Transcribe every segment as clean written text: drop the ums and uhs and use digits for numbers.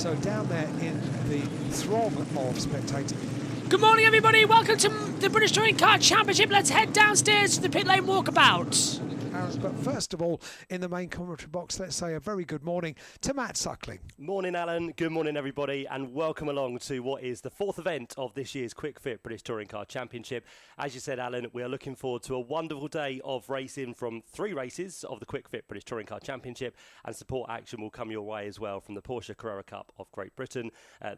So down there in the throng of spectators. Good morning, everybody. Welcome to the British Touring Car Championship. Let's head downstairs to the pit lane walkabout. But first of all, in the main commentary box, let's say a very good morning to Matt Suckling. Morning, Alan. Good morning, everybody, and welcome along to what is the fourth event of this year's Quick Fit British Touring Car Championship. As you said, Alan, we are looking forward to a wonderful day of racing from 3 races of the Quick Fit British Touring Car Championship, and support action will come your way as well from the Porsche Carrera Cup of Great Britain,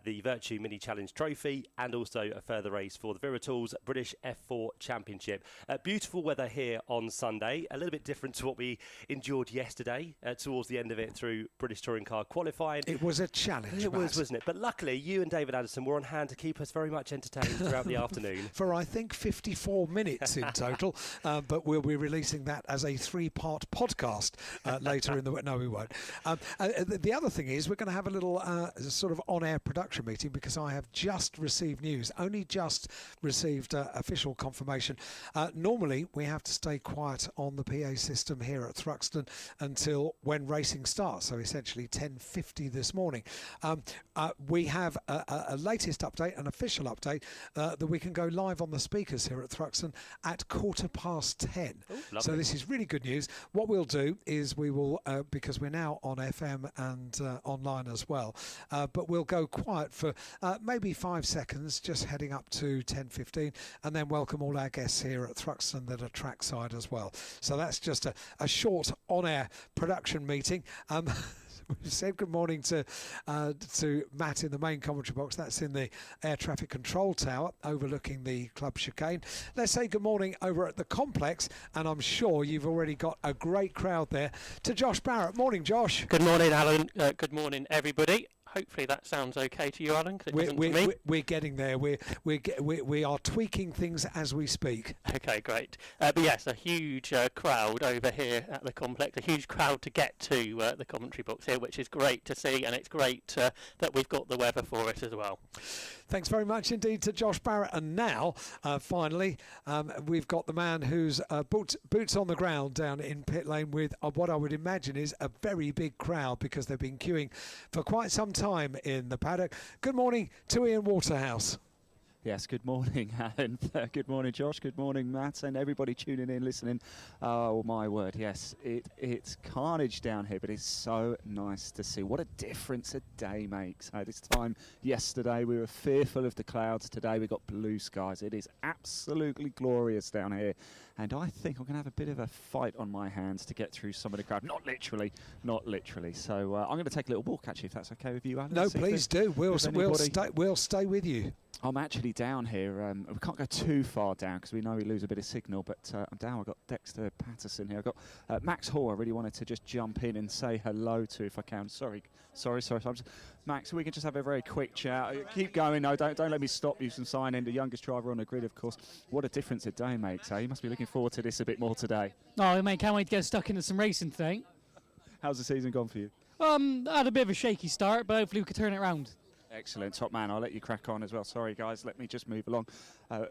the Virtue Mini Challenge Trophy, and also a further race for the Viritools British F4 Championship. Beautiful weather here on Sunday, a little bit different to what we endured yesterday towards the end of it through British Touring Car qualifying. It was a challenge, It was, wasn't it? But luckily, you and David Anderson were on hand to keep us very much entertained throughout the afternoon. For, I think, 54 minutes in total, but we'll be releasing that as a 3-part podcast later in the... No, we won't. The other thing is we're going to have a little sort of on-air production meeting because I have just received news, only just received official confirmation. Normally, we have to stay quiet on the PA system here at Thruxton until when racing starts, so essentially 10:50 this morning. We have a latest update, an official update, that we can go live on the speakers here at Thruxton at 10:15. Ooh, so this is really good news. What we'll do is we will, because we're now on FM and online as well, but we'll go quiet for maybe 5 seconds, just heading up to 10:15, and then welcome all our guests here at Thruxton that are trackside as well. So that's just a short on-air production meeting. We've said good morning to Matt in the main commentary box. That's in the air traffic control tower overlooking the club chicane. Let's say good morning over at the complex, and I'm sure you've already got a great crowd there, to Josh Barrett. Morning, Josh. Good morning, Alan. Good morning, everybody. Hopefully that sounds okay to you, Alan. We're getting there. We are tweaking things as we speak. Okay, great. But yes, a huge crowd over here at the complex. A huge crowd to get to the commentary box here, which is great to see, and it's great that we've got the weather for it as well. Thanks very much indeed to Josh Barrett. And now, finally, we've got the man who's boots on the ground down in pit lane with what I would imagine is a very big crowd because they've been queuing for quite some time in the paddock. Good morning to Ian Waterhouse. Yes, good morning, Alan. Good morning, Josh. Good morning, Matt, and everybody tuning in, listening. Oh, my word, yes. It's carnage down here, but it's so nice to see. What a difference a day makes. This time yesterday, we were fearful of the clouds. Today, we got blue skies. It is absolutely glorious down here. And I think I'm going to have a bit of a fight on my hands to get through some of the crowd. Not literally. So I'm going to take a little walk, actually, if that's okay with you, Alan. No, please do. We'll stay with you. I'm actually down here. We can't go too far down because we know we lose a bit of signal, but I'm down. I've got Dexter Patterson here. I've got Max Hall. I really wanted to just jump in and say hello to, if I can. Sorry. Max, we can just have a very quick chat. Keep going. No, don't let me stop you from signing. The youngest driver on the grid, of course. What a difference a day makes. You must be looking forward to this a bit more today. Oh, mate, can't wait to get stuck into some racing today. How's the season gone for you? I had a bit of a shaky start, but hopefully we could turn it around. Excellent, top man. I'll let you crack on as well. Sorry, guys. Let me just move along.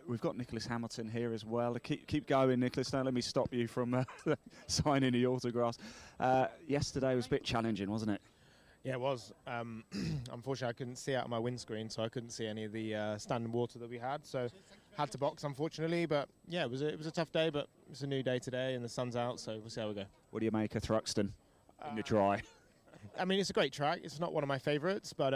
We've got Nicholas Hamilton here as well. Keep going, Nicholas. Don't let me stop you from signing the autographs. Yesterday was a bit challenging, wasn't it? Yeah, it was. Unfortunately, I couldn't see out of my windscreen, so I couldn't see any of the standing water that we had. So had to box, unfortunately. But yeah, it was a tough day, but it's a new day today, and the sun's out, so we'll see how we go. What do you make of Thruxton in the dry? I mean, it's a great track. It's not one of my favourites, but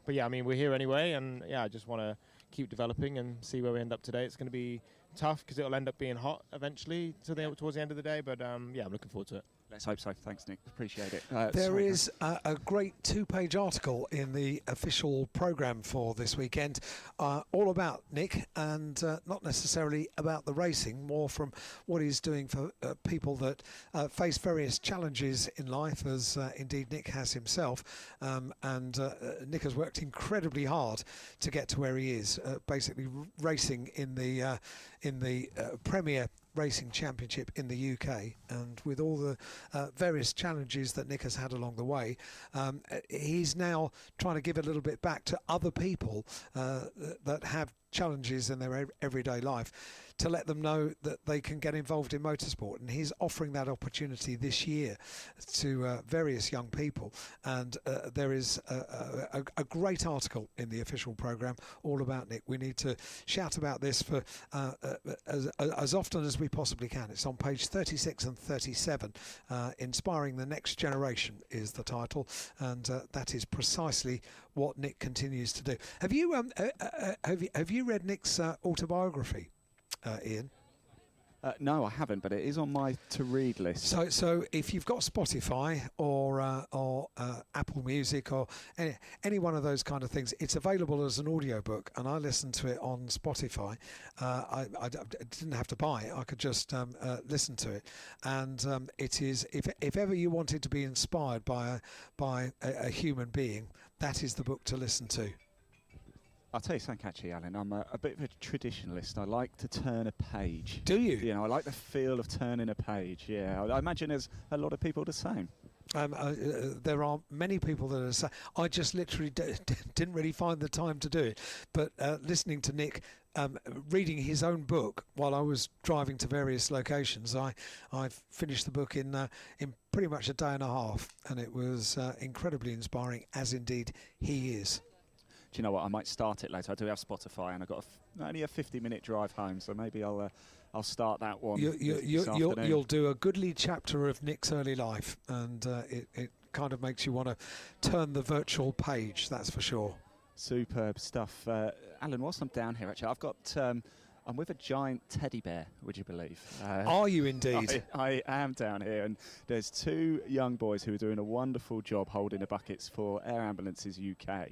yeah, I mean, we're here anyway, and yeah, I just want to keep developing and see where we end up today. It's going to be tough because it'll end up being hot eventually towards the end of the day, but yeah, I'm looking forward to it. Let's hope so. Thanks, Nick. Appreciate it. There is a great 2-page article in the official programme for this weekend, all about Nick, and not necessarily about the racing, more from what he's doing for people that face various challenges in life, as indeed Nick has himself. And Nick has worked incredibly hard to get to where he is, basically racing in the Premier Racing Championship in the UK, and with all the various challenges that Nick has had along the way, he's now trying to give a little bit back to other people that have challenges in their everyday life, to let them know that they can get involved in motorsport. And he's offering that opportunity this year to various young people. And there is a great article in the official programme all about Nick. We need to shout about this for as often as we possibly can. It's on page 36 and 37. Inspiring the Next Generation is the title, and that is precisely what Nick continues to do. Have you read Nick's autobiography, Ian? No, I haven't, but it is on my to-read list. So if you've got Spotify or Apple Music or any one of those kind of things, it's available as an audiobook, and I listened to it on Spotify. I didn't have to buy it; I could just listen to it, and it is if ever you wanted to be inspired by a human being, that is the book to listen to. I'll tell you something, actually, Alan. I'm a bit of a traditionalist. I like to turn a page. Do you? You know, I like the feel of turning a page. Yeah, I imagine there's a lot of people the same. There are many people that are saying, I just literally didn't really find the time to do it. But listening to Nick reading his own book while I was driving to various locations, I finished the book in pretty much a day and a half, and it was incredibly inspiring, as indeed he is. Do you know what? I might start it later. I do have Spotify, and I've got only a 50-minute drive home, so maybe I'll start that one. You'll do a goodly chapter of Nick's early life, and it kind of makes you want to turn the virtual page. That's for sure. Superb stuff, Alan. Whilst I'm down here, actually, I've got. I'm with a giant teddy bear, would you believe? Are you indeed? I am down here, and there's two young boys who are doing a wonderful job holding the buckets for Air Ambulances UK.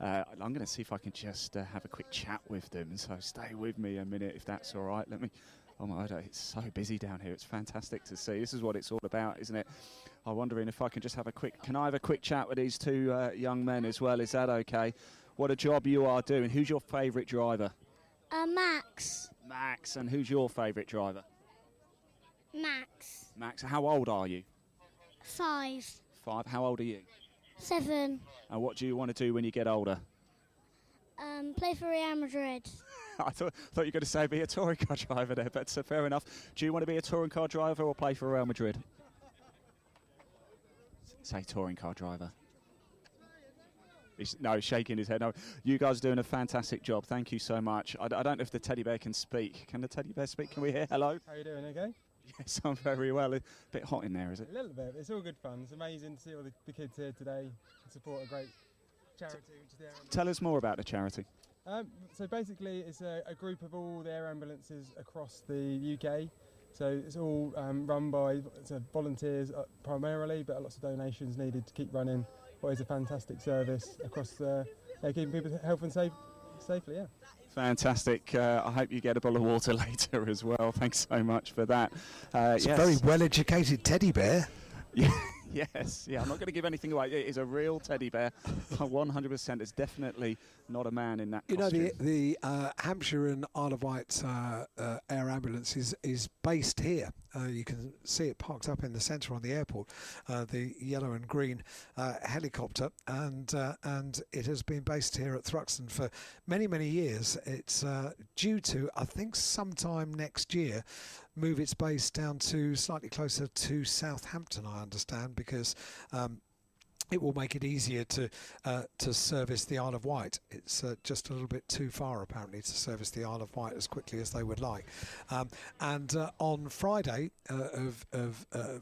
I'm going to see if I can just have a quick chat with them, so stay with me a minute if that's all right. Let me. Oh my God, it's so busy down here. It's fantastic to see. This is what it's all about, isn't it? I'm wondering if I can just have a quick. Can I have a quick chat with these two young men as well? Is that okay? What a job you are doing. Who's your favourite driver? Max. Max. And who's your favourite driver? Max. Max. How old are you? 5. 5. How old are you? 7. And what do you want to do when you get older? Play for Real Madrid. I thought you were going to say be a touring car driver there, but fair enough. Do you want to be a touring car driver or play for Real Madrid? Say touring car driver. He's shaking his head. No, you guys are doing a fantastic job. Thank you so much. I don't know if the teddy bear can speak. Can the teddy bear speak? Can we hear hello? How are you doing, okay? Yes, I'm very well. A bit hot in there, is it? A little bit. It's all good fun. It's amazing to see all the kids here today and support a great charity, which is the Air Ambulance. Tell us more about the charity. So basically, it's a group of all the air ambulances across the UK. So it's all run by volunteers primarily, but lots of donations needed to keep running what is a fantastic service across keeping people healthy and safely. Yeah. Fantastic. I hope you get a bottle of water later as well. Thanks so much for that. It's a very well-educated teddy bear. Yes, yeah, I'm not going to give anything away. It is a real teddy bear, 100%. There's definitely not a man in that costume. You know, the Hampshire and Isle of Wight air ambulance is based here. You can see it parked up in the centre on the airport, the yellow and green helicopter, and it has been based here at Thruxton for many, many years. It's due to, I think, sometime next year, move its base down to slightly closer to Southampton, I understand, because it will make it easier to service the Isle of Wight. It's just a little bit too far, apparently, to service the Isle of Wight as quickly as they would like. And on Friday,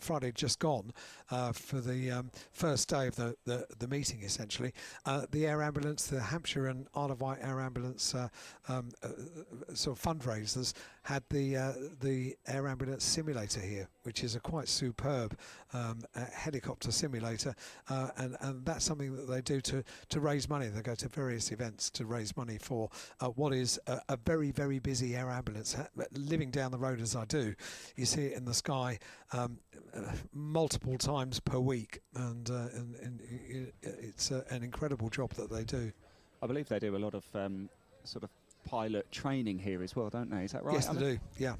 Friday just gone, for the first day of the meeting, essentially, the air ambulance, the Hampshire and Isle of Wight air ambulance sort of fundraisers had the air ambulance simulator here, which is a quite superb helicopter simulator. And that's something that they do to raise money. They go to various events to raise money for what is a very, very busy air ambulance. Living down the road as I do, you see it in the sky multiple times per week, and it's an incredible job that they do. I believe they do a lot of sort of pilot training here as well, don't they? Is that right? Yes, they do. Yeah.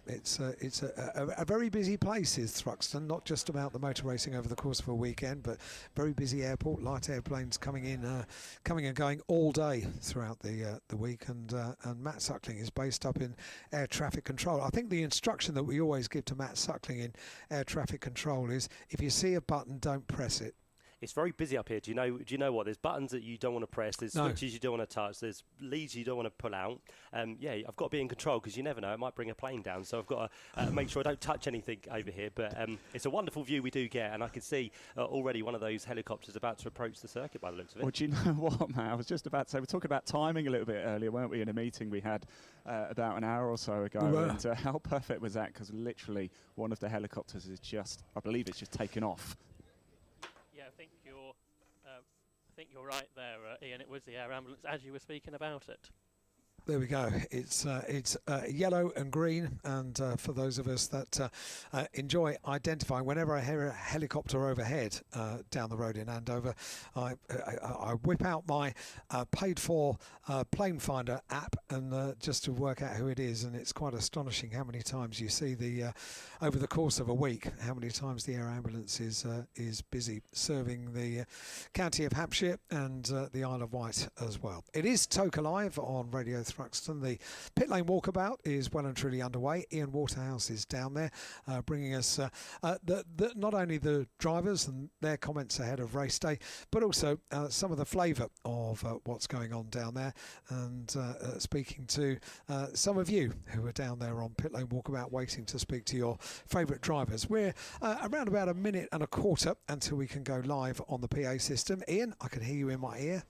It's a very busy place, is Thruxton. Not just about the motor racing over the course of a weekend, but very busy airport. Light airplanes coming and going all day throughout the week. And Matt Suckling is based up in air traffic control. I think the instruction that we always give to Matt Suckling in air traffic control is, if you see a button, don't press it. It's very busy up here. Do you know what? There's buttons that you don't want to press. There's switches you don't want to touch. There's leads you don't want to pull out. I've got to be in control, because you never know. It might bring a plane down. So I've got to make sure I don't touch anything over here. But it's a wonderful view we do get. And I can see already one of those helicopters about to approach the circuit by the looks of it. Well, do you know what, Matt? I was just about to say, we were talking about timing a little bit earlier, weren't we, in a meeting we had about an hour or so ago. And how perfect was that? Because literally one of the helicopters is just, I believe it's just taken off. Yeah, I think you're right there, Ian. It was the air ambulance as you were speaking about it. There we go. It's yellow and green, and for those of us that enjoy identifying, whenever I hear a helicopter overhead down the road in Andover, I whip out my paid-for plane finder app and just to work out who it is, and it's quite astonishing how many times you see over the course of a week, how many times the air ambulance is busy serving the county of Hampshire and the Isle of Wight as well. It is Toke Alive on Radio Thruxton. The pit lane walkabout is well and truly underway. Ian Waterhouse is down there bringing us not only the drivers and their comments ahead of race day, but also some of the flavour of what's going on down there, and speaking to some of you who are down there on pit lane walkabout waiting to speak to your favourite drivers. We're around about a minute and a quarter until we can go live on the PA system. Ian, I can hear you in my ear.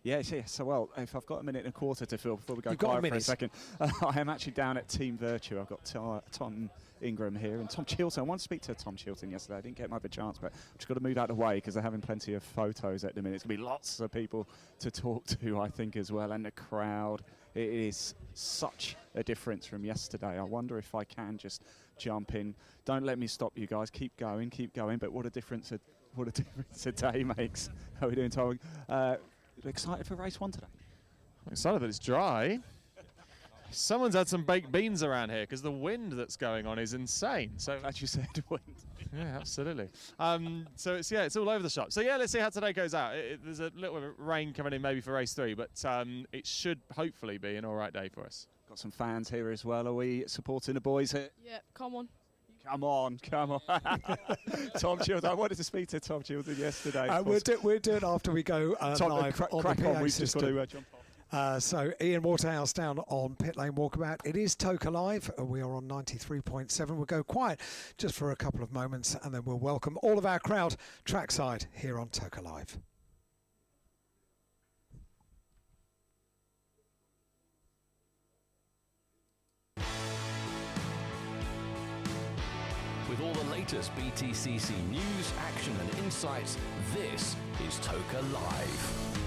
Yes. So, well, if I've got a minute and a quarter to fill before we go quiet for a second, I am actually down at Team Virtue. I've got Tom Ingram here and Tom Chilton. I wanted to speak to Tom Chilton yesterday. I didn't get much of a chance, but I've just got to move out of the way because they're having plenty of photos at the minute. It's going to be lots of people to talk to, I think, as well, and the crowd. It is such a difference from yesterday. I wonder if I can just jump in. Don't let me stop you guys. Keep going. But what a difference a day makes. How are we doing, Tom? Excited for race one today? I'm excited that it's dry. Someone's had some baked beans around here because the wind that's going on is insane. So, as you said, wind. Yeah, absolutely. So it's all over the shop. So yeah, let's see how today goes out. There's a little bit of rain coming in maybe for race 3, but it should hopefully be an all right day for us. Got some fans here as well. Are we supporting the boys here? Yeah, come on. Come on. Tom Chilton. I wanted to speak to Tom Chilton yesterday. We'll do it after we go Tom, live on crack the PA on. We've system. just got to jump on. So Ian Waterhouse down on pit lane walkabout. It is Toke Alive. We are on 93.7. We'll go quiet just for a couple of moments, and then we'll welcome all of our crowd trackside here on Toke Alive. With all the latest BTCC news, action and insights, this is Toke Live.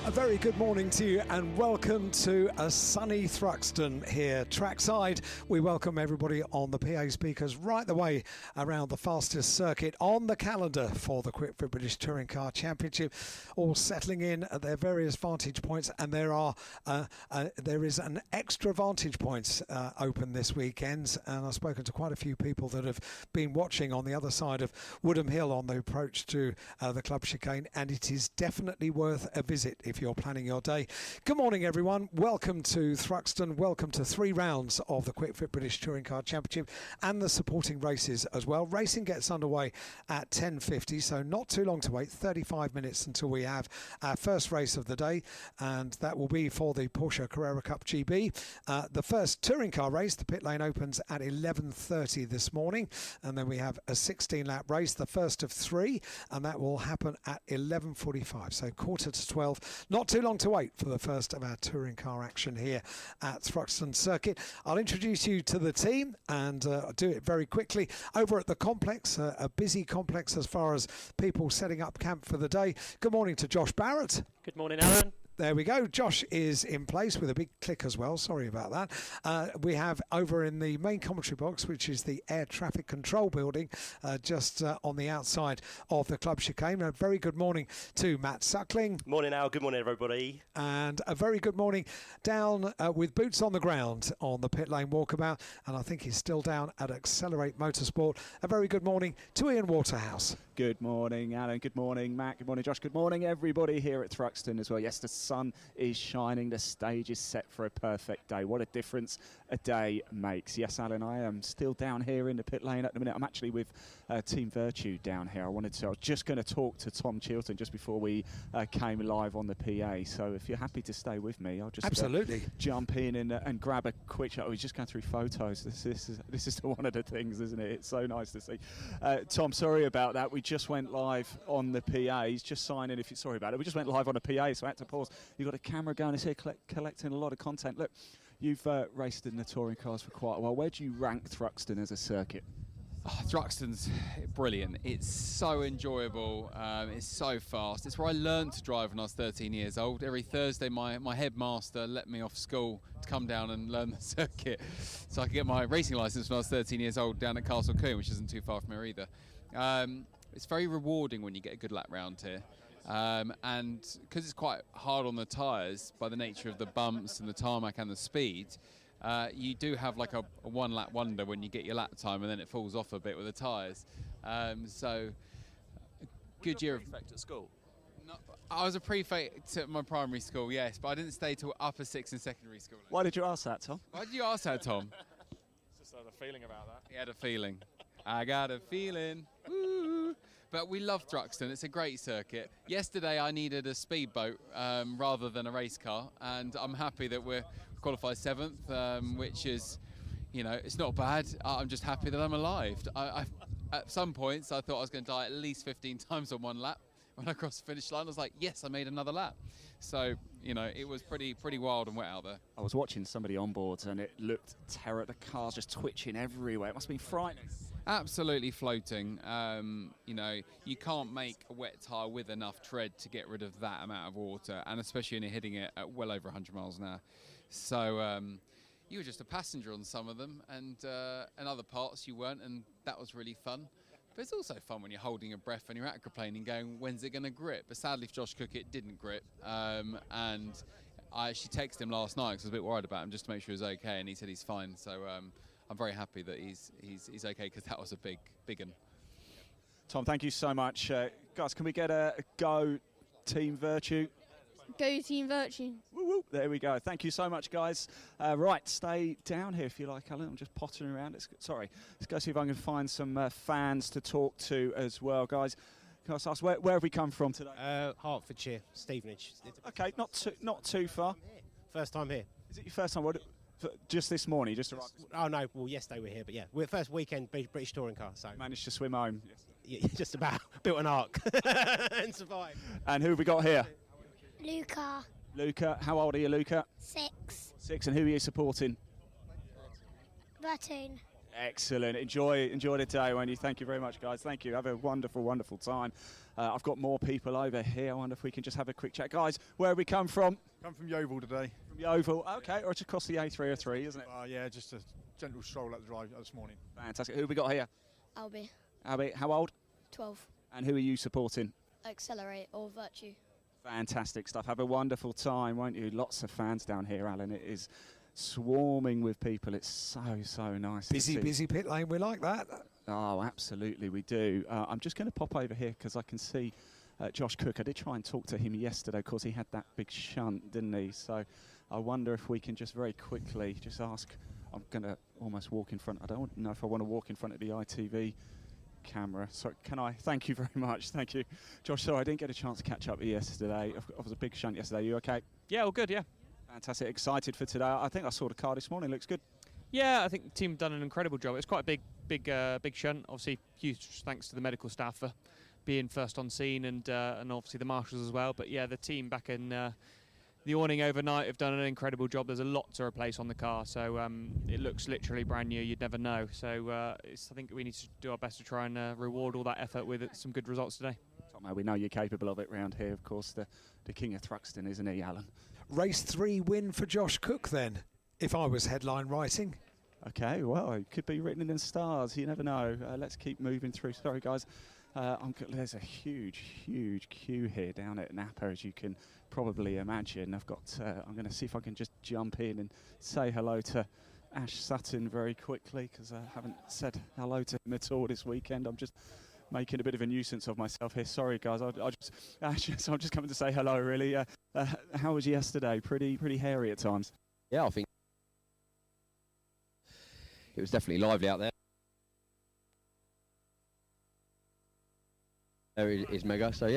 A very good morning to you and welcome to a sunny Thruxton here trackside. We welcome everybody on the PA speakers right the way around the fastest circuit on the calendar for the Quick Fit British Touring Car Championship, all settling in at their various vantage points, and there is an extra vantage points open this weekend, and I've spoken to quite a few people that have been watching on the other side of Woodham Hill on the approach to the club chicane, and it is definitely worth a visit if you're planning your day. Good morning, everyone. Welcome to Thruxton. Welcome to 3 rounds of the Quick Fit British Touring Car Championship and the supporting races as well. Racing gets underway at 10:50, so not too long to wait. 35 minutes until we have our first race of the day, and that will be for the Porsche Carrera Cup GB. The first touring car race, the pit lane, opens at 11:30 this morning, and then we have a 16-lap race, the first of 3, and that will happen at 11:45, so 11:45. Not too long to wait for the first of our touring car action here at Thruxton Circuit. I'll introduce you to the team and I'll do it very quickly. Over at the complex, a busy complex as far as people setting up camp for the day. Good morning to Josh Barrett. Good morning, Alan. There we go. Josh is in place with a big click as well. Sorry about that. We have over in the main commentary box, which is the air traffic control building, just on the outside of the club chicane. A very good morning to Matt Suckling. Morning, Al. Good morning, everybody. And a very good morning down with boots on the ground on the pit lane walkabout. And I think he's still down at Accelerate Motorsport. A very good morning to Ian Waterhouse. Good morning, Alan. Good morning, Matt. Good morning, Josh. Good morning, everybody here at Thruxton as well. Yes, the sun is shining. The stage is set for a perfect day. What a difference a day makes. Yes, Alan, I am still down here in the pit lane at the minute. I'm actually with Team Virtue down here. I was just going to talk to Tom Chilton just before we came live on the PA. So if you're happy to stay with me, I'll just absolutely jump in and grab a quick shot. I was just going through photos. This is one of the things, isn't it? It's so nice to see. Tom, sorry about that. We just went live on the PA. He's just signing. If you're sorry about it, we just went live on a PA, so I had to pause. You've got a camera going. It's here collecting a lot of content. Look, you've raced in the touring cars for quite a while. Where do you rank Thruxton as a circuit? Oh, Thruxton's brilliant. It's so enjoyable. It's so fast. It's where I learned to drive when I was 13 years old. Every Thursday, my headmaster let me off school to come down and learn the circuit, so I could get my racing license when I was 13 years old down at Castle Coombe, which isn't too far from here either. It's very rewarding when you get a good lap round here. And because it's quite hard on the tyres by the nature of the bumps and the tarmac and the speed, you do have like a one-lap wonder when you get your lap time, and then it falls off a bit with the tyres. So, good year. Prefect at school? No, I was a prefect at my primary school, yes, but I didn't stay till upper six in secondary school. Why did you ask that, Tom? Why did you ask that, Tom? Just had a feeling about that. He had a feeling. I got a feeling. Woo. But we love Thruxton. It's a great circuit. Yesterday I needed a speedboat rather than a race car, and I'm happy that we're qualified 7th, which is, it's not bad. I'm just happy that I'm alive. At some points I thought I was going to die at least 15 times on one lap. When I crossed the finish line, I was like, yes, I made another lap. So, it was pretty wild and wet out there. I was watching somebody on board and it looked terrible. The cars just twitching everywhere. It must have been frightening. Absolutely floating. You can't make a wet tyre with enough tread to get rid of that amount of water, and especially when you're hitting it at well over 100 miles an hour. So you were just a passenger on some of them, and other parts you weren't, and that was really fun. But it's also fun when you're holding your breath and you're aquaplaning going, when's it going to grip? But sadly for Josh Cook, it didn't grip. And I actually texted him last night because I was a bit worried about him just to make sure he was okay, and he said he's fine. So I'm very happy that he's okay, because that was a big one. Tom, thank you so much. Guys, can we get a go Team Virtue? Go Team Virtue. Woo woo. There we go. Thank you so much, guys. Right, stay down here if you like, Alan. I'm just pottering around. Let's go see if I can find some fans to talk to as well, guys. Can I ask, where have we come from today? Hertfordshire, Stevenage. Okay, not too far. First time here. Is it your first time? Just this morning, just arrived? Oh no, well yesterday we're here, but yeah, we're first weekend British touring car. So managed to swim home. Yeah, just about built an ark and survived. And who have we got here? Luca. Luca, how old are you, Luca? 6. 6, and who are you supporting? Button. Excellent. Enjoy the day, won't you? Thank you very much, guys. Thank you. Have a wonderful time. I've got more people over here. I wonder if we can just have a quick chat. Guys, where have we come from? Come from Yeovil today. From Yeovil, okay. Or it's across the A303, isn't it? Yeah, just a gentle stroll up the drive this morning. Fantastic. Who have we got here? Albie. Albie, how old? 12. And who are you supporting? Accelerate or Virtue. Fantastic stuff. Have a wonderful time, won't you? Lots of fans down here, Alan. It is swarming with people. It's so nice. Busy pit lane. We like that. Oh, absolutely, we do. I'm just going to pop over here because I can see Josh Cook. I did try and talk to him yesterday because he had that big shunt, didn't he? So I wonder if we can just very quickly just ask. I'm going to almost walk in front. I don't know if I want to walk in front of the ITV camera. So can I? Thank you very much. Thank you. Josh, sorry, I didn't get a chance to catch up yesterday. I was a big shunt yesterday. You okay? Yeah, all good, yeah. Fantastic. Excited for today. I think I saw the car this morning. Looks good. Yeah, I think the team have done an incredible job. It's quite a big shunt. Obviously, huge thanks to the medical staff for being first on scene, and obviously the marshals as well. But yeah, the team back in the awning overnight have done an incredible job. There's a lot to replace on the car, so it looks literally brand new. You'd never know. So I think we need to do our best to try and reward all that effort with some good results today. mate. We know you're capable of it round here. Of course, the king of Thruxton, isn't he, Alan? Race 3 win for Josh Cook then, if I was headline writing. Okay, well, it could be written in the stars. You never know. Let's keep moving through. Sorry, guys. There's a huge queue here down at Napa, as you can probably imagine. I'm going to see if I can just jump in and say hello to Ash Sutton very quickly, because I haven't said hello to him at all this weekend. I'm just making a bit of a nuisance of myself here. Sorry, guys. Ash, so I'm just coming to say hello, really. How was yesterday? Pretty hairy at times. Yeah, I think it was definitely lively out there. There is mega, so yeah,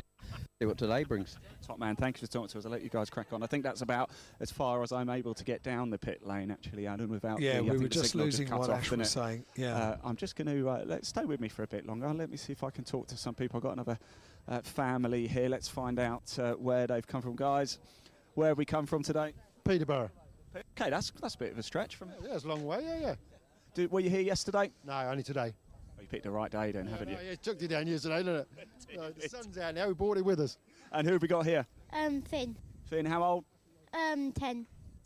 see what today brings. Top man, thank you for talking to us. I'll let you guys crack on. I think that's about as far as I'm able to get down the pit lane, actually, Alan, without we were just losing what Ash was saying. Yeah. I'm just going to let's stay with me for a bit longer. Let me see if I can talk to some people. I've got another family here. Let's find out where they've come from. Guys, where have we come from today? Peterborough. Okay, that's a bit of a stretch from. Yeah, it's a long way. Yeah. Were you here yesterday? No, only today. Well, you picked the right day then, haven't you? Yeah, chucked it down yesterday, didn't it? The sun's out now. We brought it with us. And who have we got here? Finn. Finn, how old? 10.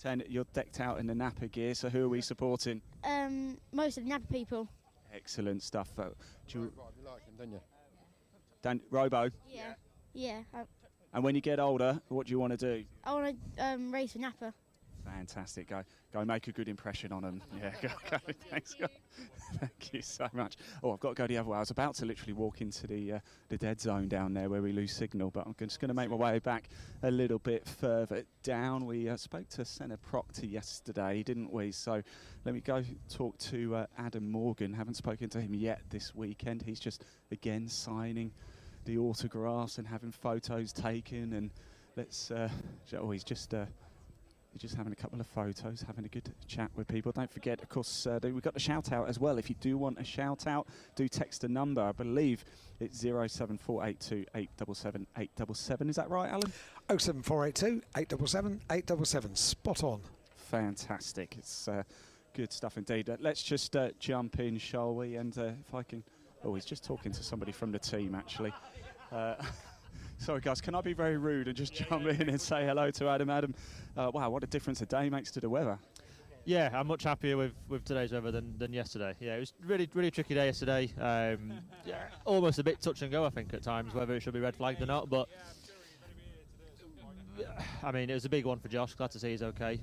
10. You're decked out in the Napa gear, so who are we supporting? Most of the Napa people. Excellent stuff. Do you like him, don't you? Dan Robo? Yeah. And when you get older, what do you want to do? I want to race for Napa. Fantastic. Go make a good impression on them. Yeah, go. Thanks. Thank you so much. Oh, I've got to go the other way. I was about to literally walk into the dead zone down there where we lose signal, but I'm just going to make my way back a little bit further down. We spoke to Senna Proctor yesterday, didn't we? So let me go talk to Adam Morgan. Haven't spoken to him yet this weekend. He's just, again, signing the autographs and having photos taken. And let's... he's just having a couple of photos, having a good chat with people. Don't forget, of course, we've got the shout out as well. If you do want a shout out, do text a number. I believe it's 07482 877 877. Is that right, Alan? 07482 877 877. Spot on. Fantastic. It's good stuff indeed. Let's just jump in, shall we? And if I can... Oh, he's just talking to somebody from the team, actually. Sorry, guys, can I be very rude and just jump in and say hello to Adam? Adam, wow, what a difference a day makes to the weather. Yeah, I'm much happier with today's weather than yesterday. Yeah, it was really tricky day yesterday. Yeah, almost a bit touch and go, I think, at times, whether it should be red flagged or not. But, I mean, it was a big one for Josh. Glad to see he's okay.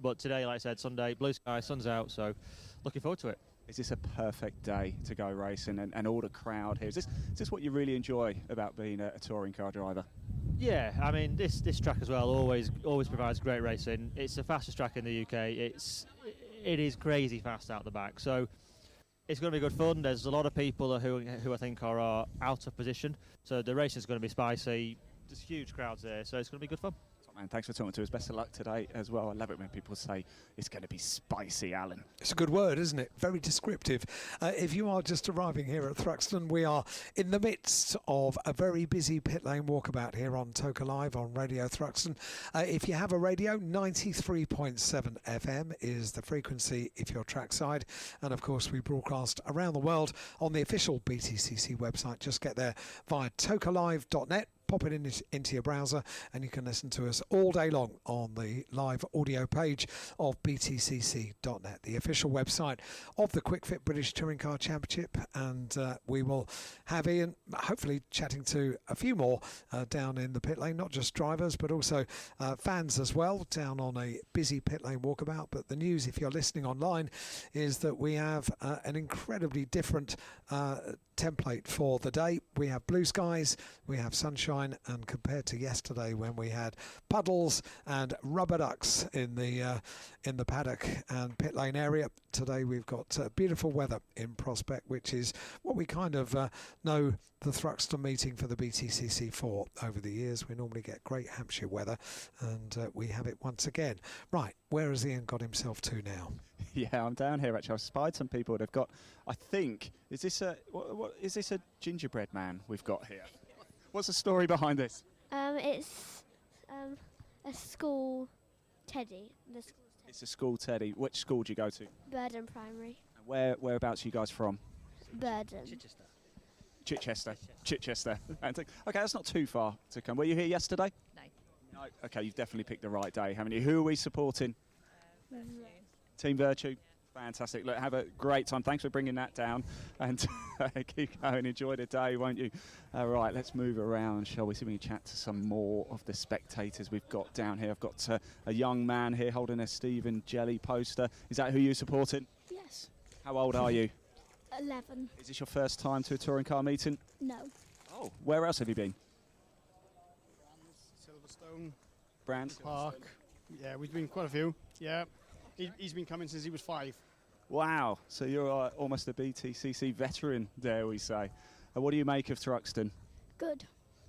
But today, like I said, Sunday, blue sky, sun's out, so looking forward to it. Is this a perfect day to go racing and all the crowd here? Is this what you really enjoy about being a touring car driver? Yeah, I mean this track as well always provides great racing. It's the fastest track in the UK. It is crazy fast out the back. So it's going to be good fun. There's a lot of people who I think are out of position. So the racing is going to be spicy. There's huge crowds there, so it's going to be good fun. Man, thanks for talking to us. Best of luck today as well. I love it when people say it's going to be spicy, Alan. It's a good word, isn't it? Very descriptive. If you are just arriving here at Thruxton, we are in the midst of a very busy pit lane walkabout here on Toka Live on Radio Thruxton. If you have a radio, 93.7 FM is the frequency if you're trackside. And of course, we broadcast around the world on the official BTCC website. Just get there via tokalive.net. Pop it into your browser and you can listen to us all day long on the live audio page of btcc.net, the official website of the Quick Fit British Touring Car Championship. And we will have Ian hopefully chatting to a few more down in the pit lane, not just drivers but also fans as well, down on a busy pit lane walkabout. But the news, if you're listening online, is that we have an incredibly different template for the day. We have blue skies, we have sunshine, and compared to yesterday when we had puddles and rubber ducks in the paddock and pit lane area, today we've got beautiful weather in prospect, which is what we kind of know the Thruxton meeting for the BTCC for over the years. We normally get great Hampshire weather, and we have it once again. Right, where has Ian got himself to now? Yeah, I'm down here actually. I've spied some people. They've got, I think, is this a gingerbread man we've got here? What's the story behind this? It's a school teddy. It's a school teddy. Which school do you go to? Burden Primary. And whereabouts are you guys from? Burden. Chichester. Okay, that's not too far to come. Were you here yesterday? No. Okay, you've definitely picked the right day, haven't you? Who are we supporting? Team Virtue. Fantastic. Look, have a great time. Thanks for bringing that down, and keep going. Enjoy the day, won't you? All right, let's move around, shall we? See if we can chat to some more of the spectators we've got down here. I've got a young man here holding a Stephen Jelly poster. Is that who you're supporting? Yes. How old are you? 11. Is this your first time to a touring car meeting? No. Oh, where else have you been? Silverstone. Brands? Park. Yeah, we've been quite a few. Yeah. He's been coming since he was 5. Wow, so you're almost a BTCC veteran, dare we say. What do you make of Thruxton? Good.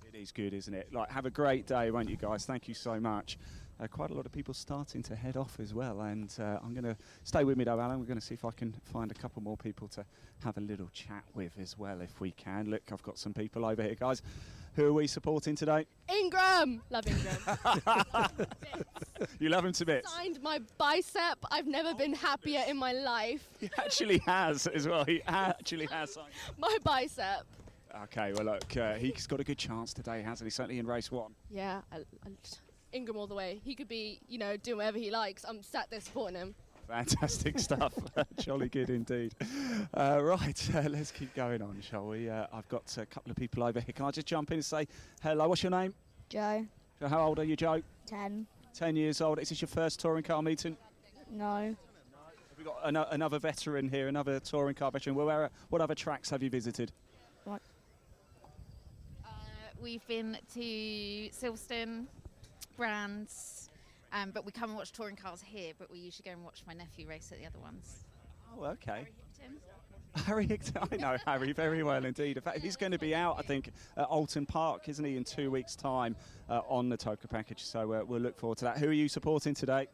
It is good, isn't it? Like, have a great day, won't you guys? Thank you so much. Quite a lot of people starting to head off as well, and I'm going to stay with me though, Alan. We're going to see if I can find a couple more people to have a little chat with as well, if we can. Look, I've got some people over here, guys. Who are we supporting today? Ingram! Love Ingram. You love him to bits. Signed my bicep. I've never been happier in my life. He actually has as well. He actually has signed my bicep. Okay, well look, he's got a good chance today, hasn't he? Certainly in race 1. Yeah, Ingram all the way. He could be, doing whatever he likes. I'm sat there supporting him. Fantastic stuff. Jolly good indeed. Right, let's keep going on, shall we? I've got a couple of people over here. Can I just jump in and say hello? What's your name? Joe. So how old are you, Joe? 10. 10 years old. Is this your first touring car meeting? No. Have we got another veteran here, another touring car veteran? What other tracks have you visited? What? We've been to Silverstone, Brands, but we come and watch touring cars here, but we usually go and watch my nephew race at the other ones. Oh, okay. Harry Hickton, I know Harry very well indeed. In fact, he's going to be out, I think, at Alton Park, isn't he, in 2 weeks' time on the Toka package. So we'll look forward to that. Who are you supporting today?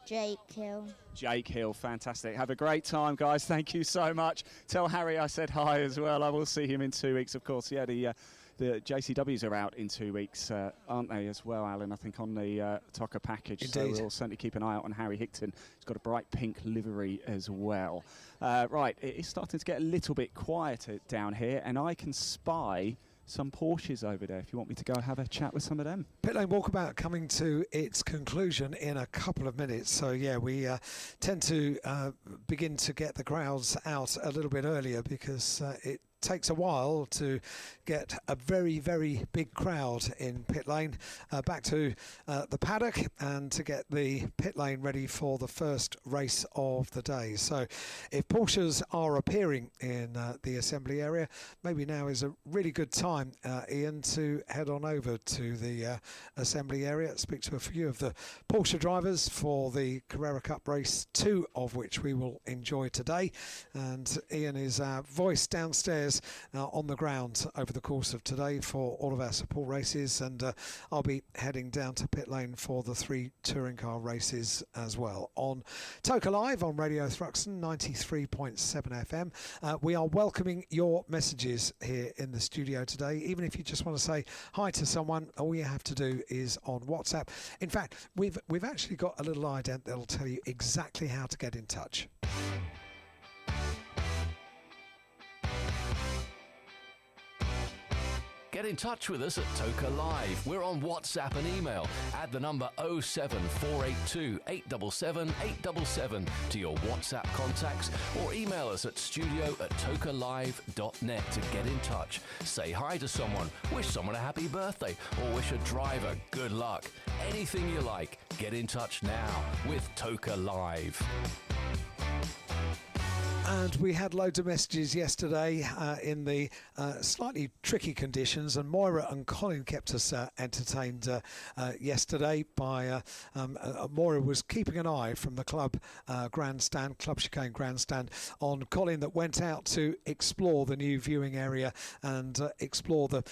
Jake Hill. Jake Hill, fantastic. Have a great time, guys. Thank you so much. Tell Harry I said hi as well. I will see him in 2 weeks, of course. Yeah, the JCWs are out in 2 weeks, aren't they, as well, Alan? I think on the Toka package. Indeed. So we'll certainly keep an eye out on Harry Hickton. He's got a bright pink livery as well. Right, it is starting to get a little bit quieter down here, and I can spy some Porsches over there if you want me to go have a chat with some of them. Pit Lane Walkabout coming to its conclusion in a couple of minutes. So, yeah, we tend to begin to get the crowds out a little bit earlier because it takes a while to get a very, very big crowd in pit lane back to the paddock and to get the pit lane ready for the first race of the day. So if Porsches are appearing in the assembly area, maybe now is a really good time, Ian, to head on over to the assembly area, speak to a few of the Porsche drivers for the Carrera Cup race 2, of which we will enjoy today. And Ian is our voice downstairs on the ground over the course of today for all of our support races, and I'll be heading down to pit lane for the 3 touring car races as well. On Toka Live on Radio Thruxton 93.7 FM, we are welcoming your messages here in the studio today. Even if you just want to say hi to someone, all you have to do is on WhatsApp. In fact, we've actually got a little ident that'll tell you exactly how to get in touch. Get in touch with us at Toka Live. We're on WhatsApp and email. Add the number 07482 877 877 to your WhatsApp contacts, or email us at studio@tokalive.net to get in touch. Say hi to someone, wish someone a happy birthday, or wish a driver good luck. Anything you like, get in touch now with Toka Live. And we had loads of messages yesterday in the slightly tricky conditions, and Moira and Colin kept us entertained yesterday by Moira was keeping an eye from the club grandstand, Club Chicane grandstand, on Colin, that went out to explore the new viewing area and explore the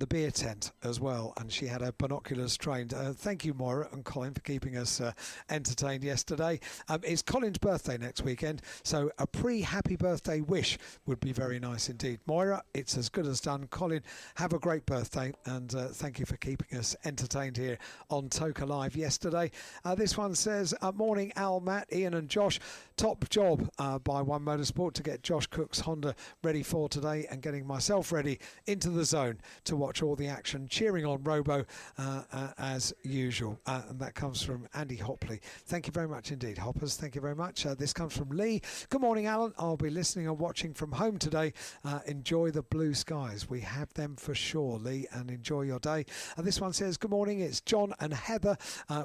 beer tent as well, and she had her binoculars trained. Thank you, Moira and Colin, for keeping us entertained yesterday. It's Colin's birthday next weekend, so a pre happy birthday wish would be very nice indeed. Moira, it's as good as done. Colin, have a great birthday, and thank you for keeping us entertained here on Toka Live yesterday. This one says, morning Al, Matt, Ian and Josh. Top job by One Motorsport to get Josh Cook's Honda ready for today and getting myself ready into the zone to watch all the action, cheering on Robo as usual. And that comes from Andy Hopley. Thank you very much indeed, Hoppers. Thank you very much. This comes from Lee. Good morning, Alan. I'll be listening and watching from home today. Enjoy the blue skies. We have them for sure, Lee, and enjoy your day. This one says, good morning. It's John and Heather.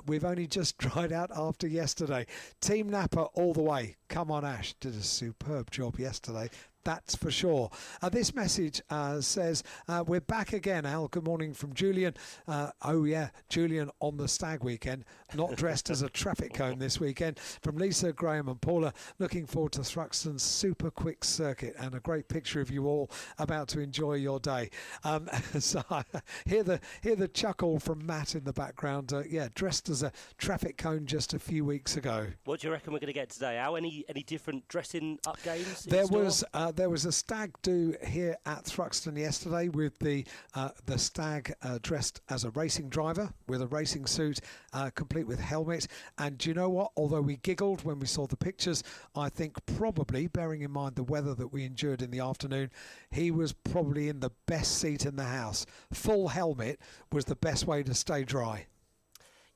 We've only just dried out after yesterday. Team Napa all the way. Come on, Ash. Did a superb job yesterday. That's for sure. This message says, we're back again, Al. Good morning from Julian. Oh, yeah, Julian on the stag weekend, not dressed as a traffic cone this weekend. From Lisa, Graham and Paula, looking forward to Thruxton's super quick circuit and a great picture of you all about to enjoy your day. So I hear the chuckle from Matt in the background. Yeah, dressed as a traffic cone just a few weeks ago. What do you reckon we're going to get today, Al? Any different dressing up games? There was a stag do here at Thruxton yesterday with the stag dressed as a racing driver with a racing suit, complete with helmet. And do you know what? Although we giggled when we saw the pictures, I think probably, bearing in mind the weather that we endured in the afternoon, he was probably in the best seat in the house. Full helmet was the best way to stay dry.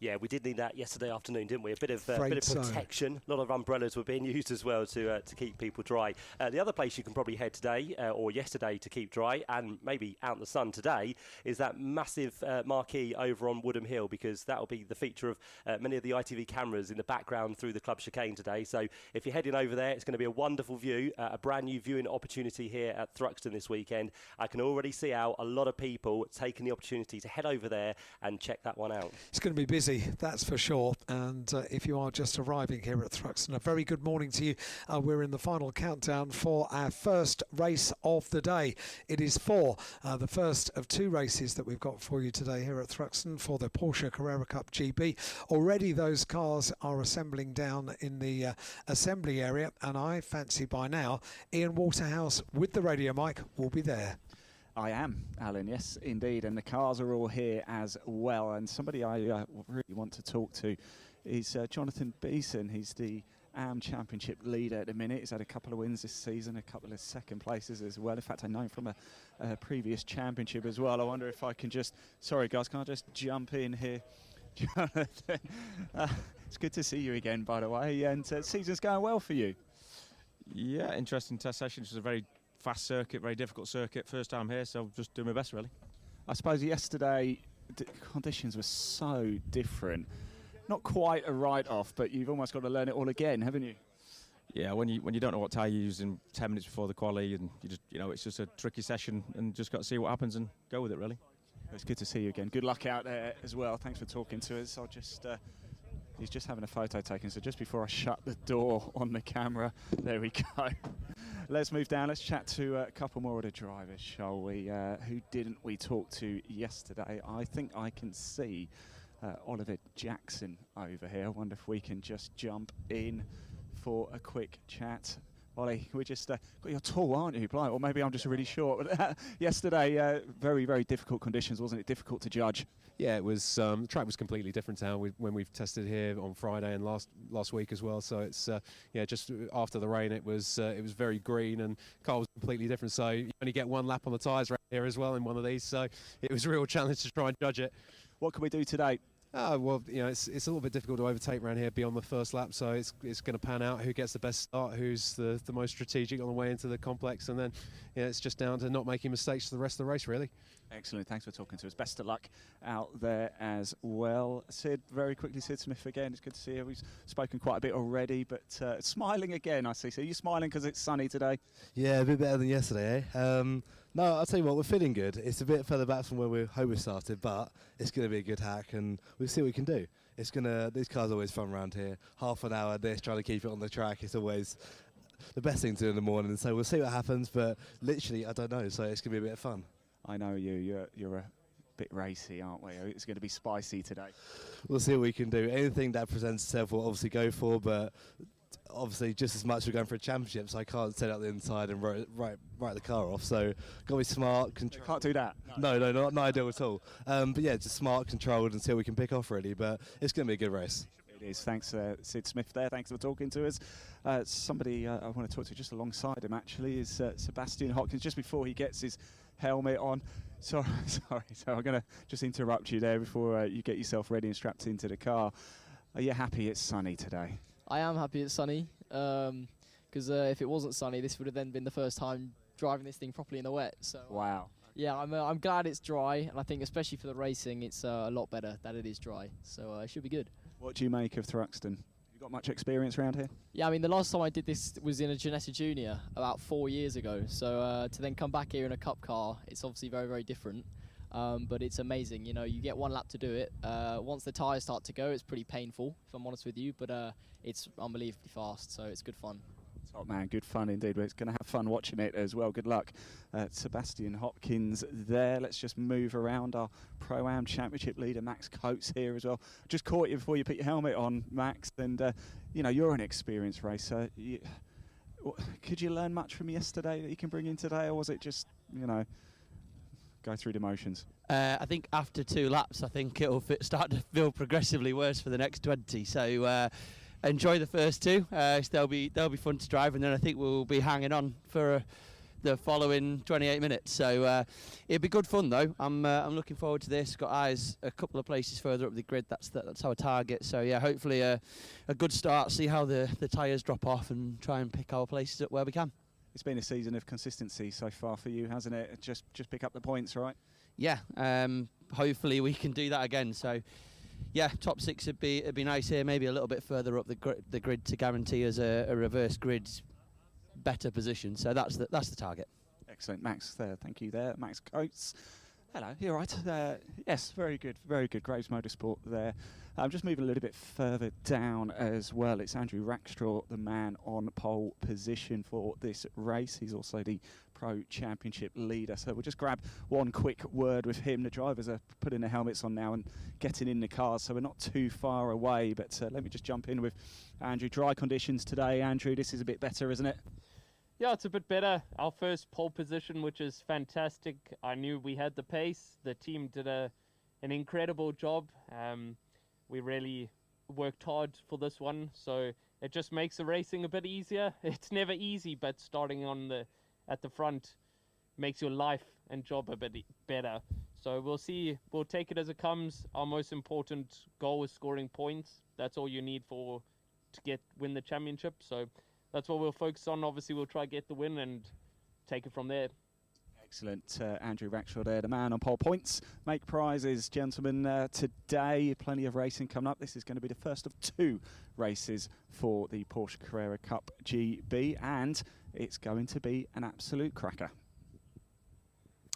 Yeah, we did need that yesterday afternoon, didn't we? A bit of protection. A lot of umbrellas were being used as well to keep people dry. The other place you can probably head today or yesterday to keep dry and maybe out in the sun today is that massive marquee over on Woodham Hill, because that will be the feature of many of the ITV cameras in the background through the club chicane today. So if you're heading over there, it's going to be a wonderful view, a brand new viewing opportunity here at Thruxton this weekend. I can already see out a lot of people taking the opportunity to head over there and check that one out. It's going to be busy, that's for sure. And if you are just arriving here at Thruxton, a very good morning to you. We're in the final countdown for our first race of the day. It is for the first of two races that we've got for you today here at Thruxton for the Porsche Carrera Cup GB. Already those cars are assembling down in the assembly area, and I fancy by now Ian Waterhouse with the radio mic will be there. I am, Alan, yes, indeed. And the cars are all here as well. And somebody I really want to talk to is Jonathan Beeson. He's the AM Championship leader at the minute. He's had a couple of wins this season, a couple of second places as well. In fact, I know him from a previous championship as well. I wonder if I can just, sorry guys, can I just jump in here? Jonathan, it's good to see you again, by the way. And season's going well for you. Yeah, interesting test session. It's a very fast circuit, very difficult circuit. First time here, so just doing my best, really. I suppose yesterday the conditions were so different. Not quite a write-off, but you've almost got to learn it all again, haven't you? Yeah, when you don't know what tyre you're using 10 minutes before the quali, and you just, it's just a tricky session, and just got to see what happens and go with it, really. It's good to see you again. Good luck out there as well. Thanks for talking to us. I'll just. He's just having a photo taken, so just before I shut the door on the camera, there we go. Let's move down. Let's chat to a couple more of the drivers, shall we? Who didn't we talk to yesterday? I think I can see Oliver Jackson over here. I wonder if we can just jump in for a quick chat. Ollie, we're just you're tall, aren't you? Or maybe I'm just really short. Yesterday, very, very difficult conditions, wasn't it? Difficult to judge. Yeah, it was. The track was completely different now when we've tested here on Friday and last week as well. So it's just after the rain, it was very green and car was completely different. So you only get one lap on the tyres right here as well in one of these. So it was a real challenge to try and judge it. What can we do today? Well, it's a little bit difficult to overtake around here beyond the first lap, so it's going to pan out who gets the best start, who's the most strategic on the way into the complex, and then it's just down to not making mistakes for the rest of the race, really. Excellent, thanks for talking to us. Best of luck out there as well. Sid, very quickly, Sid Smith again, it's good to see you. We've spoken quite a bit already, but smiling again, I see. So are you smiling because it's sunny today? Yeah, a bit better than yesterday, eh? No, I'll tell you what, we're feeling good. It's a bit further back from where we hope we started, but it's going to be a good hack, and we'll see what we can do. These cars are always fun around here. Half an hour this, trying to keep it on the track, it's always the best thing to do in the morning. So we'll see what happens, but literally, I don't know. So it's going to be a bit of fun. I know you're a bit racy, aren't we? It's going to be spicy today. We'll see what we can do. Anything that presents itself, we'll obviously go for, but obviously just as much we're going for a championship, so I can't set out the inside and write the car off. So got to be smart. Can't do that. No, not ideal at all. But yeah, just smart, controlled, and see what we can pick off really. But it's going to be a good race. It is. Thanks, Sid Smith there. Thanks for talking to us. Somebody I want to talk to just alongside him actually is Sebastian Hopkins, just before he gets his helmet on. Sorry. So I'm going to just interrupt you there before you get yourself ready and strapped into the car. Are you happy it's sunny today? I am happy it's sunny, because if it wasn't sunny, this would have then been the first time driving this thing properly in the wet. So wow. Yeah, I'm glad it's dry, and I think especially for the racing, it's a lot better that it is dry. So it should be good. What do you make of Thruxton? You got much experience around here? Yeah, I mean, the last time I did this was in a Ginetta Junior about 4 years ago. So to then come back here in a cup car, it's obviously very, very different. But it's amazing. You know, you get one lap to do it. Once the tyres start to go, it's pretty painful, if I'm honest with you. But it's unbelievably fast, so it's good fun. Top man, good fun indeed. We're going to have fun watching it as well. Good luck. Sebastian Hopkins there. Let's just move around. Our Pro-Am Championship leader, Max Coates, here as well. Just caught you before you put your helmet on, Max. And, you know, you're an experienced racer. Could you learn much from yesterday that you can bring in today? Or was it just, you know, go through the motions? I think after 2 laps, I think it'll start to feel progressively worse for the next 20. So enjoy the first 2. They'll be fun to drive, and then I think we'll be hanging on for the following 28 minutes. So it'll be good fun though. I'm looking forward to this. Got eyes a couple of places further up the grid. That's our target. So yeah, hopefully a good start. See how the tyres drop off, and try and pick our places up where we can. It's been a season of consistency so far for you, hasn't it? Just pick up the points, right? Yeah. Hopefully we can do that again. So yeah, top 6 would be nice here. Maybe a little bit further up the grid to guarantee us a reverse grid better position. So that's the target. Excellent, Max. Thank you there, Max Coates. Hello, you all right? Yes, very good, very good. Graves Motorsport there. I'm just moving a little bit further down as well. It's Andrew Rackstraw, the man on pole position for this race. He's also the Pro Championship leader. So we'll just grab one quick word with him. The drivers are putting their helmets on now and getting in the cars, so we're not too far away. But let me just jump in with Andrew. Dry conditions today, Andrew. This is a bit better, isn't it? Yeah, it's a bit better. Our first pole position, which is fantastic. I knew we had the pace. The team did an incredible job. We really worked hard for this one, so it just makes the racing a bit easier. It's never easy, but starting at the front makes your life and job a bit better. So we'll see. We'll take it as it comes. Our most important goal is scoring points. That's all you need to win the championship. So that's what we'll focus on. Obviously, we'll try to get the win and take it from there. Excellent. Andrew Rackstraw there, the man on pole points. Make prizes, gentlemen, today. Plenty of racing coming up. This is going to be the first of 2 races for the Porsche Carrera Cup GB, and it's going to be an absolute cracker.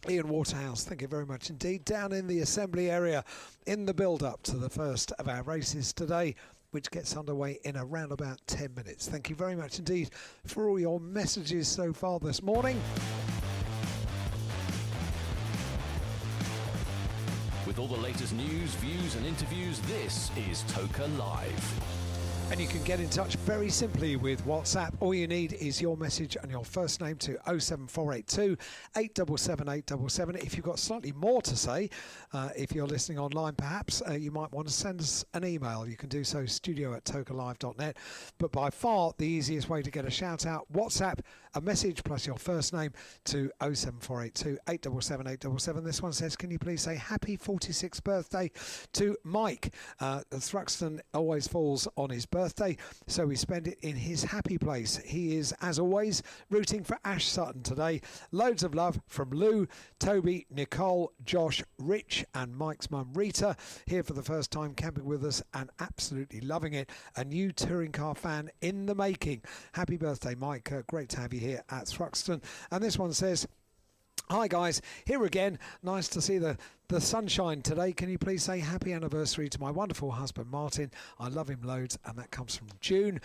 Ian Waterhouse, thank you very much indeed. Down in the assembly area in the build-up to the first of our races today, which gets underway in around about 10 minutes. Thank you very much indeed for all your messages so far this morning. With all the latest news, views and interviews, this is Toka Live. And you can get in touch very simply with WhatsApp. All you need is your message and your first name to 07482 877 877. If you've got slightly more to say, if you're listening online perhaps, you might want to send us an email. You can do so, studio@tokalive.net. But by far the easiest way to get a shout out, WhatsApp, a message plus your first name to 07482 877 877. This one says, can you please say happy 46th birthday to Mike? Thruxton always falls on his birthday, so we spend it in his happy place. He is, as always, rooting for Ash Sutton today. Loads of love from Lou, Toby, Nicole, Josh, Rich and Mike's mum Rita, here for the first time camping with us and absolutely loving it. A new touring car fan in the making. Happy birthday, Mike. Great to have you here at Thruxton. And this one says, hi guys, here again. Nice to see the the sunshine today. Can you please say happy anniversary to my wonderful husband Martin? I love him loads, and that comes from June.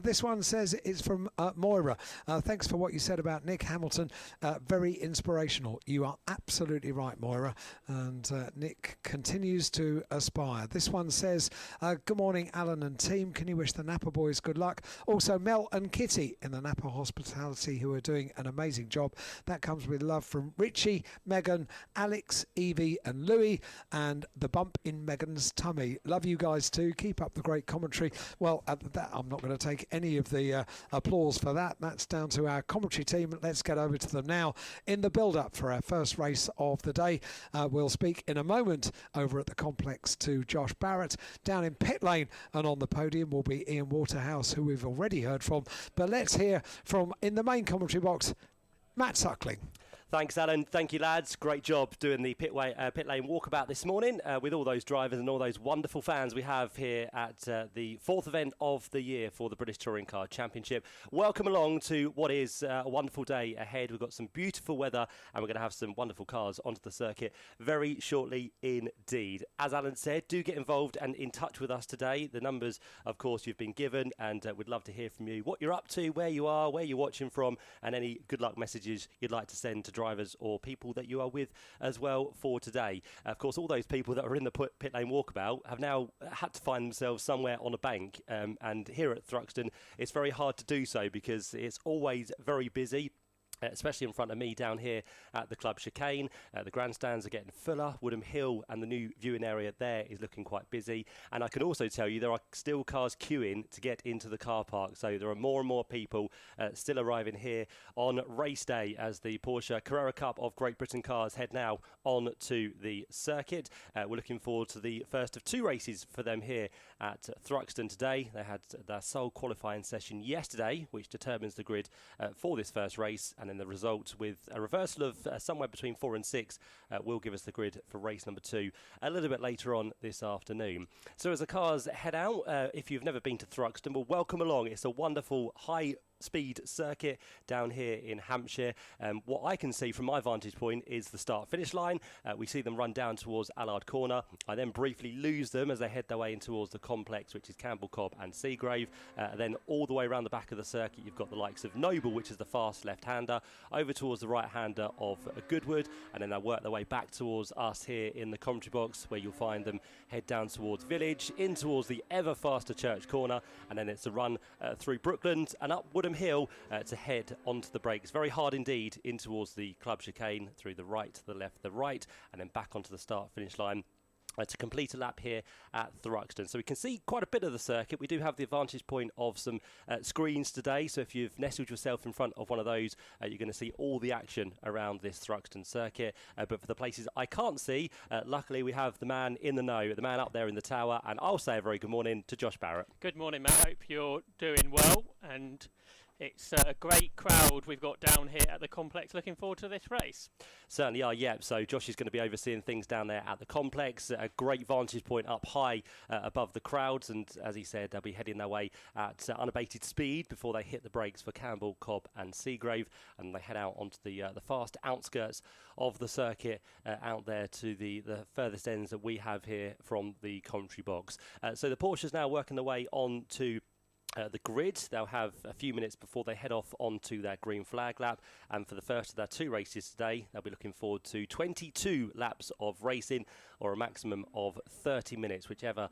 This one says it's from Moira. Thanks for what you said about Nick Hamilton. Very inspirational. You are absolutely right, Moira. And Nick continues to aspire. This one says, good morning, Alan and team. Can you wish the Napa boys good luck? Also, Mel and Kitty in the Napa Hospitality, who are doing an amazing job. That comes with love from Richie, Megan, Alex, Evie and Louie, and the bump in Megan's tummy. Love you guys too. Keep up the great commentary. Well, that I'm not going to take any of the applause for that. That's down to our commentary team. Let's get over to them now in the build-up for our first race of the day. We'll speak in a moment over at the complex to Josh Barrett. Down in pit lane and on the podium will be Ian Waterhouse, who we've already heard from. But let's hear from, in the main commentary box, Matt Suckling. Thanks, Alan. Thank you, lads. Great job doing the pit lane walkabout this morning with all those drivers and all those wonderful fans we have here at the fourth event of the year for the British Touring Car Championship. Welcome along to what is a wonderful day ahead. We've got some beautiful weather and we're going to have some wonderful cars onto the circuit very shortly indeed. As Alan said, do get involved and in touch with us today. The numbers, of course, you've been given, and we'd love to hear from you, what you're up to, where you are, where you're watching from, and any good luck messages you'd like to send to drivers or people that you are with as well for today. Of course, all those people that are in the pit lane walkabout have now had to find themselves somewhere on a bank, and here at Thruxton it's very hard to do so because it's always very busy. Especially in front of me down here at the Club Chicane. The grandstands are getting fuller. Woodham Hill and the new viewing area there is looking quite busy. And I can also tell you there are still cars queuing to get into the car park. So there are more and more people still arriving here on race day as the Porsche Carrera Cup of Great Britain cars head now on to the circuit. We're looking forward to the first of two races for them here at Thruxton today. They had their sole qualifying session yesterday, which determines the grid for this first race. And then the result, with a reversal of somewhere between 4 and 6, will give us the grid for race number 2 a little bit later on this afternoon. So as the cars head out, if you've never been to Thruxton, well, welcome along. It's a wonderful high-speed circuit down here in Hampshire. What I can see from my vantage point is the start-finish line. We see them run down towards Allard Corner. I then briefly lose them as they head their way in towards the complex, which is Campbell Cobb and Seagrave. Then all the way around the back of the circuit, you've got the likes of Noble, which is the fast left-hander, over towards the right-hander of Goodwood, and then they'll work their way back towards us here in the commentary box, where you'll find them head down towards Village, in towards the ever-faster Church Corner, and then it's a run through Brookland and up Woodham Hill to head onto the brakes. Very hard indeed in towards the Club Chicane, through the right, the left, the right, and then back onto the start-finish line to complete a lap here at Thruxton. So we can see quite a bit of the circuit. We do have the advantage point of some screens today, so if you've nestled yourself in front of one of those, you're going to see all the action around this Thruxton circuit. But for the places I can't see, luckily we have the man in the know, the man up there in the tower, and I'll say a very good morning to Josh Barrett. Good morning, Matt. Hope you're doing well, and it's a great crowd we've got down here at the complex. Looking forward to this race. Certainly are, yeah. So Josh is going to be overseeing things down there at the complex. A great vantage point up high above the crowds. And as he said, they'll be heading their way at unabated speed before they hit the brakes for Campbell, Cobb and Seagrave. And they head out onto the fast outskirts of the circuit out there to the furthest ends that we have here from the commentary box. So the Porsche's now working their way on to the grid. They'll have a few minutes before they head off onto their green flag lap, and for the first of their two races today, they'll be looking forward to 22 laps of racing, or a maximum of 30 minutes, whichever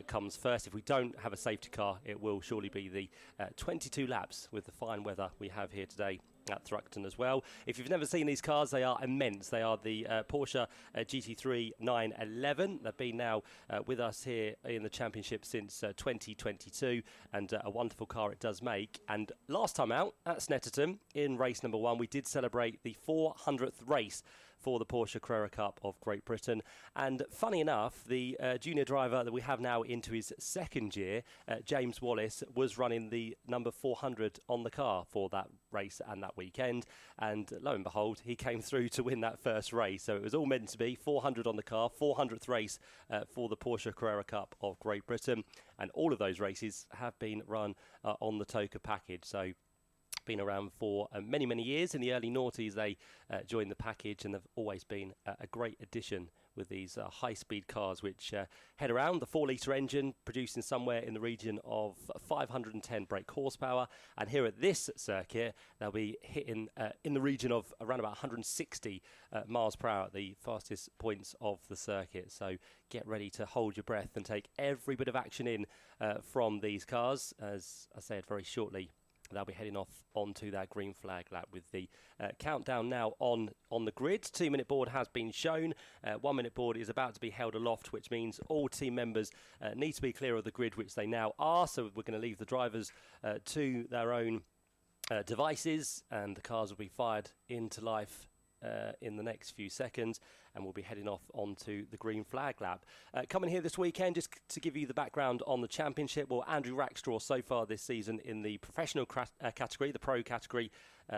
comes first. If we don't have a safety car, it will surely be the 22 laps with the fine weather we have here today at Thruxton as well. If you've never seen these cars, they are immense. They are the Porsche GT3 911. They've been now with us here in the championship since 2022, and a wonderful car it does make. And last time out at Snetterton in race number 1, we did celebrate the 400th race for the Porsche Carrera Cup of Great Britain. And funny enough, the junior driver that we have now into his second year, James Wallace, was running the number 400 on the car for that race and that weekend. And lo and behold, he came through to win that first race. So it was all meant to be 400 on the car, 400th race for the Porsche Carrera Cup of Great Britain. And all of those races have been run on the Toka package. So been around for many, many years. In the early noughties, they joined the package, and they've always been a great addition with these high-speed cars which head around. The 4-litre engine producing somewhere in the region of 510 brake horsepower, and here at this circuit they'll be hitting in the region of around about 160 miles per hour at the fastest points of the circuit. So get ready to hold your breath and take every bit of action in from these cars. As I said, very shortly they'll be heading off onto that green flag lap with the countdown now on the grid. 2-minute board has been shown. 1-minute board is about to be held aloft, which means all team members need to be clear of the grid, which they now are. So we're going to leave the drivers to their own devices, and the cars will be fired into life in the next few seconds, and we'll be heading off onto the green flag lap. Coming here this weekend, just to give you the background on the championship, well, Andrew Rackstraw so far this season in the professional category, the pro category,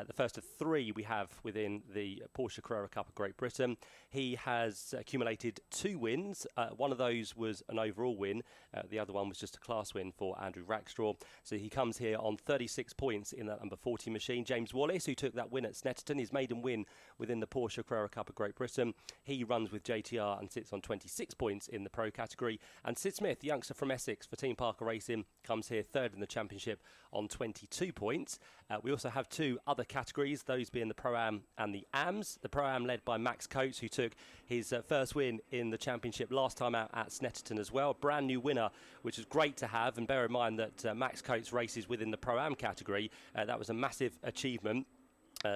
the first of 3 we have within the Porsche Carrera Cup of Great Britain. He has accumulated 2 wins. One of those was an overall win. The other one was just a class win for Andrew Rackstraw. So he comes here on 36 points in that number 40 machine. James Wallace, who took that win at Snetterton, his maiden win within the Porsche Carrera Cup of Great Britain. He runs with JTR and sits on 26 points in the pro category. And Sid Smith, the youngster from Essex for Team Parker Racing, comes here 3rd in the championship on 22 points. We also have 2 other categories, those being the Pro-Am and the AMS. The Pro-Am led by Max Coates, who took his first win in the championship last time out at Snetterton as well. Brand new winner, which is great to have. And bear in mind that Max Coates races within the Pro-Am category. That was a massive achievement.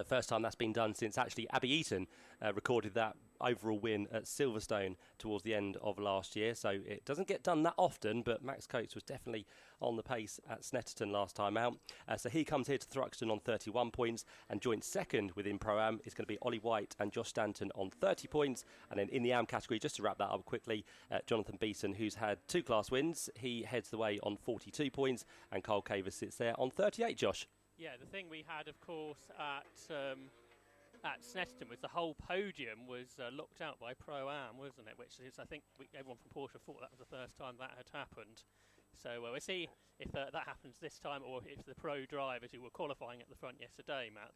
First time that's been done since actually Abby Eaton recorded that overall win at Silverstone towards the end of last year. So it doesn't get done that often, but Max Coates was definitely on the pace at Snetterton last time out. So he comes here to Thruxton on 31 points, and joint second within Pro-Am is going to be Ollie White and Josh Stanton on 30 points. And then in the AM category, just to wrap that up quickly, Jonathan Beeson, who's had 2 class wins, he heads the way on 42 points, and Cole Caver sits there on 38, Josh. Yeah, the thing we had, of course, at Snetterton was the whole podium was locked out by Pro-Am, wasn't it? Which is, I think, everyone from Porsche thought that was the first time that had happened. So we'll see if that happens this time, or if the pro drivers who were qualifying at the front yesterday, Matt,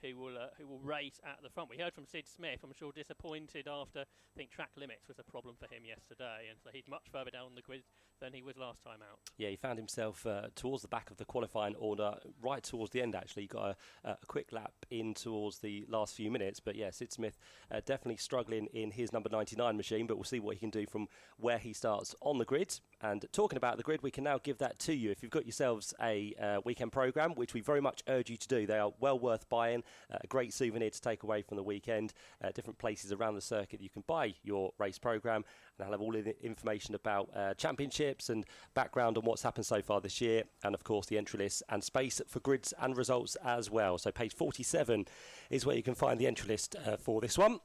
who will race at the front. We heard from Sid Smith, I'm sure disappointed after, I think track limits was a problem for him yesterday, and so he's much further down the grid than he was last time out. Yeah, he found himself towards the back of the qualifying order, right towards the end actually. He got a quick lap in towards the last few minutes, but yeah, Sid Smith definitely struggling in his number 99 machine, but we'll see what he can do from where he starts on the grid. And talking about the grid, we can now give that to you. If you've got yourselves a weekend programme, which we very much urge you to do, they are well worth buying. A great souvenir to take away from the weekend. Different places around the circuit you can buy your race programme, and I'll have all the information about championships and background on what's happened so far this year, and of course the entry list and space for grids and results as well. So page 47 is where you can find the entry list for this one.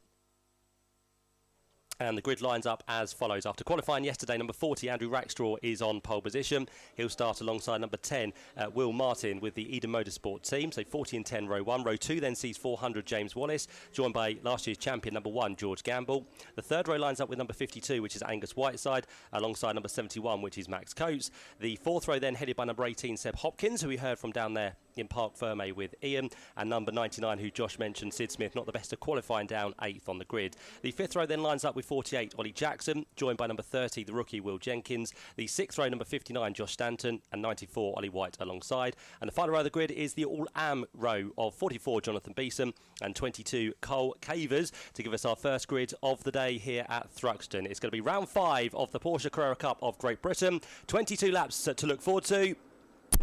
And the grid lines up as follows. After qualifying yesterday, number 40, Andrew Rackstraw, is on pole position. He'll start alongside number 10, Will Martin, with the Eden Motorsport team. So 40 and 10, row 1. Row 2 then sees 400, James Wallace, joined by last year's champion, number 1, George Gamble. The third row lines up with number 52, which is Angus Whiteside, alongside number 71, which is Max Coates. The fourth row then headed by number 18, Seb Hopkins, who we heard from down there in Parc Ferme with Ian, and number 99, who Josh mentioned, Sid Smith, not the best at qualifying, down 8th on the grid. The fifth row then lines up with 48, Ollie Jackson, joined by number 30, the rookie Will Jenkins. The sixth row, number 59, Josh Stanton, and 94, Ollie White alongside. And the final row of the grid is the all-AM row of 44, Jonathan Beeson, and 22, Cole Cavers, to give us our first grid of the day here at Thruxton. It's going to be round 5 of the Porsche Carrera Cup of Great Britain. 22 laps to look forward to.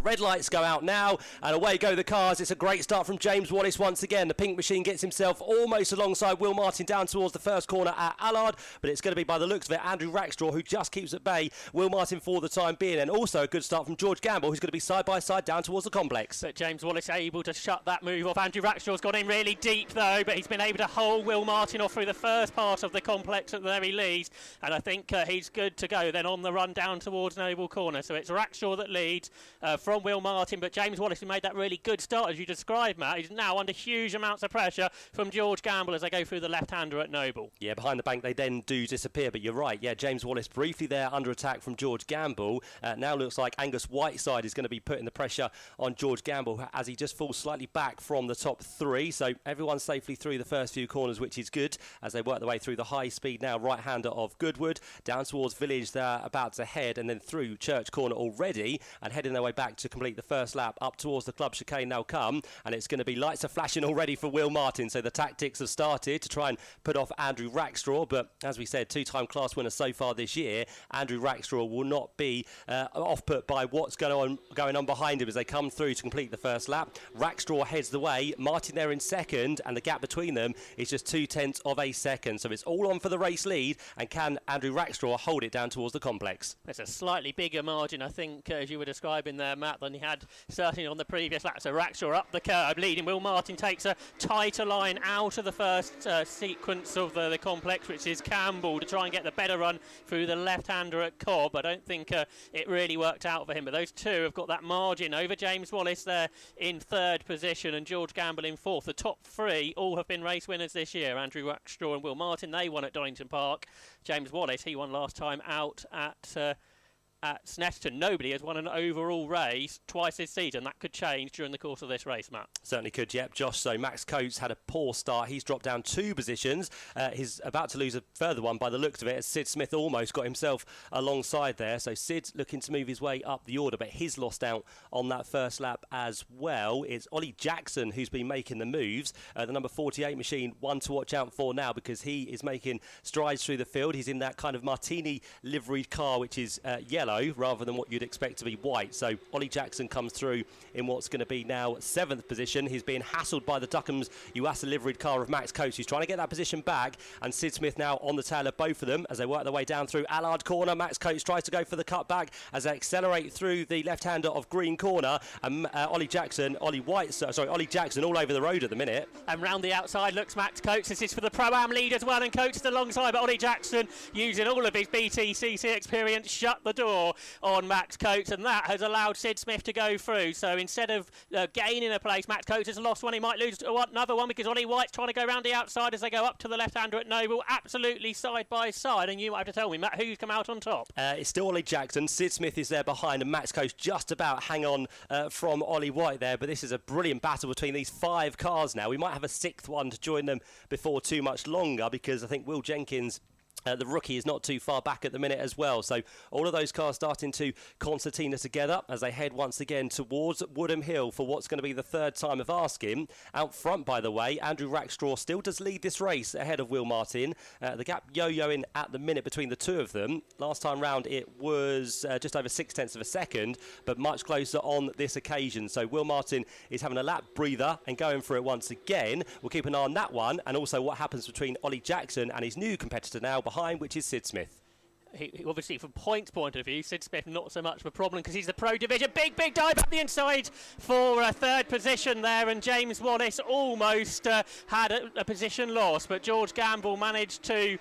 Red lights go out now, and away go the cars. It's a great start from James Wallace once again. The pink machine gets himself almost alongside Will Martin down towards the first corner at Allard, but it's going to be, by the looks of it, Andrew Rackstraw, who just keeps at bay Will Martin for the time being. And also a good start from George Gamble, who's going to be side by side down towards the complex. But James Wallace able to shut that move off. Andrew Rackstraw's gone in really deep though, but he's been able to hold Will Martin off through the first part of the complex at the very least, and I think he's good to go then on the run down towards Noble Corner. So it's Rackstraw that leads, from Will Martin, but James Wallace, who made that really good start, as you described, Matt, is now under huge amounts of pressure from George Gamble as they go through the left-hander at Noble. Yeah, behind the bank they then do disappear, but you're right. Yeah, James Wallace briefly there under attack from George Gamble. Now looks like Angus Whiteside is going to be putting the pressure on George Gamble as he just falls slightly back from the top three. So everyone's safely through the first few corners, which is good, as they work their way through the high speed now right-hander of Goodwood, down towards Village they're about to head, and then through Church Corner already, and heading their way back to complete the first lap up towards the club chicane now come, and it's going to be lights are flashing already for Will Martin. So the tactics have started to try and put off Andrew Rackstraw, but as we said, two-time class winner so far this year, Andrew Rackstraw will not be off-put by what's going on behind him as they come through to complete the first lap. Rackstraw heads the way, Martin there in second, and the gap between them is just 0.2 of a second. So it's all on for the race lead, and can Andrew Rackstraw hold it down towards the complex? It's a slightly bigger margin, I think, as you were describing there, Matt, than he had certainly on the previous lap. So Rackstraw up the curb, leading. Will Martin takes a tighter line out of the first sequence of the complex, which is Campbell, to try and get the better run through the left-hander at Cobb. I don't think it really worked out for him, but those two have got that margin over James Wallace there in third position and George Gamble in fourth. The top three all have been race winners this year. Andrew Rackstraw and Will Martin, they won at Donington Park. James Wallace, he won last time out at Snetterton. Nobody has won an overall race twice this season. That could change during the course of this race, Matt. Certainly could, yep, Josh. So Max Coates had a poor start. He's dropped down 2 positions. He's about to lose a further one by the looks of it, as Sid Smith almost got himself alongside there. So Sid's looking to move his way up the order, but he's lost out on that first lap as well. It's Ollie Jackson who's been making the moves. The number 48 machine, one to watch out for now, because he is making strides through the field. He's in that kind of martini liveried car, which is yellow rather than what you'd expect to be white. So Ollie Jackson comes through in what's going to be now 7th position. He's being hassled by the Duckham's Yuasa liveried car of Max Coates, who's trying to get that position back, and Sid Smith now on the tail of both of them as they work their way down through Allard Corner. Max Coates tries to go for the cutback as they accelerate through the left-hander of Green Corner, and Ollie Jackson all over the road at the minute. And round the outside looks Max Coates. This is for the Pro-Am lead as well, and Coates is alongside, but Ollie Jackson, using all of his BTCC experience, shut the door on Max Coates, and that has allowed Sid Smith to go through. So instead of gaining a place, Max Coates has lost one. He might lose another one, because Ollie White's trying to go round the outside as they go up to the left-hander at Noble, absolutely side by side. And you might have to tell me, Matt, who's come out on top? It's still Ollie Jackson. Sid Smith is there behind, and Max Coates just about hang on from Ollie White there. But this is a brilliant battle between these 5 cars now. We might have a 6th one to join them before too much longer, because I think Will Jenkins, the rookie, is not too far back at the minute as well. So all of those cars starting to concertina together as they head once again towards Woodham Hill for what's going to be the 3rd time of asking. Out front, by the way, Andrew Rackstraw still does lead this race ahead of Will Martin. The gap yo-yoing at the minute between the two of them. Last time round it was just over 0.6 of a second, but much closer on this occasion. So Will Martin is having a lap breather and going for it once again. We'll keep an eye on that one, and also what happens between Ollie Jackson and his new competitor now behind, which is Sid Smith. He obviously, from points point of view, Sid Smith not so much of a problem because he's the Pro Division. Big dive up the inside for a 3rd position there, and James Wallace almost had a position loss, but George Gamble managed to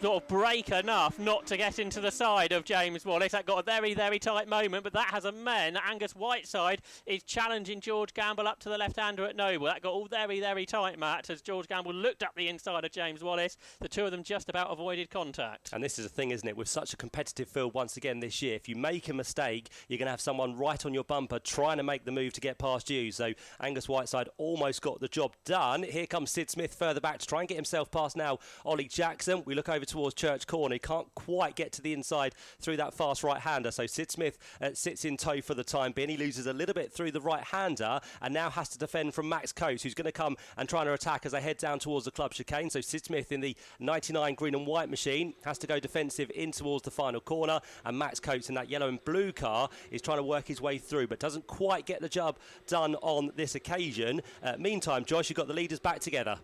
sort of break enough not to get into the side of James Wallace. That got a very tight moment, but that has a meant Angus Whiteside is challenging George Gamble up to the left-hander at Noble. That got all very tight, Matt, as George Gamble looked up the inside of James Wallace. The two of them just about avoided contact. And this is a thing, isn't it, with such a competitive field once again this year. If you make a mistake, you're going to have someone right on your bumper trying to make the move to get past you. So Angus Whiteside almost got the job done. Here comes Sid Smith further back to try and get himself past now Ollie Jackson. We look over towards Church Corner. He can't quite get to the inside through that fast right-hander. So Sid Smith sits in tow for the time being. He loses a little bit through the right-hander and now has to defend from Max Coates, who's going to come and try to attack as they head down towards the club chicane. So Sid Smith in the 99 green and white machine has to go defensive in towards the final corner, and Max Coates in that yellow and blue car is trying to work his way through, but doesn't quite get the job done on this occasion. Meantime, Josh, you've got the leaders back together.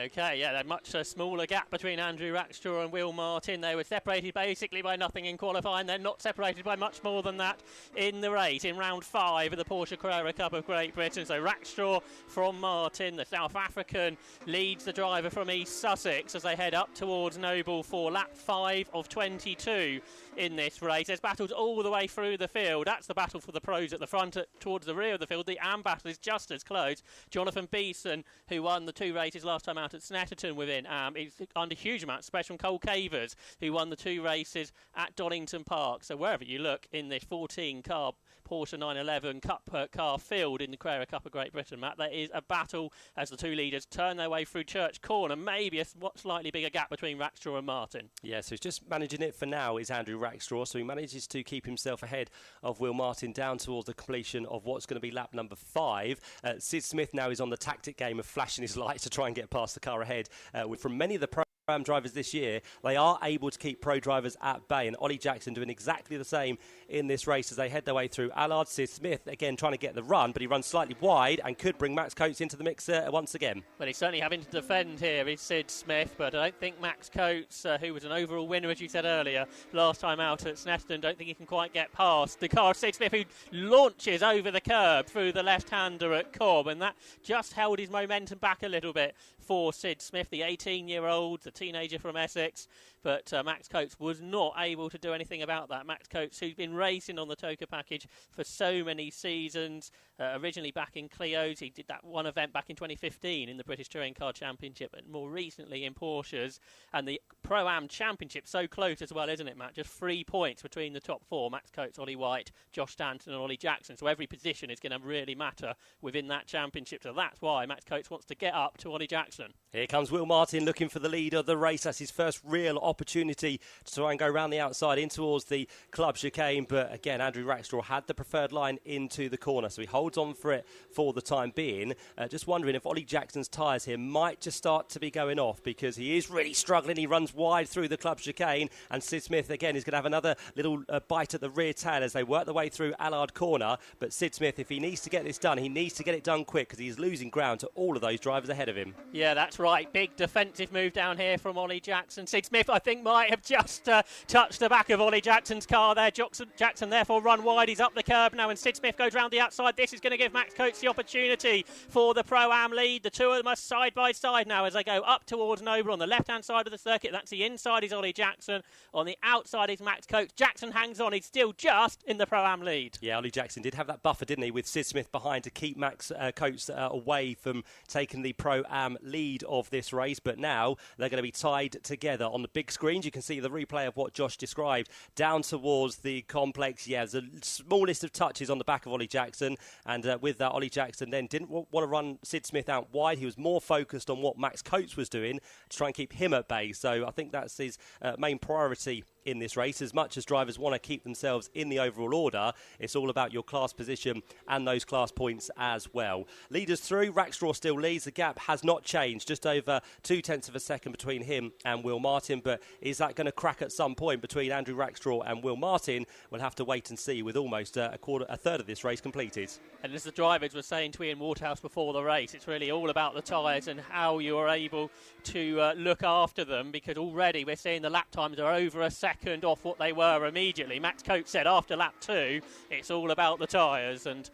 Okay, yeah, a much smaller gap between Andrew Rackstraw and Will Martin. They were separated basically by nothing in qualifying. They're not separated by much more than that in the race, in round 5 of the Porsche Carrera Cup of Great Britain. So Rackstraw from Martin, the South African, leads the driver from East Sussex as they head up towards Noble for lap 5 of 22 in this race. There's battles all the way through the field. That's the battle for the pros at the front. Towards the rear of the field, the AM battle is just as close. Jonathan Beeson, who won the 2 races last time out at Snetterton within AM, is under huge amounts of pressure from Cole Cavers, who won the 2 races at Donington Park. So wherever you look in this 14-car Porsche 911 Cup car field in the Carrera Cup of Great Britain, Matt, there is a battle as the 2 leaders turn their way through Church Corner. Maybe a slightly bigger gap between Rackstraw and Martin. Yeah, so he's just managing it for now is Andrew Rackstraw, so he manages to keep himself ahead of Will Martin down towards the completion of what's going to be lap number 5. Sid Smith now is on the tactic game of flashing his lights to try and get past the car ahead. From many of the Pro-Am drivers this year, they are able to keep pro drivers at bay, and Ollie Jackson doing exactly the same in this race as they head their way through Allard. Sid Smith again trying to get the run, but he runs slightly wide and could bring Max Coates into the mix once again. Well, he's certainly having to defend here, is Sid Smith, but I don't think Max Coates, who was an overall winner, as you said earlier, last time out at Snetterton, don't think he can quite get past the car of Sid Smith, who launches over the curb through the left-hander at Cobb, and that just held his momentum back a little bit for Sid Smith, the 18-year-old, the teenager from Essex. But Max Coates was not able to do anything about that. Max Coates, who's been racing on the Toka package for so many seasons, originally back in Clio's. He did that one event back in 2015 in the British Touring Car Championship, and more recently in Porsches. And the Pro-Am Championship, so close as well, isn't it, Matt? Just 3 points between the top 4, Max Coates, Ollie White, Josh Stanton and Ollie Jackson. So every position is going to really matter within that championship. So that's why Max Coates wants to get up to Ollie Jackson. Here comes Will Martin looking for the lead of the race. That's his first real opportunity to try and go round the outside in towards the club chicane. But again, Andrew Rackstraw had the preferred line into the corner, so he holds on for it for the time being. Just wondering if Ollie Jackson's tyres here might just start to be going off, because he is really struggling. He runs wide through the club chicane, and Sid Smith again is going to have another little bite at the rear tail as they work their way through Allard Corner. But Sid Smith, if he needs to get this done, he needs to get it done quick, because he's losing ground to all of those drivers ahead of him. Yeah, that's right. Big defensive move down here from Ollie Jackson. Sid Smith, I think, might have just touched the back of Ollie Jackson's car there. Jackson therefore run wide. He's up the curb now, and Sid Smith goes round the outside. This is going to give Max Coates the opportunity for the Pro-Am lead. The two of them are side by side now as they go up towards Noble. On the left-hand side of the circuit, that's the inside is Ollie Jackson. On the outside is Max Coates. Jackson hangs on. He's still just in the Pro-Am lead. Yeah, Ollie Jackson did have that buffer, didn't he, with Sid Smith behind to keep Max Coates away from taking the Pro-Am lead of this race. But now they're going to be tied together. On the big screens, you can see the replay of what Josh described down towards the complex. Yeah, there's a small list of touches on the back of Ollie Jackson, and with that, Ollie Jackson then didn't want to run Sid Smith out wide. He was more focused on what Max Coates was doing to try and keep him at bay. So I think that's his main priority in this race. As much as drivers want to keep themselves in the overall order, it's all about your class position and those class points as well. Leaders through, Rackstraw still leads. The gap has not changed, just over 0.2 of a second between him and Will Martin. But is that going to crack at some point between Andrew Rackstraw and Will Martin? We'll have to wait and see, with almost a third of this race completed. And as the drivers were saying to Ian Waterhouse before the race, it's really all about the tyres and how you are able to look after them, because already we're seeing the lap times are over a second off what they were immediately. Max Coates said after lap 2, it's all about the tyres, and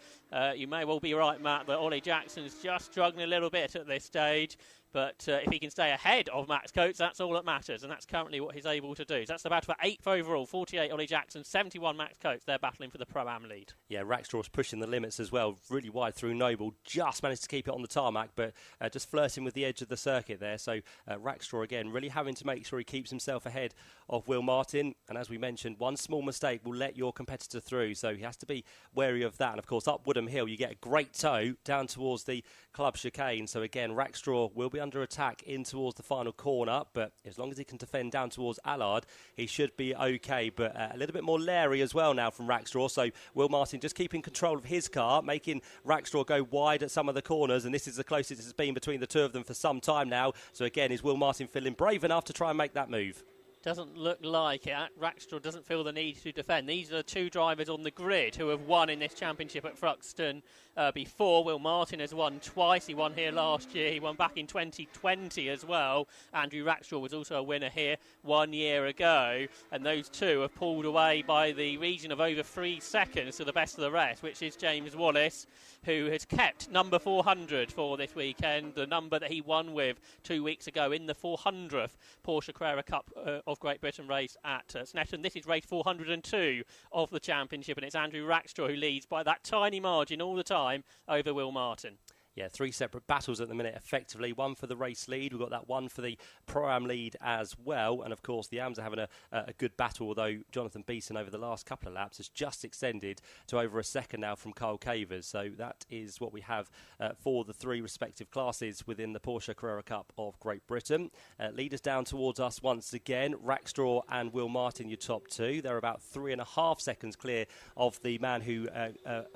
you may well be right, Matt, that Ollie Jackson's just struggling a little bit at this stage. But if he can stay ahead of Max Coates, that's all that matters, and that's currently what he's able to do. So that's the battle for 8th overall, 48 Ollie Jackson, 71 Max Coates. They're battling for the Pro-Am lead. Yeah, Rackstraw's pushing the limits as well, really wide through Noble. Just managed to keep it on the tarmac, but just flirting with the edge of the circuit there. So Rackstraw, again, really having to make sure he keeps himself ahead of Will Martin. And as we mentioned, one small mistake will let your competitor through, so he has to be wary of that. And, of course, up Woodham Hill, you get a great toe down towards the club chicane. So, again, Rackstraw will be under attack in towards the final corner, but as long as he can defend down towards Allard, he should be okay. But a little bit more leery as well now from Rackstraw. So Will Martin just keeping control of his car, making Rackstraw go wide at some of the corners, and this is the closest it's been between the two of them for some time now. So again, is Will Martin feeling brave enough to try and make that move? Doesn't look like it. Rackstraw doesn't feel the need to defend. These are the two drivers on the grid who have won in this championship at Thruxton before. Will Martin has won twice. He won here last year. He won back in 2020 as well. Andrew Rackstraw was also a winner here 1 year ago. And those two have pulled away by the region of over 3 seconds to the best of the rest, which is James Wallace, who has kept number 400 for this weekend, the number that he won with 2 weeks ago in the 400th Porsche Carrera Cup of Great Britain race at Snetterton. This is race 402 of the championship, and it's Andrew Rackstraw who leads by that tiny margin all the time over Will Martin. Yeah, 3 separate battles at the minute, effectively. One for the race lead. We've got that one for the Pro-Am lead as well. And, of course, the AMs are having a good battle, although Jonathan Beeson over the last couple of laps has just extended to over a second now from Kyle Cavers. So that is what we have for the 3 respective classes within the Porsche Carrera Cup of Great Britain. Leaders down towards us once again. Rackstraw and Will Martin, your top 2. They're about 3.5 seconds clear of the man who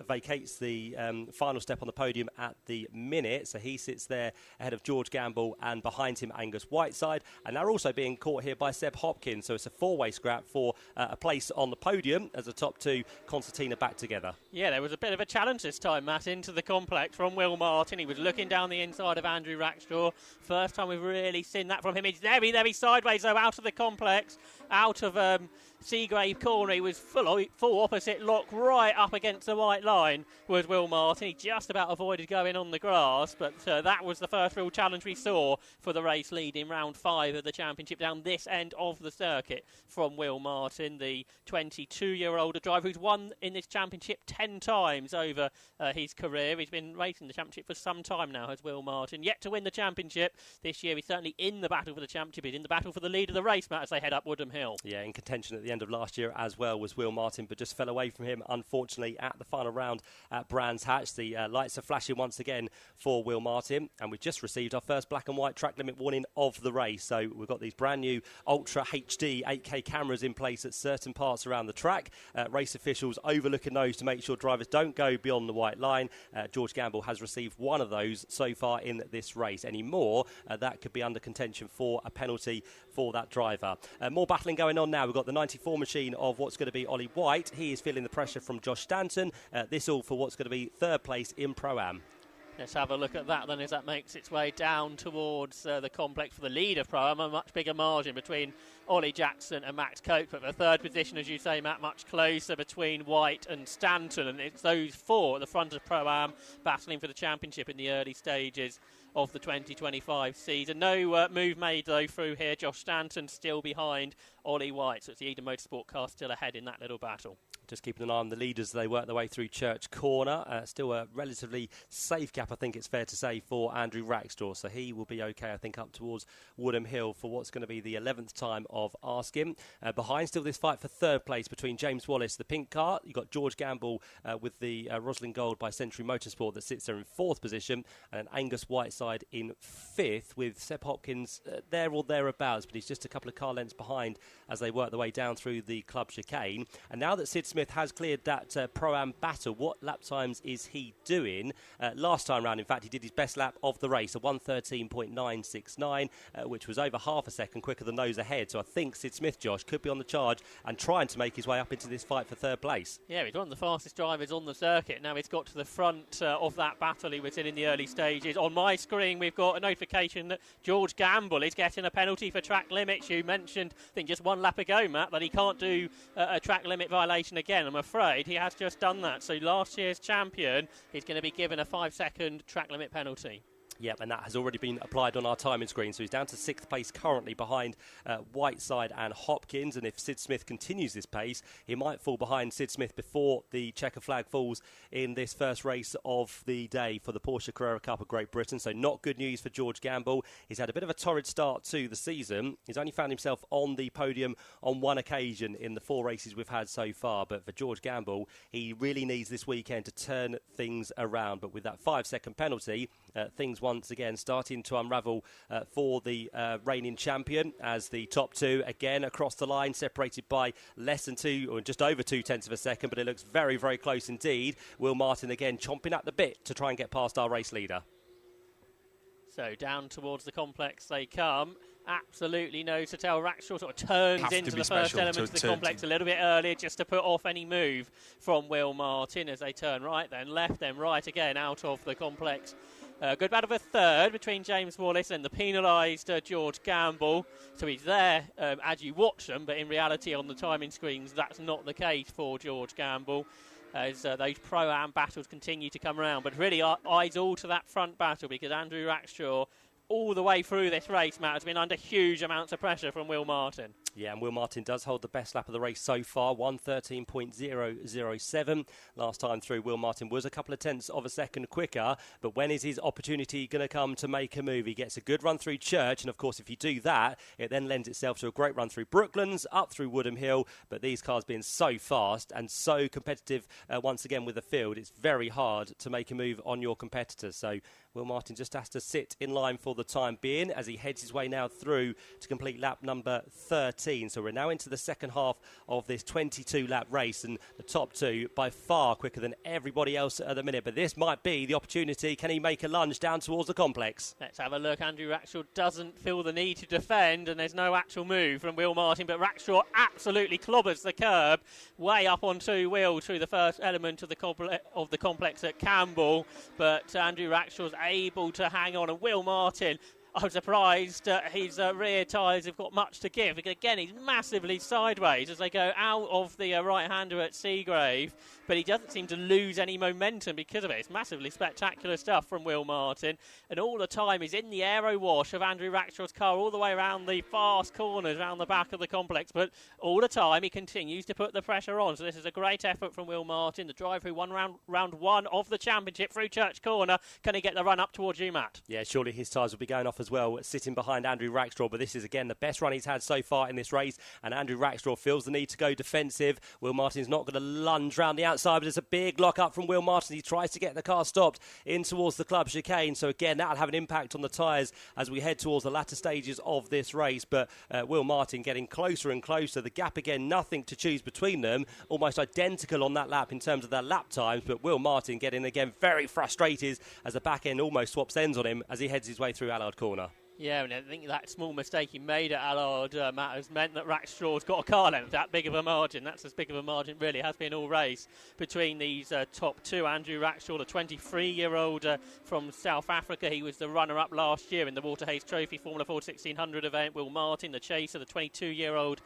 vacates the final step on the podium at the minute, so he sits there ahead of George Gamble, and behind him Angus Whiteside, and they're also being caught here by Seb Hopkins, so it's a 4-way scrap for a place on the podium as the top 2 concertina back together. Yeah, there was a bit of a challenge this time, Matt, into the complex from Will Martin. He was looking down the inside of Andrew Rackstraw. First time we've really seen that from him. He's very sideways though, out of the complex, out of Seagrave corner. He was full opposite lock right up against the white line was Will Martin. He just about avoided going on the grass, but that was the first real challenge we saw for the race lead in round 5 of the championship down this end of the circuit from Will Martin, the 22-year-old driver who's won in this championship 10 times over his career. He's been racing the championship for some time now, has Will Martin. Yet to win the championship this year. He's certainly in the battle for the championship. He's in the battle for the lead of the race, Matt, as they head up Woodham Hill. Yeah, in contention at the end of last year as well was Will Martin, but just fell away from him, unfortunately, at the final round at Brands Hatch. The lights are flashing once again for Will Martin, and we've just received our first black and white track limit warning of the race. So we've got these brand new Ultra HD 8K cameras in place at certain parts around the track. Race officials overlooking those to make sure drivers don't go beyond the white line. George Gamble has received one of those so far in this race. Any more, that could be under contention for a penalty for that driver. More battling going on now. We've got the 94 machine of what's going to be Ollie White. He is feeling the pressure from Josh Stanton. This all for what's going to be 3rd place in Pro-Am. Let's have a look at that then as that makes its way down towards the complex for the lead of Pro-Am. A much bigger margin between Ollie Jackson and Max Cope. But the 3rd position, as you say, Matt, much closer between White and Stanton. And it's those 4 at the front of Pro-Am battling for the championship in the early stages of the 2025 season. No move made, though, through here. Josh Stanton still behind Ollie White. So it's the Eden Motorsport car still ahead in that little battle. Just keeping an eye on the leaders as they work their way through Church Corner. Still a relatively safe gap, I think it's fair to say, for Andrew Rackstraw. So he will be okay, I think, up towards Woodham Hill for what's going to be the 11th time of asking. Behind still this fight for 3rd place between James Wallace, the pink car. You've got George Gamble with the Roslyn Gold by Century Motorsport that sits there in 4th position. And Angus Whiteside in 5th with Seb Hopkins there or thereabouts. But he's just a couple of car lengths behind as they work their way down through the club chicane. And now that Sid Smith has cleared that Pro-Am battle, what lap times is he doing? Last time round, in fact, he did his best lap of the race, a 1:13.969, which was over half a second quicker than those ahead. So I think Sid Smith, Josh, could be on the charge and trying to make his way up into this fight for 3rd place. Yeah, he's one of the fastest drivers on the circuit. Now he's got to the front of that battle he was in the early stages. On my screen, we've got a notification that George Gamble is getting a penalty for track limits. You mentioned, I think just one lap ago, Matt, that he can't do a track limit violation again. I'm afraid he has just done that. So last year's champion is going to be given a 5-second track limit penalty. Yep, and that has already been applied on our timing screen. So he's down to 6th place currently behind Whiteside and Hopkins. And if Sid Smith continues this pace, he might fall behind Sid Smith before the checker flag falls in this first race of the day for the Porsche Carrera Cup of Great Britain. So not good news for George Gamble. He's had a bit of a torrid start to the season. He's only found himself on the podium on one occasion in the 4 races we've had so far. But for George Gamble, he really needs this weekend to turn things around. But with that 5-second penalty, things once again starting to unravel for the reigning champion as the top 2 again across the line, separated by less than 2 or just over 0.2 of a second, but it looks very, very close indeed. Will Martin again chomping at the bit to try and get past our race leader. So down towards the complex they come. absolutely nose to tail. Rackstraw sort of turns Have to into be the first special element to- of the to- complex a little bit earlier just to put off any move from Will Martin as they turn right, then left, then right again out of the complex. Good battle of a third between James Wallace and the penalised George Gamble. So he's there as you watch them, but in reality on the timing screens that's not the case for George Gamble. As those Pro-Am battles continue to come around. But really eyes all to that front battle because Andrew Rackstraw all the way through this race, Matt, has been under huge amounts of pressure from Will Martin. Yeah, and Will Martin does hold the best lap of the race so far, 1:13.007. Last time through, Will Martin was a couple of tenths of a second quicker, but when is his opportunity going to come to make a move? He gets a good run through Church, and of course, if you do that, it then lends itself to a great run through Brooklands, up through Woodham Hill, but these cars being so fast and so competitive once again with the field, it's very hard to make a move on your competitors. So Will Martin just has to sit in line for the time being as he heads his way now through to complete lap number 13. So we're now into the second half of this 22-lap race, and the top two by far quicker than everybody else at the minute. But this might be the opportunity. Can he make a lunge down towards the complex? Let's have a look. Andrew Rackstraw doesn't feel the need to defend, and there's no actual move from Will Martin, but Rackstraw absolutely clobbers the curb way up on two wheels through the first element of the complex at Campbell. But Andrew Rackstraw's able to hang on, and Will Martin, I'm surprised his rear tyres have got much to give. Again, he's massively sideways as they go out of the right-hander at Seagrave, but he doesn't seem to lose any momentum because of it. It's massively spectacular stuff from Will Martin, and all the time he's in the aero wash of Andrew Rackstraw's car all the way around the fast corners around the back of the complex, but all the time he continues to put the pressure on. So this is a great effort from Will Martin. The drive through round one of the championship through Church Corner. Can he get the run up towards you, Matt? Yeah, surely his tyres will be going off as well, sitting behind Andrew Rackstraw, but this is again the best run he's had so far in this race, and Andrew Rackstraw feels the need to go defensive. Will Martin's not going to lunge round the outside, but there's a big lock up from Will Martin. He tries to get the car stopped in towards the club chicane, so again that'll have an impact on the tyres as we head towards the latter stages of this race. But Will Martin getting closer and closer. The gap again, nothing to choose between them, almost identical on that lap in terms of their lap times, but Will Martin getting again very frustrated as the back end almost swaps ends on him as he heads his way through Allard Corner. Yeah, and I think that small mistake he made at Allard, Matt, has meant that Rackstraw's got a car length, that big of a margin. That's as big of a margin really has been all race between these top two. Andrew Rackstraw, the 23-year-old from South Africa. He was the runner-up last year in the Walter Hayes Trophy Formula Ford 1600 event. Will Martin, the chaser, the 22-year-old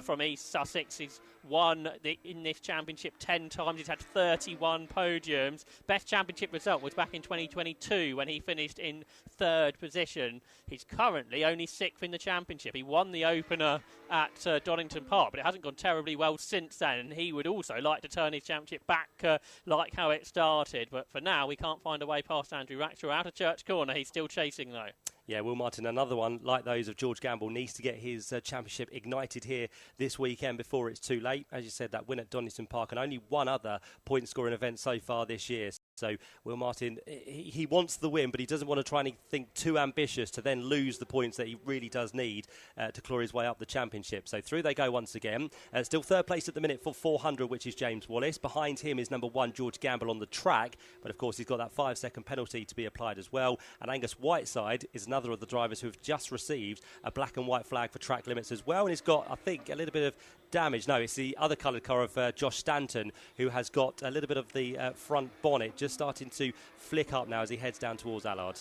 from East Sussex. He's won in this championship 10 times. He's had 31 podiums. Best championship result was back in 2022 when he finished in third position. He's currently only 6th in the championship. He won the opener at Donington Park, but it hasn't gone terribly well since then. And he would also like to turn his championship back like how it started. But for now, we can't find a way past Andrew Rackstraw out of Church Corner. He's still chasing, though. Yeah, Will Martin, another one like those of George Gamble, needs to get his championship ignited here this weekend before it's too late. As you said, that win at Donington Park and only one other point-scoring event so far this year. So Will Martin, he wants the win, but he doesn't want to try anything too ambitious to then lose the points that he really does need to claw his way up the championship. So through they go once again. Still third place at the minute for 400, which is James Wallace. Behind him is number 1, George Gamble on the track. But of course, he's got that 5-second penalty to be applied as well. And Angus Whiteside is another of the drivers who have just received a black and white flag for track limits as well. And he's got, I think, a little bit of damage. No, it's the other coloured car of Josh Stanton, who has got a little bit of the front bonnet just starting to flick up now as he heads down towards Allard.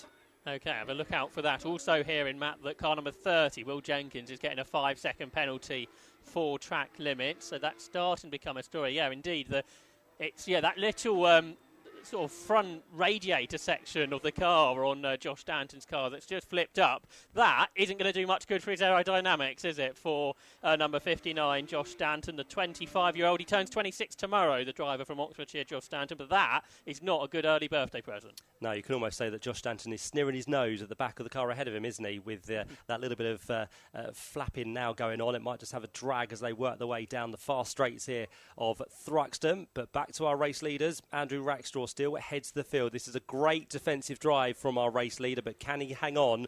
OK, have a look out for that. Also hearing, Matt, that car number 30, Will Jenkins, is getting a 5-second penalty for track limits. So that's starting to become a story. Yeah, indeed. That little sort of front radiator section of the car on Josh Stanton's car that's just flipped up. That isn't going to do much good for his aerodynamics, is it, for number 59, Josh Stanton, the 25-year-old. He turns 26 tomorrow, the driver from Oxfordshire, Josh Stanton, but that is not a good early birthday present. No, you can almost say that Josh Stanton is sneering his nose at the back of the car ahead of him, isn't he, with that little bit of flapping now going on. It might just have a drag as they work their way down the fast straights here of Thruxton. But back to our race leaders. Andrew Rackstraw still heads the field. This is a great defensive drive from our race leader, but can he hang on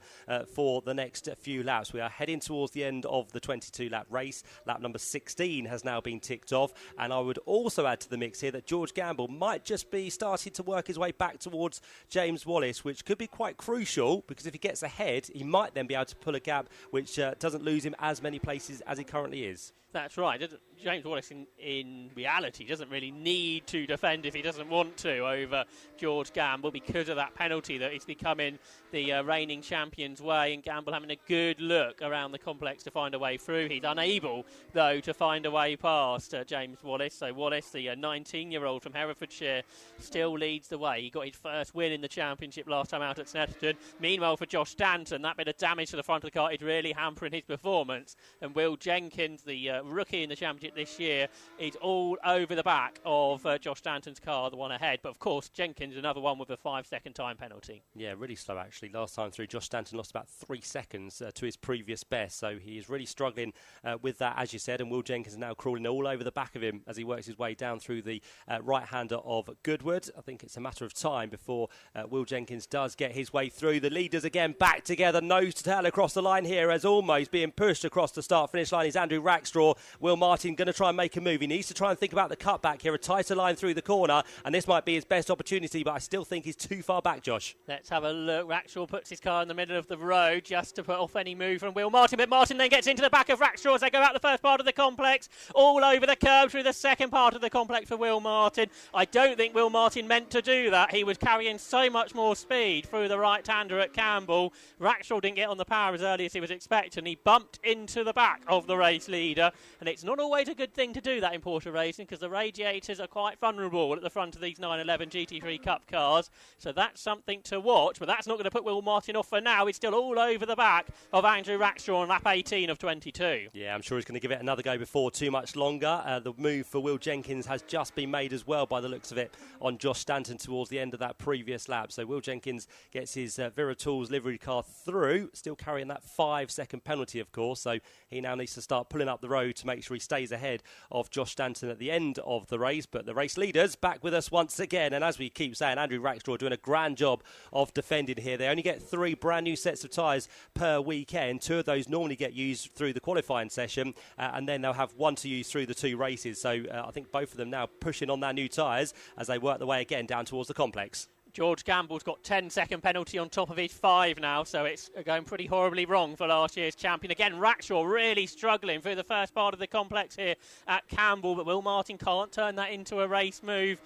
for the next few laps? We are heading towards the end of the 22-lap race. Lap number 16 has now been ticked off, and I would also add to the mix here that George Gamble might just be starting to work his way back towards James Wallace, which could be quite crucial, because if he gets ahead, he might then be able to pull a gap which doesn't lose him as many places as he currently is. That's right. James Wallace, in reality, doesn't really need to defend if he doesn't want to over George Gamble, because of that penalty that is becoming the reigning champion's way, and Gamble having a good look around the complex to find a way through. He's unable, though, to find a way past James Wallace. So Wallace, the 19-year-old from Herefordshire, still leads the way. He got his first win in the championship last time out at Snetterton. Meanwhile, for Josh Stanton, that bit of damage to the front of the car is really hampering his performance. And Will Jenkins, the rookie in the championship this year, is all over the back of Josh Stanton's car, the one ahead. But of course, Jenkins, another one with a 5-second time penalty. Yeah, really slow actually. Last time through, Josh Stanton lost about 3 seconds to his previous best, so he is really struggling with that, as you said. And Will Jenkins is now crawling all over the back of him as he works his way down through the right-hander of Goodwood. I think it's a matter of time before Will Jenkins does get his way through. The leaders again back together, nose to tail across the line here, as almost being pushed across the start-finish line is Andrew Rackstraw. Will Martin going to try and make a move. He needs to try and think about the cutback here, a tighter line through the corner, and this might be his best opportunity, but I still think he's too far back, Josh. Let's have a look. Rackstraw puts his car in the middle of the road just to put off any move from Will Martin, but Martin then gets into the back of Rackstraw as they go out the first part of the complex, all over the curb through the second part of the complex for Will Martin. I don't think Will Martin meant to do that. He was carrying so much more speed through the right-hander at Campbell. Rackstraw didn't get on the power as early as he was expecting. He bumped into the back of the race leader, and it's not always a good thing to do that in Porsche racing, because the radiators are quite vulnerable at the front of these 911 GT3 Cup cars, so that's something to watch. But that's not going to put Will Martin off for now. He's still all over the back of Andrew Rackstraw on lap 18 of 22. Yeah, I'm sure he's going to give it another go before too much longer. The move for Will Jenkins has just been made as well, by the looks of it, on Josh Stanton towards the end of that previous lap. So Will Jenkins gets his Vera Tools livery car through, still carrying that 5-second penalty, of course. So he now needs to start pulling up the road to make sure he stays ahead of Josh Stanton at the end of the race. But the race leaders back with us once again, and as we keep saying, Andrew Rackstraw doing a grand job of defending here. They only get 3 brand new sets of tyres per weekend. 2 of those normally get used through the qualifying session, and then they'll have 1 to use through the 2 races. So I think both of them now pushing on their new tyres as they work their way again down towards the complex. George Gamble's got 10-second penalty on top of his 5 now, so it's going pretty horribly wrong for last year's champion. Again, Rackstraw really struggling through the first part of the complex here at Campbell, but Will Martin can't turn that into a race move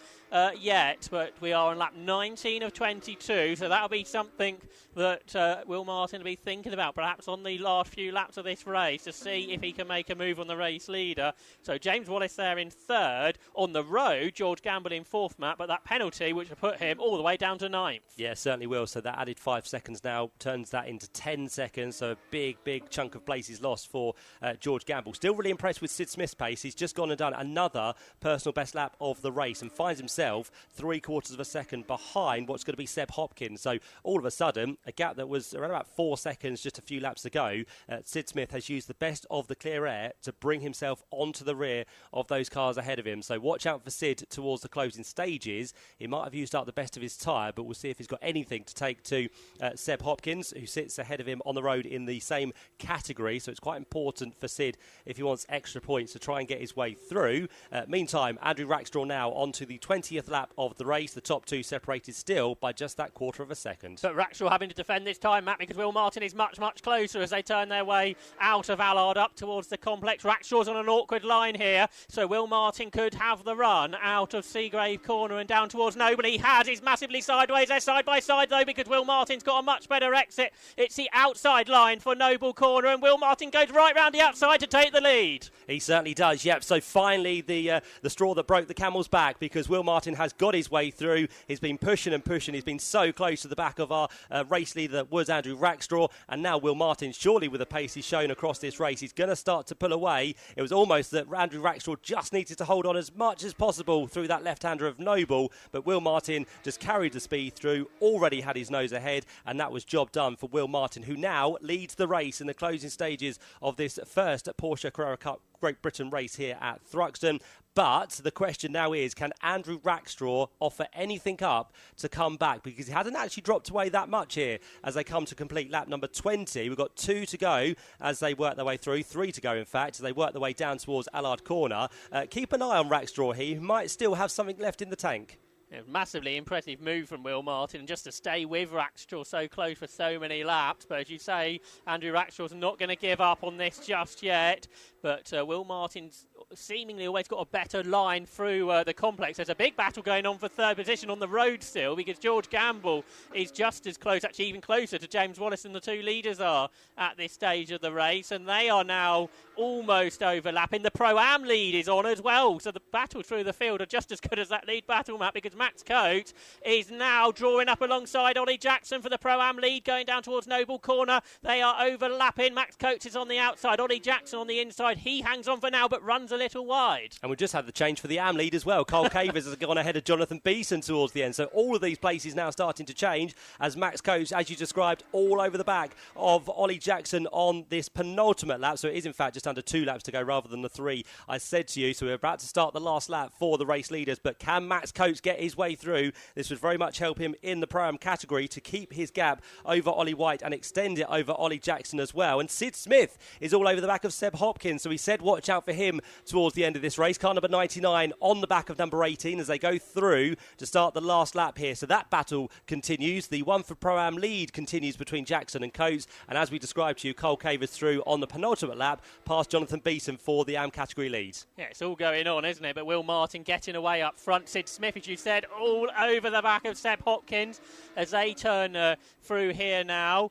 yet. But we are on lap 19 of 22, so that'll be something that Will Martin will be thinking about, perhaps on the last few laps of this race, to see if he can make a move on the race leader. So James Wallace there in 3rd. On the road, George Gamble in 4th, Matt, but that penalty, which will put him all the way down to 9th. Yeah, certainly will. So that added 5 seconds now turns that into 10 seconds. So a big chunk of places lost for George Gamble. Still really impressed with Sid Smith's pace. He's just gone and done another personal best lap of the race and finds himself 3/4 of a second behind what's going to be Seb Hopkins. So all of a sudden, a gap that was around about 4 seconds just a few laps ago, Sid Smith has used the best of the clear air to bring himself onto the rear of those cars ahead of him. So watch out for Sid towards the closing stages. He might have used up the best of his tyre, but we'll see if he's got anything to take to Seb Hopkins, who sits ahead of him on the road in the same category. So it's quite important for Sid, if he wants extra points, to try and get his way through. Meantime, Andrew Rackstraw now onto the 20th lap of the race. The top 2 separated still by just that 1/4 of a second. But Rackstraw having to defend this time, Matt, because Will Martin is much closer as they turn their way out of Allard up towards the complex. Rackstraw's on an awkward line here, so Will Martin could have the run out of Seagrave Corner and down towards Noble. He has. He's massively sideways. They're side by side, though, because Will Martin's got a much better exit. It's the outside line for Noble Corner, and Will Martin goes right round the outside to take the lead. He certainly does, yep. So finally the straw that broke the camel's back, because Will Martin has got his way through. He's been pushing and pushing. He's been so close to the back of our race leader that was Andrew Rackstraw, and now Will Martin, surely with the pace he's shown across this race, he's going to start to pull away. It was almost that Andrew Rackstraw just needed to hold on as much as possible through that left-hander of Noble, but Will Martin just carried carried the speed through, already had his nose ahead, and that was job done for Will Martin, who now leads the race in the closing stages of this first Porsche Carrera Cup Great Britain race here at Thruxton. But the question now is, can Andrew Rackstraw offer anything up to come back? Because he hasn't actually dropped away that much here as they come to complete lap number 20. We've got 2 to go as they work their way through, 3 to go in fact, as they work their way down towards Allard Corner. Keep an eye on Rackstraw here, who might still have something left in the tank. Yeah, massively impressive move from Will Martin, and just to stay with Rackstraw so close for so many laps. But as you say, Andrew Rackstraw's not going to give up on this just yet. But Will Martin's seemingly always got a better line through the complex. There's a big battle going on for third position on the road still, because George Gamble is just as close, actually even closer to James Wallace than the 2 leaders are at this stage of the race. And they are now almost overlapping. The Pro-Am lead is on as well. So the battle through the field are just as good as that lead battle, Matt, because Max Coates is now drawing up alongside Ollie Jackson for the Pro-Am lead, going down towards Noble Corner. They are overlapping. Max Coates is on the outside, Ollie Jackson on the inside. He hangs on for now, but runs a little wide. And we've just had the change for the AM lead as well. Cole Cavers has gone ahead of Jonathan Beeson towards the end. So all of these places now starting to change as Max Coates, as you described, all over the back of Ollie Jackson on this penultimate lap. So it is in fact just under 2 laps to go rather than the 3 I said to you. So we're about to start the last lap for the race leaders. But can Max Coates get his way through? This would very much help him in the Pro-Am category to keep his gap over Ollie White and extend it over Ollie Jackson as well. And Sid Smith is all over the back of Seb Hopkins. So he said watch out for him towards the end of this race. Car number 99 on the back of number 18 as they go through to start the last lap here. So that battle continues. The one for Pro-Am lead continues between Jackson and Coates. And as we described to you, Cole Cavers through on the penultimate lap past Jonathan Beeson for the AM category lead. Yeah, it's all going on, isn't it? But Will Martin getting away up front. Sid Smith, as you said, all over the back of Seb Hopkins as they turn through here now.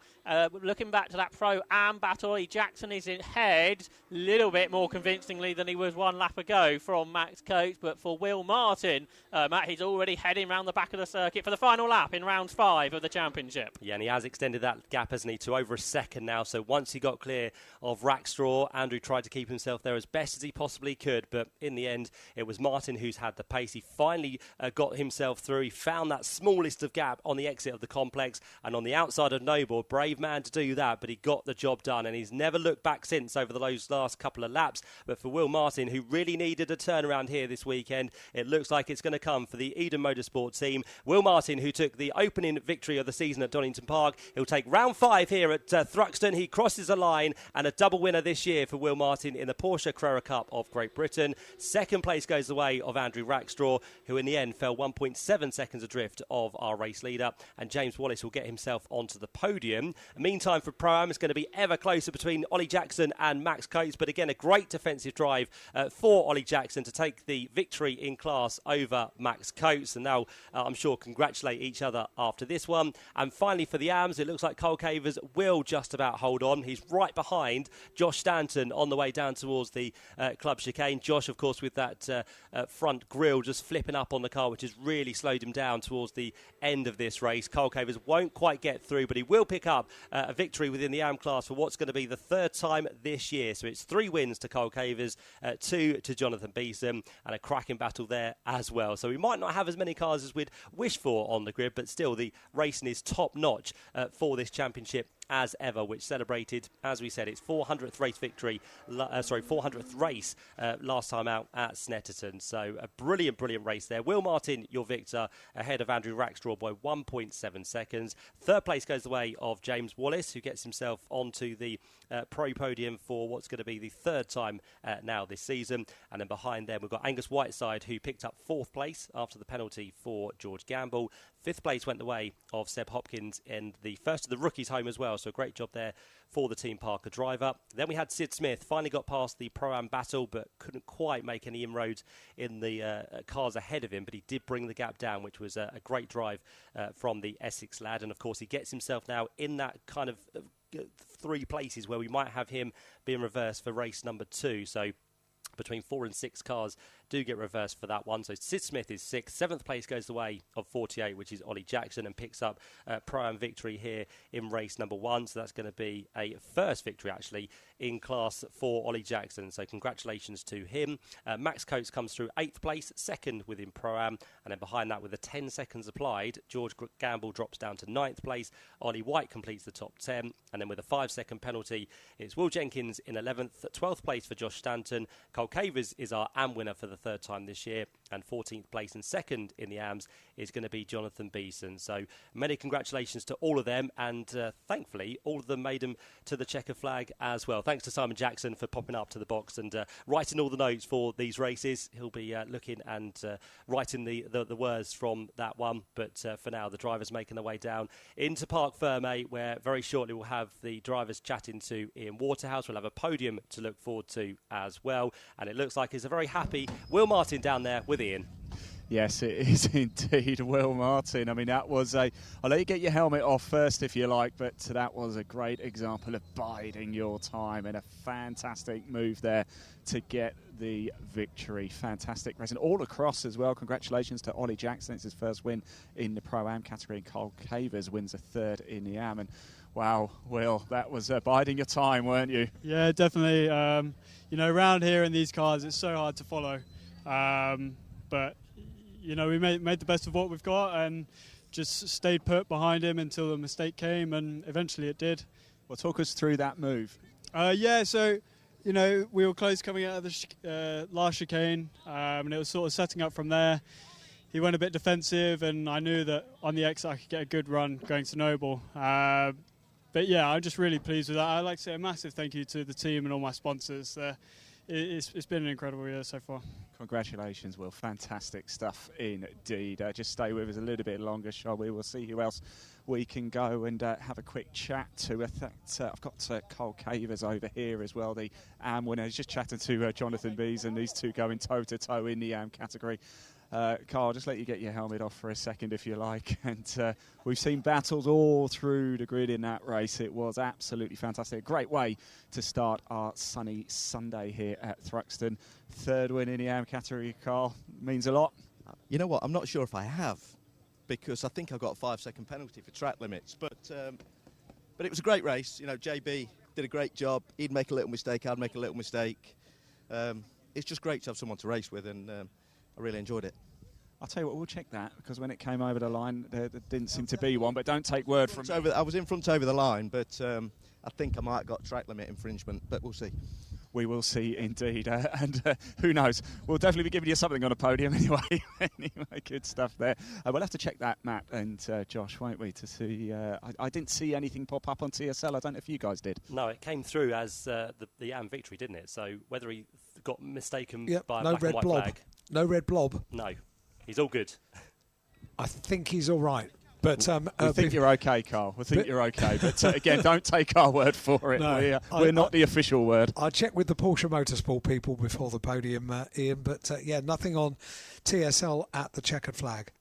Looking back to that Pro-Am battle, Ollie Jackson is in head, a little bit more convincingly than he was 1 lap ago from Max Coates. But for Will Martin, Matt, he's already heading round the back of the circuit for the final lap in round 5 of the championship. Yeah, and he has extended that gap, hasn't he, to over a second now. So once he got clear of Rackstraw, Andrew tried to keep himself there as best as he possibly could. But in the end, it was Martin who's had the pace. He finally got himself through. He found that smallest of gap on the exit of the complex and on the outside of Noble. Brave man to do that, but he got the job done, and he's never looked back since over those last couple of laps. But for Will Martin, who really needed a turnaround here this weekend, it looks like it's going to come for the Eden Motorsport team. Will Martin, who took the opening victory of the season at Donington Park, he'll take round 5 here at Thruxton. He crosses a line, and a double winner this year for Will Martin in the Porsche Carrera Cup of Great Britain. Second place goes the way of Andrew Rackstraw, who in the end fell 1.7 seconds adrift of our race leader, and James Wallace will get himself onto the podium. Meantime, for Pro-Am, it's going to be ever closer between Ollie Jackson and Max Coates, but again, a great defensive drive for Ollie Jackson to take the victory in class over Max Coates, and now I'm sure congratulate each other after this one. And finally for the AMs, it looks like Cole Cavers will just about hold on. He's right behind Josh Stanton on the way down towards the club chicane. Josh, of course, with that front grille just flipping up on the car, which has really slowed him down towards the end of this race. Cole Cavers won't quite get through, but he will pick up a victory within the AM class for what's going to be the 3rd time this year. So it's 3 wins to Cole Cavers, 2 to Jonathan Beeson, and a cracking battle there as well. So we might not have as many cars as we'd wish for on the grid, but still the racing is top notch for this championship as ever, which celebrated, as we said, its 400th race victory, 400th race last time out at Snetterton. So a brilliant, brilliant race there. Will Martin, your victor, ahead of Andrew Rackstraw by 1.7 seconds. 3rd place goes the way of James Wallace, who gets himself onto the pro podium for what's going to be the 3rd time now this season. And then behind them, we've got Angus Whiteside, who picked up 4th place after the penalty for George Gamble. 5th place went the way of Seb Hopkins in the first of the rookies home as well. So a great job there for the Team Parker driver. Then we had Sid Smith, finally got past the Pro-Am battle, but couldn't quite make any inroads in the cars ahead of him. But he did bring the gap down, which was a great drive from the Essex lad. And of course, he gets himself now in that kind of 3 places where we might have him being reversed for race number 2. So between 4 and 6 cars do get reversed for that one. So Sid Smith is 6th. 7th place goes the way of 48, which is Ollie Jackson, and picks up Pro-Am victory here in race number 1. So that's going to be a first victory, actually, in class for Ollie Jackson. So congratulations to him. Max Coates comes through 8th place, 2nd within Pro-Am. And then behind that, with the 10 seconds applied, George Gamble drops down to 9th place. Ollie White completes the top 10. And then with a 5-second penalty, it's Will Jenkins in 11th. 12th place for Josh Stanton. Cole Cavers is our AM winner for the 3rd time this year. And 14th place and 2nd in the AMs is going to be Jonathan Beeson. So many congratulations to all of them. And thankfully, all of them made them to the checker flag as well. Thanks to Simon Jackson for popping up to the box and writing all the notes for these races. He'll be looking and writing the words from that one. But for now, the drivers making their way down into Parc Ferme, where very shortly we'll have the drivers chatting to Ian Waterhouse. We'll have a podium to look forward to as well. And it looks like it's a very happy Will Martin down there with Ian. Yes, it is indeed Will Martin. I mean, that was I'll let you get your helmet off first if you like, but that was a great example of biding your time and a fantastic move there to get the victory. Fantastic racing all across as well. Congratulations to Ollie Jackson. It's his first win in the Pro-Am category, and Cole Cavers wins a 3rd in the AM. And wow, Will, that was biding your time, weren't you? Yeah, definitely. You know, around here in these cars, it's so hard to follow. But you know, we made the best of what we've got and just stayed put behind him until the mistake came, and eventually it did. Well, talk us through that move. Yeah, so, you know, we were close coming out of the last chicane, and it was sort of setting up from there. He went a bit defensive, and I knew that on the exit I could get a good run going to Noble. But yeah, I'm just really pleased with that. I'd like to say a massive thank you to the team and all my sponsors. It's been an incredible year so far. Congratulations, Will. Fantastic stuff indeed. Just stay with us a little bit longer, shall we? We'll see who else we can go and have a quick chat to. I've got Cole Cavers over here as well, the AM winner. He's just chatting to Jonathan Beeson, these two going toe-to-toe in the AM category. Carl, I'll just let you get your helmet off for a second if you like. And we've seen battles all through the grid in that race. It was absolutely fantastic. A great way to start our sunny Sunday here at Thruxton. 3rd win in the AM category, Carl. Means a lot. You know what? I'm not sure if I have, because I think I got a 5-second penalty for track limits. But it was a great race. You know, JB did a great job. He'd make a little mistake. I'd make a little mistake. It's just great to have someone to race with, and I really enjoyed it. I'll tell you what, we'll check that, because when it came over the line, there didn't seem to be one, but don't take word from me. I was in front over the line, but I think I might have got track limit infringement, but we'll see. We will see indeed, and who knows, we'll definitely be giving you something on a podium anyway. Anyway, good stuff there. We'll have to check that, Matt and Josh, won't we, to see. I didn't see anything pop up on TSL. I don't know if you guys did. No, it came through as the AM victory, didn't it? So whether he got mistaken by a no black red and white blob. flag. No red blob. No, he's all good. I think he's all right. But we think you're okay, Carl. We think you're okay. But again, don't take our word for it. No, we're not the official word. I checked with the Porsche Motorsport people before the podium, Ian. But yeah, nothing on TSL at the checkered flag.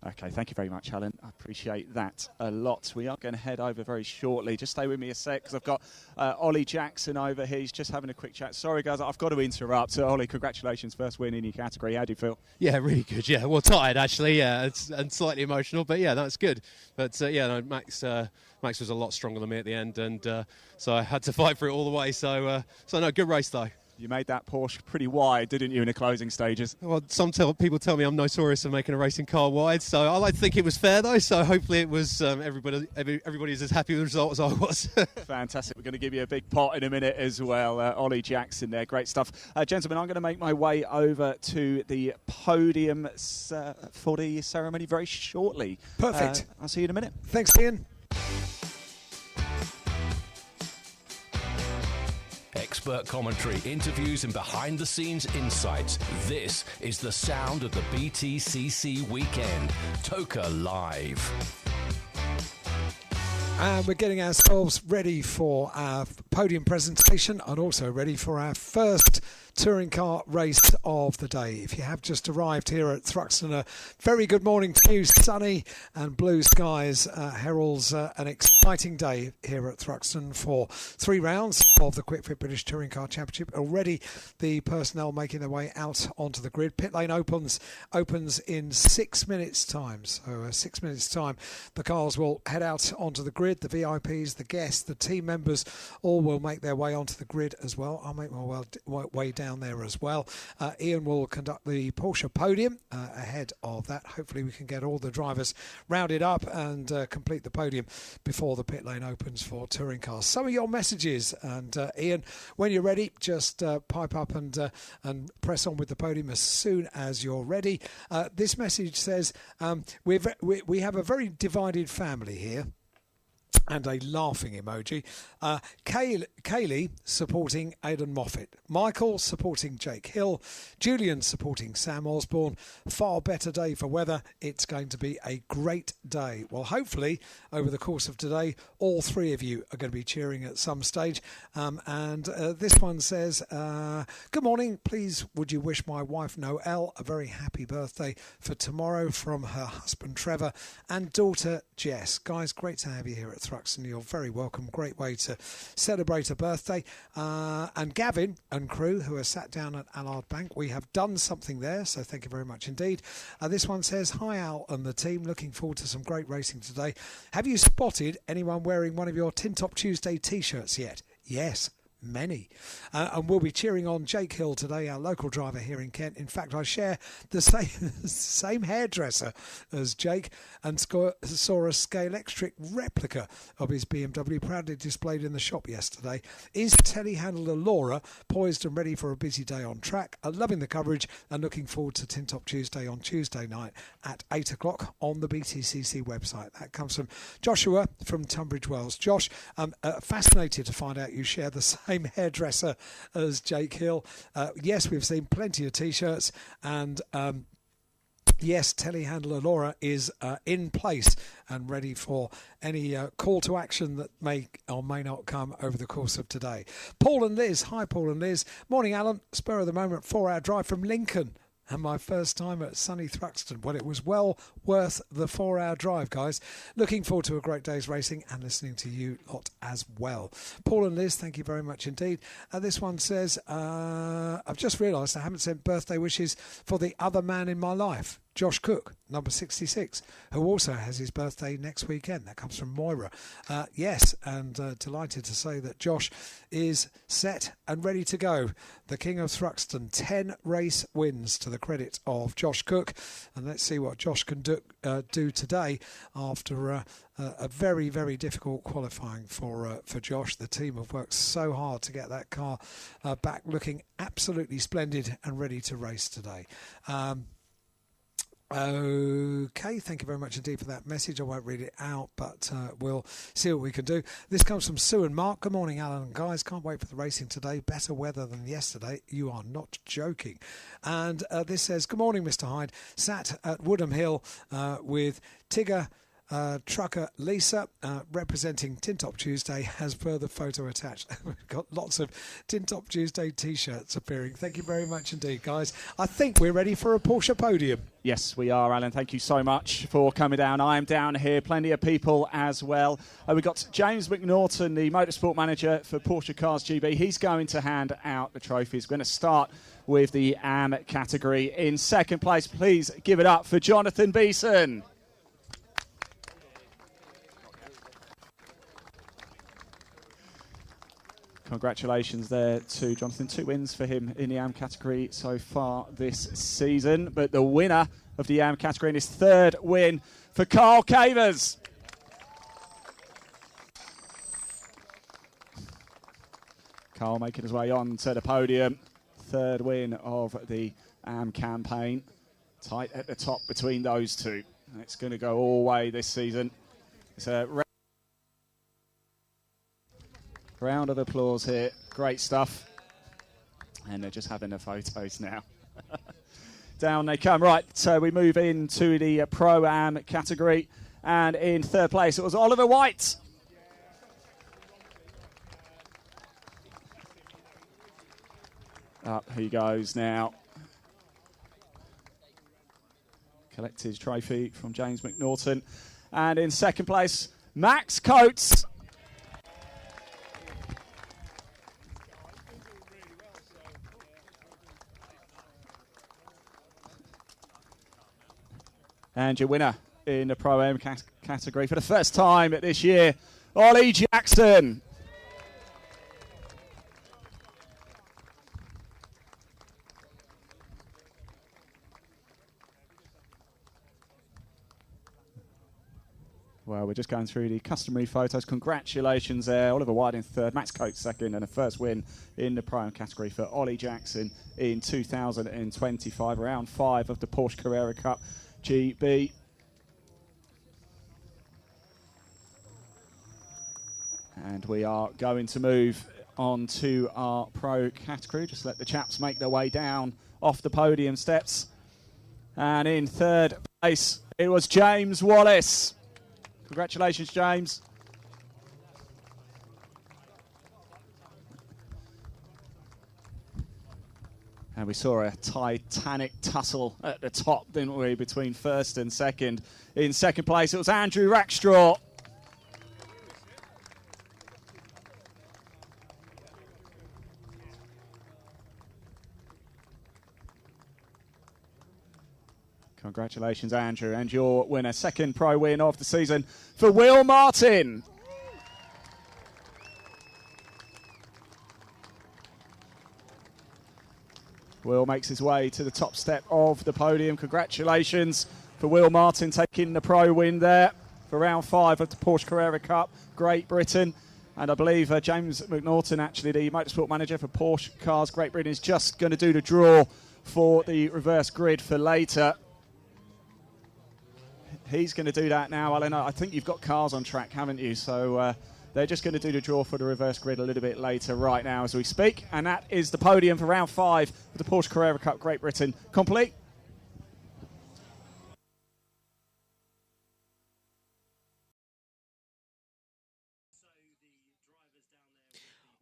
Okay, thank you very much, Alan. I appreciate that a lot. We are going to head over very shortly. Just stay with me a sec, because I've got Ollie Jackson over here. He's just having a quick chat. Sorry, guys, I've got to interrupt. So, Ollie, congratulations. First win in your category. How do you feel? Yeah, really good. Yeah, well, tired, actually. Yeah, and slightly emotional. But, yeah, that's good. But, yeah, no, Max was a lot stronger than me at the end. And so I had to fight for it all the way. So no, good race, though. You made that Porsche pretty wide, didn't you, in the closing stages? Well, people tell me I'm notorious for making a racing car wide, so I like to think it was fair, though, so hopefully it was everybody's as happy with the result as I was. Fantastic. We're going to give you a big pot in a minute as well. Ollie Jackson there, great stuff. Gentlemen, I'm going to make my way over to the podium for the ceremony very shortly. Perfect. I'll see you in a minute. Thanks, Ian. Expert commentary, interviews and behind-the-scenes insights. This is the sound of the BTCC weekend. Toka Live. And we're getting ourselves ready for our podium presentation and also ready for our first touring car race of the day. If you have just arrived here at Thruxton, a very good morning to you. Sunny and blue skies heralds an exciting day here at Thruxton for 3 rounds of the Quick Fit British Touring Car Championship. Already the personnel making their way out onto the grid. Pit lane opens in 6 minutes time. So 6 minutes time the cars will head out onto the grid. The VIPs, the guests, the team members all will make their way onto the grid as well. I'll make my way down there as well. Ian will conduct the Porsche podium ahead of that. Hopefully we can get all the drivers rounded up and complete the podium before the pit lane opens for touring cars. Some of your messages, and Ian, when you're ready, just pipe up and press on with the podium as soon as you're ready. This message says we have a very divided family here. And a laughing emoji. Kaylee supporting Aidan Moffat. Michael supporting Jake Hill. Julian supporting Sam Osborne. Far better day for weather. It's going to be a great day. Well, hopefully, over the course of today, all 3 of you are going to be cheering at some stage. And this one says, good morning. Please, would you wish my wife Noelle a very happy birthday for tomorrow from her husband Trevor and daughter Jess. Guys, great to have you here at Thruxton. You're very welcome. Great way to celebrate a birthday. And Gavin and crew who are sat down at Allard Bank, we have done something there, so thank you very much indeed. This one says, hi Al and the team, looking forward to some great racing today. Have you spotted anyone wearing one of your Tin Top Tuesday t-shirts yet? Yes. Many. And we'll be cheering on Jake Hill today, our local driver here in Kent. In fact, I share the same hairdresser as Jake and saw a Scalextric replica of his BMW proudly displayed in the shop yesterday. Is telehandler Laura poised and ready for a busy day on track? Loving the coverage and looking forward to Tin Top Tuesday on Tuesday night at 8 o'clock on the BTCC website. That comes from Joshua from Tunbridge Wells. Josh, fascinated to find out you share the same hairdresser as Jake Hill. Yes, we've seen plenty of t-shirts, and yes, telehandler Laura is in place and ready for any call to action that may or may not come over the course of today. Paul and Liz. Hi, Paul and Liz. Morning, Alan. Spur of the moment, 4-hour drive from Lincoln. And my first time at sunny Thruxton. Well, it was well worth the 4-hour drive, guys. Looking forward to a great day's racing and listening to you lot as well. Paul and Liz, thank you very much indeed. This one says, I've just realised I haven't sent birthday wishes for the other man in my life, Josh Cook, number 66, who also has his birthday next weekend. That comes from Moira. Yes, and delighted to say that Josh is set and ready to go. The King of Thruxton, 10 race wins to the credit of Josh Cook. And let's see what Josh can do today after a very, very difficult qualifying for Josh. The team have worked so hard to get that car back looking absolutely splendid and ready to race today. Okay, thank you very much indeed for that message. I won't read it out, but we'll see what we can do. This comes from Sue and Mark. Good morning, Alan and guys. Can't wait for the racing today. Better weather than yesterday. You are not joking. And this says, good morning, Mr. Hyde. Sat at Woodham Hill with Tigger trucker Lisa representing Tin Top Tuesday has further photo attached. We've got lots of Tin Top Tuesday t-shirts appearing. Thank you very much indeed, guys. I think we're ready for a Porsche podium. Yes, we are, Alan. Thank you so much for coming down. I am down here. Plenty of people as well. We've got James McNaughton, the motorsport manager for Porsche Cars GB. He's going to hand out the trophies. We're going to start with the AM category. In second place, please give it up for Jonathan Beeson. Congratulations there to Jonathan. 2 wins for him in the AM category so far this season. But the winner of the AM category in his 3rd win for Carl Cavers. Carl making his way on to the podium. 3rd win of the AM campaign. Tight at the top between those two. And it's going to go all the way this season. It's a round of applause here. Great stuff. And they're just having the photos now. Down they come. Right, so we move into the Pro-Am category. And in 3rd place, it was Oliver White. Up he goes now. Collects his trophy from James McNaughton. And in second place, Max Coates. And your winner in the Pro-Am category for the first time this year, Ollie Jackson. Well, we're just going through the customary photos. Congratulations there. Oliver White in third, Max Coates second, and a first win in the Pro-Am category for Ollie Jackson in 2025, round 5 of the Porsche Carrera Cup GB. And we are going to move on to our Pro category. Just let the chaps make their way down off the podium steps. And in third place, it was James Wallace. Congratulations, James. And we saw a titanic tussle at the top, didn't we, between first and second. In second place, it was Andrew Rackstraw. Congratulations, Andrew, and your winner. Second Pro win of the season for Will Martin. Will makes his way to the top step of the podium. Congratulations for Will Martin taking the Pro win there for round 5 of the Porsche Carrera Cup, Great Britain. And I believe James McNaughton, actually the motorsport manager for Porsche Cars Great Britain, is just going to do the draw for the reverse grid for later. He's going to do that now, Alan. I think you've got cars on track, haven't you? So they're just going to do the draw for the reverse grid a little bit later right now as we speak. And that is the podium for round 5 of the Porsche Carrera Cup Great Britain complete.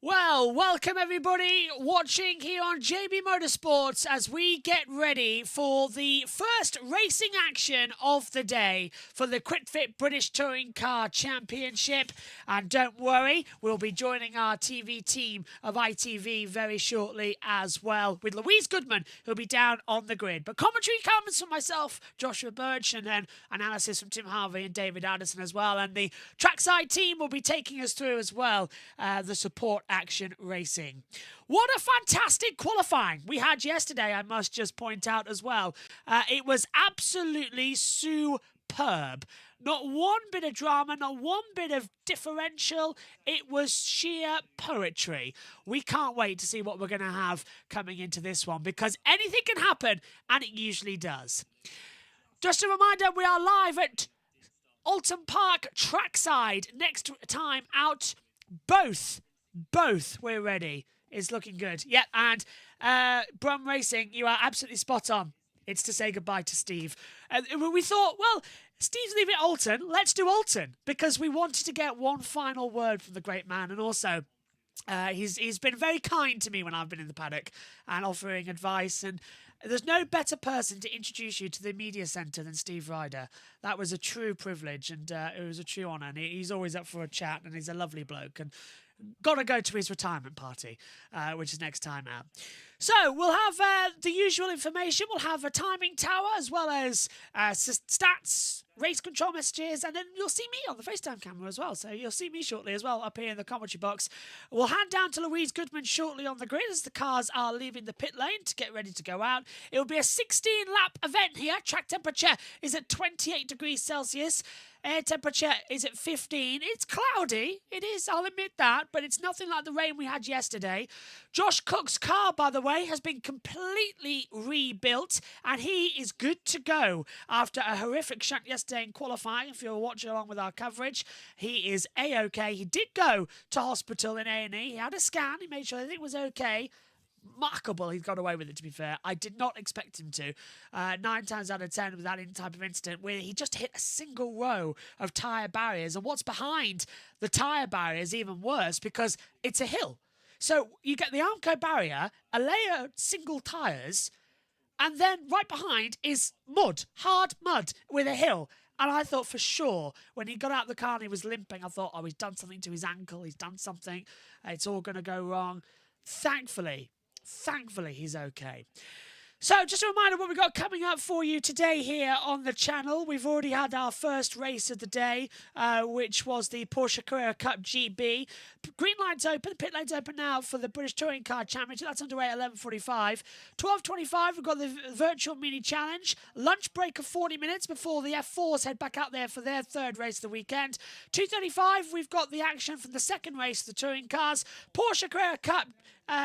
Well, welcome everybody watching here on JB Motorsports as we get ready for the first racing action of the day for the QuickFit British Touring Car Championship. And don't worry, we'll be joining our TV team of ITV very shortly as well, with Louise Goodman, who'll be down on the grid. But commentary comes from myself, Joshua Birch, and then analysis from Tim Harvey and David Addison as well. And the trackside team will be taking us through as well the support action racing. What a fantastic qualifying we had yesterday, I must just point out as well. It was absolutely superb. Not one bit of drama, not one bit of differential. It was sheer poetry. We can't wait to see what we're going to have coming into this one, because anything can happen, and it usually does. Just a reminder, we are live at Alton Park trackside. Next time out, both we're ready. It's looking good. Yep, and Brum Racing, you are absolutely spot on. It's to say goodbye to Steve. We thought, well, Steve's leaving Alton. Let's do Alton, because we wanted to get one final word from the great man. And also, he's been very kind to me when I've been in the paddock and offering advice. And there's no better person to introduce you to the media centre than Steve Ryder. That was a true privilege, and it was a true honour. And he's always up for a chat, and he's a lovely bloke. And got to go to his retirement party, which is next time out. So we'll have the usual information. We'll have a timing tower as well as stats, race control messages, and then you'll see me on the FaceTime camera as well. So you'll see me shortly as well up here in the commentary box. We'll hand down to Louise Goodman shortly on the grid as the cars are leaving the pit lane to get ready to go out. It will be a 16-lap event here. Track temperature is at 28 degrees Celsius. Air temperature is at 15. It's cloudy. It is, I'll admit that, but it's nothing like the rain we had yesterday. Josh Cook's car, by the way, has been completely rebuilt, and he is good to go after a horrific shunt yesterday in qualifying. If you're watching along with our coverage, he is A-OK. He did go to hospital in A&E. He had a scan. He made sure everything was okay. Remarkable he got away with it, to be fair. I did not expect him to. 9 times out of 10 with that type of incident where he just hit a single row of tyre barriers. And what's behind the tyre barrier is even worse, because it's a hill. So you get the Armco barrier, a layer of single tyres, and then right behind is mud, hard mud with a hill. And I thought for sure, when he got out of the car and he was limping, I thought, oh, he's done something to his ankle, he's done something, it's all going to go wrong. Thankfully, he's okay. So just a reminder what we've got coming up for you today here on the channel. We've already had our first race of the day, which was the Porsche Carrera Cup GB. Green line's open, the pit lane's open now for the British Touring Car Championship. That's underway at 11:45. 12:25, we've got the virtual mini challenge. Lunch break of 40 minutes before the F4s head back out there for their third race of the weekend. 2:35, we've got the action from the second race of the touring cars. Porsche Carrera Cup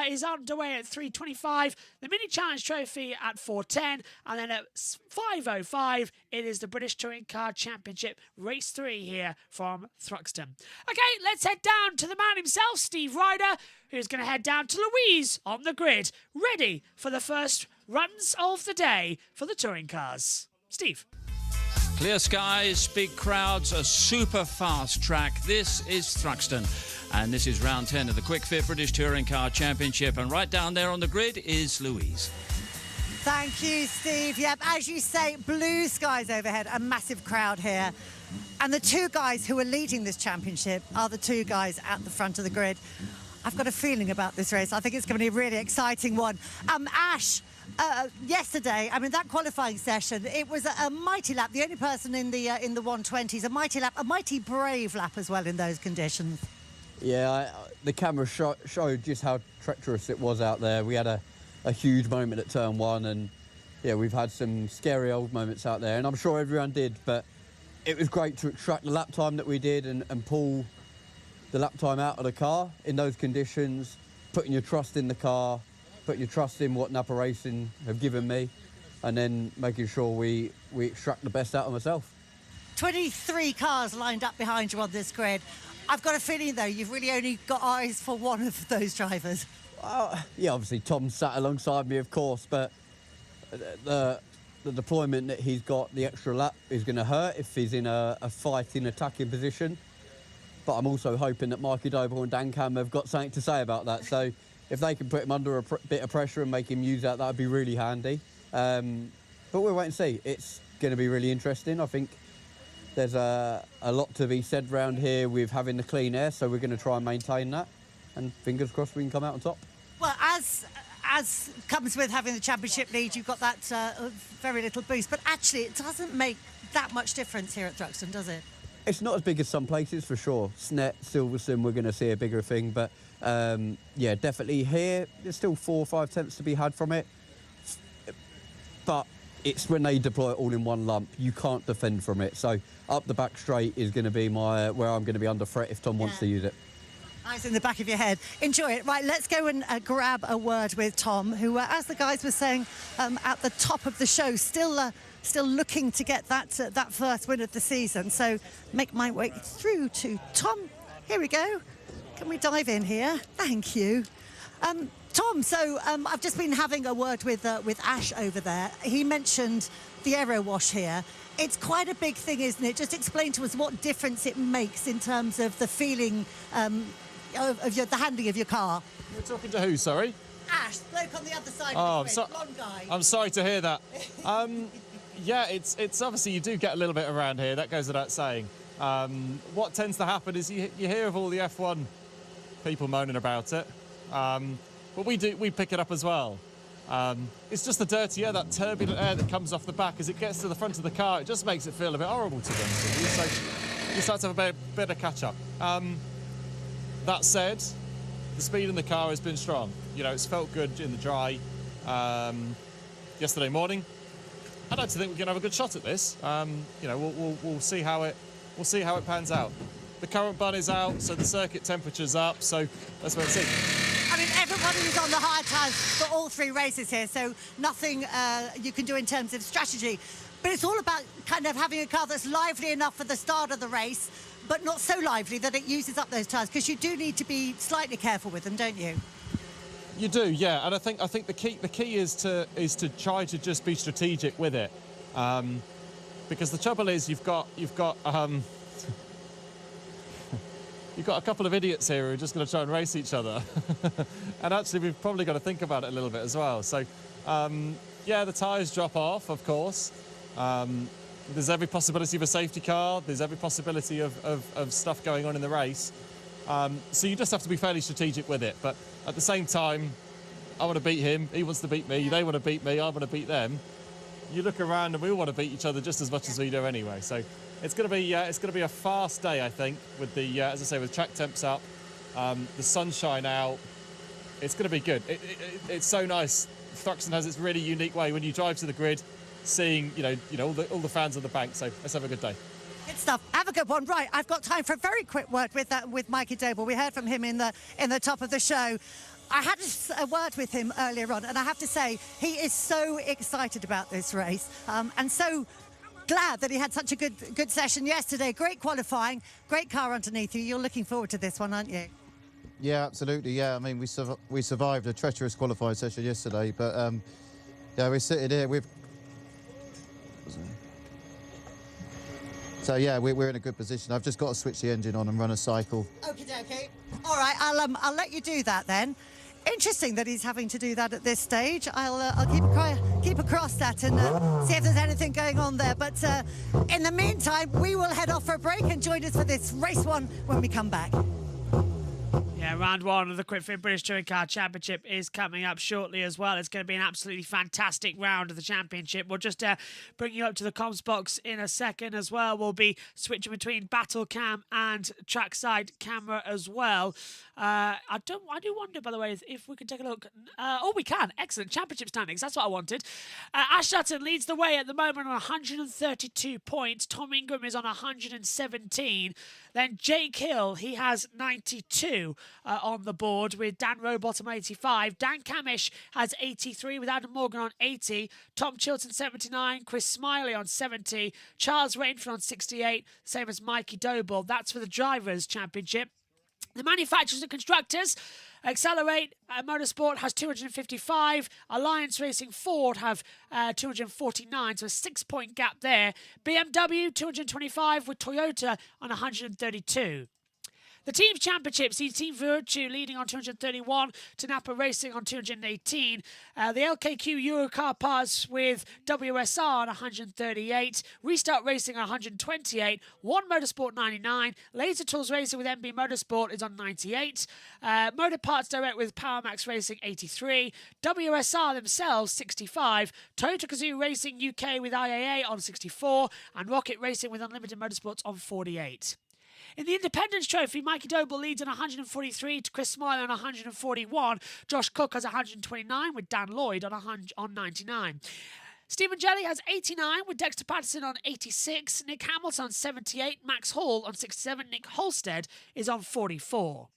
is underway at 3:25. The mini challenge trophy at 4:10, and then at 5:05 it is the British Touring Car Championship race 3 here from Thruxton. Okay, let's head down to the man himself, Steve Ryder, who's going to head down to Louise on the grid, ready for the first runs of the day for the touring cars. Steve. Clear skies, big crowds, a super fast track. This is Thruxton. And this is round 10 of the Quick Fit British Touring Car Championship. And right down there on the grid is Louise. Thank you, Steve. Yep, as you say, blue skies overhead, a massive crowd here. And the two guys who are leading this championship are the two guys at the front of the grid. I've got a feeling about this race. I think it's going to be a really exciting one. Ash, yesterday, I mean, that qualifying session, it was a mighty lap. The only person in the 120s, a mighty lap, a mighty brave lap as well in those conditions. Yeah, the camera showed just how treacherous it was out there. We had a huge moment at turn 1, and yeah, we've had some scary old moments out there, and I'm sure everyone did, but it was great to extract the lap time that we did and pull the lap time out of the car in those conditions, putting your trust in the car, putting your trust in what Napa Racing have given me, and then making sure we extract the best out of myself. 23 cars lined up behind you on this grid. I've got a feeling, though, you've really only got eyes for one of those drivers. Yeah, obviously Tom sat alongside me, of course, but the deployment that he's got, the extra lap, is going to hurt if he's in a fighting, attacking position. But I'm also hoping that Mikey Doble and Dan Cam have got something to say about that. So if they can put him under a bit of pressure and make him use that would be really handy. But we'll wait and see. It's going to be really interesting. I think there's a lot to be said around here with having the clean air, so we're going to try and maintain that, and fingers crossed we can come out on top. Well, as comes with having the championship lead, you've got that very little boost, but actually it doesn't make that much difference here at Thruxton, does it? It's not as big as some places, for sure. Snet, Silverstone, we're going to see a bigger thing, but yeah, definitely here, there's still 4 or 5 tenths to be had from it, but it's when they deploy it all in one lump, you can't defend from it. So up the back straight is going to be where I'm going to be under threat if Tom wants to use it. Eyes in the back of your head. Enjoy it. Right, let's go and grab a word with Tom, who, as the guys were saying at the top of the show, still looking to get that first win of the season. So make my way through to Tom. Here we go. Can we dive in here? Thank you. Tom, so I've just been having a word with Ash over there. He mentioned the aero wash here. It's quite a big thing, isn't it? Just explain to us what difference it makes in terms of the feeling of the handling of your car. You're talking to who, sorry? Ash, bloke on the other side of the grid, blonde guy. I'm sorry to hear that. Yeah, it's obviously you do get a little bit around here, that goes without saying. What tends to happen is you hear of all the F1 people moaning about it. But we pick it up as well. It's just the dirty air, that turbulent air that comes off the back as it gets to the front of the car. It just makes it feel a bit horrible to them. So you start to have a bit of catch up. That said, the speed in the car has been strong. You know, it's felt good in the dry yesterday morning. I'd like to think we can have a good shot at this. You know, we'll see how it pans out. The current bun is out, so the circuit temperature's up. So let's wait and see. I mean, everybody's on the hard time for all 3 races here, so nothing you can do in terms of strategy. But it's all about kind of having a car that's lively enough for the start of the race, but not so lively that it uses up those tyres, because you do need to be slightly careful with them, don't you? You do, yeah, and I think the key is to try to just be strategic with it, because the trouble is you've got you've got a couple of idiots here who are just going to try and race each other. And actually, we've probably got to think about it a little bit as well. So, yeah, the tyres drop off, of course. There's every possibility of a safety car. There's every possibility of stuff going on in the race. So you just have to be fairly strategic with it. But at the same time, I want to beat him. He wants to beat me. They want to beat me. I want to beat them. You look around and we all want to beat each other just as much as we do anyway. So it's going to be a fast day, I think, with the as I say, with track temps up, the sunshine out. It's going to be good. It's so nice. Thruxton has its really unique way when you drive to the grid, seeing all the fans on the bank. So let's have a good day. Good stuff. Have a good one. Right, I've got time for a very quick word with Mikey Doble. We heard from him in the top of the show. I had a word with him earlier on, and I have to say he is so excited about this race, and so glad that he had such a good session yesterday. Great qualifying, great car underneath you. You're looking forward to this one, aren't you? Yeah, absolutely. Yeah, I mean we survived a treacherous qualifying session yesterday, but yeah, we're sitting here with. So yeah, we're in a good position. I've just got to switch the engine on and run a cycle. Okay. All right, I'll let you do that then. Interesting that he's having to do that at this stage. I'll keep across that and see if there's anything going on there. But in the meantime, we will head off for a break and join us for this race one when we come back. Yeah, round one of the Quick Fit British Touring Car Championship is coming up shortly as well. It's going to be an absolutely fantastic round of the championship. We'll just bring you up to the comms box in a second as well. We'll be switching between battle cam and trackside camera as well. I do wonder, by the way, if we can take a look. Oh, we can. Excellent. Championship standings. That's what I wanted. Ash Sutton leads the way at the moment on 132 points. Tom Ingram is on 117. Then Jake Hill, he has 92 on the board with Dan Rowbottom 85. Dan Camish has 83 with Adam Morgan on 80. Tom Chilton 79. Chris Smiley on 70. Charles Rainford on 68. Same as Mikey Doble. That's for the Drivers' Championship. The manufacturers and constructors, Accelerate Motorsport has 255. Alliance Racing Ford have 249, so a 6-point gap there. BMW 225 with Toyota on 132. The Teams Championship sees Team Virtue leading on 231, Tanapa Racing on 218. The LKQ Eurocar Pass with WSR on 138, Restart Racing on 128, One Motorsport 99, Laser Tools Racing with MB Motorsport is on 98, Motor Parts Direct with PowerMax Racing 83, WSR themselves 65, Toyota Gazoo Racing UK with IAA on 64, and Rocket Racing with Unlimited Motorsports on 48. In the Independence Trophy, Mikey Doble leads on 143 to Chris Smiley on 141. Josh Cook has 129 with Dan Lloyd on 99. Stephen Jelly has 89 with Dexter Patterson on 86. Nick Hamilton on 78. Max Hall on 67. Nick Holstead is on 44.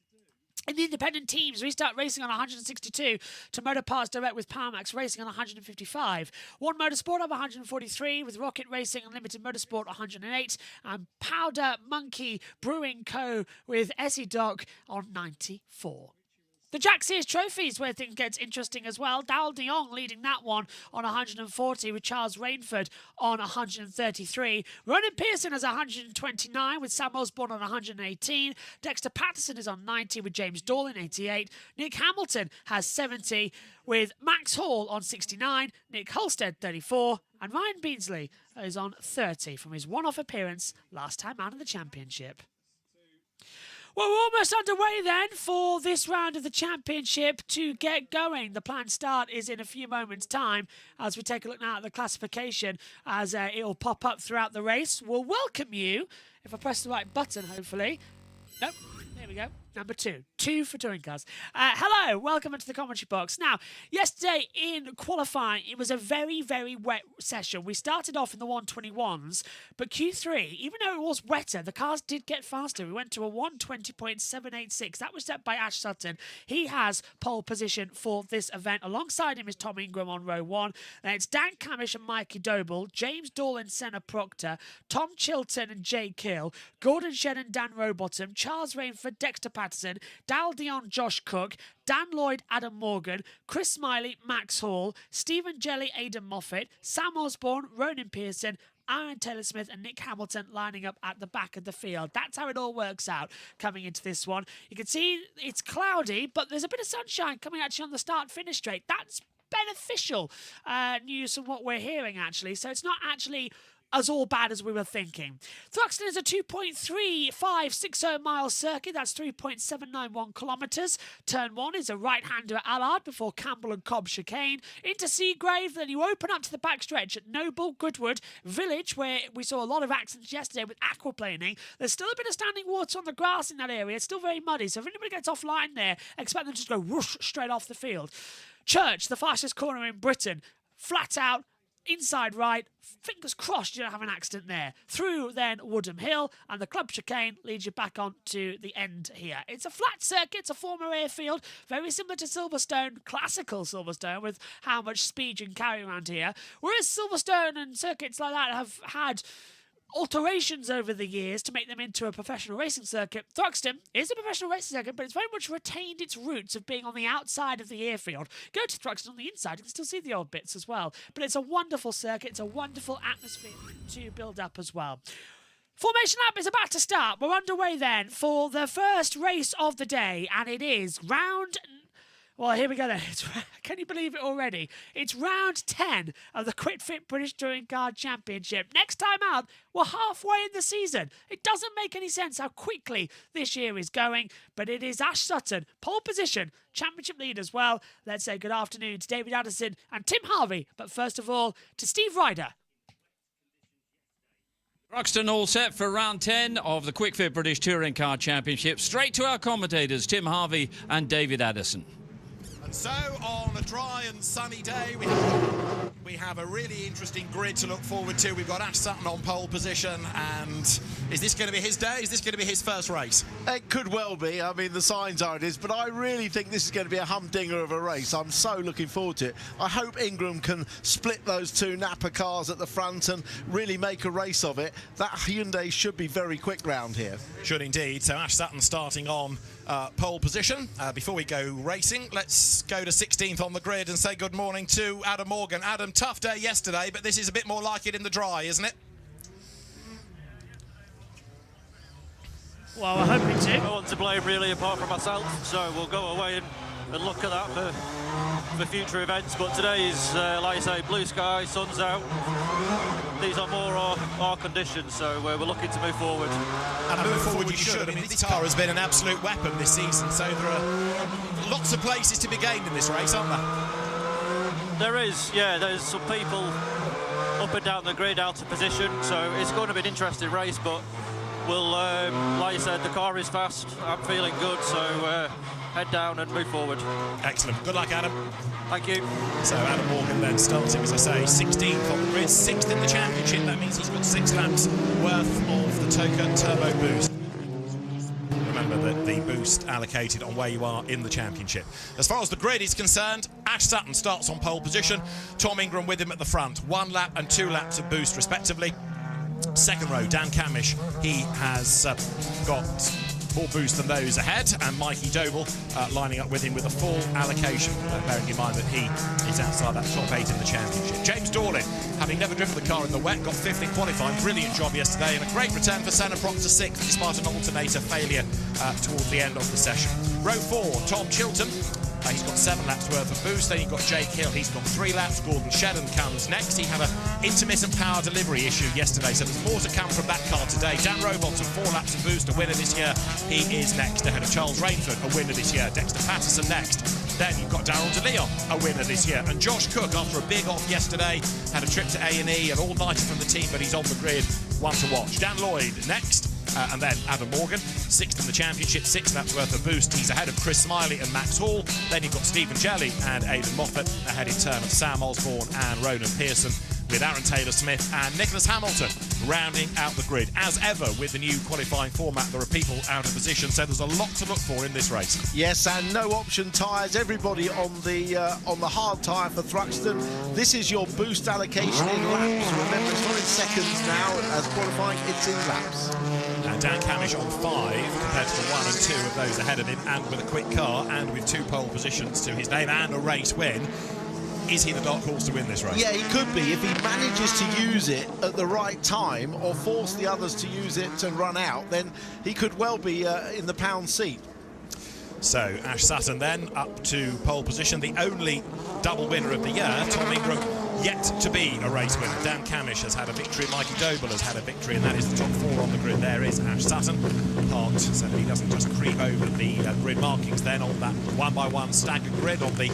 In the independent teams, Restart Racing on 162 to Motor Parts Direct with PowerMax Racing on 155. One Motorsport on 143 with Rocket Racing and Limited Motorsport 108. And Powder Monkey Brewing Co. with Essie Doc on 94. The Jack Sears Trophies, where things gets interesting as well. Dal Dion leading that one on 140 with Charles Rainford on 133. Ronan Pearson has 129 with Sam Osborne on 118. Dexter Patterson is on 90 with James Dorlin 88. Nick Hamilton has 70 with Max Hall on 69. Nick Holstead 34. And Ryan Beansley is on 30 from his one-off appearance last time out of the championship. Well, we're almost underway then for this round of the championship to get going. The planned start is in a few moments' time as we take a look now at the classification as it'll pop up throughout the race. We'll welcome you, if I press the right button, hopefully. Nope, there we go. Number 2. 2 for touring cars. Hello, welcome into the commentary box. Now, yesterday in qualifying, it was a very, very wet session. We started off in the 121s, but Q3, even though it was wetter, the cars did get faster. We went to a 120.786. That was set by Ash Sutton. He has pole position for this event. Alongside him is Tom Ingram on row 1. Then it's Dan Camish and Mikey Doble, James Dorlin, Senna Proctor, Tom Chilton and Jake Hill, Gordon Shedden, Dan Rowbottom, Charles Rainford, Dexter Patterson, Dal Dion, Josh Cook, Dan Lloyd, Adam Morgan, Chris Smiley, Max Hall, Stephen Jelly, Aidan Moffat, Sam Osborne, Ronan Pearson, Aaron Taylor-Smith and Nick Hamilton lining up at the back of the field. That's how it all works out coming into this one. You can see it's cloudy, but there's a bit of sunshine coming actually on the start-finish straight. That's beneficial news from what we're hearing, actually. So it's not actually as all bad as we were thinking. Thruxton is a 2.3560 mile circuit. That's 3.791 kilometres. Turn 1 is a right-hander at Allard before Campbell and Cobb chicane. Into Seagrave, then you open up to the backstretch at Noble, Goodwood, Village, where we saw a lot of accidents yesterday with aquaplaning. There's still a bit of standing water on the grass in that area. It's still very muddy, so if anybody gets offline there, expect them to just go whoosh straight off the field. Church, the fastest corner in Britain, flat out, inside right, fingers crossed you don't have an accident there. Through then Woodham Hill, and the club chicane leads you back on to the end here. It's a flat circuit, it's a former airfield, very similar to Silverstone, classical Silverstone, with how much speed you can carry around here. Whereas Silverstone and circuits like that have had alterations over the years to make them into a professional racing circuit. Thruxton is a professional racing circuit, but it's very much retained its roots of being on the outside of the airfield. Go to Thruxton on the inside, you can still see the old bits as well. But it's a wonderful circuit, it's a wonderful atmosphere to build up as well. Formation lap is about to start. We're underway then for the first race of the day, and it is round... Well, here we go then. Can you believe it already? It's round 10 of the Quick Fit British Touring Car Championship. Next time out, we're halfway in the season. It doesn't make any sense how quickly this year is going, but it is Ash Sutton, pole position, championship lead as well. Let's say good afternoon to David Addison and Tim Harvey, but first of all, to Steve Ryder. Thruxton all set for round 10 of the Quick Fit British Touring Car Championship. Straight to our commentators, Tim Harvey and David Addison. So, on a dry and sunny day, we have a really interesting grid to look forward to. We've got Ash Sutton on pole position, and is this going to be his day? Is this going to be his first race? It could well be. I mean, the signs are it is, but I really think this is going to be a humdinger of a race. I'm so looking forward to it. I hope Ingram can split those two Napa cars at the front and really make a race of it. That Hyundai should be very quick round here. Should indeed. So Ash Sutton starting on pole position. Before we go racing, let's go to 16th on the grid and say good morning to Adam Morgan. Adam, tough day yesterday, but this is a bit more like it in the dry, isn't it? Well, we're hoping to. No one to blame really apart from myself, so we'll go away and look at that for future events. But today is, like you say, blue sky, sun's out. These are more our conditions, so we're looking to move forward. And move forward you should. I mean, this car has been an absolute weapon this season, so there are lots of places to be gained in this race, aren't there? There is, yeah. There's some people up and down the grid out of position, so it's going to be an interesting race, but we'll, like you said, the car is fast. I'm feeling good, so head down and move forward. Excellent. Good luck, Adam. Thank you. So Adam Morgan then starting, as I say, 16th on the grid, 6th in the championship. That means he's got 6 laps worth of the Toka Turbo Boost. Remember that the boost allocated on where you are in the championship. As far as the grid is concerned, Ash Sutton starts on pole position. Tom Ingram with him at the front. 1 lap and 2 laps of boost, respectively. Second row, Dan Camish, he has got more boost than those ahead, and Mikey Doble lining up with him with a full allocation, bearing in mind that he is outside that top 8 in the championship. James Dorlin, having never driven the car in the wet, got 5th in qualifying. Brilliant job yesterday, and a great return for Senna Proctor 6th, despite an alternator failure towards the end of the session. Row 4, Tom Chilton. He's got 7 laps worth of boost. Then you've got Jake Hill, he's got 3 laps. Gordon Shedden comes next. He had an intermittent power delivery issue yesterday, so there's more to come from that car today. Dan Robotham, 4 laps of boost, a winner this year. He is next, ahead of Charles Rainford, a winner this year. Dexter Patterson next. Then you've got Darryl De Leon, a winner this year. And Josh Cook, after a big off yesterday, had a trip to A&E, an all-nighter from the team, but he's on the grid, one to watch. Dan Lloyd next. And then Adam Morgan, 6th in the championship, 6 laps worth of boost. He's ahead of Chris Smiley and Max Hall. Then you've got Stephen Jelly and Aidan Moffat, ahead in turn of Sam Osborne and Ronan Pearson, with Aaron Taylor-Smith and Nicholas Hamilton rounding out the grid. As ever, with the new qualifying format, there are people out of position, so there's a lot to look for in this race. Yes, and no option tyres. Everybody on the hard tyre for Thruxton. This is your boost allocation in laps. Remember, it's not in seconds now as qualifying, it's in laps. And Dan Camish on 5 compared to the 1 and 2 of those ahead of him, and with a quick car and with 2 pole positions to his name and a race win. Is he the dark horse to win this race? Yeah, he could be if he manages to use it at the right time or force the others to use it and run out. Then he could well be in the pound seat. So Ash Sutton then up to pole position, the only double winner of the year. Tom Ingram yet to be a race winner. Dan Camish has had a victory, Mikey Doble has had a victory, and that is the top 4 on the grid. There is Ash Sutton, parked so that he doesn't just creep over the grid markings then on that 1x1 staggered grid on the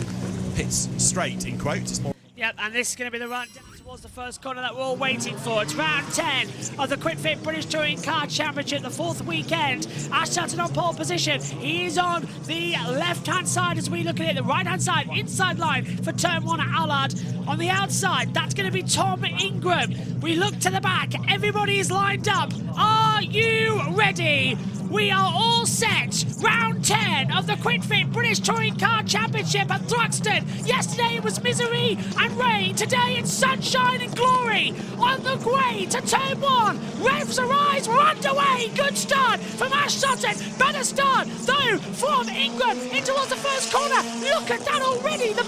pits straight, in quotes. Yep, and this is going to be the run down towards the first corner that we're all waiting for. It's round 10 of the Quick Fit British Touring Car Championship, the 4th weekend. Ash Sutton on pole position. He is on the left-hand side as we look at it, the right-hand side, inside line for turn 1 at Allard. On the outside, that's going to be Tom Ingram. We look to the back. Everybody is lined up. Are you ready? We are all set. Round 10 of the Quick Fit British Touring Car Championship at Thruxton. Yesterday it was misery and rain. Today it's sunshine and glory. On the way to turn 1. Revs arise. We're underway. Good start from Ash Sutton. Better start, though, from Ingram in towards the first corner. Look at that already. The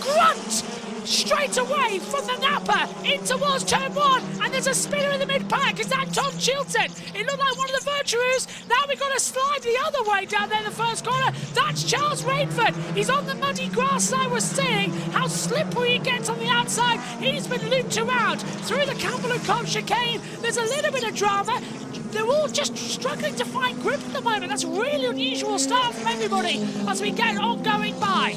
grunt straight away from the Napa in towards turn 1, and there's a spinner in the mid-pack. Is that Tom Chilton? It looked like one of the Virtues. Now we've got to slide the other way down there in the first corner. That's Charles Rainford. He's on the muddy grass. I was saying how slippery it gets on the outside. He's been looped around through the Campbell and Cobb chicane. There's a little bit of drama. They're all just struggling to find grip at the moment. That's a really unusual start from everybody as we get on going by.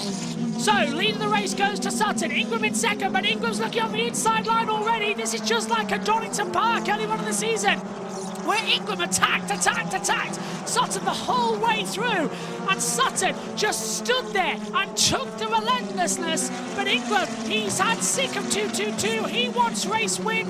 So, lead of the race goes to Sutton. Ingram in second, but Ingram's looking on the inside line already. This is just like a Donington Park early on in the season, where Ingram attacked Sutton the whole way through, and Sutton just stood there and took the relentlessness. But Ingram, he's had sick of 2-2-2. He wants race win.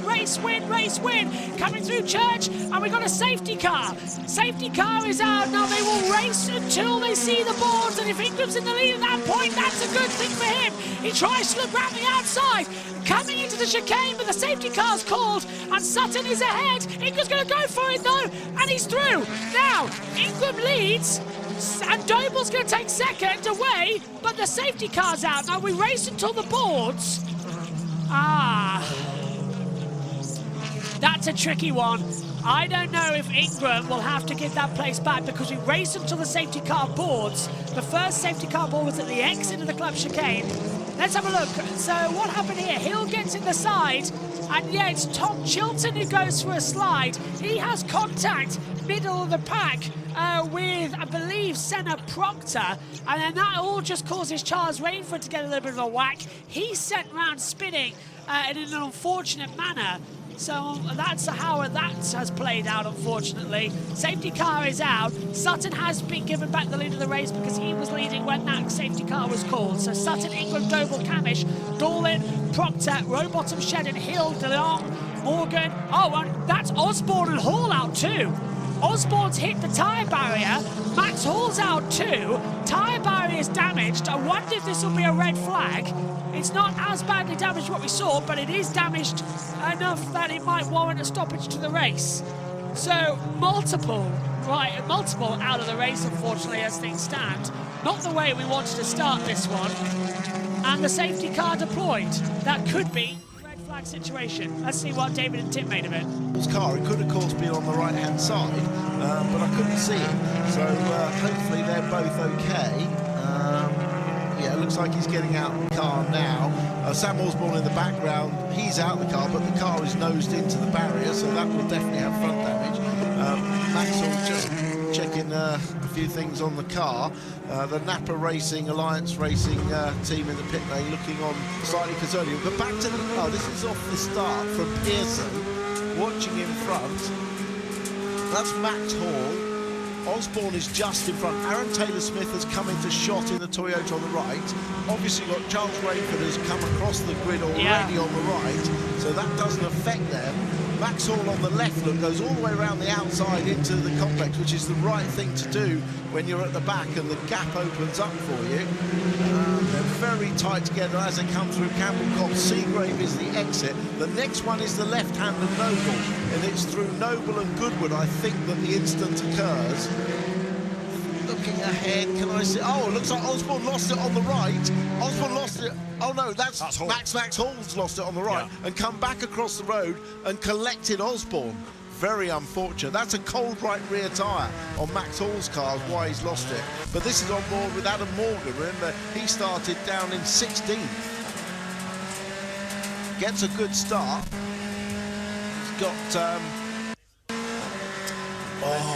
Coming through Church, and we got a safety car. Safety car is out. Now they will race until they see the boards, and if Ingram's in the lead at that point, that's a good thing for him. He tries to look round the outside, coming into the chicane, but the safety car's called, and Sutton is ahead. Ingram's going to go for it though, and he's through. Now, Ingram leads, and Doble's going to take second away, but the safety car's out. Now we race until the boards. That's a tricky one. I don't know if Ingram will have to give that place back because we race until the safety car boards. The first safety car board was at the exit of the club chicane. Let's have a look. So what happened here? Hill gets in the side, and yeah, it's Tom Chilton who goes for a slide. He has contact middle of the pack with, I believe, Senna Proctor, and then that all just causes Charles Rainford to get a little bit of a whack. He's sent round spinning in an unfortunate manner. So that's how that has played out, unfortunately. Safety car is out. Sutton has been given back the lead of the race because he was leading when that safety car was called. So Sutton, Ingram, Doble, Camish, Dorlin, Proctor, Rowbottom, Shedden, Hill, DeLong, Morgan. Oh, and that's Osborne and Hall out too. Osborne's hit the tyre barrier. Max Hall's out too. Tyre barrier is damaged. I wonder if this will be a red flag. It's not as badly damaged as what we saw, but it is damaged enough that it might warrant a stoppage to the race. So multiple out of the race, unfortunately, as things stand. Not the way we wanted to start this one. And the safety car deployed. That could be a red flag situation. Let's see what David and Tim made of it. His car, it could of course be on the right hand side, but I couldn't see it. So hopefully they're both okay. Yeah, it looks like he's getting out of the car now. Sam Osborne in the background, he's out of the car, but the car is nosed into the barrier, so that will definitely have front damage. Maxwell just checking a few things on the car. The Napa Racing, Alliance Racing team in the pit lane looking on slightly concerned. We'll go back to the car. This is off the start from Pearson, watching in front. That's Max Hall. Osborne is just in front. Aaron Taylor-Smith has come into shot in the Toyota on the right. Obviously got Charles Rainford has come across the grid already on the right, so that doesn't affect them. Max Hall on the left look goes all the way around the outside into the complex, which is the right thing to do when you're at the back and the gap opens up for you. They're very tight together as they come through Campbell Cobb. Seagrave is the exit. The next one is the left-hand of Noble, and it's through Noble and Goodwood, I think, that the incident occurs. Looking ahead. Can I see? Oh, it looks like Osborne lost it on the right. Osborne lost it. Oh no, that's Hall. Max Hall's lost it on the right and come back across the road and collected Osborne. Very unfortunate. That's a cold right rear tyre on Max Hall's car, why he's lost it. But this is on board with Adam Morgan. Remember, he started down in 16th. Gets a good start. He's got...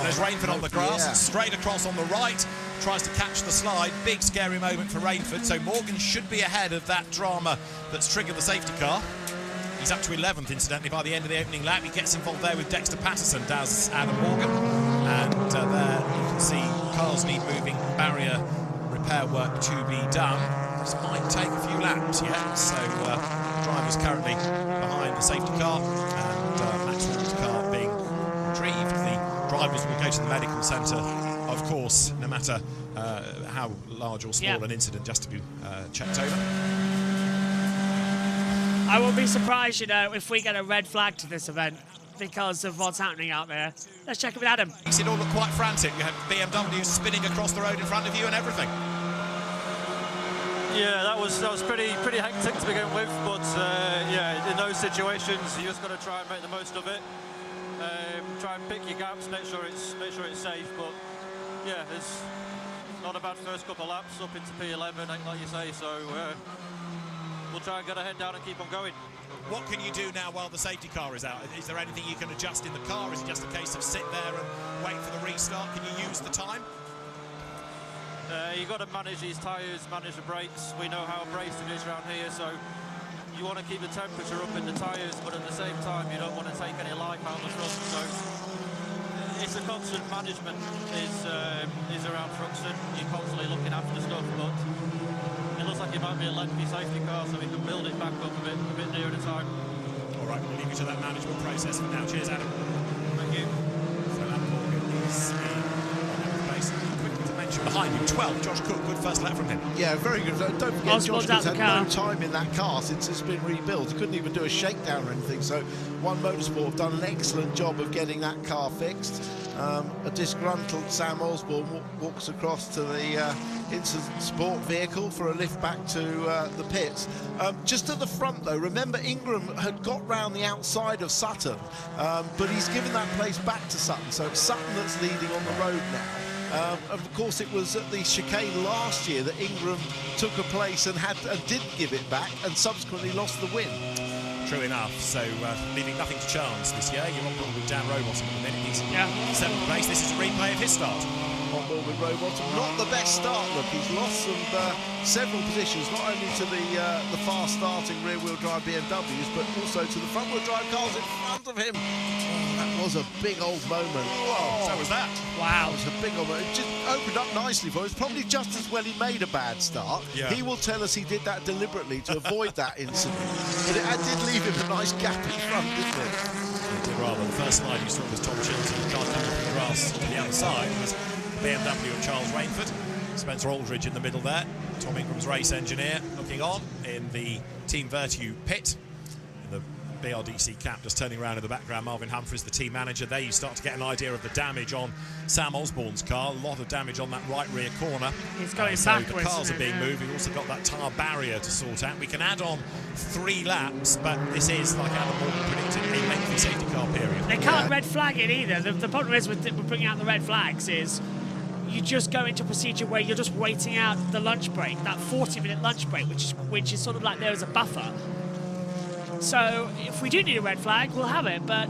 There's Rainford on the grass, straight across on the right, tries to catch the slide. Big scary moment for Rainford, so Morgan should be ahead of that drama that's triggered the safety car. He's up to 11th, incidentally, by the end of the opening lap. He gets involved there with Dexter Patterson, does Adam Morgan. And there you can see cars need moving, barrier repair work to be done. This might take a few laps yet, so driver's currently behind the safety car, and Max Hall's car being retrieved. The drivers will go to the medical centre, of course, no matter how large or small an incident, just to be checked over. I won't be surprised, you know, if we get a red flag to this event because of what's happening out there. Let's check it with Adam. It all looked quite frantic. You had BMWs spinning across the road in front of you and everything. Yeah, that was pretty hectic to begin with, but yeah, in those situations you just got to try and make the most of it. Try and pick your gaps, make sure it's safe. But yeah, it's not a bad first couple of laps up into P11, like you say. So we'll try and get our head down and keep on going. What can you do now while the safety car is out? Is there anything you can adjust in the car? Is it just a case of sit there and wait for the restart? Can you use the time? You've got to manage these tyres, manage the brakes. We know how abrasive it is around here, so you want to keep the temperature up in the tyres, but at the same time you don't want to take any life out of the front. So it's a constant management is around Thruxton. You're constantly looking after stuff, but it looks like it might be a lengthy safety car, so we can build it back up a bit nearer the time. All right, we'll leave you to that management process for now. Cheers, Adam. Thank you. So Adam Morgan is in place. Quickly to mention behind him, 12, Josh Cook, good first lap from him. Yeah, very good. Don't forget, Josh Cook's had no time in that car since it's been rebuilt. He couldn't even do a shakedown or anything, so One Motorsport have done an excellent job of getting that car fixed. A disgruntled Sam Osborne walks across to the incident sport vehicle for a lift back to the pits. Just at the front though, remember Ingram had got round the outside of Sutton, but he's given that place back to Sutton, so it's Sutton that's leading on the road now. Of course, it was at the chicane last year that Ingram took a place and did give it back, and subsequently lost the win. True enough, so leaving nothing to chance this year. You're on board with Dan Rowbottom at the minute. He's 7th place. This is a replay of his start. On board with Rowbottom. Not the best start, look. He's lost several positions, not only to the fast-starting rear-wheel drive BMWs, but also to the front-wheel drive cars in front of him. Oh, that was a big old moment. Whoa. So was that. Wow. It was a big old moment. It just opened up nicely for him. It's probably just as well he made a bad start. Yeah. He will tell us he did that deliberately to avoid that incident. But it did leave him a nice gap in front, didn't it? It did rather. The first slide you saw was Tom Chilton, the car coming off the grass to the other side was BMW and Charles Rainford. Spencer Aldridge in the middle there. Tom Ingram's race engineer looking on in the Team Virtue pit. In the BRDC cap just turning around in the background. Marvin Humphries, the team manager. There you start to get an idea of the damage on Sam Osborne's car. A lot of damage on that right rear corner. It's going so backwards. The cars are being moved. We've also got that tyre barrier to sort out. We can add on 3 laps, but this is, like Adam Morgan predicted, a lengthy safety car period. They can't red flag it either. The problem is with bringing out the red flags is you just go into a procedure where you're just waiting out the lunch break, that 40-minute lunch break, which is sort of like there as a buffer. So if we do need a red flag, we'll have it, but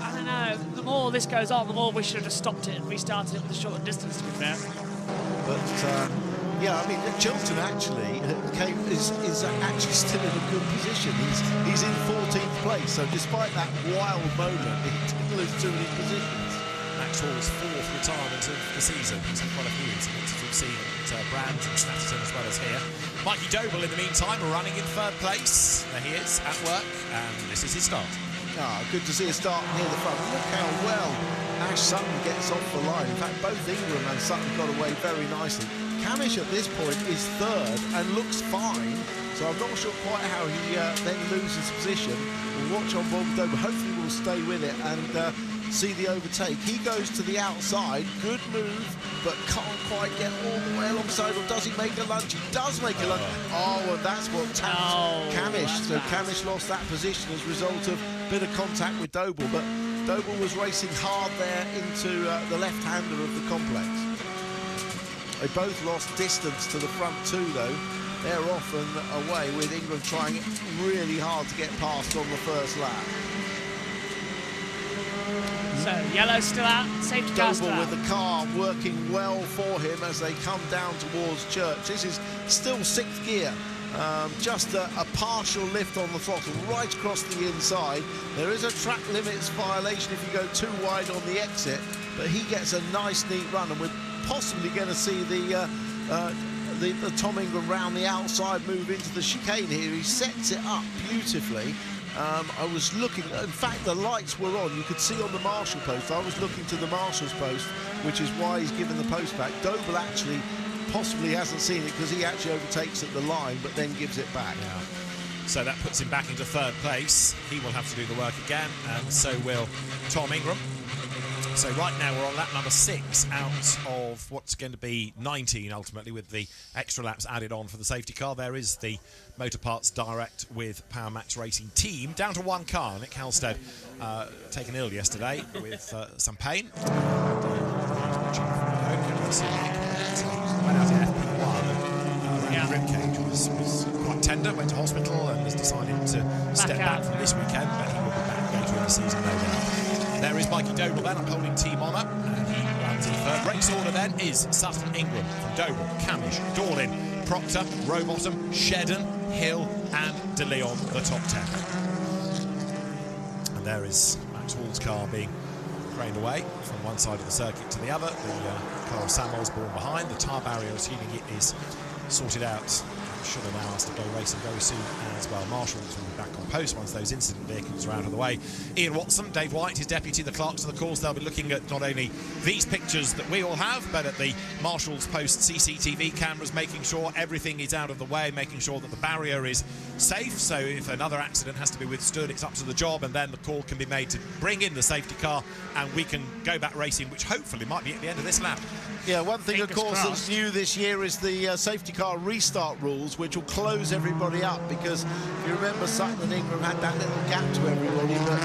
I don't know, the more this goes on, the more we should have just stopped it and restarted it with a shorter distance, to be fair. But yeah, I mean, Chilton actually is actually still in a good position. He's in 14th place, so despite that wild moment, he didn't lose too many positions. Max Hall's 4th retirement of the season. He's had quite a few incidents, as we've seen at Brands and Snetterton as well as here. Mikey Doble, in the meantime, running in 3rd place. There he is, at work, and this is his start. Good to see a start near the front. Look how well Ash Sutton gets off the line. In fact, both Ingram and Sutton got away very nicely. Camish at this point is 3rd and looks fine, so I'm not sure quite how he then loses position. We'll watch on board with Dover. Hopefully we'll stay with it, and see the overtake. He goes to the outside, good move, but can't quite get all the way alongside, or does he make a lunge? He does make a lunge. Oh, and that's what tapped Camish. So Camish lost that position as a result of a bit of contact with Doble, but Doble was racing hard there into the left-hander of the complex. They both lost distance to the front two, though. They're off and away, with Ingram trying really hard to get past on the first lap. So yellow still out, safety car still Doble out. with the car working well for him as they come down towards Church. This is still 6th gear. Just a partial lift on the throttle right across the inside. There is a track limits violation if you go too wide on the exit, but he gets a nice neat run, and we're possibly going to see the Tom Ingram round the outside move into the chicane here. He sets it up beautifully. I was looking, in fact the lights were on, you could see on the marshal post. I was looking to the marshal's post, which is why he's given the post back. Doble actually possibly hasn't seen it because he actually overtakes at the line but then gives it back. Yeah. So that puts him back into 3rd place. He will have to do the work again, and so will Tom Ingram. So right now we're on lap number 6 out of what's going to be 19 ultimately, with the extra laps added on for the safety car. There is the Motor Parts Direct with Power Max Racing team down to 1 car. Nick Halstead taken ill yesterday with some pain. Went out in FP1. Around the ribcage was quite tender. Went to hospital and has decided to step back from this weekend, but he will be back later in the season, no doubt. There is Mikey Doble then, upholding team honour, and he runs in 3rd. Race order then is Sutton, Ingram, from Doble, Camish, Dorlin, Proctor, Rowbottom, Shedden, Hill and De Leon, the top 10. And there is Max Wall's car being craned away from one side of the circuit to the other. The car of Sam Osborne behind. The tyre barrier, assuming it is sorted out, should allow us to go racing very soon as well. Marshals will be back on post once those incident vehicles are out of the way. Ian Watson, Dave White, his deputy, the clerks of the course, they'll be looking at not only these pictures that we all have, but at the Marshals post CCTV cameras, making sure everything is out of the way, making sure that the barrier is safe, so if another accident has to be withstood, it's up to the job, and then the call can be made to bring in the safety car and we can go back racing, which hopefully might be at the end of this lap. Yeah, one thing, of course, that's new this year is the safety car restart rules, which will close everybody up, because if you remember, Sutton and Ingram had that little gap to everybody, but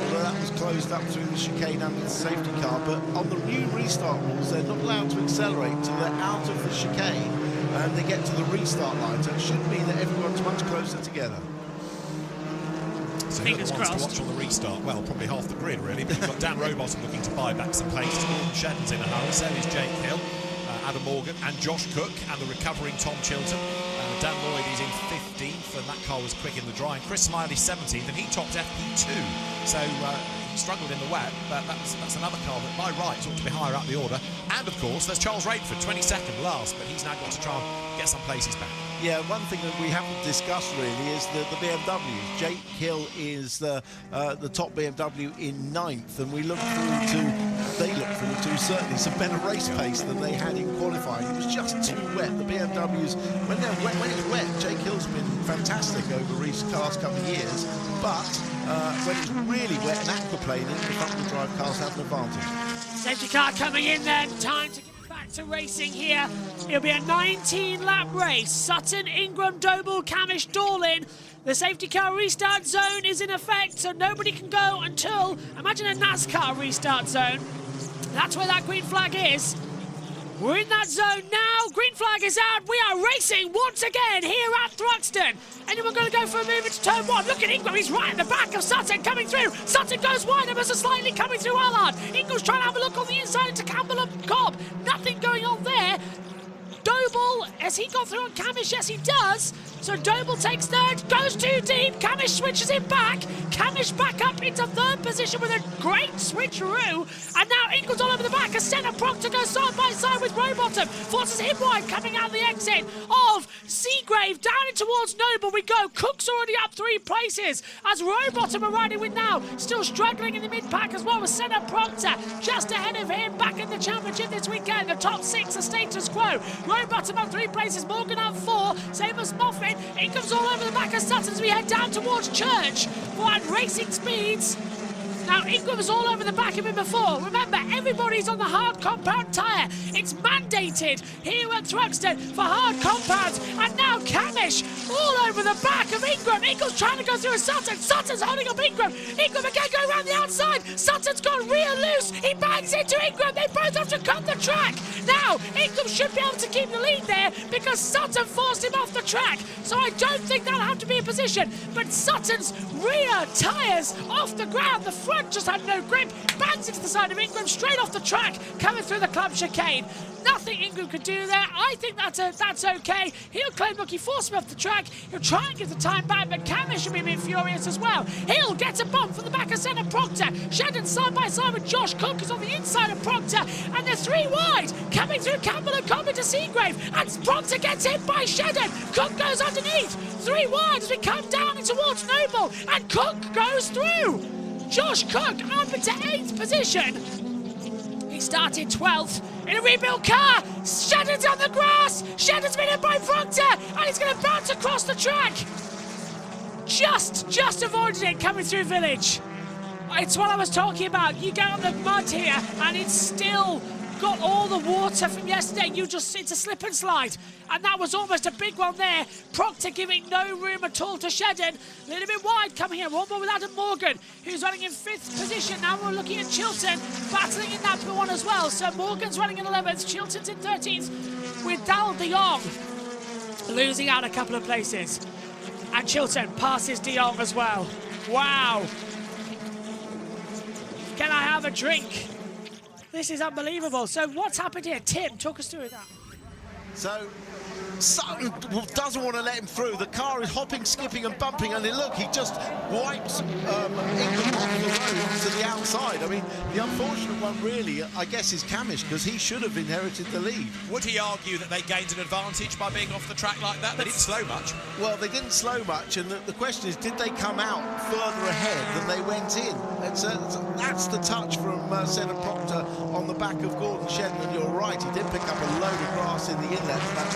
although that was closed up through the chicane under the safety car. But on the new restart rules, they're not allowed to accelerate until they're out of the chicane and they get to the restart line, so it should mean that everyone's much closer together. So fingers crossed. To watch on the restart, well, probably half the grid really, but you've got Dan Rowbottom looking to buy back some place. Gordon Shedden's in a hurry, so is Jake Hill, Adam Morgan and Josh Cook, and the recovering Tom Chilton. Dan Lloyd is in 15th, and that car was quick in the dry. And Chris Smiley 17th, and he topped FP2. So he struggled in the wet, but that's another car that by rights ought to be higher up the order. And of course, there's Charles Radford, 22nd last, but he's now got to try and get some places back. Yeah, one thing that we haven't discussed really is the BMWs. Jake Hill is the top BMW in 9th, and they look forward to certainly some better race pace than they had in qualifying. It was just too wet. The BMWs, when it's wet, Jake Hill's been fantastic over the last couple of years, but when it's really wet and aquaplaning, the front-wheel drive cars have an advantage. Safety car coming in then, time to get back to racing here. It'll be a 19-lap race. Sutton, Ingram, Doble, Camish, Dorlin. The safety car restart zone is in effect, so nobody can go until, imagine a NASCAR restart zone. That's where that green flag is. We're in that zone now. Green flag is out. We are racing once again here at Thruxton. Anyone going to go for a move into turn 1? Look at Ingram. He's right in the back of Sutton coming through. Sutton goes wide ever so slightly coming through Allard. Ingram's trying to have a look on the inside into Campbell and Cobb. Nothing going on there. Doble, has he got through on Camish? Yes, he does. So Doble takes 3rd, goes too deep. Camish switches him back. Camish back up into 3rd position with a great switcheroo. And now Ingram's all over the back. A centre Proctor goes side by side with Rowbottom. Forces him wide coming out the exit of Seagrave. Down in towards Noble we go. Cook's already up 3 places as Rowbottom are riding with now. Still struggling in the mid-pack as well with centre Proctor. Just ahead of him back in the championship this weekend. The top 6 are status quo. Rowbottom up 3 places. Morgan up 4. Same as Moffat. Income's all over the back of Sutton as we head down towards Church for racing speeds. Now, Ingram was all over the back of him before. Remember, everybody's on the hard compound tyre. It's mandated here at Thruxton for hard compounds. And now Camish all over the back of Ingram. Ingram's trying to go through a Sutton. Sutton's holding up Ingram. Ingram again going around the outside. Sutton's gone real loose. He bangs into Ingram. They both have to cut the track. Now, Ingram should be able to keep the lead there because Sutton forced him off the track. So I don't think that'll have to be a position. But Sutton's rear tyres off the ground. The front just had no grip. Bangs into the side of Ingram, straight off the track, coming through the club chicane. Nothing Ingram could do there. I think that's okay. He'll claim, look, he forced him off the track. He'll try and get the time back, but Camish should be a bit furious as well. Hill gets a bump from the back of centre Proctor. Shedden side by side with Josh Cook, who's on the inside of Proctor, and they're 3 wide. Coming through Campbell and Cobb into Seagrave, and Proctor gets hit by Shedden. Cook goes underneath. 3 wide as we come down towards Noble, and Cook goes through. Josh Cook up into 8th position. He started 12th in a rebuild car. Shedden's on the grass. Shedden's been hit by Proctor, and he's going to bounce across the track. Just avoided it coming through Village. It's what I was talking about. You get on the mud here, and it's still got all the water from yesterday. It's a slip and slide. And that was almost a big one there. Proctor giving no room at all to Shedden. A little bit wide coming here. One more with Adam Morgan, who's running in 5th position. Now we're looking at Chilton battling in that one as well. So Morgan's running in 11th. Chilton's in 13th with Dal de Jong losing out a couple of places. And Chilton passes de Jong as well. Wow. Can I have a drink? This is unbelievable. So what's happened here? Tim, talk us through that. So Sutton doesn't want to let him through. The car is hopping, skipping and bumping, and then look, he just wipes Ingram off the road to the outside. I mean, the unfortunate one really, I guess, is Camish, because he should have inherited the lead. Would he argue that they gained an advantage by being off the track like that? They didn't slow much. Well, they didn't slow much, and the question is, did they come out further ahead than they went in? That's the touch from Senna Proctor on the back of Gordon Shedden, and you're right, he did pick up a load of grass in the inlet, but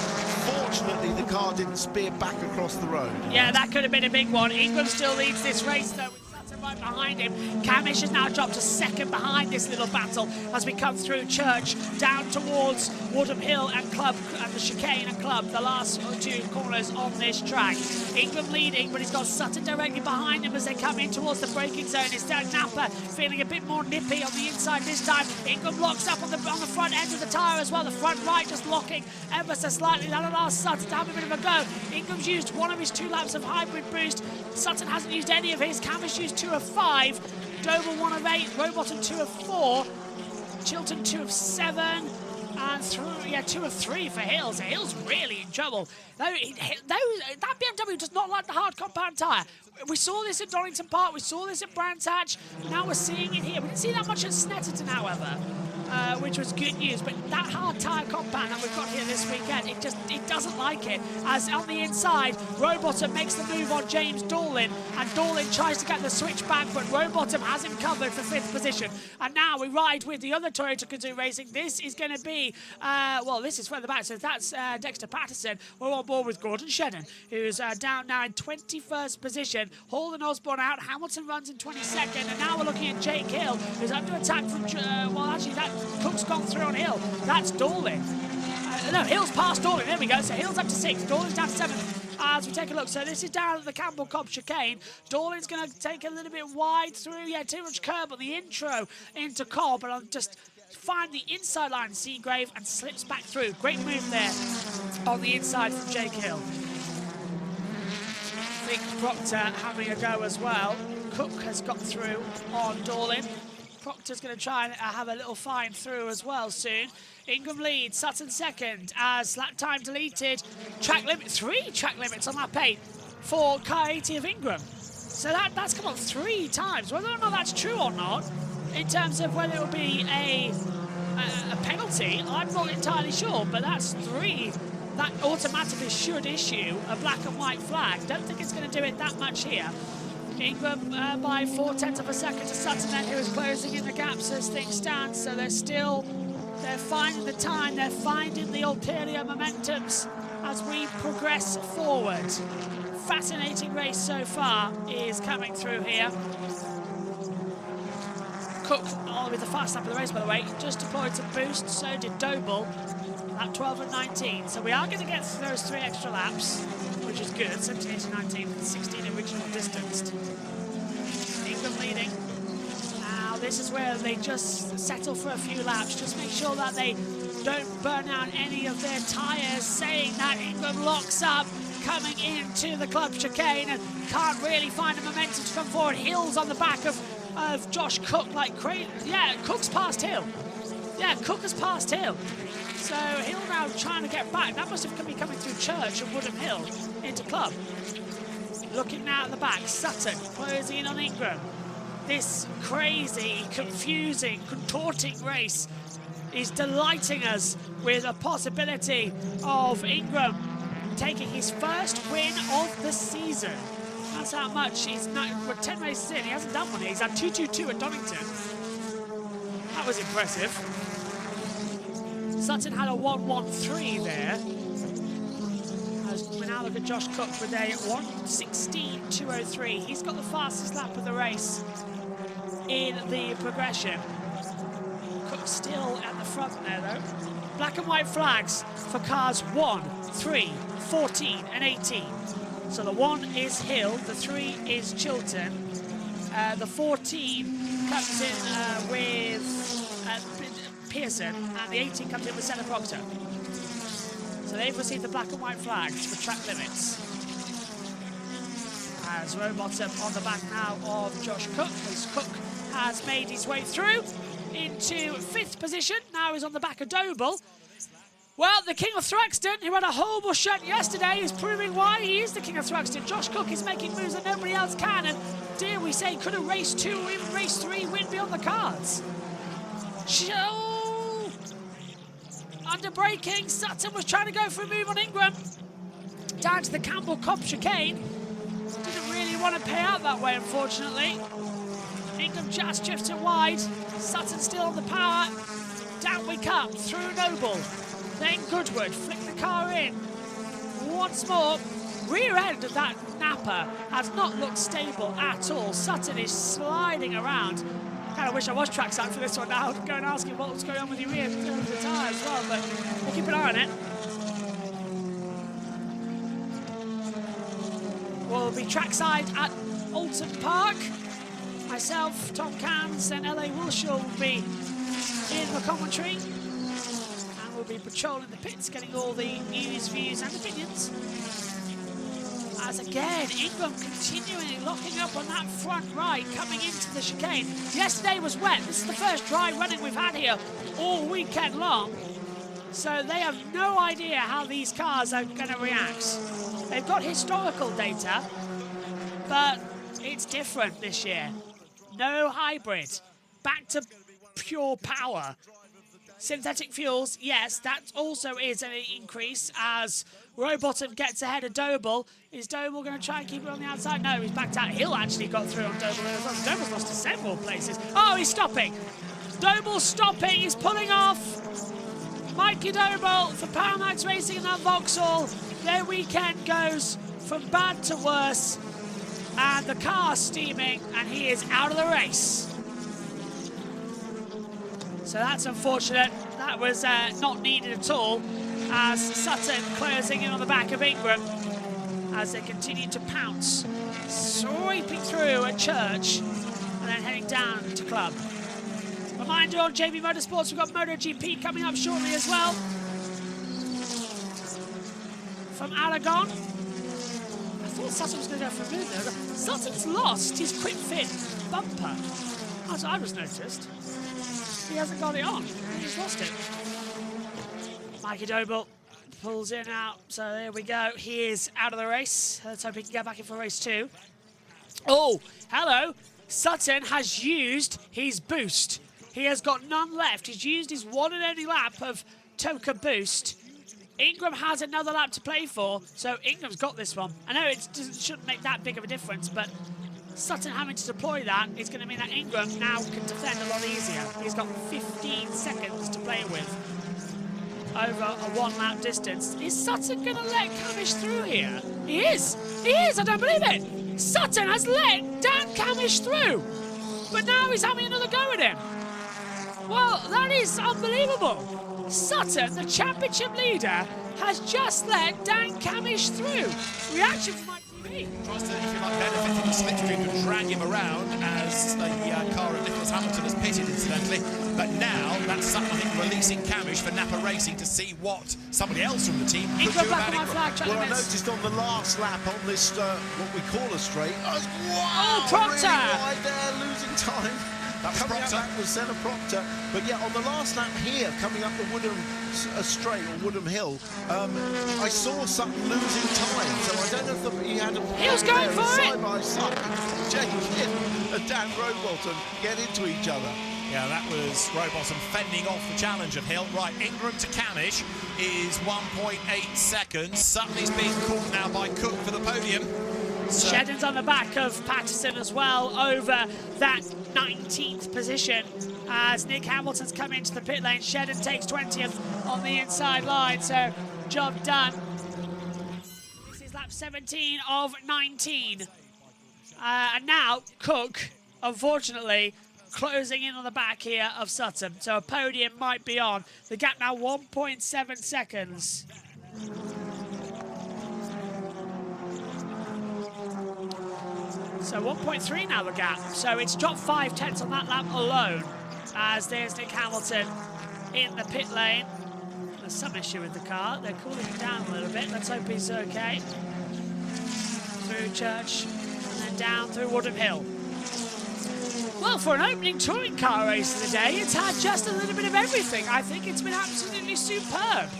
fortunately the car didn't spear back across the road. Yeah, that could have been a big one. Ingram still leads this race though, with Sutton right behind him. Camish has now dropped to 2nd behind this little battle as we come through Church down towards Woodham Hill and Club, and the chicane and Club, the last 2 corners on this track. Ingram leading, but he's got Sutton directly behind him as they come in towards the braking zone. It's down Napa feeling a bit more nippy on the inside this time. Ingram locks up on the front end of the tyre as well. The front right just locking ever so slightly. That'll allow Sutton to have a bit of a go. Ingram's used one of his 2 laps of hybrid boost. Sutton hasn't used any of his. Camish used 2 of 5. Dover 1 of 8. Rowbottom 2 of 4. Chilton 2 of 7. And 2 of 3 for Hills. Hills really in trouble. That BMW does not like the hard compound tyre. We saw this at Donington Park. We saw this at Brands Hatch. Now we're seeing it here. We didn't see that much at Snetterton, however, which was good news. But that hard tyre compound that we've got here this weekend, it doesn't like it. As on the inside, Rowbottom makes the move on James Dorlin, and Dorlin tries to get the switch back, but Rowbottom has him covered for 5th position. And now we ride with the other Toyota Gazoo Racing. This is going to be, this is further back, so that's Dexter Patterson. We're on board with Gordon Shedden, who's down now in 21st position. Hall and Osborne out. Hamilton runs in 22nd, and now we're looking at Jake Hill, who's under attack from, that Cook's gone through on Hill. That's Dorlin. No, Hill's past Dorlin. There we go. So Hill's up to 6th. Dorlin's down to 7th. As we take a look, so this is down at the Campbell Cobb chicane. Dorlin's going to take a little bit wide through. Yeah, too much curb on the intro into Cobb, but I'll just find the inside line in Seagrave and slips back through. Great move there on the inside from Jake Hill. I think Proctor having a go as well. Cook has got through on Dorlin. Proctor's going to try and have a little find through as well soon. Ingram leads, Sutton 2nd as lap time deleted. Track limit, 3 track limits on lap 8 for car 80 of Ingram. So that's come up 3 times. Whether or not that's true or not, in terms of whether it will be a penalty, I'm not entirely sure, but that's 3. That automatically should issue a black and white flag. Don't think it's going to do it that much here. Ingram by 0.4 of a second to Sutton, then, who is closing in the gaps as things stand. So they're finding the time, they're finding the ulterior momentums as we progress forward. Fascinating race so far is coming through here. Cook, with the fast lap of the race, by the way, just deployed some boost. So did Doble at 12 and 19. So we are going to get those 3 extra laps, which is good. 17, 18, 19, 16 original distanced. Ingram leading. Now this is where they just settle for a few laps. Just make sure that they don't burn out any of their tyres, saying that Ingram locks up coming into the club chicane and can't really find the momentum to come forward. Hill's on the back of Josh Cook like crazy. Yeah, Cook's past Hill. Yeah, Cook has passed Hill. So Hill now trying to get back. That must have been coming through Church and Woodham Hill into club. Looking now at the back, Sutton closing in on Ingram. This crazy, confusing, contorting race is delighting us with a possibility of Ingram taking his first win of the season. That's how much he's not. We're 10 races in, he hasn't done one. He's had 2.22 at Donington. That was impressive. Sutton had a 1.13 there. As we now look at Josh Cook with a 1:16.203. He's got the fastest lap of the race in the progression. Cook still at the front there though. Black and white flags for cars 1, 3, 14 and 18. So the 1 is Hill, the 3 is Chilton, the 14 comes in with Pearson, and the 18 comes in with Senna Proctor. So they've received the black and white flags for track limits. As Rowbottom on the back now of Josh Cook, as Cook has made his way through into 5th position. Now he's on the back of Doble. Well, the king of Thruxton, who had a horrible shunt yesterday, is proving why he is the king of Thruxton. Josh Cook is making moves that nobody else can, and dare we say, could a race 2 or even race 3 win be on the cards? Under braking, Sutton was trying to go for a move on Ingram. Down to the Campbell Cobb chicane. Didn't really want to pay out that way, unfortunately. Ingram just drifts it wide. Sutton still on the power. Down we come, through Noble. Then Goodwood, flick the car in. Once more, rear end of that Napa has not looked stable at all. Sutton is sliding around. Kind of wish I was trackside for this one now. I'd go and ask him what was going on with your rear end of the tyre as well, but we'll keep an eye on it. We'll be trackside at Alton Park. Myself, Tom Cans and LA Wilshaw will be in the commentary. And we'll be patrolling the pits, getting all the news, views and opinions. As again, Ingram continuing locking up on that front right, coming into the chicane. Yesterday was wet. This is the first dry running we've had here all weekend long. So they have no idea how these cars are going to react. They've got historical data, but it's different this year. No hybrid, back to pure power. Synthetic fuels, yes, that also is an increase as Rowbottom gets ahead of Doble. Is Doble going to try and keep it on the outside? No, he's backed out. Hill actually got through on Doble as well. Doble's lost to several places. Oh, he's stopping. Doble's stopping, he's pulling off. Mikey Doble for Paramax Racing in that Vauxhall. Their weekend goes from bad to worse. And the car's steaming, and he is out of the race. So that's unfortunate. That was not needed at all, as Sutton closing in on the back of Ingram as they continue to pounce, sweeping through at Church and then heading down to club. Reminder on JB Motorsports, we've got MotoGP coming up shortly as well. From Aragon. I thought Sutton was going to go for a move there. Sutton's lost his quick fit bumper. As I was noticed. He hasn't got it on. He's lost it. Mikey Doble pulls in out. So there we go. He is out of the race. Let's hope he can get back in for race 2. Oh, hello. Sutton has used his boost. He has got none left. He's used his one and only lap of Toka boost. Ingram has another lap to play for, so Ingram's got this one. I know it shouldn't make that big of a difference, but Sutton having to deploy that is going to mean that Ingram now can defend a lot easier. He's got 15 seconds to play with over a one-lap distance. Is Sutton going to let Camish through here? He is! He is! I don't believe it! Sutton has let Dan Camish through! But now he's having another go with him. Well, that is unbelievable. Sutton, the championship leader, has just let Dan Camish through. Reaction from my TV. Tries to, if you like, benefit from the slipstream and drag him around as the car of Nicholas Hamilton has pitted, incidentally. But now that's Sutton, I think, releasing Camish for Napa Racing to see what somebody else from the team could do about it. Well, I noticed on the last lap on this, what we call a straight, wow, Proctor! Really wide there, losing time. Coming up, that was Senna Proctor. But yeah, on the last lap here, coming up the Woodham straight or Woodham Hill, I saw Sutton losing time. So I don't know if he had a he was going for side by side. Jake Kidd and Dan Rowbottom get into each other. Yeah, that was Rowbottom fending off the challenge of Hill. Right, Ingram to Camish is 1.8 seconds. Sutton is being caught now by Cook for the podium. So Shedden's on the back of Patterson as well, over that 19th position as Nick Hamilton's come into the pit lane. Shedden takes 20th on the inside line, so job done. This is lap 17 of 19. And now Cook, unfortunately, closing in on the back here of Sutton. So a podium might be on. The gap now 1.7 seconds. So 1.3 now the gap. So it's dropped 5/10 on that lap alone. As there's Nick Hamilton in the pit lane. There's some issue with the car. They're cooling him down a little bit. Let's hope he's okay. Through Church and then down through Woodham Hill. Well, for an opening touring car race of the day, it's had just a little bit of everything. I think it's been absolutely superb.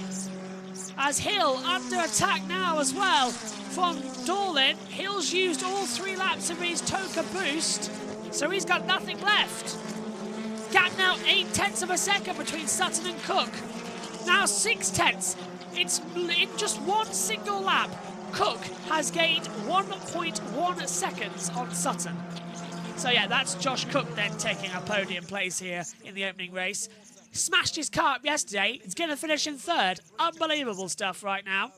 As Hill under attack now as well from Dorlin. Hill's used all 3 laps of his Toka boost, so he's got nothing left. Gap now 0.8 of a second between Sutton and Cook. Now 0.6. It's in just one single lap. Cook has gained 1.1 seconds on Sutton. So yeah, that's Josh Cook then taking a podium place here in the opening race. Smashed his car up yesterday. It's going to finish in 3rd. Unbelievable stuff right now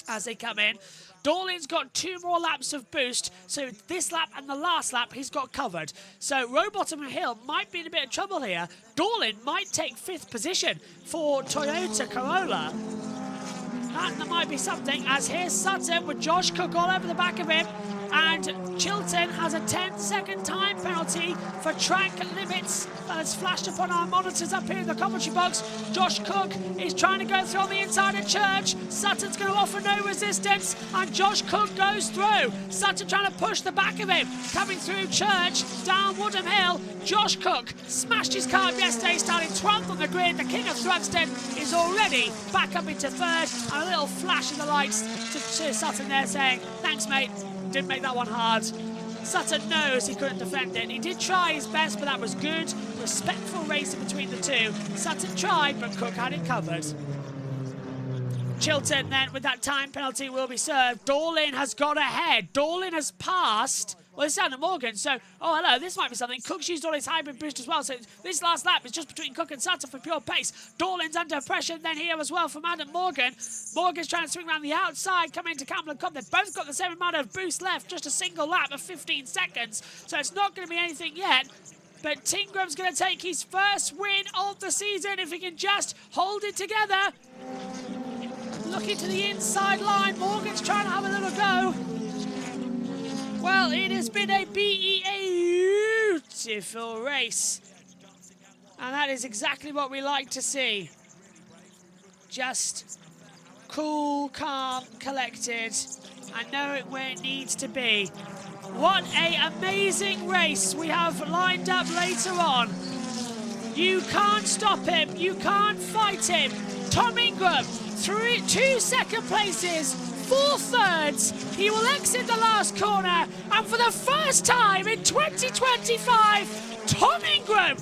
as they come in. Dorlin's got 2 more laps of boost, so this lap and the last lap he's got covered. So Rowbottom and Hill might be in a bit of trouble here. Dorlin might take 5th position for Toyota Corolla. And there might be something, as here's Sutton with Josh Cook all over the back of him. And Chilton has a 10-second time penalty for track limits that's flashed up on our monitors up here in the commentary box. Josh Cook is trying to go through on the inside of Church. Sutton's going to offer no resistance, and Josh Cook goes through. Sutton trying to push the back of him. Coming through Church, down Woodham Hill. Josh Cook smashed his car up yesterday, starting 12th on the grid. The king of Thruxton is already back up into 3rd. And a little flash in the lights to Sutton there saying, thanks, mate. Didn't make that one hard. Sutton knows he couldn't defend it. He did try his best, but that was good. Respectful racing between the two. Sutton tried, but Cook had it covered. Chilton then, with that time penalty, will be served. Dorlin has got ahead. Dorlin has passed. Well, it's down to Morgan, so, oh, hello, this might be something. Cook's used all his hybrid boost as well, so this last lap is just between Cook and Sutton for pure pace. Dorlin's under pressure then here as well from Adam Morgan. Morgan's trying to swing around the outside, coming into Campbell and Cobb. They've both got the same amount of boost left, just a single lap of 15 seconds, so it's not going to be anything yet. But Tingram's going to take his first win of the season if he can just hold it together. Looking to the inside line, Morgan's trying to have a little go. Well, it has been a beautiful race. And that is exactly what we like to see. Just cool, calm, collected, and know it where it needs to be. What an amazing race we have lined up later on. You can't stop him. You can't fight him. Tom Ingram, 2 second places, 4 thirds. He will exit the last corner, and for the first time in 2025, Tom Ingram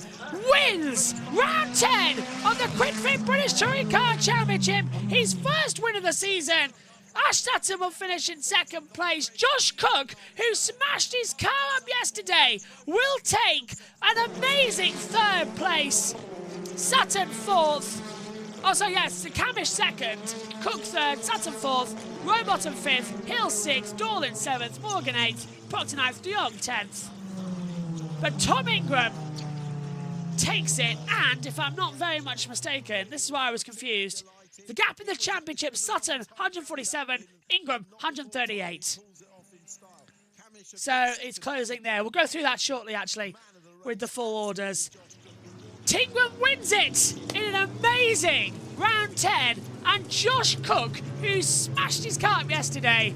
wins round 10 of the Quick Fit British Touring Car Championship, his first win of the season. Ash Sutton will finish in 2nd place. Josh Cook, who smashed his car up yesterday, will take an amazing 3rd place. Sutton 4th. Oh, so yes, Camish 2nd, Cook 3rd, Sutton 4th, Rowbottom 5th, Hill 6th, Dorlin 7th, Morgan 8th, Proctor 9th, De Jong 10th. But Tom Ingram takes it, and if I'm not very much mistaken, this is why I was confused, the gap in the championship, Sutton 147, Ingram 138. So it's closing there. We'll go through that shortly, actually, with the full orders. Tingram wins it in an amazing round 10, and Josh Cook, who smashed his car up yesterday,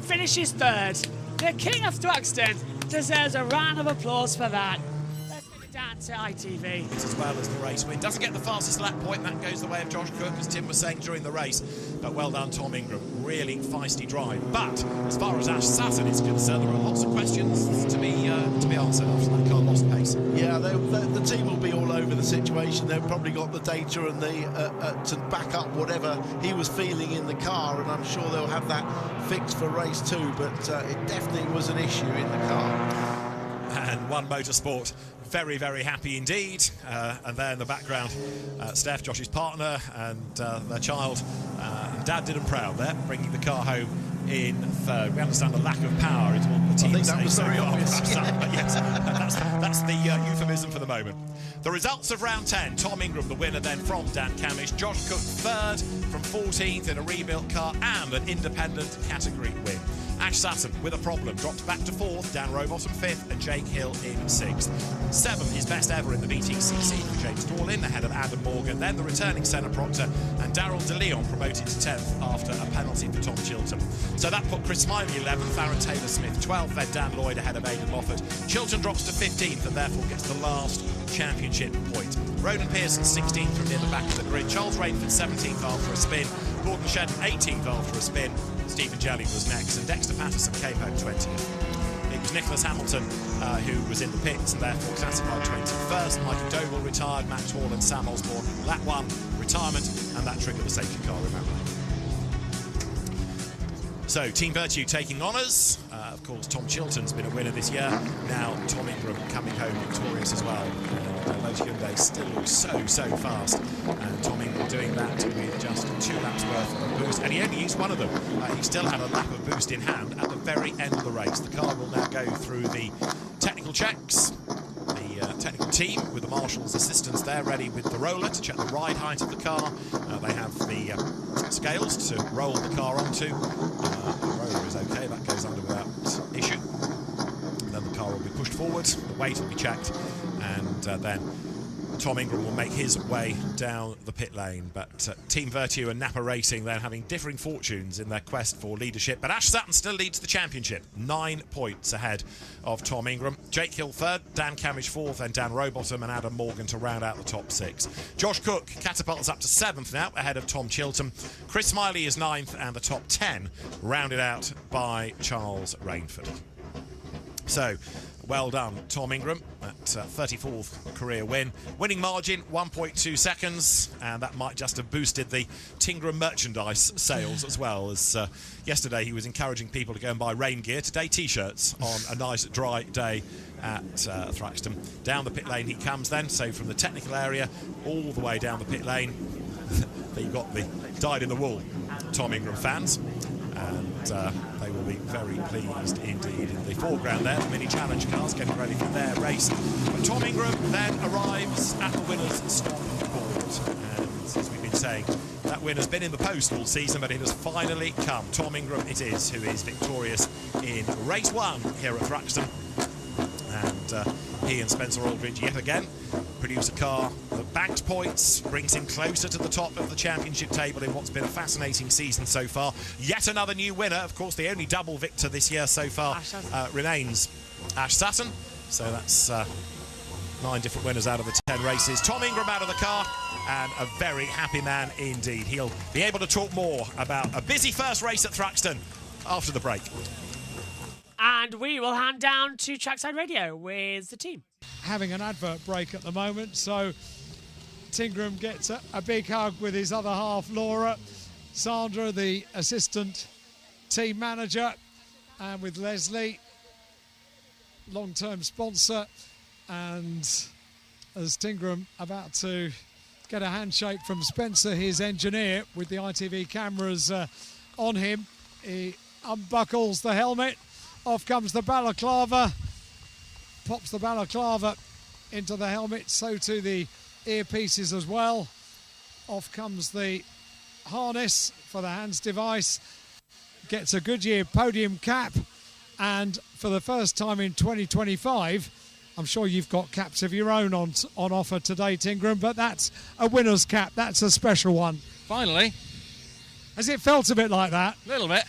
finishes third. The king of Thruxton deserves a round of applause for that. Let's take it down to ITV. As well as the race win. Doesn't get the fastest lap point. That goes the way of Josh Cook, as Tim was saying during the race. But well done, Tom Ingram. Really feisty drive. But as far as Ash Sutton is concerned, there are lots of questions to be answered after that car lost pace. Yeah, the team will be all over the situation. They've probably got the data and to back up whatever he was feeling in the car, and I'm sure they'll have that fixed for race 2. But it definitely was an issue in the car. And One Motorsport, very, very happy indeed. And there in the background, Steph, Josh's partner, and their child. And Dad did them proud there, bringing the car home in third. We understand the lack of power is what the team is saying so far. But yes, that's the euphemism for the moment. The results of round 10, Tom Ingram, the winner then from Dan Camish, Josh Cook third from 14th in a rebuilt car and an independent category win. Ash Sutton with a problem, dropped back to 4th, Dan Rowbottom 5th and Jake Hill in 6th. 7th, his best ever in the BTCC for James Dorlin, ahead of Adam Morgan, then the returning Senna Proctor and Daryl De Leon promoted to 10th after a penalty for Tom Chilton. So that put Chris Smiley 11th, Aaron Taylor-Smith 12th, then Dan Lloyd ahead of Aidan Moffat. Chilton drops to 15th and therefore gets the last championship point. Ronan Pearson 16th from near the back of the grid, Charles Rainford 17th after a spin, Gordon Shedden 18th after a spin, Stephen Jelly was next, and Dexter Patterson came home 20th. It was Nicholas Hamilton who was in the pits and therefore classified 21st. Mikey Doble retired, Max Hall and Sam Osborne. Lap 1, retirement, and that triggered the safety car, remember. So, Team Virtue taking honours. Of course, Tom Chilton's been a winner this year. Now, Tom Ingram coming home victorious as well. Lotus Hyundai still looks so fast. And Tom Ingram doing that with just 2 laps worth of boost. And he only used one of them. He still had a lap of boost in hand at the very end of the race. The car will now go through the technical checks. The technical team with the marshal's assistants there ready with the roller to check the ride height of the car. They have the scales to roll the car onto. The roller is okay, that goes under without issue. And then the car will be pushed forward, the weight will be checked, and then Tom Ingram will make his way down the pit lane. But Team Virtue and Napa Racing then having differing fortunes in their quest for leadership. But Ash Sutton still leads the championship, 9 points ahead of Tom Ingram. Jake Hill third, Dan Camish 4th, and Dan Rowbottom and Adam Morgan to round out the top 6. Josh Cook catapults up to 7th now, ahead of Tom Chilton. Chris Smiley is 9th, and the top 10 rounded out by Charles Rainford. So, well done, Tom Ingram, at 34th career win. Winning margin, 1.2 seconds, and that might just have boosted the Tingram merchandise sales as well, as yesterday he was encouraging people to go and buy rain gear. Today, T-shirts on a nice dry day at Thruxton. Down the pit lane he comes then, so from the technical area all the way down the pit lane. They got the dyed-in-the-wool Tom Ingram fans. And they will be very pleased indeed. In the foreground there, the mini challenge cars getting ready for their race. But Tom Ingram then arrives at the winner's stop board. And as we've been saying, that win has been in the post all season, but it has finally come. Tom Ingram it is who is victorious in race 1 here at Thruxton. And he and Spencer Aldridge yet again produce a car that banks points, brings him closer to the top of the championship table in what's been a fascinating season so far. Yet another new winner. Of course, the only double victor this year so far remains Ash Sutton. So that's 9 different winners out of the 10 races. Tom Ingram out of the car, and a very happy man indeed. He'll be able to talk more about a busy first race at Thruxton after the break. And we will hand down to Trackside Radio with the team. Having an advert break at the moment, so Tingram gets a big hug with his other half, Laura. Sandra, the assistant team manager, and with Leslie, long-term sponsor. And as Tingram about to get a handshake from Spencer, his engineer, with the ITV cameras on him, he unbuckles the helmet. Off comes the balaclava, pops the balaclava into the helmet, so to the earpieces as well. Off comes the harness for the hands device. Gets a Goodyear podium cap, and for the first time in 2025, I'm sure you've got caps of your own on offer today, Ingram, but that's a winner's cap. That's a special one. Finally. Has it felt a bit like that? A little bit.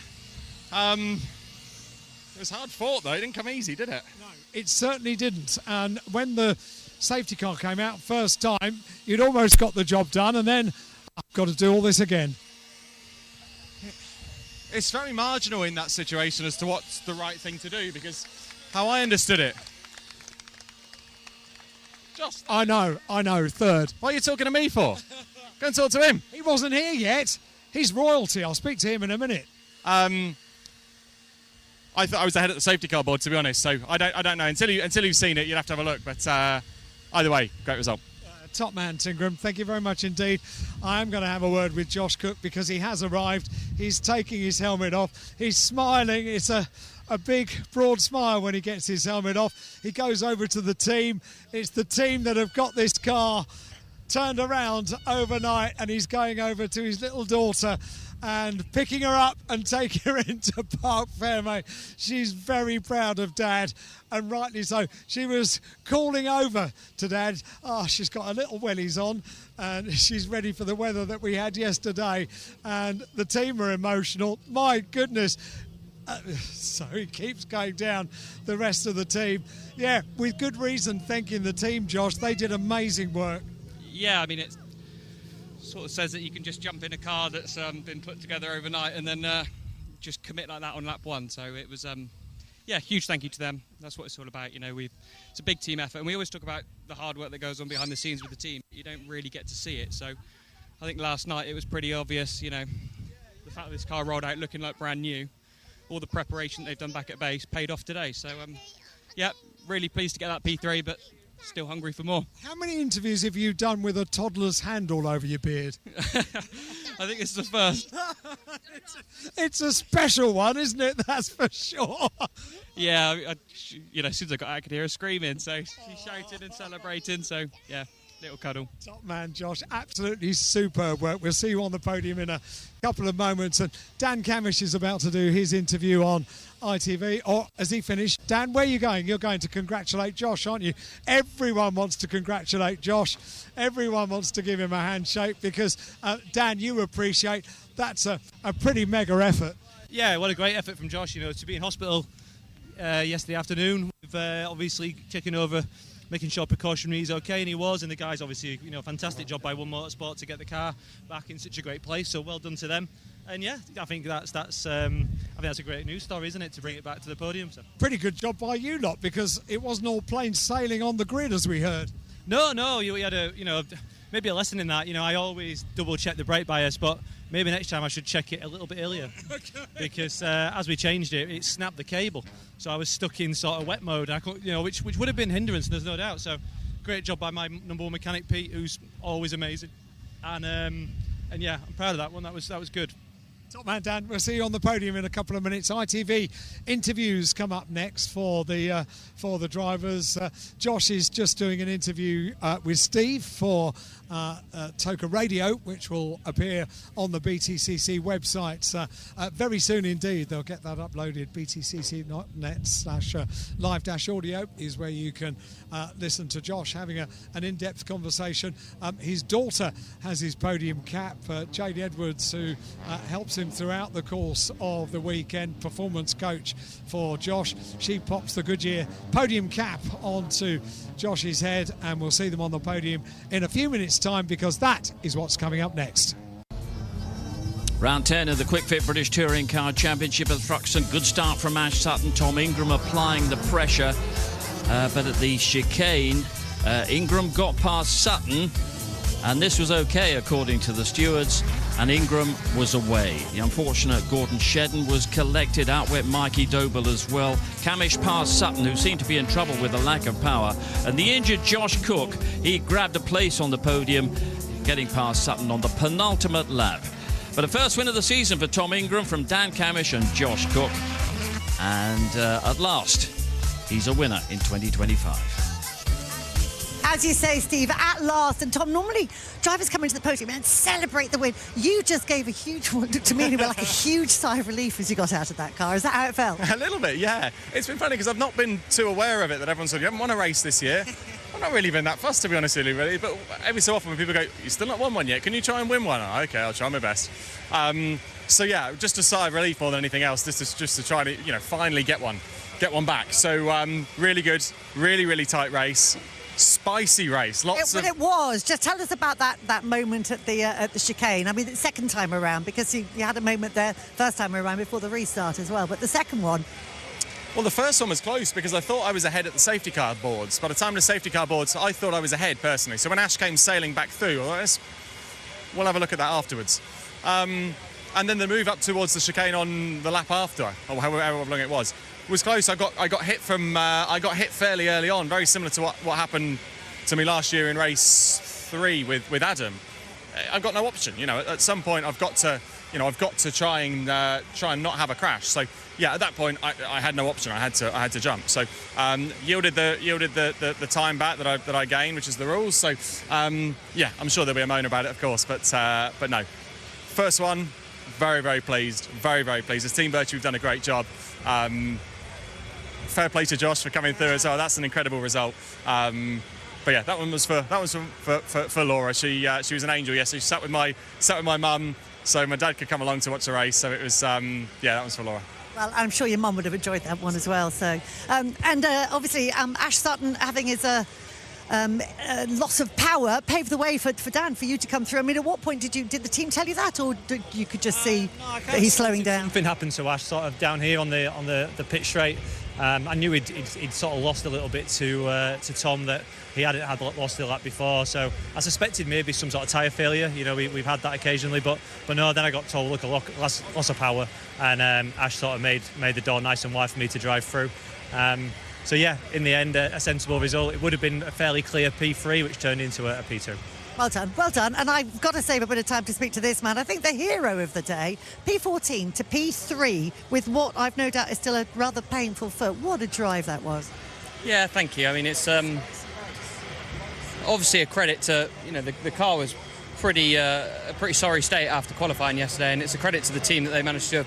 It was hard fought, though. It didn't come easy, did it? No, it certainly didn't. And when the safety car came out first time, you'd almost got the job done, and then I've got to do all this again. It's very marginal in that situation as to what's the right thing to do, because how I understood it. Just. I know, third. What are you talking to me for? Go and talk to him. He wasn't here yet. He's royalty. I'll speak to him in a minute. I thought I was ahead at the safety car board, to be honest, so I don't know. Until you've seen it, you'll have to have a look. But either way, great result. Top man, Ingram. Thank you very much indeed. I am going to have a word with Josh Cook because he has arrived. He's taking his helmet off. He's smiling. It's a big, broad smile when he gets his helmet off. He goes over to the team. It's the team that have got this car turned around overnight, and he's going over to his little daughter and picking her up and taking her into Park Fairmay. She's very proud of Dad, and rightly so. She was calling over to Dad. Oh, she's got her little wellies on, and she's ready for the weather that we had yesterday. And the team are emotional. My goodness. So he keeps going down the rest of the team. Yeah, with good reason thanking the team, Josh. They did amazing work. Yeah, I mean, it sort of says that you can just jump in a car that's been put together overnight and then just commit like that on lap one. So it was, yeah, huge thank you to them. That's what it's all about. You know, it's a big team effort, and we always talk about the hard work that goes on behind the scenes with the team. You don't really get to see it. So I think last night it was pretty obvious, you know, the fact that this car rolled out looking like brand new, all the preparation they've done back at base paid off today. So, yeah, really pleased to get that P3, but still hungry for more. How many interviews have you done with a toddler's hand all over your beard? I think it's the first. It's a special one, isn't it? That's for sure. Yeah, you know, as soon as I got out, I could hear her screaming. So she shouted and celebrating. So, yeah, little cuddle. Top man, Josh. Absolutely superb work. We'll see you on the podium in a couple of moments. And Dan Camish is about to do his interview on ITV. Or has he finished? Dan, where are you going? You're going to congratulate Josh, aren't you? Everyone wants to congratulate Josh. Everyone wants to give him a handshake because, Dan, you appreciate that's a pretty mega effort. Yeah, what a great effort from Josh, you know, to be in hospital yesterday afternoon. We've obviously taken over, making sure precautionary is okay, and he was, and the guys obviously, you know, fantastic job by One Motorsport to get the car back in such a great place, so well done to them. And yeah, I think that's a great news story, isn't it, to bring it back to the podium. So. Pretty good job by you lot, because it wasn't all plain sailing on the grid, as we heard. No, we had maybe a lesson in that. You know, I always double check the brake bias, but maybe next time I should check it a little bit earlier. Okay. Because as we changed it, it snapped the cable, so I was stuck in sort of wet mode. I couldn't, you know, which would have been hindrance, there's no doubt. So great job by my number one mechanic Pete, who's always amazing. And yeah, I'm proud of that one. That was good. Top man, Dan. We'll see you on the podium in a couple of minutes. ITV interviews come up next for the drivers. Josh is just doing an interview with Steve for Toka Radio, which will appear on the BTCC website very soon indeed. They'll get that uploaded. btcc.net/live-audio is where you can listen to Josh having an in-depth conversation. His daughter has his podium cap. Jade Edwards, who helps him throughout the course of the weekend, performance coach for Josh. She pops the Goodyear podium cap onto Josh's head, and we'll see them on the podium in a few minutes' time, because that is what's coming up next. Round 10 of the Quick Fit British Touring Car Championship at Thruxton. Good start from Ash Sutton. Tom Ingram applying the pressure, but at the chicane, Ingram got past Sutton, and this was okay according to the stewards, and Ingram was away. The unfortunate Gordon Shedden was collected, outwit Mikey Doble as well. Camish passed Sutton, who seemed to be in trouble with a lack of power, and the injured Josh Cook, he grabbed a place on the podium, getting past Sutton on the penultimate lap. But a first win of the season for Tom Ingram from Dan Camish and Josh Cook, and at last he's a winner in 2025. As you say, Steve, at last, and Tom, normally drivers come into the podium and celebrate the win. You just gave a huge one, to me, like a huge sigh of relief as you got out of that car. Is that how it felt? A little bit, yeah. It's been funny because I've not been too aware of it, that everyone said, you haven't won a race this year. I've not really been that fussed, to be honest with you, really. But every so often when people go, you still not won one yet, can you try and win one? Oh, okay, I'll try my best. So yeah, just a sigh of relief more than anything else, just to try to, finally get one back. So really good, really tight race. Spicy race, It was. Just tell us about that moment at the chicane. I mean, the second time around, because you had a moment there first time around before the restart as well, but the second one. Well, the first one was close because I thought I was ahead at the safety car boards. By the time of the safety car boards, I thought I was ahead personally. So when Ash came sailing back through, we'll have a look at that afterwards. And then the move up towards the chicane on the lap after, or however long it was close. I got hit fairly early on, very similar to what happened to me last year in race 3 with Adam. I've got no option, At some point, I've got to try and not have a crash. So yeah, at that point, I had no option. I had to jump. So yielded the time back that I gained, which is the rules. So yeah, I'm sure there'll be a moan about it, of course. But no, first one, very pleased, very pleased. As Team Virtue, we've done a great job. Fair play to Josh for coming through as well. That's an incredible result. But yeah, that one was for Laura. She was an angel. Yes, she sat with my mum, so my dad could come along to watch the race. So it was that was for Laura. Well, I'm sure your mum would have enjoyed that one as well. So, obviously, Ash Sutton having his loss of power paved the way for Dan, for you to come through. I mean, at what point did the team tell you that, or you could just see that he's slowing down? Something happened to Ash sort of down here on the pit straight. I knew he'd sort of lost a little bit to Tom, that he had lost the lap before, so I suspected maybe some sort of tyre failure. We've had that occasionally, but no. Then I got told, look, a loss of power, and Ash sort of made the door nice and wide for me to drive through. So yeah, in the end, a sensible result. It would have been a fairly clear P3, which turned into a P2. Well done. And I've got to save a bit of time to speak to this man. I think the hero of the day, P14 to P3, with what I've no doubt is still a rather painful foot. What a drive that was. Yeah, thank you. I mean, it's obviously a credit to, the car was a pretty sorry state after qualifying yesterday, and it's a credit to the team that they managed to,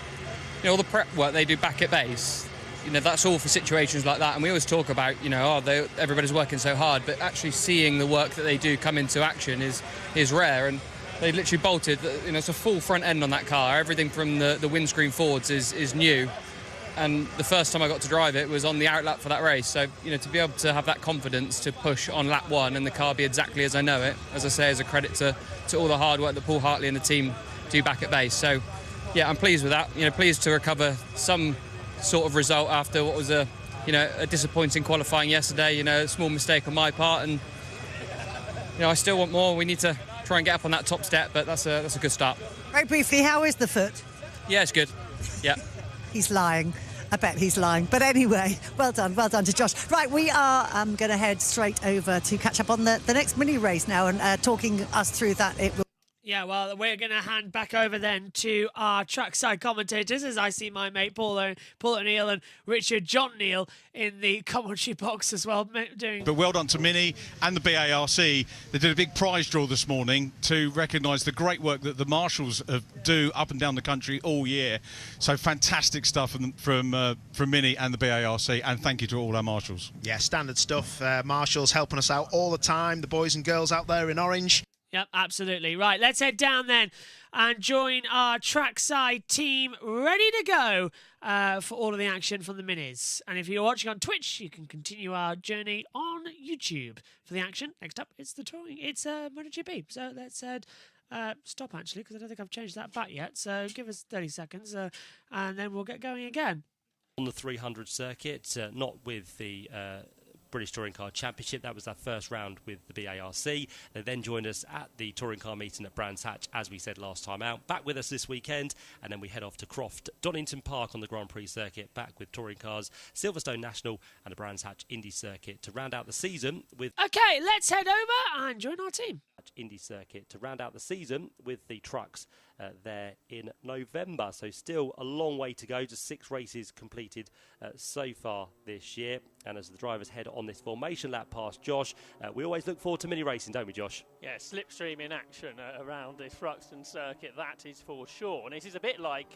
all the prep work they do back at base. That's all for situations like that, and we always talk about, everybody's working so hard, but actually seeing the work that they do come into action is rare, and they literally bolted, it's a full front end on that car. Everything from the windscreen forwards is new, and the first time I got to drive it was on the out lap for that race. So, to be able to have that confidence to push on lap 1 and the car be exactly as I know it, as I say, is a credit to all the hard work that Paul Hartley and the team do back at base. So, yeah, I'm pleased with that. Pleased to recover some sort of result after what was a disappointing qualifying yesterday. A small mistake on my part, and I still want more. We need to try and get up on that top step, but that's a good start. Very briefly, how is the foot? Yeah, it's good. Yeah. He's lying. I bet he's lying. But anyway, well done to Josh. Right, we are going to head straight over to catch up on the next mini race now, and talking us through that. It will. Yeah, well, we're going to hand back over then to our trackside commentators, as I see my mate Paul O'Neill and Richard John Neal in the commentary box as well. But well done to Mini and the BARC. They did a big prize draw this morning to recognise the great work that the marshals do up and down the country all year. So fantastic stuff from Mini and the BARC, and thank you to all our marshals. Yeah, standard stuff. Marshals helping us out all the time, the boys and girls out there in orange. Yep, absolutely. Right, let's head down then and join our trackside team ready to go for all of the action from the minis. And if you're watching on Twitch, you can continue our journey on YouTube for the action. Next up, it's MotoGP. So let's stop, actually, because I don't think I've changed that back yet. So give us 30 seconds and then we'll get going again. On the 300 circuit, not with the British Touring Car Championship. That was our first round with the BARC. They then joined us at the Touring Car meeting at Brands Hatch, as we said last time out. Back with us this weekend, and then we head off to Croft Donington Park on the Grand Prix circuit, back with Touring Cars, Silverstone National and the Brands Hatch Indy circuit to round out the season with... Okay, let's head over and join our team. Indy circuit to round out the season with the trucks there in November. So still a long way to go, just 6 races completed so far this year. And as the drivers head on this formation lap past Josh, we always look forward to mini racing, don't we, Josh? Yeah, slipstream in action around this Thruxton circuit, that is for sure. And this is a bit like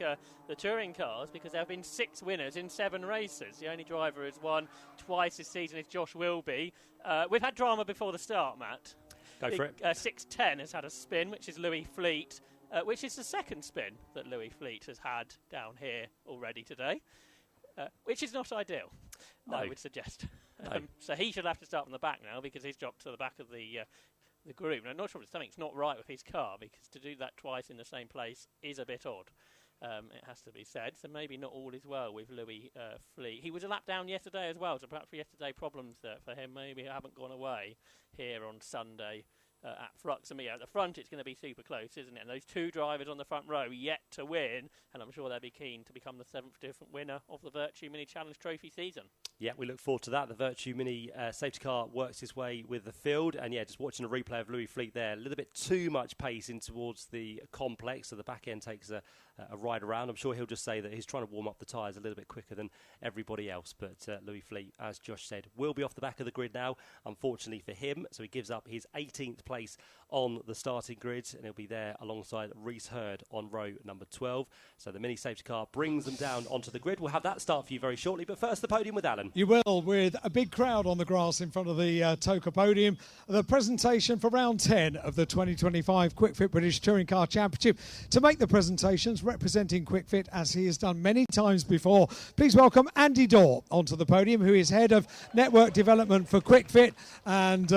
the touring cars, because there have been 6 winners in 7 races. The only driver who's won twice this season is Josh Wilby. We've had drama before the start, Matt. Go for it. 610 has had a spin, which is Louis Fleet, which is the second spin that Louis Fleet has had down here already today, which is not ideal, No. I would suggest. No. So he should have to start from the back now, because he's dropped to the back of the group. And I'm not sure if something's not right with his car, because to do that twice in the same place is a bit odd. It has to be said. So maybe not all is well with Louis Fleet. He was a lap down yesterday as well, so perhaps yesterday problems for him maybe haven't gone away here on Sunday at Thruxton. At the front it's going to be super close, isn't it? And those 2 drivers on the front row yet to win, and I'm sure they'll be keen to become the 7th different winner of the Virtue Mini Challenge Trophy season. Yeah, we look forward to that. The Virtue Mini safety car works its way with the field. And yeah, just watching a replay of Louis Fleet there, a little bit too much pace in towards the complex, so the back end takes a ride around. I'm sure he'll just say that he's trying to warm up the tyres a little bit quicker than everybody else. But Louis Fleet, as Josh said, will be off the back of the grid now, unfortunately for him. So he gives up his 18th place on the starting grid, and he'll be there alongside Reese Hurd on row number 12. So the mini safety car brings them down onto the grid. We'll have that start for you very shortly, but first the podium with Alan. You will, with a big crowd on the grass in front of the Toka podium. The presentation for round 10 of the 2025 Quick Fit British Touring Car Championship. To make the presentations, representing Quick Fit as he has done many times before, please welcome Andy Dorr onto the podium, who is Head of Network Development for Quick Fit. And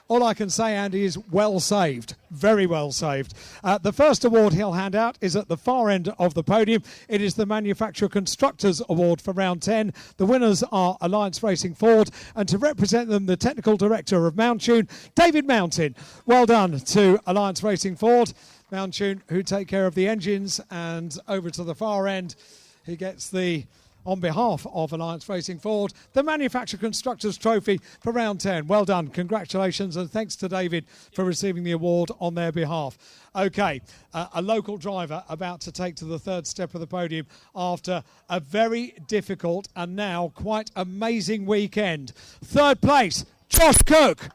all I can say, Andy, is well saved. Very well saved. The first award he'll hand out is at the far end of the podium. It is the Manufacturer Constructors Award for round 10. The winners are Alliance Racing Ford, and to represent them, the Technical Director of Mountune, David Mountain. Well done to Alliance Racing Ford. Mountune, who take care of the engines, and over to the far end, he gets the, on behalf of Alliance Racing Ford, the Manufacturer Constructors Trophy for round 10. Well done. Congratulations, and thanks to David for receiving the award on their behalf. OK, a local driver about to take to the 3rd step of the podium after a very difficult and now quite amazing weekend. 3rd place, Josh Cook.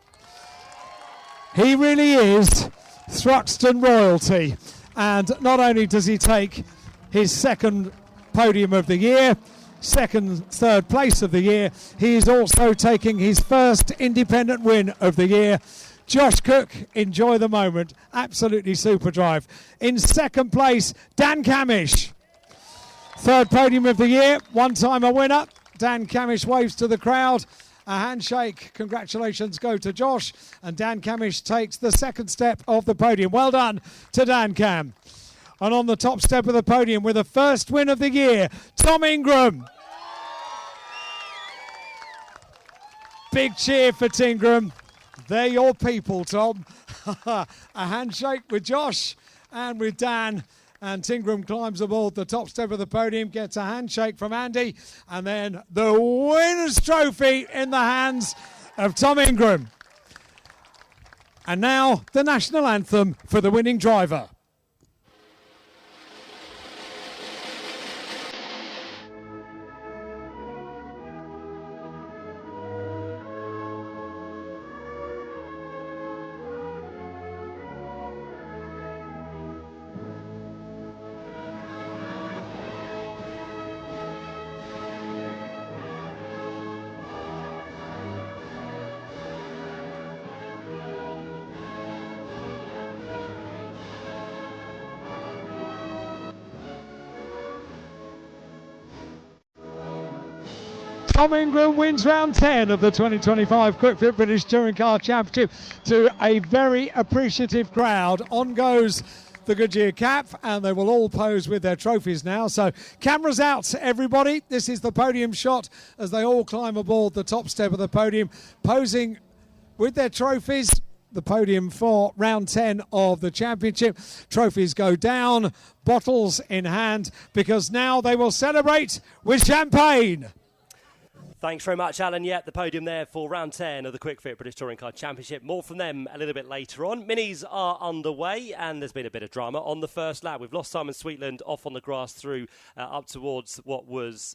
He really is Thruxton royalty. And not only does he take his 2nd podium of the year, 2nd, 3rd place of the year, he is also taking his 1st independent win of the year. Josh Cook, enjoy the moment. Absolutely super drive. In 2nd place, Dan Camish. 3rd podium of the year, 1-timer winner. Dan Camish waves to the crowd. A handshake. Congratulations go to Josh. And Dan Camish takes the 2nd step of the podium. Well done to Dan Cam. And on the top step of the podium with the 1st win of the year, Tom Ingram. Big cheer for Tingram. They're your people, Tom. A handshake with Josh and with Dan. And Tingram climbs aboard the top step of the podium, gets a handshake from Andy, and then the winner's trophy in the hands of Tom Ingram. And now the national anthem for the winning driver. Tom Ingram wins round 10 of the 2025 Quick Fit British Touring Car Championship to a very appreciative crowd. On goes the Goodyear cap, and they will all pose with their trophies now. So cameras out, everybody. This is the podium shot as they all climb aboard the top step of the podium, posing with their trophies. The podium for round 10 of the championship. Trophies go down, bottles in hand, because now they will celebrate with champagne. Thanks very much, Alan. Yep, the podium there for round 10 of the Quick Fit British Touring Car Championship. More from them a little bit later on. Minis are underway, and there's been a bit of drama on the first lap. We've lost Simon Sweetland off on the grass through up towards what was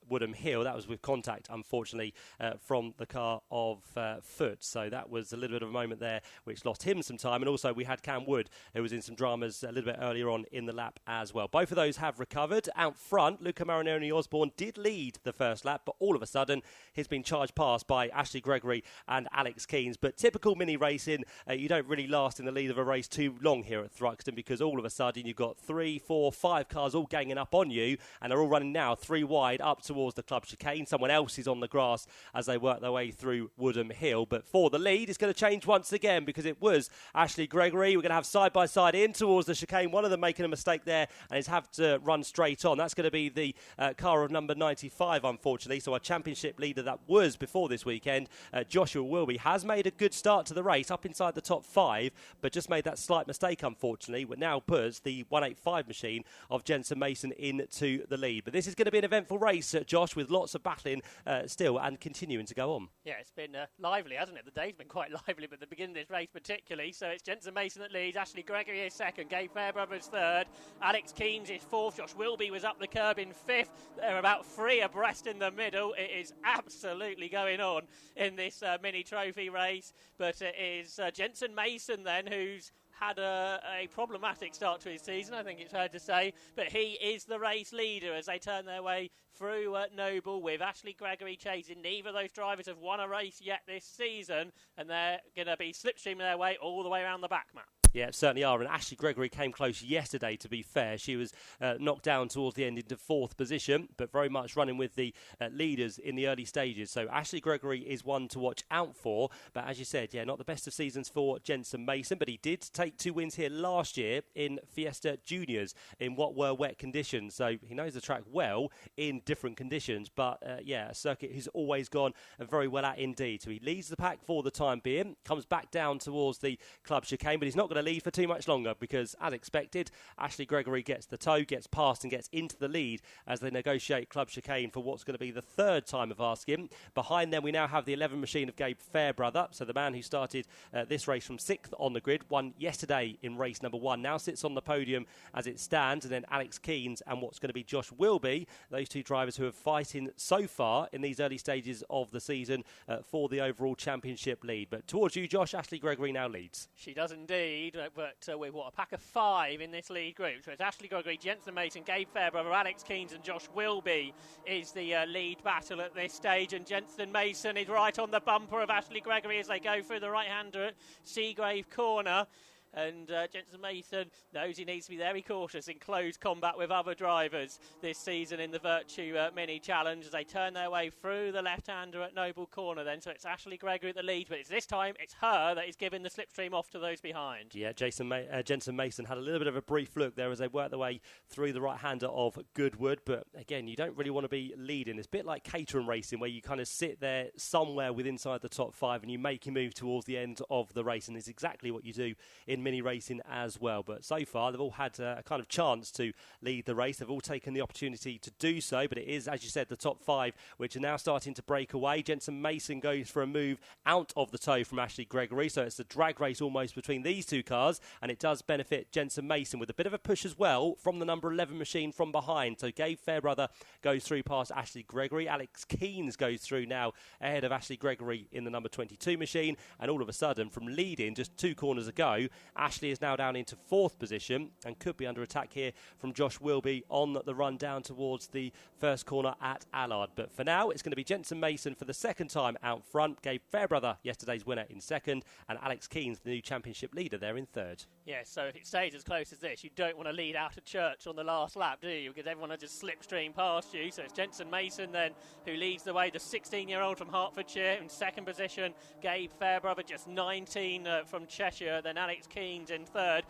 Woodham Hill. That was with contact, unfortunately, from the car of Foot. So that was a little bit of a moment there which lost him some time. And also we had Cam Wood, who was in some dramas a little bit earlier on in the lap as well. Both of those have recovered. Out front, Luca Marinoni Osborne did lead the first lap, but all of a sudden he's been charged past by Ashley Gregory and Alex Keynes. But typical mini racing, you don't really last in the lead of a race too long here at Thruxton, because all of a sudden you've got 3, 4, 5 cars all ganging up on you, and they're all running now 3 wide up towards the club chicane. Someone else is on the grass as they work their way through Woodham Hill. But for the lead, it's going to change once again, because it was Ashley Gregory. We're going to have side-by-side in towards the chicane. One of them making a mistake there, and he's have to run straight on. That's going to be the car of number 95, unfortunately. So our championship leader that was before this weekend, Joshua Wilby, has made a good start to the race, up inside the top 5, but just made that slight mistake, unfortunately, which now puts the 185 machine of Jensen Mason into the lead. But this is going to be an eventful race, Josh, with lots of battling still and continuing to go on. Yeah, it's been lively, hasn't it? The day's been quite lively, but the beginning of this race particularly. So it's Jensen Mason that leads, Ashley Gregory is second, Gabe Fairbrother is third, Alex Keynes is fourth, Josh Wilby was up the curb in fifth. They're about 3 abreast in the middle. It is absolutely going on in this mini trophy race, but it is Jensen Mason then who's had a problematic start to his season, I think it's fair to say, but he is the race leader as they turn their way through Noble, with Ashley Gregory chasing. Neither of those drivers have won a race yet this season, and they're going to be slipstreaming their way all the way around the back, Matt. Yeah, certainly are. And Ashley Gregory came close yesterday, to be fair. She was knocked down towards the end into 4th position, but very much running with the leaders in the early stages. So Ashley Gregory is one to watch out for. But as you said, yeah, not the best of seasons for Jensen Mason, but he did take 2 wins here last year in Fiesta Juniors in what were wet conditions. So he knows the track well in different conditions. But yeah, a circuit he's always gone very well at indeed. So he leads the pack for the time being, comes back down towards the club chicane, but he's not going to lead for too much longer, because as expected, Ashley Gregory gets the toe, gets past and gets into the lead as they negotiate club chicane for what's going to be the 3rd time of asking. Behind them we now have the 11 machine of Gabe Fairbrother, so the man who started this race from 6th on the grid, won yesterday in race number 1, now sits on the podium as it stands. And then Alex Keynes and what's going to be Josh Wilby, those 2 drivers who are fighting so far in these early stages of the season for the overall championship lead. But towards you, Josh, Ashley Gregory now leads. She does indeed, but with a pack of 5 in this lead group. So it's Ashley Gregory, Jensen Mason, Gabe Fairbrother, Alex Keynes and Josh Wilby is the lead battle at this stage, and Jensen Mason is right on the bumper of Ashley Gregory as they go through the right-hander at Seagrave Corner. And Jensen Mason knows he needs to be very cautious in close combat with other drivers this season in the Virtue Mini Challenge as they turn their way through the left-hander at Noble Corner then. So it's Ashley Gregory at the lead, but this time it's her that is giving the slipstream off to those behind. Yeah, Jensen Mason had a little bit of a brief look there as they worked their way through the right-hander of Goodwood, but again, you don't really want to be leading. It's a bit like Caterham racing, where you kind of sit there somewhere with inside the top 5 and you make your move towards the end of the race, and it's exactly what you do in mini racing as well. But so far they've all had a kind of chance to lead the race. They've all taken the opportunity to do so, but it is, as you said, the top 5 which are now starting to break away. Jensen Mason goes for a move out of the toe from Ashley Gregory, so it's a drag race almost between these 2 cars, and it does benefit Jensen Mason with a bit of a push as well from the number 11 machine from behind. So Gabe Fairbrother goes through past Ashley Gregory. Alex Keynes goes through now ahead of Ashley Gregory in the number 22 machine, and all of a sudden, from leading just 2 corners ago, Ashley is now down into 4th position and could be under attack here from Josh Wilby on the run down towards the first corner at Allard. But for now, it's going to be Jensen Mason for the 2nd time out front, Gabe Fairbrother, yesterday's winner, in 2nd, and Alex Keynes, the new championship leader, there in 3rd. Yeah, so if it stays as close as this, you don't want to lead out of church on the last lap, do you? Because everyone will just slipstream past you. So it's Jensen Mason then who leads the way, the 16-year-old from Hertfordshire in 2nd position. Gabe Fairbrother, just 19 from Cheshire. Then Alex Keynes in 3rd.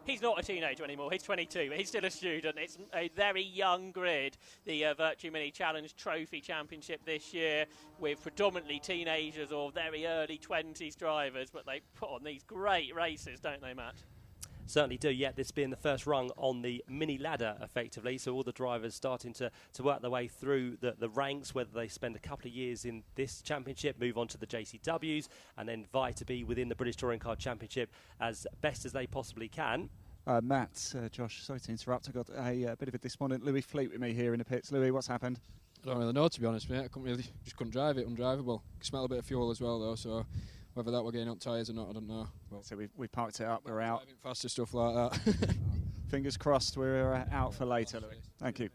He's not a teenager anymore, he's 22, but he's still a student. It's a very young grid, the Virtue Mini Challenge Trophy Championship this year, with predominantly teenagers or very early 20s drivers, but they put on these great races, don't they, Matt? Certainly do, yeah. This being the first rung on the mini ladder, effectively. So all the drivers starting to work their way through the ranks, whether they spend a couple of years in this championship, move on to the JCWs, and then vie to be within the British Touring Car Championship as best as they possibly can. Matt, Josh, sorry to interrupt. I've got a bit of a despondent Louis Fleet with me here in the pits. Louis, what's happened? I don't really know, to be honest, mate. Just couldn't drive it, undrivable. Could smell a bit of fuel as well, though, so whether that were getting up tyres or not, I don't know. But so we parked it up, we're out. Driving faster stuff like that. Fingers crossed we're out for later, Louis. Thank you.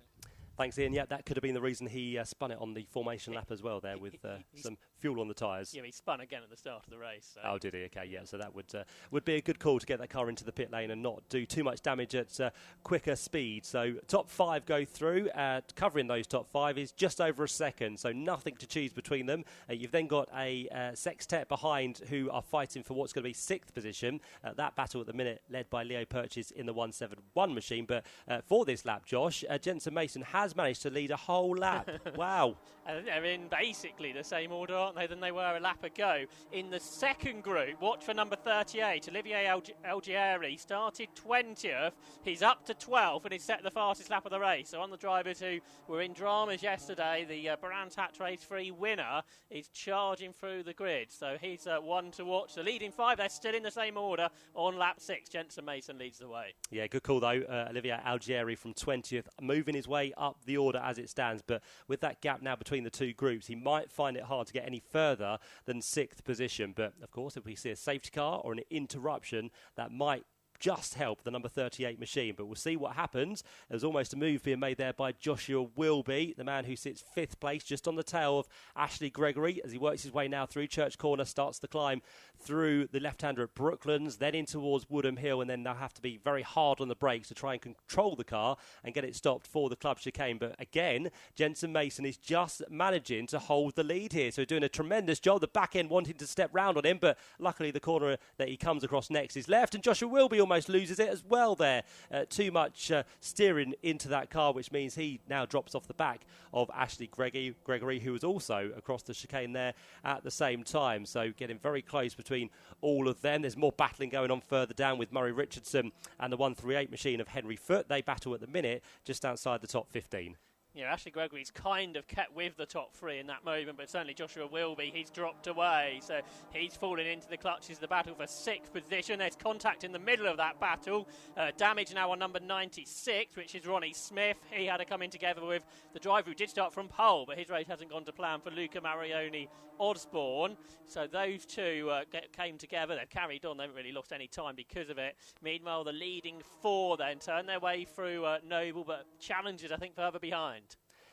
Thanks, Ian. Yeah, that could have been the reason he spun it on the formation lap as well there with some fuel on the tyres. Yeah, he spun again at the start of the race. So. Oh, did he? Okay, yeah. So that would be a good call to get that car into the pit lane and not do too much damage at quicker speed. So top 5 go through. Covering those top 5 is just over a second, so nothing to choose between them. You've then got a sextet behind who are fighting for what's going to be 6th position. That battle at the minute led by Leo Purchase in the 171 machine. But for this lap, Josh, Jensen Mason has managed to lead a whole lap. Wow. And they're in basically the same order, aren't they, than they were a lap ago. In the second group, watch for number 38, Olivier Algieri, started 20th. He's up to 12th and he's set the fastest lap of the race. So on the drivers who were in dramas yesterday, the Brands Hatch Race 3 winner is charging through the grid. So he's one to watch. The leading 5, they're still in the same order on lap 6. Jensen Mason leads the way. Yeah, good call though. Olivier Algieri from 20th, moving his way up the order as it stands. But with that gap now between the two groups, he might find it hard to get any further than 6th position. But of course, if we see a safety car or an interruption, that might just help the number 38 machine, but we'll see what happens. There's almost a move being made there by Joshua Wilby, the man who sits 5th place, just on the tail of Ashley Gregory as he works his way now through Church Corner, starts the climb through the left-hander at Brooklands, then in towards Woodham Hill, and then they'll have to be very hard on the brakes to try and control the car and get it stopped for the club chicane. But again, Jensen Mason is just managing to hold the lead here, so doing a tremendous job. The back end wanting to step round on him, but luckily the corner that he comes across next is left, and Joshua Wilby almost loses it as well there. Too much steering into that car, which means he now drops off the back of Ashley Gregory, who was also across the chicane there at the same time. So getting very close between all of them. There's more battling going on further down with Murray Richardson and the 138 machine of Henry Foote. They battle at the minute just outside the top 15. Yeah, Ashley Gregory's kind of kept with the top 3 in that moment, but certainly Joshua Wilby, he's dropped away, so he's fallen into the clutches of the battle for 6th position. There's contact in the middle of that battle. Damage now on number 96, which is Ronnie Smith. He had a coming together with the driver who did start from pole, but his race hasn't gone to plan for Luca Marioni Osborne. So those two came together. They've carried on. They haven't really lost any time because of it. Meanwhile, the leading 4 then turn their way through Noble, but challenges, I think, further behind.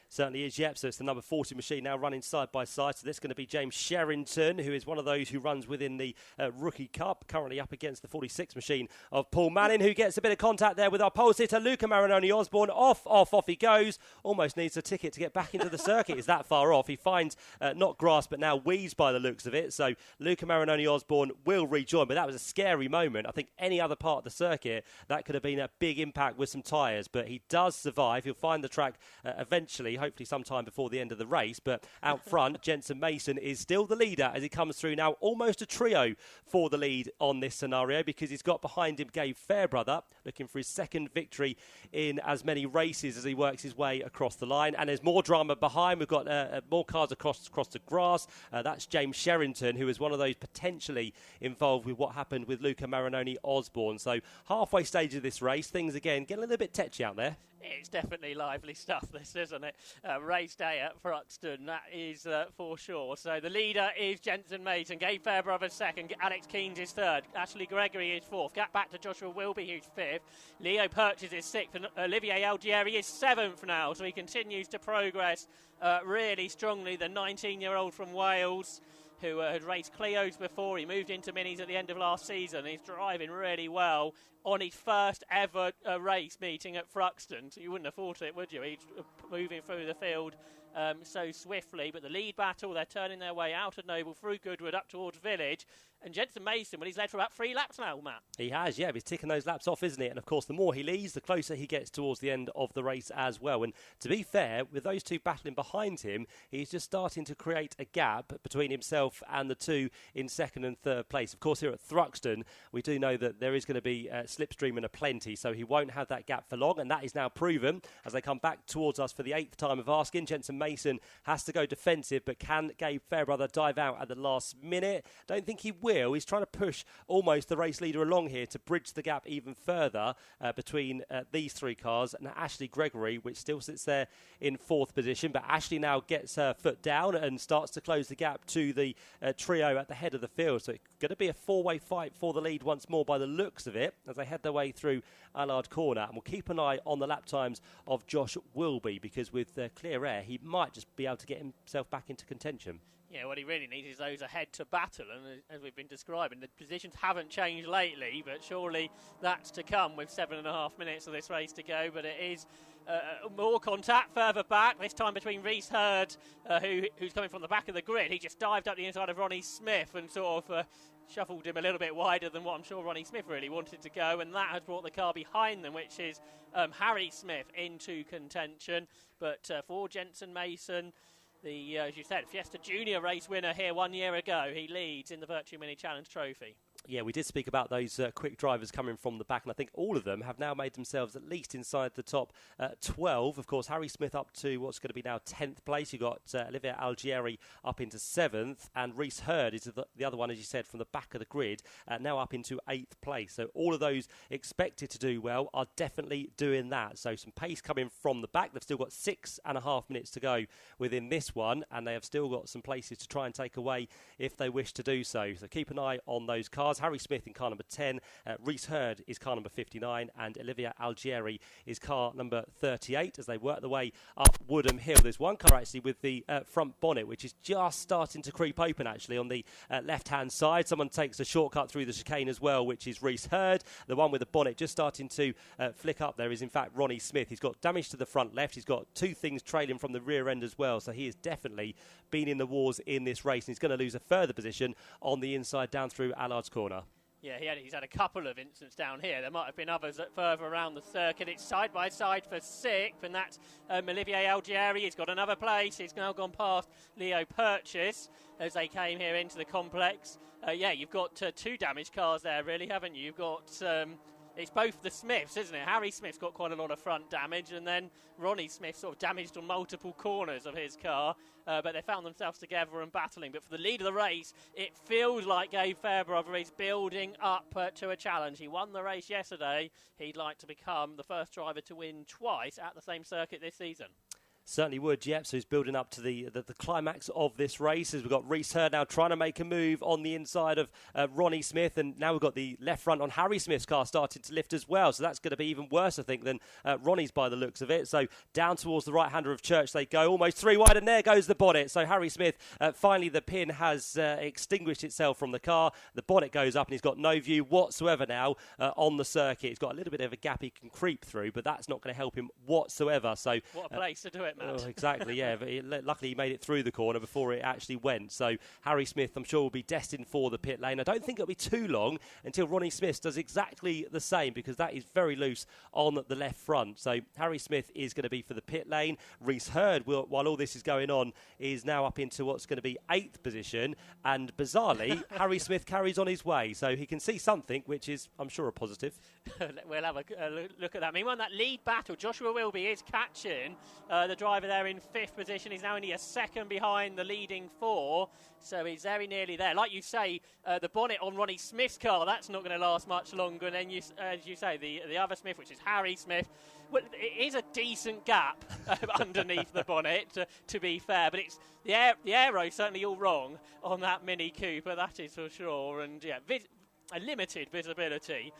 Certainly is, yep. So it's the number 40 machine now running side by side. So this is going to be James Sherrington, who is one of those who runs within the Rookie Cup, currently up against the 46 machine of Paul Manning, who gets a bit of contact there with our pole sitter, Luca Marinoni Osborne. Off he goes. Almost needs a ticket to get back into the circuit. He's that far off. He finds not grass, but now weeds by the looks of it. So Luca Marinoni Osborne will rejoin, but that was a scary moment. I think any other part of the circuit, that could have been a big impact with some tyres, but he does survive. He'll find the track eventually, hopefully sometime before the end of the race. But out front, Jensen Mason is still the leader as he comes through now. Almost a trio for the lead on this scenario, because he's got behind him Gabe Fairbrother, looking for his 2nd victory in as many races as he works his way across the line. And there's more drama behind. We've got more cars across the grass. That's James Sherrington, who is one of those potentially involved with what happened with Luca Marinoni Osborne. So halfway stage of this race, things again getting a little bit tetchy out there. It's definitely lively stuff, this, isn't it? Race day at Thruxton, that is for sure. So the leader is Jensen Mason, Gabe Fairbrother 2nd, Alex Keens is 3rd, Ashley Gregory is 4th, gap back to Joshua Wilby, who's 5th, Leo Purchase is 6th, and Olivier Algieri is 7th now, so he continues to progress really strongly. The 19-year-old from Wales, who had raced Clios before. He moved into Minis at the end of last season. He's driving really well on his first ever race meeting at Thruxton. So you wouldn't have thought it, would you? He's moving through the field so swiftly. But the lead battle, they're turning their way out of Noble through Goodwood up towards Village. And Jensen Mason, well, he's led for about 3 laps now, Matt. He has, yeah. He's ticking those laps off, isn't it? And, of course, the more he leads, the closer he gets towards the end of the race as well. And to be fair, with those two battling behind him, he's just starting to create a gap between himself and the two in second and third place. Of course, here at Thruxton, we do know that there is going to be slipstream and a plenty, so he won't have that gap for long, and that is now proven as they come back towards us for the 8th time of asking. Jensen Mason has to go defensive, but can Gabe Fairbrother dive out at the last minute? Don't think he will. He's trying to push almost the race leader along here to bridge the gap even further between these 3 cars and Ashley Gregory, which still sits there in 4th position. But Ashley now gets her foot down and starts to close the gap to the trio at the head of the field. So it's going to be a 4-way fight for the lead once more by the looks of it as they head their way through Allard Corner. And we'll keep an eye on the lap times of Josh Wilby, because with clear air, he might just be able to get himself back into contention. Yeah, what he really needs is those ahead to battle, and as we've been describing, the positions haven't changed lately, but surely that's to come with 7.5 minutes of this race to go. But it is more contact further back, this time between Reese Hurd, who's coming from the back of the grid. He just dived up the inside of Ronnie Smith and sort of shuffled him a little bit wider than what I'm sure Ronnie Smith really wanted to go, and that has brought the car behind them, which is Harry Smith, into contention. But for Jensen Mason, the, as you said, Fiesta Junior race winner here 1 year ago, he leads in the Virtue Mini Challenge Trophy. Yeah, we did speak about those quick drivers coming from the back, and I think all of them have now made themselves at least inside the top 12. Of course, Harry Smith up to what's going to be now 10th place. You've got Olivier Algieri up into 7th, and Reese Hurd is the other one, as you said, from the back of the grid, now up into 8th place. So all of those expected to do well are definitely doing that. So some pace coming from the back. They've still got 6.5 minutes to go within this one, and they have still got some places to try and take away if they wish to do so. So keep an eye on those cars. Harry Smith in car number 10, Reese Hurd is car number 59, and Olivia Algieri is car number 38 as they work their way up Woodham Hill. There's one car actually with the front bonnet, which is just starting to creep open actually on the left-hand side. Someone takes a shortcut through the chicane as well, which is Reese Hurd. The one with the bonnet just starting to flick up there is in fact Ronnie Smith. He's got damage to the front left. He's got 2 things trailing from the rear end as well, so he has definitely been in the wars in this race, and he's going to lose a further position on the inside down through Allard's Corner. Yeah, he's had a couple of incidents down here. There might have been others further around the circuit. It's side by side for 6th, and that's Olivier Algieri. He's got another place. He's now gone past Leo Purchase as they came here into the complex. Yeah, you've got 2 damaged cars there, really, haven't you? You've got... it's both the Smiths, isn't it? Harry Smith's got quite a lot of front damage, and then Ronnie Smith sort of damaged on multiple corners of his car. But they found themselves together and battling. But for the lead of the race, it feels like Gabe Fairbrother is building up to a challenge. He won the race yesterday. He'd like to become the first driver to win twice at the same circuit this season. Certainly would, yep. So he's building up to the climax of this race as we've got Reese Hurd now trying to make a move on the inside of Ronnie Smith, and now we've got the left front on Harry Smith's car starting to lift as well. So that's going to be even worse, I think, than Ronnie's by the looks of it. So down towards the right-hander of Church they go, almost 3 wide, and there goes the bonnet. So Harry Smith, finally the pin has extinguished itself from the car. The bonnet goes up and he's got no view whatsoever now on the circuit. He's got a little bit of a gap he can creep through, but that's not going to help him whatsoever. So what a place to do it, Matt. Oh, exactly, yeah. But luckily he made it through the corner before it actually went. So Harry Smith, I'm sure, will be destined for the pit lane. I don't think it'll be too long until Ronnie Smith does exactly the same, because that is very loose on the left front. So Harry Smith is going to be for the pit lane. Reese Hurd, while all this is going on, is now up into what's going to be 8th position. And bizarrely, Harry Smith carries on his way. So he can see something, which is, I'm sure, a positive. We'll have a look at that. Meanwhile, that lead battle, Joshua Wilby is catching the driver there in 5th position. He's now only a second behind the leading 4, so he's very nearly there. Like you say, the bonnet on Ronnie Smith's car, that's not going to last much longer. And then, as you say, the other Smith, which is Harry Smith, well, it is a decent gap underneath the bonnet, to be fair. But it's the aero's certainly all wrong on that Mini Cooper, that is for sure. And yeah, a limited visibility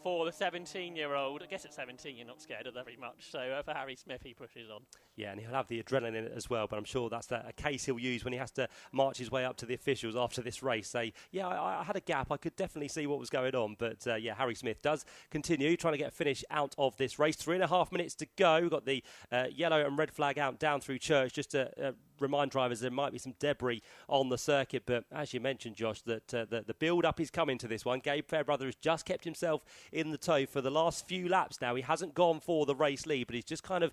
for the 17-year-old. I guess at 17 you're not scared of that very much. So for Harry Smith, he pushes on. Yeah, and he'll have the adrenaline in it as well, but I'm sure that's a case he'll use when he has to march his way up to the officials after this race. Say, yeah, I had a gap. I could definitely see what was going on. But, yeah, Harry Smith does continue trying to get a finish out of this race. 3.5 minutes to go. We've got the yellow and red flag out down through Church. Just to remind drivers there might be some debris on the circuit. But as you mentioned, Josh, that the build-up is coming to this one. Gabe Fairbrother has just kept himself in the tow for the last few laps now. He hasn't gone for the race lead, but he's just kind of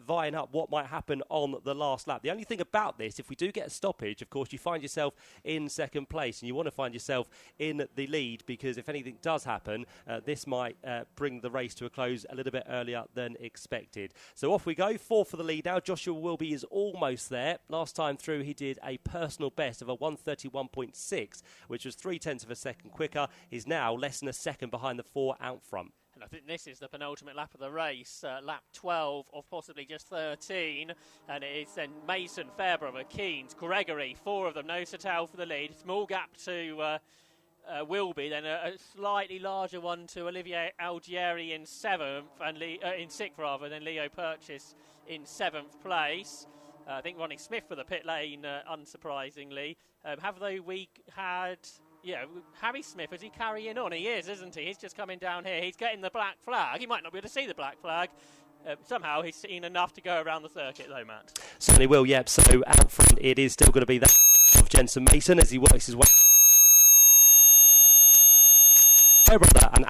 vying up what might happen on the last lap. The only thing about this, if we do get a stoppage, of course, you find yourself in second place, and you want to find yourself in the lead, because if anything does happen, this might bring the race to a close a little bit earlier than expected. So off we go. 4 for the lead now. Joshua Wilby is almost there. Last time through, he did a personal best of a 1:31.6, which was 0.3 of a second quicker. He's now less than a second behind the 4 out front. And I think this is the penultimate lap of the race, lap 12 of possibly just 13. And it is then Mason, Fairbrother, Keynes, Gregory, 4 of them, nose to tail for the lead. Small gap to Wilby, then a slightly larger one to Olivier Algieri in 7th, and in 6th rather, than Leo Purchase in 7th place. I think Ronnie Smith for the pit lane, unsurprisingly. Have we had... Yeah, Harry Smith, is he carrying on? He is, isn't he? He's just coming down here. He's getting the black flag. He might not be able to see the black flag. Somehow he's seen enough to go around the circuit, though, Matt. Certainly will, yep. So out front, it is still going to be that of Jensen Mason as he works his way. Brother and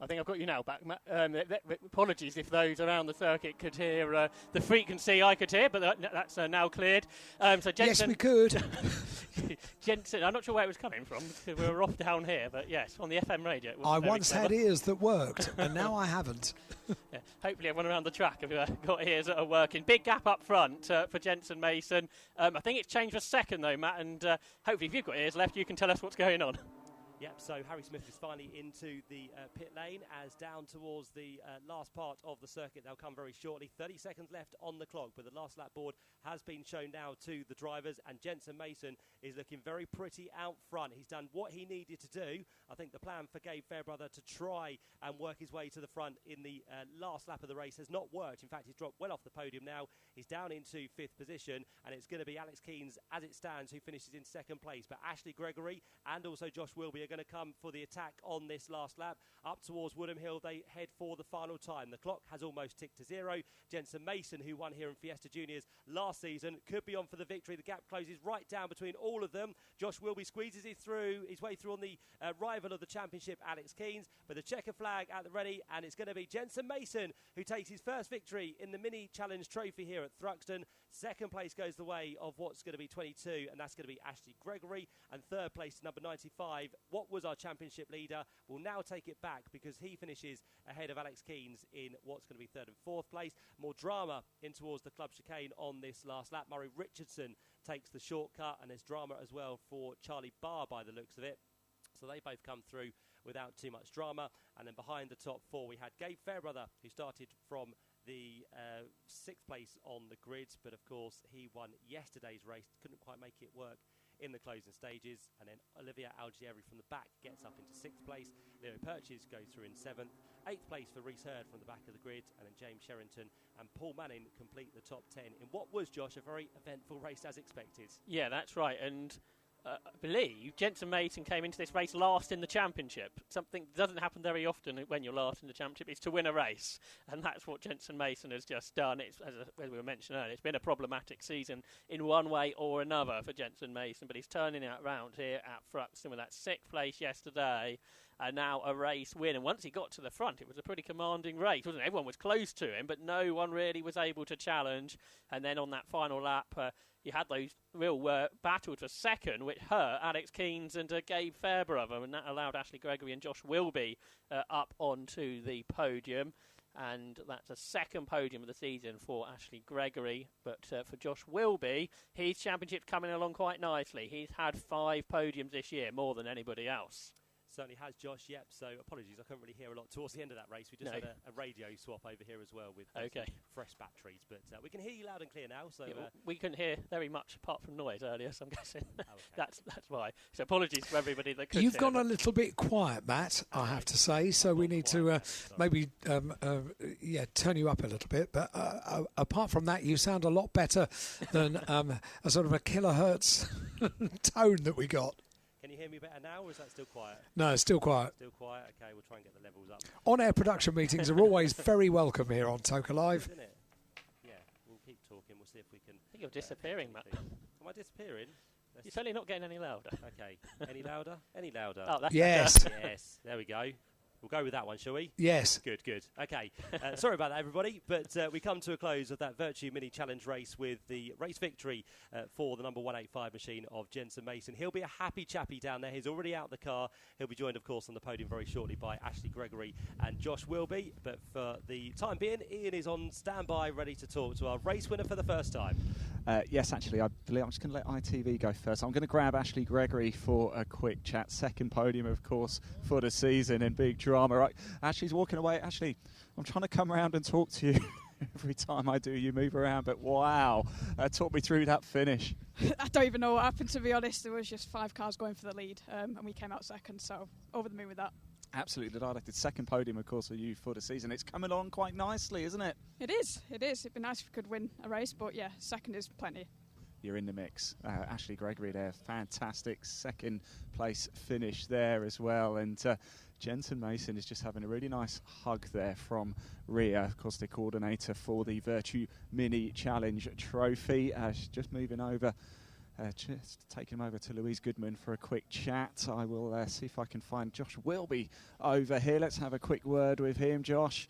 I think I've got you now back, Matt. Apologies if those around the circuit could hear the frequency I could hear, but that's now cleared. So Jensen, yes, we could. Jensen, I'm not sure where it was coming from, because we were off down here, but yes, on the FM radio. I once had ears that worked, and now I haven't. Yeah, hopefully everyone around the track have got ears that are working. Big gap up front for Jensen Mason. I think it's changed for second, though, Matt, and hopefully if you've got ears left, you can tell us what's going on. Yep, so Harry Smith is finally into the pit lane as down towards the last part of the circuit. They'll come very shortly. 30 seconds left on the clock, but the last lap board has been shown now to the drivers, and Jensen Mason is looking very pretty out front. He's done what he needed to do. I think the plan for Gabe Fairbrother to try and work his way to the front in the last lap of the race has not worked. In fact, he's dropped well off the podium now. He's down into 5th position, and it's going to be Alex Keynes, as it stands, who finishes in 2nd place. But Ashley Gregory and also Josh Wilby are going to come for the attack on this last lap. Up towards Woodham Hill, they head for the final time. The clock has almost ticked to 0. Jensen Mason, who won here in Fiesta Juniors last season, could be on for the victory. The gap closes right down between all of them. Josh Wilby squeezes his way through on the rival of the championship, Alex Keynes, but the checker flag at the ready, and it's going to be Jensen Mason who takes his first victory in the Mini Challenge Trophy here at Thruxton. 2nd place goes the way of what's going to be 22, and that's going to be Ashley Gregory, and 3rd place to number 95, what was our championship leader, will now take it back because he finishes ahead of Alex Keynes in what's going to be 3rd and 4th place. More drama in towards the club chicane on this last lap. Murray Richardson takes the shortcut, and there's drama as well for Charlie Barr by the looks of it. So they both come through without too much drama. And then behind the top 4, we had Gabe Fairbrother, who started from the 6th place on the grid, but of course he won yesterday's race, couldn't quite make it work in the closing stages. And then Olivia Algieri from the back gets up into 6th place. Leo Purchase goes through in 7th. 8th place for Reese Hurd from the back of the grid, and then James Sherrington and Paul Manning complete the top 10 in what was, Josh, a very eventful race as expected. Yeah, that's right. And I believe Jensen Mason came into this race last in the championship. Something that doesn't happen very often when you're last in the championship is to win a race, and that's what Jensen Mason has just done. It's, as we were mentioning earlier, it's been a problematic season in one way or another for Jensen Mason, but he's turning it around here at Thruxton with that 6th place yesterday, and now a race win. And once he got to the front, it was a pretty commanding race, wasn't it? Everyone was close to him, but no one really was able to challenge. And then on that final lap, you had those real battles for second, which hurt Alex Keynes and Gabe Fairbrother, and that allowed Ashley Gregory and Josh Wilby up onto the podium. And that's a second podium of the season for Ashley Gregory. But for Josh Wilby, his championship's coming along quite nicely. He's had 5 podiums this year, more than anybody else. Certainly has, Josh. Yep. So apologies, I couldn't really hear a lot towards the end of that race. We just had a radio swap over here as well with fresh batteries, but we can hear you loud and clear now. So well, we couldn't hear very much apart from noise earlier, so I'm guessing that's why. So apologies for everybody that could. You've gone a little bit quiet, Matt. I have to say. So we need to maybe turn you up a little bit. But apart from that, you sound a lot better than a sort of a kilohertz tone that we got. Can you hear me better now, or is that still quiet? No, it's still quiet. Still quiet? Okay, we'll try and get the levels up. On-air production meetings are always very welcome here on Toker Live. Isn't it? Yeah, we'll keep talking. We'll see if we can... I think you're disappearing, Matt. Am I disappearing? You're certainly not getting any louder. Okay. Any louder? Any louder? Oh, that's yes. Yes, there we go. We'll go with that one, shall we? Yes. Good, good. Okay. Sorry about that, everybody, but we come to a close of that Virtue Mini Challenge race with the race victory for the number 185 machine of Jensen Mason. He'll be a happy chappy down there. He's already out the car. He'll be joined, of course, on the podium very shortly by Ashley Gregory and Josh Wilby. But for the time being, Ian is on standby, ready to talk to our race winner for the first time. Yes, actually, I believe I'm just going to let ITV go first. I'm going to grab Ashley Gregory for a quick chat. Second podium, of course, for the season and big drama. Right. Ashley's walking away. Ashley, I'm trying to come around and talk to you. Every time I do, you move around. But wow, talk me through that finish. I don't even know what happened, to be honest. There was just 5 cars going for the lead, and we came out second, so over the moon with that. Absolutely delighted. Second podium, of course, for you for the season. It's coming along quite nicely, isn't it? It is. It is. It'd be nice if we could win a race, but yeah, second is plenty. You're in the mix. Ashley Gregory there, fantastic second place finish there as well. And Jensen Mason is just having a really nice hug there from Ria, of course, the coordinator for the Virtue Mini Challenge Trophy. Just moving over, just taking him over to Louise Goodman for a quick chat. I will see if I can find Josh Wilby over here. Let's have a quick word with him, Josh.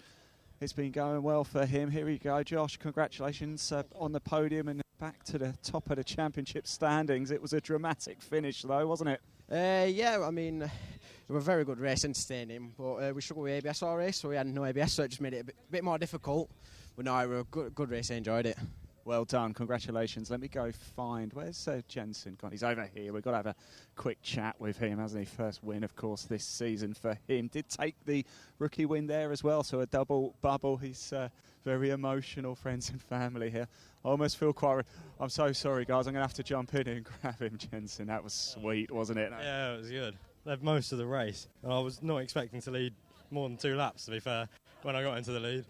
It's been going well for him. Here we go, Josh. Congratulations on the podium and back to the top of the championship standings. It was a dramatic finish, though, wasn't it? Yeah, I mean, it was a very good race, entertaining, but we struggled with ABS all race, so we had no ABS, so it just made it a bit more difficult. But no, it was a good race. I enjoyed it. Well done, congratulations. Let me go find, where's Jensen gone? He's over here. We've got to have a quick chat with him, hasn't he? First win, of course, this season for him. Did take the rookie win there as well, so a double bubble. He's very emotional, friends and family here. I almost feel quite... I'm so sorry, guys. I'm going to have to jump in and grab him, Jensen. That was sweet, wasn't it? Yeah, it was good. Led most of the race. I was not expecting to lead more than 2 laps, to be fair, when I got into the lead.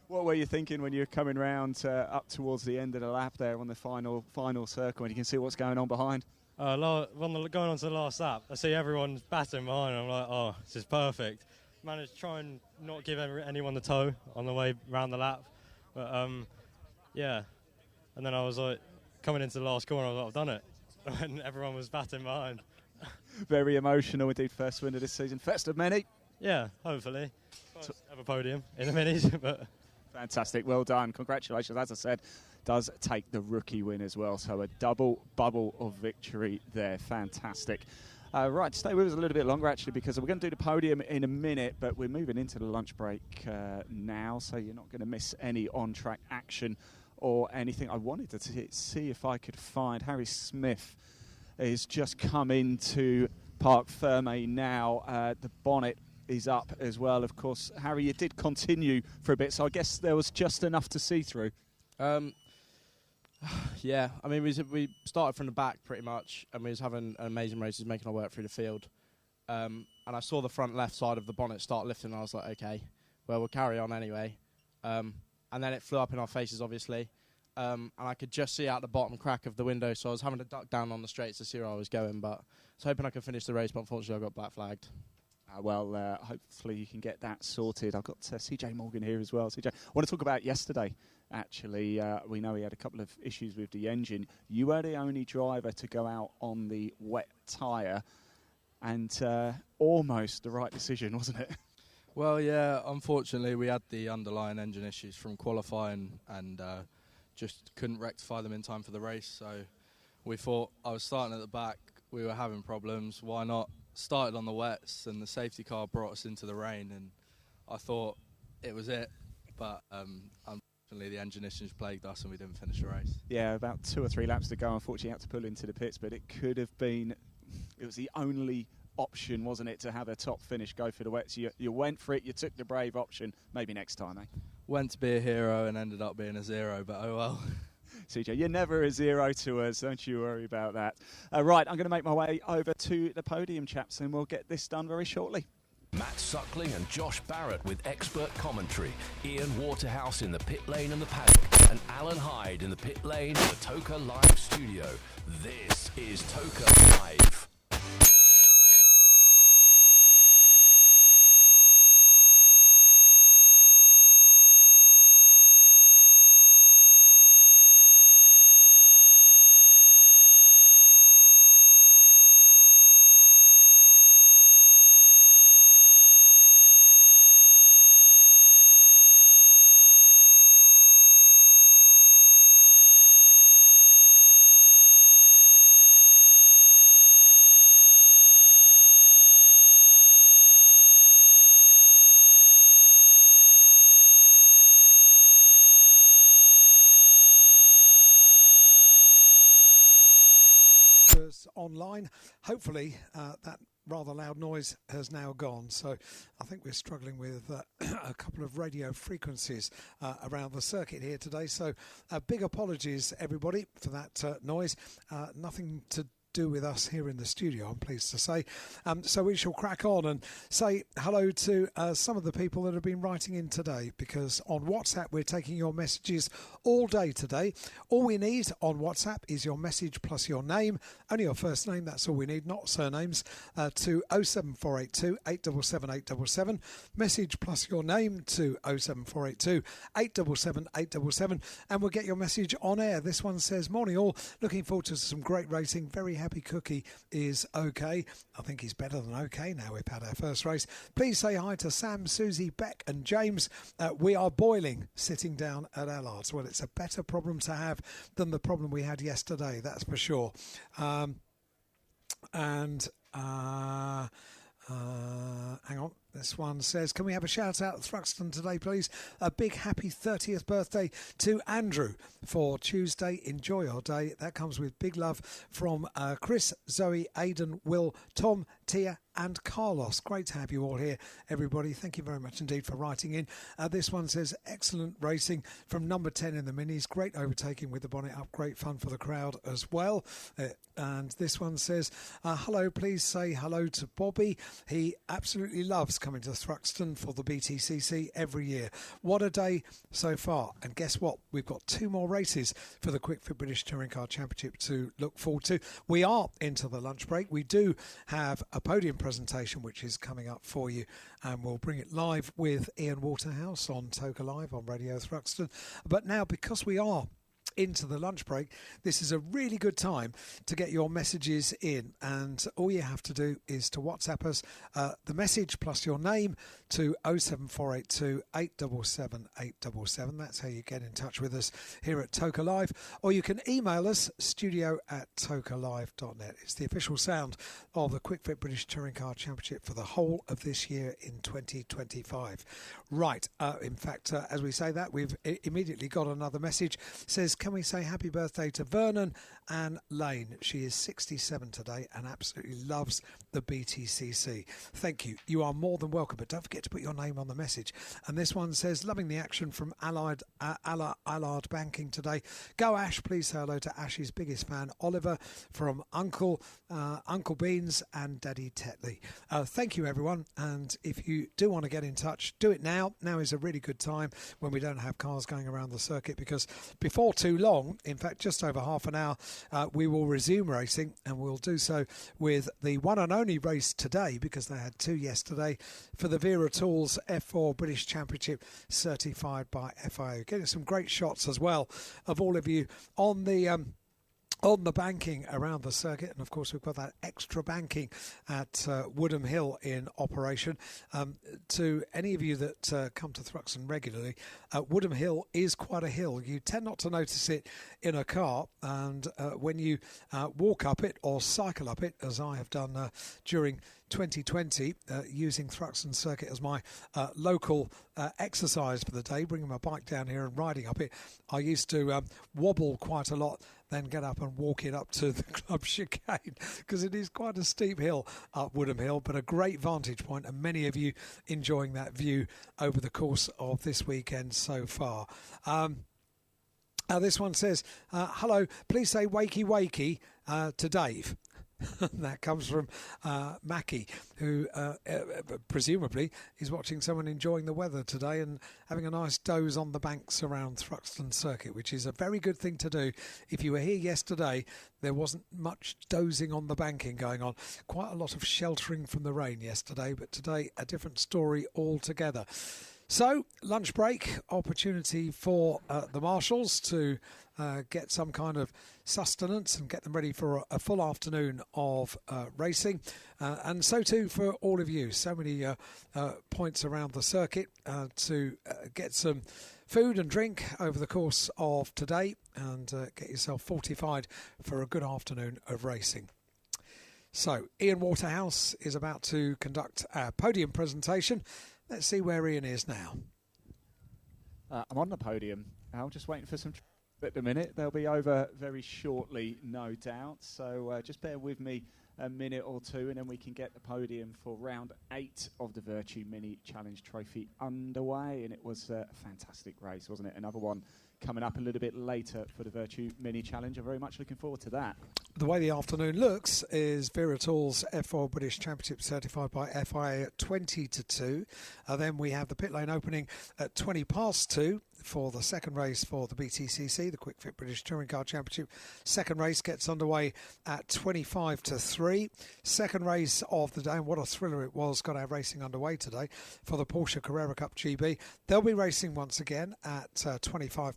What were you thinking when you were coming round up towards the end of the lap there on the final circle, and you can see what's going on behind? Going on to the last lap, I see everyone's battering behind, and I'm like, oh, this is perfect. Managed to try and not give anyone the toe on the way round the lap. But, yeah. And then I was like, coming into the last corner, I was like, I've done it. And everyone was battering behind. Very emotional indeed, first win of this season. First of many? Yeah, hopefully. Have a podium in the minis, but... Fantastic, well done. Congratulations, as I said, does take the rookie win as well. So a double bubble of victory there. Fantastic. Right, stay with us a little bit longer, actually, because we're going to do the podium in a minute, but we're moving into the lunch break now, so you're not going to miss any on-track action or anything. I wanted to see if I could find Harry Smith is just come into Parc Fermé now. The bonnet is up as well, of course. Harry, you did continue for a bit, so I guess there was just enough to see through. Yeah, I mean, we started from the back pretty much, and we was having an amazing races, making our way up through the field. And I saw the front left side of the bonnet start lifting, and I was like, okay, well, we'll carry on anyway. And then it flew up in our faces, obviously. and I could just see out the bottom crack of the window, so I was having to duck down on the straights to see where I was going, but I was hoping I could finish the race, but unfortunately I got black flagged. Well, hopefully you can get that sorted. I've got CJ Morgan here as well. CJ, I want to talk about yesterday, actually. We know he had a couple of issues with the engine. You were the only driver to go out on the wet tyre, and almost the right decision, wasn't it? Well, yeah, unfortunately we had the underlying engine issues from qualifying and just couldn't rectify them in time for the race. So we thought, I was starting at the back, we were having problems, why not? Started on the wets, and the safety car brought us into the rain, and I thought it was it, but unfortunately the engine issues plagued us and we didn't finish the race. Yeah, about 2 or 3 laps to go. Unfortunately, had to pull into the pits, but it could have been, it was the only option, wasn't it, to have a top finish, go for the wets. You went for it, you took the brave option. Maybe next time, eh? Went to be a hero and ended up being a zero, but oh well. CJ, you're never a zero to us, don't you worry about that. Right, I'm going to make my way over to the podium, chaps, and we'll get this done very shortly. Matt Suckling and Josh Barrett with expert commentary, Ian Waterhouse in the pit lane and the paddock, and Alan Hyde in the pit lane and the Toka Live studio. This is Toka Live. Online. Hopefully that rather loud noise has now gone, so I think we're struggling with a couple of radio frequencies around the circuit here today, so big apologies everybody for that noise. Nothing to do with us here in the studio, I'm pleased to say. So we shall crack on and say hello to some of the people that have been writing in today, because on WhatsApp we're taking your messages all day today. All we need on WhatsApp is your message plus your name, only your first name, that's all we need, not surnames, to 07482 877 877. Message plus your name to 07482 877 877, and we'll get your message on air. This one says, morning all, looking forward to some great racing, very happy Cookie is okay. I think he's better than okay now we've had our first race. Please say hi to Sam, Susie, Beck and James. We are boiling sitting down at Allard's. Well, it's a better problem to have than the problem we had yesterday, that's for sure. Hang on. This one says, can we have a shout out at Thruxton today, please? A big happy 30th birthday to Andrew for Tuesday. Enjoy your day. That comes with big love from Chris, Zoe, Aidan, Will, Tom, Tia and Carlos. Great to have you all here, everybody. Thank you very much indeed for writing in. This one says, excellent racing from number 10 in the minis. Great overtaking with the bonnet up. Great fun for the crowd as well. And this one says, hello, please say hello to Bobby. He absolutely loves coming to Thruxton for the BTCC every year. What a day so far. And guess what? We've got 2 more races for the Quick Fit British Touring Car Championship to look forward to. We are into the lunch break. We do have a podium presentation which is coming up for you, and we'll bring it live with Ian Waterhouse on Toka Live on Radio Thruxton. But now, because we are into the lunch break, this is a really good time to get your messages in, and all you have to do is to WhatsApp us the message plus your name to 07482 877 877. That's how you get in touch with us here at Toka Live, or you can email us studio@tokalive.net. It's the official sound of the Quick Fit British Touring Car Championship for the whole of this year in 2025. Right, in fact, as we say that, we've immediately got another message. It says, can we say happy birthday to Vernon and Lane? She is 67 today and absolutely loves the BTCC. Thank you. You are more than welcome, but don't forget to put your name on the message. And this one says, loving the action from Allard Banking today. Go Ash. Please say hello to Ash's biggest fan, Oliver, from Uncle Beans and Daddy Tetley. Thank you, everyone. And if you do want to get in touch, do it now. Now is a really good time when we don't have cars going around the circuit, because before too too long, in fact just over half an hour, we will resume racing, and we'll do so with the one and only race today, because they had 2 yesterday, for the Vera Tools F4 British Championship certified by FIA. Getting some great shots as well of all of you on the banking around the circuit, and of course we've got that extra banking at Woodham Hill in operation. To any of you that come to Thruxton regularly, Woodham Hill is quite a hill. You tend not to notice it in a car, and when you walk up it or cycle up it, as I have done during 2020, using Thruxton Circuit as my local exercise for the day, bringing my bike down here and riding up it, I used to wobble quite a lot, then get up and walk it up to the club chicane, because it is quite a steep hill up Woodham Hill, but a great vantage point, and many of you enjoying that view over the course of this weekend so far. This one says, hello, please say wakey wakey to Dave. That comes from Mackie, who presumably is watching someone enjoying the weather today and having a nice doze on the banks around Thruxton Circuit, which is a very good thing to do. If you were here yesterday, there wasn't much dozing on the banking going on. Quite a lot of sheltering from the rain yesterday, but today a different story altogether. So, lunch break, opportunity for the marshals to get some kind of sustenance and get them ready for a full afternoon of racing. And so too for all of you. So many points around the circuit to get some food and drink over the course of today and get yourself fortified for a good afternoon of racing. So, Ian Waterhouse is about to conduct our podium presentation. Let's see where Ian is now. I'm on the podium. I'm just waiting for some at the minute. They'll be over very shortly, no doubt. So just bear with me a minute or two, and then we can get the podium for round 8 of the Virtue Mini Challenge Trophy underway. And it was a fantastic race, wasn't it? Another one coming up a little bit later for the Virtue Mini Challenge. I'm very much looking forward to that. The way the afternoon looks is Vera Tools F4 British Championship certified by FIA at 20-2. Then we have the pit lane opening at 2:20 for the second race for the BTCC, the Quick Fit British Touring Car Championship. Second race gets underway at 25-3. Second race of the day, and what a thriller it was, got our racing underway today for the Porsche Carrera Cup GB. They'll be racing once again at 3:25.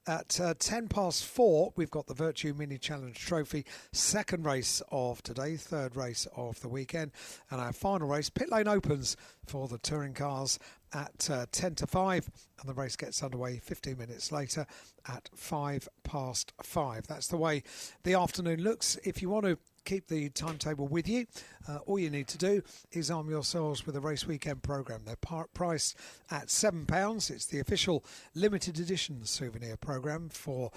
At 4:10, we've got the Virtue Mini Challenge Trophy, second race of today, third race of the weekend, and our final race, pit lane opens for the touring cars at 10:05, and the race gets underway 15 minutes later at 5:05. That's the way the afternoon looks. If you want to keep the timetable with you, all you need to do is arm yourselves with a race weekend programme. They're priced at £7. It's the official limited edition souvenir programme for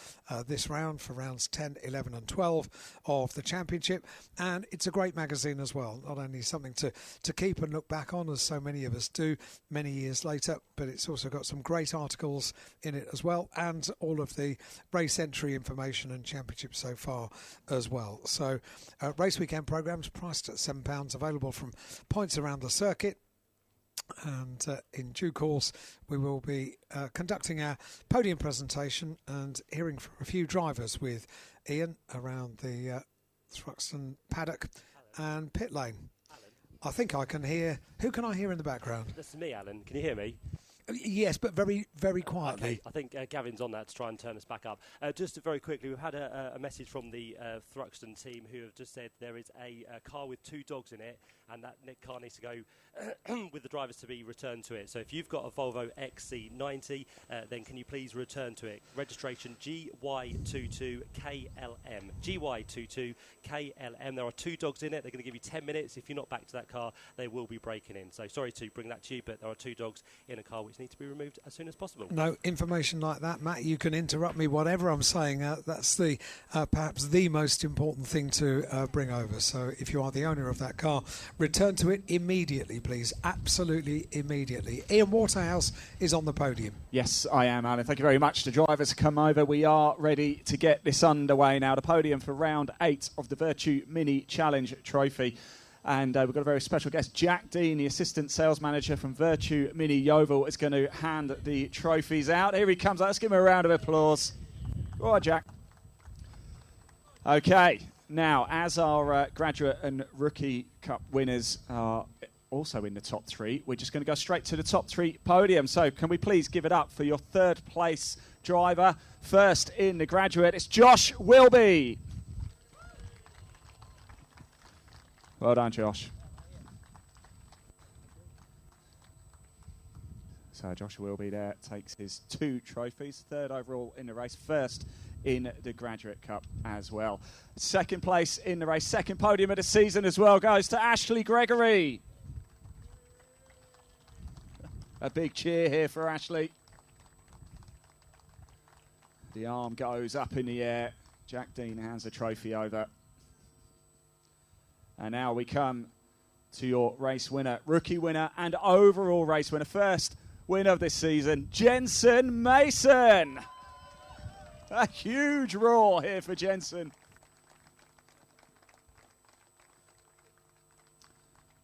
this round, for rounds 10, 11 and 12 of the championship. And it's a great magazine as well. Not only something to keep and look back on, as so many of us do many years later, but it's also got some great articles in it as well, and all of the race entry information and championship so far as well. So race weekend programmes priced at £7, available from points around the circuit. And in due course, we will be conducting our podium presentation and hearing from a few drivers with Ian around the Thruxton paddock and pit lane. Alan. I think I can hear. Who can I hear in the background? That's me, Alan. Can you hear me? Yes, but very, very quietly. Okay. I think Gavin's on that to try and turn us back up. Just very quickly, we've had a message from the Thruxton team who have just said there is a car with 2 dogs in it, and that car needs to go with the drivers to be returned to it. So if you've got a Volvo XC90, then can you please return to it? Registration GY22KLM. GY22KLM. There are 2 dogs in it. They're going to give you 10 minutes. If you're not back to that car, they will be breaking in. So sorry to bring that to you, but there are 2 dogs in a car which need to be removed as soon as possible. No information like that, Matt. You can interrupt me whatever I'm saying. That's the perhaps the most important thing to bring over. So if you are the owner of that car, return to it immediately, please. Absolutely immediately. Ian Waterhouse is on the podium. Yes, I am, Alan. Thank you very much. The drivers come over. We are ready to get this underway now. The podium for round 8 of the Virtue Mini Challenge Trophy. And we've got a very special guest. Jack Dean, the assistant sales manager from Virtue Mini Yeovil, is going to hand the trophies out. Here he comes. Let's give him a round of applause. All right, Jack. Okay, now, as our Graduate and Rookie Cup winners are also in the top 3, we're just going to go straight to the top 3 podium. So can we please give it up for your 3rd place driver? First in the Graduate, it's Josh Wilby. Well done, Josh. So Josh Wilby there takes his 2 trophies, 3rd overall in the race, 1st in the Graduate Cup as well. 2nd place in the race, 2nd podium of the season as well, goes to Ashley Gregory. A big cheer here for Ashley. The arm goes up in the air. Jack Dean hands the trophy over. And now we come to your race winner, rookie winner, and overall race winner. First winner of this season, Jensen Mason. A huge roar here for Jensen.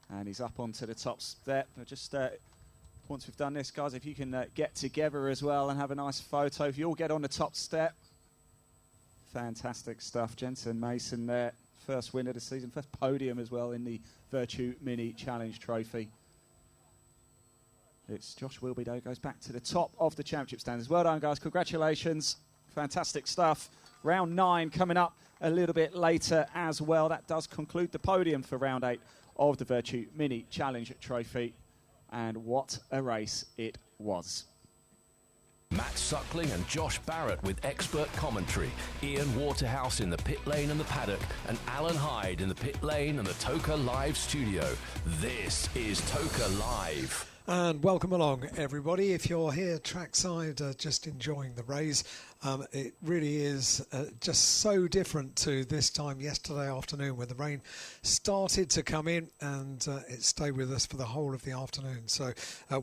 And he's up onto the top step. Just once we've done this, guys, if you can get together as well and have a nice photo. If you all get on the top step. Fantastic stuff. Jensen Mason there. First win of the season. First podium as well in the Virtue Mini Challenge Trophy. It's Josh Wilby, though, goes back to the top of the championship standings. Well done, guys. Congratulations. Fantastic stuff. Round 9 coming up a little bit later as well. That does conclude the podium for round 8 of the Virtue Mini Challenge Trophy. And what a race it was. Matt Suckling and Josh Barrett with expert commentary. Ian Waterhouse in the pit lane and the paddock. And Alan Hyde in the pit lane and the Toka Live studio. This is Toka Live. And welcome along, everybody. If you're here trackside just enjoying the race, it really is just so different to this time yesterday afternoon when the rain started to come in and it stayed with us for the whole of the afternoon. So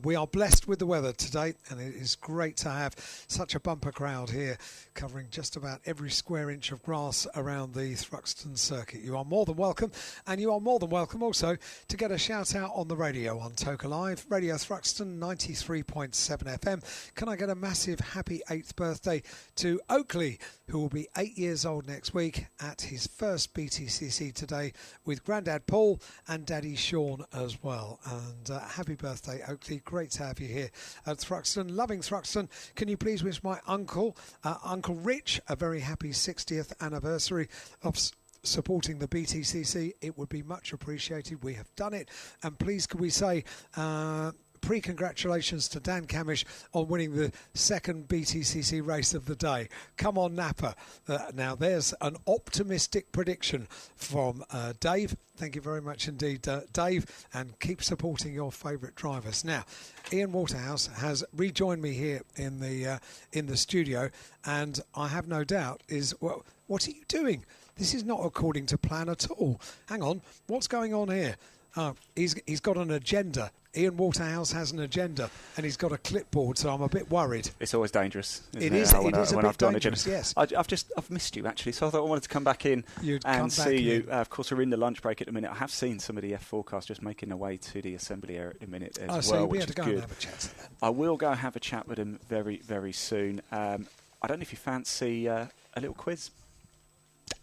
we are blessed with the weather today, and it is great to have such a bumper crowd here covering just about every square inch of grass around the Thruxton circuit. You are more than welcome, and you are more than welcome also to get a shout out on the radio on Toka Live, Radio Thruxton 93.7 FM. Can I get a massive happy 8th birthday to Oakley, who will be 8 years old next week, at his first BTCC today with Grandad Paul and Daddy Sean as well. And happy birthday, Oakley. Great to have you here at Thruxton. Loving Thruxton. Can you please wish my uncle, Uncle Rich, a very happy 60th anniversary of supporting the BTCC? It would be much appreciated. We have done it. And please can we say pre-congratulations to Dan Camish on winning the 2nd BTCC race of the day. Come on, Napa. Now there's an optimistic prediction from Dave. Thank you very much indeed, Dave, and keep supporting your favourite drivers. Now, Ian Waterhouse has rejoined me here in the studio, and I have no doubt well, what are you doing? This is not according to plan at all. Hang on, what's going on here? He's got an agenda. Ian Waterhouse has an agenda, and he's got a clipboard, so I'm a bit worried. It's always dangerous. It is a bit dangerous, yes. I've missed you, actually, so I thought I wanted to come back in and see you. Of course, we're in the lunch break at the minute. I have seen some of the F forecasts just making their way to the assembly area at the minute as well, so you'll be which able to is go good. and have a chat to them. I will go have a chat with them very, very soon. I don't know if you fancy a little quiz.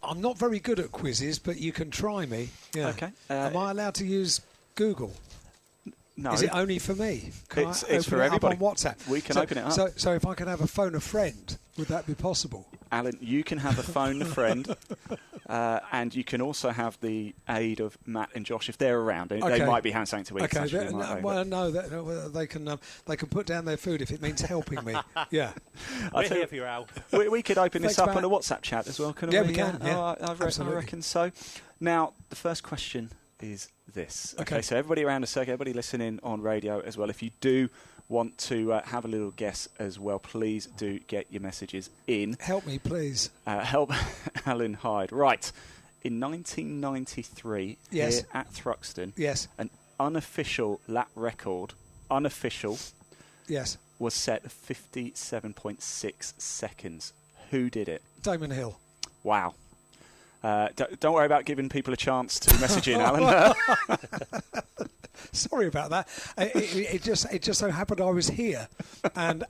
I'm not very good at quizzes, but you can try me. Yeah. Okay. Am I allowed to use Google? No. Is it only for me? It's for everybody. On WhatsApp? We can open it up. So if I can have a phone a friend, would that be possible? Alan, you can have a phone a friend, and you can also have the aid of Matt and Josh if they're around. Okay. They might be having something to eat. Okay. They can put down their food if it means helping me. Yeah. We're here for you, Al. We could open this up on a WhatsApp chat as well, couldn't we? Yeah, we can. Yeah. I reckon so. Now, the first question is this. Okay, so everybody around the circuit, everybody listening on radio as well, if you do want to have a little guess as well, please do get your messages in. Help me, please. Help Alan Hyde. Right. In 1993, yes, here at Thruxton, yes, an unofficial lap record, yes, was set at 57.6 seconds. Who did it? Damon Hill. Wow. Don't worry about giving people a chance to message in, Alan. Sorry about that. It just so happened I was here and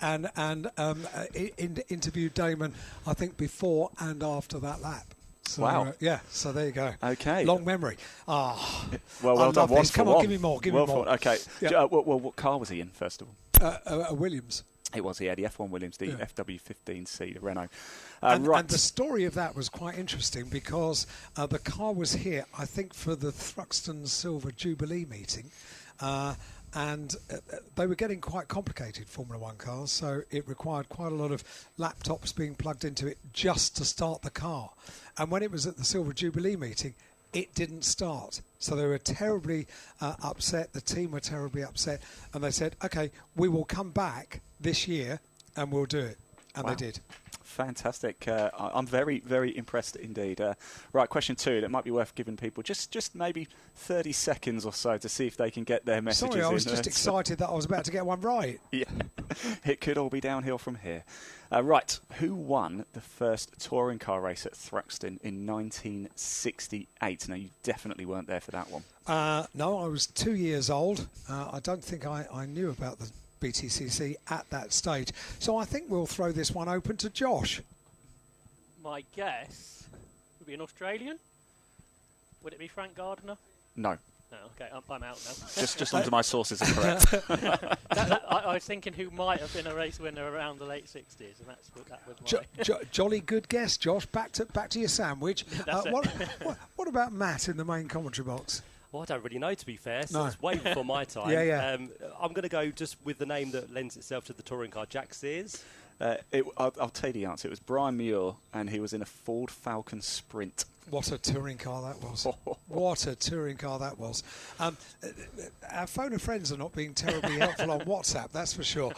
interviewed Damon, I think, before and after that lap. So, wow. So there you go. Okay. Long memory. Well done. This. Come on, give me more. Give me more. Okay. Yeah. What car was he in, first of all? A Williams. It was, the F1 Williams, the FW15C, the Renault. And the story of that was quite interesting because the car was here, I think, for the Thruxton Silver Jubilee meeting. And they were getting quite complicated, Formula One cars, so it required quite a lot of laptops being plugged into it just to start the car. And when it was at the Silver Jubilee meeting, it didn't start. So they were terribly upset, the team were terribly upset, and they said, OK, we will come back this year and we'll do it. And they did. Fantastic. I'm very, very impressed indeed. Right, question 2. That might be worth giving people just maybe 30 seconds or so to see if they can get their messages in. Sorry, I was just excited that I was about to get one right. Yeah, it could all be downhill from here. Right, who won the first touring car race at Thruxton in 1968? Now, you definitely weren't there for that one. No, I was 2 years old. I don't think I knew about the BTCC at that stage. So I think we'll throw this one open to Josh. My guess would be an Australian. Would it be Frank Gardner? No. No, okay, I'm out now. Just onto my sources are correct. I was thinking who might have been a race winner around the late 60s, and that was my... Jolly good guess, Josh. Back to your sandwich. That's what about Matt in the main commentary box? Well, I don't really know, to be fair, so it's way before my time. Yeah. I'm going to go just with the name that lends itself to the touring car, Jack Sears. I'll tell you the answer. It was Brian Muir, and he was in a Ford Falcon Sprint. What a touring car that was. What a touring car that was. Our phone and friends are not being terribly helpful on WhatsApp, that's for sure.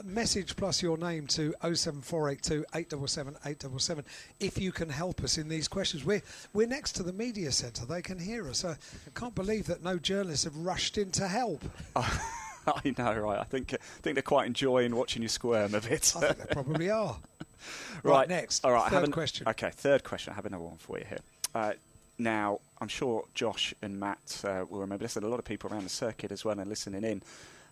Message plus your name to 07482 877 877 if you can help us in these questions. We're next to the media centre. They can hear us. I can't believe that no journalists have rushed in to help. I know, right? I think they're quite enjoying watching you squirm a bit. I think they probably are. Right, next. All right, third question. Okay, third question. I have another one for you here. Now, I'm sure Josh and Matt will remember this, and a lot of people around the circuit as well are listening in.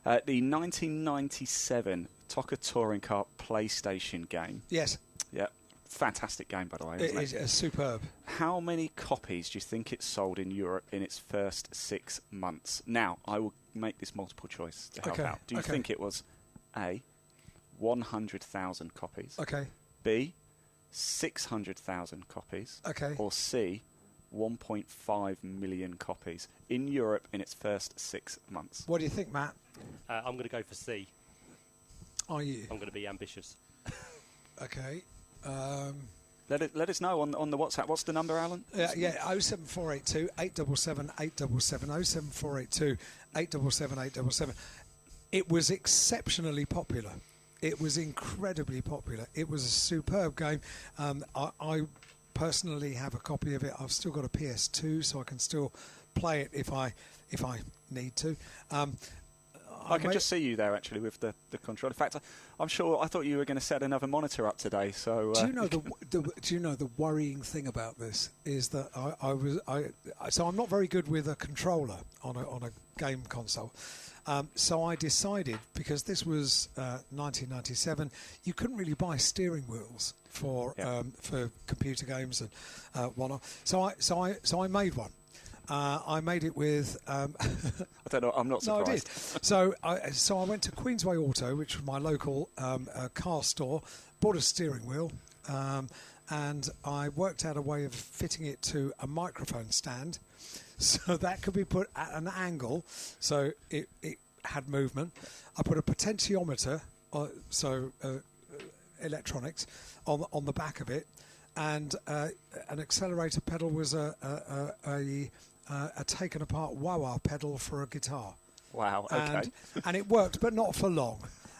The 1997 TOCA Touring Car PlayStation game. Yes. Yeah. Fantastic game, by the way. It is superb. How many copies do you think it sold in Europe in its first 6 months? Now, I will make this multiple choice to help out. Do you think it was A, 100,000 copies? Okay. B, 600,000 copies? Okay. Or C, 1.5 million copies in Europe in its first 6 months? What do you think, Matt? I'm going to go for C. Are you? I'm going to be ambitious. Okay. Let us know on the WhatsApp. What's the number, Alan? 07482 877 877 07482 877 877. It was exceptionally popular. It was incredibly popular. It was a superb game. I personally have a copy of it. I've still got a PS2, so I can still play it if I need to. I can just see you there, actually, with the control. In fact, I thought you were going to set another monitor up today. So do you know the worrying thing about this is that so I'm not very good with a controller on a game console. So I decided, because this was 1997, you couldn't really buy steering wheels for computer games and whatnot. So I made one. I made it with... I don't know, I'm not surprised. No, I did. So I went to Queensway Auto, which was my local car store, bought a steering wheel, and I worked out a way of fitting it to a microphone stand, so that could be put at an angle, so it had movement. I put a potentiometer, electronics, on the back of it, and an accelerator pedal was a taken apart wah-wah pedal for a guitar. Wow! Okay. And it worked, but not for long.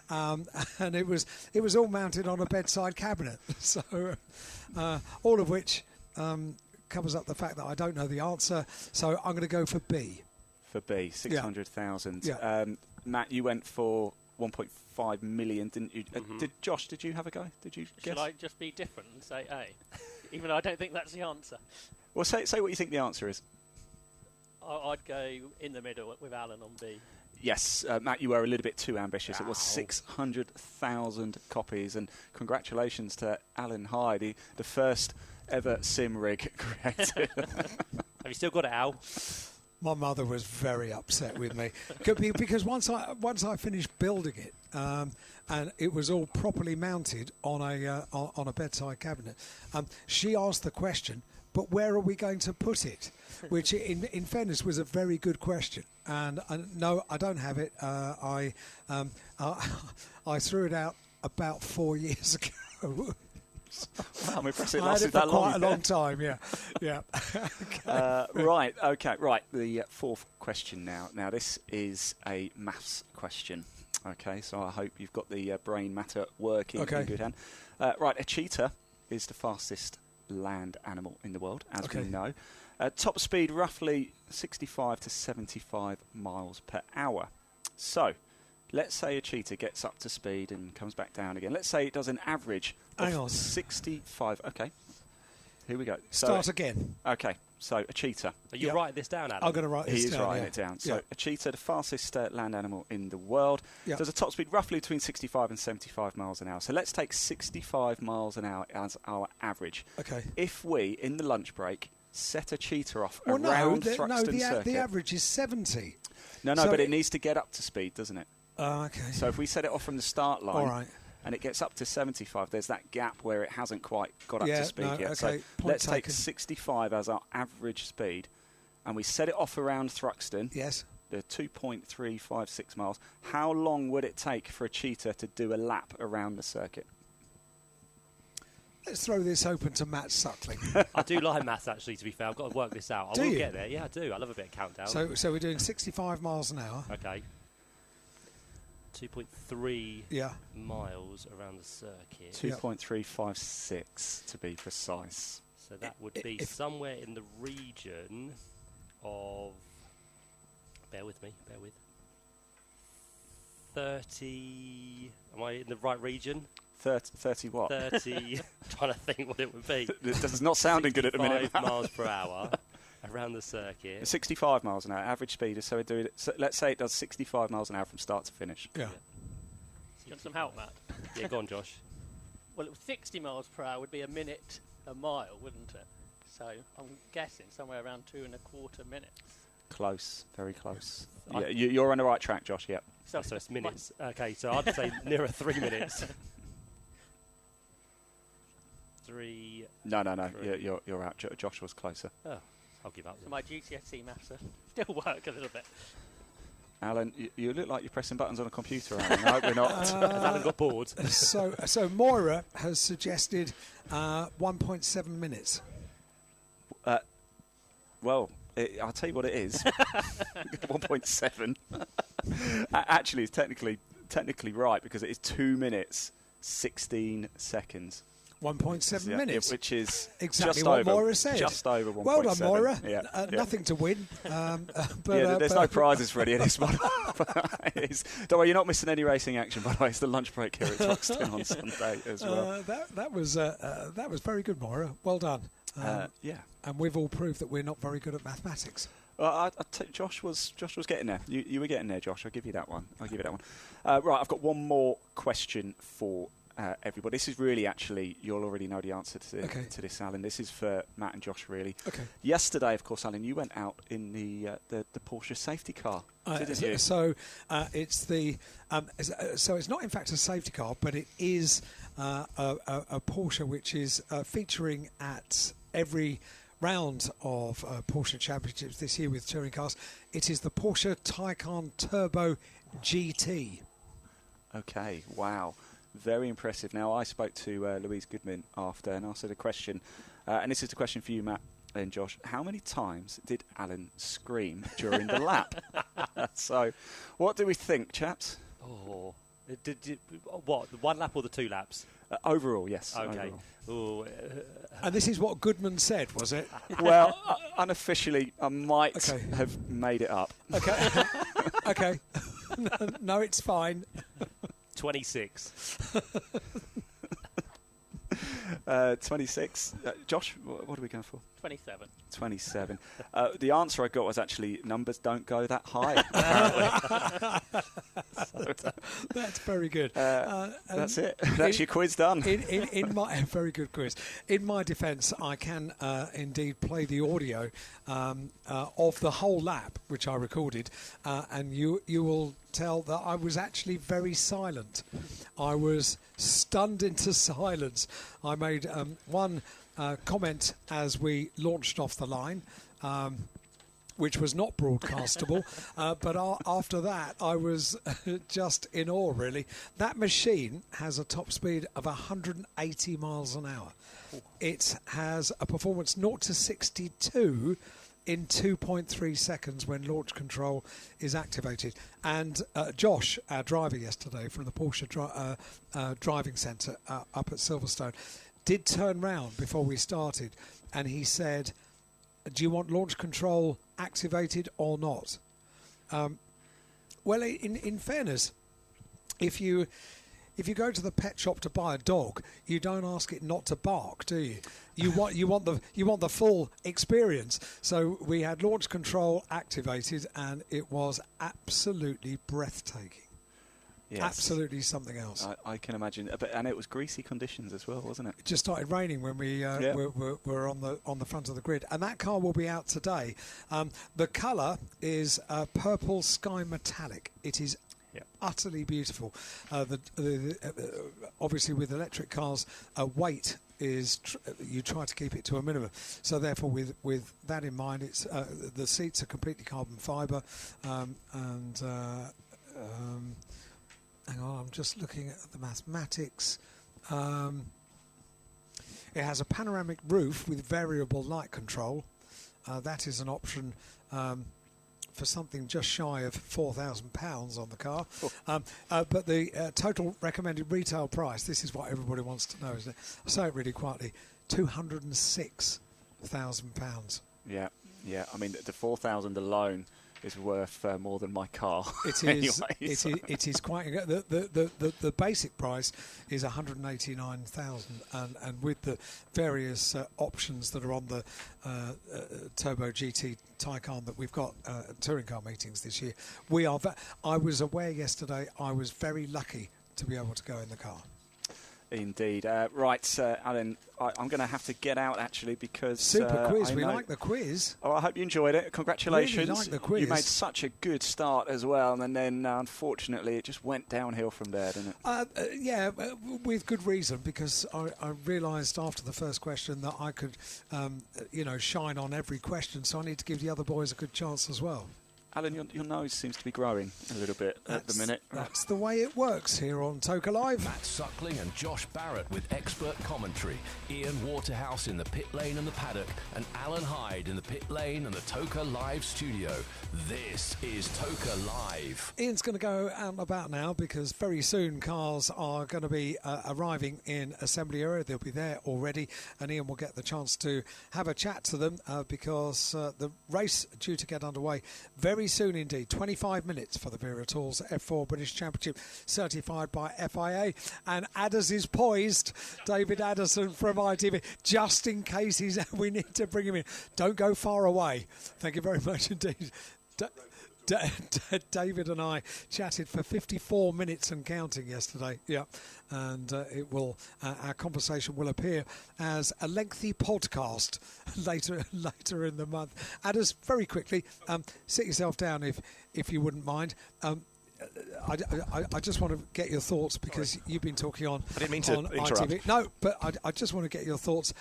And it was all mounted on a bedside cabinet. So all of which covers up the fact that I don't know the answer. So I'm going to go for B. For B, 600,000. Yeah. Matt, you went for 1.5 million, didn't you? Did you have a go? Did you guess? Should I just be different and say A? Even though I don't think that's the answer. Well, say what you think the answer is. I'd go in the middle with Alan on B. Yes, Matt, you were a little bit too ambitious. It was 600,000 copies, and congratulations to Alan Hyde, the first ever sim rig created. Have you still got it, Al? My mother was very upset with me because once I finished building it, and it was all properly mounted on a bedside cabinet, she asked the question, but where are we going to put it? Which, in fairness, was a very good question. And no, I don't have it. I threw it out about 4 years ago. Wow, I'm impressed it I had lasted it for that long. quite a long time, yeah. Right, okay, the fourth question now. Now, this is a maths question. Okay, so I hope you've got the brain matter working in good hand. Right, a cheetah is the fastest land animal in the world, as we know. Top speed roughly 65 to 75 miles per hour. So, let's say a cheetah gets up to speed and comes back down again. Let's say it does an average of 65. Okay, here we go. Start again. Okay, so a cheetah. Are you writing this down, Alan? I'm going to write this down. He is writing it down. So a cheetah, the fastest land animal in the world, does a top speed roughly between 65 and 75 miles an hour. So let's take 65 miles an hour as our average. Okay. If we, in the lunch break, set a cheetah off Well, around Thruxton Circuit. The average is 70. No, So but it needs to get up to speed, doesn't it? Okay. So if we set it off from the start line, All right. and it gets up to 75, there's that gap where it hasn't quite got up to speed yet. Okay. So Point let's take taken. 65 as our average speed, and we set it off around Thruxton. Yes. The 2.356 miles. How long would it take for a cheetah to do a lap around the circuit? Let's throw this open to Matt Suckling. I do like maths, actually, to be fair. I've got to work this out. I will get there. Yeah, I do. I love a bit of countdown. So we're doing 65 miles an hour. Okay. 2.3 miles around the circuit. 2.356 to be precise. So that would be somewhere in the region of... Bear with me, 30... Am I in the right region? 30 what? 30... trying to think what it would be. It does not sounding good at the minute. 65 miles per hour around the circuit. 65 miles an hour, average speed. So we do it. So let's say it does 65 miles an hour from start to finish. Yeah. You want some help, Matt? Yeah, go on, Josh. Well, 60 miles per hour would be a minute a mile, wouldn't it? So I'm guessing somewhere around 2.25 minutes. Close, very close. Yeah, you're on the right track, Josh. Yep. So it's minutes. Okay, so I'd say nearer 3 minutes. 3. No. You're out. Josh was closer. Oh, I'll give up. So my GCSE maths still work a little bit. Alan, you look like you're pressing buttons on a computer, Alan. No, we're not. Has Alan got bored? So Moira has suggested 1.7 minutes. Well, I'll tell you what it is. 1.7. Actually, it's technically right because it is 2 minutes, 16 seconds. 1.7 minutes. Which is exactly just what over, Moira said. Just over 1.7. Well done, Moira. Yeah, nothing to win. There's no prizes for any of this one. Don't worry, you're not missing any racing action, by the way. It's the lunch break here at Thruxton on Sunday as well. That was very good, Moira. Well done. And we've all proved that we're not very good at mathematics. Josh was getting there. You were getting there, Josh. I'll give you that one. Right, I've got one more question for everybody. This is really, actually, you'll already know the answer to this, Alan. This is for Matt and Josh, really. Okay. Yesterday, of course, Alan, you went out in the Porsche safety car, didn't you? So it's so it's not in fact a safety car, but it is a Porsche which is featuring at every round of Porsche Championships this year with touring cars. It is the Porsche Taycan Turbo GT. Okay, wow. Very impressive. Now, I spoke to Louise Goodman after and asked her the question, and this is the question for you, Matt and Josh. How many times did Alan scream during the lap? So, what do we think, chaps? Oh, what, the 1 lap or the 2 laps? Overall, yes. Okay. Overall. And this is what Goodman said, was it? Well, unofficially, I might have made it up. Okay. Okay. No, it's fine. 26. 26. Josh, what are we going for? 27. 27. The answer I got was actually numbers don't go that high. That's very good. That's it. That's your quiz done. In my very good quiz. In my defence, I can indeed play the audio of the whole lap, which I recorded, and you will tell that I was actually very silent. I was stunned into silence. I made one comment as we launched off the line, which was not broadcastable, but after that I was just in awe, really. That machine has a top speed of 180 miles an hour. It has a performance 0 to 62 in 2.3 seconds when launch control is activated. And Josh, our driver yesterday from the Porsche driving centre up at Silverstone, did turn round before we started, and he said, do you want launch control activated or not? Well, in fairness, if you go to the pet shop to buy a dog, you don't ask it not to bark, do you? You want the full experience. So we had launch control activated, and it was absolutely breathtaking. Yes. Absolutely something else. I can imagine, and it was greasy conditions as well, wasn't it? It just started raining when we were on the front of the grid, and that car will be out today. The colour is purple sky metallic. It is utterly beautiful. Obviously, with electric cars, weight is you try to keep it to a minimum. So therefore, with that in mind, it's the seats are completely carbon fibre, hang on, I'm just looking at the mathematics. It has a panoramic roof with variable light control. That is an option for something just shy of £4,000 on the car. But the total recommended retail price, this is what everybody wants to know, isn't it? I'll say it really quietly, £206,000. Yeah. I mean, the 4,000 alone is worth more than my car. It is. Anyway, it is quite. The basic price is 189,000, and with the various options that are on the Turbo GT Taycan that we've got touring car meetings this year, we are. I was aware yesterday. I was very lucky to be able to go in the car. Indeed. Right, Alan, I'm going to have to get out, actually, because... Super quiz. We like the quiz. Oh, I hope you enjoyed it. Congratulations. Really like the quiz. You made such a good start as well, and then, unfortunately, it just went downhill from there, didn't it? Yeah, with good reason, because I realised after the first question that I could, shine on every question, so I need to give the other boys a good chance as well. Alan, your nose seems to be growing a little bit at the minute. That's the way it works here on Toker Live. Matt Suckling and Josh Barrett with expert commentary. Ian Waterhouse in the pit lane and the paddock. And Alan Hyde in the pit lane and the Toker Live studio. This is Toker Live. Ian's going to go out and about now because very soon cars are going to be arriving in assembly area. They'll be there already, and Ian will get the chance to have a chat to them because the race due to get underway very soon indeed. 25 minutes for the Vera Tools F4 British Championship, certified by FIA. And Adders is poised. David Addison from ITV, just in case we need to bring him in. Don't go far away. Thank you very much indeed. David and I chatted for 54 minutes and counting yesterday. Yeah, and it will. Our conversation will appear as a lengthy podcast later in the month. Adders, very quickly, sit yourself down if you wouldn't mind. I just want to get your thoughts because you've been talking on. I didn't mean to interrupt. ITV. No, but I just want to get your thoughts.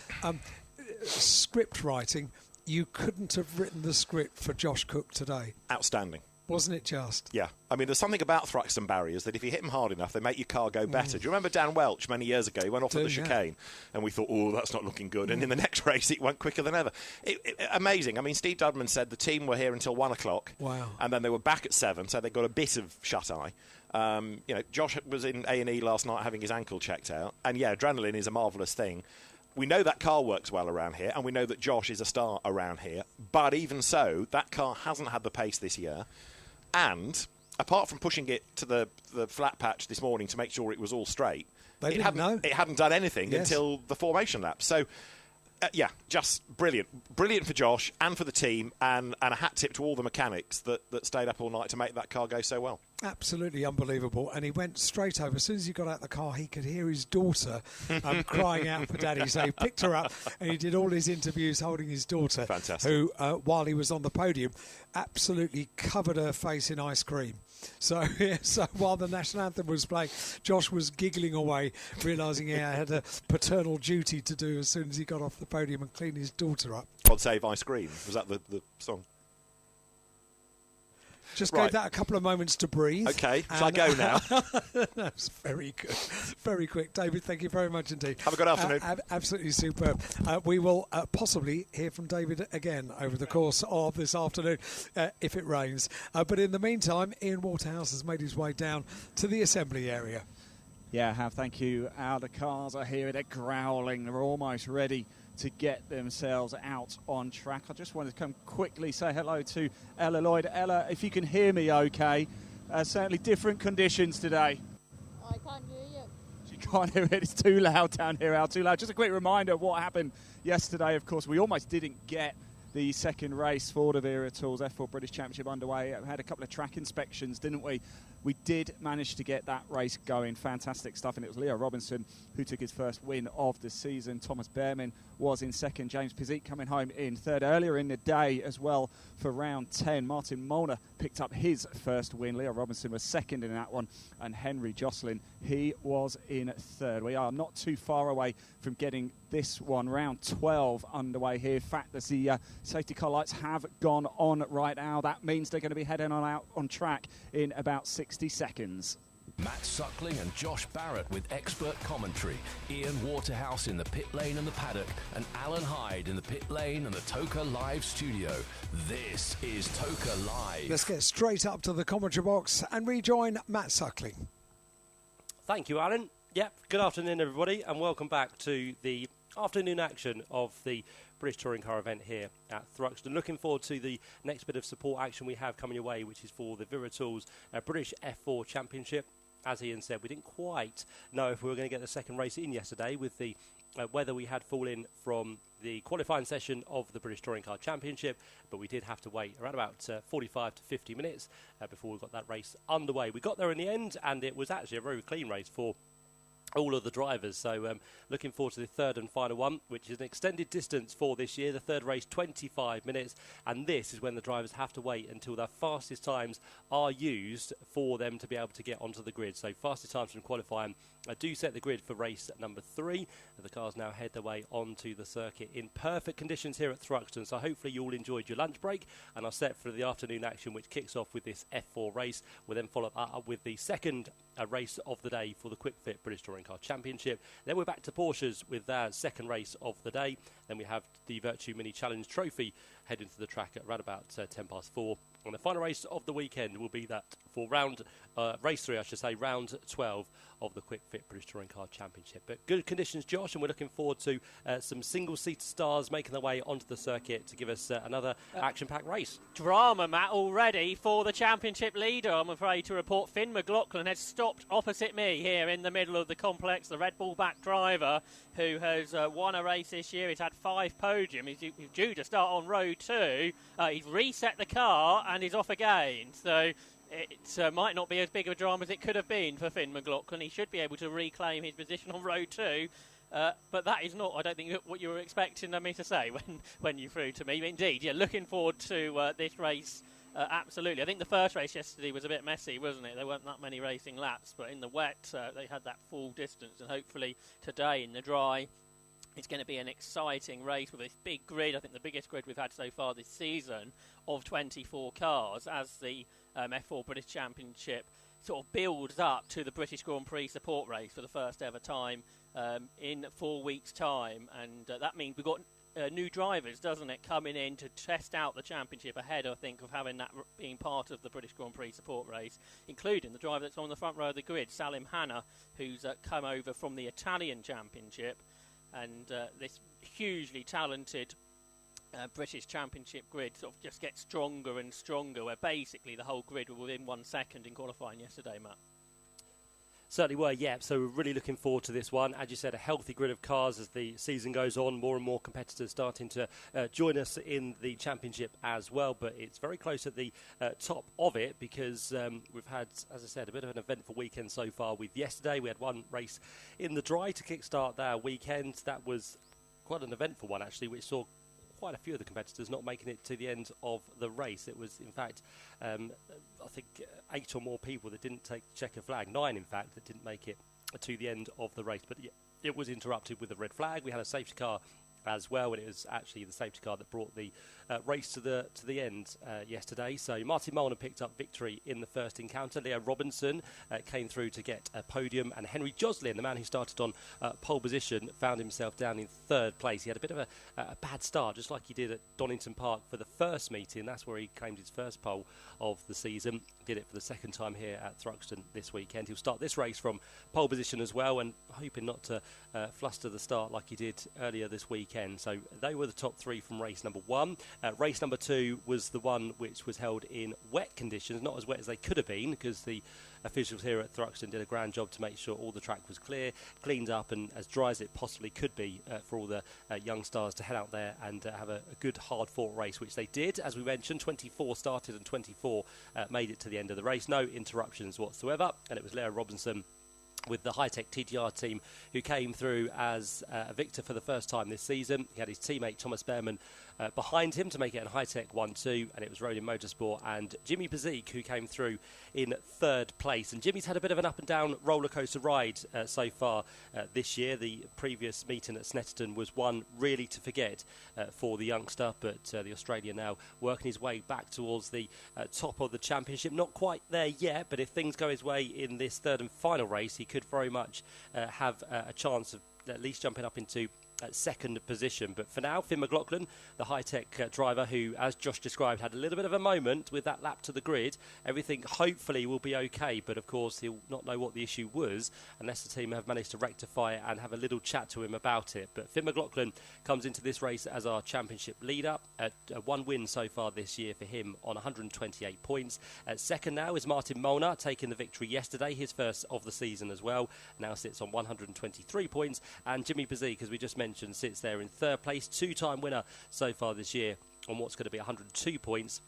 Script writing. You couldn't have written the script for Josh Cook today. Outstanding. Wasn't it just? Yeah. I mean, there's something about Thruxton barriers that if you hit them hard enough, they make your car go better. Do you remember Dan Welch many years ago? He went off at the chicane and we thought, oh, that's not looking good. And in the next race, it went quicker than ever. Amazing. I mean, Steve Dudman said the team were here until 1 o'clock. Wow. And then they were back at 7, so they got a bit of shut-eye. Josh was in A&E last night having his ankle checked out. And, yeah, adrenaline is a marvellous thing. We know that car works well around here, and we know that Josh is a star around here. But even so, that car hasn't had the pace this year. And apart from pushing it to the flat patch this morning to make sure it was all straight, It hadn't done anything until the formation lap. So, yeah, just brilliant. Brilliant for Josh and for the team, and a hat tip to all the mechanics that stayed up all night to make that car go so well. Absolutely unbelievable. And he went straight over. As soon as he got out of the car, he could hear his daughter crying out for daddy. So he picked her up and he did all his interviews holding his daughter. Fantastic. Who, while he was on the podium, absolutely covered her face in ice cream. So while the national anthem was playing, Josh was giggling away, realising he had a paternal duty to do as soon as he got off the podium and clean his daughter up. God save ice cream. Was that the song? Just gave that a couple of moments to breathe. OK, shall I go now? That's very good. Very quick. David, thank you very much indeed. Have a good afternoon. Absolutely superb. We will possibly hear from David again over the course of this afternoon if it rains. But in the meantime, Ian Waterhouse has made his way down to the assembly area. Yeah, I have. Thank you. The cars are here. They're growling. They're almost ready to get themselves out on track. I just wanted to come quickly say hello to Ella Lloyd. Ella, if you can hear me okay, certainly different conditions today. I can't hear you. She can't hear it. It's too loud down here, Al, too loud. Just a quick reminder of what happened yesterday. Of course, we almost didn't get the second race for the Vera Tools F4 British Championship underway. We had a couple of track inspections, didn't we? We did manage to get that race going. Fantastic stuff. And it was Leo Robinson who took his first win of the season. Thomas Behrman was in second. James Pizic coming home in third. Earlier in the day as well for round 10, Martin Molnar picked up his first win. Leo Robinson was second in that one. And Henry Jocelyn, he was in third. We are not too far away from getting this one, round 12, underway here. In fact, as the safety car lights have gone on right now, that means they're going to be heading on out on track in about 60 seconds. Matt Suckling and Josh Barrett with expert commentary. Ian Waterhouse in the pit lane and the paddock, and Alan Hyde in the pit lane and the Toka Live studio. This is Toka Live. Let's get straight up to the commentary box and rejoin Matt Suckling. Thank you, Alan. Yep, good afternoon, everybody, and welcome back to the afternoon action of the British Touring Car event here at Thruxton. Looking forward to the next bit of support action we have coming your way, which is for the Vera Tools British F4 Championship. As Ian said, we didn't quite know if we were going to get the second race in yesterday with the weather we had fall in from the qualifying session of the British Touring Car Championship, but we did have to wait around about 45 to 50 minutes before we got that race underway. We got there in the end, and it was actually a very clean race for all of the drivers. So looking forward to the third and final one, which is an extended distance for this year. The third race, 25 minutes, and this is when the drivers have to wait until their fastest times are used for them to be able to get onto the grid. So fastest times from qualifying do set the grid for race number 3. The cars now head their way onto the circuit in perfect conditions here at Thruxton. So hopefully you all enjoyed your lunch break and are set for the afternoon action, which kicks off with this F4 race. We'll then follow up with the second race of the day for the Quick Fit British Touring Car Championship. Then we're back to Porsches with their second race of the day. Then we have the Virtue Mini Challenge Trophy heading to the track at around about 4:10. And the final race of the weekend will be that for race 3, I should say, round 12 of the Quick Fit British Touring Car Championship. But good conditions, Josh, and we're looking forward to some single-seater stars making their way onto the circuit to give us another action-packed race. Drama, Matt, already for the championship leader. I'm afraid to report Finn McLaughlin has stopped opposite me here in the middle of the complex. The Red Bull back driver who has won a race this year. He's had 5 podiums. He's due to start on road 2. He's reset the car and he's off again. So it might not be as big of a drama as it could have been for Finn McLaughlin. He should be able to reclaim his position on road 2. But that is not, I don't think, what you were expecting me to say when you threw to me. Indeed, yeah, looking forward to this race. Absolutely. I think the first race yesterday was a bit messy, wasn't it? There weren't that many racing laps, but in the wet, they had that full distance. And hopefully today in the dry, it's going to be an exciting race with this big grid. I think the biggest grid we've had so far this season of 24 cars as the F4 British Championship sort of builds up to the British Grand Prix support race for the first ever time in 4 weeks' time. And that means we've got new drivers, doesn't it, coming in to test out the championship ahead, I think, of having that being part of the British Grand Prix support race, including the driver that's on the front row of the grid, Salim Hanna, who's come over from the Italian Championship. And this hugely talented British Championship grid sort of just gets stronger and stronger, where basically the whole grid were within 1 second in qualifying yesterday, Matt. Certainly were, yeah. So we're really looking forward to this one. As you said, a healthy grid of cars as the season goes on. More and more competitors starting to join us in the championship as well. But it's very close at the top of it because we've had, as I said, a bit of an eventful weekend so far. With yesterday, we had one race in the dry to kickstart their weekend. That was quite an eventful one, actually, which saw quite a few of the competitors not making it to the end of the race. It was, in fact, I think 8 or more people that didn't take the checker flag. 9, in fact, that didn't make it to the end of the race. But it was interrupted with a red flag. We had a safety car as well, and it was actually the safety car that brought the race to the end yesterday. So Martin Molnar picked up victory in the first encounter. Leo Robinson came through to get a podium, and Henry Joslin, the man who started on pole position, found himself down in 3rd place. He had a bit of a bad start, just like he did at Donington Park for the first meeting. That's where he claimed his first pole of the season. Did it for the second time here at Thruxton this weekend. He'll start this race from pole position as well, and hoping not to fluster the start like he did earlier this weekend. So they were the top 3 from race number 1. Race number 2 was the one which was held in wet conditions, not as wet as they could have been, because the officials here at Thruxton did a grand job to make sure all the track was clear, cleaned up, and as dry as it possibly could be for all the young stars to head out there and have a good hard-fought race, which they did. As we mentioned, 24 started and 24 made it to the end of the race. No interruptions whatsoever, and it was Leo Robinson with the high-tech TTR team who came through as a victor for the first time this season. He had his teammate Thomas Behrman behind him to make it a high-tech 1-2, and it was Rodin Motorsport and Jimmy Bezique who came through in 3rd place. And Jimmy's had a bit of an up-and-down roller-coaster ride so far this year. The previous meeting at Snetterton was one really to forget for the youngster, but the Australian now working his way back towards the top of the championship. Not quite there yet, but if things go his way in this 3rd and final race, he could very much have a chance of at least jumping up into 2nd position. But for now, Finn McLaughlin, the high-tech driver who, as Josh described, had a little bit of a moment with that lap to the grid. Everything hopefully will be okay, but of course he'll not know what the issue was unless the team have managed to rectify it and have a little chat to him about it. But Finn McLaughlin comes into this race as our championship leader. One win so far this year for him on 128 points. 2nd now is Martin Molnar, taking the victory yesterday, his first of the season as well. Now sits on 123 points. And Jimmy Bezique, as we just mentioned, sits there in 3rd place, 2-time winner so far this year on what's going to be 102 points.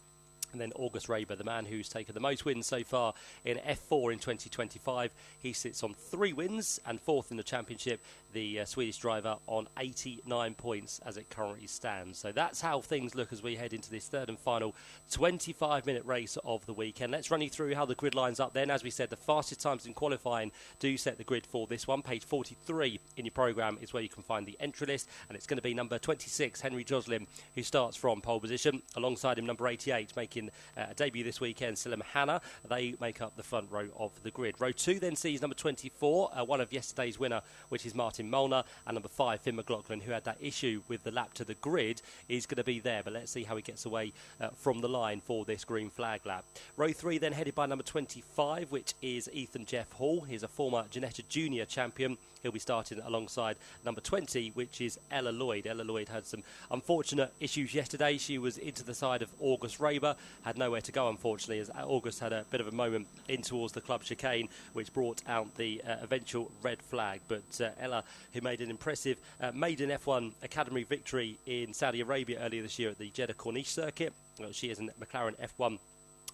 And then August Raber, the man who's taken the most wins so far in F4 in 2025. He sits on 3 wins and 4th in the championship. The Swedish driver on 89 points as it currently stands. So that's how things look as we head into this 3rd and final 25-minute race of the weekend. Let's run you through how the grid lines up then. As we said, the fastest times in qualifying do set the grid for this one. Page 43 in your programme is where you can find the entry list. And it's going to be number 26, Henry Joslin, who starts from pole position. Alongside him, number 88, making a debut this weekend, Salim Hanna. They make up the front row of the grid. Row 2 then sees number 24, one of yesterday's winner, which is Martin Molnar, and number 5, Finn McLaughlin, who had that issue with the lap to the grid, is going to be there. But let's see how he gets away from the line for this green flag lap. Row 3 then headed by number 25, which is Ethan Jeff Hall. He's a former Ginetta Junior champion. He'll be starting alongside number 20, which is Ella Lloyd. Ella Lloyd had some unfortunate issues yesterday. She was into the side of August Raber, had nowhere to go, unfortunately, as August had a bit of a moment in towards the club chicane, which brought out the eventual red flag. But Ella, who made an impressive maiden F1 Academy victory in Saudi Arabia earlier this year at the Jeddah Corniche circuit, she is a McLaren F1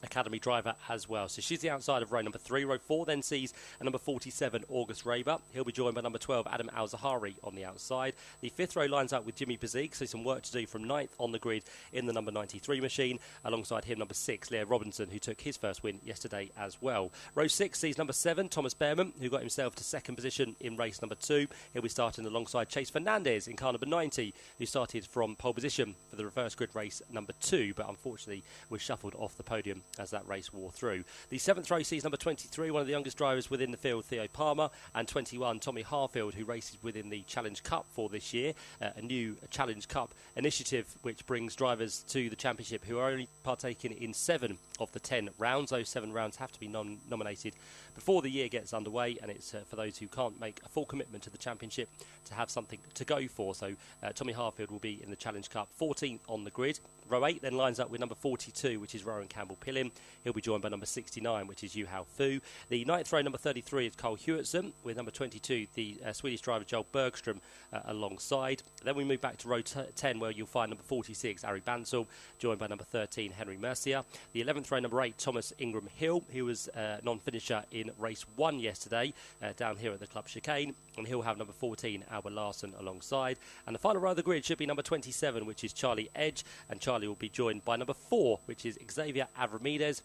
Academy driver as well. So she's the outside of row number 3. Row 4 then sees a number 47, August Raber. He'll be joined by number 12, Adam Al-Zahari on the outside. The 5th row lines up with Jimmy Bezique, so some work to do from 9th on the grid in the number 93 machine. Alongside him, number 6, Leo Robinson, who took his first win yesterday as well. Row 6 sees number 7, Thomas Behrman, who got himself to 2nd position in race number 2. He'll be starting alongside Chase Fernandez in car number 90, who started from pole position for the reverse grid race number 2, but unfortunately was shuffled off the podium as that race wore through. The 7th race sees number 23, one of the youngest drivers within the field, Theo Palmer, and 21, Tommy Harfield, who races within the Challenge Cup for this year, a new Challenge Cup initiative which brings drivers to the championship who are only partaking in 7 of the 10 rounds. Those 7 rounds have to be nominated before the year gets underway, and it's for those who can't make a full commitment to the championship to have something to go for. So Tommy Harfield will be in the Challenge Cup, 14th on the grid. Row 8 then lines up with number 42, which is Rowan Campbell-Pillim. He'll be joined by number 69, which is Yuhao Fu. The 9th row, number 33, is Cole Hewitson, with number 22, the Swedish driver Joel Bergström alongside. Then we move back to row 10, where you'll find number 46, Ari Bansal, joined by number 13, Henry Mercier. The 11th row, number 8, Thomas Ingram Hill. He was non-finisher in race 1 yesterday, down here at the Club Chicane. And he'll have number 14, Albert Larson, alongside. And the final row of the grid should be number 27, which is Charlie Edge. And Charlie will be joined by number 4, which is Xavier Avramidez.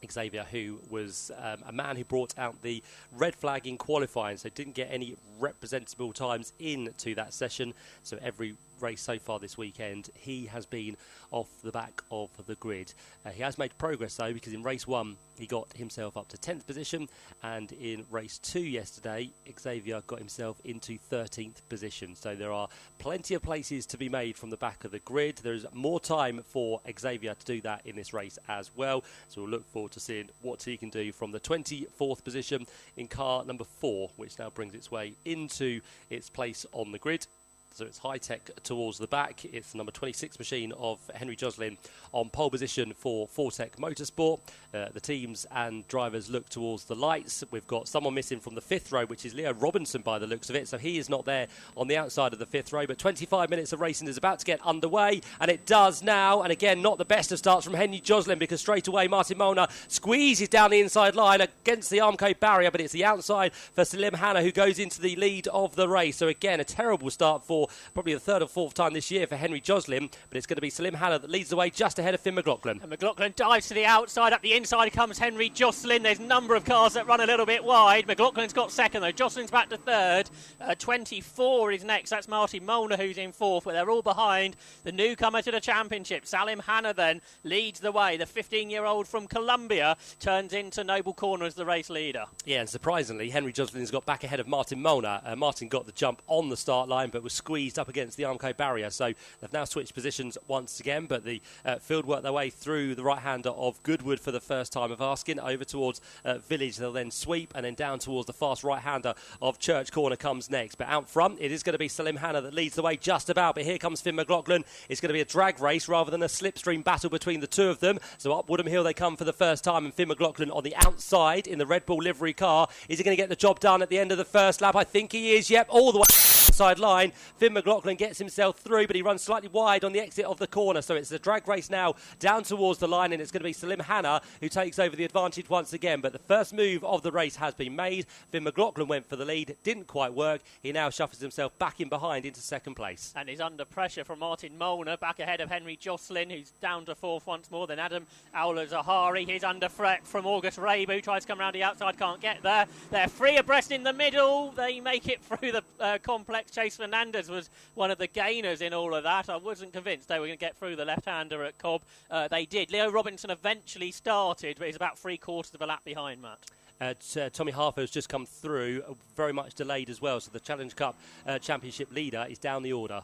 Xavier, who was a man who brought out the red flag in qualifying, so didn't get any representable times into that session. So every race so far this weekend, he has been off the back of the grid. He has made progress though, because in race 1 he got himself up to 10th position, and in race 2 yesterday Xavier got himself into 13th position. So there are plenty of places to be made from the back of the grid. There's more time for Xavier to do that in this race as well, so we'll look forward to seeing what he can do from the 24th position in car number 4, which now brings its way into its place on the grid. So it's high-tech towards the back. It's the number 26 machine of Henry Joslin on pole position for Fortec Motorsport. The teams and drivers look towards the lights. We've got someone missing from the 5th row, which is Leo Robinson by the looks of it. So he is not there on the outside of the 5th row. But 25 minutes of racing is about to get underway, and it does now. And again, not the best of starts from Henry Joslin, because straight away Martin Molnar squeezes down the inside line against the Armco barrier, but it's the outside for Salim Hanna, who goes into the lead of the race. So again, a terrible start for probably the 3rd or 4th time this year for Henry Joslin, but it's going to be Salim Hanna that leads the way just ahead of Finn McLaughlin. And McLaughlin dives to the outside. Up the inside comes Henry Joslin. There's a number of cars that run a little bit wide. McLaughlin's got 2nd though. Joslin's back to 3rd. 24 is next. That's Martin Molnar who's in 4th, but they're all behind the newcomer to the championship. Salim Hanna then leads the way. The 15-year-old from Colombia turns into Noble Corner as the race leader. Yeah, and surprisingly, Henry Joslin's got back ahead of Martin Molnar. Martin got the jump on the start line, but was squeezed up against the Armco barrier. So they've now switched positions once again, but the field work their way through the right-hander of Goodwood for the first time of Askin, over towards Village. They'll then sweep, and then down towards the fast right-hander of Church Corner comes next. But out front, it is going to be Salim Hanna that leads the way just about, but here comes Finn McLaughlin. It's going to be a drag race rather than a slipstream battle between the two of them. So up Woodham Hill they come for the first time, and Finn McLaughlin on the outside in the Red Bull livery car. Is he going to get the job done at the end of the first lap? I think he is, yep, all the way side line. Finn McLaughlin gets himself through, but he runs slightly wide on the exit of the corner. So it's a drag race now down towards the line, and it's going to be Salim Hanna who takes over the advantage once again. But the first move of the race has been made. Finn McLaughlin went for the lead, didn't quite work. He now shuffles himself back in behind into 2nd place. And he's under pressure from Martin Molnar, back ahead of Henry Joslin, who's down to 4th once more. Then Adam Aula-Zahari, he's under threat from August Rabu, who tries to come around the outside, can't get there. They're free abreast in the middle. They make it through the complex. Chase Fernandez was one of the gainers in all of that. I wasn't convinced they were going to get through the left-hander at Cobb. They did. Leo Robinson eventually started, but he's about 3/4 of a lap behind, Matt. Tommy Harford's just come through, very much delayed as well, so the Challenge Cup Championship leader is down the order.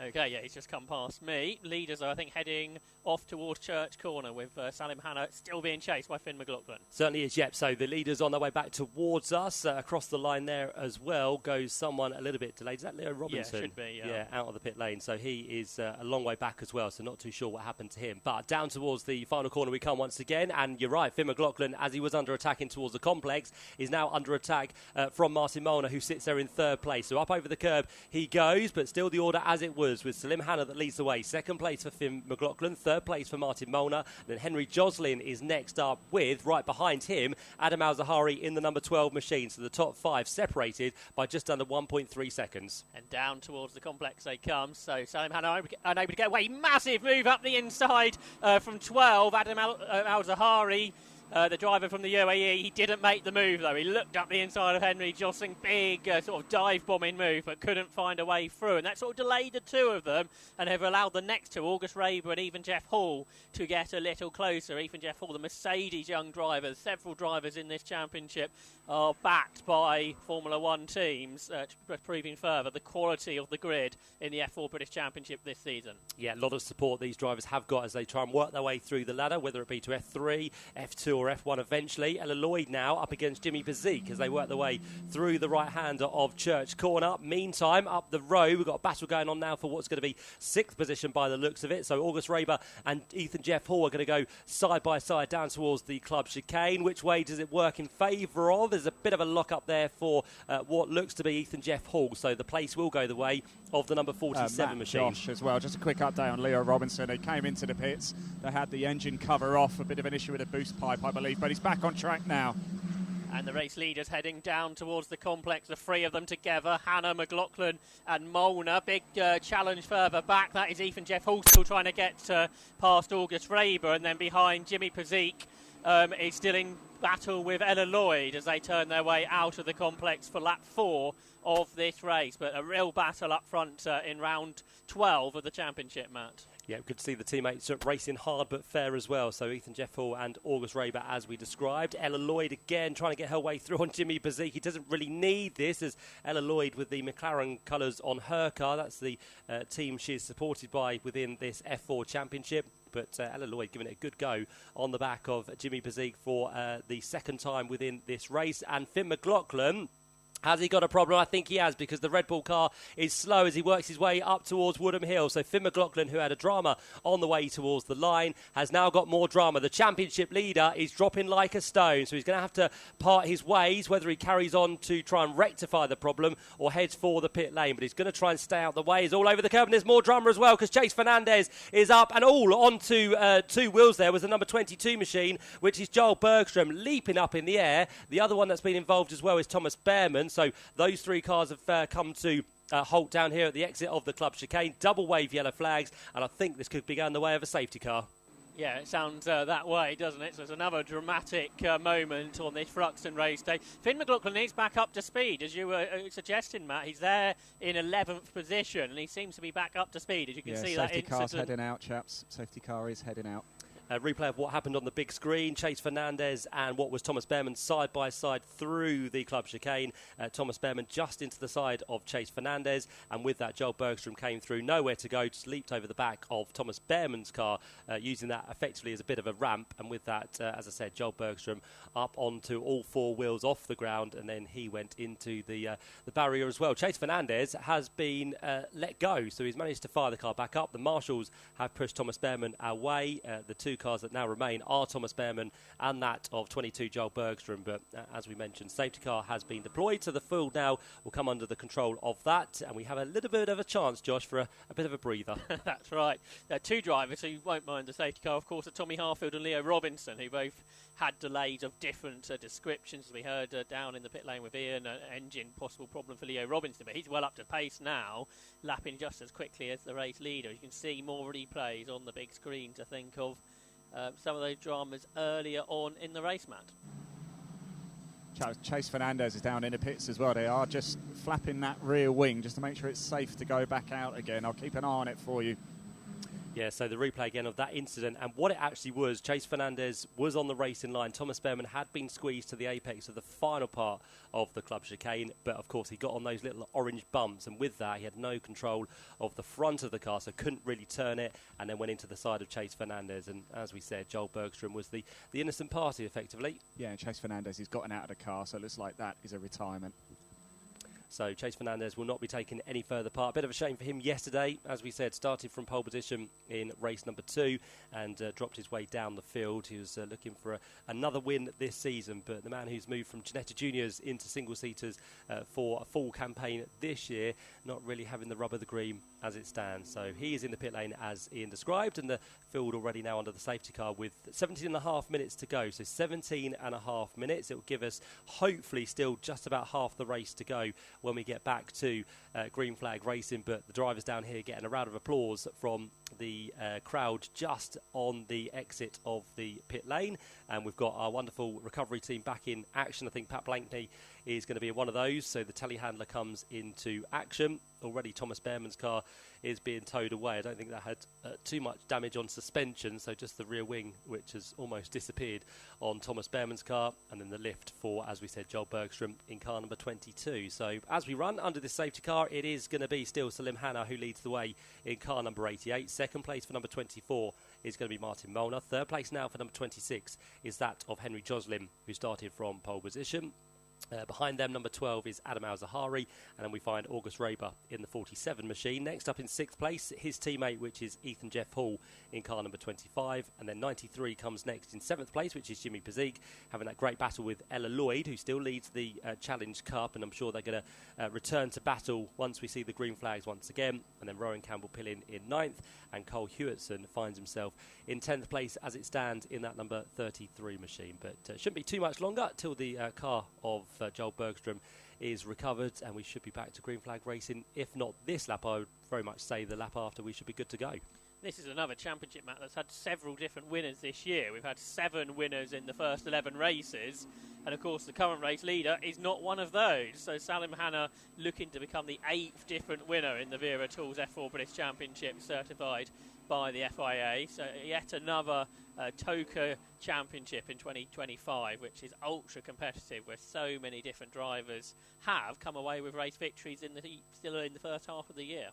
Okay, yeah, he's just come past me. Leaders are, I think, heading off towards Church Corner, with Salim Hanna still being chased by Finn McLaughlin. Certainly is, yep. So the leaders on their way back towards us. Across the line there as well goes someone a little bit delayed. Is that Leo Robinson? Yeah, should be, yeah, out of the pit lane. So he is a long way back as well, so not too sure what happened to him. But down towards the final corner we come once again, and you're right, Finn McLaughlin, as he was under attack in towards the complex, is now under attack from Martin Molnar, who sits there in 3rd place. So up over the curb he goes, but still the order as it was, with Salim Hanna that leads the way. 2nd place for Finn McLaughlin, 3rd place for Martin Molnar. Then Henry Joslin is next up with, right behind him, Adam Al-Zahari in the number 12 machine. So the top 5 separated by just under 1.3 seconds. And down towards the complex they come. So Salim Hanna unable to get away. Massive move up the inside from 12. Adam Al-Zahari the driver from the UAE. He didn't make the move, though. He looked up the inside of Henry Jostling, big sort of dive-bombing move, but couldn't find a way through. And that sort of delayed the two of them and have allowed the next two, August Raber and even Jeff Hall, to get a little closer. Even Jeff Hall, the Mercedes young drivers, several drivers in this championship are backed by Formula One teams, proving further the quality of the grid in the F4 British Championship this season. Yeah, a lot of support these drivers have got as they try and work their way through the ladder, whether it be to F3, F2 or F1 eventually. Ella Lloyd now up against Jimmy Bezique as they work their way through the right-hander of Church Corner. Meantime, up the road, we've got a battle going on now for what's going to be 6th position by the looks of it. So August Raber and Ethan Jeff Hall are going to go side by side down towards the club chicane. Which way does it work in favour of? There's a bit of a lock-up there for what looks to be Ethan Jeff Hall. So the place will go the way of the number 47 machine. Josh as well. Just a quick update on Leo Robinson. He came into the pits. They had the engine cover off. A bit of an issue with the boost pipe, I believe, but he's back on track now. And the race leaders heading down towards the complex, the three of them together, Hannah, McLaughlin and Molnar. Big challenge further back. That is Ethan Jeff Hall still trying to get past August Raber, and then behind Jimmy Bezique is still in battle with Ella Lloyd as they turn their way out of the complex for lap 4 of this race. But a real battle up front in round 12 of the championship, Matt. Yeah, good to see the teammates racing hard but fair as well. So Ethan Jeff Hall and August Raber, as we described. Ella Lloyd again trying to get her way through on Jimmy Bezique. He doesn't really need this, as Ella Lloyd with the McLaren colours on her car. That's the team she is supported by within this F4 championship. But Ella Lloyd giving it a good go on the back of Jimmy Bezique for the second time within this race. And Finn McLaughlin, has he got a problem? I think he has, because the Red Bull car is slow as he works his way up towards Woodham Hill. So Finn McLaughlin, who had a drama on the way towards the line, has now got more drama. The championship leader is dropping like a stone, so he's going to have to part his ways, whether he carries on to try and rectify the problem or heads for the pit lane. But he's going to try and stay out the way. He's all over the curb, and there's more drama as well, because Chase Fernandez is up and all onto 2 wheels. There was the number 22 machine, which is Joel Bergstrom, leaping up in the air. The other one that's been involved as well is Thomas Behrman. So those 3 cars have come to halt down here at the exit of the club chicane. Double wave yellow flags, and I think this could be going the way of a safety car. Yeah, it sounds that way, doesn't it? So it's another dramatic moment on this Thruxton race day. Finn McLaughlin is back up to speed, as you were suggesting, Matt. He's there in 11th position, and he seems to be back up to speed, as you can see that safety car's heading out, chaps. Safety car is heading out. A replay of what happened on the big screen. Chase Fernandez and what was Thomas Behrman side by side through the club chicane. Thomas Behrman just into the side of Chase Fernandez, and with that Joel Bergstrom came through, nowhere to go, just leaped over the back of Thomas Behrman's car, using that effectively as a bit of a ramp. And with that, as I said, Joel Bergstrom up onto all 4 wheels off the ground, and then he went into the barrier as well. Chase Fernandez has been let go, so he's managed to fire the car back up. The marshals have pushed Thomas Behrman away. The 2 cars that now remain are Thomas Behrman and that of 22 Joel Bergstrom. But as we mentioned, safety car has been deployed, so the field now will come under the control of that, and we have a little bit of a chance, Josh, for a bit of a breather. That's right. 2 drivers who won't mind the safety car, of course, are Tommy Harfield and Leo Robinson, who both had delays of different descriptions. We heard down in the pit lane with Ian, engine possible problem for Leo Robinson, but he's well up to pace now, lapping just as quickly as the race leader. You can see more replays on the big screen to think of some of those dramas earlier on in the race, Matt. Chase Fernandez is down in the pits as well. They are just flapping that rear wing just to make sure it's safe to go back out again. I'll keep an eye on it for you. Yeah, so the replay again of that incident, and what it actually was, Chase Fernandez was on the racing line. Thomas Behrman had been squeezed to the apex of the final part of the club chicane, but of course he got on those little orange bumps, and with that he had no control of the front of the car, so couldn't really turn it, and then went into the side of Chase Fernandez. And as we said, Joel Bergstrom was the innocent party, effectively. Yeah, and Chase Fernandez has gotten out of the car, so it looks like that is a retirement. So Chase Fernandez will not be taking any further part. Bit of a shame for him yesterday. As we said, started from pole position in race number 2 and dropped his way down the field. He was looking for another win this season, but the man who's moved from Ginetta Juniors into single-seaters for a full campaign this year, not really having the rub of the green as it stands. So he is in the pit lane as Ian described, and the field already now under the safety car with 17.5 minutes to go. So 17.5 minutes. It will give us hopefully still just about half the race to go when we get back to green flag racing. But the drivers down here getting a round of applause from the crowd just on the exit of the pit lane, and we've got our wonderful recovery team back in action. I think Pat Blankney is going to be one of those, so the telehandler comes into action. Already Thomas Behrman's car is being towed away. I don't think that had too much damage on suspension, so just the rear wing, which has almost disappeared on Thomas Behrman's car, and then the lift for, as we said, Joel Bergstrom in car number 22. So as we run under this safety car, it is going to be still Salim Hanna who leads the way in car number 88. Second place for number 24 is going to be Martin Molnar. Third place now for number 26 is that of Henry Joslin, who started from pole position. Behind them, number 12 is Adam Al-Zahari, and then we find August Raber in the 47 machine. Next up in 6th place, his teammate, which is Ethan Jeff Hall in car number 25, and then 93 comes next in 7th place, which is Jimmy Bezique, having that great battle with Ella Lloyd, who still leads the Challenge Cup, and I'm sure they're going to return to battle once we see the green flags once again. And then Rowan Campbell-Pillin in 9th, and Cole Hewitson finds himself in 10th place as it stands in that number 33 machine. But shouldn't be too much longer till the car of Joel Bergstrom is recovered, and we should be back to green flag racing. If not this lap, I would very much say the lap after we should be good to go. This is another championship map that's had several different winners this year. We've had 7 winners in the first 11 races, and of course the current race leader is not one of those. So Salim Hanna looking to become the 8th different winner in the Vera Tools F4 British Championship, certified by the FIA. So yet another TOCA Championship in 2025, which is ultra competitive, where so many different drivers have come away with race victories still in the first half of the year.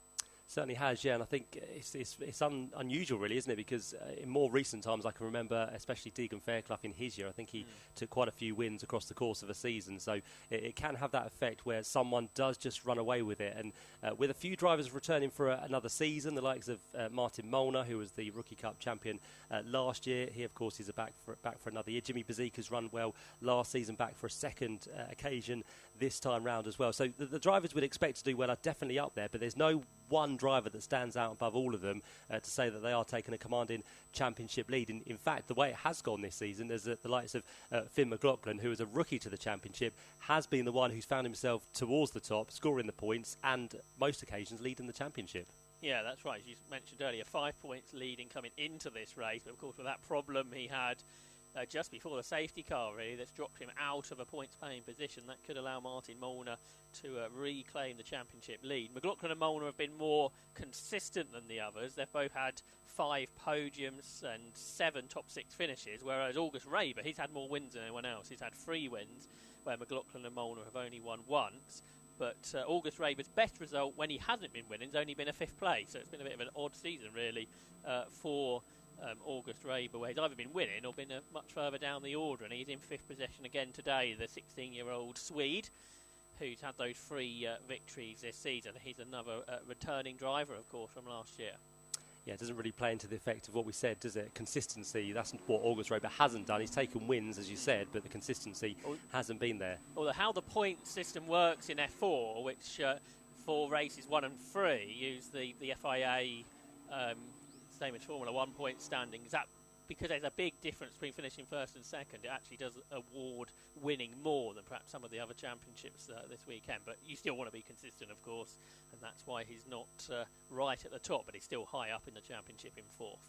Certainly has, yeah, and I think it's unusual, really, isn't it? Because in more recent times, I can remember, especially Deegan Fairclough in his year, I think he took quite a few wins across the course of a season. So it can have that effect where someone does just run away with it. And with a few drivers returning for another season, the likes of Martin Molnar, who was the Rookie Cup champion last year, he, of course, is back for another year. Jimmy Bezique has run well last season, back for a second occasion this time round as well. So the drivers we'd expect to do well are definitely up there, but there's no one driver that stands out above all of them to say that they are taking a commanding championship lead. In fact, the way it has gone this season is that the likes of Finn McLaughlin, who is a rookie to the championship, has been the one who's found himself towards the top, scoring the points, and most occasions leading the championship. Yeah, that's right. As you mentioned earlier, 5 points leading coming into this race, but of course with that problem he had just before the safety car, really, that's dropped him out of a points-paying position. That could allow Martin Molnar to reclaim the championship lead. McLaughlin and Molnar have been more consistent than the others. They've both had 5 podiums and 7 top 6 finishes, whereas August Raber, he's had more wins than anyone else. He's had 3 wins, where McLaughlin and Molnar have only won once. But August Raber's best result when he hasn't been winning has only been a 5th place, so it's been a bit of an odd season, really, for August Raber, where he's either been winning or been much further down the order, and he's in 5th position again today, the 16-year-old Swede, who's had those 3 victories this season. He's another returning driver, of course, from last year. Yeah, it doesn't really play into the effect of what we said, does it? Consistency, that's what August Raber hasn't done. He's taken wins, as you said, but the consistency hasn't been there. Although how the point system works in F4, which for races 1 and 3 use the FIA same as Formula 1 point standing, is that because there's a big difference between finishing first and second, it actually does award winning more than perhaps some of the other championships this weekend. But you still want to be consistent, of course, and that's why he's not right at the top, but he's still high up in the championship in 4th.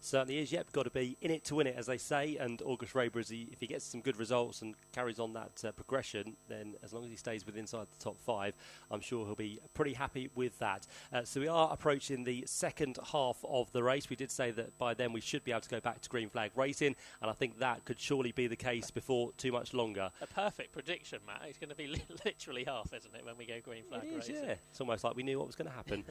Certainly is, yep, got to be in it to win it, as they say, and August Raber, if he gets some good results and carries on that progression, then as long as he stays within inside the top 5, I'm sure he'll be pretty happy with that. So we are approaching the second half of the race. We did say that by then we should be able to go back to green flag racing, and I think that could surely be the case before too much longer. A perfect prediction, Matt. It's going to be literally half, isn't it, when we go green flag racing? Yeah, it's almost like we knew what was going to happen.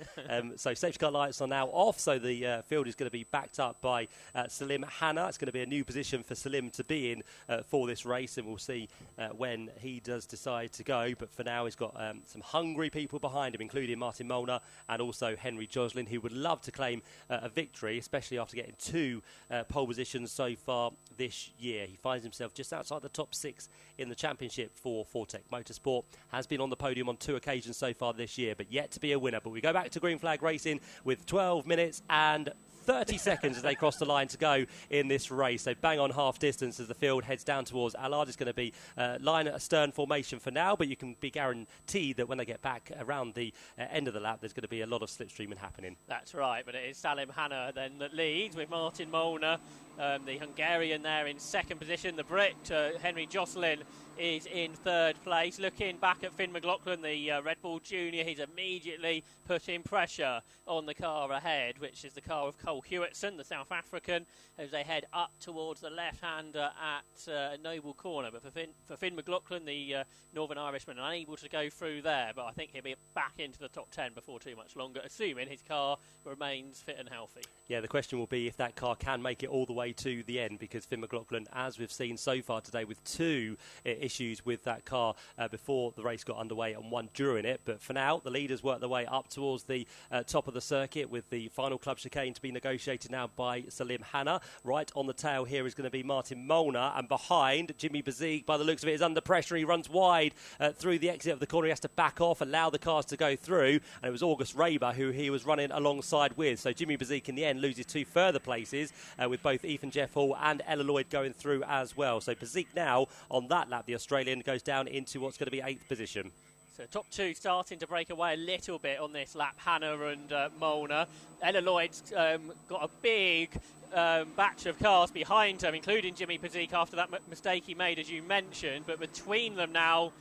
So safety car lights are now off, so the field is going to be backed up by Salim Hanna. It's going to be a new position for Salim to be in for this race, and we'll see when he does decide to go. But for now, he's got some hungry people behind him, including Martin Molnar and also Henry Joslin, who would love to claim a victory, especially after getting 2 pole positions so far this year. He finds himself just outside the top 6 in the championship for Fortec Motorsport. Has been on the podium on 2 occasions so far this year, but yet to be a winner. But we go back to green flag racing with 12 minutes and 30 seconds as they cross the line to go in this race. So bang on half distance as the field heads down towards Allard. It's going to be line astern formation for now, but you can be guaranteed that when they get back around the end of the lap, there's going to be a lot of slipstreaming happening. That's right, but it is Salim Hanna then that leads with Martin Molnar, the Hungarian there in second position. The Brit, Henry Jocelyn, is in third place. Looking back at Finn McLaughlin, the Red Bull Junior, he's immediately putting pressure on the car ahead, which is the car of Cole Hewitson, the South African, as they head up towards the left-hander at Noble Corner. But for Finn McLaughlin, the Northern Irishman, unable to go through there, but I think he'll be back into the top 10 before too much longer, assuming his car remains fit and healthy. Yeah, the question will be if that car can make it all the way to the end, because Finn McLaughlin, as we've seen so far today, with two issues with that car before the race got underway and one during it. But for now, the leaders work their way up towards the top of the circuit, with the final club chicane to be negotiated now by Salim Hanna. Right on the tail here is going to be Martin Molnar, and behind, Jimmy Bezique, by the looks of it, is under pressure. He runs wide through the exit of the corner. He has to back off, allow the cars to go through, and it was August Raber who he was running alongside with. So Jimmy Bezique in the end loses two further places, with both Ethan Jeff Hall and Ella Lloyd going through as well. So Bezique now on that lap, the Australian, goes down into what's going to be 8th position. So top two starting to break away a little bit on this lap, Hanna and Molnar. Ella Lloyd's got a big batch of cars behind him, including Jimmy Bezique after that mistake he made, as you mentioned. But between them now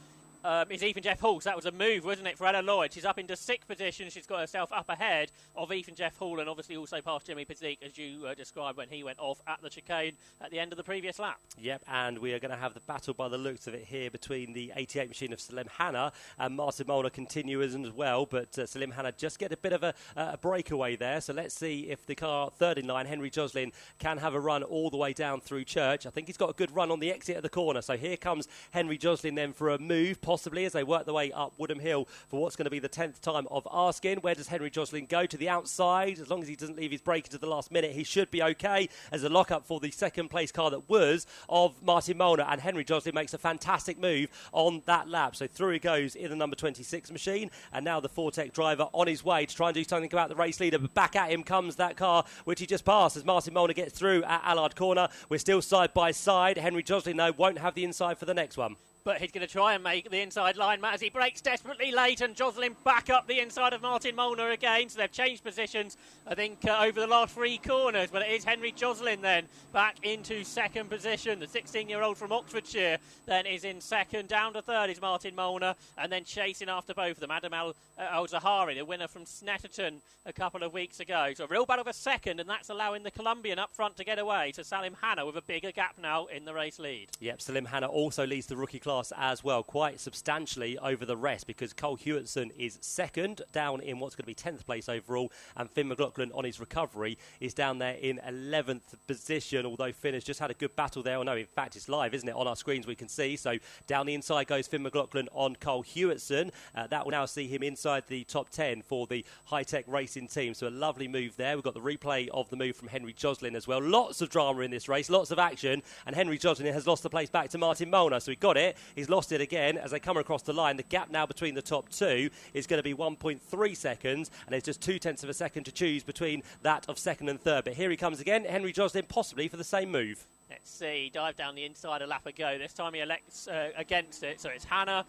is Ethan Jeff Hall. So that was a move, wasn't it, for Ella Lloyd? She's up into 6th position. She's got herself up ahead of Ethan Jeff Hall, and obviously also past Jimmy Bezique, as you described when he went off at the chicane at the end of the previous lap. Yep, and we are going to have the battle by the looks of it here between the 88 machine of Salim Hanna and Martin Molnar continues as well, but Salim Hanna just get a bit of a breakaway there. So let's see if the car third in line, Henry Joslin, can have a run all the way down through Church. I think he's got a good run on the exit of the corner. So here comes Henry Joslin then for a move, possibly, as they work their way up Woodham Hill for what's going to be the 10th time of asking. Where does Henry Joslin go? To the outside. As long as he doesn't leave his brake into the last minute, he should be okay, as a lock-up for the second place car that was of Martin Molnar, and Henry Joslin makes a fantastic move on that lap. So through he goes in the number 26 machine, and now the Fortec driver on his way to try and do something about the race leader, but back at him comes that car which he just passed as Martin Molnar gets through at Allard Corner. We're still side by side. Henry Joslin, though, won't have the inside for the next one. But he's going to try and make the inside line, Matt, as he brakes desperately late, and Joslin back up the inside of Martin Molnar again. So they've changed positions, I think, over the last 3 corners. But it is Henry Joslin then back into second position. The 16-year-old from Oxfordshire then is in second. Down to third is Martin Molnar, and then chasing after both of them, Adam Al-Zahari, the winner from Snetterton a couple of weeks ago. So a real battle for second, and that's allowing the Colombian up front to get away. So Salim Hanna with a bigger gap now in the race lead. Yep, Salim Hanna also leads the rookie class as well, quite substantially over the rest, because Cole Hewitson is second, down in what's going to be 10th place overall, and Finn McLaughlin on his recovery is down there in 11th position, although Finn has just had a good battle there. Oh no, in fact it's live, isn't it? On our screens we can see. So down the inside goes Finn McLaughlin on Cole Hewitson. That will now see him inside the top 10 for the high-tech racing team. So a lovely move there. We've got the replay of the move from Henry Joslin as well. Lots of drama in this race, lots of action, and Henry Joslin has lost the place back to Martin Molnar. So he got it. He's lost it again as they come across the line. The gap now between the top two is going to be 1.3 seconds, and there's just 0.2 of a second to choose between that of second and third. But here he comes again, Henry Joslin, possibly for the same move. Let's see, dive down the inside a lap ago. This time he elects against it. So it's Hanna,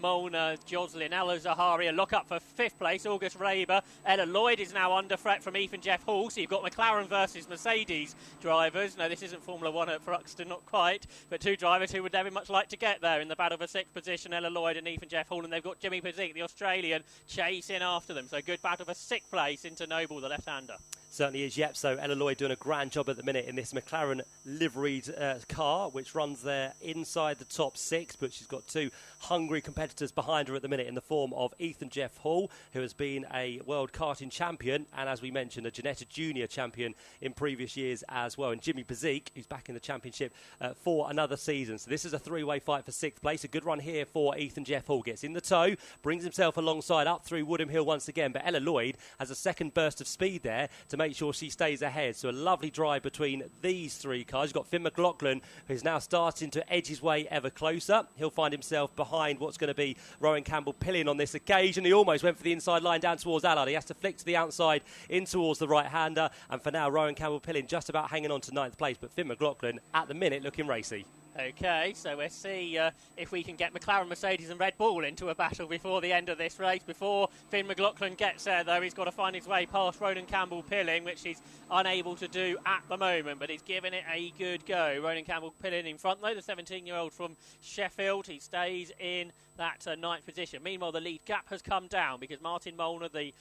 Molnar, Joslin, Al-Zahari, a lock-up for 5th place, August Raber. Ella Lloyd is now under threat from Ethan Jeff Hall. So you've got McLaren versus Mercedes drivers. No, this isn't Formula 1 at Thruxton, not quite. But 2 drivers who would very much like to get there in the battle for 6th position, Ella Lloyd and Ethan Jeff Hall. And they've got Jimmy Bezique, the Australian, chasing after them. So good battle for 6th place into Noble, the left-hander. Certainly is, yep. So Ella Lloyd doing a grand job at the minute in this McLaren liveried car, which runs there inside the top 6, but she's got 2 hungry competitors behind her at the minute in the form of Ethan Jeff Hall, who has been a world karting champion, and as we mentioned, a Ginetta Junior champion in previous years as well, and Jimmy Bezique, who's back in the championship for another season. So this is a 3-way fight for 6th place. A good run here for Ethan Jeff Hall. Gets in the tow, brings himself alongside up through Woodham Hill once again, but Ella Lloyd has a second burst of speed there to make sure she stays ahead. So a lovely drive between these three cars. You've got Finn McLaughlin, who's now starting to edge his way ever closer. He'll find himself behind what's going to be Rowan Campbell-Pilling on this occasion. He almost went for the inside line down towards Allard. He has to flick to the outside in towards the right-hander. And for now, Rowan Campbell-Pilling just about hanging on to 9th place. But Finn McLaughlin, at the minute, looking racy. Okay, so we'll see if we can get McLaren, Mercedes and Red Bull into a battle before the end of this race. Before Finn McLaughlin gets there, though, he's got to find his way past Ronan Campbell-Pilling, which he's unable to do at the moment, but he's giving it a good go. Ronan Campbell-Pilling in front, though, the 17-year-old from Sheffield. He stays in that 9th position. Meanwhile, the lead gap has come down because Martin Molnar, the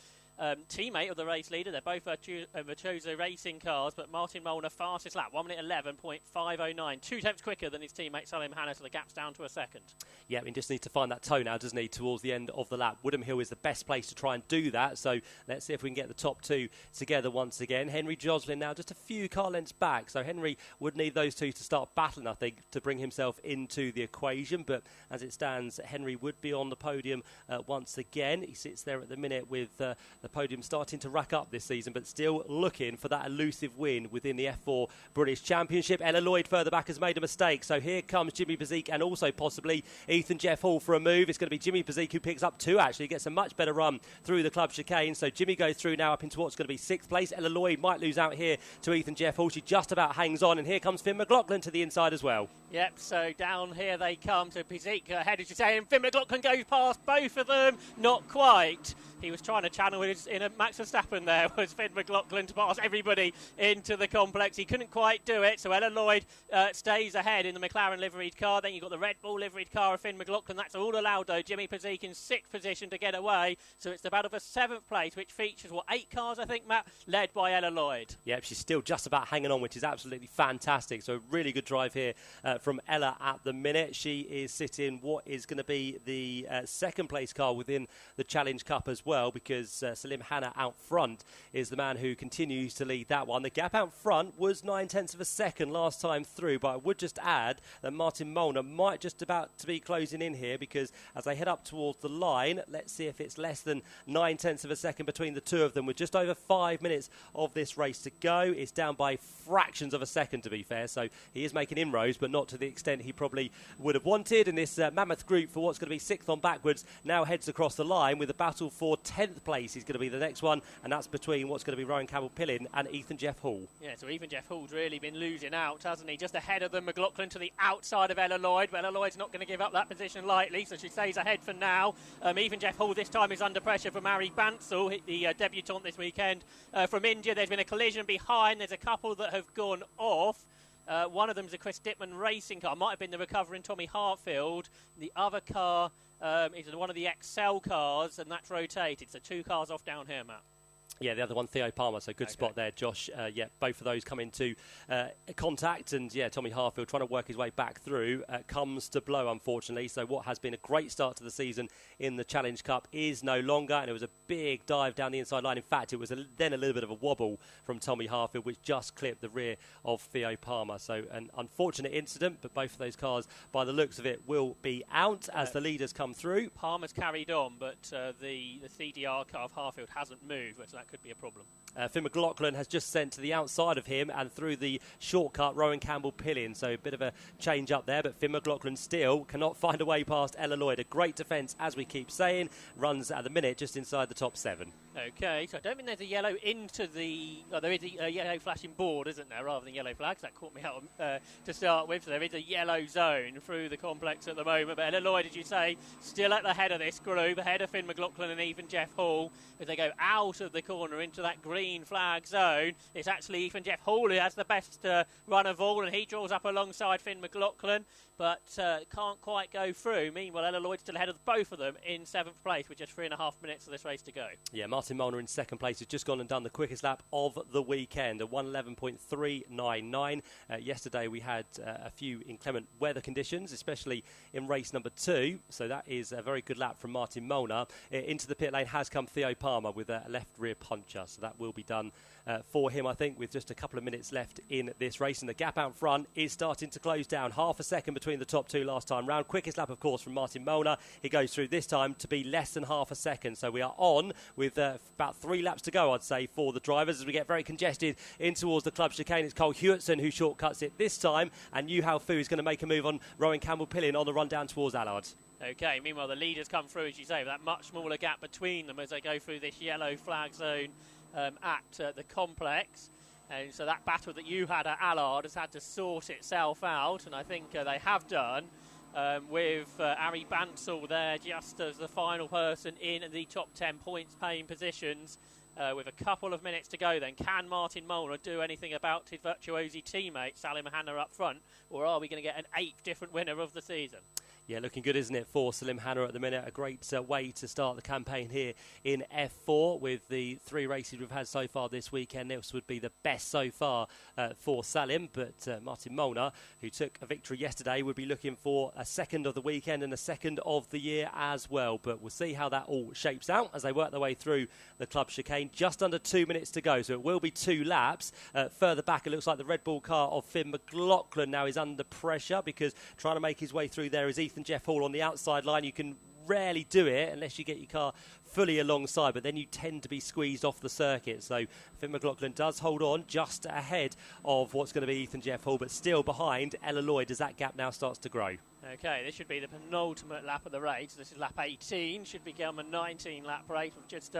teammate of the race leader, they're both Virtuoso racing cars, but Martin Molnar fastest lap, 1 minute 11.509, 2 tenths quicker than his teammate Salim Hanna, so the gap's down to a second. Yeah, he just needs to find that toe now, doesn't he, towards the end of the lap. Woodham Hill is the best place to try and do that, so let's see if we can get the top two together once again. Henry Joslin now just a few car lengths back, so Henry would need those two to start battling, I think, to bring himself into the equation, but as it stands, Henry would be on the podium once again. He sits there at the minute with the podium starting to rack up this season, but still looking for that elusive win within the F4 British Championship. Ella Lloyd further back has made a mistake, so here comes Jimmy Bezique and also possibly Ethan Jeff Hall for a move. It's going to be Jimmy Bezique who picks up 2, actually, gets a much better run through the club chicane, so Jimmy goes through now up into what's going to be 6th place. Ella Lloyd might lose out here to Ethan Jeff Hall. She just about hangs on, and here comes Finn McLaughlin to the inside as well. Yep, so down here they come to Bezique ahead, as you say, and Finn McLaughlin goes past both of them. Not quite. He was trying to channel his inner Max Verstappen there, was Finn McLaughlin, to pass everybody into the complex. He couldn't quite do it, so Ella Lloyd stays ahead in the McLaren liveried car. Then you've got the Red Bull liveried car of Finn McLaughlin. That's all allowed, though. Jimmy Bezique in 6th position to get away. So it's the battle for 7th place, which features, 8 cars, I think, Matt, led by Ella Lloyd. Yep, she's still just about hanging on, which is absolutely fantastic. So a really good drive here from Ella at the minute. She is sitting what is going to be the 2nd place car within the Challenge Cup as well, because Salim Hanna out front is the man who continues to lead that one. The gap out front was 9 tenths of a second last time through, but I would just add that Martin Molnar might just about to be closing in here, because as they head up towards the line, let's see if it's less than 9 tenths of a second between the two of them, with just over 5 minutes of this race to go. It's down by fractions of a second, to be fair, so he is making inroads, but not to the extent he probably would have wanted. And this mammoth group for what's going to be 6th on backwards now heads across the line with a battle for 10th place is going to be the next one, and that's between what's going to be Rowan Campbell-Pilling and Ethan Jeff Hall. Yeah, so Ethan Jeff Hall's really been losing out, hasn't he? Just ahead of them, McLaughlin to the outside of Ella Lloyd, but Ella Lloyd's not going to give up that position lightly, so she stays ahead for now. Ethan Jeff Hall this time is under pressure from Ari Bansal, the debutant this weekend from India. There's been a collision behind. There's a couple that have gone off. One of them is a Chris Dittman racing car. Might have been the recovering Tommy Hartfield. The other car is one of the Excel cars, and that's rotated. So 2 cars off down here, Matt. Yeah, the other one, Theo Palmer, so good spot there, Josh. Both of those come into contact, and Tommy Harfield trying to work his way back through comes to blow, unfortunately. So what has been a great start to the season in the Challenge Cup is no longer, and it was a big dive down the inside line. In fact, it was then a little bit of a wobble from Tommy Harfield, which just clipped the rear of Theo Palmer. So an unfortunate incident, but both of those cars, by the looks of it, will be out as the leaders come through. Palmer's carried on, but the CDR car of Harfield hasn't moved, so that could be a problem. Finn McLaughlin has just sent to the outside of him and through the shortcut Rowan Campbell-Pilling, so a bit of a change up there, but Finn McLaughlin still cannot find a way past Ella Lloyd. A great defence, as we keep saying, runs at the minute just inside the top 7. Okay, so I don't think there's a yellow into the... Oh, there is a yellow flashing board, isn't there, rather than yellow flags. That caught me out to start with, so there is a yellow zone through the complex at the moment, but Ella Lloyd, as you say, still at the head of this group, ahead of Finn McLaughlin and even Jeff Hall, as they go out of the corner into that green flag zone. It's actually Ethan Jeff Hall who has the best run of all, and he draws up alongside Finn McLaughlin, but can't quite go through. Meanwhile, Ella Lloyd's still ahead of both of them in 7th place with just 3.5 minutes of this race to go. Yeah, Martin Molnar in 2nd place has just gone and done the quickest lap of the weekend, a 1:11.399. Yesterday we had a few inclement weather conditions, especially in race number 2, so that is a very good lap from Martin Molnar. Into the pit lane has come Theo Palmer with a left rear puncher, so that will be done for him, I think, with just a couple of minutes left in this race, and the gap out front is starting to close down. Half a second between the top 2 last time round. Quickest lap, of course, from Martin Molnar. He goes through this time to be less than half a second, so we are on with about 3 laps to go, I'd say, for the drivers as we get very congested in towards the club chicane. It's Cole Hewitson who shortcuts it this time, and Yu Hao Fu is going to make a move on Rowan Campbell-Pillin on the run down towards Allard. Okay, meanwhile the leaders come through, as you say, with that much smaller gap between them as they go through this yellow flag zone at the complex. And so that battle that you had at Allard has had to sort itself out, and I think they have done, with Ari Bansal there just as the final person in the top 10 points paying positions. With a couple of minutes to go then, can Martin Molnar do anything about his virtuosi teammate Salim Hanna up front, or are we going to get an 8th different winner of the season? Yeah, looking good, isn't it, for Salim Hanna at the minute? A great way to start the campaign here in F4 with the 3 races we've had so far this weekend. This would be the best so far for Salim, but Martin Molnar, who took a victory yesterday, would be looking for a 2nd of the weekend and a 2nd of the year as well. But we'll see how that all shapes out as they work their way through the club chicane. Just under 2 minutes to go, so it will be 2 laps. Further back, it looks like the Red Bull car of Finn McLaughlin now is under pressure because trying to make his way through there is Ethan Jeff Hall on the outside line. You can rarely do it unless you get your car fully alongside, but then you tend to be squeezed off the circuit. So Finn McLaughlin does hold on just ahead of what's going to be Ethan Jeff Hall, but still behind Ella Lloyd as that gap now starts to grow. Okay, this should be the penultimate lap of the race. This is lap 18, should become a 19-lap race with just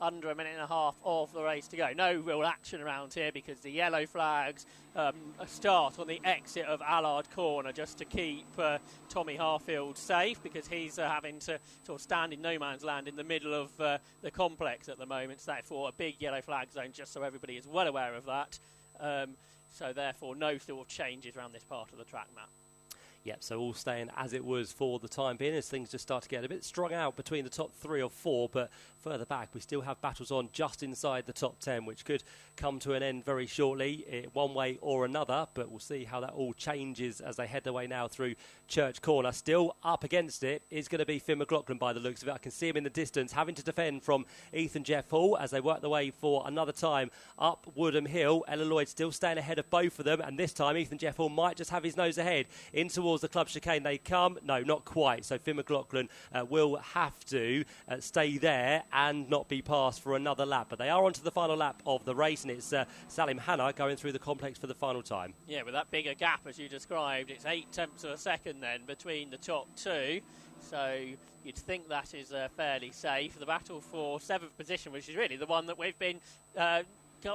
under a minute and a half of the race to go. No real action around here because the yellow flags start on the exit of Allard Corner just to keep Tommy Harfield safe, because he's having to sort of stand in no man's land in the middle of the complex at the moment. So therefore a big yellow flag zone, just so everybody is well aware of that. So therefore no sort of changes around this part of the track map. Yep, so all staying as it was for the time being as things just start to get a bit strung out between the top 3 or 4, but further back we still have battles on just inside the top 10, which could come to an end very shortly, one way or another, but we'll see how that all changes as they head their way now through Church Corner. Still up against it is going to be Finn McLaughlin by the looks of it. I can see him in the distance having to defend from Ethan Jeff Hall as they work their way for another time up Woodham Hill. Ella Lloyd still staying ahead of both of them, and this time Ethan Jeff Hall might just have his nose ahead in towards the club chicane. They come, no, not quite, so Finn McLaughlin will have to stay there and not be passed for another lap, but they are on to the final lap of the race, and it's Salim Hanna going through the complex for the final time. Yeah, with that bigger gap as you described, it's 8/10 of a second then between the top 2, so you'd think that is fairly safe. The battle for 7th position, which is really the one that we've been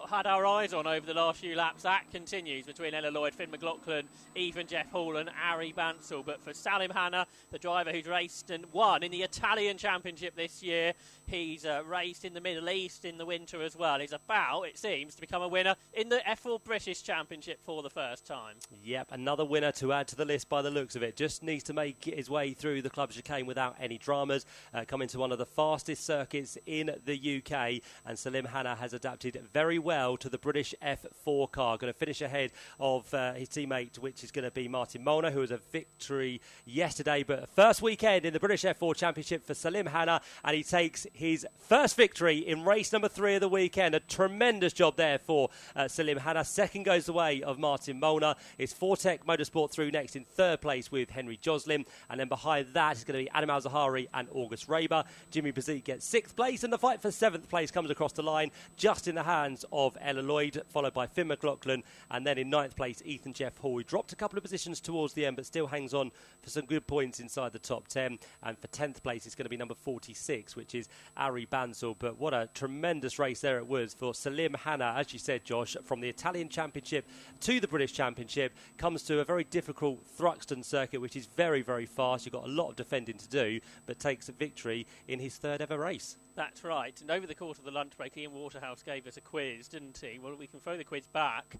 had our eyes on over the last few laps, that continues between Ella Lloyd, Finn McLaughlin, even Jeff Hall and Ari Bansal. But for Salim Hanna, the driver who's raced and won in the Italian Championship this year, he's raced in the Middle East in the winter as well. He's about, it seems, to become a winner in the F4 British Championship for the first time. Yep, another winner to add to the list by the looks of it. Just needs to make his way through the club chicane without any dramas. Coming to one of the fastest circuits in the UK, and Salim Hanna has adapted very well to the British F4 car. Going to finish ahead of his teammate, which is going to be Martin Molnar, who was a victory yesterday, but first weekend in the British F4 Championship for Salim Hanna, and he takes his first victory in race number 3 of the weekend. A tremendous job there for Salim Hanna. Second goes the way of Martin Molnar. It's Fortec Motorsport through next in 3rd place with Henry Joslin, and then behind that is going to be Adam Al-Zahari and August Raber. Jimmy Bazik gets 6th place, and the fight for 7th place comes across the line just in the hands of Ella Lloyd, followed by Finn McLaughlin, and then in 9th place Ethan Jeff Hall. He dropped a couple of positions towards the end but still hangs on for some good points inside the top 10, and for 10th place it's going to be number 46, which is Ari Bansal. But what a tremendous race there it was for Salim Hanna, as you said, Josh, from the Italian Championship to the British Championship. Comes to a very difficult Thruxton circuit, which is very, very fast. You've got a lot of defending to do, but takes a victory in his 3rd ever race. That's right, and over the course of the lunch break, Ian Waterhouse gave us a quiz, didn't he? Well, we can throw the quiz back.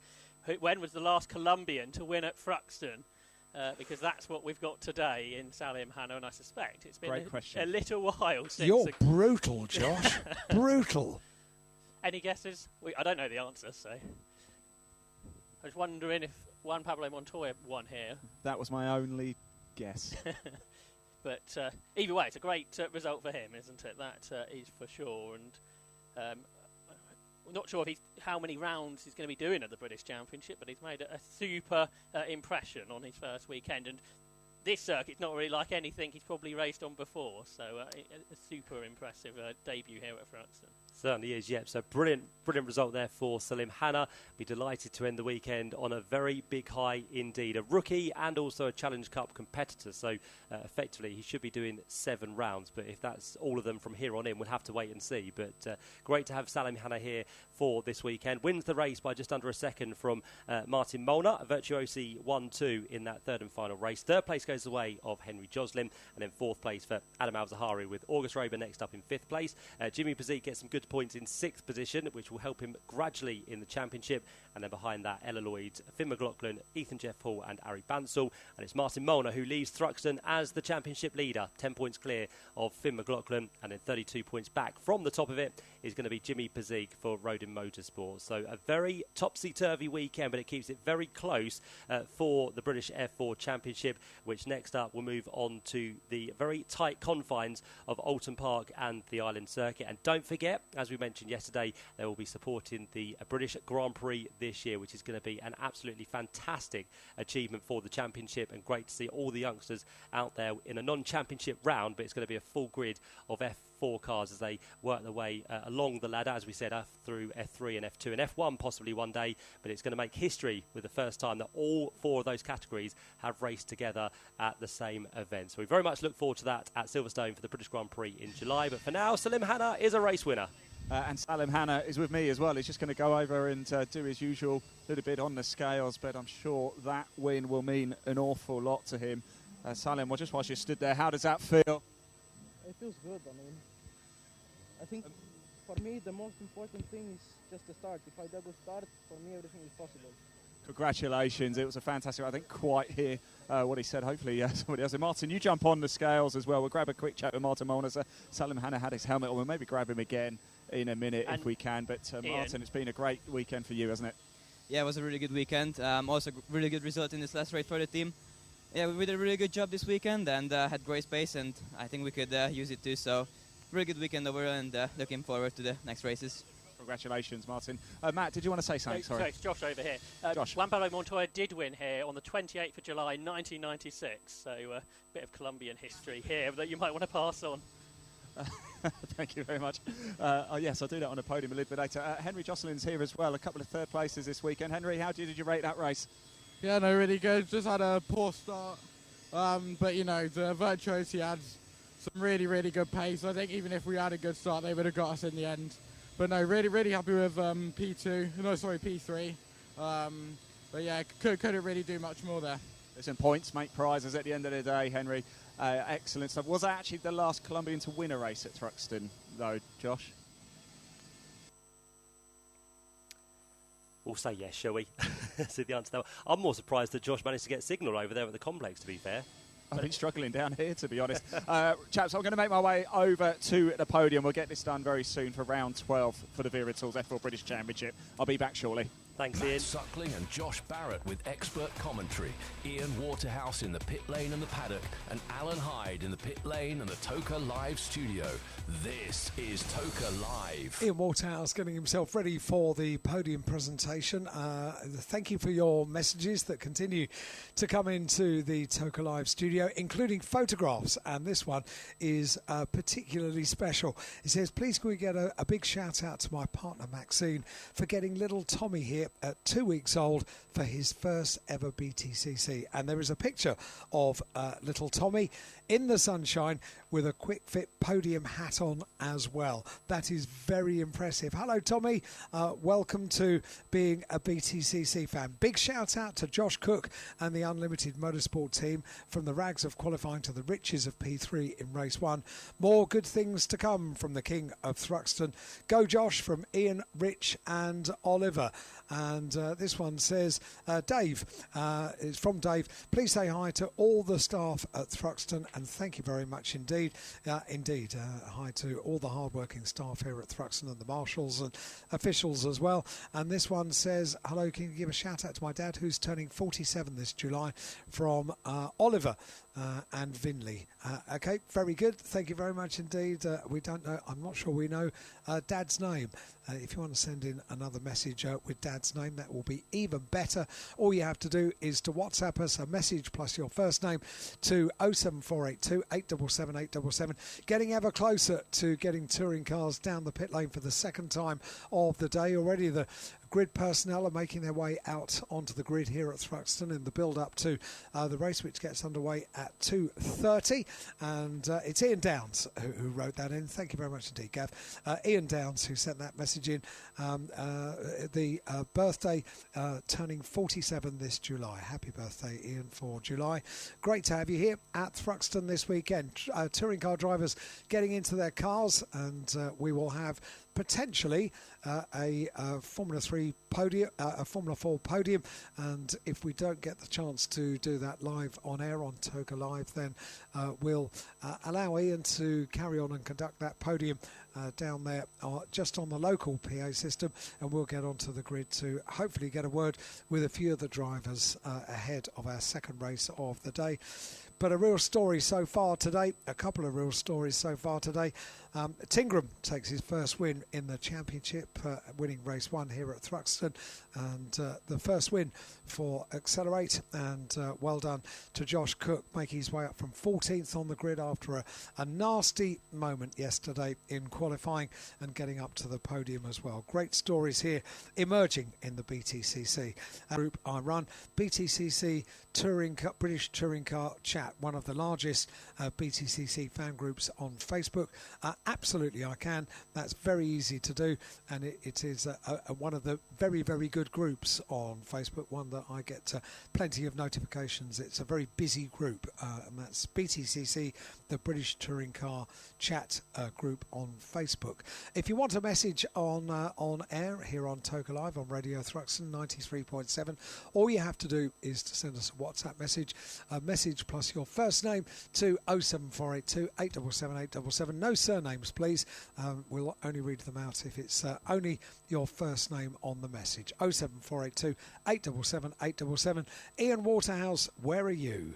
When was the last Colombian to win at Thruxton? Because that's what we've got today in Salim Hanna, and I suspect it's been a little while since... You're brutal, Josh. Brutal. Any guesses? I don't know the answer, so... I was wondering if Juan Pablo Montoya won here. That was my only guess. But either way, it's a great result for him, isn't it? That is for sure. And I'm not sure if how many rounds he's going to be doing at the British Championship, but he's made a super impression on his first weekend. And this circuit's not really like anything he's probably raced on before. So a super impressive debut here at Thruxton. Certainly is, yep. So brilliant result there for Salim Hanna. Be delighted to end the weekend on a very big high indeed. A rookie and also a Challenge Cup competitor. So effectively he should be doing 7 rounds. But if that's all of them from here on in, we'll have to wait and see. But great to have Salim Hanna here for this weekend. Wins the race by just under a second from Martin Molnar. Virtuosi 1-2 in that third and final race. Third place goes the way of Henry Joslin. And then fourth place for Adam Al-Zahari with August Raber next up in fifth place. Jimmy Pazzik gets some good points in 6th position, which will help him gradually in the championship. And then behind that, Ella Lloyd, Finn McLaughlin, Ethan Jeff Hall and Ari Bansal. And it's Martin Molnar who leaves Thruxton as the championship leader, 10 points clear of Finn McLaughlin, and then 32 points back from the top of it is going to be Jimmy Pazzik for Rodin Motorsports. So a very topsy-turvy weekend, but it keeps it very close for the British F4 Championship, which next up will move on to the very tight confines of Oulton Park and the Island Circuit. And don't forget, as we mentioned yesterday, they will be supporting the British Grand Prix this year, which is going to be an absolutely fantastic achievement for the championship, and great to see all the youngsters out there in a non-championship round. But it's going to be a full grid of F4 cars as they work their way along the ladder, as we said, through F3 and F2 and F1 possibly one day. But it's going to make history with the first time that all 4 of those categories have raced together at the same event. So we very much look forward to that at Silverstone for the British Grand Prix in July. But for now, Salim Hanna is a race winner. And Salim Hanna is with me as well. He's just going to go over and do his usual little bit on the scales, but I'm sure that win will mean an awful lot to him. Salim, well, just whilst you stood there, how does that feel? It feels good. I mean, I think for me the most important thing is just the start. If I double start, for me everything is possible. Congratulations. It was a fantastic, I didn't quite hear what he said. Hopefully somebody else. Martin, you jump on the scales as well. We'll grab a quick chat with Martin Molnar. Salim Hanna had his helmet on. We'll maybe grab him again in a minute if we can. But Martin, it's been a great weekend for you, hasn't it? Yeah, it was a really good weekend. Also really good result in this last race for the team. Yeah, we did a really good job this weekend and had great space, and I think we could use it too. So really good weekend over, and looking forward to the next races. Congratulations, Martin. Matt, did you want to say something? Sorry, it's Josh over here. Josh. Juan Pablo Montoya did win here on the 28th of July 1996, so a bit of Colombian history here that you might want to pass on. Thank you very much. Yes, I'll do that on a podium a little bit later. Henry Joslin's here as well. A couple of third places this weekend. Henry, how did you rate that race? Yeah, no, really good. Just had a poor start. But, you know, the Virtuosi had some really, really good pace. I think even if we had a good start, they would have got us in the end. But, no, really, really happy with P3. But, yeah, couldn't really do much more there. Listen, points make prizes at the end of the day, Henry. Excellent stuff. Was that actually the last Colombian to win a race at Thruxton, though, Josh? We'll say yes, shall we? See the answer to that. I'm more surprised that Josh managed to get signal over there at the complex, to be fair. I've been struggling down here, to be honest. Chaps, I'm going to make my way over to the podium. We'll get this done very soon for round 12 for the Viritals F4 British Championship. I'll be back shortly. Thanks, Matt Ian. Suckling and Josh Barrett with expert commentary. Ian Waterhouse in the pit lane and the paddock, and Alan Hyde in the pit lane and the Toka Live studio. This is Toka Live. Ian Waterhouse getting himself ready for the podium presentation. Thank you for your messages that continue to come into the Toka Live studio, including photographs, and this one is particularly special. It says, please can we get a big shout out to my partner Maxine for getting little Tommy here at 2 weeks old for his first ever BTCC. And there is a picture of little Tommy in the sunshine with a quick fit podium hat on as well. That is very impressive. Hello, Tommy. Welcome to being a BTCC fan. Big shout out to Josh Cook and the Unlimited Motorsport team, from the rags of qualifying to the riches of P3 in race 1. More good things to come from the king of Thruxton. Go Josh, from Ian, Rich and Oliver. And this one says, Dave, it's from Dave, please say hi to all the staff at Thruxton and thank you very much indeed. Hi to all the hard-working staff here at Thruxton and the marshals and officials as well. And this one says, hello, can you give a shout out to my dad who's turning 47 this July, from Oliver and Vinley. Okay, very good. Thank you very much indeed. We don't know, I'm not sure we know Dad's name. If you want to send in another message with Dad's name, that will be even better. All you have to do is to WhatsApp us a message plus your first name to 07482 877 877. Getting ever closer to getting touring cars down the pit lane for the second time of the day. Already the grid personnel are making their way out onto the grid here at Thruxton in the build-up to the race, which gets underway at 2:30. And it's Ian Downs who wrote that in. Thank you very much indeed, Gav. Ian Downs, who sent that message in. The birthday, turning 47 this July. Happy birthday, Ian, for July. Great to have you here at Thruxton this weekend. Touring car drivers getting into their cars, and we will have potentially a Formula 3 podium, a Formula 4 podium, and if we don't get the chance to do that live on air on Toka Live, then we'll allow Ian to carry on and conduct that podium down there just on the local PA system, and we'll get onto the grid to hopefully get a word with a few of the drivers ahead of our second race of the day. But a real story so far today, a couple of real stories so far today. Tingram takes his first win in the championship, winning race 1 here at Thruxton, and the first win for Accelerate, and well done to Josh Cook, making his way up from 14th on the grid after a nasty moment yesterday in qualifying and getting up to the podium as well. Great stories here emerging in the BTCC group I run. BTCC British Touring Car Chat, one of the largest BTCC fan groups on Facebook. Absolutely I can. That's very easy to do, and it is one of the very, very good groups on Facebook, one that I get plenty of notifications. It's a very busy group, and that's BTCC, the British Touring Car Chat group on Facebook. If you want a message on air here on Toka Live on Radio Thruxton 93.7, all you have to do is to send us a WhatsApp message, a message plus your first name to 07482 877 877. No surnames, please. We'll only read them out if it's only your first name on the message. 07482 877 877. Ian Waterhouse, where are you?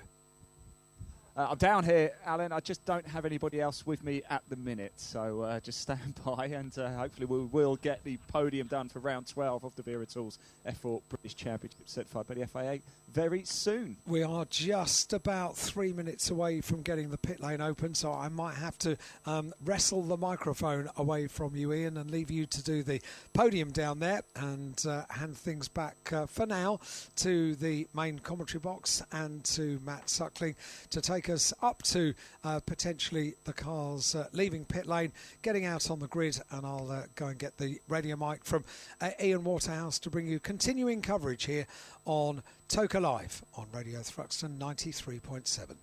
I'm down here, Alan. I just don't have anybody else with me at the minute, so just stand by, and hopefully we will get the podium done for round 12 of the Vera Tools F4 British Championship certified by the FIA very soon. We are just about 3 minutes away from getting the pit lane open, so I might have to wrestle the microphone away from you, Ian, and leave you to do the podium down there, and hand things back for now to the main commentary box and to Matt Suckling to take us up to potentially the cars leaving pit lane, getting out on the grid, and I'll go and get the radio mic from Ian Waterhouse to bring you continuing coverage here on Toka Live on Radio Thruxton 93.7.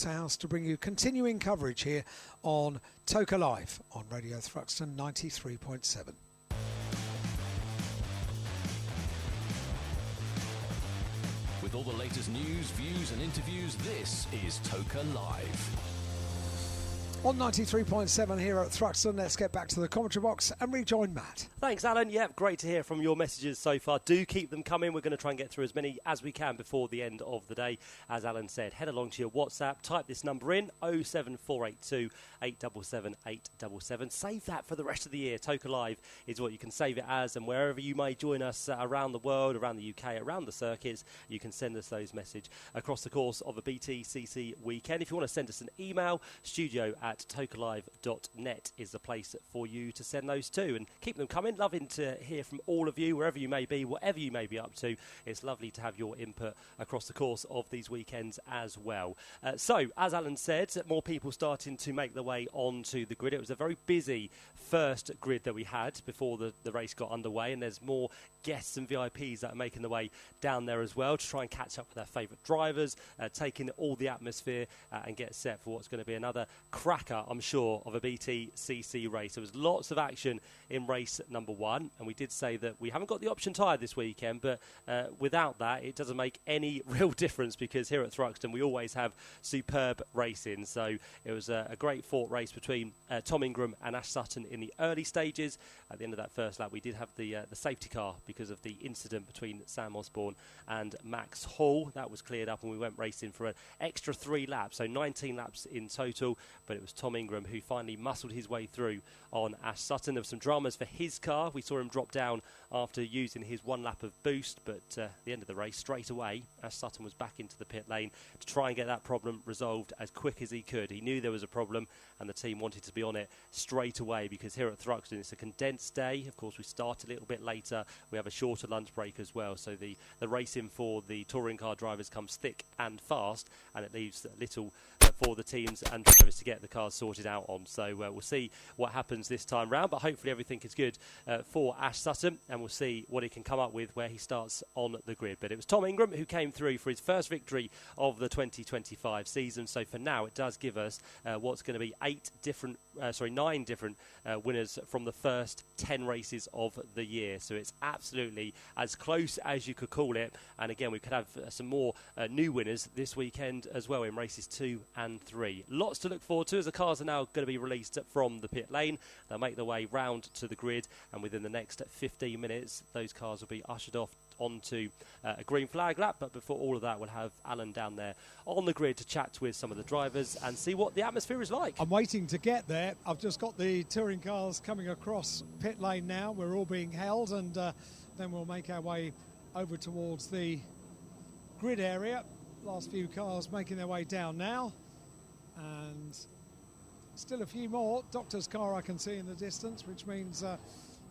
House to bring you continuing coverage here on Toka Live on Radio Thruxton 93.7. With all the latest news, views and interviews, this is Toka Live. On 93.7 here at Thruxton, let's get back to the commentary box and rejoin Matt. Thanks, Alan. Yep, great to hear from your messages so far. Do keep them coming. We're going to try and get through as many as we can before the end of the day. As Alan said, head along to your WhatsApp, type this number in, 07482 877 877. Save that for the rest of the year. Toka Live is what you can save it as, and wherever you may join us around the world, around the UK, around the circuits, you can send us those messages across the course of a BTCC weekend. If you want to send us an email, studio@tokalive.net is the place for you to send those to, and keep them coming. Loving to hear from all of you, wherever you may be, whatever you may be up to. It's lovely to have your input across the course of these weekends as well. So, as Alan said, more people starting to make their way onto the grid. It was a very busy first grid that we had before the race got underway, and there's more guests and VIPs that are making their way down there as well to try and catch up with their favourite drivers, taking all the atmosphere and get set for what's going to be another cracking cracker, I'm sure, of a BTCC race. There was lots of action in race number 1, and we did say that we haven't got the option tyre this weekend, but without that, it doesn't make any real difference, because here at Thruxton, we always have superb racing. So it was a great fought race between Tom Ingram and Ash Sutton in the early stages. At the end of that first lap, we did have the safety car because of the incident between Sam Osborne and Max Hall. That was cleared up, and we went racing for an extra 3 laps, so 19 laps in total. But it was Tom Ingram who finally muscled his way through on Ash Sutton. There were some dramas for his car. We saw him drop down after using his 1 lap of boost, but at the end of the race, straight away, Ash Sutton was back into the pit lane to try and get that problem resolved as quick as he could. He knew there was a problem, and the team wanted to be on it straight away, because here at Thruxton, it's a condensed day. Of course, we start a little bit later. We have a shorter lunch break as well, so the racing for the touring car drivers comes thick and fast, and it leaves little for the teams and drivers to get the cars sorted out on. So we'll see what happens this time round, but hopefully everything is good for Ash Sutton, and we'll see what he can come up with where he starts on the grid. But it was Tom Ingram who came through for his first victory of the 2025 season. So for now, it does give us what's going to be 9 different winners from the first 10 races of the year. So it's absolutely as close as you could call it. And again, we could have some more new winners this weekend as well in races 2 and 3. Lots to look forward to as the cars are now going to be released from the pit lane. They'll make their way round to the grid, and within the next 15 minutes, those cars will be ushered off onto a green flag lap. But before all of that, we'll have Alan down there on the grid to chat with some of the drivers and see what the atmosphere is like. I'm waiting to get there. I've just got the touring cars coming across pit lane now. We're all being held, and then we'll make our way over towards the grid area. Last few cars making their way down now, and still a few more. Doctor's car I can see in the distance, which means as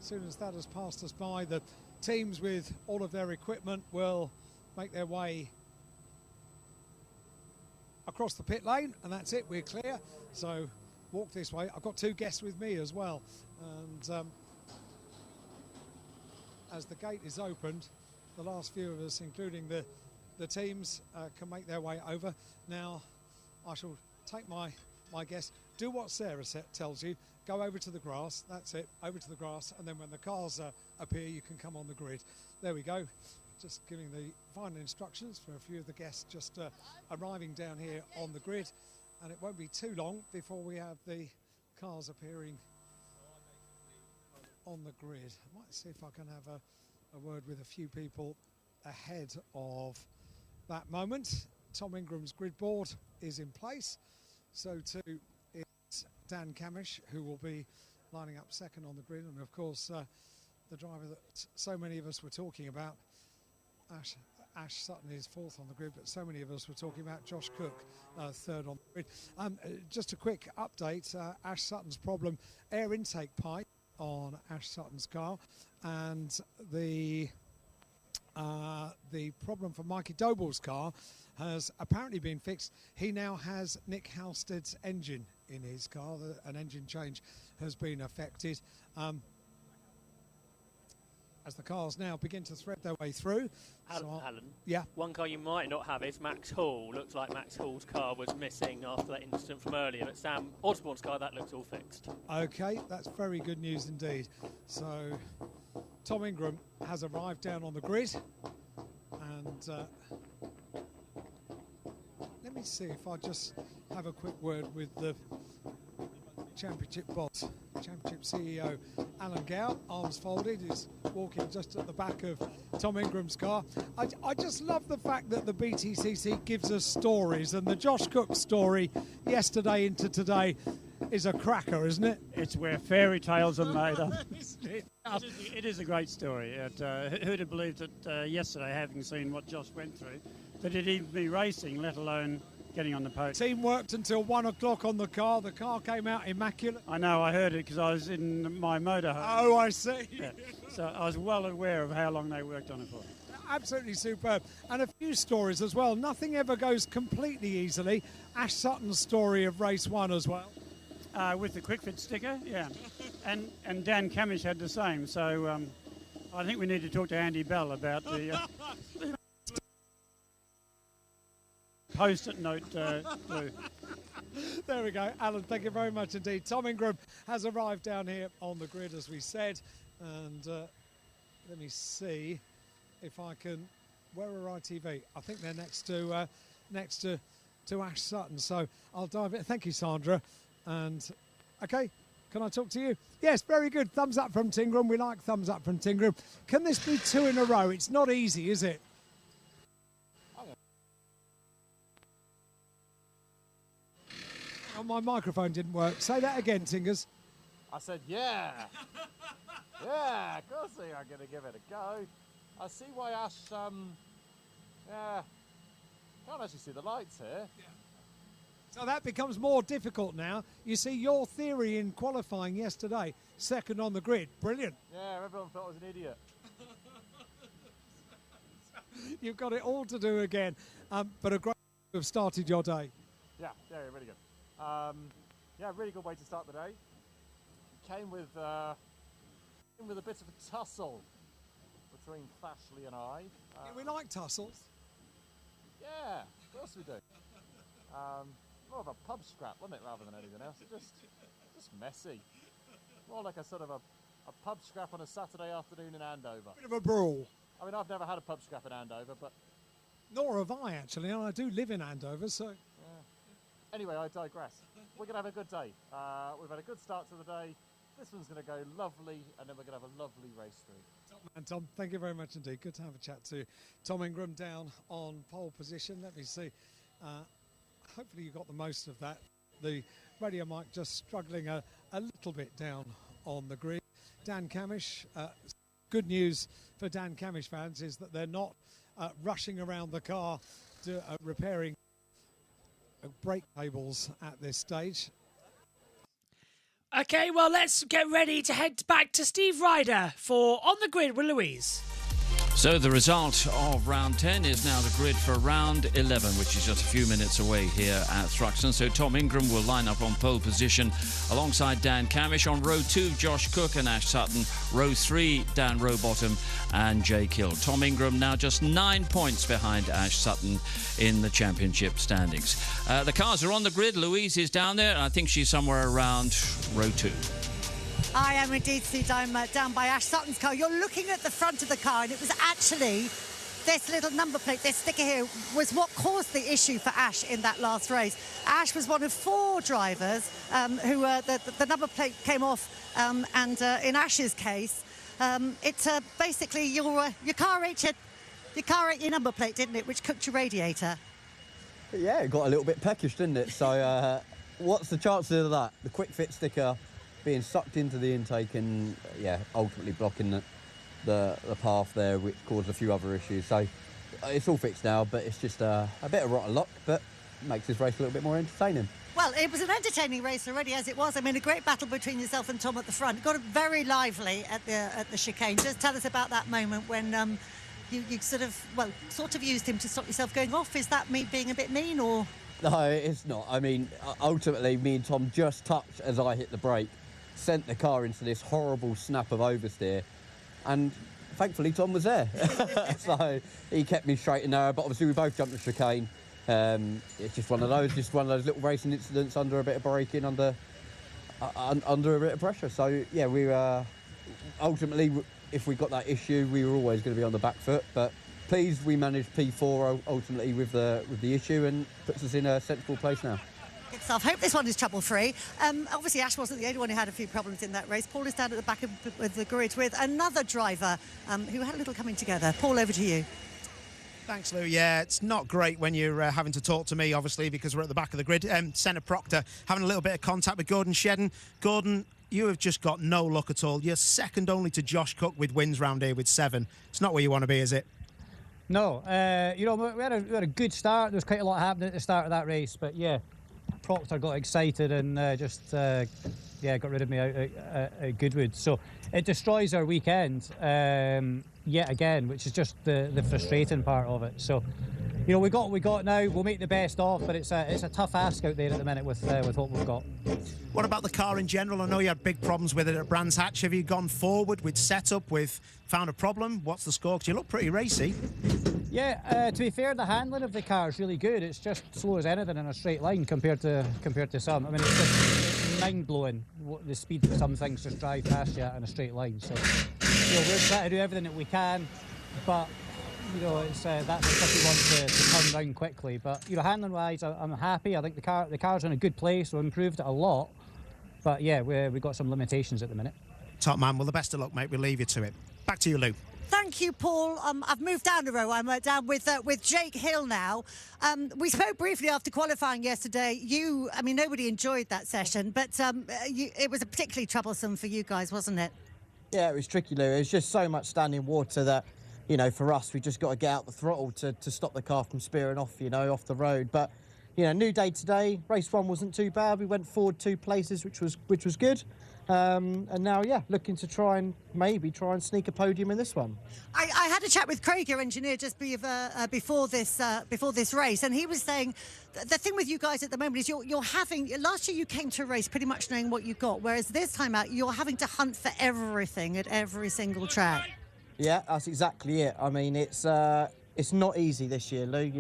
soon as that has passed us by, the teams with all of their equipment will make their way across the pit lane, and that's it, we're clear. So walk this way. I've got 2 guests with me as well, and as the gate is opened, the last few of us, including the teams, can make their way over. Now I shall take my guess, do what Sarah tells you, go over to the grass, that's it, over to the grass, and then when the cars appear, you can come on the grid. There we go. Just giving the final instructions for a few of the guests just arriving down here on the grid, and it won't be too long before we have the cars appearing on the grid. I might see if I can have a word with a few people ahead of that moment. Tom Ingram's grid board is in place, so too is Dan Camish, who will be lining up second on the grid, and of course the driver that so many of us were talking about, Ash Sutton, is 4th on the grid, but so many of us were talking about Josh Cook, 3rd on the grid. Just a quick update, Ash Sutton's problem, air intake pipe on Ash Sutton's car, and the problem for Mikey Doble's car has apparently been fixed. He now has Nick Halstead's engine in his car. An engine change has been effected. As the cars now begin to thread their way through. Alan, yeah. One car you might not have is Max Hall. Looks like Max Hall's car was missing after that incident from earlier, but Sam Osborne's car, that looks all fixed. Okay, that's very good news indeed. So Tom Ingram has arrived down on the grid, and let me see if I just have a quick word with the championship boss, championship CEO Alan Gow, arms folded, is walking just at the back of Tom Ingram's car. I just love the fact that the BTCC gives us stories, and the Josh Cook story yesterday into today is a cracker, isn't it? It's where fairy tales are made up. It is a great story. Who'd have believed that yesterday, having seen what Josh went through, that he'd even be racing, let alone getting on the podium. Team worked until 1 o'clock on the car. The car came out immaculate. I know, I heard it because I was in my motorhome. Oh, I see. Yeah. So I was well aware of how long they worked on it for. Absolutely superb. And a few stories as well. Nothing ever goes completely easily. Ash Sutton's story of race 1 as well. With the quick fit sticker, yeah. And Dan Camish had the same. So I think we need to talk to Andy Bell about the post-it note glue. There we go. Alan, thank you very much indeed. Tom Ingram has arrived down here on the grid, as we said. And let me see if I can... Where are ITV? I think they're next to Ash Sutton. So I'll dive in. Thank you, Sandra. And, OK, can I talk to you? Yes, very good. Thumbs up from Tingram. We like thumbs up from Tingram. Can this be 2 in a row? It's not easy, is it? Oh, my microphone didn't work. Say that again, Tingers. I said, yeah. Yeah, of course they are going to give it a go. I see why Ash, yeah, can't actually see the lights here. Yeah. So that becomes more difficult now. You see, your theory in qualifying yesterday, second on the grid, brilliant. Yeah, everyone thought I was an idiot. You've got it all to do again, but a great way to have started your day. Yeah, really good. Yeah, really good way to start the day. Came with a bit of a tussle between Fashley and I. We like tussles. Yeah, of course we do. More of a pub scrap, wasn't it, rather than anything else? Just messy. More like a sort of a pub scrap on a Saturday afternoon in Andover. Bit of a brawl. I mean, I've never had a pub scrap in Andover, but... Nor have I, actually, and I do live in Andover, so... Yeah. Anyway, I digress. We're going to have a good day. We've had a good start to the day. This one's going to go lovely, and then we're going to have a lovely race through. And Tom, thank you very much indeed. Good to have a chat to Tom Ingram down on pole position. Let me see. Hopefully you got the most of that. The radio mic just struggling a little bit down on the grid. Dan Camish, good news for Dan Camish fans is that they're not rushing around the car to, repairing brake cables at this stage. Okay, well, let's get ready to head back to Steve Ryder for On the Grid with Louise. So the result of round 10 is now the grid for round 11, which is just a few minutes away here at Thruxton. So Tom Ingram will line up on pole position alongside Dan Camish. On row 2, Josh Cook and Ash Sutton. Row 3, Dan Rowbottom and Jay Kill. Tom Ingram now just 9 points behind Ash Sutton in the championship standings. The cars are on the grid. Louise is down there, and I think she's somewhere around row 2. I am indeed, Steve. I'm down by Ash Sutton's car. You're looking at the front of the car, and it was actually this little number plate, this sticker here, was what caused the issue for Ash in that last race. Ash was one of 4 drivers who the number plate came off, and in Ash's case, it's basically your car ate your number plate, didn't it, which cooked your radiator. Yeah, it got a little bit peckish, didn't it? So what's the chances of that? The quick fit sticker being sucked into the intake and, yeah, ultimately blocking the path there, which caused a few other issues. So it's all fixed now, but it's just a bit of rotten luck, but makes this race a little bit more entertaining. Well, it was an entertaining race already, as it was. I mean, a great battle between yourself and Tom at the front. Got very lively at the chicane. Just tell us about that moment when you sort of used him to stop yourself going off. Is that me being a bit mean, or...? No, it's not. I mean, ultimately, me and Tom just touched as I hit the brake, sent the car into this horrible snap of oversteer, and thankfully Tom was there. So he kept me straight and narrow, but obviously we both jumped the chicane. It's just one of those little racing incidents under a bit of braking, under a bit of pressure. So yeah, we were ultimately, if we got that issue, we were always going to be on the back foot, but pleased we managed P4 ultimately with the issue, and puts us in a sensible place now. Good stuff. Hope this one is trouble-free. Obviously, Ash wasn't the only one who had a few problems in that race. Paul is down at the back of the grid with another driver who had a little coming together. Paul, over to you. Thanks, Lou. Yeah, it's not great when you're having to talk to me, obviously, because we're at the back of the grid. Senna Proctor having a little bit of contact with Gordon Shedden. Gordon, you have just got no luck at all. You're second only to Josh Cook with wins round here with 7. It's not where you want to be, is it? No. We had a good start. There was quite a lot happening at the start of that race, but yeah, Proctor got excited and got rid of me out at Goodwood. So it destroys our weekend yet again, which is just the frustrating part of it. So, we got what we got now. We'll make the best of, but it's a tough ask out there at the minute with what we've got. What about the car in general? I know you had big problems with it at Brands Hatch. Have you gone forward with setup, found a problem? What's the score? 'Cause you look pretty racy. Yeah, to be fair, the handling of the car is really good. It's just slow as anything in a straight line compared to some. I mean, it's just mind-blowing what the speed that some things just drive past you in a straight line. So, we're trying to do everything that we can, but it's that's a tricky one to turn around quickly. But handling-wise, I'm happy. I think the car's in a good place. We've improved it a lot, but yeah, we've got some limitations at the minute. Top man, well, the best of luck, mate. We'll leave you to it. Back to you, Lou. Thank you, Paul. I've moved down the row. I'm down with Jake Hill now. We spoke briefly after qualifying yesterday. Nobody enjoyed that session, but it was particularly troublesome for you guys, wasn't it? Yeah, it was tricky, Lou. It was just so much standing water that, for us, we just got to get out the throttle to stop the car from spearing off, off the road. But, new day today. Race 1 wasn't too bad. We went forward 2 places, which was good. And now, looking to try and sneak a podium in this one. I had a chat with Craig, your engineer, just before this race, and he was saying the thing with you guys at the moment is you're having. Last year you came to a race pretty much knowing what you got, whereas this time out you're having to hunt for everything at every single track. Yeah, that's exactly it. I mean, it's not easy this year, Lou.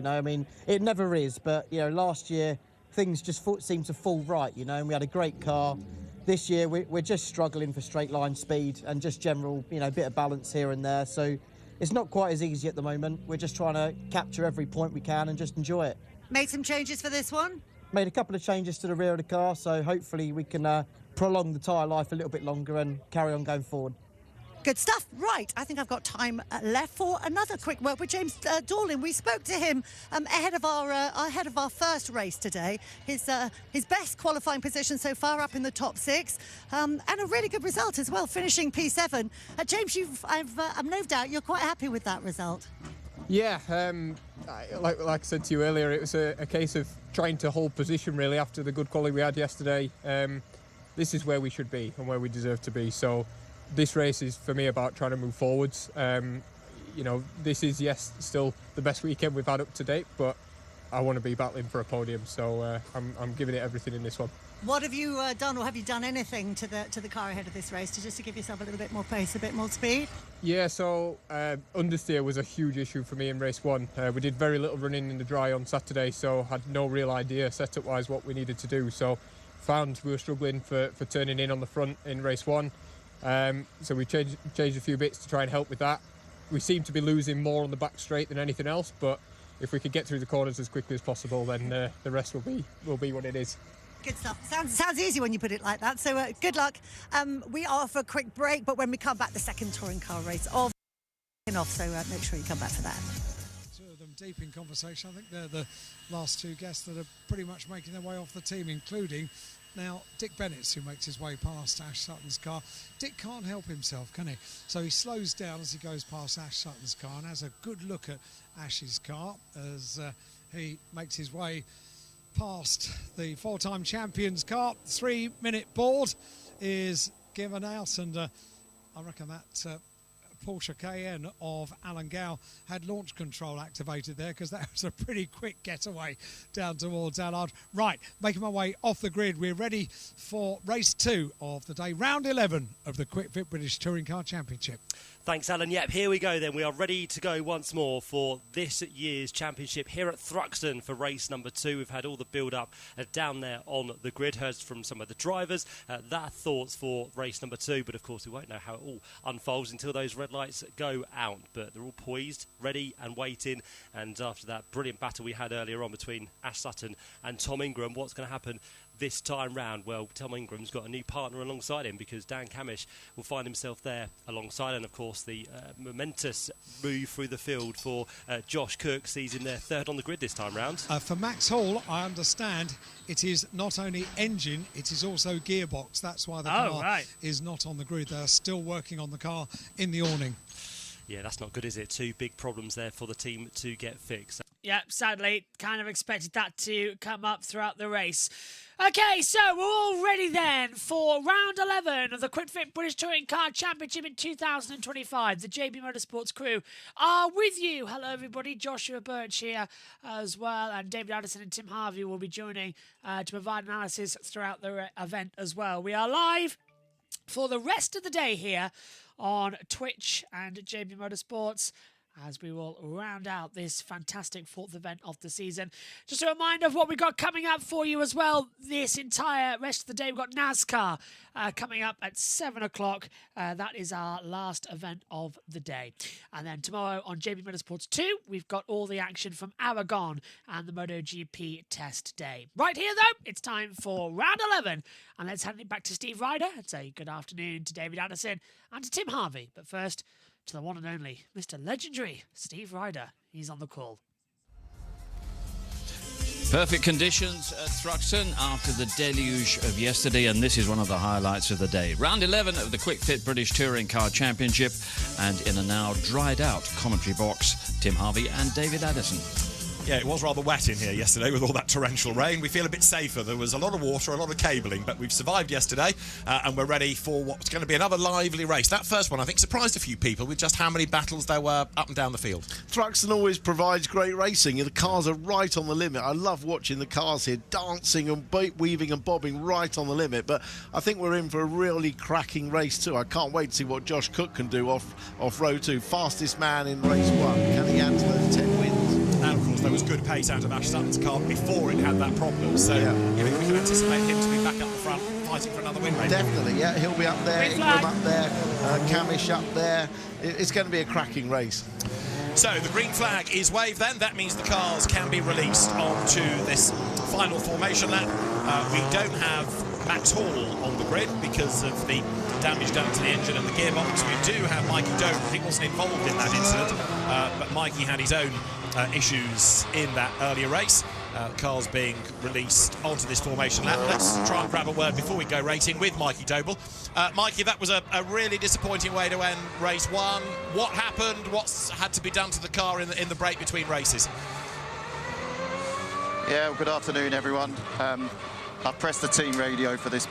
It never is. But last year things just seemed to fall right. And we had a great car. This year, we're just struggling for straight line speed and just general, bit of balance here and there. So it's not quite as easy at the moment. We're just trying to capture every point we can and just enjoy it. Made some changes for this one? Made a couple of changes to the rear of the car, so hopefully we can prolong the tyre life a little bit longer and carry on going forward. Good stuff. Right, I think I've got time left for another quick word with James Dorling. We spoke to him ahead of our first race today. His best qualifying position so far, up in the top 6, and a really good result as well, finishing P7. James, I've no doubt you're quite happy with that result. Yeah, like I said to you earlier, it was a case of trying to hold position really after the good quality we had yesterday. This is where we should be and where we deserve to be. So. This race is, for me, about trying to move forwards. This is, yes, still the best weekend we've had up to date, but I want to be battling for a podium, so I'm giving it everything in this one. What have you done, or have you done anything to the car ahead of this race to give yourself a little bit more pace, a bit more speed? Yeah, so understeer was a huge issue for me in race 1. We did very little running in the dry on Saturday, so had no real idea setup-wise what we needed to do. So found we were struggling for turning in on the front in race 1. So we changed a few bits to try and help with that. We seem to be losing more on the back straight than anything else, but if we could get through the corners as quickly as possible, then the rest will be what it is. Good stuff. Sounds easy when you put it like that. So good luck. We are for a quick break, but when we come back, the second touring car race of off. So make sure you come back for that. Two of them deep in conversation. I think they're the last 2 guests that are pretty much making their way off the team, including. Now, Dick Bennett, who makes his way past Ash Sutton's car. Dick can't help himself, can he? So he slows down as he goes past Ash Sutton's car and has a good look at Ash's car as he makes his way past the 4-time champion's car. 3-minute board is given out, and I reckon that Porsche Cayenne of Alan Gow had launch control activated there, because that was a pretty quick getaway down towards Allard. Right, making my way off the grid. We're ready for race 2 of the day, round 11 of the Quick Fit British Touring Car Championship. Thanks, Alan. Yep, here we go then. We are ready to go once more for this year's championship here at Thruxton for race number 2. We've had all the build-up down there on the grid, heard from some of the drivers, their thoughts for race number 2, but of course we won't know how it all unfolds until those red lights go out. But they're all poised, ready and waiting, and after that brilliant battle we had earlier on between Ash Sutton and Tom Ingram, what's going to happen this time round? Well, Tom Ingram's got a new partner alongside him, because Dan Camish will find himself there alongside, and of course the momentous move through the field for Josh Cook sees him there third on the grid this time round. For Max Hall, I understand it is not only engine, it is also gearbox. That's why the car is not on the grid. They're still working on the car in the awning. Yeah, that's not good, is it? 2 big problems there for the team to get fixed. Yeah, sadly, kind of expected that to come up throughout the race. Okay, so we're all ready then for round 11 of the Quick Fit British Touring Car Championship in 2025. The JB Motorsports crew are with you. Hello, everybody. Joshua Birch here as well, and David Addison and Tim Harvey will be joining to provide analysis throughout the event as well. We are live for the rest of the day here on Twitch and JB Motorsports. as we will round out this fantastic 4th event of the season. Just a reminder of what we've got coming up for you as well. This entire rest of the day, we've got NASCAR coming up at 7 o'clock. That is our last event of the day. And then tomorrow on JB Motorsports 2, we've got all the action from Aragon and the MotoGP test day. Right here, though, it's time for round 11. And let's hand it back to Steve Ryder and say good afternoon to David Addison and to Tim Harvey. But first, to the one and only Mr. Legendary Steve Ryder. He's on the call. Perfect conditions at Thruxton after the deluge of yesterday, and this is one of the highlights of the day. Round 11 of the Quick Fit British Touring Car Championship, and in a now dried-out commentary box, Tim Harvey and David Addison. Yeah, it was rather wet in here yesterday with all that torrential rain. We feel a bit safer. There was a lot of water, a lot of cabling, but we've survived yesterday and we're ready for what's going to be another lively race. That first one, I think, surprised a few people with just how many battles there were up and down the field. Thruxton always provides great racing. The cars are right on the limit. I love watching the cars here dancing and weaving and bobbing right on the limit, but I think we're in for a really cracking race too. I can't wait to see what Josh Cook can do off row 2. Fastest man in race 1. Can he add to those 10 wins? And of course there was good pace out of Ash Sutton's car before it had that problem, so you think we can anticipate him to be back up the front fighting for another win, maybe? Definitely, yeah, he'll be up there, Ingram up there, Camish up there. It's going to be a cracking race. So the green flag is waved then. That means the cars can be released onto this final formation lap. We don't have Max Hall on the grid because of the damage done to the engine and the gearbox. We do have Mikey Doak. He wasn't involved in that incident, but Mikey had his own issues in that earlier race. Cars being released onto this formation lap. Let's try and grab a word before we go racing with Mikey Doble. Mikey, that was a really disappointing way to end race 1. What happened? What's had to be done to the car in the break between races? Yeah, well, good afternoon, everyone. I've pressed the team radio for this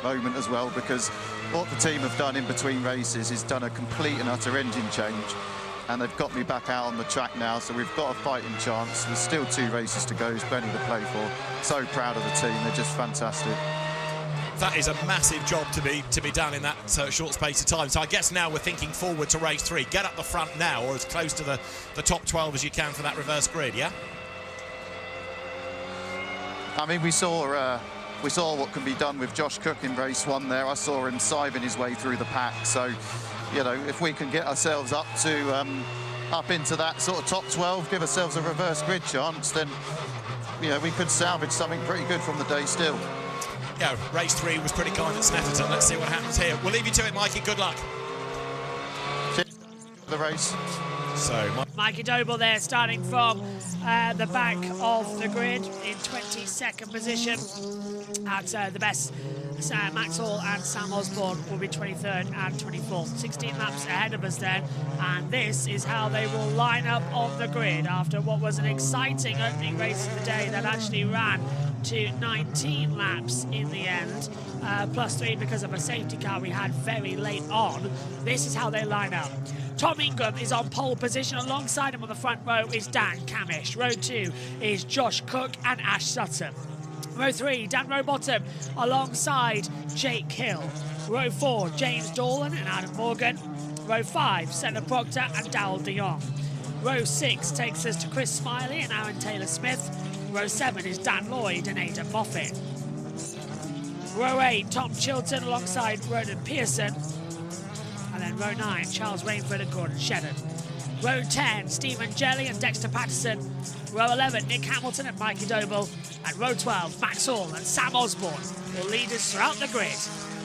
moment as well, because what the team have done in between races is done a complete and utter engine change, and they've got me back out on the track now, so we've got a fighting chance. There's still 2 races to go, there's plenty to play for. So proud of the team, they're just fantastic. That is a massive job to be done in that short space of time. So I guess now we're thinking forward to race 3. Get up the front now, or as close to the top 12 as you can for that reverse grid, yeah? I mean, we saw what can be done with Josh Cook in race 1 there. I saw him siving his way through the pack. So, you know, if we can get ourselves up into that sort of top 12, give ourselves a reverse grid chance, then, you know, we could salvage something pretty good from the day still. Yeah, race 3 was pretty kind at Snetterton. Let's see what happens here. We'll leave you to it, Mikey. Good luck. Cheers for the race. So, Mikey Doble there, starting from the back of the grid in 22nd position. At the best, Max Hall and Sam Osborne will be 23rd and 24th. 16 laps ahead of us then, and this is how they will line up on the grid after what was an exciting opening race of the day that actually ran to 19 laps in the end, plus 3 because of a safety car we had very late on. This is how they line up. Tom Ingram is on pole position. Alongside him on the front row is Dan Camish. Row 2 is Josh Cook and Ash Sutton. Row 3, Dan Rowbottom alongside Jake Hill. Row 4, James Dolan and Adam Morgan. Row 5, Senna Proctor and Dowell de Jong. Row 6 takes us to Chris Smiley and Aaron Taylor-Smith. Row 7 is Dan Lloyd and Aidan Moffat. Row 8, Tom Chilton alongside Ronan Pearson. And then row 9, Charles Rainford and Gordon Shedden. Row 10, Stephen Jelly and Dexter Patterson. Row 11, Nick Hamilton and Mikey Doble. And row 12, Max Hall and Sam Osborne will lead us throughout the grid.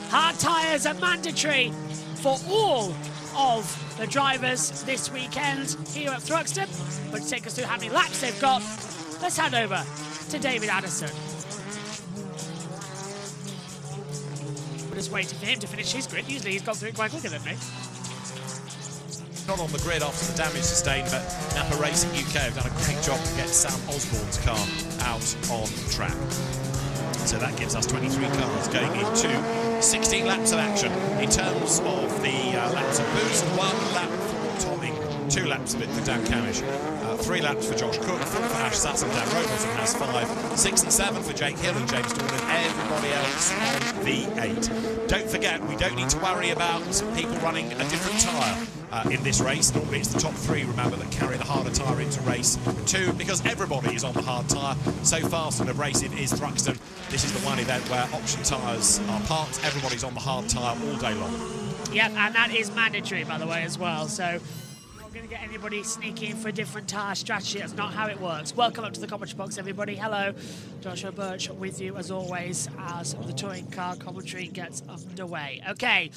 Hard tyres are mandatory for all of the drivers this weekend here at Thruxton. But to take us through how many laps they've got, let's hand over to David Addison. We're just waiting for him to finish his grid. Usually he's gone through it quite quicker than me. Not on the grid after the damage sustained, but Napa Racing UK have done a great job to get Sam Osborne's car out on track. So that gives us 23 cars going into 16 laps of action. In terms of the laps of boost, 1 lap for Tom Ingram, 2 laps of it for Dan Camish, 3 laps for Josh Cook, 4 for Ash Sutton, Dan Rowbottom has 5, 6 and 7 for Jake Hill and James Dolan, everybody else on V8. don't forget, we don't need to worry about people running a different tyre in this race. Normally it's the top 3, remember, that carry the harder tyre into race 2, because everybody is on the hard tyre. So fast and abrasive is Thruxton. This is the one event where option tyres are parked. Everybody's on the hard tyre all day long. Yep, and that is mandatory, by the way, as well. So not going to get anybody sneaking in for a different tyre strategy. That's not how it works. Welcome up to the commentary box, everybody. Hello, Joshua Birch with you, as always, as the touring car commentary gets underway. Okay,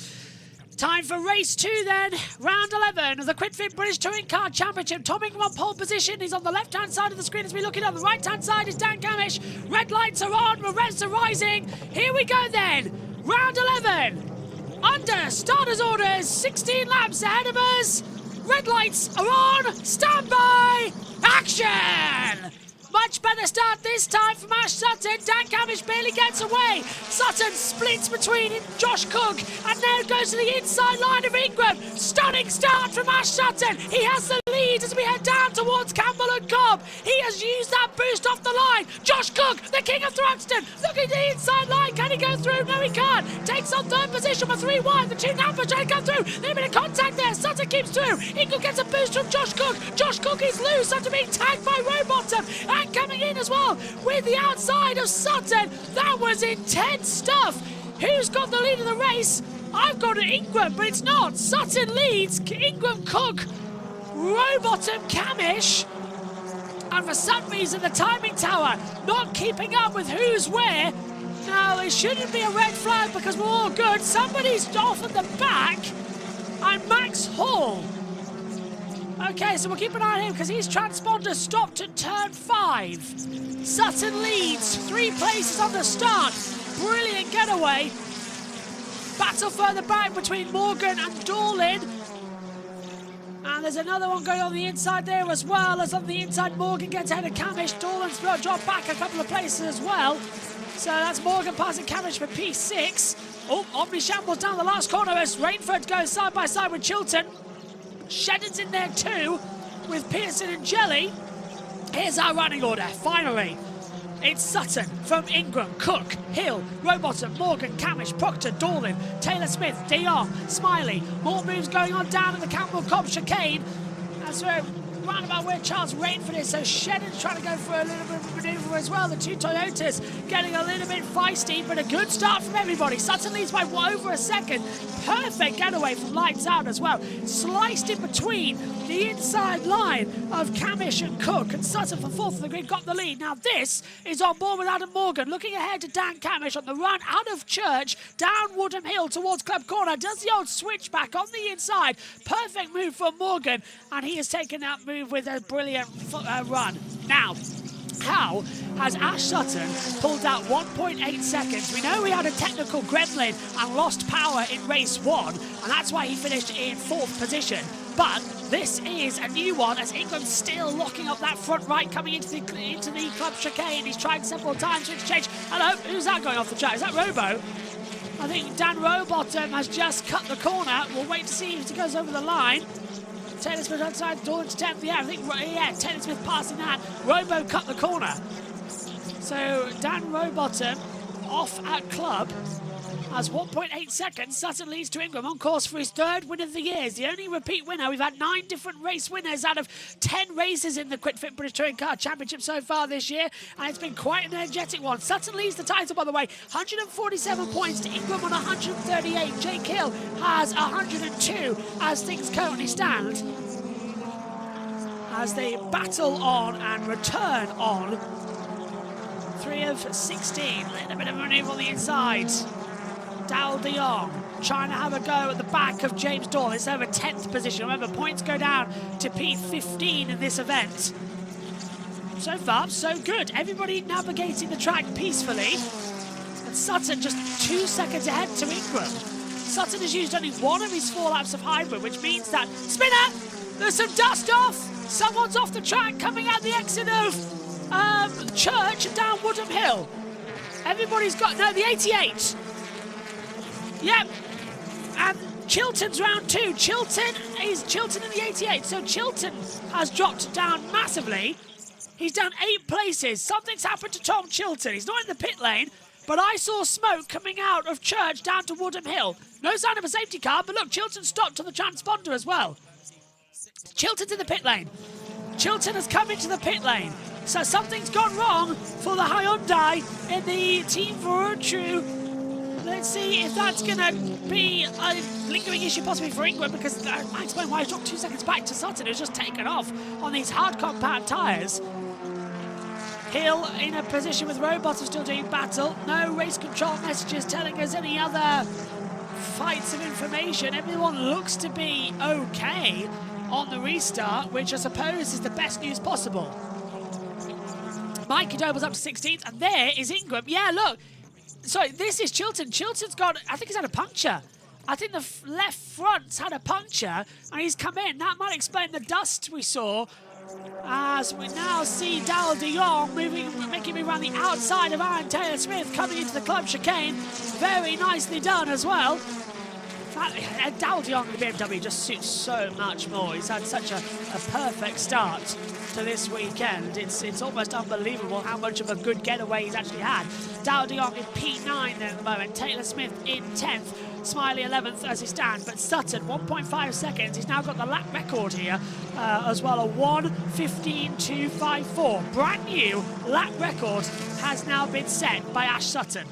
time for race 2 then. Round 11 of the QuickFit British Touring Car Championship. Tom Ingram on pole position. He's on the left-hand side of the screen as we look at it. On the right-hand side is Dan Gamish. Red lights are on. The reds are rising. Here we go then. Round 11. Under starters orders, 16 laps ahead of us. Red lights are on. Stand by. Action! Much better start this time from Ash Sutton. Dan Gamish barely gets away. Sutton splits between Josh Cook and now goes to the inside line of Ingram. Stunning start from Ash Sutton. He has the lead as we head down towards Campbell and Cobb. He has used that boost off the line. Josh Cook, the king of Thruxton, looking to the inside line. Can he go through? No, he can't. Takes on third position for 3 wide. The 2 Nampa trying to go through. There's a bit of contact there. Sutton keeps through. Ingram gets a boost from Josh Cook. Josh Cook is loose after being tagged by Rowbottom. And coming in as well with the outside of Sutton. That was intense stuff. Who's got the lead of the race? I've got it Ingram, but it's not. Sutton leads. Ingram, Cook, Rowbottom, Camish. And for some reason, the timing tower not keeping up with who's where. Now, it shouldn't be a red flag because we're all good. Somebody's off at the back. And Max Hall. Okay, so we'll keep an eye on him because his transponder stopped at turn 5. Sutton leads 3 places on the start. Brilliant getaway. Battle further back between Morgan and Dorlin. And there's another one going on the inside there as well. As on the inside, Morgan gets ahead of Camish. Dorlin's dropped back a couple of places as well. So that's Morgan passing Camish for P6. Oh, Omni shambles down the last corner as Rainford goes side by side with Chilton. Shedden's in there too, with Pearson and Jelly. Here's our running order, finally. It's Sutton from Ingram, Cook, Hill, Rowbottom, Morgan, Camish, Proctor, Dorlin, Taylor Smith, De Jong, Smiley. More moves going on down at the Campbell Cobb chicane. That's where round about where Charles Rainford is, so Shedden's trying to go for a little bit of manoeuvre as well. The 2 Toyotas getting a little bit feisty, but a good start from everybody. Sutton leads by over a second. Perfect getaway from lights out as well. Sliced in between the inside line of Camish and Cook, and Sutton for 4th of the grid got the lead. Now this is on board with Adam Morgan, looking ahead to Dan Camish on the run out of Church, down Woodham Hill towards Club Corner, does the old switchback on the inside. Perfect move from Morgan, and he has taken that move with a brilliant run. Now, how has Ash Sutton pulled out 1.8 seconds? We know we had a technical gremlin and lost power in race 1, and that's why he finished in 4th position. But this is a new one as Ingram's still locking up that front right coming into the club chicane. He's tried several times to exchange. Hello, who's that going off the track? Is that Robo? I think Dan Rowbottom has just cut the corner. We'll wait to see if he goes over the line. Taylor Smith outside, Dorlin's 10th. Yeah, I think, yeah, Taylor Smith passing that. Robo cut the corner. So Dan Rowbottom off at club has 1.8 seconds. Sutton leads to Ingram on course for his 3rd win of the year. It's the only repeat winner. We've had 9 different race winners out of 10 races in the QuickFit British Touring Car Championship so far this year, and it's been quite an energetic one. Sutton leads the title, by the way, 147 points to Ingram on 138. Jake Hill has 102 as things currently stand. As they battle on and return on. 3 of 16. A little bit of a manoeuvre on the inside. Dal De Jong trying to have a go at the back of James Dorlin. It's over 10th position. Remember, points go down to P15 in this event. So far, so good. Everybody navigating the track peacefully. And Sutton just 2 seconds ahead to Ingram. Sutton has used only 1 of his 4 laps of hybrid, which means that... Spinner! There's some dust off! Someone's off the track coming out the exit of Church and down Woodham Hill. Everybody's got... No, the 88. Yep, and Chilton's round 2. Chilton in the 88, so Chilton has dropped down massively. He's down 8 places. Something's happened to Tom Chilton. He's not in the pit lane, but I saw smoke coming out of Church down to Woodham Hill. No sign of a safety car, but look, Chilton stopped on the transponder as well. Chilton's in the pit lane. Chilton has come into the pit lane. So something's gone wrong for the Hyundai in the Team Vertu. Let's see if that's going to be a lingering issue possibly for Ingram, because I explain why he dropped 2 seconds back to Sutton, who's just taken off on these hard compound tyres. Hill in a position with Rowbottom still doing battle. No race control messages telling us any other fights of information. Everyone looks to be okay on the restart, which I suppose is the best news possible. Mikey Doble's up to 16th, and there is Ingram. Yeah, look. Sorry, this is Chilton. Chilton's got, I think he's had a puncture. I think the left front's had a puncture, and he's come in. That might explain the dust we saw. As we now see Darrell de Jong making me around the outside of Aaron Taylor-Smith, coming into the club chicane. Very nicely done as well. Darrell de Jong in the BMW just suits so much more. He's had such a perfect start to this weekend. It's almost unbelievable how much of a good getaway he's actually had. Darrell de Jong in P9 there at the moment. Taylor-Smith in 10th. Smiley 11th as he stands, but Sutton 1.5 seconds. He's now got the lap record here as well, a 1:15.254. Brand new lap record has now been set by Ash Sutton.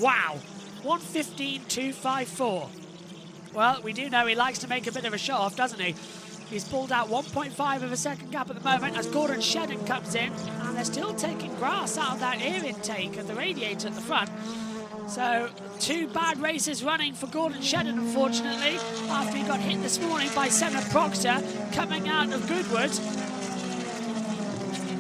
Wow, 1:15.254. Well, we do know he likes to make a bit of a show off, doesn't he? He's pulled out 1.5 of a second gap at the moment as Gordon Shedden comes in, and they're still taking grass out of that air intake of the radiator at the front. So, 2 bad races running for Gordon Shedden, unfortunately, after he got hit this morning by Senna Proctor coming out of Goodwood.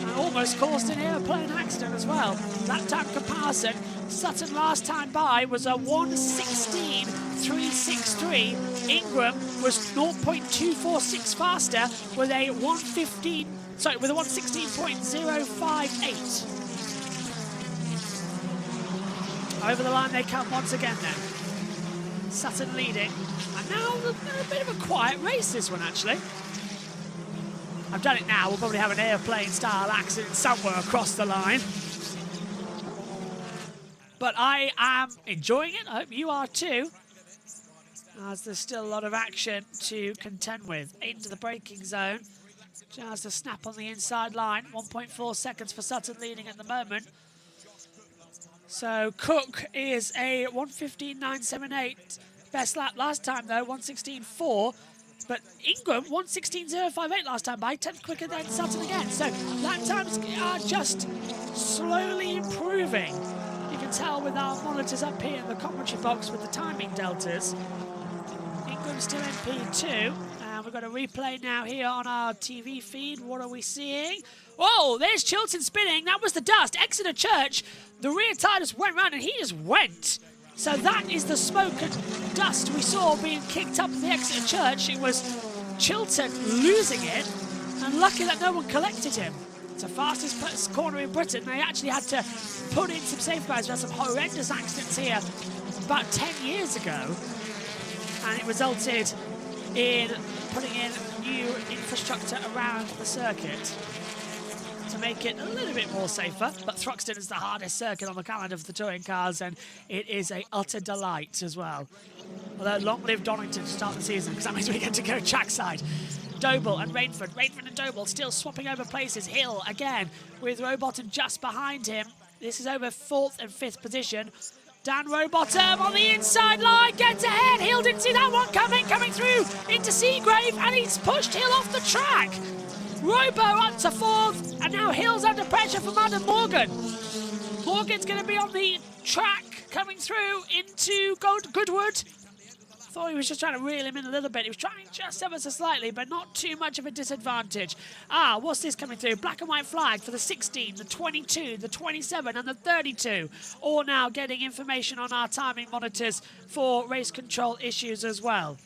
And almost caused an airplane accident as well. That time comparison, Sutton last time by was a 1:16.363. Ingram was 0.246 faster with a 1:16.058. Over the line they come once again then. Sutton leading. And now a bit of a quiet race, this one, actually. I've done it now. We'll probably have an airplane-style accident somewhere across the line. But I am enjoying it. I hope you are too, as there's still a lot of action to contend with. Into the braking zone. Just a snap on the inside line. 1.4 seconds for Sutton leading at the moment. So Cook is a 1:15.978. Best lap last time, though, 1:16.4. But Ingram, 1:16.058 last time by, 10th quicker than Sutton again. So lap times are just slowly improving. You can tell with our monitors up here in the commentary box with the timing deltas. Ingram's still in P2. And we've got a replay now here on our TV feed. What are we seeing? Oh, there's Chilton spinning. That was the dust. Exeter Church. The rear tyre just went round and he just went. So that is the smoke and dust we saw being kicked up in the Exeter Church. It was Chilton losing it, and lucky that no one collected him. It's the fastest corner in Britain. They actually had to put in some safeguards. We had some horrendous accidents here about 10 years ago, and it resulted in putting in new infrastructure around the circuit to make it a little bit more safer. But Thruxton is the hardest circuit on the calendar for the touring cars, and it is a utter delight as well. Although long live Donington to start the season, because that means we get to go trackside. Doble and Rainford. Rainford and Doble still swapping over places. Hill again with Rowbottom just behind him. This is over 4th and 5th position. Dan Rowbottom on the inside line, gets ahead. Hill didn't see that one coming through into Seagrave, and he's pushed Hill off the track. Robo up to 4th, and now Hill's under pressure from Adam Morgan. Morgan's going to be on the track coming through into Goodwood. Thought he was just trying to reel him in a little bit. He was trying just ever so slightly, but not too much of a disadvantage. What's this coming through? Black and white flag for the 16, the 22, the 27 and the 32. All now getting information on our timing monitors for race control issues as well.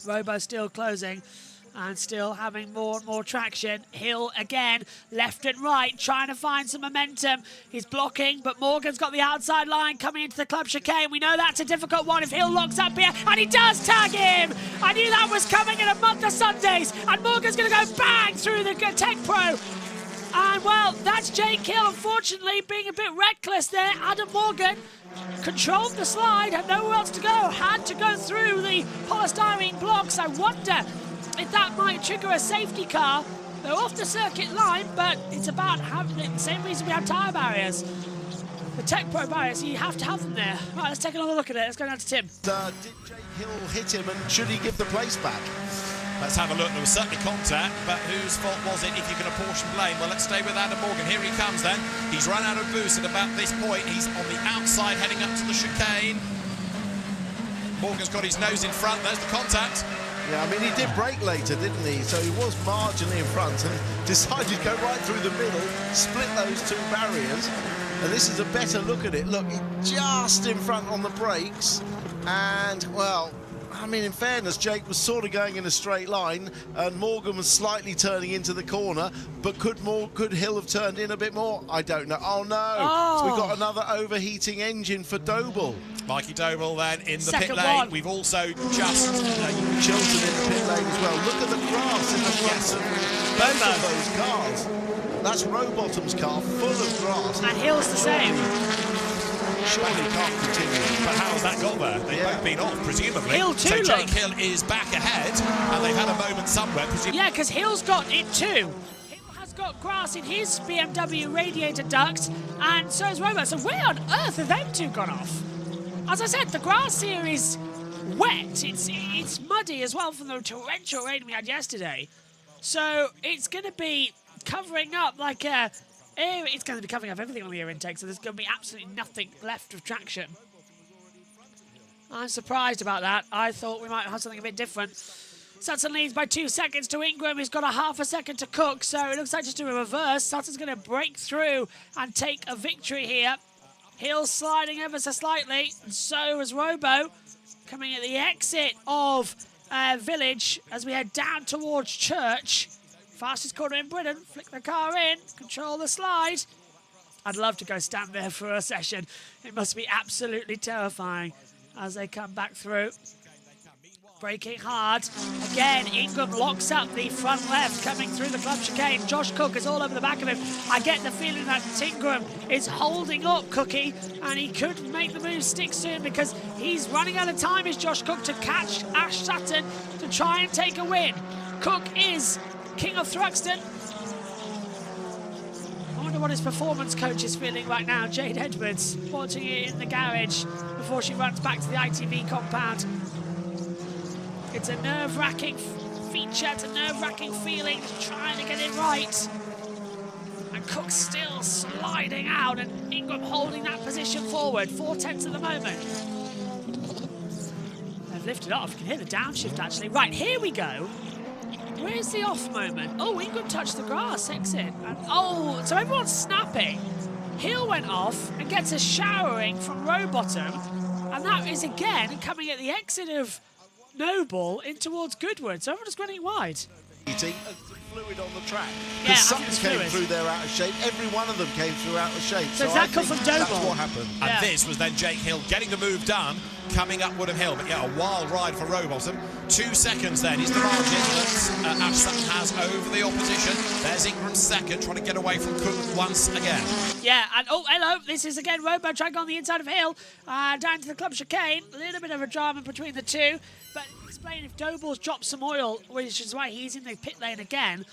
Robo still closing and still having more and more traction. Hill again, left and right, trying to find some momentum. He's blocking, but Morgan's got the outside line coming into the club chicane. We know that's a difficult one if Hill locks up here, and he does tag him. I knew that was coming in a month of Sundays, and Morgan's going to go bang through the Tech Pro. And, well, that's Jake Hill, unfortunately, being a bit reckless there. Adam Morgan controlled the slide, had nowhere else to go, had to go through the polystyrene blocks. I wonder if that might trigger a safety car. They're off the circuit line, but it's about having it. The same reason we have tyre barriers. The Tech Pro barriers, you have to have them there. Right, let's take another look at it. Let's go down to Tim. Did Jake Hill hit him, and should he give the place back? Let's have a look. There was certainly contact, but whose fault was it if you can apportion blame? Well, let's stay with Adam Morgan. Here he comes then. He's run out of boost at about this point. He's on the outside heading up to the chicane. Morgan's got his nose in front. There's the contact. Yeah, I mean, he did brake later, didn't he? So he was marginally in front and decided to go right through the middle, split those two barriers. And this is a better look at it. Look, just in front on the brakes. And, well, I mean, in fairness, Jake was sort of going in a straight line and Morgan was slightly turning into the corner, but could Hill have turned in a bit more? I don't know. Oh, no. Oh. So we've got another overheating engine for Doble. Mikey Doble then in the Second pit lane. one. We've also just... Chilton in the pit lane as well. Look at the grass in the front of those cars. That's Rowbottom's car, full of grass. And Hill's the same. Surely can't continue. But how has that got there? They've both been off, presumably. Hill too, so Jake look. Hill is back ahead, and they've had a moment somewhere. Yeah, because Hill's got it too. Hill has got grass in his BMW radiator duct, and so has Robo. So where on earth have them two gone off? As I said, the grass here is wet. It's muddy as well from the torrential rain we had yesterday. So it's going to be covering up like a... It's going to be covering up everything on the air intake, so there's going to be absolutely nothing left of traction. I'm surprised about that. I thought we might have something a bit different. Sutton leads by 2 seconds to Ingram, who's got a half a second to Cook, so it looks like just a reverse. Sutton's going to break through and take a victory here. Hill sliding ever so slightly, and so is Robo, coming at the exit of Village as we head down towards Church. Fastest corner in Britain, flick the car in, control the slide. I'd love to go stand there for a session. It must be absolutely terrifying as they come back through. Braking hard. Again, Ingram locks up the front left coming through the club chicane. Josh Cook is all over the back of him. I get the feeling that Ingram is holding up Cookie and he could make the move stick soon because he's running out of time, is Josh Cook, to catch Ash Sutton to try and take a win. Cook is king of Thruxton. I wonder what his performance coach is feeling right now. Jade Edwards watching it in the garage before she runs back to the ITV compound. It's a nerve-wracking feature, it's a nerve-wracking feeling, trying to get it right. And Cook's still sliding out and Ingram holding that position forward. 4/10 at the moment. They've lifted off, you can hear the downshift actually. Right, here we go. Where's the off moment? Oh, Ingram touched the grass, exit. And, oh, so everyone's snapping. Hill went off and gets a showering from Rowbottom. And that is again coming at the exit of Noble in towards Goodwood. So everyone's running wide. Fluid on the track. Yeah, Because some came fluid. through there out of shape. Every one of them came through out of shape. So that I come think from Doble? That's what happened. And this was then Jake Hill getting the move done, coming up Woodham Hill. But yeah, a wild ride for Rowbottom. 2 seconds then is the margin that Ash Sutton has over the opposition. There's Ingram's second, trying to get away from Cook once again. Yeah, and oh, hello, this is again Robo trying on the inside of Hill, down to the club chicane. A little bit of a drama between the two, but explain if Doble's dropped some oil, which is why he's in the pit lane again.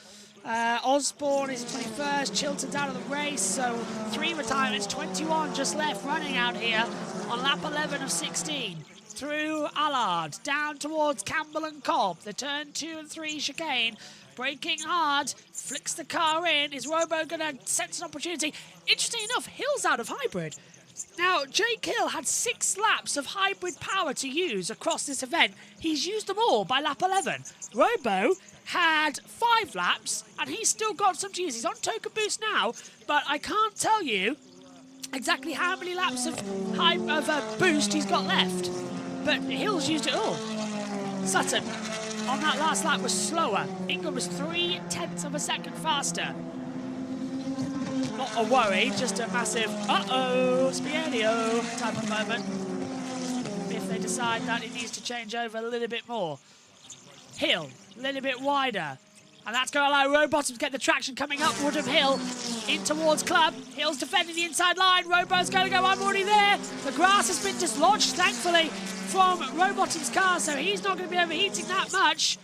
Osborne is 21st, Chilton's out of the race, so 3 retirements, 21 just left running out here on lap 11 of 16. Through Allard, down towards Campbell and Cobb, the turn 2 and 3 chicane, braking hard, flicks the car in. Is Robo going to sense an opportunity? Interesting enough, Hill's out of hybrid. Now, Jake Hill had 6 laps of hybrid power to use across this event. He's used them all by lap 11. Robo had 5 laps, and he's still got some to use. He's on token boost now, but I can't tell you exactly how many laps of boost he's got left. But Hill's used it all. Sutton, on that last lap, was slower. Ingram was 0.3 of a second faster. Not a worry, just a massive uh-oh, Spielio type of moment. If they decide that it needs to change over a little bit more. Hill, a little bit wider. And that's going to allow Rowbottom to get the traction coming up Woodham Hill in towards Club. Hill's defending the inside line. Rowbottom's going to go, I'm already there. The grass has been dislodged, thankfully, from Rowbottom's car, so he's not going to be overheating that much.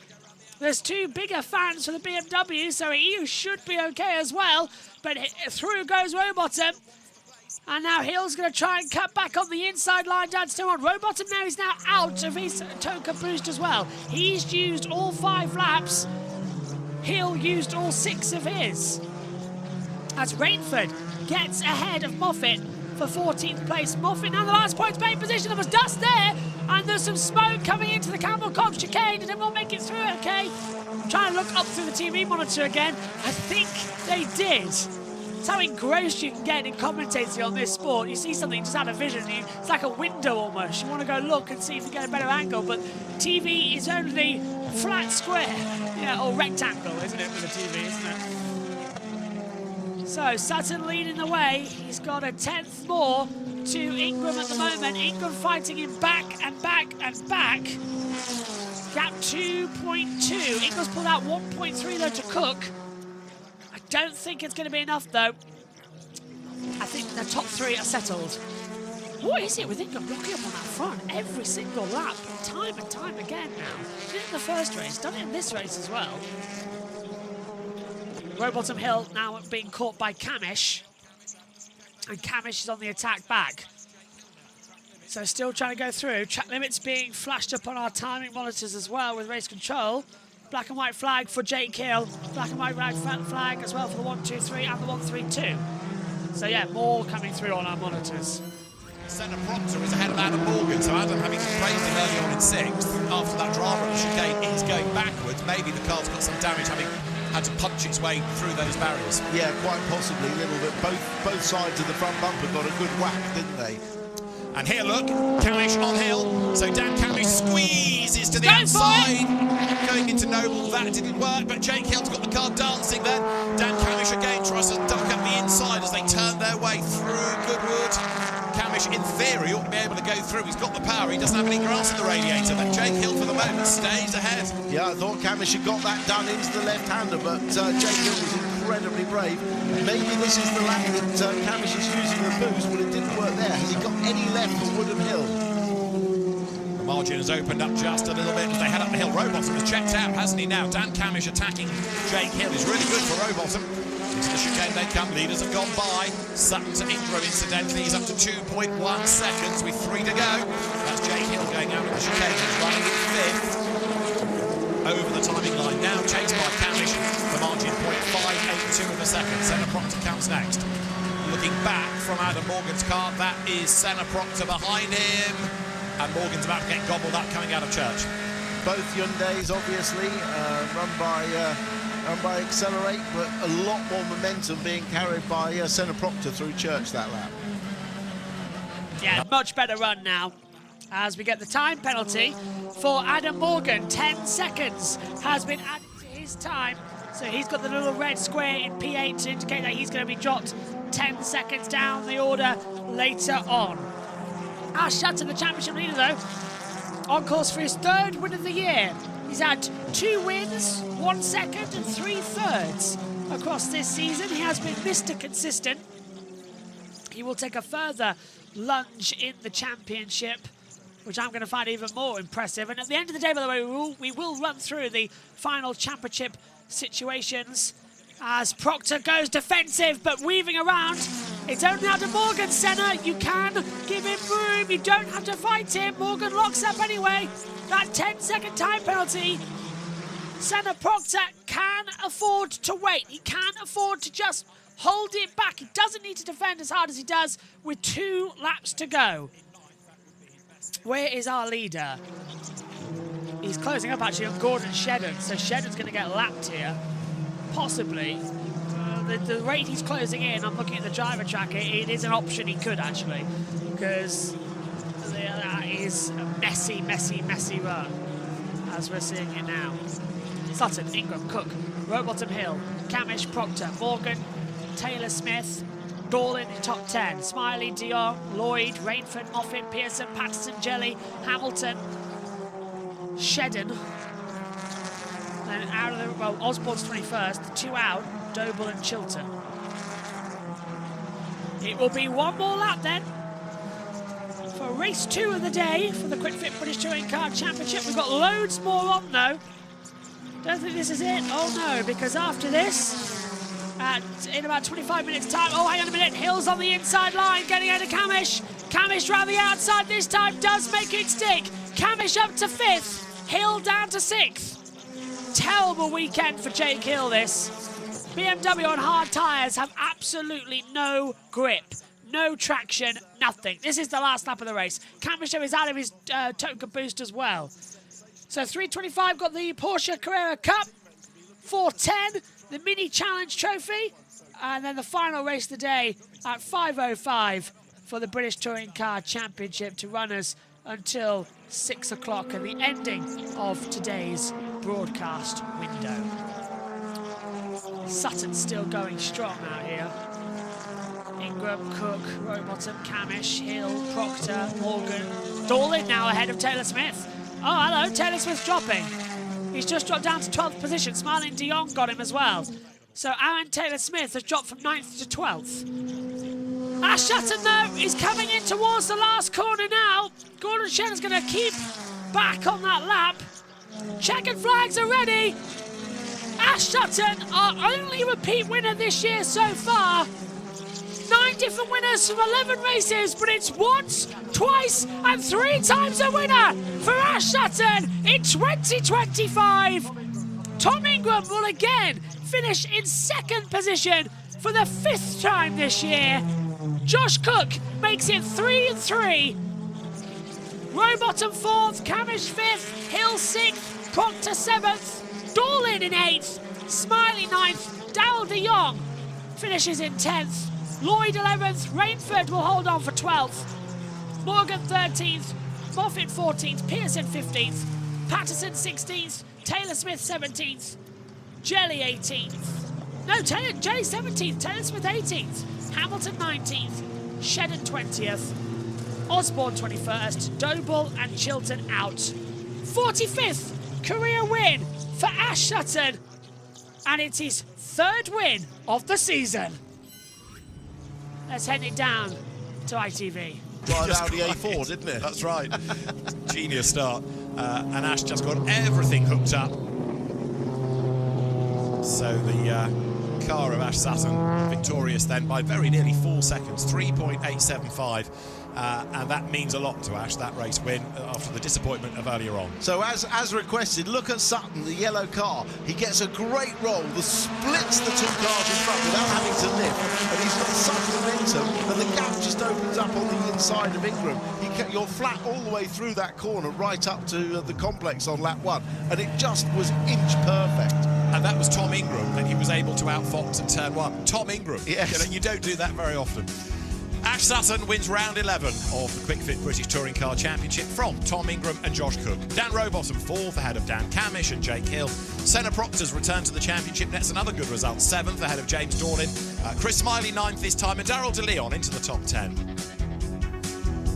There's two bigger fans for the BMW, so he should be okay as well. But through goes Rowbottom. And now Hill's going to try and cut back on the inside line down to 2-1. Rowbottom now is now out of his Toka boost as well. He's used all 5 laps. Hill used all 6 of his. As Rainford gets ahead of Moffat for 14th place. Moffat now the last points paid position. There was dust there, and there's some smoke coming into the Campbell Cobb chicane. Did everyone make it through okay? I'm trying to look up through the TV monitor again. I think they did. It's how engrossed you can get in commentating on this sport. You see something just out of vision. It's like a window almost. You want to go look and see if you get a better angle, but TV is only flat square. Yeah, or rectangle, isn't it, with the TV, isn't it? So Sutton leading the way. He's got a 10th more to Ingram at the moment. Ingram fighting him back and back and back. Gap 2.2. Ingram's pulled out 1.3 though to Cook. I don't think it's going to be enough though. I think the top 3 are settled. What is it with Ingram blocking up on that front every single lap, time and time again now? Did it in the first race, done it in this race as well. Rowbottom Hill now being caught by Camish. And Camish is on the attack back. So still trying to go through. Track limits being flashed up on our timing monitors as well with race control. Black and white flag for Jake Hill. Black and white flag as well for the 1-2-3 and the 1-3-2. So yeah, more coming through on our monitors. Senna Proctor is ahead of Adam Morgan, so Adam, having praised him early on in 6th, after that drama at the chicane, is going backwards. Maybe the car's got some damage, having had to punch its way through those barriers. Yeah, quite possibly a little bit. Both sides of the front bumper got a good whack, didn't they? And here, look, Camish on Hill. So Dan Camish squeezes to the outside. Going into Noble, that didn't work, but Jake Hill's got the car dancing then. Dan Camish again tries to duck up the inside as they turn their way through Goodwood. Camish, in theory, ought to be able to go through. He's got the power. He doesn't have any grass in the radiator, but Jake Hill, for the moment, stays ahead. Yeah, I thought Camish had got that done into the left-hander, but Jake Hill was incredibly brave. Maybe this is the lap that Camish is using the boost. Well, it didn't work there. Has he got any left for Woodham Hill? The margin has opened up just a little bit as they head up the hill. Rowbottom has checked out, hasn't he now? Dan Camish attacking Jake Hill is really good for Rowbottom. Into the chicane they come. Leaders have gone by. Sutton to Ingram, incidentally. He's up to 2.1 seconds with 3 to go. That's Jake Hill going out of the chicane. He's running in 5th. Over the timing line now, chased by Camish. The margin 0.582 of a second. Senna Proctor comes next. Looking back from Adam Morgan's car, that is Senna Proctor behind him. And Morgan's about to get gobbled up coming out of Church. Both Hyundais, obviously, run by Accelerate, but a lot more momentum being carried by Senna Proctor through Church that lap. Yeah, much better run now. As we get the time penalty for Adam Morgan. 10 seconds has been added to his time. So he's got the little red square in P8 to indicate that he's going to be dropped 10 seconds down the order later on. Ash Sutton, the championship leader, though, on course for his 3rd win of the year. He's had 2 wins, 1 second and 3 thirds across this season. He has been Mr. Consistent. He will take a further lunge in the championship, which I'm going to find even more impressive. And at the end of the day, by the way, we will run through the final championship situations as Proctor goes defensive, but weaving around. It's only Adam Morgan, Senna. You can give him room. You don't have to fight him. Morgan locks up anyway. That 10-second time penalty. Senna Proctor can afford to wait. He can afford to just hold it back. He doesn't need to defend as hard as he does with 2 laps to go. Where is our leader? He's closing up actually on Gordon Shedden, so Shedden's going to get lapped here. Possibly. The rate he's closing in, I'm looking at the driver tracker, it is an option he could actually, because that is a messy, messy, messy run, as we're seeing it now. Sutton, Ingram, Cook, Rowbottom Hill, Camish, Proctor, Morgan, Taylor Smith, Dahl in the top 10. Smiley, Dion, Lloyd, Rainford, Moffat, Pearson, Patterson, Jelly, Hamilton, Shedden. And out of the, well, Osborne's 21st, the 2 out, Doble and Chilton. It will be one more lap then for race 2 of the day for the Quick Fit British Touring Car Championship. We've got loads more on though. Don't think this is it. Oh no, because after this, in about 25 minutes time, oh hang on a minute, Hill's on the inside line, getting out of Camish. Camish round the outside this time, does make it stick. Camish up to 5th, Hill down to 6th. Terrible weekend for Jake Hill this. BMW on hard tyres have absolutely no grip, no traction, nothing. This is the last lap of the race. Camish is out of his Toka boost as well. So 3:25 got the Porsche Carrera Cup, 4:10 the Mini Challenge Trophy, and then the final race of the day at 5:05 for the British Touring Car Championship to run us until 6 o'clock and the ending of today's broadcast window. Sutton's still going strong out here. Ingram, Cook, Rowbottom, Camish, Hill, Proctor, Morgan. Dorlin now ahead of Taylor Smith. Oh, hello, Taylor Smith's dropping. He's just dropped down to 12th position. Smiling de Jong got him as well. So Aaron Taylor Smith has dropped from 9th to 12th. Ash Sutton, though, is coming in towards the last corner now. Gordon Shedden's going to keep back on that lap. Checkered flags are ready. Ash Sutton, our only repeat winner this year so far. 9 different winners from 11 races, but it's once, twice, and 3 times a winner for Ash Sutton in 2025. Tom Ingram will again finish in 2nd position for the 5th time this year. Josh Cook makes it 3 and 3. Rowbottom 4th, Camish 5th, Hill 6th, Proctor 7th, Dorlin in 8th, Smiley 9th, Darrell de Jong finishes in 10th. Lloyd 11th, Rainford will hold on for 12th. Morgan 13th, Moffat 14th, Pearson 15th, Patterson 16th, Taylor Smith 17th, Jelly 18th. No, Jelly 17th, Taylor Smith 18th, Hamilton 19th, Shedden 20th, Osborne 21st, Doble and Chilton out. 45th career win for Ash Sutton, and it's his 3rd win of the season. Let's head it down to ITV. Right Just out the right. A4, didn't it? That's right. Genius start. And Ash just got everything hooked up. So the car of Ash Sutton victorious then by very nearly 4 seconds, 3.875. And that means a lot to Ash, that race win, after the disappointment of earlier on. So as requested, look at Sutton, the yellow car. He gets a great roll that splits the 2 cars in front without having to lift. And he's got such momentum that the gap just opens up on the inside of Ingram. You're flat all the way through that corner, right up to the complex on lap 1. And it just was inch perfect. And that was Tom Ingram that he was able to outfox in turn 1. Tom Ingram. Yes. You don't do that very often. Ash Sutton wins round 11 of the Quick Fit British Touring Car Championship from Tom Ingram and Josh Cook. Dan Rowbottom 4th ahead of Dan Camish and Jake Hill. Senna Proctor's return to the championship nets another good result, 7th ahead of James Dorlin. Chris Smiley 9th this time, and Darrell de Leon into the top 10.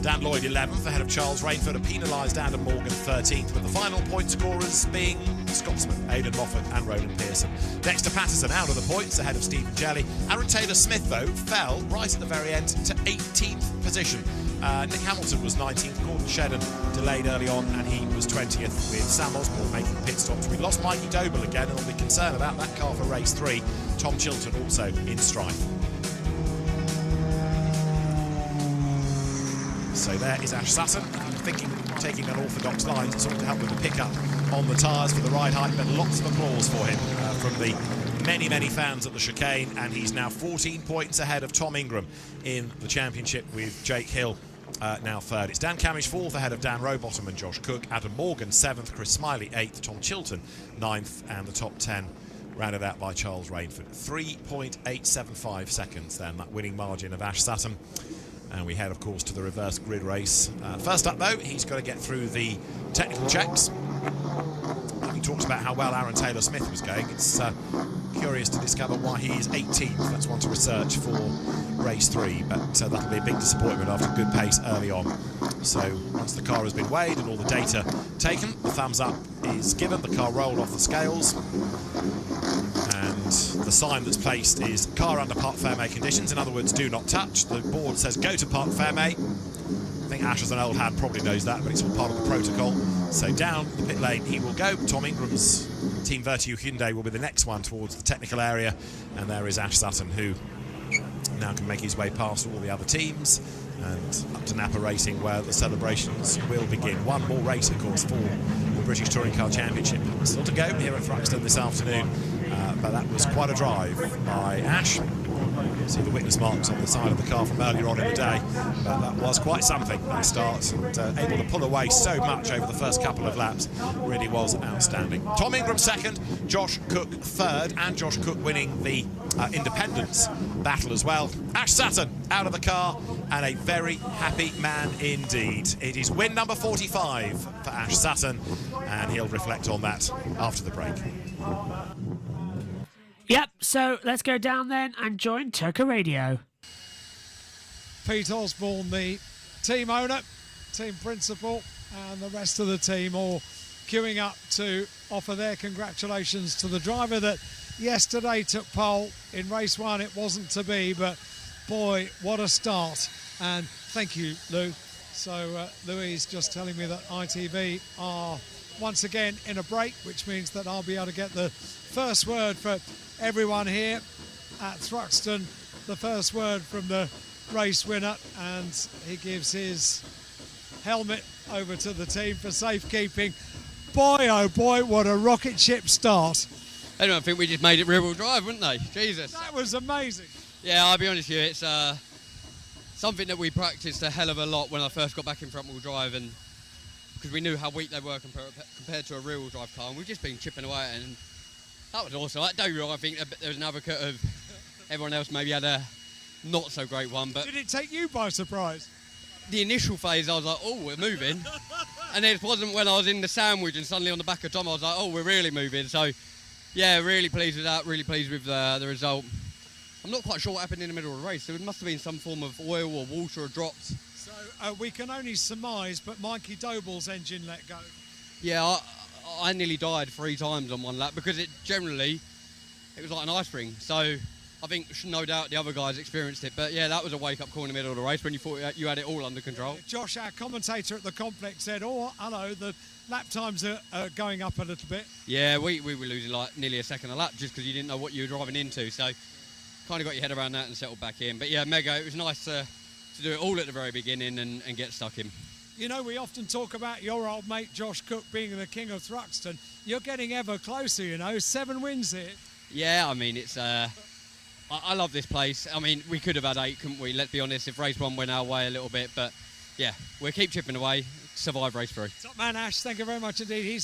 Dan Lloyd 11th ahead of Charles Rainford, a penalised Adam Morgan 13th, with the final point scorers being Scotsman Aidan Moffat and Roland Pearson. Dexter Patterson out of the points ahead of Stephen Jelly. Aaron Taylor Smith, though, fell right at the very end to 18th position. Nick Hamilton was 19th, Gordon Shedden delayed early on, and he was 20th, with Sam Osborne making pit stops. We lost Mikey Doble again, and I'll be concerned about that car for race 3. Tom Chilton also in strife. So there is Ash Sutton, taking an orthodox line to sort of help with the pickup on the tyres for the ride height, but lots of applause for him from the many, many fans at the chicane, and he's now 14 points ahead of Tom Ingram in the championship, with Jake Hill now 3rd. It's Dan Camish 4th ahead of Dan Rowbottom and Josh Cook, Adam Morgan 7th, Chris Smiley 8th, Tom Chilton 9th, and the top 10 rounded out by Charles Rainford. 3.875 seconds then, that winning margin of Ash Sutton. And we head, of course, to the reverse grid race. First up, though, he's got to get through the technical checks. He talks about how well Aaron Taylor Smith was going. It's curious to discover why he is 18th. That's one to research for race 3, but that'll be a big disappointment after good pace early on. So once the car has been weighed and all the data taken, the thumbs up is given, the car rolled off the scales, and the sign that's placed is car under Parc Fermé conditions, in other words, do not touch. The board says go to Parc Fermé. I think Ash, as an old hand, probably knows that, but it's all part of the protocol. So down the pit lane he will go. Tom Ingram's Team Vertu Hyundai will be the next one towards the technical area, and there is Ash Sutton, who now can make his way past all the other teams and up to Napa Racing, where the celebrations will begin. One more race, of course, for the British Touring Car Championship. Still to go here at Thruxton this afternoon, but that was quite a drive by Ash. See the witness marks on the side of the car from earlier on in the day, but that was quite something, that start, and able to pull away so much over the first couple of laps really was outstanding. Tom Ingram second, Josh Cook third, and Josh Cook winning the independence battle as well. Ash Sutton out of the car, and a very happy man indeed. It is win number 45 for Ash Sutton, and he'll reflect on that after the break. Yep, so let's go down then and join Toka Radio. Pete Osborne, the team owner, team principal, and the rest of the team all queuing up to offer their congratulations to the driver that yesterday took pole. In race 1 it wasn't to be, but boy, what a start. And thank you, Lou. So Louise just telling me that ITV are once again in a break, which means that I'll be able to get the first word for everyone here at Thruxton, the first word from the race winner, and he gives his helmet over to the team for safekeeping. Boy, oh boy, what a rocket ship start. I don't think we just made it rear-wheel drive, wouldn't they? Jesus. That was amazing. Yeah, I'll be honest with you, it's something that we practiced a hell of a lot when I first got back in front-wheel drive, and because we knew how weak they were compared to a rear-wheel drive car, and we've just been chipping away at it, and that was awesome. Don't get me wrong, I think there was an advocate of everyone else maybe had a not so great one, but did it take you by surprise? The initial phase, I was like, oh, we're moving. And it wasn't when I was in the sandwich and suddenly on the back of Tom, I was like, oh, we're really moving. So, yeah, really pleased with that, really pleased with the result. I'm not quite sure what happened in the middle of the race. There must have been some form of oil or water or drops. So we can only surmise, but Mikey Doble's engine let go. Yeah, I nearly died 3 times on one lap because it was like an ice ring. So I think no doubt the other guys experienced it. But yeah, that was a wake-up call in the middle of the race when you thought you had it all under control. Josh, our commentator at the complex, said, oh, hello, the lap times are going up a little bit. Yeah, we were losing like nearly a second a lap just because you didn't know what you were driving into. So kind of got your head around that and settled back in. But yeah, mega, it was nice to do it all at the very beginning and get stuck in. You know, we often talk about your old mate Josh Cook being the king of Thruxton. You're getting ever closer, you know, 7 wins here. Yeah, I mean, it's I love this place. I mean, we could have had 8, couldn't we? Let's be honest, if race 1 went our way a little bit. But yeah, we'll keep chipping away, survive race 3. Top man Ash, thank you very much indeed.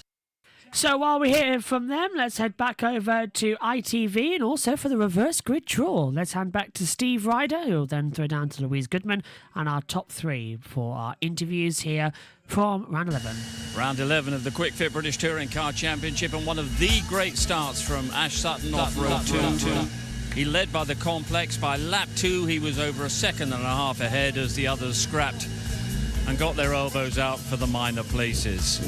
So while we hear from them, let's head back over to ITV and also for the reverse grid draw. Let's hand back to Steve Ryder, who will then throw down to Louise Goodman, and our top 3 for our interviews here from round 11. Round 11 of the Quick Fit British Touring Car Championship, and one of the great starts from Ash Sutton off road 2. He led by the complex. By lap 2, he was over 1.5 seconds ahead as the others scrapped and got their elbows out for the minor places.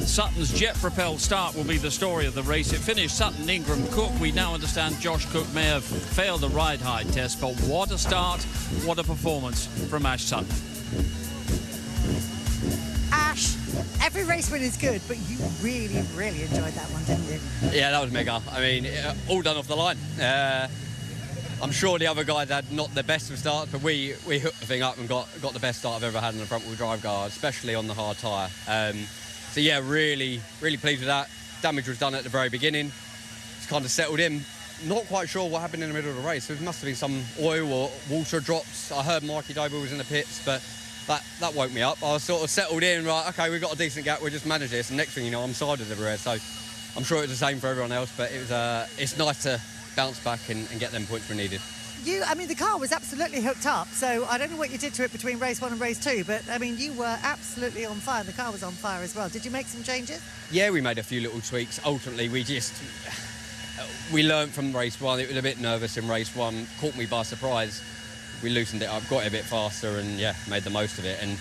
Sutton's jet-propelled start will be the story of the race. It finished Sutton, Ingram, Cook. We now understand Josh Cook may have failed the ride height test, but what a start, what a performance from Ash Sutton. Ash, every race win is good, but you really, really enjoyed that one, didn't you? Yeah, that was mega. I mean, all done off the line. I'm sure the other guys had not the best of starts, but we hooked the thing up and got the best start I've ever had in a front-wheel drive car, especially on the hard tyre. So yeah, really, really pleased with that. Damage was done at the very beginning. It's kind of settled in. Not quite sure what happened in the middle of the race. There must have been some oil or water drops. I heard Mikey Doble was in the pits, but that woke me up. I was sort of settled in, right, okay, we've got a decent gap, we'll just manage this. And next thing you know, I'm sided everywhere. So I'm sure it was the same for everyone else, but it's nice to bounce back and get them points we needed. I mean, the car was absolutely hooked up, so I don't know what you did to it between race 1 and race 2, but, I mean, you were absolutely on fire. The car was on fire as well. Did you make some changes? Yeah, we made a few little tweaks. Ultimately, we just... we learned from race 1. It was a bit nervous in race 1, caught me by surprise. We loosened it up, got it a bit faster, and yeah, made the most of it. And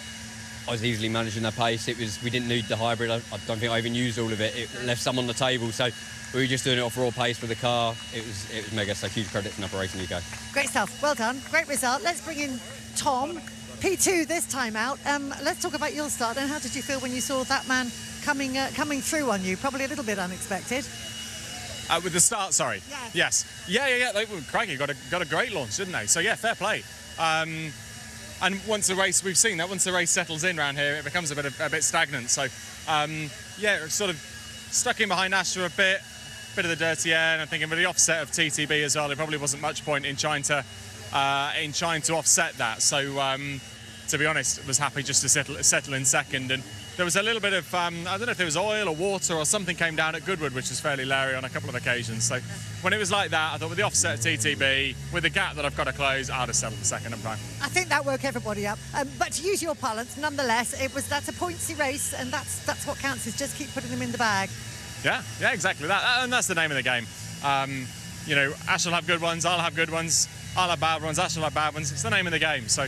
I was easily managing the pace. We didn't need the hybrid. I don't think I even used all of it. It left some on the table, so we were just doing it off raw pace with the car. It was mega. So huge credit to Upper Racing UK. Great stuff. Well done. Great result. Let's bring in Tom, P2 this time out. Let's talk about your start. And how did you feel when you saw that man coming through on you? Probably a little bit unexpected. With the start, sorry. Yes. Yeah. They were cracking. Got a great launch, didn't they? So yeah, fair play. And once the race, we've seen that once the race settles in around here, it becomes a bit stagnant. So yeah, sort of stuck in behind Astra a bit of the dirty air. And I'm thinking with the offset of TTB as well, there probably wasn't much point in trying to offset that. So to be honest, was happy just to settle in second. And there was a little bit of, I don't know if there was oil or water or something came down at Goodwood, which was fairly leery on a couple of occasions. So when it was like that, I thought with the offset of TTB, with the gap that I've got to close, I'd have settled for second. I'm fine. I think that woke everybody up. But to use your parlance, nonetheless, that's a pointsy race, and that's what counts, is just keep putting them in the bag. Yeah, exactly that. And that's the name of the game. You know, Ash will have good ones, I'll have good ones, I'll have bad ones, Ash will have bad ones. It's the name of the game. So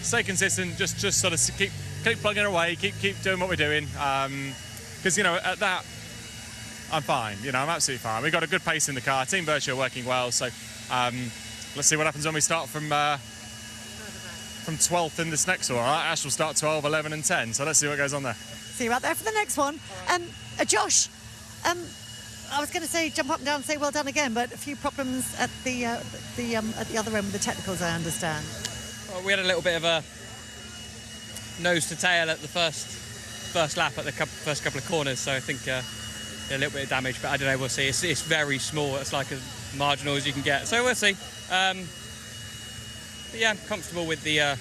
stay consistent, just sort of keep plugging away, keep doing what we're doing. Because, you know, at that, I'm fine. You know, I'm absolutely fine. We've got a good pace in the car. Team Virtue are working well. So let's see what happens when we start from 12th in this next one. All right? Ash will start 12, 11 and 10. So let's see what goes on there. See you out there for the next one. Josh, I was going to say jump up and down and say well done again, but a few problems at the other end with the technicals, I understand. Well, we had a little bit of a nose to tail at the first lap at the first couple of corners, so I think a little bit of damage, but I don't know, we'll see. It's very small. It's like as marginal as you can get, so we'll see. But yeah, I'm comfortable with the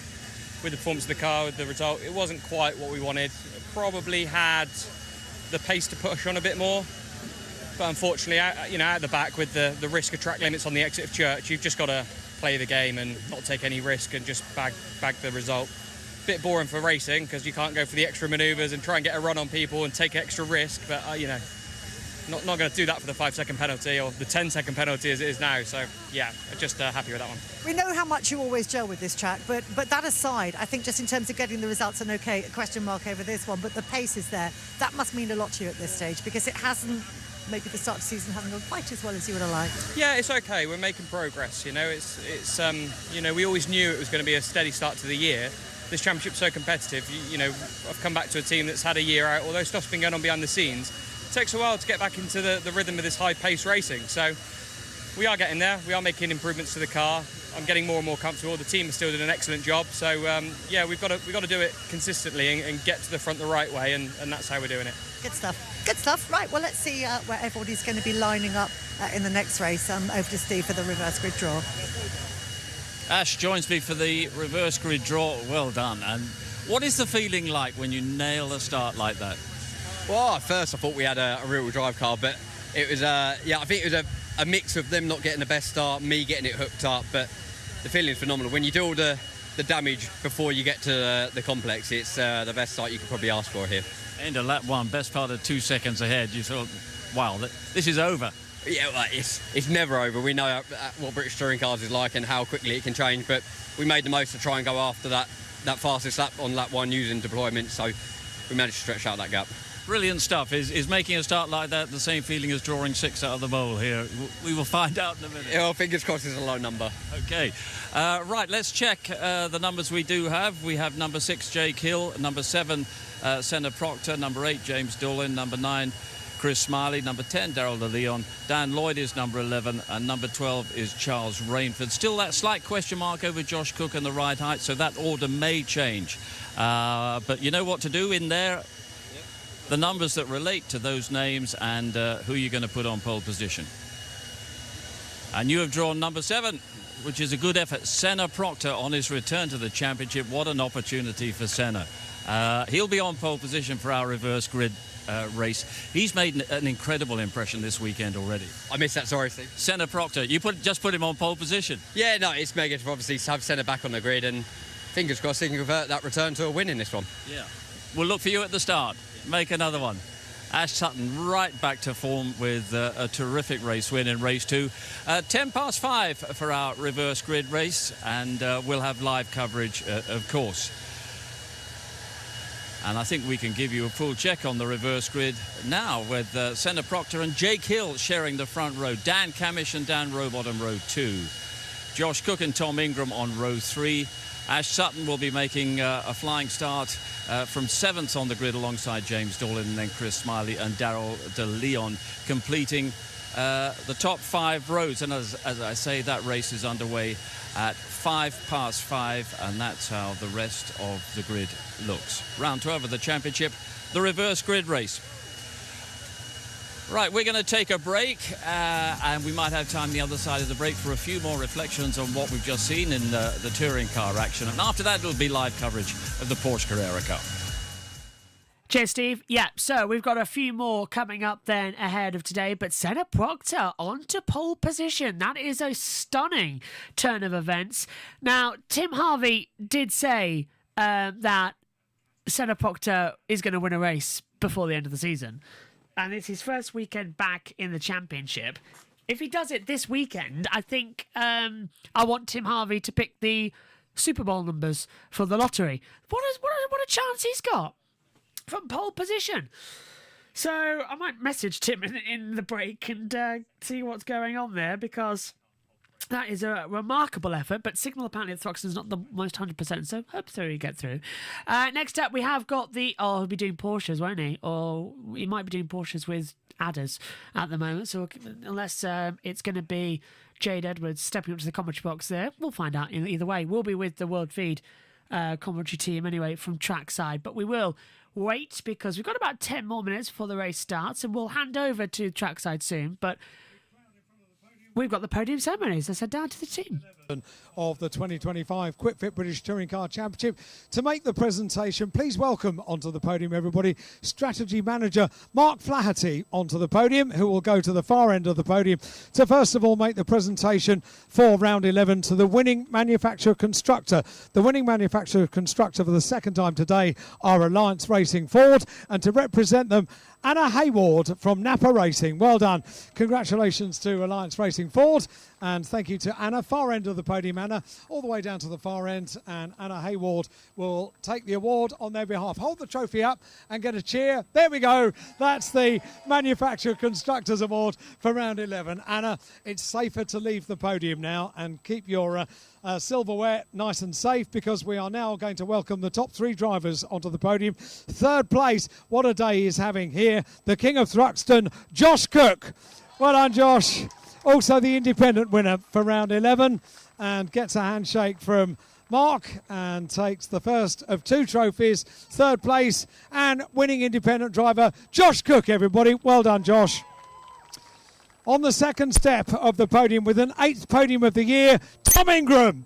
performance of the car, with the result. It wasn't quite what we wanted. It probably had the pace to push on a bit more, but unfortunately, out the back with the risk of track limits on the exit of Church, you've just got to play the game and not take any risk and just bag the result. Bit boring for racing because you can't go for the extra manoeuvres and try and get a run on people and take extra risk, but not going to do that for the 5-second penalty or the 10-second penalty as it is now. So yeah, just happy with that one. We know how much you always gel with this track, but that aside, I think just in terms of getting the results, a question mark over this one, but the pace is there. That must mean a lot to you at this stage, because it hasn't, maybe the start of the season hasn't gone quite as well as you would have liked. Yeah, it's okay. We're making progress. You know, it's we always knew it was going to be a steady start to the year. This championship's so competitive. I've come back to a team that's had a year out, although stuff's been going on behind the scenes. It takes a while to get back into the rhythm of this high-paced racing. So we are getting there. We are making improvements to the car. I'm getting more and more comfortable. The team is still doing an excellent job. So yeah, we've got to do it consistently and get to the front the right way, and that's how we're doing it. Good stuff. Good stuff. Right, well, let's see where everybody's going to be lining up in the next race. Over to Steve for the reverse grid draw. Ash joins me for the reverse grid draw. Well done. And what is the feeling like when you nail a start like that? Well, at first I thought we had a rear-wheel drive car, but it was, I think it was a mix of them not getting the best start, me getting it hooked up, but the feeling is phenomenal. When you do all the damage before you get to the complex, it's the best start you could probably ask for here. Into lap one, best part of 2 seconds ahead, you thought, wow, this is over. Yeah, well, it's never over. We know what British touring cars is like and how quickly it can change, but we made the most to try and go after that fastest lap on lap one using deployment, so we managed to stretch out that gap. Brilliant stuff. Is making a start like that the same feeling as drawing 6 out of the bowl here? We will find out in a minute. Yeah, well, fingers crossed it's a low number. Okay. Right, let's check the numbers we do have. We have number 6, Jake Hill, number 7, Senna Proctor, number 8, James Doolin, number 9, Chris Smiley, number 10, Daryl De Leon, Dan Lloyd is number 11, and number 12 is Charles Rainford. Still that slight question mark over Josh Cook and the ride height, so that order may change. But you know what to do in there. The numbers that relate to those names and who you're going to put on pole position. And you have drawn number 7, which is a good effort. Senna Proctor on his return to the championship. What an opportunity for Senna. He'll be on pole position for our reverse grid race. He's made an incredible impression this weekend already. I missed that, sorry, Steve. Senna Proctor, you just put him on pole position. Yeah, no, it's mega to obviously have Senna back on the grid, and fingers crossed he can convert that return to a win in this one. Yeah. We'll look for you at the start. Make another one. Ash Sutton right back to form with a terrific race win in race 2. 10 past 5 for our reverse grid race, and we'll have live coverage, of course. And I think we can give you a full check on the reverse grid now with Senna Proctor and Jake Hill sharing the front row. Dan Camish and Dan Rowbottom row 2. Josh Cook and Tom Ingram on row 3. Ash Sutton will be making a flying start from 7th on the grid alongside James Dolan, and then Chris Smiley and Daryl De Leon completing the top 5 rows. And as I say, that race is underway at 5 past 5, and that's how the rest of the grid looks. Round 12 of the championship, the reverse grid race. Right, we're going to take a break, and we might have time the other side of the break for a few more reflections on what we've just seen in the touring car action. And after that, it'll be live coverage of the Porsche Carrera Cup. Cheers, Steve. Yeah, so we've got a few more coming up then ahead of today, but Senna Proctor on to pole position. That is a stunning turn of events. Now, Tim Harvey did say that Senna Proctor is going to win a race before the end of the season. And it's his first weekend back in the championship. If he does it this weekend, I think I want Tim Harvey to pick the Super Bowl numbers for the lottery. What a chance he's got from pole position. So I might message Tim in the break and see what's going on there, because that is a remarkable effort, but Signal apparently at Thruxton is not the most 100%, so hope so he get through. Next up, we have got he'll be doing Porsches, won't he? Or he might be doing Porsches with adders at the moment, so unless it's going to be Jade Edwards stepping up to the commentary box there, we'll find out either way. We'll be with the World Feed commentary team anyway from trackside, but we will wait because we've got about 10 more minutes before the race starts, and we'll hand over to trackside soon, but we've got the podium ceremonies. Let's head down to the team. Of the 2025 Quick Fit British Touring Car Championship. To make the presentation, please welcome onto the podium, everybody, Strategy Manager Mark Flaherty onto the podium, who will go to the far end of the podium to first of all make the presentation for round 11 to the winning manufacturer constructor. The winning manufacturer constructor for the second time today are Alliance Racing Ford, and to represent them, Anna Hayward from Napa Racing. Well done. Congratulations to Alliance Racing Ford, and thank you to Anna. Far end of the podium, Anna, all the way down to the far end, and Anna Hayward will take the award on their behalf. Hold the trophy up and get a cheer. There we go. That's the Manufacturer Constructors Award for round 11. Anna, it's safer to leave the podium now and keep your silverware nice and safe, because we are now going to welcome the top 3 drivers onto the podium. Third place, what a day he's having here, the King of Thruxton, Josh Cook. Well done, Josh. Also the independent winner for round 11, and gets a handshake from Mark and takes the first of 2 trophies. Third place and winning independent driver, Josh Cook, everybody. Well done, Josh. On the second step of the podium with an 8th podium of the year, Tom Ingram.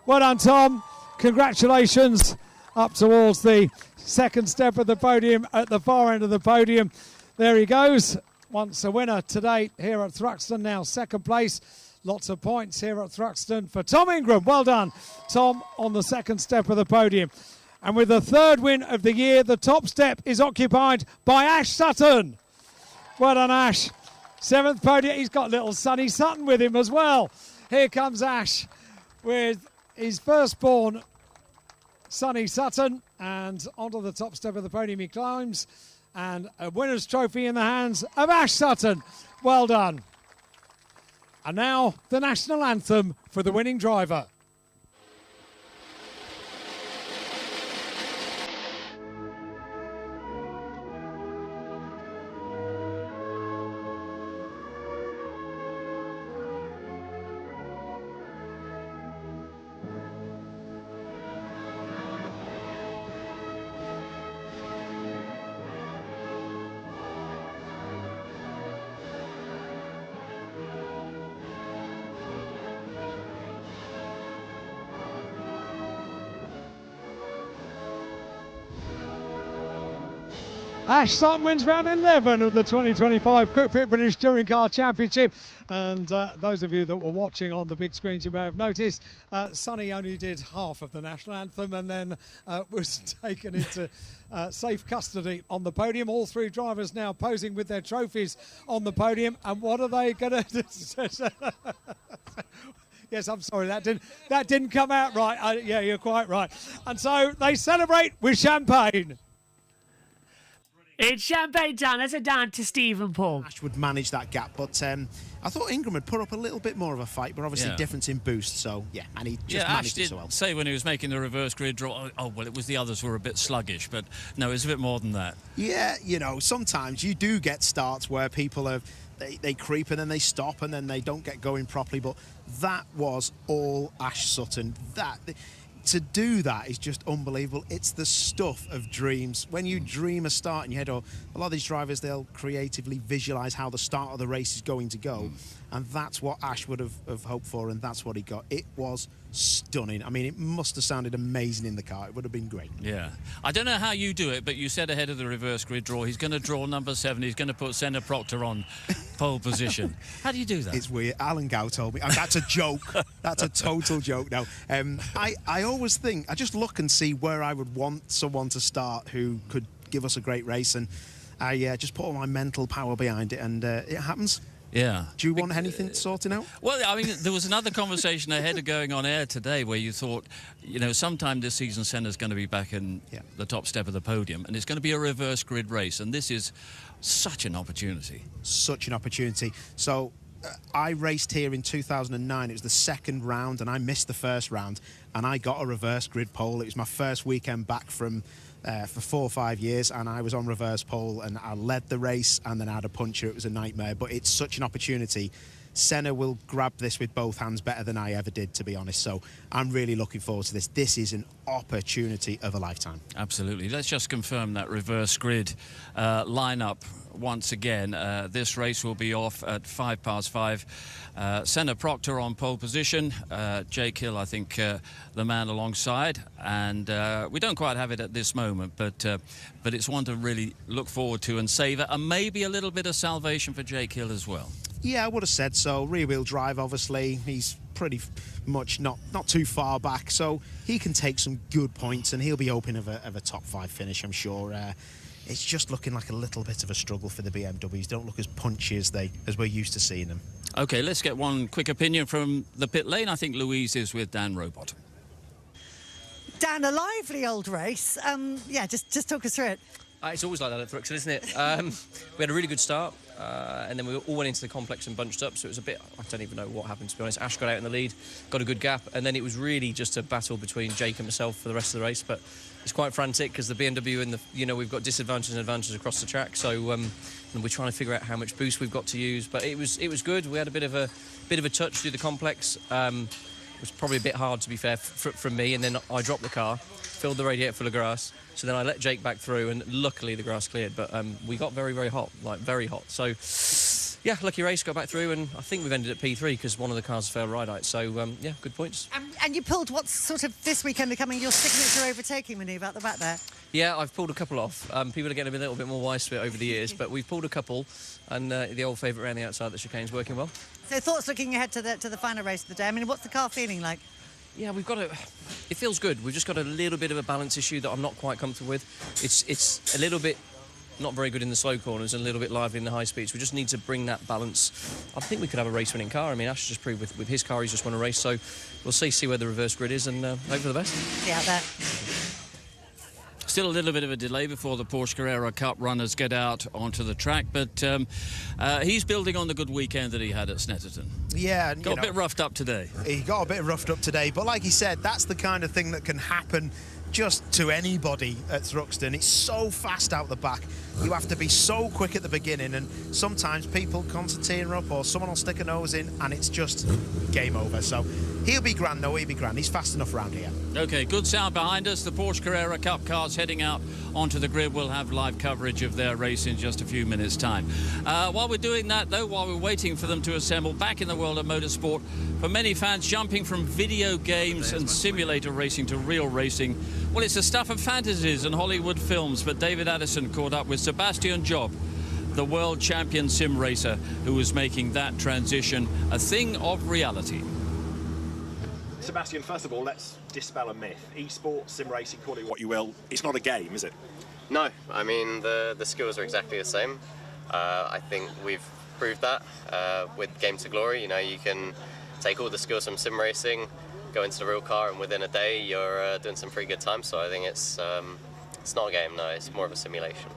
Well done, Tom. Congratulations. Up towards the second step of the podium at the far end of the podium. There he goes. Once a winner today here at Thruxton, now second place. Lots of points here at Thruxton for Tom Ingram. Well done, Tom, on the second step of the podium. And with the 3rd win of the year, the top step is occupied by Ash Sutton. Well done, Ash. 7th podium. He's got little Sonny Sutton with him as well. Here comes Ash with his firstborn, Sonny Sutton, and onto the top step of the podium he climbs. And a winner's trophy in the hands of Ash Sutton. Well done. And now the national anthem for the winning driver. Ash Sutton wins round 11 of the 2025 Quick Fit British Touring Car Championship. And those of you that were watching on the big screens, you may have noticed Sonny only did half of the national anthem and then was taken into safe custody on the podium. All three drivers now posing with their trophies on the podium. And what are they going to do? Yes, I'm sorry, that didn't come out right. Yeah, you're quite right. And so they celebrate with champagne. It's champagne time. Let's head down to Stephen Paul. Ash would manage that gap, but I thought Ingram had put up a little bit more of a fight, but obviously difference in boost, so yeah, and he just managed it so well. Ash did say when he was making the reverse grid draw, oh, well, it was the others who were a bit sluggish, but no, it's a bit more than that. Yeah, you know, sometimes you do get starts where people are, they creep and then they stop and then they don't get going properly, but that was all Ash Sutton. To do that is just unbelievable. It's the stuff of dreams. When you dream a start in your head, or a lot of these drivers, they'll creatively visualise how the start of the race is going to go. And that's what Ash would have hoped for, and that's what he got. It was stunning. I mean, it must have sounded amazing in the car. It would have been great. Yeah. I don't know how you do it, but you said ahead of the reverse grid draw, he's going to draw number 7. He's going to put Senna Proctor on pole position. How do you do that? It's weird. Alan Gow told me. And that's a joke. That's a total joke now. I always think, I just look and see where I would want someone to start who could give us a great race, and I just put all my mental power behind it, and it happens. Yeah. Do you want anything sorting out? Well, I mean, there was another conversation ahead of going on air today where you thought, you know, sometime this season Senna's going to be back in the top step of the podium, and it's going to be a reverse grid race, and this is such an opportunity. Such an opportunity. So I raced here in 2009. It was the second round, and I missed the first round, and I got a reverse grid pole. It was my first weekend back from for 4 or 5 years, and I was on reverse pole, and I led the race, and then I had a puncture. It was a nightmare, but it's such an opportunity. Senna will grab this with both hands better than I ever did, to be honest. So I'm really looking forward to this. This is an opportunity of a lifetime. Absolutely. Let's just confirm that reverse grid lineup once again. This race will be off at 5:05. Senna Proctor on pole position. Jake Hill, I think, the man alongside. And we don't quite have it at this moment, but it's one to really look forward to and savour, and maybe a little bit of salvation for Jake Hill as well. Yeah, I would have said so. Rear-wheel drive, obviously. He's pretty much not too far back, so he can take some good points, and he'll be hoping of a top 5 finish, I'm sure. It's just looking like a little bit of a struggle for the BMWs. Don't look as punchy as we're used to seeing them. OK, let's get one quick opinion from the pit lane. I think Louise is with Dan Robot. Dan, a lively old race. Yeah, just talk us through it. It's always like that at Thruxton, isn't it? We had a really good start, and then we all went into the complex and bunched up, so it was a bit, I don't even know what happened, to be honest. Ash got out in the lead, got a good gap, and then it was really just a battle between Jake and myself for the rest of the race, but it's quite frantic because the BMW and we've got disadvantages and advantages across the track, so and we're trying to figure out how much boost we've got to use, but it was good. We had a bit of a touch through the complex. It was probably a bit hard, to be fair, from me, and then I dropped the car, filled the radiator full of grass, so then I let Jake back through, and luckily the grass cleared, but we got very, very hot, like very hot. So, yeah, lucky race, got back through, and I think we've ended at P3 because one of the cars failed ride height, so, yeah, good points. And you pulled what's sort of this weekend becoming your signature overtaking manoeuvre at the back there. Yeah, I've pulled a couple off. People are getting a little bit more wise to it over the years, but we've pulled a couple, and the old favourite around the outside, the chicane's working well. So thoughts looking ahead to the final race of the day. I mean, what's the car feeling like? Yeah, it feels good. We've just got a little bit of a balance issue that I'm not quite comfortable with. It's a little bit not very good in the slow corners and a little bit lively in the high speeds. We just need to bring that balance. I think we could have a race-winning car. I mean, Ash just proved with his car he's just won a race, so we'll see where the reverse grid is, and hope for the best. See you out there. Still a little bit of a delay before the Porsche Carrera Cup runners get out onto the track, but he's building on the good weekend that he had at Snetterton. Yeah. Got a bit roughed up today. He got a bit roughed up today, but like he said, that's the kind of thing that can happen just to anybody at Thruxton. It's so fast out the back. You have to be so quick at the beginning, and sometimes people concertina up or someone will stick a nose in and it's just game over. So He'll be grand, though. He'll be grand. He's fast enough around here. Okay, good sound behind us. The Porsche Carrera Cup cars heading out onto the grid. We'll have live coverage of their race in just a few minutes' time. While we're doing that, though, while we're waiting for them to assemble, back in the world of motorsport, for many fans, jumping from video games and simulator racing to real racing, well, it's the stuff of fantasies and Hollywood films. But David Addison caught up with Sebastian Job, the world champion sim racer, who was making that transition a thing of reality. Sebastian, first of all, let's dispel a myth. Esports, sim racing, call it what you will, it's not a game, is it? No, I mean, the skills are exactly the same. I think we've proved that with Game to Glory. You know, you can take all the skills from sim racing, go into the real car, and within a day you're doing some pretty good time. So I think it's not a game, no, it's more of a simulation.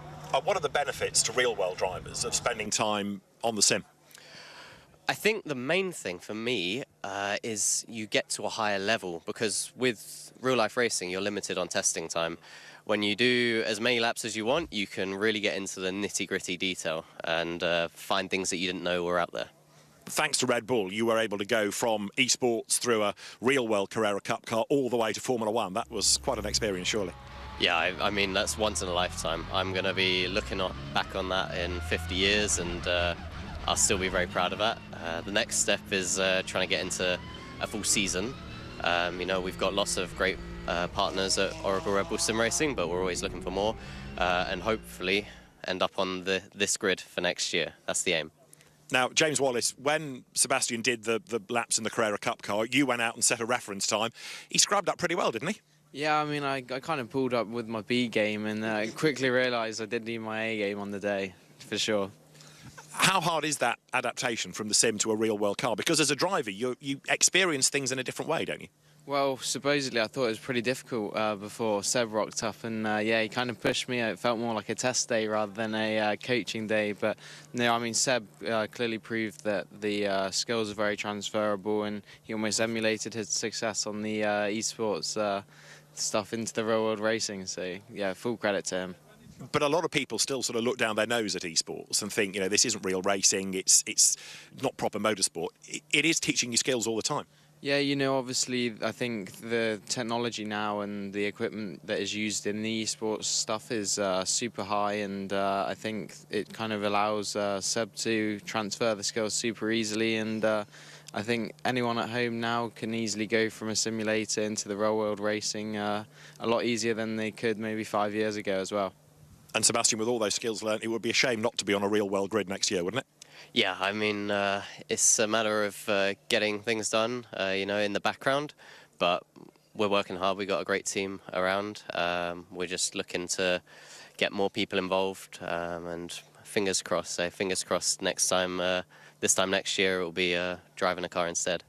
What are the benefits to real-world drivers of spending time on the sim? I think the main thing for me is you get to a higher level, because with real-life racing you're limited on testing time. When you do as many laps as you want, you can really get into the nitty-gritty detail and find things that you didn't know were out there. Thanks to Red Bull, you were able to go from esports through a real-world Carrera Cup car all the way to Formula One. That was quite an experience, surely. Yeah, I mean, that's once in a lifetime. I'm going to be looking back on that in 50 years, and I'll still be very proud of that. The next step is trying to get into a full season. You know, we've got lots of great partners at Oracle Red Bull Sim Racing, but we're always looking for more, and hopefully end up on this grid for next year. That's the aim. Now, James Wallace, when Sebastian did the laps in the Carrera Cup car, you went out and set a reference time. He scrubbed up pretty well, didn't he? Yeah, I mean, I kind of pulled up with my B game and quickly realised I did need my A game on the day, for sure. How hard is that adaptation from the sim to a real-world car? Because as a driver, you experience things in a different way, don't you? Well, supposedly I thought it was pretty difficult before Seb rocked up, and yeah, he kind of pushed me. It felt more like a test day rather than a coaching day. But no, I mean, Seb clearly proved that the skills are very transferable, and he almost emulated his success on the esports stuff into the real world racing. So yeah, full credit to him. But a lot of people still sort of look down their nose at esports and think, you know, this isn't real racing. It's not proper motorsport. It is teaching you skills all the time. Yeah, you know, obviously, I think the technology now and the equipment that is used in the esports stuff is super high, and I think it kind of allows Seb to transfer the skills super easily, and I think anyone at home now can easily go from a simulator into the real-world racing a lot easier than they could maybe 5 years ago as well. And Sebastian, with all those skills learned, it would be a shame not to be on a real-world grid next year, wouldn't it? Yeah, I mean, it's a matter of getting things done, you know, in the background, but we're working hard. We've got a great team around. We're just looking to get more people involved, and fingers crossed. So fingers crossed next time, this time next year, it will be driving a car instead.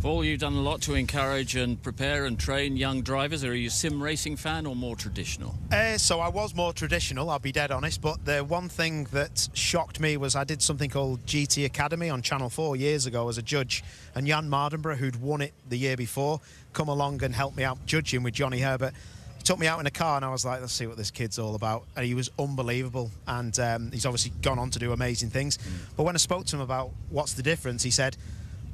Paul, you've done a lot to encourage and prepare and train young drivers. Are you a sim racing fan or more traditional? So I was more traditional, I'll be dead honest, but the one thing that shocked me was I did something called GT Academy on Channel 4 years ago as a judge, and Jan Mardenborough, who'd won it the year before, come along and helped me out judging with Johnny Herbert. He took me out in a car and I was like, let's see what this kid's all about. And he was unbelievable, and he's obviously gone on to do amazing things. But when I spoke to him about what's the difference, he said,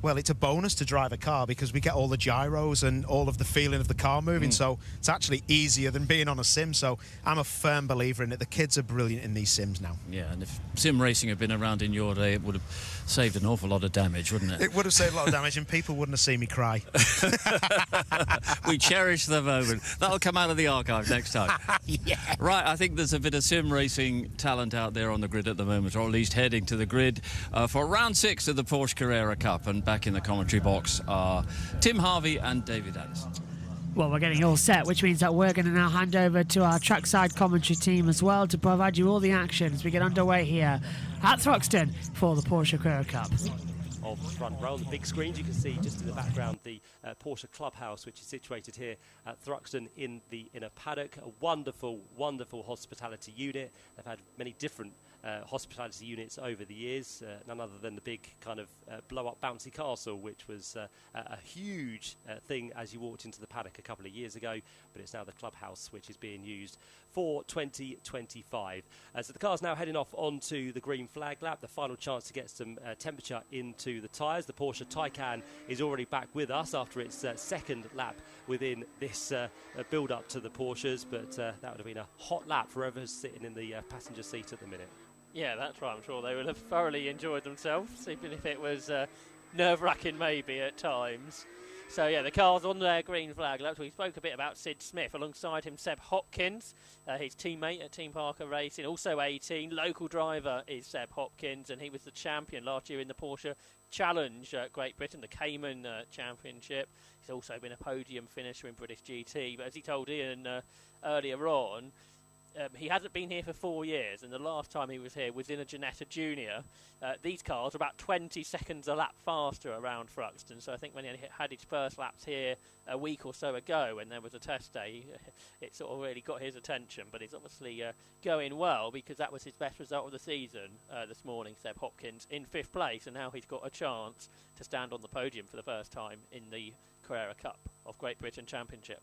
well, it's a bonus to drive a car because we get all the gyros and all of the feeling of the car moving, so it's actually easier than being on a sim. So I'm a firm believer in it. The kids are brilliant in these sims now. Yeah, and if sim racing had been around in your day, it would have saved an awful lot of damage, wouldn't it? It would have saved a lot of damage, and people wouldn't have seen me cry. We cherish the moment. That'll come out of the archive next time. Yeah. Right, I think there's a bit of sim racing talent out there on the grid at the moment, or at least heading to the grid for round 6 of the Porsche Carrera Cup. And back in the commentary box are Tim Harvey and David Addison. Well, we're getting all set, which means that we're going to now hand over to our trackside commentary team as well to provide you all the action as we get underway here at Thruxton for the Porsche Carrera Cup. Of the front row on the big screens, you can see just in the background the Porsche clubhouse, which is situated here at Thruxton in a paddock. A wonderful hospitality unit. They've had many different hospitality units over the years, none other than the big kind of blow-up bouncy castle, which was a huge thing as you walked into the paddock a couple of years ago, but it's now the clubhouse which is being used for 2025. So the car's now heading off onto the green flag lap, the final chance to get some temperature into the tyres. The Porsche Taycan is already back with us after its second lap within this build-up to the Porsches, but that would have been a hot lap for whoever's sitting in the passenger seat at the minute. Yeah, that's right. I'm sure they will have thoroughly enjoyed themselves, even if it was nerve-wracking maybe at times. So, yeah, the car's on their green flag lap. We spoke a bit about Sid Smith. Alongside him, Seb Hopkins, his teammate at Team Parker Racing, also 18. Local driver is Seb Hopkins, and he was the champion last year in the Porsche Challenge at Great Britain, the Cayman Championship. He's also been a podium finisher in British GT. But as he told Ian earlier on, he hasn't been here for 4 years, and the last time he was here was in a Ginetta Junior. These cars are about 20 seconds a lap faster around Thruxton, so I think when he had his first laps here a week or so ago when there was a test day, it sort of really got his attention. But he's obviously going well, because that was his best result of the season this morning, Seb Hopkins, in 5th place, and now he's got a chance to stand on the podium for the first time in the Carrera Cup of Great Britain Championship.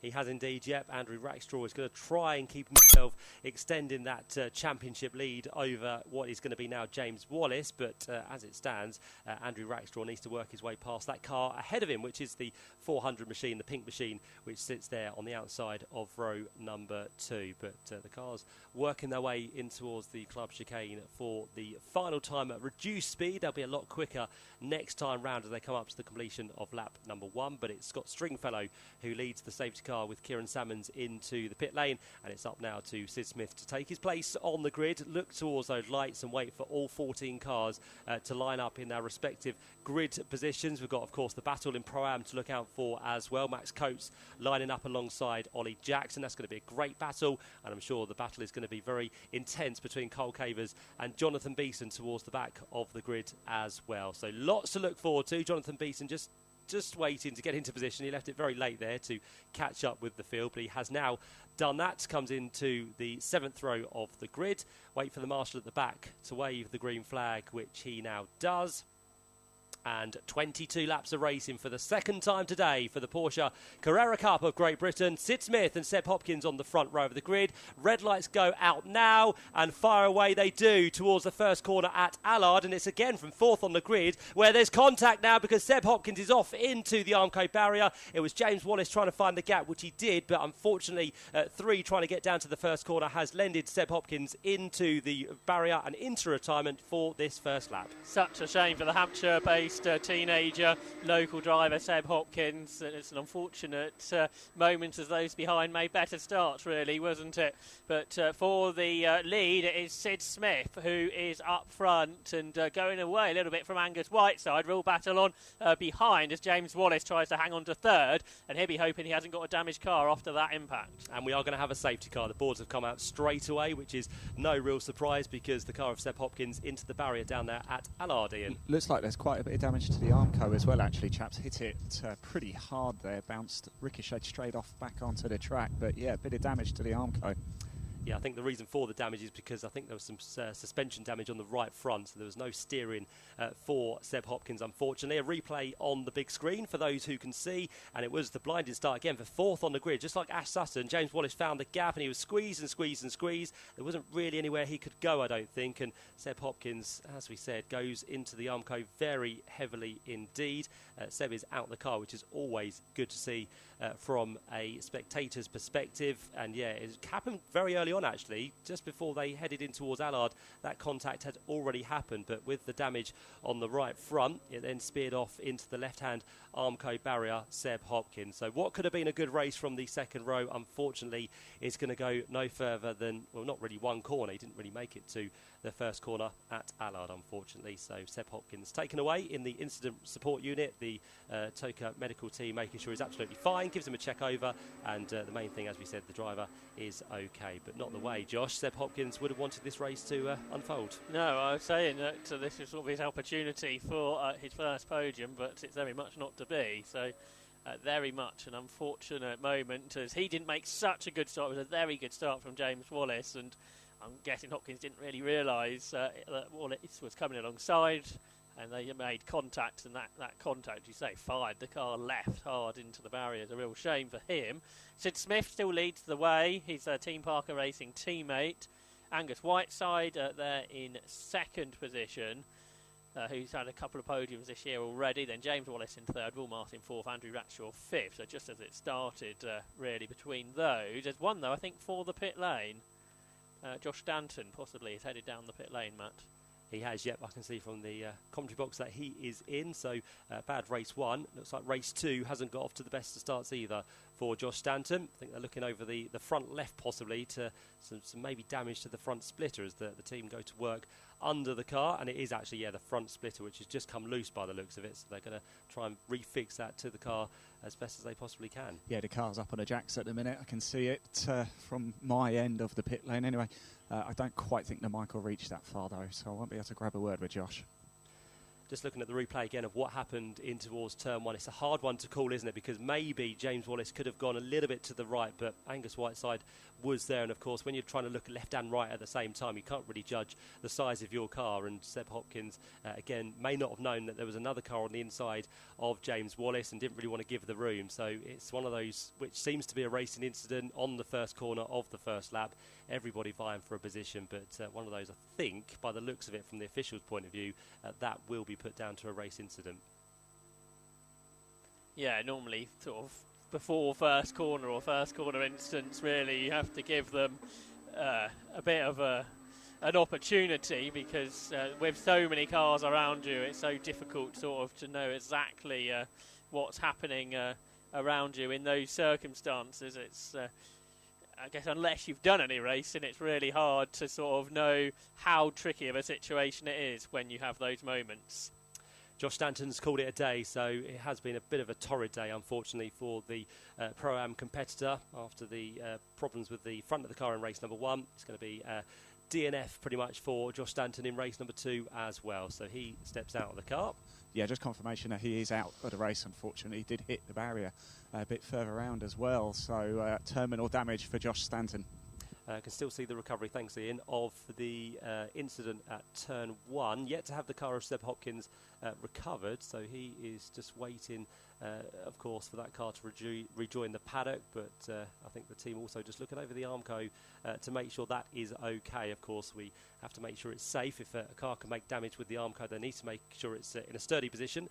He has indeed, yep. Andrew Rackstraw is going to try and keep himself extending that championship lead over what is going to be now James Wallace. But as it stands, Andrew Rackstraw needs to work his way past that car ahead of him, which is the 400 machine, the pink machine, which sits there on the outside of row number 2. But the car's working their way in towards the club chicane for the final time at reduced speed. They'll be a lot quicker next time round as they come up to the completion of lap number 1. But it's Scott Stringfellow who leads the safety car with Kieran Salmons into the pit lane, and it's up now to Sid Smith to take his place on the grid, look towards those lights and wait for all 14 cars to line up in their respective grid positions. We've got, of course, the battle in Pro-Am to look out for as well. Max Coates lining up alongside Ollie Jackson. That's going to be a great battle, and I'm sure the battle is going to be very intense between Cole Cavers and Jonathan Beeson towards the back of the grid as well. So lots to look forward to. Jonathan Beeson just waiting to get into position. He left it very late there to catch up with the field, but he has now done that. Comes into the 7th row of the grid. Wait for the marshal at the back to wave the green flag, which he now does. And 22 laps of racing for the second time today for the Porsche Carrera Cup of Great Britain. Sid Smith and Seb Hopkins on the front row of the grid. Red lights go out now, and fire away they do towards the first corner at Allard. And it's again from 4th on the grid, where there's contact now because Seb Hopkins is off into the Armco barrier. It was James Wallace trying to find the gap, which he did, but unfortunately 3 trying to get down to the first corner has lended Seb Hopkins into the barrier and into retirement for this first lap. Such a shame for the Hampshire-based teenager, local driver Seb Hopkins. It's an unfortunate moment as those behind made better starts, really, wasn't it? But for the lead, it is Sid Smith who is up front and going away a little bit from Angus Whiteside. Real battle on behind as James Wallace tries to hang on to 3rd, and he'll be hoping he hasn't got a damaged car after that impact. And we are going to have a safety car. The boards have come out straight away, which is no real surprise because the car of Seb Hopkins into the barrier down there at Allard, Ian. Looks like there's quite a bit of damage to the Armco as well, actually, chaps. Hit it pretty hard there, bounced, ricocheted straight off back onto the track, but yeah, a bit of damage to the Armco. Yeah, I think the reason for the damage is because I think there was some suspension damage on the right front, so there was no steering for Seb Hopkins, unfortunately. A replay on the big screen for those who can see, and it was the blinding start again for 4th on the grid. Just like Ash Sutton, James Wallace found the gap, and he was squeezed and squeezed and squeezed. There wasn't really anywhere he could go, I don't think, and Seb Hopkins, as we said, goes into the Armco very heavily indeed. Seb is out the car, which is always good to see from a spectator's perspective, and yeah, it happened very early on, actually, just before they headed in towards Allard. That contact had already happened, but with the damage on the right front, it then speared off into the left-hand Armco barrier, Seb Hopkins. So what could have been a good race from the second row, unfortunately, is going to go no further than, well, not really one corner. He didn't really make it to the first corner at Allard, unfortunately. So Seb Hopkins taken away in the incident support unit. The Toka medical team making sure he's absolutely fine, gives him a check over, and the main thing, as we said, the driver is okay, but not the way, Josh, Seb Hopkins would have wanted this race to unfold. No, I was saying that this is sort of his opportunity for his first podium, but it's very much not to be. So very much an unfortunate moment as he didn't make such a good start. It was a very good start from James Wallace, and I'm guessing Hopkins didn't really realise that Wallace was coming alongside, and they made contact, and that contact, you say, fired the car left hard into the barrier. It's a real shame for him. Sid Smith still leads the way. He's a Team Parker Racing teammate. Angus Whiteside there in second position, who's had a couple of podiums this year already. Then James Wallace in third, Will Martin fourth, Andrew Rackshaw fifth. So just as it started, really, between those. There's one, though, I think, for the pit lane. Josh Stanton possibly is headed down the pit lane, Matt. He has, yep. I can see from the commentary box that he is in. So bad race one. Looks like race two hasn't got off to the best of starts either for Josh Stanton. I think they're looking over the front left possibly to some maybe damage to the front splitter as the team go to work under the car. And it is actually, yeah, the front splitter, which has just come loose by the looks of it. So they're going to try and refix that to the car as best as they possibly can. Yeah, the car's up on the jacks at the minute. I can see it from my end of the pit lane. Anyway, I don't quite think the mic will reach that far, though, so I won't be able to grab a word with Josh. Just looking at the replay again of what happened in towards turn one. It's a hard one to call, isn't it? Because maybe James Wallace could have gone a little bit to the right, but Angus Whiteside was there. And, of course, when you're trying to look left and right at the same time, you can't really judge the size of your car. And Seb Hopkins, again, may not have known that there was another car on the inside of James Wallace and didn't really want to give the room. So it's one of those which seems to be a racing incident on the first corner of the first lap. Everybody vying for a position, but one of those, I think, by the looks of it from the officials' point of view, that will be put down to a race incident. Yeah, normally sort of before first corner or first corner instance, really, you have to give them a bit of an opportunity because with so many cars around you, it's so difficult sort of to know exactly what's happening around you in those circumstances. It's I guess unless you've done any racing, it's really hard to sort of know how tricky of a situation it is when you have those moments. Josh Stanton's called it a day, so it has been a bit of a torrid day, unfortunately, for the Pro-Am competitor after the problems with the front of the car in race number one. It's going to be DNF pretty much for Josh Stanton in race number two as well, so he steps out of the car. Yeah, just confirmation that he is out of the race, unfortunately. He did hit the barrier a bit further around as well, so terminal damage for Josh Stanton. Can still see the recovery, thanks Ian, of the incident at turn one. Yet to have the car of Seb Hopkins recovered, so he is just waiting, of course, for that car to rejoin the paddock. But I think the team also just looking over the Armco to make sure that is okay. Of course, we have to make sure it's safe. If a car can make damage with the Armco, they need to make sure it's in a sturdy position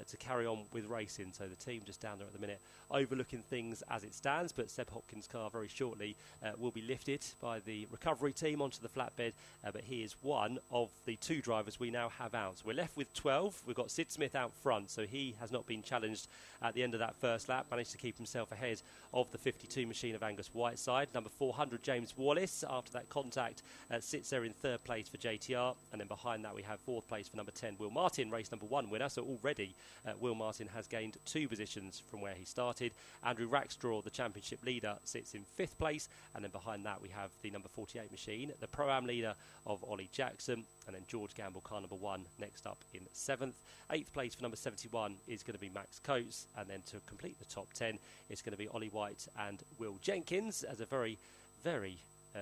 to carry on with racing. So the team just down there at the minute overlooking things as it stands, but Seb Hopkins' car very shortly will be lifted by the recovery team onto the flatbed, but he is one of the two drivers we now have out. So we're left with 12. We've got Sid Smith out front, so he has not been challenged at the end of that first lap, managed to keep himself ahead of the 52 machine of Angus Whiteside. Number 400, James Wallace, after that contact, sits there in third place for JTR, and then behind that we have fourth place for number 10, Will Martin, race number one winner. So already Will Martin has gained 2 positions from where he started. Andrew Rackstraw, the championship leader, sits in 5th place, and then behind that we have the number 48 machine, the Pro-Am leader of Ollie Jackson, and then George Gamble, car number 1, next up in 7th. 8th place for number 71 is going to be Max Coates, and then to complete the top 10 it's going to be Ollie White and Will Jenkins, as a very, very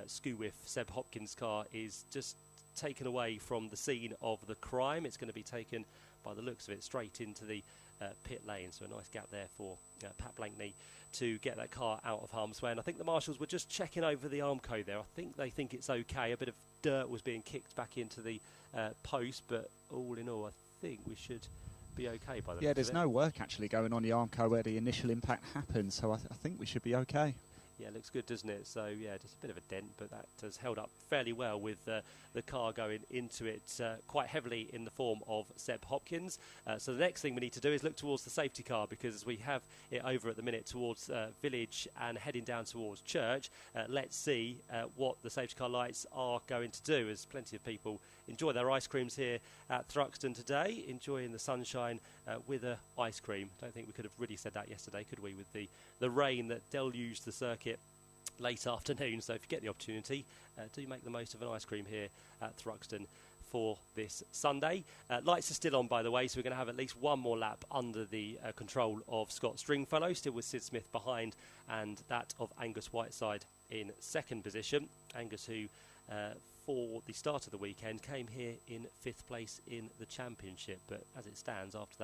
skew-whiff Seb Hopkins car is just taken away from the scene of the crime. It's going to be taken, by the looks of it, straight into the pit lane, so a nice gap there for Pat Blankney to get that car out of harm's way. And I think the marshals were just checking over the Armco there. I think they think it's okay. A bit of dirt was being kicked back into the post, but all in all I think we should be okay by the Yeah, there's no work actually going on the Armco where the initial impact happened, so I think we should be okay. Yeah, it looks good, doesn't it? So, yeah, just a bit of a dent, but that has held up fairly well with the car going into it quite heavily in the form of Seb Hopkins. So the next thing we need to do is look towards the safety car, because as we have it over at the minute towards Village and heading down towards Church, let's see what the safety car lights are going to do, as plenty of people enjoy their ice creams here at Thruxton today, enjoying the sunshine with an ice cream. Don't think we could have really said that yesterday, could we, with the rain that deluged the circuit late afternoon. So if you get the opportunity, do make the most of an ice cream here at Thruxton for this Sunday. Lights are still on, by the way, so we're going to have at least one more lap under the control of Scott Stringfellow, still with Sid Smith behind, and that of Angus Whiteside in second position. Angus, who for the start of the weekend came here in 5th place in the championship, but as it stands after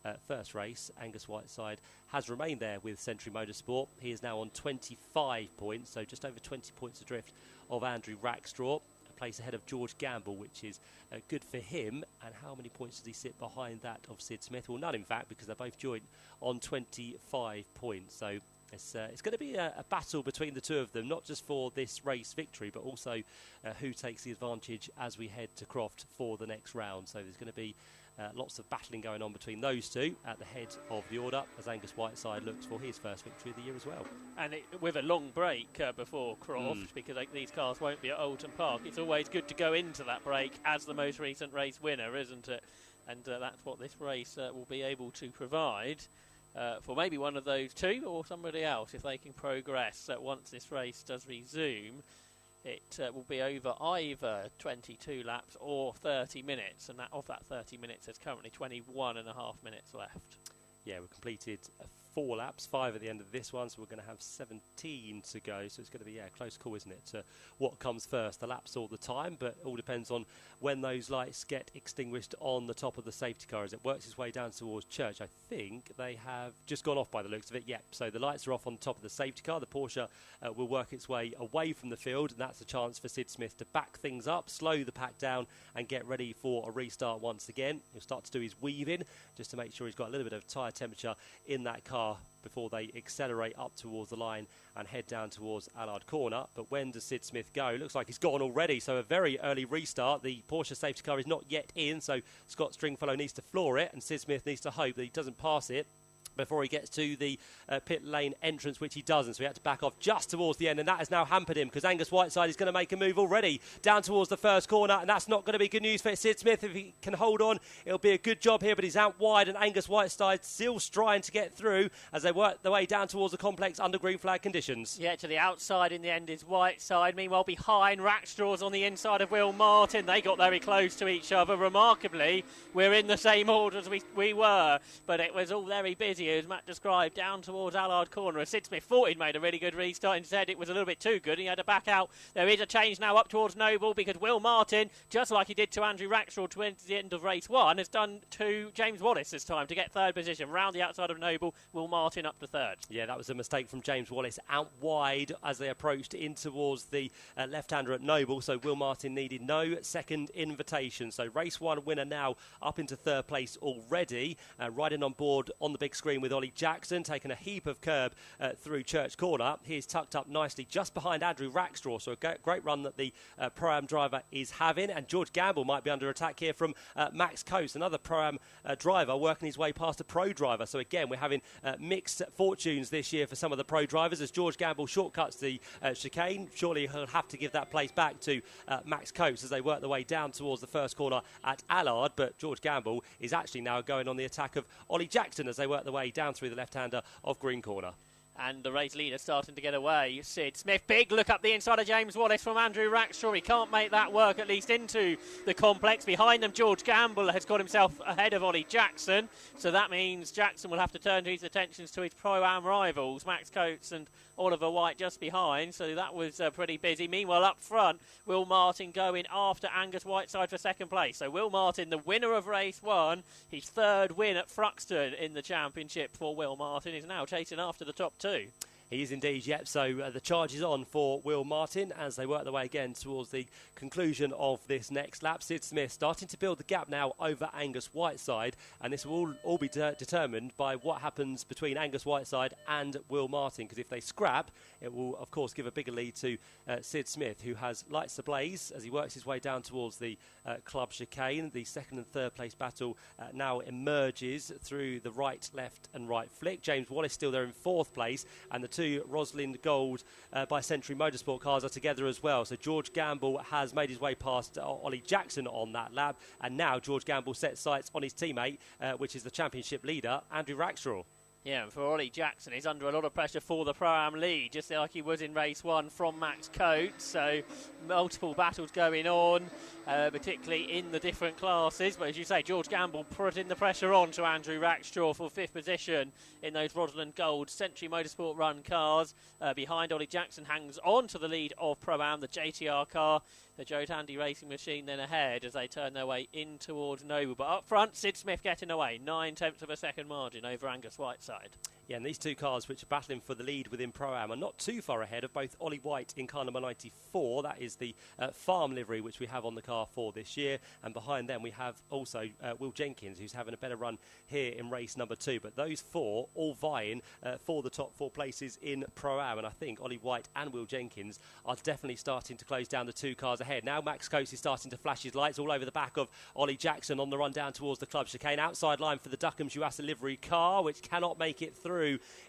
that first race, Angus Whiteside has remained there with Century Motorsport. He is now on 25 points, so just over 20 points adrift of Andrew Rackstraw, a place ahead of George Gamble, which is good for him. And how many points does he sit behind that of Sid Smith? Well, none in fact, because they're both joint on 25 points. So it's going to be a battle between the two of them, not just for this race victory, but also who takes the advantage as we head to Croft for the next round. So there's going to be lots of battling going on between those two at the head of the order as Angus Whiteside looks for his first victory of the year as well. And with a long break before Croft, because these cars won't be at Oulton Park, it's always good to go into that break as the most recent race winner, isn't it? And that's what this race will be able to provide. For maybe one of those two or somebody else, if they can progress once this race does resume, it will be over either 22 laps or 30 minutes, and of that 30 minutes there's currently 21 and a half minutes left. Yeah, we completed 4 laps, 5 at the end of this one, so we're going to have 17 to go. So it's going to be a close call, isn't it, to what comes first. The laps all the time, but it all depends on when those lights get extinguished on the top of the safety car as it works its way down towards Church. I think they have just gone off by the looks of it. Yep, so the lights are off on the top of the safety car. The Porsche will work its way away from the field, and that's a chance for Sid Smith to back things up, slow the pack down, and get ready for a restart once again. He'll start to do his weaving just to make sure he's got a little bit of tyre temperature in that car before they accelerate up towards the line and head down towards Allard Corner. But when does Sid Smith go? Looks like he's gone already, so a very early restart. The Porsche safety car is not yet in, so Scott Stringfellow needs to floor it, and Sid Smith needs to hope that he doesn't pass it before he gets to the pit lane entrance, which he doesn't, so he had to back off just towards the end, and that has now hampered him because Angus Whiteside is going to make a move already down towards the first corner, and that's not going to be good news for Sid Smith. If he can hold on, it'll be a good job here, but he's out wide, and Angus Whiteside still trying to get through as they work their way down towards the complex under green flag conditions. Yeah, to the outside in the end is Whiteside. Meanwhile, behind, Rackstraw's on the inside of Will Martin. They got very close to each other. Remarkably, we're in the same order as we were, but it was all very busy, as Matt described, down towards Allard Corner. As Sid Smith thought he'd made a really good restart, instead it was a little bit too good. He had to back out. There is a change now up towards Noble because Will Martin, just like he did to Andrew Rackstraw towards the end of race 1, has done to James Wallace this time to get 3rd position. Round the outside of Noble, Will Martin up to 3rd. Yeah, that was a mistake from James Wallace out wide as they approached in towards the left-hander at Noble, so Will Martin needed no second invitation. So race 1 winner now up into 3rd place already, riding on board on the big screen with Ollie Jackson, taking a heap of curb through Church Corner. He's tucked up nicely just behind Andrew Rackstraw, so a great run that the Pro-Am driver is having. And George Gamble might be under attack here from Max Coates, another Pro-Am driver working his way past a Pro driver. So again, we're having mixed fortunes this year for some of the Pro drivers as George Gamble shortcuts the chicane. Surely he'll have to give that place back to Max Coates as they work their way down towards the first corner at Allard, but George Gamble is actually now going on the attack of Ollie Jackson as they work their way down through the left-hander of Green Corner. And the race leader starting to get away. Sid Smith, big look up the inside of James Wallace from Andrew Rackstraw. He can't make that work, at least into the complex. Behind them, George Gamble has got himself ahead of Ollie Jackson. So that means Jackson will have to turn his attentions to his Pro-Am rivals, Max Coates and Oliver White just behind. So that was pretty busy. Meanwhile, up front, Will Martin going after Angus Whiteside for 2nd place. So Will Martin, the winner of race 1, his 3rd win at Thruxton in the championship for Will Martin, is now chasing after the top 2. He is indeed, yep. So the charge is on for Will Martin as they work their way again towards the conclusion of this next lap. Sid Smith starting to build the gap now over Angus Whiteside, and this will all be determined by what happens between Angus Whiteside and Will Martin, because if they scrap, it will, of course, give a bigger lead to Sid Smith, who has lights ablaze as he works his way down towards the club chicane. The 2nd and 3rd place battle now emerges through the right, left and right flick. James Wallace still there in 4th place, and the 2 Rosalind Gold by Century Motorsport cars are together as well. So George Gamble has made his way past Ollie Jackson on that lap, and now George Gamble sets sights on his teammate, which is the championship leader, Andrew Rackstraw. Yeah, and for Ollie Jackson, he's under a lot of pressure for the Pro-Am lead, just like he was in race 1 from Max Coates. So multiple battles going on, particularly in the different classes. But as you say, George Gamble putting the pressure on to Andrew Rackstraw for 5th position in those Rosalind Gold Century Motorsport run cars. Behind Ollie Jackson hangs on to the lead of Pro-Am, the JTR car. the Joe Tandy Racing Machine then ahead as they turn their way in towards Noble. But up front, Sid Smith getting away, 9/10 of a second margin over Angus Whiteside. Yeah, and these two cars which are battling for the lead within Pro-Am are not too far ahead of both Ollie White in car number 94. That is the farm livery which we have on the car for this year. And behind them we have also Will Jenkins, who's having a better run here in race number 2. But those four all vying for the top 4 places in Pro-Am. And I think Ollie White and Will Jenkins are definitely starting to close down the 2 cars ahead. Now Max Coates is starting to flash his lights all over the back of Ollie Jackson on the run down towards the club chicane. Outside line for the Duckham's Yuasa livery car, which cannot make it through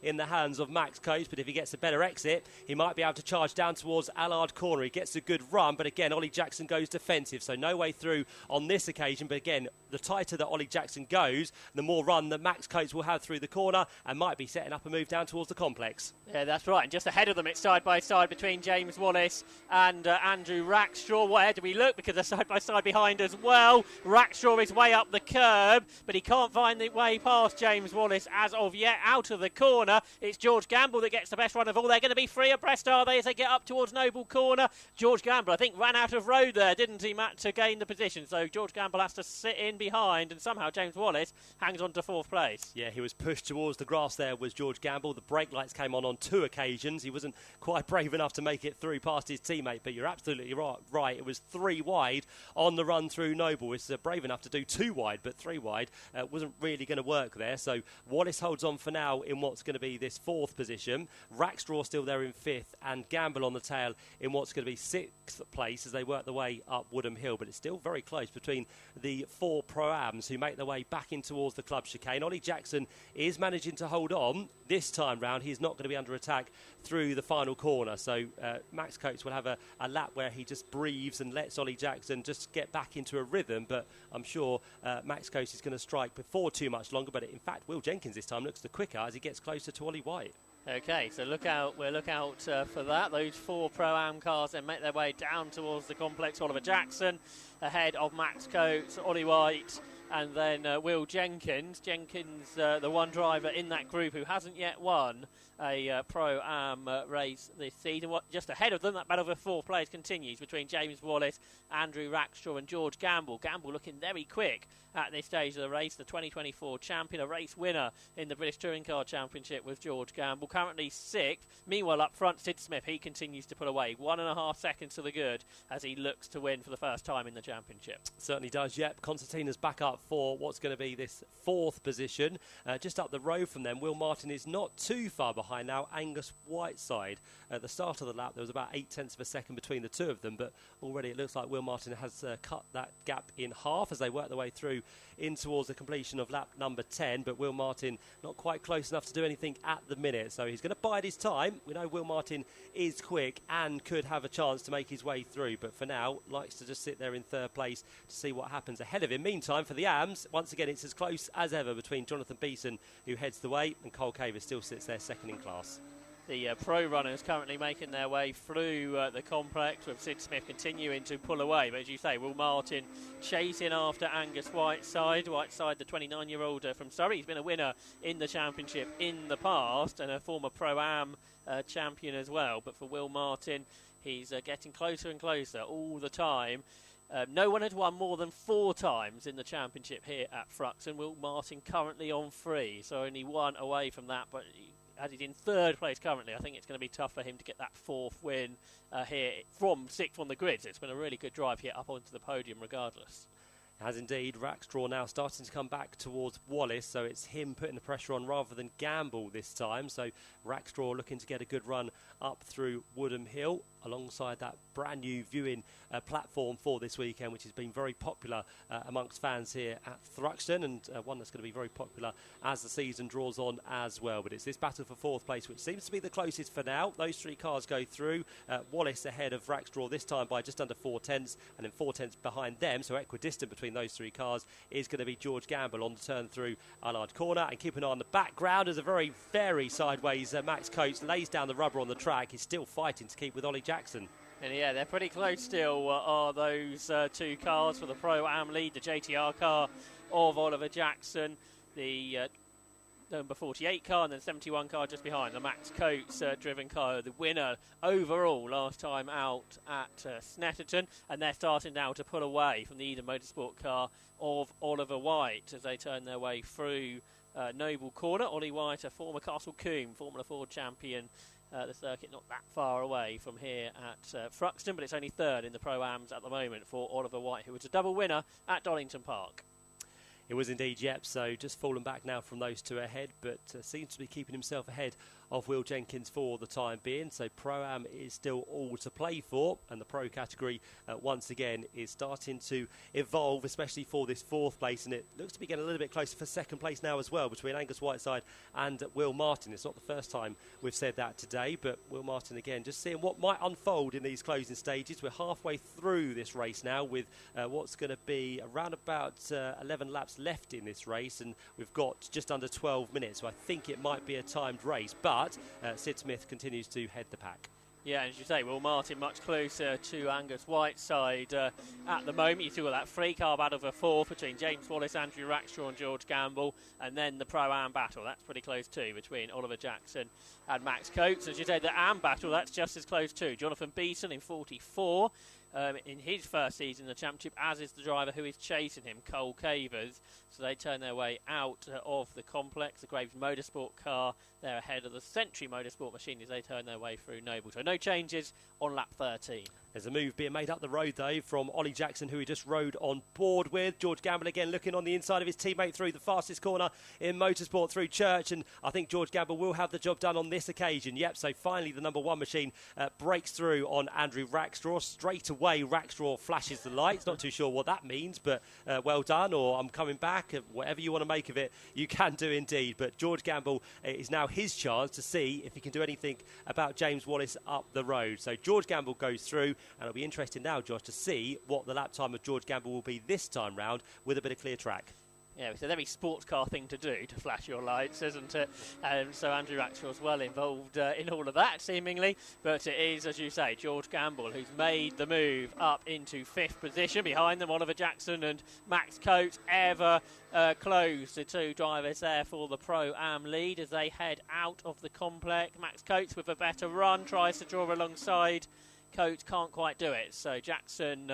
in the hands of Max Coates, but if he gets a better exit, he might be able to charge down towards Allard Corner. He gets a good run, but again, Ollie Jackson goes defensive, so no way through on this occasion. But again, the tighter that Ollie Jackson goes, the more run that Max Coates will have through the corner and might be setting up a move down towards the complex. Yeah, that's right. And just ahead of them, it's side by side between James Wallace and Andrew Rackstraw. Where do we look? Because they're side by side behind as well. Rackstraw is way up the curb, but he can't find the way past James Wallace as of yet. Out of the corner, it's George Gamble that gets the best run of all. They're going to be free abreast, are they, as they get up towards Noble Corner? George Gamble, I think, ran out of road there, didn't he, Matt, to gain the position. So George Gamble has to sit in behind, and somehow James Wallace hangs on to 4th place. Yeah, he was pushed towards the grass there, was George Gamble. The brake lights came on 2 occasions. He wasn't quite brave enough to make it through past his teammate, but you're absolutely right. It was 3 wide on the run through Noble. It's brave enough to do 2 wide, but 3 wide wasn't really going to work there. So Wallace holds on for now in what's going to be this 4th position. Rackstraw still there in 5th, and Gamble on the tail in what's going to be 6th place as they work their way up Woodham Hill. But it's still very close between the 4 Pro-Ams who make their way back in towards the club chicane. Ollie Jackson is managing to hold on this time round. He's not going to be under attack through the final corner. So Max Coates will have a lap where he just breathes and lets Ollie Jackson just get back into a rhythm. But I'm sure Max Coates is going to strike before too much longer. But in fact, Will Jenkins this time looks the quicker as he gets closer to Ollie White. Okay, so we'll look out for that. Those 4 Pro-Am cars then make their way down towards the complex. Oliver Jackson ahead of Max Coates, Ollie White, and then Will Jenkins. Jenkins, the one driver in that group who hasn't yet won a Pro-Am race this season. Just ahead of them, that battle for 4th place continues between James Wallace, Andrew Rackstraw and George Gamble. Gamble looking very quick at this stage of the race. The 2024 champion, a race winner in the British Touring Car Championship with George Gamble. Currently 6th. Meanwhile, up front, Sid Smith, he continues to pull away. 1.5 seconds to the good as he looks to win for the first time in the championship. Certainly does, yep. Constantina's back up for what's going to be this 4th position. Just up the road from them, Will Martin is not too far behind now. Angus Whiteside. At the start of the lap, there was about 0.8 of a second between the 2 of them, but already it looks like Will Martin has cut that gap in half as they work their way through in towards the completion of lap number 10. But Will Martin not quite close enough to do anything at the minute, so he's going to bide his time. We know Will Martin is quick and could have a chance to make his way through, but for now likes to just sit there in 3rd place to see what happens ahead of him. Meantime, for the AMS, once again it's as close as ever between Jonathan Beeson, who heads the way, and Cole Caver still sits there 2nd in class. The pro runners currently making their way through the complex, with Sid Smith continuing to pull away. But as you say, Will Martin chasing after Angus Whiteside. Whiteside, the 29-year-old from Surrey. He's been a winner in the championship in the past and a former Pro-Am champion as well. But for Will Martin, he's getting closer and closer all the time. No one had won more than 4 times in the championship here at Thruxton. Will Martin currently on 3, so only 1 away from that, but as he's in 3rd place currently, I think it's going to be tough for him to get that 4th win here from 6th on the grid. So it's been a really good drive here up onto the podium regardless. Has indeed. Rackstraw now starting to come back towards Wallace, so it's him putting the pressure on rather than Gamble this time. So Rackstraw looking to get a good run up through Woodham Hill alongside that brand new viewing platform for this weekend, which has been very popular amongst fans here at Thruxton, and one that's going to be very popular as the season draws on as well. But it's this battle for 4th place which seems to be the closest for now. Those 3 cars go through. Wallace ahead of Rackstraw this time by just under 4/10, and then 4/10 behind them, so equidistant between those 3 cars is going to be George Gamble on the turn through Allard Corner. And keep an eye on the background as a very sideways Max Coates lays down the rubber on the track. He's still fighting to keep with Ollie Jackson. And yeah, they're pretty close still, are those 2 cars for the Pro-Am lead. The JTR car of Oliver Jackson, the number 48 car, and then 71 car just behind, the Max Coates driven car, the winner overall last time out at Snetterton, and they're starting now to pull away from the Eden Motorsport car of Oliver White as they turn their way through Noble Corner. Ollie White, a former Castle Combe Formula Ford champion. The circuit not that far away from here at Thruxton, but it's only third in the Pro-Ams at the moment for Oliver White, who was a double winner at Donington Park. It was indeed, yep, so just fallen back now from those two ahead, but seems to be keeping himself ahead of Will Jenkins for the time being. So Pro-Am is still all to play for, and the Pro category once again is starting to evolve, especially for this fourth place, and it looks to be getting a little bit closer for second place now as well between Angus Whiteside and Will Martin. It's not the first time we've said that today, but Will Martin again just seeing what might unfold in these closing stages. We're halfway through this race now with what's going to be around about 11 laps left in this race, and we've got just under 12 minutes, so I think it might be a timed race, but Sid Smith continues to head the pack. Yeah, as you say, Will Martin much closer to Angus Whiteside at the moment. You still got that free car battle for fourth between James Wallace, Andrew Rackstraw and George Gamble, and then the Pro-Am battle. That's pretty close too between Oliver Jackson and Max Coates. As you say, the Am battle, that's just as close too. Jonathan Beeson in 44. In his first season in the championship, as is the driver who is chasing him, Cole Cavers. So they turn their way out of the complex. The Graves Motorsport car, they're ahead of the Century Motorsport machine as they turn their way through Noble. So no changes on lap 13. There's a move being made up the road, though, from Ollie Jackson, who he just rode on board with. George Gamble again looking on the inside of his teammate through the fastest corner in motorsport through Church. And I think George Gamble will have the job done on this occasion. Yep, so finally the number one machine breaks through on Andrew Rackstraw. Straight away, Rackstraw flashes the lights. Not too sure what that means, but well done, or I'm coming back. Whatever you want to make of it, you can do indeed. But George Gamble is now his chance to see if he can do anything about James Wallace up the road. So George Gamble goes through. And it'll be interesting now, Josh, to see what the lap time of George Gamble will be this time round with a bit of clear track. Yeah, it's a very sports car thing to do, to flash your lights, isn't it? So Andrew Rackstraw's well involved in all of that, seemingly. But it is, as you say, George Gamble who's made the move up into fifth position. Behind them, Oliver Jackson and Max Coates, ever close. The two drivers there for the Pro-Am lead as they head out of the complex. Max Coates with a better run, tries to draw alongside. Coates can't quite do it, so Jackson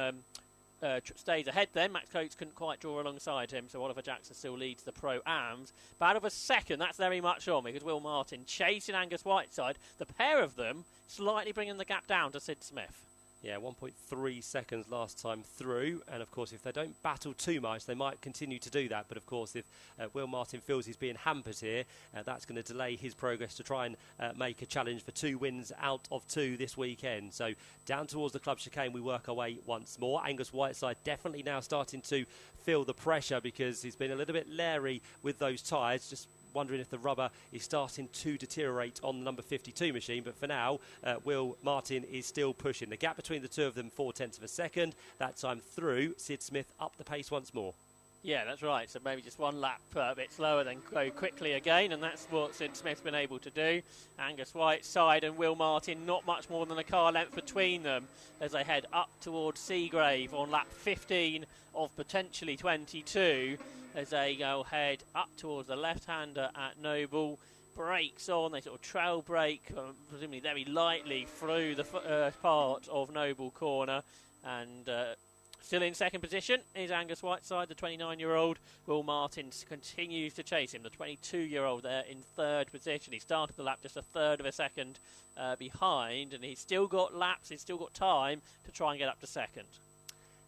stays ahead then. Max Coates couldn't quite draw alongside him, so Oliver Jackson still leads the Pro-Ams. But out of a second, that's very much on because Will Martin chasing Angus Whiteside. The pair of them slightly bringing the gap down to Sid Smith. Yeah, 1.3 seconds last time through. And, of course, if they don't battle too much, they might continue to do that. But, of course, if Will Martin feels he's being hampered here, that's going to delay his progress to try and make a challenge for 2 wins out of 2 this weekend. So down towards the club chicane, we work our way once more. Angus Whiteside definitely now starting to feel the pressure because he's been a little bit leery with those tyres, just wondering if the rubber is starting to deteriorate on the number 52 machine. But for now, Will Martin is still pushing. The gap between the two of them, 0.4 of a second. That time through, Sid Smith up the pace once more. Yeah, that's right. So maybe just one lap a bit slower, then go quickly again, and that's what Sid Smith's been able to do. Angus Whiteside and Will Martin, not much more than a car length between them as they head up towards Seagrave on lap 15 of potentially 22 as they go head up towards the left-hander at Noble. Brakes on, they sort of trail brake, presumably very lightly through the part of Noble Corner, and still in second position is Angus Whiteside, the 29-year-old. Will Martin continues to chase him, the 22-year-old there in third position. He started the lap just a third of a second behind, and he's still got laps, he's still got time to try and get up to second.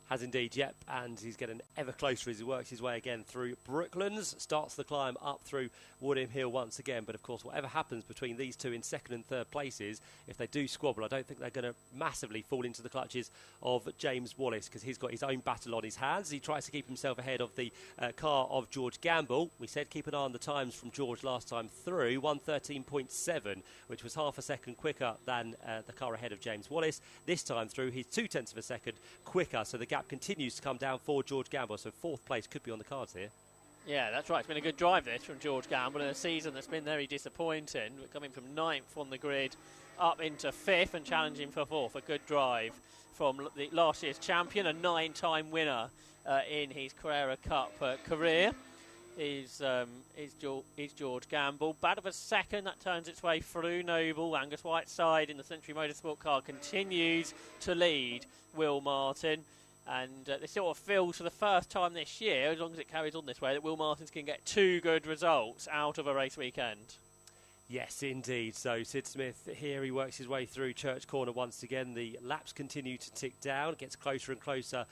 Has indeed, yep, and he's getting ever closer as he works his way again through Brooklands, starts the climb up through Woodham Hill once again. But of course, whatever happens between these two in second and third places, if they do squabble, I don't think they're going to massively fall into the clutches of James Wallace because he's got his own battle on his hands. He tries to keep himself ahead of the car of George Gamble. We said keep an eye on the times from George last time through, 1:13.7, which was half a second quicker than the car ahead of James Wallace. This time through, he's 0.2 of a second quicker, so the gap continues to come down for George Gamble, so fourth place could be on the cards here. Yeah, that's right. It's been a good drive this from George Gamble in a season that's been very disappointing. We're coming from 9th on the grid up into 5th and challenging for 4th. A good drive from the last year's champion, a 9-time winner in his Carrera Cup career. is George Gamble. Bad of a second, that turns its way through Noble. Angus Whiteside in the Century Motorsport car continues to lead Will Martin. And this sort of feels for the first time this year, as long as it carries on this way, that Will Martins can get 2 good results out of a race weekend. Yes, indeed. So Sid Smith here, he works his way through Church Corner once again. The laps continue to tick down, gets closer and closer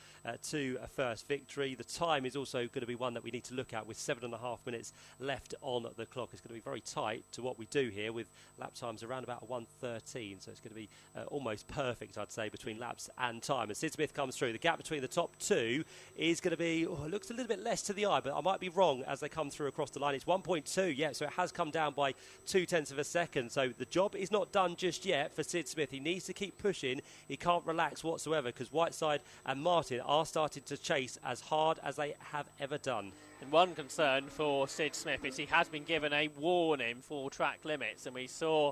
to a first victory. The time is also going to be one that we need to look at with 7.5 minutes left on the clock. It's going to be very tight to what we do here with lap times around about 1:13. So it's going to be almost perfect, I'd say, between laps and time. And Sid Smith comes through. The gap between the top 2 is going to be, it looks a little bit less to the eye, but I might be wrong as they come through across the line. It's 1.2, yeah, so it has come down by 0.2 of a second. So the job is not done just yet for Sid Smith. He needs to keep pushing. He can't relax whatsoever because Whiteside and Martin are starting to chase as hard as they have ever done. And one concern for Sid Smith is he has been given a warning for track limits, and we saw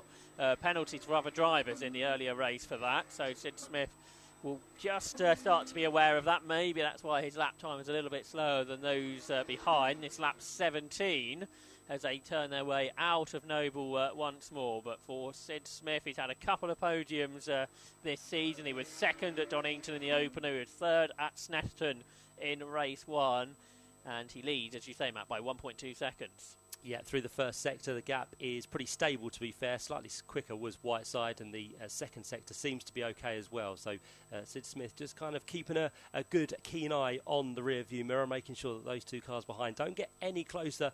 penalties for other drivers in the earlier race for that. So Sid Smith will just start to be aware of that. Maybe that's why his lap time is a little bit slower than those behind. It's lap 17 as they turn their way out of Noble once more. But for Sid Smith, he's had a couple of podiums this season. He was second at Donington in the opener. He was third at Snetterton in race 1. And he leads, as you say, Matt, by 1.2 seconds. Yeah, through the first sector, the gap is pretty stable, to be fair. Slightly quicker was Whiteside, and the second sector seems to be okay as well. So Sid Smith just kind of keeping a good, keen eye on the rear view mirror, making sure that those 2 cars behind don't get any closer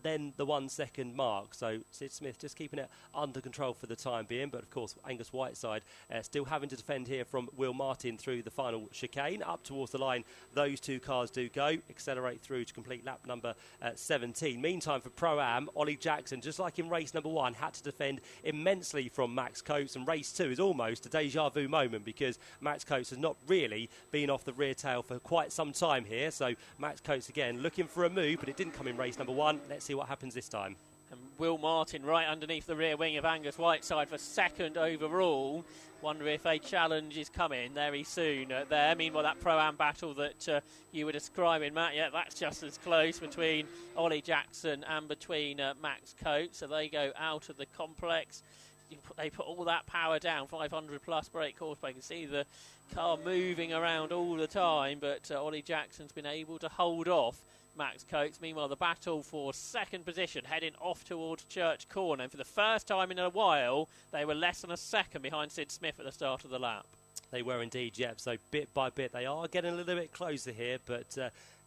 than the 1 second mark. So Sid Smith just keeping it under control for the time being. But, of course, Angus Whiteside still having to defend here from Will Martin through the final chicane. Up towards the line, those 2 cars do go. Accelerate through to complete lap number 17. Meantime, for Pro-Am, Ollie Jackson, just like in race number 1, had to defend immensely from Max Coates, and race 2 is almost a deja vu moment because Max Coates has not really been off the rear tail for quite some time here. So Max Coates again looking for a move, but it didn't come in race number 1. Let's see what happens this time. And Will Martin right underneath the rear wing of Angus Whiteside for second overall. Wonder if a challenge is coming very soon there. Meanwhile, that Pro-Am battle that you were describing, Matt, yeah, that's just as close between Ollie Jackson and between Max Coates. So they go out of the complex. They put all that power down, 500 plus brake horsepower. You can see the car moving around all the time, but Ollie Jackson's been able to hold off Max Coates. Meanwhile, the battle for second position heading off towards Church Corner. And for the first time in a while, they were less than a second behind Sid Smith at the start of the lap. They were indeed, Jeb. So bit by bit, they are getting a little bit closer here. But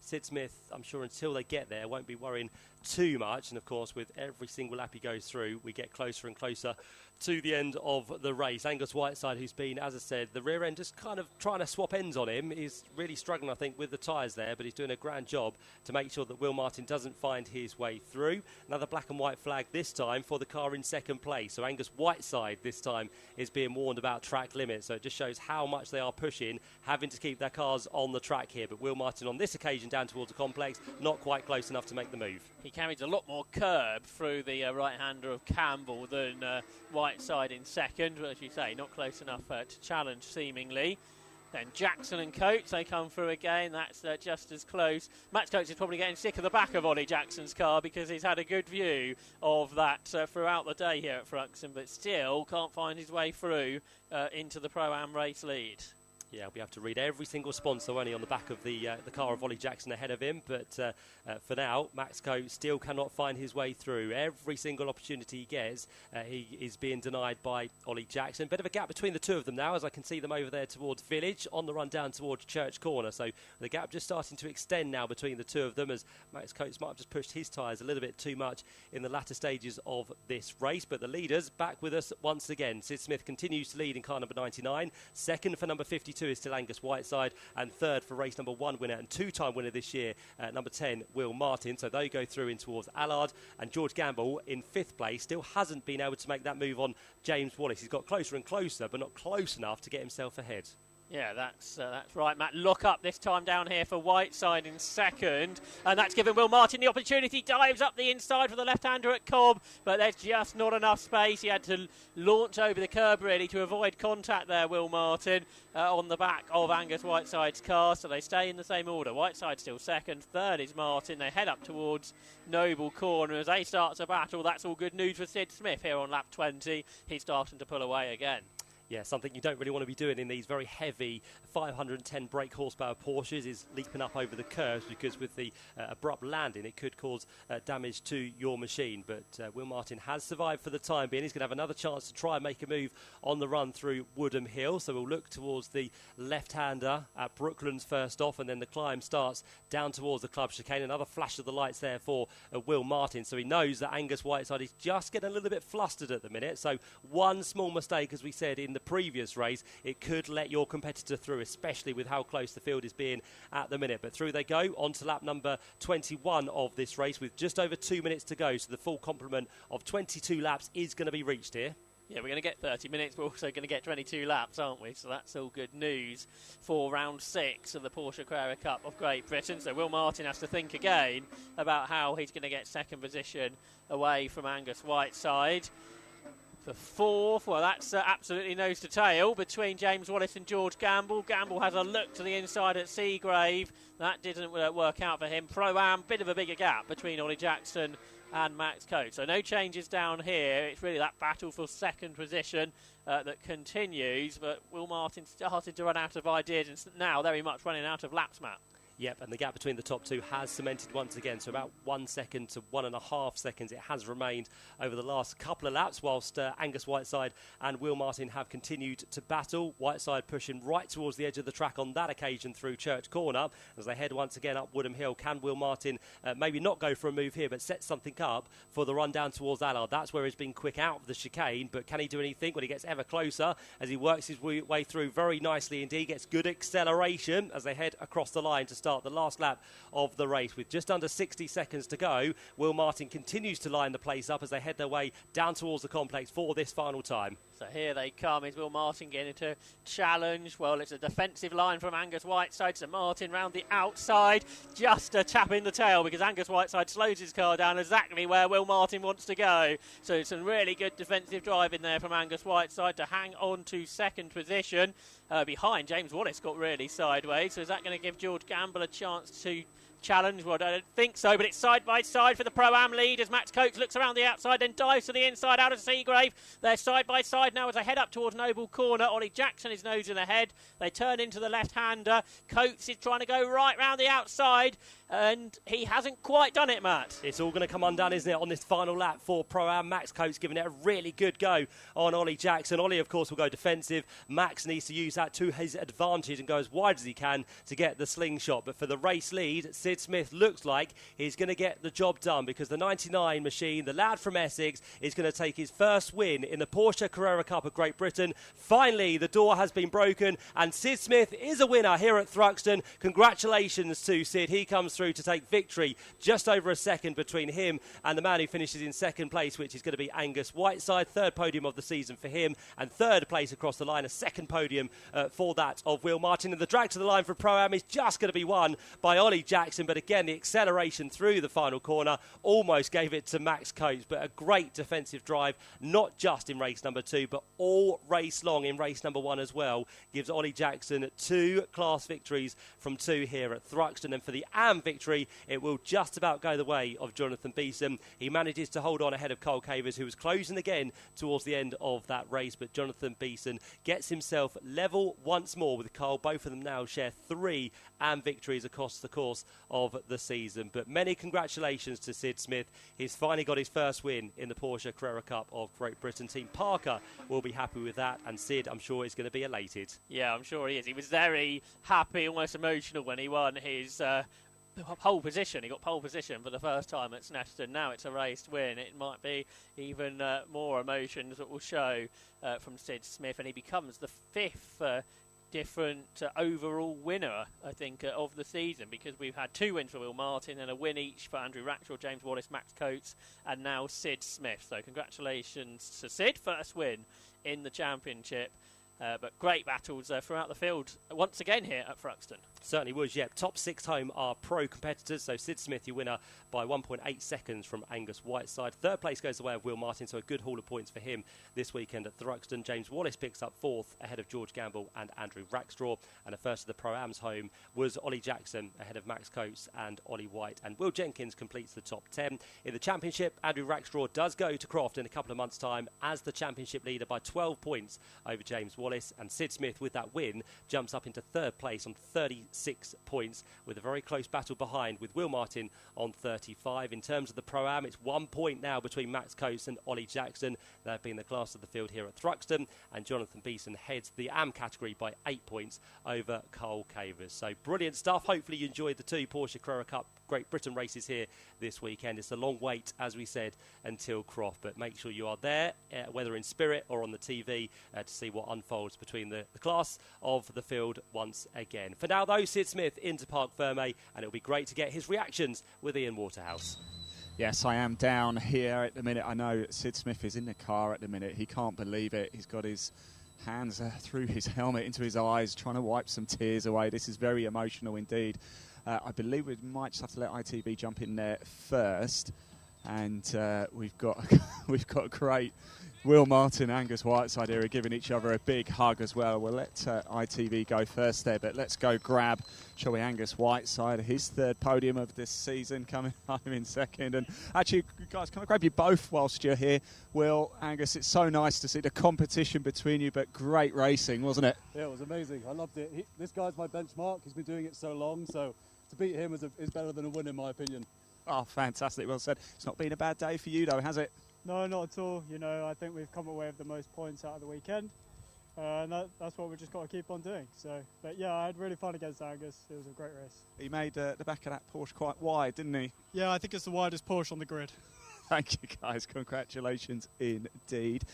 Sid Smith, I'm sure until they get there, won't be worrying too much. And, of course, with every single lap he goes through, we get closer and closer to the end of the race. Angus Whiteside, who's been, as I said, the rear end just kind of trying to swap ends on him. He's really struggling, I think, with the tyres there, but he's doing a grand job to make sure that Will Martin doesn't find his way through. Another black and white flag this time for the car in second place. So Angus Whiteside this time is being warned about track limits. So it just shows how much they are pushing, having to keep their cars on the track here. But Will Martin on this occasion down towards the complex, not quite close enough to make the move. He carries a lot more curb through the right-hander of Campbell than Whiteside in second, but as you say, not close enough to challenge seemingly. Then Jackson and Coates, they come through again. That's just as close. Max Coates is probably getting sick of the back of Ollie Jackson's car because he's had a good view of that throughout the day here at Thruxton, but still can't find his way through into the Pro-Am race lead. Yeah, we have to read every single sponsor only on the back of the car of Ollie Jackson ahead of him. But for now, Max Coates still cannot find his way through. Every single opportunity he gets, he is being denied by Ollie Jackson. Bit of a gap between the 2 of them now, as I can see them over there towards Village, on the run down towards Church Corner. So the gap just starting to extend now between the 2 of them, as Max Coates might have just pushed his tyres a little bit too much in the latter stages of this race. But the leaders back with us once again. Sid Smith continues to lead in car number 99. Second for number 52 is still Angus Whiteside, and third for race number 1 winner and 2-time winner this year, number 10 Will Martin. So they go through in towards Allard, and George Gamble in 5th place still hasn't been able to make that move on James Wallace. He's got closer and closer, but not close enough to get himself ahead. Yeah, that's right, Matt. Look up this time down here for Whiteside in second, and that's given Will Martin the opportunity. Dives up the inside for the left-hander at Cobb, but there's just not enough space. He had to launch over the curb really to avoid contact there, Will Martin, on the back of Angus Whiteside's car, so they stay in the same order. Whiteside still second, third is Martin. They head up towards Noble Corner as they start to battle. That's all good news for Sid Smith here on lap 20. He's starting to pull away again. Yeah, something you don't really want to be doing in these very heavy 510 brake horsepower Porsches is leaping up over the curves, because with the abrupt landing it could cause damage to your machine. But Will Martin has survived for the time being. He's going to have another chance to try and make a move on the run through Woodham Hill. So we'll look towards the left-hander at Brooklands first off, and then the climb starts down towards the club chicane. Another flash of the lights there for Will Martin. So he knows that Angus Whiteside is just getting a little bit flustered at the minute. So one small mistake, as we said in the previous race, it could let your competitor through, especially with how close the field is being at the minute. But through they go on to lap number 21 of this race with just over 2 minutes to go. So the full complement of 22 laps is going to be reached here. Yeah, we're going to get 30 minutes. We're also going to get 22 laps, aren't we? So that's all good news for round 6 of the Porsche Carrera Cup of Great Britain. So Will Martin has to think again about how he's going to get second position away from Angus Whiteside. For fourth, well, that's absolutely nose to tail between James Wallace and George Gamble. Gamble has a look to the inside at Seagrave. That didn't work out for him. Pro-Am, bit of a bigger gap between Ollie Jackson and Max Coates. So no changes down here. It's really that battle for second position that continues. But Will Martin started to run out of ideas and now very much running out of laps, Matt. Yep, and the gap between the top two has cemented once again. So about 1 second to 1.5 seconds it has remained over the last couple of laps, whilst Angus Whiteside and Will Martin have continued to battle. Whiteside pushing right towards the edge of the track on that occasion through Church Corner as they head once again up Woodham Hill. Can Will Martin maybe not go for a move here, but set something up for the run down towards Allard? That's where he's been quick out of the chicane, but can he do anything when he gets ever closer as he works his way through very nicely indeed? Gets good acceleration as they head across the line to start the last lap of the race. With just under 60 seconds to go, Will Martin continues to line the place up as they head their way down towards the complex for this final time. So here they come. Is Will Martin getting into challenge? Well, it's a defensive line from Angus Whiteside. So Martin round the outside, just a tap in the tail because Angus Whiteside slows his car down exactly where Will Martin wants to go. So some really good defensive driving there from Angus Whiteside to hang on to second position. Behind, James Wallace got really sideways. So is that going to give George Gamble a chance to challenge? Well, I don't think so, but it's side by side for the Pro-Am lead as Max Coates looks around the outside, then dives to the inside out of Seagrave. They're side by side now as they head up towards Noble Corner. Ollie Jackson is nosing ahead. They turn into the left-hander. Coates is trying to go right round the outside, and he hasn't quite done it, Matt. It's all going to come undone, isn't it, on this final lap for Pro-Am. Max Coates giving it a really good go on Ollie Jackson. Ollie, of course, will go defensive. Max needs to use that to his advantage and go as wide as he can to get the slingshot. But for the race lead, Sid Smith looks like he's going to get the job done because the 99 machine, the lad from Essex, is going to take his first win in the Porsche Carrera Cup of Great Britain. Finally, the door has been broken and Sid Smith is a winner here at Thruxton. Congratulations to Sid. He comes through to take victory. Just over a second between him and the man who finishes in second place, which is going to be Angus Whiteside. Third podium of the season for him and third place across the line. A second podium for that of Will Martin. And the drag to the line for Pro-Am is just going to be won by Ollie Jackson. But again, the acceleration through the final corner almost gave it to Max Coates. But a great defensive drive, not just in race number 2, but all race long in race number 1 as well, gives Ollie Jackson 2 class victories from 2 here at Thruxton. And for the AM victory, it will just about go the way of Jonathan Beeson. He manages to hold on ahead of Cole Cavers, who was closing again towards the end of that race. But Jonathan Beeson gets himself level once more with Cole. Both of them now share 3 AM victories across the course of the season. But many congratulations to Sid Smith. He's finally got his first win in the Porsche Carrera Cup of Great Britain. Team Parker will be happy with that, and Sid, I'm sure, is going to be elated. Yeah, I'm sure he is. He was very happy, almost emotional when he won his pole position. He got pole position for the first time at Snetterton. Now it's a raced win. It might be even more emotions that will show from Sid Smith, and he becomes the 5th different overall winner, I think, of the season, because we've had 2 wins for Will Martin and a win each for Andrew Rackshaw, James Wallace, Max Coates, and now Sid Smith. So congratulations to Sid, first win in the championship. But great battles throughout the field once again here at Thruxton. Certainly was, yeah. Top 6 home are pro competitors. So Sid Smith, your winner by 1.8 seconds from Angus Whiteside. Third place goes the way of Will Martin, so a good haul of points for him this weekend at Thruxton. James Wallace picks up 4th ahead of George Gamble and Andrew Rackstraw. And the first of the Pro-Ams home was Ollie Jackson ahead of Max Coates and Ollie White. And Will Jenkins completes the top 10. In the championship, Andrew Rackstraw does go to Croft in a couple of months' time as the championship leader by 12 points over James Wallace. And Sid Smith, with that win, jumps up into 3rd place on 36 points, with a very close battle behind with Will Martin on 35. In terms of the Pro-Am, it's 1 point now between Max Coates and Ollie Jackson. They've been the class of the field here at Thruxton, and Jonathan Beeson heads the Am category by 8 points over Cole Cavers. So brilliant stuff. Hopefully you enjoyed the 2 Porsche Carrera Cup Great Britain races here this weekend. It's a long wait, as we said, until Croft, but make sure you are there, whether in spirit or on the TV, to see what unfolds between the class of the field once again. For now, though, Sid Smith into Parc Ferme, and it'll be great to get his reactions with Ian Waterhouse. Yes, I am down here at the minute. I know Sid Smith is in the car at the minute. He can't believe it. He's got his hands through his helmet into his eyes, trying to wipe some tears away. This is very emotional indeed. I believe we might just have to let ITV jump in there first, and we've got a great Will Martin, Angus Whiteside here are giving each other a big hug as well. We'll let ITV go first there, but let's go grab, shall we, Angus Whiteside, his 3rd podium of this season, coming home in 2nd. And actually, guys, can I grab you both whilst you're here? Will, Angus, it's so nice to see the competition between you, but great racing, wasn't it? Yeah, it was amazing. I loved it. This guy's my benchmark. He's been doing it so long, so to beat him is better than a win, in my opinion. Oh, fantastic. Well said. It's not been a bad day for you, though, has it? No, not at all. You know, I think we've come away with the most points out of the weekend, and that's what we've just got to keep on doing. So, but yeah, I had really fun against Angus. It was a great race. He made the back of that Porsche quite wide, didn't he? Yeah, I think it's the widest Porsche on the grid. Thank you, guys. Congratulations indeed.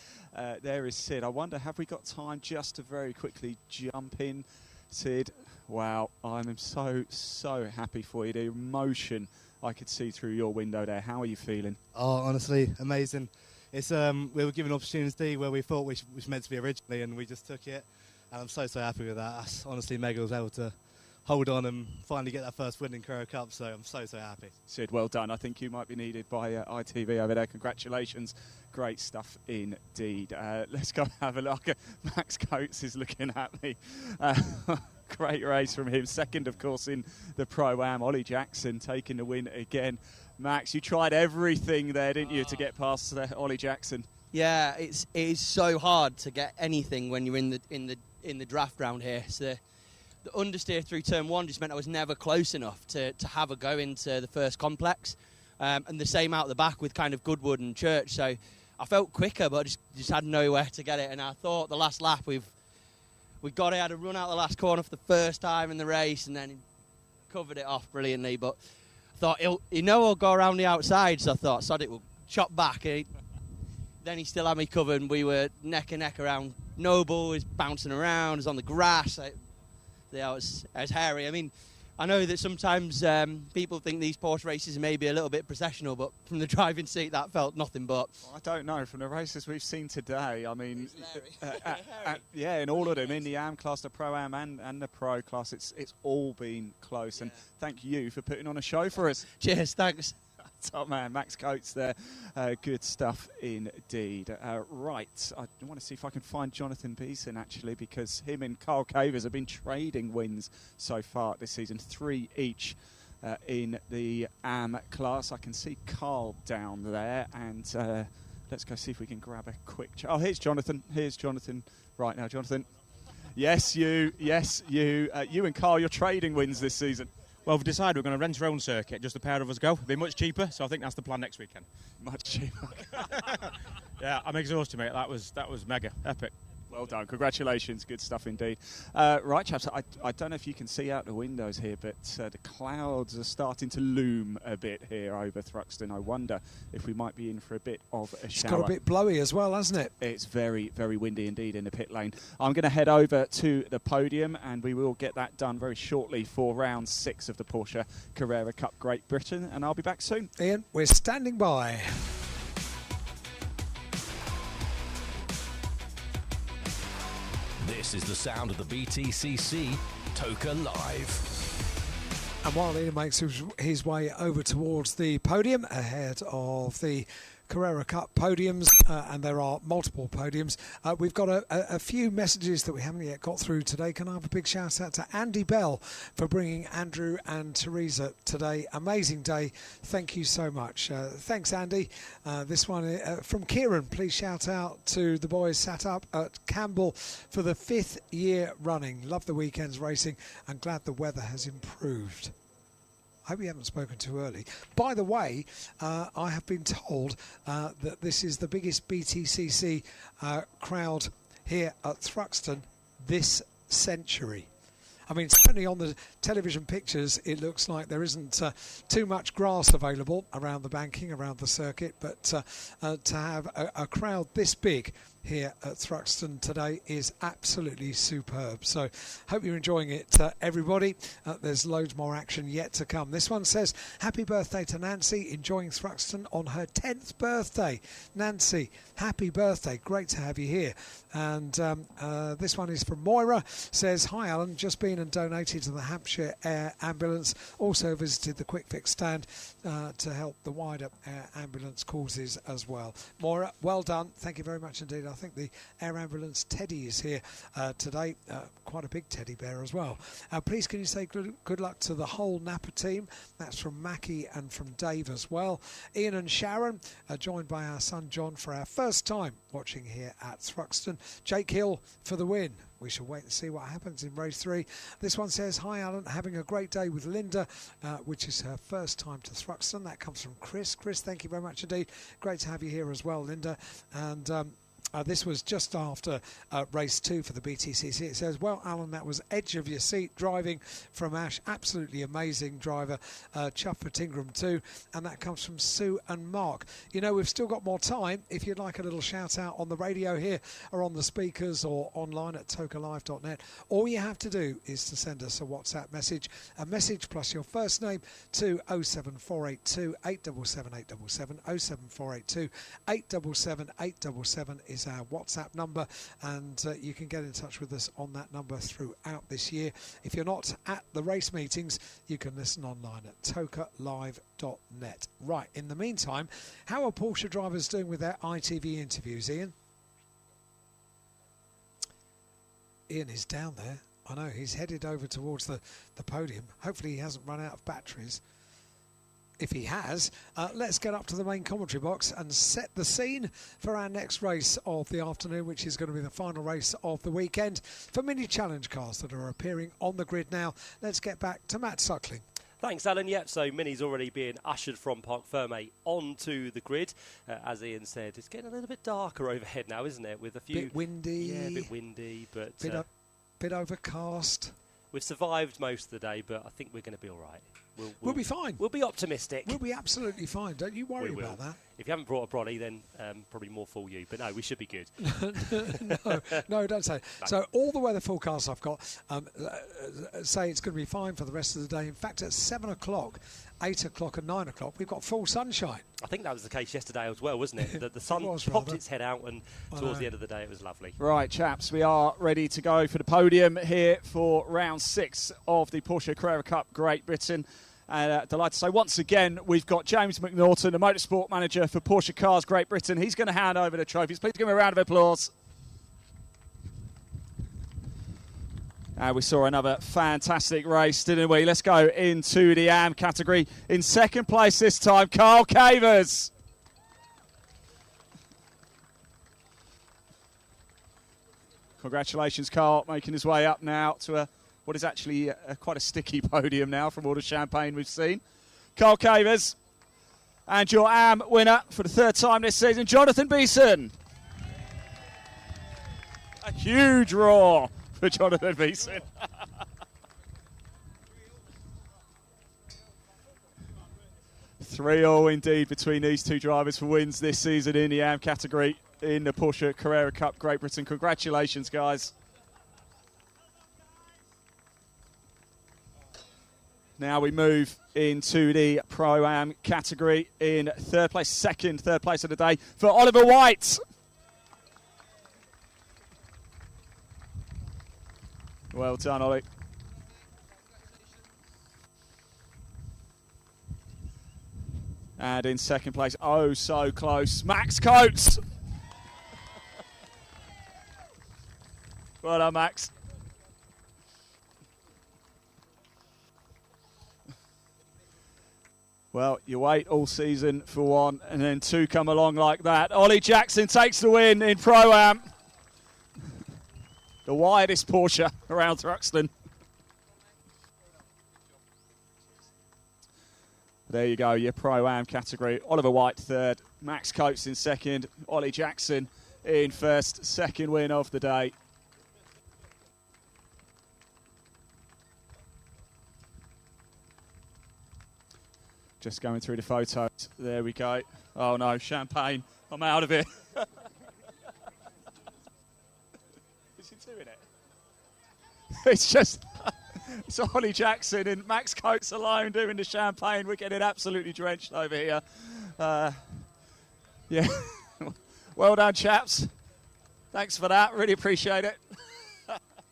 There is Sid. I wonder, have we got time just to very quickly jump in? Sid, wow, I'm so happy for you. The emotion I could see through your window there. How are you feeling? Oh, honestly, amazing. It's we were given an opportunity where we thought we was meant to be originally, and we just took it. And I'm so happy with that. That's honestly mega. I was able to hold on and finally get that first win in Carrera Cup, so I'm so happy. Sid, well done. I think you might be needed by ITV over there. Congratulations. Great stuff indeed. Let's go have a look. Max Coates is looking at me. Great race from him. 2nd, of course, in the Pro-Am. Ollie Jackson taking the win again. Max, you tried everything there, didn't you, to get past Ollie Jackson? Yeah, it is so hard to get anything when you're in the draft round here. So the understeer through turn 1 just meant I was never close enough to have a go into the first complex, and the same out the back with kind of Goodwood and Church. So I felt quicker, but just had nowhere to get it. And I thought the last lap we got it. I had a run out the last corner for the first time in the race, and then he covered it off brilliantly. But I thought he'll go around the outside, so I thought, sod it, we'll chop back. Then he still had me covered, and we were neck and neck around Noble. He was bouncing around, he was on the grass. It was hairy. I mean, I know that sometimes people think these Porsche races may be a little bit processional, but from the driving seat, that felt nothing but. I don't know. From the races we've seen today, I mean, yeah, in all of them, in the Am class, the Pro-Am and the Pro class, it's all been close. Yeah. And thank you for putting on a show for us. Cheers, thanks. Top man, Max Coates there. Good stuff indeed. Right, I want to see if I can find Jonathan Beeson, actually, because him and Carl Cavers have been trading wins so far this season, 3 each in the Am class. I can see Carl down there, and let's go see if we can grab a quick... Oh, here's Jonathan. Here's Jonathan right now. Jonathan. Yes, you. You and Carl, you're trading wins this season. Well, we've decided we're going to rent our own circuit, just a pair of us go. It'll be much cheaper, so I think that's the plan next weekend. Much cheaper. Yeah, I'm exhausted, mate. That was mega, epic. Well done. Congratulations. Good stuff indeed. Right, chaps, I don't know if you can see out the windows here, but the clouds are starting to loom a bit here over Thruxton. I wonder if we might be in for a bit of a shower. It's got a bit blowy as well, hasn't it? It's very, very windy indeed in the pit lane. I'm going to head over to the podium, and we will get that done very shortly for round 6 of the Porsche Carrera Cup Great Britain, and I'll be back soon. Ian, we're standing by. This is the sound of the BTCC Toka Live. And while Ian makes his way over towards the podium ahead of the Carrera Cup podiums, and there are multiple podiums, we've got a few messages that we haven't yet got through today. Can I have a big shout out to Andy Bell for bringing Andrew and Teresa today? Amazing day. Thank you so much. Thanks, Andy. This one from Kieran. Please shout out to the boys sat up at Campbell for the 5th year running. Love the weekend's racing and glad the weather has improved. I hope you haven't spoken too early. By the way, I have been told that this is the biggest BTCC crowd here at Thruxton this century. I mean, certainly on the television pictures, it looks like there isn't too much grass available around the banking, around the circuit, but to have a crowd this big here at Thruxton today is absolutely superb. So hope you're enjoying it, everybody. There's loads more action yet to come. This one says, happy birthday to Nancy, enjoying Thruxton on her 10th birthday. Nancy, happy birthday. Great to have you here. And this one is from Moira, says, hi Alan, just been and donated to the Hampshire Air Ambulance. Also visited the Quick Fix stand to help the wider air ambulance causes as well. Moira, well done. Thank you very much indeed. I think the Air Ambulance Teddy is here today. Quite a big teddy bear as well. Please can you say good luck to the whole Napa team. That's from Mackie and from Dave as well. Ian and Sharon are joined by our son John for our first time watching here at Thruxton. Jake Hill for the win. We shall wait and see what happens in race 3. This one says, hi Alan, having a great day with Linda, which is her first time to Thruxton. That comes from Chris. Chris, thank you very much indeed. Great to have you here as well, Linda. And this was just after race 2 for the BTCC. It says, well, Alan, that was edge of your seat driving from Ash. Absolutely amazing driver. Chuff for Tingram too. And that comes from Sue and Mark. You know, we've still got more time. If you'd like a little shout out on the radio here or on the speakers or online at tokalive.net, all you have to do is to send us a WhatsApp message. A message plus your first name to 07482 877 877. 07482 877 877 is our WhatsApp number, and you can get in touch with us on that number throughout this year. If you're not at the race meetings, you can listen online at tokalive.net. Right, in the meantime, how are Porsche drivers doing with their ITV interviews, Ian? Ian is down there. I know, he's headed over towards the podium. Hopefully he hasn't run out of batteries. If he has, let's get up to the main commentary box and set the scene for our next race of the afternoon, which is going to be the final race of the weekend for mini challenge cars that are appearing on the grid now. Let's get back to Matt Suckling. Thanks, Alan. Yep, so Mini's already being ushered from Parc Fermé onto the grid. As Ian said, it's getting a little bit darker overhead now, isn't it? With a few... Bit windy. Yeah, a bit windy, but... Bit overcast. We've survived most of the day, but I think we're going to be all right. We'll be fine. We'll be optimistic. We'll be absolutely fine. Don't you worry about that. If you haven't brought a brolly, then probably more fool you. But no, we should be good. No, don't say. No. So all the weather forecasts I've got say it's going to be fine for the rest of the day. In fact, at 7 o'clock, 8 o'clock and 9 o'clock, we've got full sunshine. I think that was the case yesterday as well, wasn't it? The sun popped its head out, and towards the end of the day, it was lovely. Right, chaps, we are ready to go for the podium here for round 6 of the Porsche Carrera Cup Great Britain. And delighted to say once again, we've got James McNaughton, the motorsport manager for Porsche Cars Great Britain. He's going to hand over the trophies. Please give him a round of applause. We saw another fantastic race, didn't we? Let's go into the AM category. In second place this time, Carl Cavers. Congratulations, Carl, making his way up now to what is actually quite a sticky podium now from all the champagne we've seen. Carl Cavers. And your AM winner for the 3rd time this season, Jonathan Beeson. A huge roar for Jonathan Beeson. 3-3 indeed between these two drivers for wins this season in the AM category in the Porsche Carrera Cup Great Britain. Congratulations, guys. Now we move into the Pro-Am category in third place of the day for Oliver White. Well done, Ollie. And in second place, oh, so close, Max Coates. Well done, Max. Well, you wait all season for one, and then two come along like that. Ollie Jackson takes the win in Pro-Am. The widest Porsche around Thruxton. There you go, your Pro-Am category. Oliver White third, Max Coates in second, Ollie Jackson in first, second win of the day. Just going through the photos. There we go. Oh no, champagne. I'm out of it. Is he doing it? It's just... It's Ollie Jackson and Max Coates alone doing the champagne. We're getting absolutely drenched over here. Yeah. Well done, chaps. Thanks for that. Really appreciate it.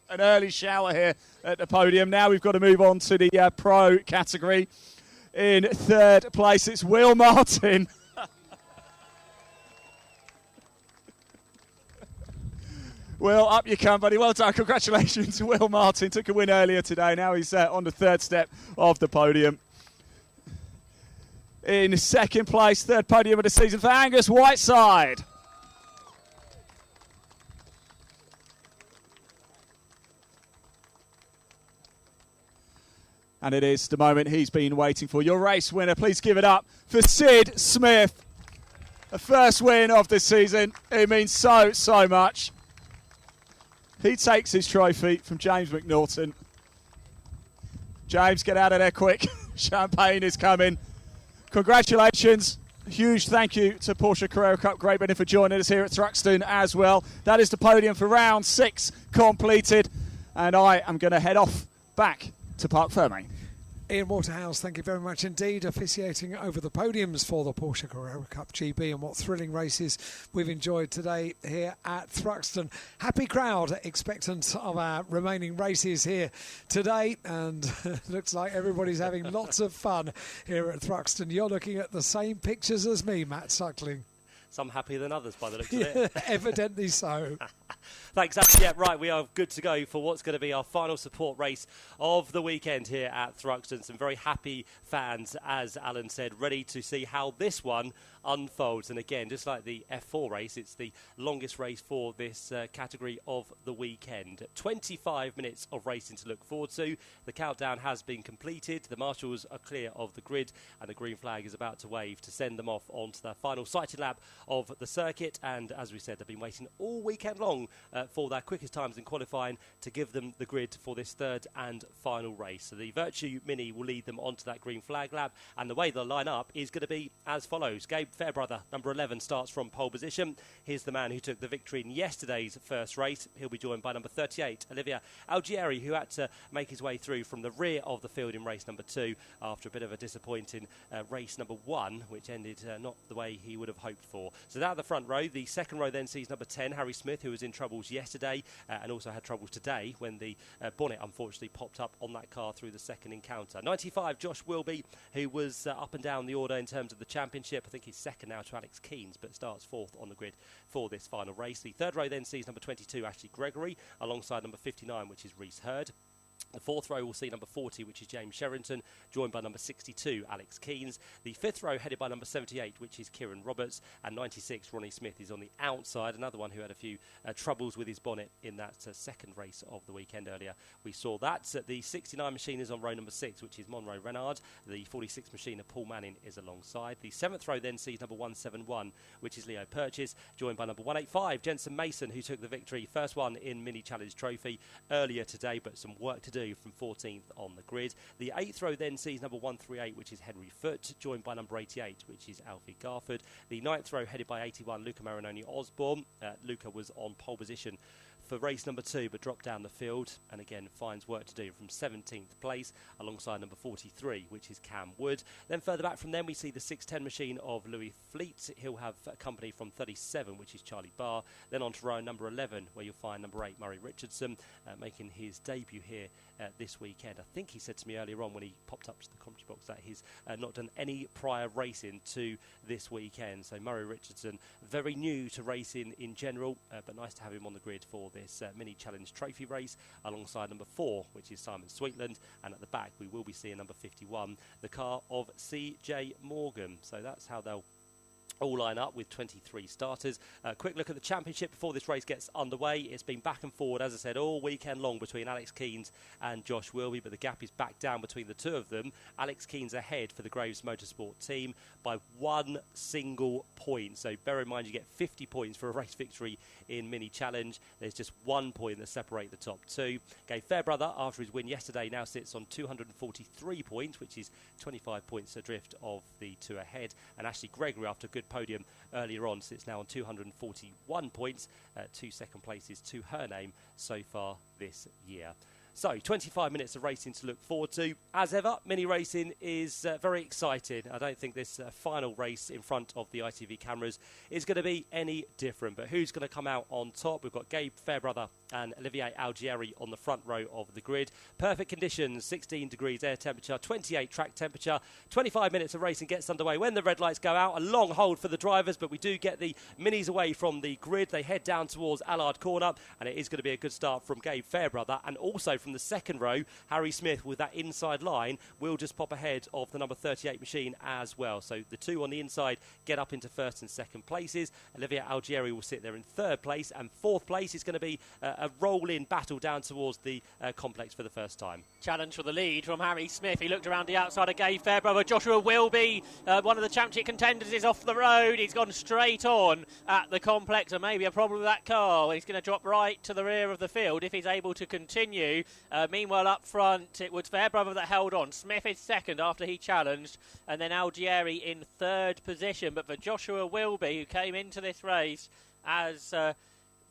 An early shower here at the podium. Now we've got to move on to the pro category. In third place, it's Will Martin. Will, up you come, buddy. Well done. Congratulations, Will Martin. Took a win earlier today. Now he's on the third step of the podium. In second place, third podium of the season for Angus Whiteside. And it is the moment he's been waiting for. Your race winner, please give it up for Sid Smith. The first win of the season. It means so, so much. He takes his trophy from James McNaughton. James, get out of there quick. Champagne is coming. Congratulations. Huge thank you to Porsche Carrera Cup Great Britain for joining us here at Thruxton as well. That is the podium for round 6 completed. And I am going to head off back to Parc Ferme. Ian Waterhouse, thank you very much indeed, officiating over the podiums for the Porsche Carrera Cup GB, and what thrilling races we've enjoyed today here at Thruxton. Happy crowd, expectant of our remaining races here today, and looks like everybody's having lots of fun here at Thruxton. You're looking at the same pictures as me, Matt Suckling. Some happier than others by the looks of it. Evidently so. Thanks, Alan. Yeah, right, we are good to go for what's going to be our final support race of the weekend here at Thruxton. Some very happy fans, as Alan said, ready to see how this one unfolds. And again, just like the F4 race, it's the longest race for this category of the weekend. 25 minutes of racing to look forward to. The countdown has been completed. The marshals are clear of the grid, and the green flag is about to wave to send them off onto their final sighted lap of the circuit. And as we said, they've been waiting all weekend long for their quickest times in qualifying to give them the grid for this third and final race. So the Virtue Mini will lead them onto that green flag lap, and the way they'll line up is going to be as follows. Gabe Fairbrother, number 11, starts from pole position. Here's the man who took the victory in yesterday's first race. He'll be joined by number 38, Olivier Algieri, who had to make his way through from the rear of the field in race number 2 after a bit of a disappointing race number 1, which ended not the way he would have hoped for. So that at the front row. The second row then sees number 10, Harry Smith, who was in troubles yesterday and also had troubles today when the bonnet unfortunately popped up on that car through the second encounter. 95, Josh Wilby, who was up and down the order in terms of the championship. I think he's second now to Alex Keynes, but starts fourth on the grid for this final race. The third row then sees number 22, Ashley Gregory, alongside number 59, which is Reese Hurd. The fourth row will see number 40, which is James Sherrington, joined by number 62, Alex Keynes. The fifth row headed by number 78, which is Kieran Roberts, and 96, Ronnie Smith, is on the outside, another one who had a few troubles with his bonnet in that second race of the weekend earlier. We saw that. The 69 machine is on row number 6, which is Monroe Renard. The 46 machine of Paul Manning is alongside. The seventh row then sees number 171, which is Leo Purchase, joined by number 185, Jensen Mason, who took the victory, first one in Mini Challenge Trophy earlier today, but some work to do from 14th on the grid. The 8th row then sees number 138, which is Henry Foote, joined by number 88, which is Alfie Garford. The 9th row headed by 81, Luca Marinoni Osborne. Luca was on pole position for race number 2, but dropped down the field and again finds work to do from 17th place alongside number 43, which is Cam Wood. Then further back from them we see the 610 machine of Louis Fleet. He'll have company from 37, which is Charlie Barr. Then on to row number 11, where you'll find number 8, Murray Richardson, making his debut here this weekend. I think he said to me earlier on when he popped up to the commentary box that he's not done any prior racing to this weekend. So Murray Richardson, very new to racing in general, but nice to have him on the grid for this mini challenge trophy race alongside number 4, which is Simon Sweetland. And at the back we will be seeing number 51, the car of CJ Morgan. So that's how they'll all line up with 23 starters. Quick look at the championship before this race gets underway. It's been back and forward, as I said, all weekend long between Alex Keens and Josh Wilby, but the gap is back down between the two of them. Alex Keens ahead for the Graves Motorsport team by 1 single point. So bear in mind you get 50 points for a race victory in Mini Challenge. There's just 1 point that separate the top two. Gabe Fairbrother, after his win yesterday, now sits on 243 points, which is 25 points adrift of the two ahead. And Ashley Gregory, after a good podium earlier on, sits now on 241 points, 2 second places to her name so far this year. So 25 minutes of racing to look forward to. As ever, mini racing is very exciting. I don't think this final race in front of the ITV cameras is going to be any different. But who's going to come out on top? We've got Gabe Fairbrother and Olivier Algieri on the front row of the grid. Perfect conditions, 16 degrees air temperature, 28 track temperature. 25 minutes of racing gets underway. When the red lights go out, a long hold for the drivers, but we do get the minis away from the grid. They head down towards Allard Corner, and it is going to be a good start from Gabe Fairbrother, and also from the second row, Harry Smith with that inside line will just pop ahead of the number 38 machine as well. So the two on the inside get up into first and second places. Olivier Algieri will sit there in third place, and fourth place is going to be a roll-in battle down towards the complex for the first time. Challenge for the lead from Harry Smith. He looked around the outside of Gabe Fairbrother. Joshua Wilby, one of the championship contenders, is off the road. He's gone straight on at the complex, and maybe a problem with that car. He's going to drop right to the rear of the field if he's able to continue. Meanwhile, up front, it was Fairbrother that held on. Smith is second after he challenged, and then Algieri in third position. But for Joshua Wilby, who came into this race as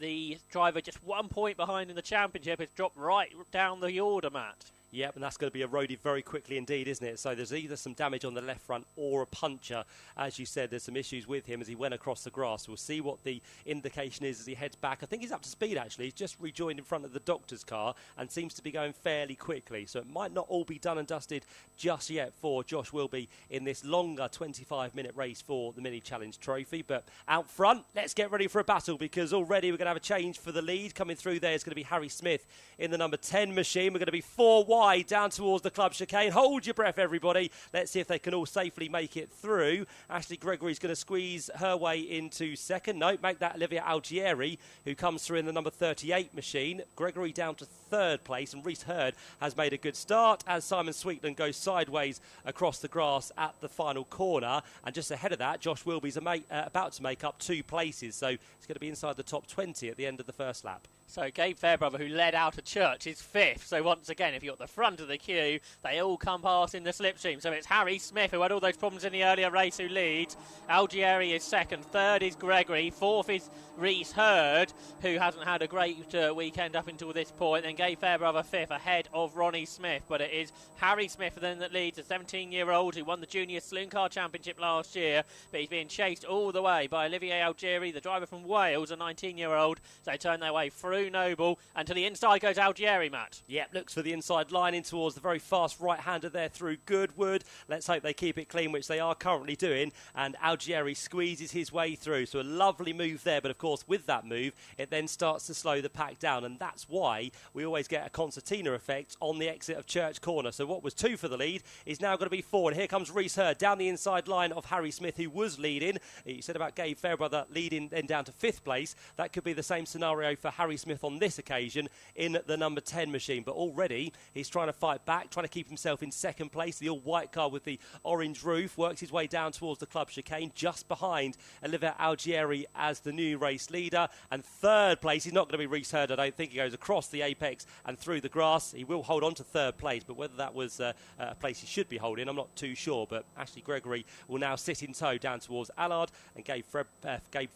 the driver just 1 point behind in the championship, has dropped right down the order, Matt. Yep, and that's going to be eroded very quickly indeed, isn't it? So there's either some damage on the left front or a puncture. As you said, there's some issues with him as he went across the grass. We'll see what the indication is as he heads back. I think he's up to speed, actually. He's just rejoined in front of the doctor's car and seems to be going fairly quickly. So it might not all be done and dusted just yet for Josh Wilby in this longer 25-minute race for the Mini Challenge Trophy. But out front, let's get ready for a battle, because already we're going to have a change for the lead. Coming through there is going to be Harry Smith in the number 10 machine. We're going to be 4 wide down towards the club chicane. Hold your breath, everybody. Let's see if they can all safely make it through. Ashley Gregory's going to squeeze her way into second. No, make that Olivia Algieri, who comes through in the number 38 machine. Gregory down to third place, and Reese Hurd has made a good start as Simon Sweetland goes sideways across the grass at the final corner. And just ahead of that, Josh Wilby's about to make up 2 places, so it's going to be inside the top 20 at the end of the first lap. So Gabe Fairbrother, who led out of Church, is fifth. So once again, if you're at the front of the queue, they all come past in the slipstream. So it's Harry Smith, who had all those problems in the earlier race, who leads. Algieri is second. Third is Gregory. Fourth is Reese Hurd, who hasn't had a great weekend up until this point. Then Gabe Fairbrother fifth, ahead of Ronnie Smith. But it is Harry Smith then that leads, a 17-year-old who won the Junior Saloon Car Championship last year. But he's being chased all the way by Olivier Algieri, the driver from Wales, a 19-year-old. So they turn their way through Noble, and to the inside goes Algieri, Matt. Yep, looks for the inside line in towards the very fast right-hander there through Goodwood. Let's hope they keep it clean, which they are currently doing, and Algieri squeezes his way through. So a lovely move there, but of course with that move it then starts to slow the pack down, and that's why we always get a concertina effect on the exit of Church Corner. So what was 2 for the lead is now going to be 4, and here comes Reese Hurd down the inside line of Harry Smith, who was leading. You said about Gabe Fairbrother leading then down to 5th place. That could be the same scenario for Harry Smith on this occasion in the number 10 machine, but already he's trying to fight back, trying to keep himself in second place. The all-white car with the orange roof works his way down towards the club chicane, just behind Olivier Algieri as the new race leader. And third place, he's not going to be Reese Hurd, I don't think. He goes across the apex and through the grass. He will hold on to third place, but whether that was a place he should be holding, I'm not too sure. But Ashley Gregory will now sit in tow down towards Allard, and Gabe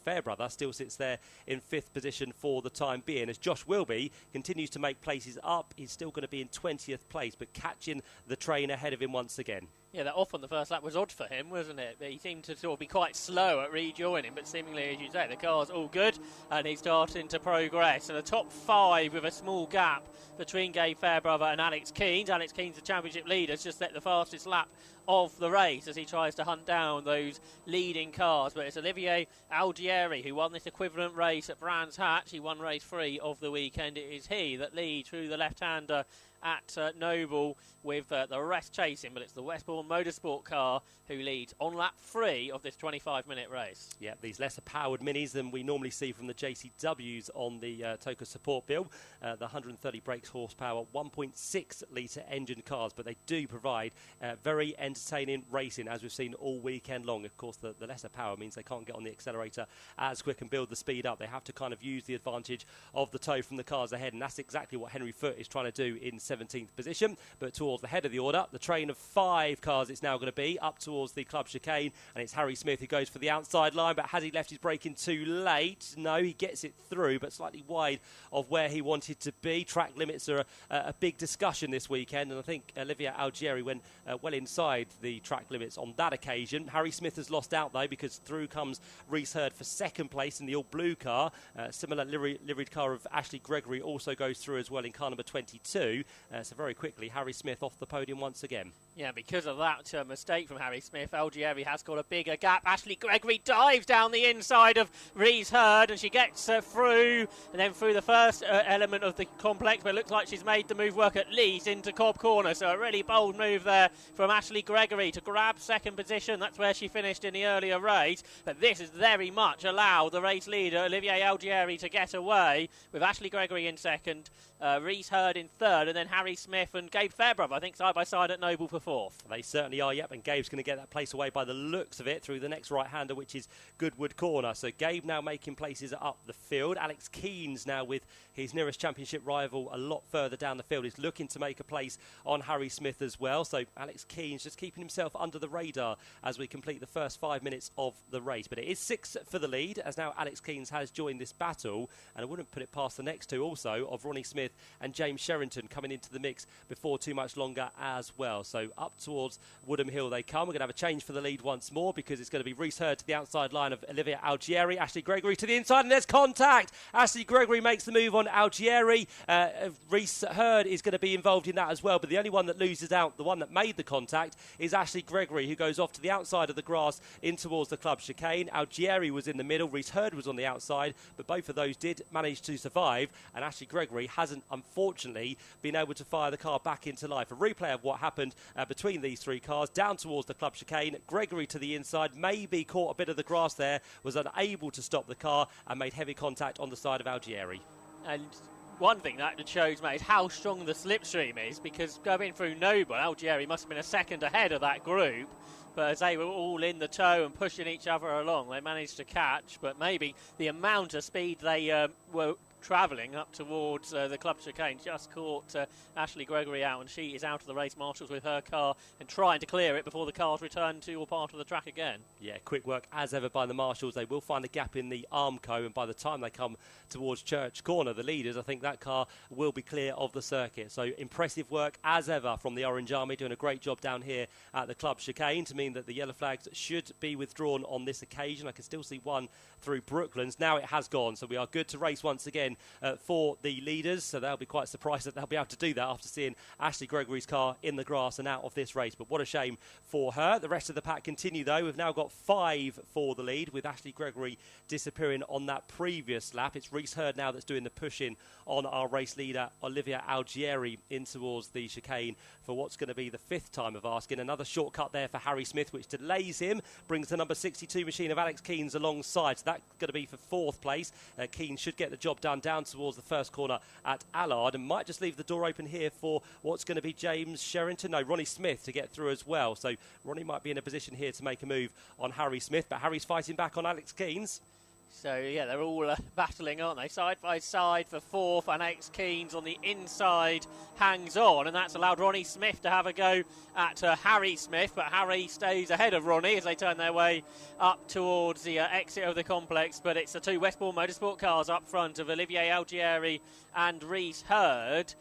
Fairbrother still sits there in 5th position for the time being. in as Josh Wilby continues to make places up. He's still going to be in 20th place, but catching the train ahead of him once again. Yeah, that off on the first lap was odd for him, wasn't it? He seemed to sort of be quite slow at rejoining, but seemingly, as you say, the car's all good and he's starting to progress. And the top 5 with a small gap between Gabe Fairbrother and Alex Keens. Alex Keens, the championship leader, has just set the fastest lap of the race as he tries to hunt down those leading cars. But it's Olivier Algieri who won this equivalent race at Brands Hatch. He won race 3 of the weekend. It is he that leads through the left-hander at Noble with the rest chasing, but it's the Westbourne Motorsport car who leads on lap 3 of this 25-minute race. Yeah, these lesser powered minis than we normally see from the JCWs on the Toka support bill. The 130 brakes horsepower, 1.6 litre engine cars, but they do provide very entertaining racing, as we've seen all weekend long. Of course, the lesser power means they can't get on the accelerator as quick and build the speed up. They have to kind of use the advantage of the tow from the cars ahead, and that's exactly what Henry Foote is trying to do in 17th position. But towards the head of the order, the train of 5 cars it's now going to be up towards the club chicane, and it's Harry Smith who goes for the outside line. But has he left his braking too late? No, he gets it through, but slightly wide of where he wanted to be. Track limits are a big discussion this weekend, and I think Olivier Algieri went well inside the track limits on that occasion. Harry Smith has lost out though, because through comes Reese Hurd for second place in the all blue car. Similar liveried car of Ashley Gregory also goes through as well in car number 22. So very quickly, Harry Smith off the podium once again. Yeah, because of that mistake from Harry Smith, Algieri has got a bigger gap. Ashley Gregory dives down the inside of Reese Hurd, and she gets through, and then through the first element of the complex, but it looks like she's made the move work at least into Cobb Corner. So a really bold move there from Ashley Gregory to grab second position. That's where she finished in the earlier race. But this has very much allowed the race leader, Olivier Algieri, to get away with Ashley Gregory in second, Reese Hurd in third, and then Harry Smith and Gabe Fairbrother, I think, side by side at Noble for fourth. They certainly are, yep, and Gabe's going to get that place away by the looks of it through the next right-hander, which is Goodwood Corner. So Gabe now making places up the field. Alex Keens now with his nearest championship rival a lot further down the field is looking to make a place on Harry Smith as well. So Alex Keens just keeping himself under the radar as we complete the first 5 minutes of the race. But it is 6 for the lead, as now Alex Keens has joined this battle, and I wouldn't put it past the next two also of Ronnie Smith and James Sherrington coming into the mix before too much longer as well. So up towards Woodham Hill they come. We're going to have a change for the lead once more, because it's going to be Reese Hurd to the outside line of Olivier Algieri, Ashley Gregory to the inside, and there's contact. Ashley Gregory makes the move on Algieri. Reese Hurd is going to be involved in that as well, but the only one that loses out, the one that made the contact, is Ashley Gregory, who goes off to the outside of the grass in towards the club chicane. Algieri was in the middle, Reese Hurd was on the outside, but both of those did manage to survive, and Ashley Gregory hasn't, unfortunately, been able to fire the car back into life. A replay of what happened between these 3 cars, down towards the club chicane. Gregory to the inside, maybe caught a bit of the grass there, was unable to stop the car, and made heavy contact on the side of Algieri. And one thing that shows, mate, is how strong the slipstream is, because going through Noble, Algieri must have been a second ahead of that group. But as they were all in the tow and pushing each other along, they managed to catch. But maybe the amount of speed they were travelling up towards the club chicane just caught Ashley Gregory out, and she is out of the race marshals with her car and trying to clear it before the cars return to or part of the track again. Yeah, quick work as ever by the marshals. They will find a gap in the Armco, and by the time they come towards Church Corner, the leaders, I think that car will be clear of the circuit. So impressive work as ever from the Orange Army, doing a great job down here at the club chicane to mean that the yellow flags should be withdrawn on this occasion. I can still see one through Brooklands. Now it has gone, so we are good to race once again for the leaders, so they'll be quite surprised that they'll be able to do that after seeing Ashley Gregory's car in the grass and out of this race. But what a shame for her. The rest of the pack continue though. We've now got 5 for the lead, with Ashley Gregory disappearing on that previous lap. It's Reese Hurd now that's doing the push-in on our race leader Olivier Algieri in towards the chicane for what's going to be the 5th time of asking. Another shortcut there for Harry Smith, which delays him, brings the number 62 machine of Alex Keens alongside. So that's going to be for 4th place. Keens should get the job done down towards the first corner at Allard, and might just leave the door open here for what's going to be James Sherrington, no, Ronnie Smith to get through as well. So Ronnie might be in a position here to make a move on Harry Smith, but Harry's fighting back on Alex Keens. So, yeah, they're all battling, aren't they? Side by side for fourth, and Alex Keynes on the inside hangs on, and that's allowed Ronnie Smith to have a go at Harry Smith, but Harry stays ahead of Ronnie as they turn their way up towards the exit of the complex. But it's the two Westbourne Motorsport cars up front of Olivier Algieri and Rhys Hurd.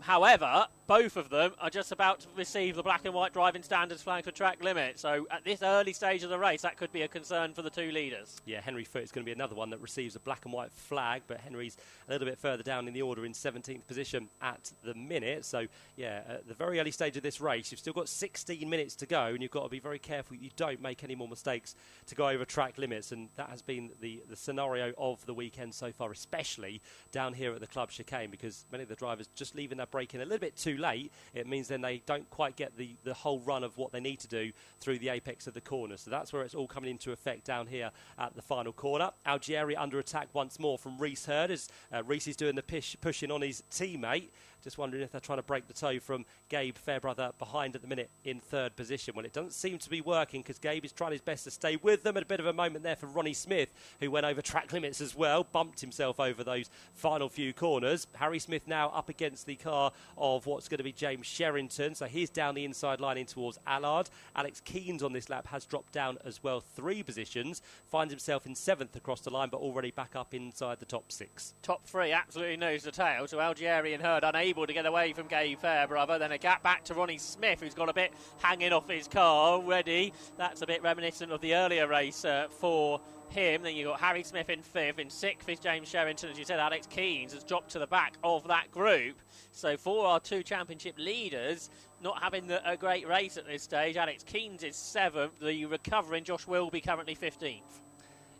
However, both of them are just about to receive the black and white driving standards flag for track limit. So at this early stage of the race, that could be a concern for the two leaders. Yeah, Henry Foote is going to be another one that receives a black and white flag, but Henry's a little bit further down in the order in 17th position at the minute. So, yeah, at the very early stage of this race, you've still got 16 minutes to go, and you've got to be very careful you don't make any more mistakes to go over track limits. And that has been the scenario of the weekend so far, especially down here at the club chicane, because many of the drivers just leaving their brake in a little bit too late. It means then they don't quite get the whole run of what they need to do through the apex of the corner. So that's where it's all coming into effect down here at the final corner. Algieri under attack once more from Rhys Hurd as Rhys is doing the pushing on his teammate. Just wondering if they're trying to break the toe from Gabe Fairbrother behind at the minute in third position. Well, it doesn't seem to be working because Gabe is trying his best to stay with them. At a bit of a moment there for Ronnie Smith, who went over track limits as well, bumped himself over those final few corners. Harry Smith now up against the car of what's going to be James Sherrington. So he's down the inside line in towards Allard. Alex Keynes on this lap has dropped down as well 3 positions. Finds himself in 7th across the line, but already back up inside the top 6. Top 3 absolutely nose to tail. So Algieri and Hurd unable to get away from Gabe Fairbrother. Then a gap back to Ronnie Smith, who's got a bit hanging off his car already. That's a bit reminiscent of the earlier race for him. Then you've got Harry Smith in 5th. In 6th is James Sherrington. As you said, Alex Keynes has dropped to the back of that group. So for our 2 championship leaders, not having a great race at this stage, Alex Keynes is 7th. The recovering Josh Wilby currently 15th.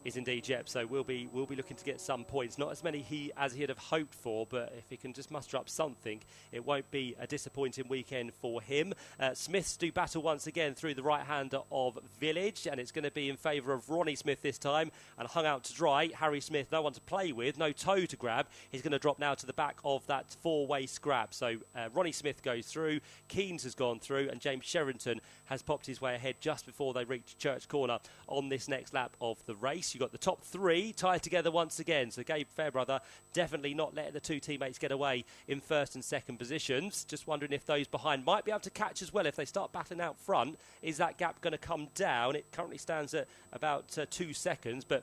Is indeed, yep. So we'll be looking to get some points. Not as many as he'd have hoped for, but if he can just muster up something, it won't be a disappointing weekend for him. Smiths do battle once again through the right-hander of Village, and it's going to be in favour of Ronnie Smith this time, and hung out to dry. Harry Smith, no one to play with, no toe to grab. He's going to drop now to the back of that 4-way scrap. So Ronnie Smith goes through, Keynes has gone through, and James Sherrington has popped his way ahead just before they reach Church Corner on this next lap of the race. You've got the top 3 tied together once again. So Gabe Fairbrother definitely not letting the 2 teammates get away in 1st and 2nd positions. Just wondering if those behind might be able to catch as well. If they start battling out front, is that gap going to come down? It currently stands at about 2 seconds, but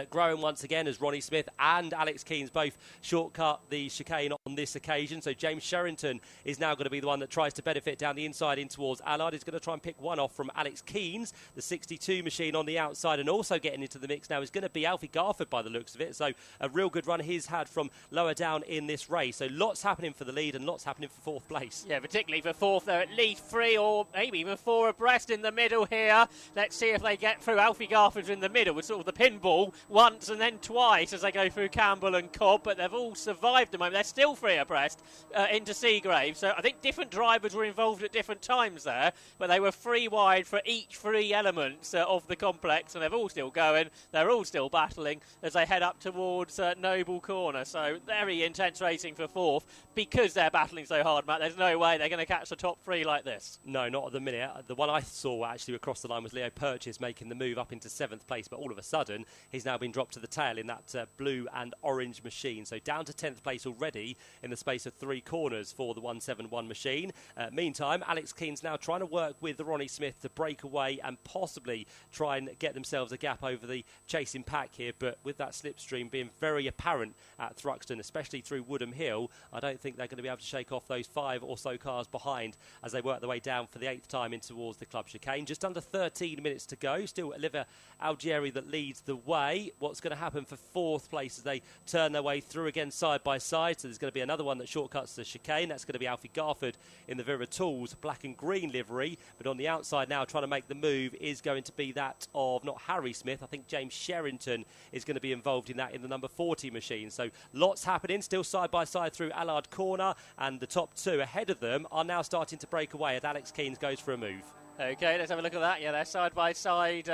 growing once again as Ronnie Smith and Alex Keynes both shortcut the chicane on this occasion. So James Sherrington is now going to be the one that tries to benefit down the inside in towards Allard. He's going to try and pick one off from Alex Keynes. The 62 machine on the outside, and also getting into the mix now is going to be Alfie Garford by the looks of it. So a real good run he's had from lower down in this race. So lots happening for the lead and lots happening for 4th place. Yeah, particularly for 4th. There are at least 3 or maybe even 4 abreast in the middle here. Let's see if they get through. Alfie Garford's in the middle with sort of the pinball once and then twice as they go through Campbell and Cobb, but they've all survived the moment. They're still 3 abreast into Seagrave, so I think different drivers were involved at different times there, but they were 3 wide for each 3 elements of the complex, and they're all still going. They're all still battling as they head up towards Noble Corner. So very intense racing for 4th because they're battling so hard, Matt. There's no way they're going to catch the top 3 like this. No, not at the minute. The one I saw actually across the line was Leo Purchase making the move up into 7th place, but all of a sudden he's now been dropped to the tail in that blue and orange machine. So down to 10th place already in the space of 3 corners for the 171 machine. Meantime, Alex Keynes now trying to work with Ronnie Smith to break away and possibly try and get themselves a gap over the chasing pack here, but with that slipstream being very apparent at Thruxton, especially through Woodham Hill, I don't think they're going to be able to shake off those 5 or so cars behind as they work their way down for the 8th time in towards the club chicane. Just under 13 minutes to go. Still Olivier Algieri that leads the way. What's going to happen for 4th place as they turn their way through again side by side? So there's going to be another one that shortcuts the chicane. That's going to be Alfie Garford in the Vera Tools black and green livery, but on the outside now trying to make the move is going to be that of not Harry Smith. I think James Sherrington is going to be involved in that in the number 40 machine. So lots happening still side by side through Allard Corner, and the top 2 ahead of them are now starting to break away as Alex Keynes goes for a move. Okay, let's have a look at that. Yeah, they're side by side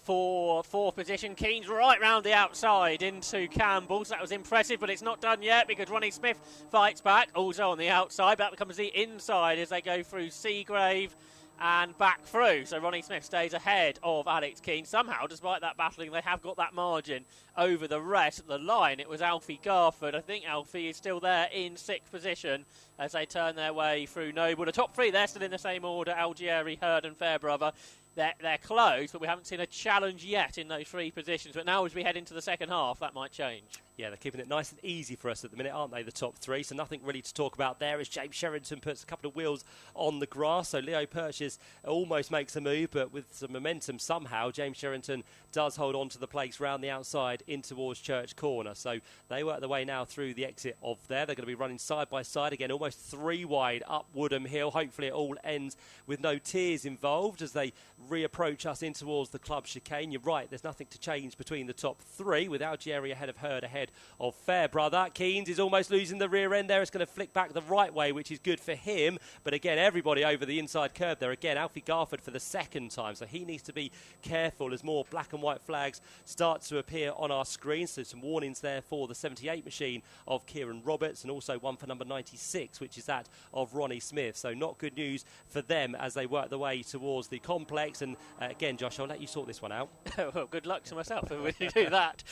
for 4th position. Keynes right round the outside into Campbell. So that was impressive, but it's not done yet because Ronnie Smith fights back. Also on the outside, that becomes the inside as they go through Seagrave and back through. So Ronnie Smith stays ahead of Alex Keane. Somehow, despite that battling, they have got that margin over the rest. At the line, it was Alfie Garford. I think Alfie is still there in 6th position as they turn their way through Noble. The top 3, they're still in the same order: Algieri, Hurd and Fairbrother. They're close, but we haven't seen a challenge yet in those 3 positions. But now as we head into the second half, that might change. Yeah, they're keeping it nice and easy for us at the minute, aren't they, the top 3? So nothing really to talk about there as James Sherrington puts a couple of wheels on the grass. So Leo Purchase almost makes a move, but with some momentum somehow, James Sherrington does hold on to the place round the outside in towards Church Corner. So they work their way now through the exit of there. They're going to be running side by side again, almost 3 wide up Woodham Hill. Hopefully it all ends with no tears involved as they reapproach us in towards the club chicane. You're right, there's nothing to change between the top 3 with Algieri ahead of Hurd, ahead of Fairbrother. Keynes is almost losing the rear end there. It's going to flick back the right way, which is good for him. But again, everybody over the inside curve there. Again, Alfie Garford for the 2nd time. So he needs to be careful as more black and white flags start to appear on our screen. So some warnings there for the 78 machine of Kieran Roberts, and also one for number 96, which is that of Ronnie Smith. So not good news for them as they work their way towards the complex. And again, Josh, I'll let you sort this one out. Well, good luck to myself if we do that.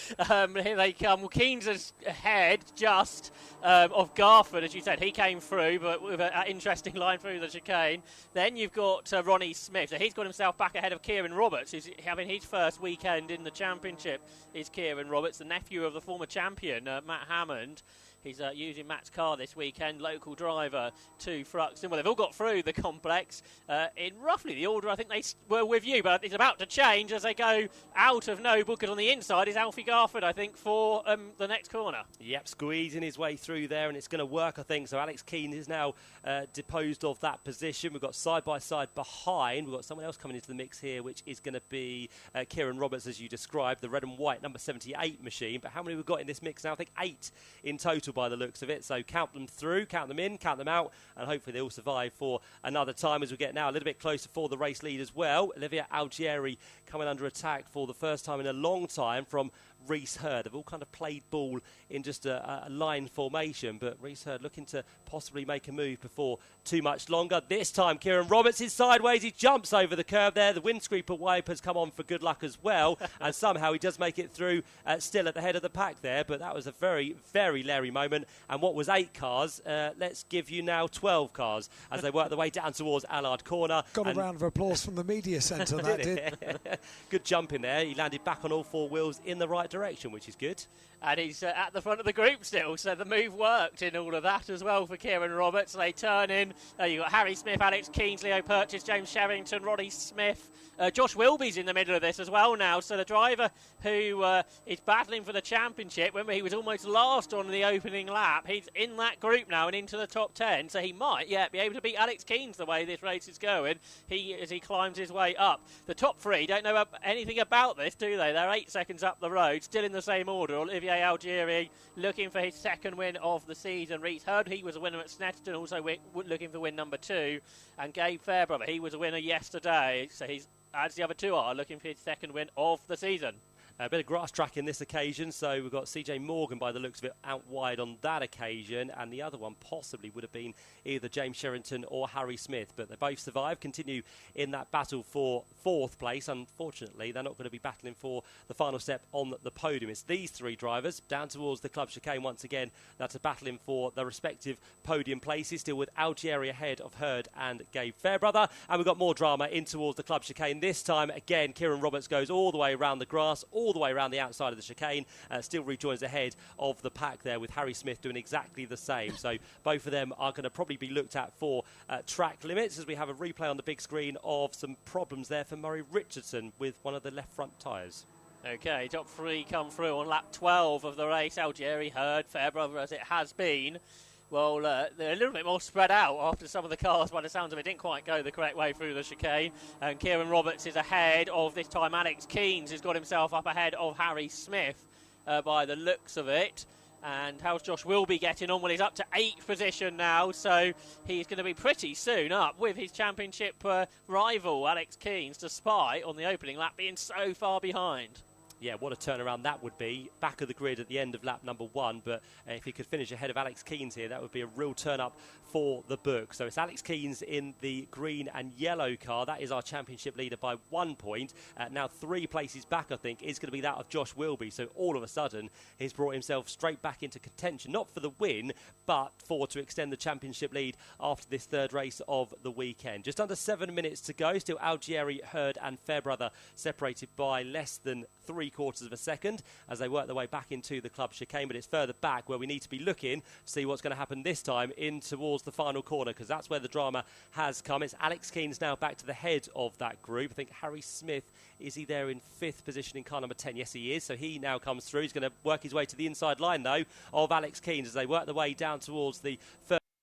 Here they come. Well, Keynes is ahead just of Garford, as you said. He came through, but with an interesting line through the chicane. Then you've got Ronnie Smith. So he's got himself back ahead of Kieran Roberts, who's having his first weekend in the championship. Is Kieran Roberts, the nephew of the former champion, Matt Hammond. He's using Matt's car this weekend, local driver to Thruxton. Well, they've all got through the complex in roughly the order I think they were with you, but it's about to change as they go out of Noble, because on the inside is Alfie Garford, I think, for the next corner. Yep, squeezing his way through there, and it's going to work, I think. So Alex Keane is now deposed of that position. We've got side-by-side behind. We've got someone else coming into the mix here, which is going to be Kieran Roberts, as you described, the red and white number 78 machine. But how many we've got in this mix now? I think 8 in total by the looks of it. So count them through, count them in, count them out, and hopefully they all survive for another time as we get now a little bit closer for the race lead as well. Olivia Algieri coming under attack for the first time in a long time from Reese Hurd. They've all kind of played ball in just a line formation, but Reese Hurd looking to possibly make a move before too much longer. This time Kieran Roberts is sideways. He jumps over the curve there. The windscreeper wipers come on for good luck as well, and somehow he does make it through still at the head of the pack there, but that was a very, very leery moment. And what was 8 cars, let's give you now 12 cars as they work their way down towards Allard Corner. Got a round of applause from the media centre, that did. Good jump in there. He landed back on all 4 wheels in the right direction, which is good. And he's at the front of the group still, so the move worked in all of that as well for Kieran Roberts. They turn in. You've got Harry Smith, Alex Keane, Leo Purchase, James Sherrington, Roddy Smith. Josh Wilby's in the middle of this as well now. So the driver who is battling for the championship, remember he was almost last on the opening lap. He's in that group now and into the top 10. So he might, be able to beat Alex Keane's the way this race is going. As he climbs his way up. The top 3 don't know anything about this, do they? They're 8 seconds up the road, still in the same order. Olivier Algieri looking for his 2nd win of the season. Reese Hurd, he was a winner at Snetterton, also looking for win number 2. And Gabe Fairbrother, he was a winner yesterday. So he's, as the other 2 are, looking for his 2nd win of the season. A bit of grass track in this occasion, so we've got CJ Morgan by the looks of it out wide on that occasion, and the other one possibly would have been either James Sherrington or Harry Smith, but they both survive, continue in that battle for 4th place. Unfortunately, they're not going to be battling for the final step on the podium. It's these 3 drivers down towards the club chicane once again that are battling for their respective podium places, still with Algieri ahead of Hurd and Gabe Fairbrother, and we've got more drama in towards the club chicane. This time, again, Kieran Roberts goes all the way around the grass, all the way around the outside of the chicane, still rejoins ahead of the pack there with Harry Smith doing exactly the same. So both of them are going to probably be looked at for track limits as we have a replay on the big screen of some problems there for Murray Richardson with one of the left front tyres. Okay, top 3 come through on lap 12 of the race. Algieri, Hurd, Fairbrother as it has been. Well, they're a little bit more spread out after some of the cars, by the sounds of it, didn't quite go the correct way through the chicane. And Kieran Roberts is ahead of, this time, Alex Keanes has got himself up ahead of Harry Smith by the looks of it. And how's Josh Wilby getting on? Well, he's up to 8th position now, so he's going to be pretty soon up with his championship rival, Alex Keanes, despite, on the opening lap, being so far behind. Yeah, what a turnaround that would be. Back of the grid at the end of lap number 1, but if he could finish ahead of Alex Keynes here, that would be a real turn up for the book. So it's Alex Keynes in the green and yellow car. That is our championship leader by 1 point. Now 3 places back, I think, is going to be that of Josh Wilby. So all of a sudden, he's brought himself straight back into contention, not for the win, but to extend the championship lead after this third race of the weekend. Just under 7 minutes to go. Still Algieri, Hurd and Fairbrother separated by less than 3/4 of a second as they work their way back into the club chicane, but it's further back where we need to be looking to see what's going to happen this time in towards the final corner, because that's where the drama has come. It's Alex Keynes now back to the head of that group. I think Harry Smith, is he there in 5th position in car number 10? Yes, he is. So he now comes through. He's going to work his way to the inside line, though, of Alex Keynes as they work their way down towards the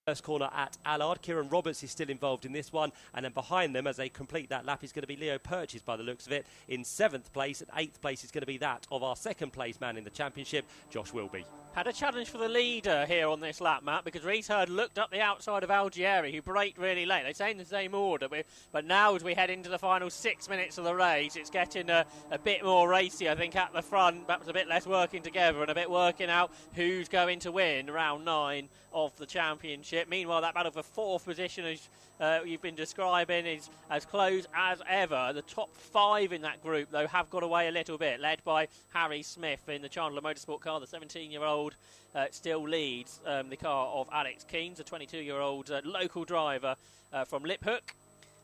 first corner at Allard. Kieran Roberts is still involved in this one, and then behind them as they complete that lap is going to be Leo Purchase by the looks of it in 7th place, and 8th place is going to be that of our 2nd place man in the championship, Josh Wilby. Had a challenge for the leader here on this lap, Matt, because Reese Hurd looked up the outside of Algieri, who braked really late. They say in the same order, but now as we head into the final 6 minutes of the race, it's getting a bit more racy, I think, at the front. Perhaps a bit less working together and a bit working out who's going to win round 9 of the championship. Meanwhile, that battle for 4th position, as you've been describing, is as close as ever. The top 5 in that group, though, have got away a little bit, led by Harry Smith in the Chandler Motorsport car. The 17-year-old still leads the car of Alex Keynes, a 22-year-old local driver from Liphook.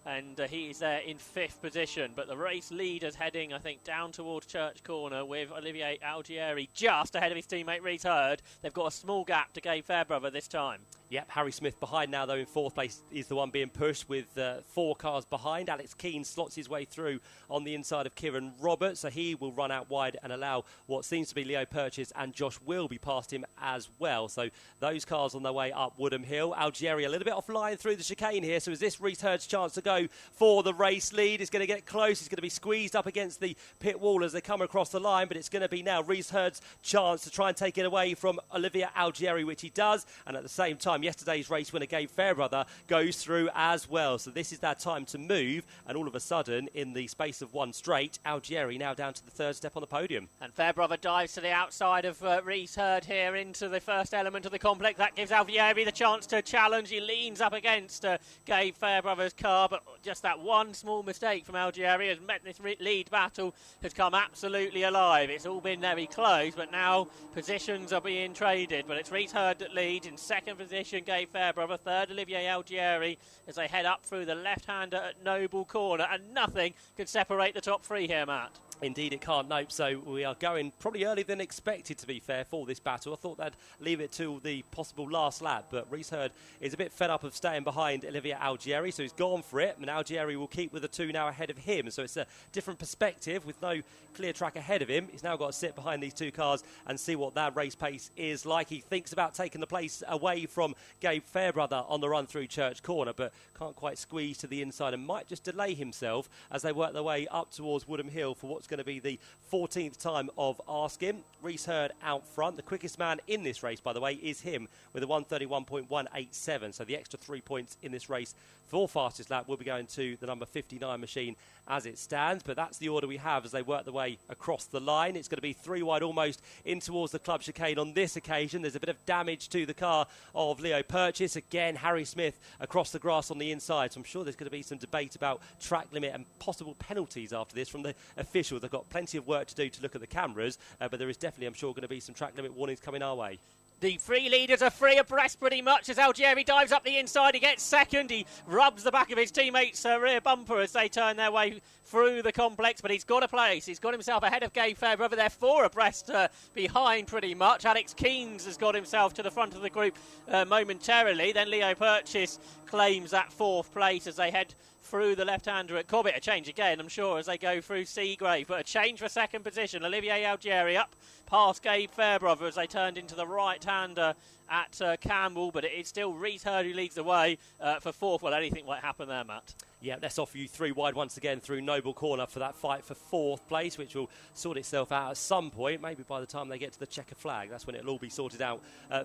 And he is there in 5th position. But the race leader's heading, I think, down towards Church Corner with Olivier Algieri just ahead of his teammate Reese Hurd. They've got a small gap to Gabe Fairbrother this time. Yep, Harry Smith behind now, though, in 4th place is the one being pushed with 4 cars behind. Alex Keynes slots his way through on the inside of Kieran Roberts, so he will run out wide and allow what seems to be Leo Purchase and Josh Wilby past him as well. So those cars on their way up Woodham Hill. Algieri a little bit offline through the chicane here, so is this Reese Hurd's chance to go for the race lead? It's going to get close. He's going to be squeezed up against the pit wall as they come across the line, but it's going to be now Reese Hurd's chance to try and take it away from Olivier Algieri, which he does, and at the same time, yesterday's race winner Gabe Fairbrother goes through as well. So this is their time to move, and all of a sudden, in the space of one straight, Algieri now down to the 3rd step on the podium. And Fairbrother dives to the outside of Reese Hurd here into the first element of the complex. That gives Algieri the chance to challenge. He leans up against Gabe Fairbrother's car, but just that one small mistake from Algieri has meant this lead battle has come absolutely alive. It's all been very close, but now positions are being traded. But it's Reese Hurd that leads in 2nd position, Gabe Fairbrother, 3rd Olivier Algieri, as they head up through the left-hander at Noble Corner, and nothing can separate the top 3 here, Matt. Indeed, it can't. Nope. So we are going probably earlier than expected, to be fair, for this battle. I thought they'd leave it till the possible last lap, but Reese Hurd is a bit fed up of staying behind Olivier Algieri, so he's gone for it, and Algieri will keep with the 2 now ahead of him. So it's a different perspective with no clear track ahead of him. He's now got to sit behind these 2 cars and see what that race pace is like. He thinks about taking the place away from Gabe Fairbrother on the run through Church Corner, but can't quite squeeze to the inside and might just delay himself as they work their way up towards Woodham Hill for what's going to be the 14th time of asking. Reese Hurd out front. The quickest man in this race, by the way, is him with a 1:31.187. So the extra 3 points in this race for fastest lap will be going to the number 59 machine as it stands. But that's the order we have as they work their way across the line. It's going to be 3 wide almost in towards the club chicane on this occasion. There's a bit of damage to the car of Leo Purchase. Again, Harry Smith across the grass on the inside. So I'm sure there's going to be some debate about track limit and possible penalties after this from the officials. They've got plenty of work to do to look at the cameras, but there is definitely, I'm sure, going to be some track limit warnings coming our way. The 3 leaders are 3 abreast pretty much as Algieri dives up the inside. He gets 2nd. He rubs the back of his teammates' rear bumper as they turn their way through the complex, but he's got a place. He's got himself ahead of Gabe Fairbrother. They're 4 abreast behind pretty much. Alex Keynes has got himself to the front of the group momentarily. Then Leo Purchase claims that 4th place as they head through the left-hander at Cobbett. A change again, I'm sure, as they go through Seagrave, but a change for 2nd position. Olivier Algieri up past Gabe Fairbrother as they turned into the right-hander at Campbell, but it is still Reese Hurd who leads the way for fourth. Well, anything might happen there, Matt. Yeah, let's offer you 3 wide once again through Noble Corner for that fight for fourth place, which will sort itself out at some point. Maybe by the time they get to the checker flag, that's when it'll all be sorted out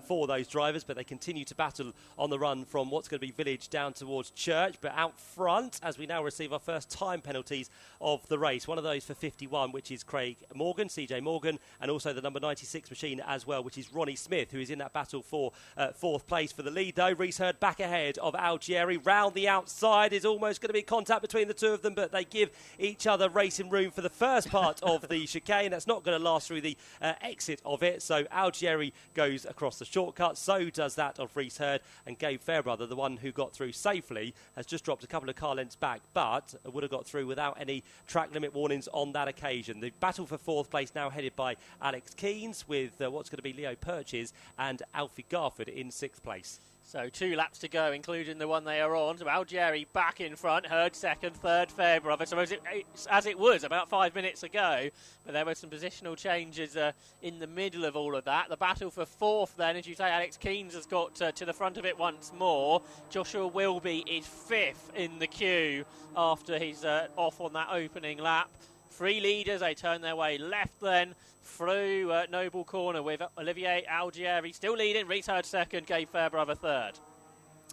for those drivers. But they continue to battle on the run from what's going to be Village down towards Church. But out front, as we now receive our first time penalties of the race, one of those for 51, which is Craig Morgan, CJ Morgan, and also the number 96 machine as well, which is Ronnie Smith, who is in that battle for fourth place for the lead, though. Reese Hurd back ahead of Algieri. Round the outside is almost going to be contact between the two of them, but they give each other racing room for the first part of the chicane. That's not going to last through the exit of it. So Algieri goes across the shortcut. So does that of Reese Hurd, and Gabe Fairbrother, the one who got through safely, has just dropped a couple of car lengths back, but would have got through without any track limit warnings on that occasion. The battle for fourth place now headed by Alex Keynes, with what's going to be Leo Purches and Alfie Garford in sixth place. So 2 laps to go, including the one they are on. So Algieri back in front, Hurd second, third Fairbrother. So as it was about 5 minutes ago, but there were some positional changes in the middle of all of that. The battle for fourth then, as you say, Alex Keynes has got to the front of it once more. Joshua Wilby is fifth in the queue after he's off on that opening lap. 3 leaders, they turn their way left then through Noble Corner with Olivier Algieri still leading, Reese Hurd second, Gabe Fairbrother third.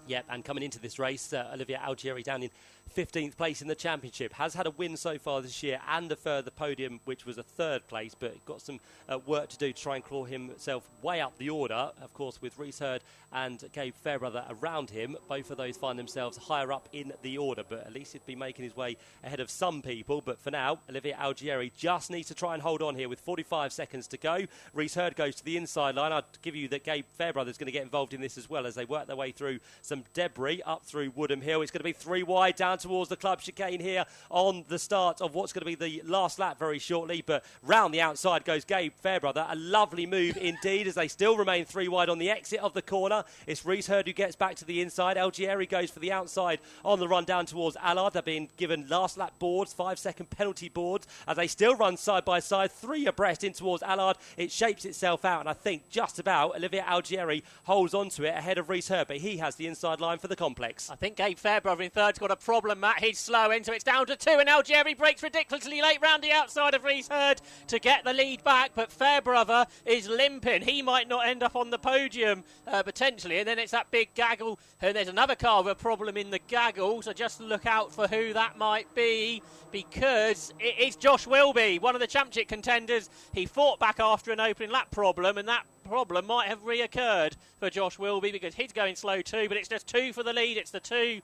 Yep, and coming into this race, Olivier Algieri down in 15th place in the championship, has had a win so far this year and a further podium, which was a third place, but got some work to do to try and claw himself way up the order. Of course, with Reese Hurd and Gabe Fairbrother around him, both of those find themselves higher up in the order, but at least he'd be making his way ahead of some people. But for now, Olivier Algieri just needs to try and hold on here with 45 seconds to go. Reese Hurd goes to the inside line. I'd give you that Gabe Fairbrother is going to get involved in this as well as they work their way through some debris up through Woodham Hill. It's going to be 3 wide down towards the club chicane here on the start of what's going to be the last lap very shortly, but round the outside goes Gabe Fairbrother. A lovely move indeed as they still remain 3 wide on the exit of the corner. It's Reese Hurd who gets back to the inside. Algieri goes for the outside on the run down towards Allard. They're being given last lap boards, 5-second penalty boards, as they still run side by side, 3 abreast in towards Allard. It shapes itself out, and I think just about Olivier Algieri holds on to it ahead of Reese Hurd, but he has the inside line for the complex. I think Gabe Fairbrother in third's got a problem, Matt. He's slow in, so it's down to 2, and Algieri breaks ridiculously late round the outside of Reese Hurd to get the lead back, but Fairbrother is limping. He might not end up on the podium potentially, and then it's that big gaggle, and there's another car with a problem in the gaggle, so just look out for who that might be, because it is Josh Wilby, one of the championship contenders. He fought back after an opening lap problem, and that problem might have reoccurred for Josh Wilby because he's going slow too, but it's just 2 for the lead. It's the 2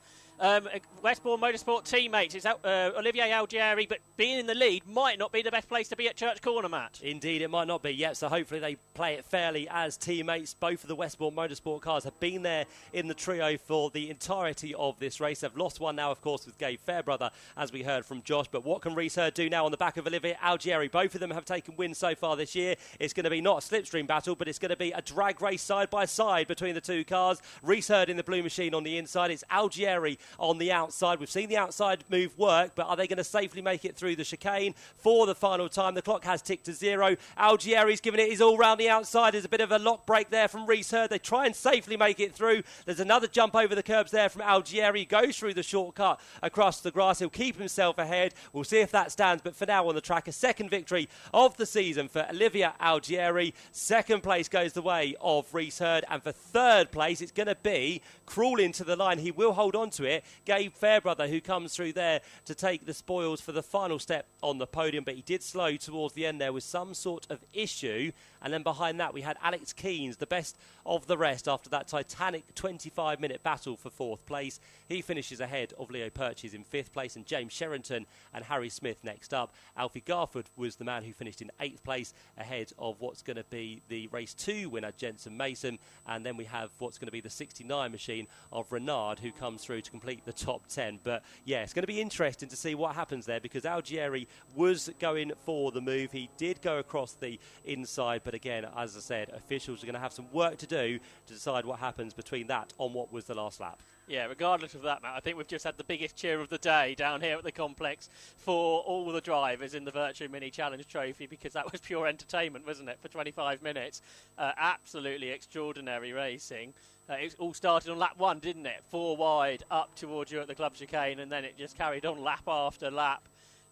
Westbourne Motorsport teammates. It's Olivier Algieri, but being in the lead might not be the best place to be at Church Corner, Matt. Indeed, it might not be yet, so hopefully they play it fairly as teammates. Both of the Westbourne Motorsport cars have been there in the trio for the entirety of this race. They've lost one now, of course, with Gabe Fairbrother, as we heard from Josh, but what can Reese Hurd do now on the back of Olivier Algieri? Both of them have taken wins so far this year. It's going to be not a slipstream battle, but it's going to be a drag race side by side between the 2 cars. Reese Hurd in the blue machine on the inside. It's Algieri on the outside. We've seen the outside move work, but are they going to safely make it through the chicane for the final time? The clock has ticked to 0. Algieri's giving it his all round the outside. There's a bit of a lock break there from Reese Hurd. They try and safely make it through. There's another jump over the curbs there from Algieri. He goes through the shortcut across the grass. He'll keep himself ahead. We'll see if that stands, but for now on the track, a second victory of the season for Olivier Algieri. Second place goes the way of Reese Hurd, and for third place it's going to be crawling to the line. He will hold on to it. Gabe Fairbrother, who comes through there to take the spoils for the final step on the podium, but he did slow towards the end there with some sort of issue. And then behind that we had Alex Keynes, the best of the rest after that titanic 25-minute battle for fourth place. He finishes ahead of Leo Purches in fifth place, and James Sherrington and Harry Smith next up. Alfie Garford was the man who finished in 8th place ahead of what's going to be the race 2 winner, Jensen Mason. And then we have what's going to be the 69 machine of Renard, who comes through to complete the top 10. But yeah, it's going to be interesting to see what happens there, because Algieri was going for the move. He did go across the inside, but again, as I said, officials are going to have some work to do to decide what happens between that on what was the last lap. Yeah, regardless of that, Matt, I think we've just had the biggest cheer of the day down here at the complex for all the drivers in the Virtue Mini Challenge Trophy, because that was pure entertainment, wasn't it, for 25 minutes? Absolutely extraordinary racing. It all started on lap 1, didn't it? 4 wide up towards you at the club chicane, and then it just carried on lap after lap.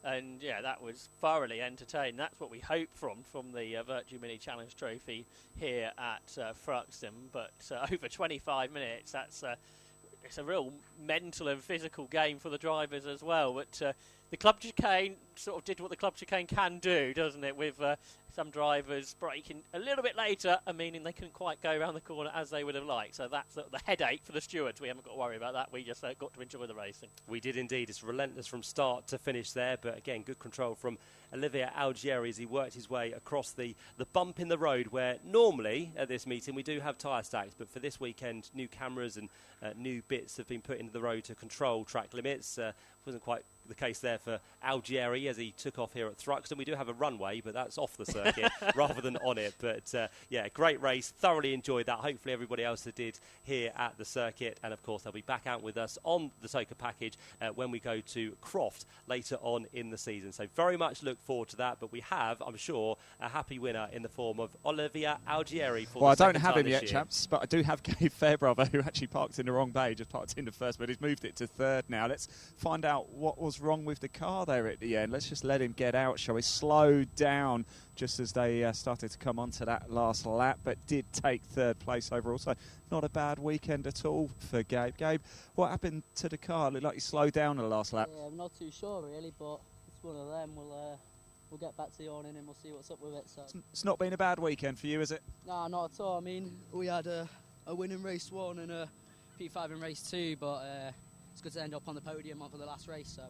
And yeah, that was thoroughly entertaining. That's what we hope from the Virtue Mini Challenge Trophy here at Thruxton. But over 25 minutes, it's a real mental and physical game for the drivers as well. But the club chicane sort of did what the club chicane can do, doesn't it? With some drivers braking a little bit later, and meaning they couldn't quite go around the corner as they would have liked. So that's the headache for the stewards. We haven't got to worry about that. We just got to enjoy the racing. We did indeed. It's relentless from start to finish there, but again, good control from Olivier Algieri as he worked his way across the bump in the road, where normally at this meeting we do have tyre stacks, but for this weekend new cameras and new bits have been put into the road to control track limits. Wasn't quite the case there for Algieri as he took off here at Thruxton. We do have a runway, but that's off the circuit rather than on it. But yeah, great race. Thoroughly enjoyed that. Hopefully everybody else did here at the circuit. And of course they'll be back out with us on the Toka package when we go to Croft later on in the season. So very much look forward to that. But we have, I'm sure, a happy winner in the form of Olivier Algieri for well, the I don't second have time him yet, this year. chaps, but I do have Gabe Fairbrother, who actually parked in the wrong bay, just parked into first, but he's moved it to third now. Let's find out what was wrong with the car there at the end. Let's just let him get out, shall we? Slowed down just as they started to come onto that last lap, but did take third place overall. So not a bad weekend at all for Gabe. Gabe, what happened to the car? Looked like he slowed down on the last lap. Yeah, I'm not too sure really, but it's one of them. We'll get back to the awning and we'll see what's up with it. So It's not been a bad weekend for you, is it? no, not at all. I mean, we had a win in race 1 and a P5 in race 2, but it's good to end up on the podium for the last race. So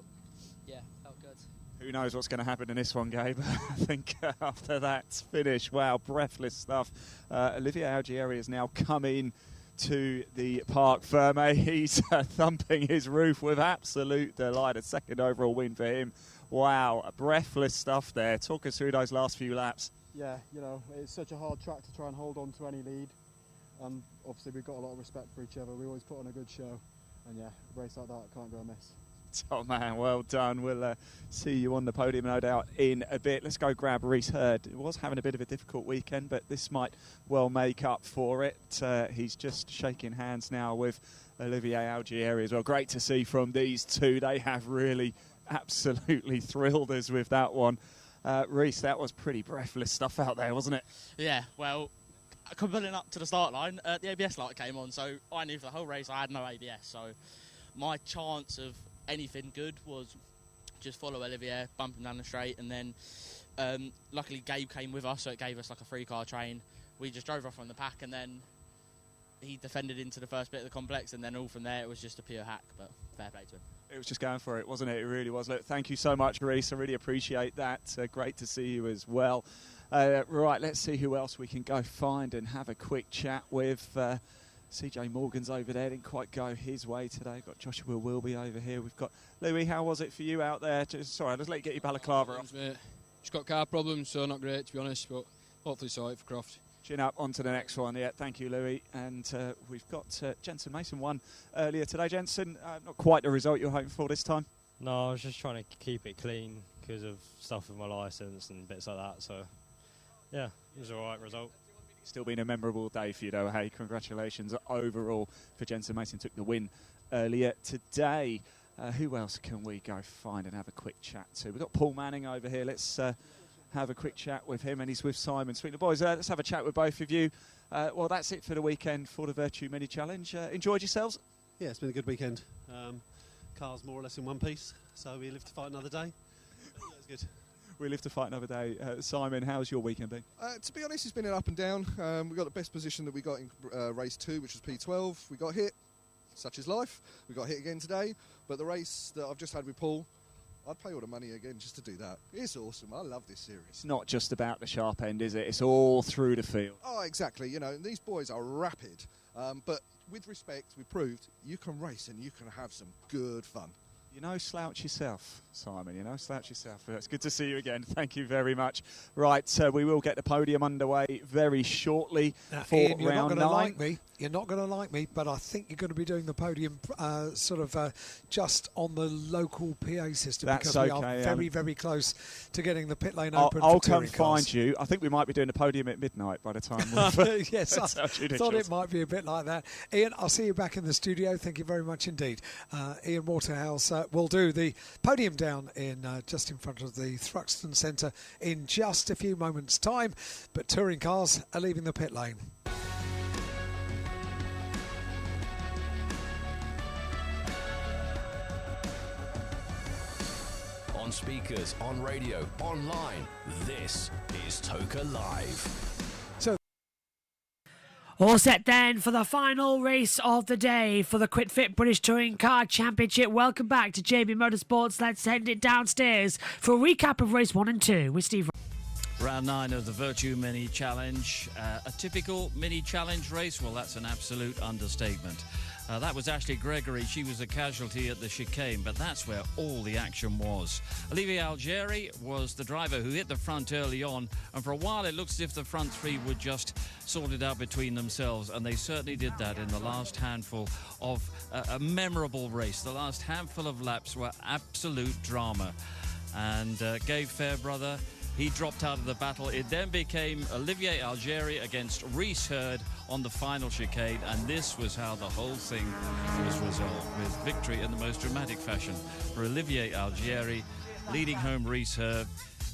yeah, felt good. Who knows what's going to happen in this one, Gabe? I think after that finish, wow, breathless stuff. Olivier Algieri has now come in to the Parc Ferme. He's thumping his roof with absolute delight. A second overall win for him. Wow, breathless stuff there. Talk us through those last few laps. Yeah, you know, it's such a hard track to try and hold on to any lead. And obviously we've got a lot of respect for each other. We always put on a good show. And yeah, a race like that can't go amiss. Oh man, well done. We'll see you on the podium, no doubt, in a bit. Let's go grab Reese Hurd. He was having a bit of a difficult weekend, but this might well make up for it. He's just shaking hands now with Olivier Algieri as well. Great to see from these two. They have really absolutely thrilled us with that one. Reese, that was pretty breathless stuff out there, wasn't it? Yeah, well, coming up to the start line, the ABS light came on, so I knew for the whole race I had no ABS, so my chance of anything good was just follow Olivier, bump him down the straight, and then luckily Gabe came with us, so it gave us like a 3-car train. We just drove off from the pack, and then he defended into the first bit of the complex, and then all from there it was just a pure hack, but fair play to him. It was just going for it, wasn't it? It really was. Look, thank you so much, Reese. I really appreciate that. Great to see you as well. Right, let's see who else we can go find and have a quick chat with. CJ Morgan's over there, didn't quite go his way today. Got Joshua Wilby over here. We've got Louis. How was it for you out there? Sorry, I'll just let you get your balaclava off. Mate. Just got car problems, so not great to be honest, but hopefully sorted for Croft. Chin up, on to the next one. Yeah, thank you, Louis. And we've got Jensen Mason won earlier today. Jensen, not quite the result you're hoping for this time. No, I was just trying to keep it clean because of stuff with my licence and bits like that. So, yeah, it was an alright result. Still been a memorable day for you, though. Hey, congratulations overall for Jensen Mason. Took the win earlier today. Who else can we go find and have a quick chat to? We've got Paul Manning over here. Let's have a quick chat with him, and he's with Simon Sweet. The boys, let's have a chat with both of you. Well, that's it for the weekend for the Virtue Mini Challenge. Enjoyed yourselves? Yeah, it's been a good weekend. Cars more or less in one piece, so we live to fight another day. Yeah, it was good. We live to fight another day. Simon, how's your weekend been? To be honest, it's been an up and down. We got the best position that we got in race 2, which was P12. We got hit, such is life. We got hit again today. But the race that I've just had with Paul, I'd pay all the money again just to do that. It's awesome. I love this series. It's not just about the sharp end, is it? It's all through the field. Oh, exactly. You know, these boys are rapid. But with respect, we proved you can race and you can have some good fun. You know, slouch yourself, Simon. You know, slouch yourself. It's good to see you again. Thank you very much. Right, we will get the podium underway very shortly for Ian, you're round not going to 9. like me. You're not going to like me, but I think you're going to be doing the podium just on the local PA system. That's because we okay, are very, very close to getting the pit lane I'll open. come for touring cars. find you. I think we might be doing the podium at midnight by the time we've... Yes, I thought it might be a bit like that. Ian, I'll see you back in the studio. Thank you very much indeed. Ian Waterhouse will do the podium down in just in front of the Thruxton Centre in just a few moments' time. But touring cars are leaving the pit lane. On speakers, on radio, online, this is Toka Live. All set then for the final race of the day for the Quick Fit British Touring Car Championship. Welcome back to JB Motorsports. Let's send it downstairs for a recap of race 1 and 2 with Steve. Round 9 of the Virtue Mini Challenge. A typical mini challenge race? Well, that's an absolute understatement. That was Ashley Gregory. She was a casualty at the chicane, but that's where all the action was. Olivier Algeri was the driver who hit the front early on, and for a while it looks as if the front three would just sort it out between themselves, and they certainly did that in the last handful of a memorable race. The last handful of laps were absolute drama, and Gabe Fairbrother, he dropped out of the battle. It then became Olivier Algeri against Reese Hurd on the final chicane, and this was how the whole thing was resolved, with victory in the most dramatic fashion for Olivier Algeri, leading home Reese Hurd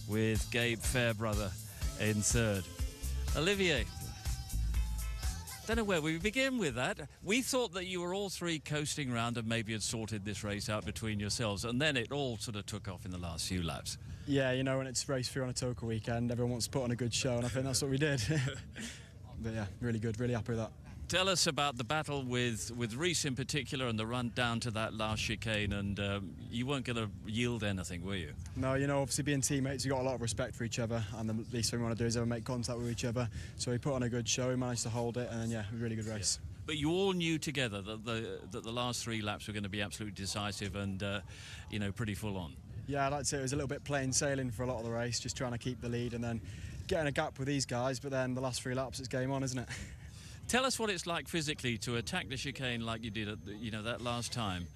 with Gabe Fairbrother in third. Olivier, don't know where we begin with that. We thought that you were all three coasting round and maybe had sorted this race out between yourselves, and then it all sort of took off in the last few laps. Yeah, you know, when it's race 3 on a Toka weekend, everyone wants to put on a good show, and I think that's what we did. But yeah, really good, really happy with that. Tell us about the battle with Reese in particular and the run down to that last chicane, and you weren't going to yield anything, were you? No, you know, obviously being teammates, we've got a lot of respect for each other, and the least thing we want to do is ever make contact with each other. So we put on a good show, we managed to hold it, and then, yeah, a really good race. Yeah. But you all knew together that the last 3 laps were going to be absolutely decisive and, you know, pretty full on. Yeah, I'd like to say it was a little bit plain sailing for a lot of the race, just trying to keep the lead and then getting a gap with these guys, but then the last 3 laps, it's game on, isn't it? Tell us what it's like physically to attack the chicane like you did at that last time,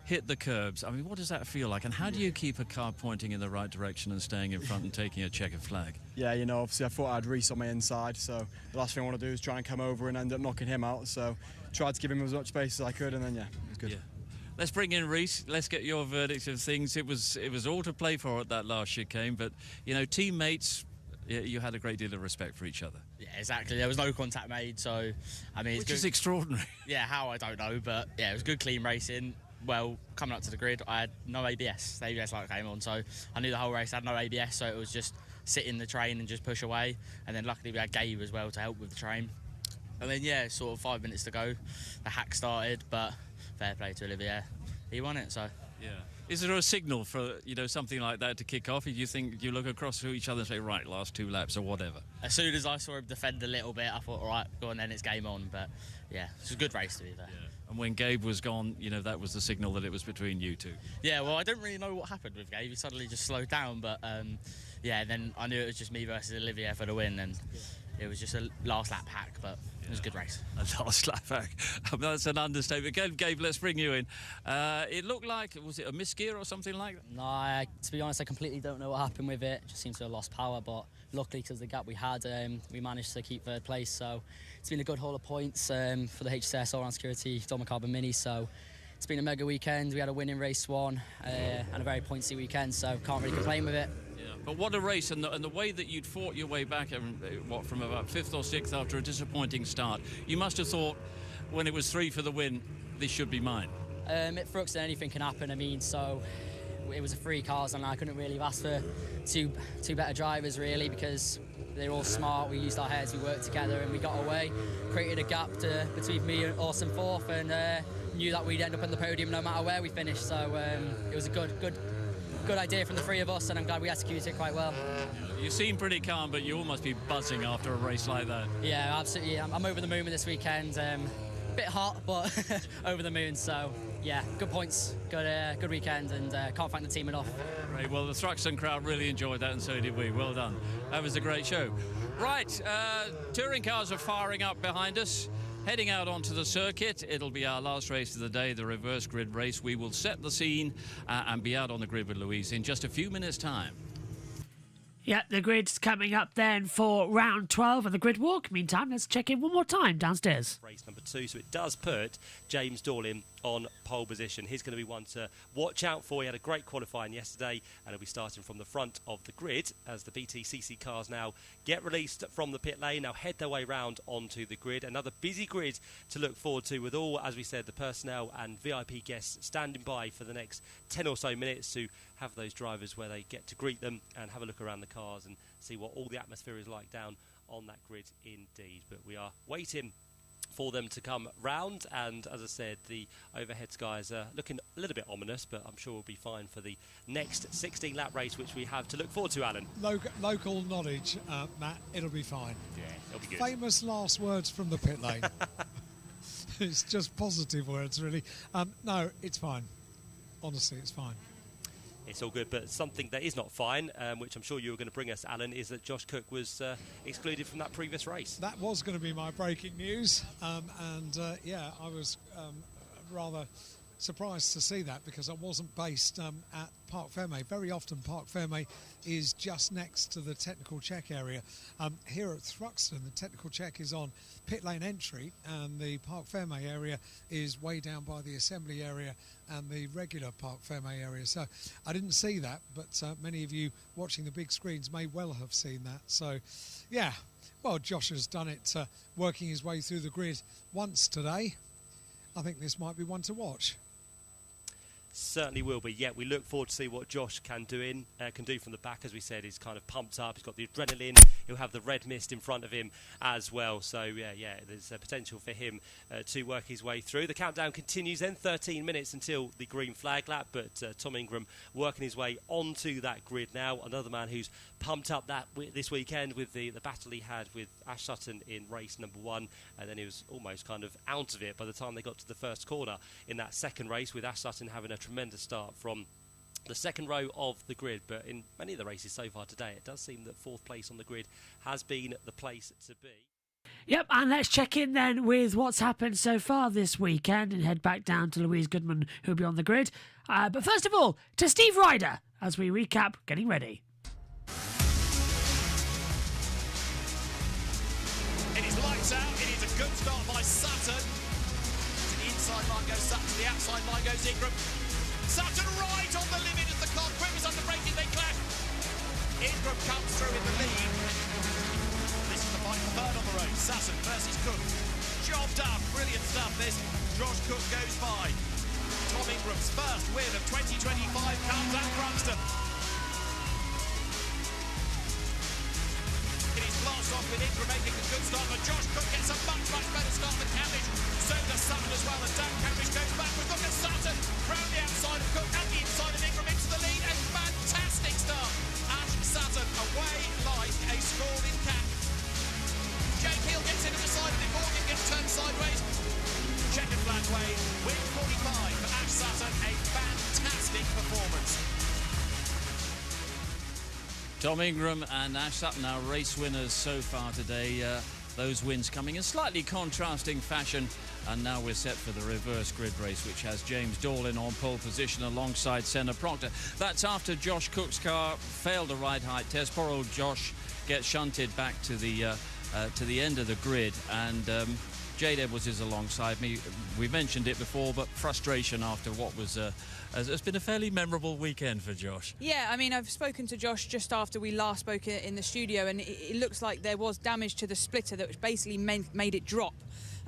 hit the curbs. I mean, what does that feel like, and how do you keep a car pointing in the right direction and staying in front and taking a checkered flag? Yeah, you know, obviously I thought I had Reese on my inside, so the last thing I want to do is try and come over and end up knocking him out, so tried to give him as much space as I could, and then, yeah, it was good. Yeah. Let's bring in Reese. Let's get your verdict of things. It was all to play for at that last chicane, but, you know, teammates, you had a great deal of respect for each other. Yeah, exactly. There was no contact made, so I mean, which is extraordinary. Yeah, how I don't know, but yeah, it was good, clean racing. Well, coming up to the grid, I had no ABS. The ABS light came on, so I knew the whole race had no ABS, so it was just sit in the train and just push away. And then luckily we had Gabe as well to help with the train. And then yeah, sort of 5 minutes to go, the hack started, but fair play to Olivier. He won it, so. Yeah. Is there a signal for, you know, something like that to kick off? Do you think you look across to each other and say, right, last 2 laps or whatever? As soon as I saw him defend a little bit, I thought, all right, go on then, it's game on. But yeah, it's a good race to be there. Yeah. And when Gabe was gone, you know, that was the signal that it was between you two. Yeah, well, I don't really know what happened with Gabe. He suddenly just slowed down, but yeah, then I knew it was just me versus Olivier for the win, and it was just a last lap hack, but it was a good race. A last lap hack. That's an understatement. Gabe, let's bring you in. It looked like, was it a misgear or something like that? No, to be honest, I completely don't know what happened with it. Just seems to have lost power, but luckily, because of the gap we had, we managed to keep 3rd place. So it's been a good haul of points for the HSS All-Round Security Dolman Carbon Mini. So it's been a mega weekend. We had a win in race 1 and a very pointsy weekend, so can't really complain with it. But what a race, and the way that you'd fought your way back, from about 5th or 6th after a disappointing start. You must have thought, when it was 3 for the win, this should be mine. At Thruxton, anything can happen. I mean, so it was a 3 cars, and I couldn't really have asked for two better drivers, really, because they're all smart. We used our heads, we worked together, and we got away, created a gap between me and Orson 4th, and knew that we'd end up on the podium no matter where we finished. So it was a good idea from the 3 of us, and I'm glad we executed it quite well. You seem pretty calm, but you all must be buzzing after a race like that. Yeah, absolutely. I'm over the moon with this weekend. Bit hot, but over the moon, so yeah, good points, good weekend, and can't thank the team enough. Right, well, the Thruxton crowd really enjoyed that, and so did we. Well done. That was a great show. Right, touring cars are firing up behind us. Heading out onto the circuit, it'll be our last race of the day, the reverse grid race. We will set the scene and be out on the grid with Louise in just a few minutes' time. Yeah, the grid's coming up then for round 12 of the grid walk. Meantime, let's check in one more time downstairs. Race number 2, so it does put James Dorlin on pole position. He's going to be one to watch out for. He had a great qualifying yesterday, and he'll be starting from the front of the grid as the BTCC cars now get released from the pit lane, now head their way round onto the grid. Another busy grid to look forward to, with all, as we said, the personnel and VIP guests standing by for the next 10 or so minutes to have those drivers where they get to greet them and have a look around the cars and see what all the atmosphere is like down on that grid indeed. But we are waiting for them to come round, and as I said, the overhead skies are looking a little bit ominous, but I'm sure we'll be fine for the next 16-lap race, which we have to look forward to, Alan. Local knowledge, Matt, it'll be fine. Yeah, it'll be good. Famous last words from the pit lane. It's just positive words, really. No, it's fine. Honestly, it's fine. It's all good, but something that is not fine, which I'm sure you were going to bring us, Alan, is that Josh Cook was excluded from that previous race. That was going to be my breaking news, yeah, I was rather surprised to see that, because I wasn't based at Parc Fermé. Very often Parc Fermé is just next to the technical check area. Here at Thruxton, the technical check is on pit lane entry, and the Parc Fermé area is way down by the assembly area and the regular Parc Fermé area. So I didn't see that, but many of you watching the big screens may well have seen that. So yeah, well, Josh has done it, working his way through the grid once today. I think this might be one to watch. Certainly will be. Yeah, we look forward to see what Josh can do from the back. As we said, he's kind of pumped up. He's got the adrenaline. He'll have the red mist in front of him as well. So yeah, there's a potential for him to work his way through. The countdown continues then, 13 minutes until the green flag lap. But Tom Ingram working his way onto that grid now. Another man who's pumped up this weekend with the battle he had with Ash Sutton in race number 1, and then he was almost kind of out of it by the time they got to the first corner in that second race, with Ash Sutton having a tremendous start from the second row of the grid. But in many of the races so far today, it does seem that 4th place on the grid has been the place to be. Yep, and let's check in then with what's happened so far this weekend and head back down to Louise Goodman, who'll be on the grid. But first of all, to Steve Ryder as we recap getting ready. It is lights out. It is a good start by Sutton. To the inside line goes Sutton, to the outside line goes Ingram. Sutton right on the limit as the car quivers under braking, they clash. Ingram comes through in the lead. This is the final third on the road. Sutton versus Cook. Job done. Brilliant stuff this. Josh Cook goes by. Tom Ingram's first win of 2025 comes at Thruxton. It is blast off with Ingram making a good start, but Josh Cook gets a much better start than Cavendish. So does Sutton as well, and Dan Cavendish goes backwards. Look at Sutton round the outside of Cook and the inside of Ingram into the lead. A fantastic start. Ash Sutton away like a scalding cat. Jake Hill gets into the side of it. Morgan gets turned sideways. Checkered flag way, win 45 for Ash Sutton. A fantastic performance. Tom Ingram and Ash Sutton, our race winners so far today. Those wins coming in slightly contrasting fashion. And now we're set for the reverse grid race, which has James Dorlin on pole position alongside Senna Proctor. That's after Josh Cook's car failed a ride height test. Poor old Josh gets shunted back to the end of the grid, and Jade Edwards is alongside me. We mentioned it before, but frustration after what was has been a fairly memorable weekend for Josh. Yeah, I mean, I've spoken to Josh just after we last spoke in the studio, and it looks like there was damage to the splitter that basically made it drop.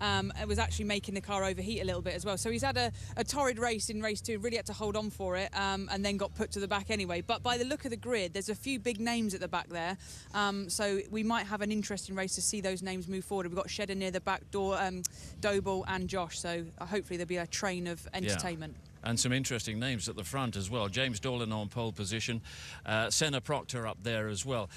It was actually making the car overheat a little bit as well. So he's had a torrid race in race 2, really had to hold on for it, and then got put to the back anyway. But by the look of the grid, there's a few big names at the back there. So we might have an interesting race to see those names move forward. We've got Shedder near the back door, Doble and Josh. So hopefully there'll be a train of entertainment. Yeah. And some interesting names at the front as well. James Dorlin on pole position, Senna Proctor up there as well.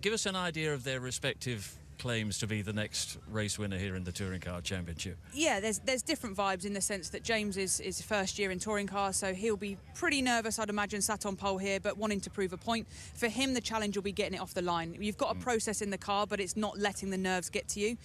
Give us an idea of their respective claims to be the next race winner here in the Touring Car Championship. Yeah, there's different vibes in the sense that James is first year in touring cars, so he'll be pretty nervous, I'd imagine, sat on pole here, but wanting to prove a point. For him, the challenge will be getting it off the line. You've got a process in the car, but it's not letting the nerves get to you.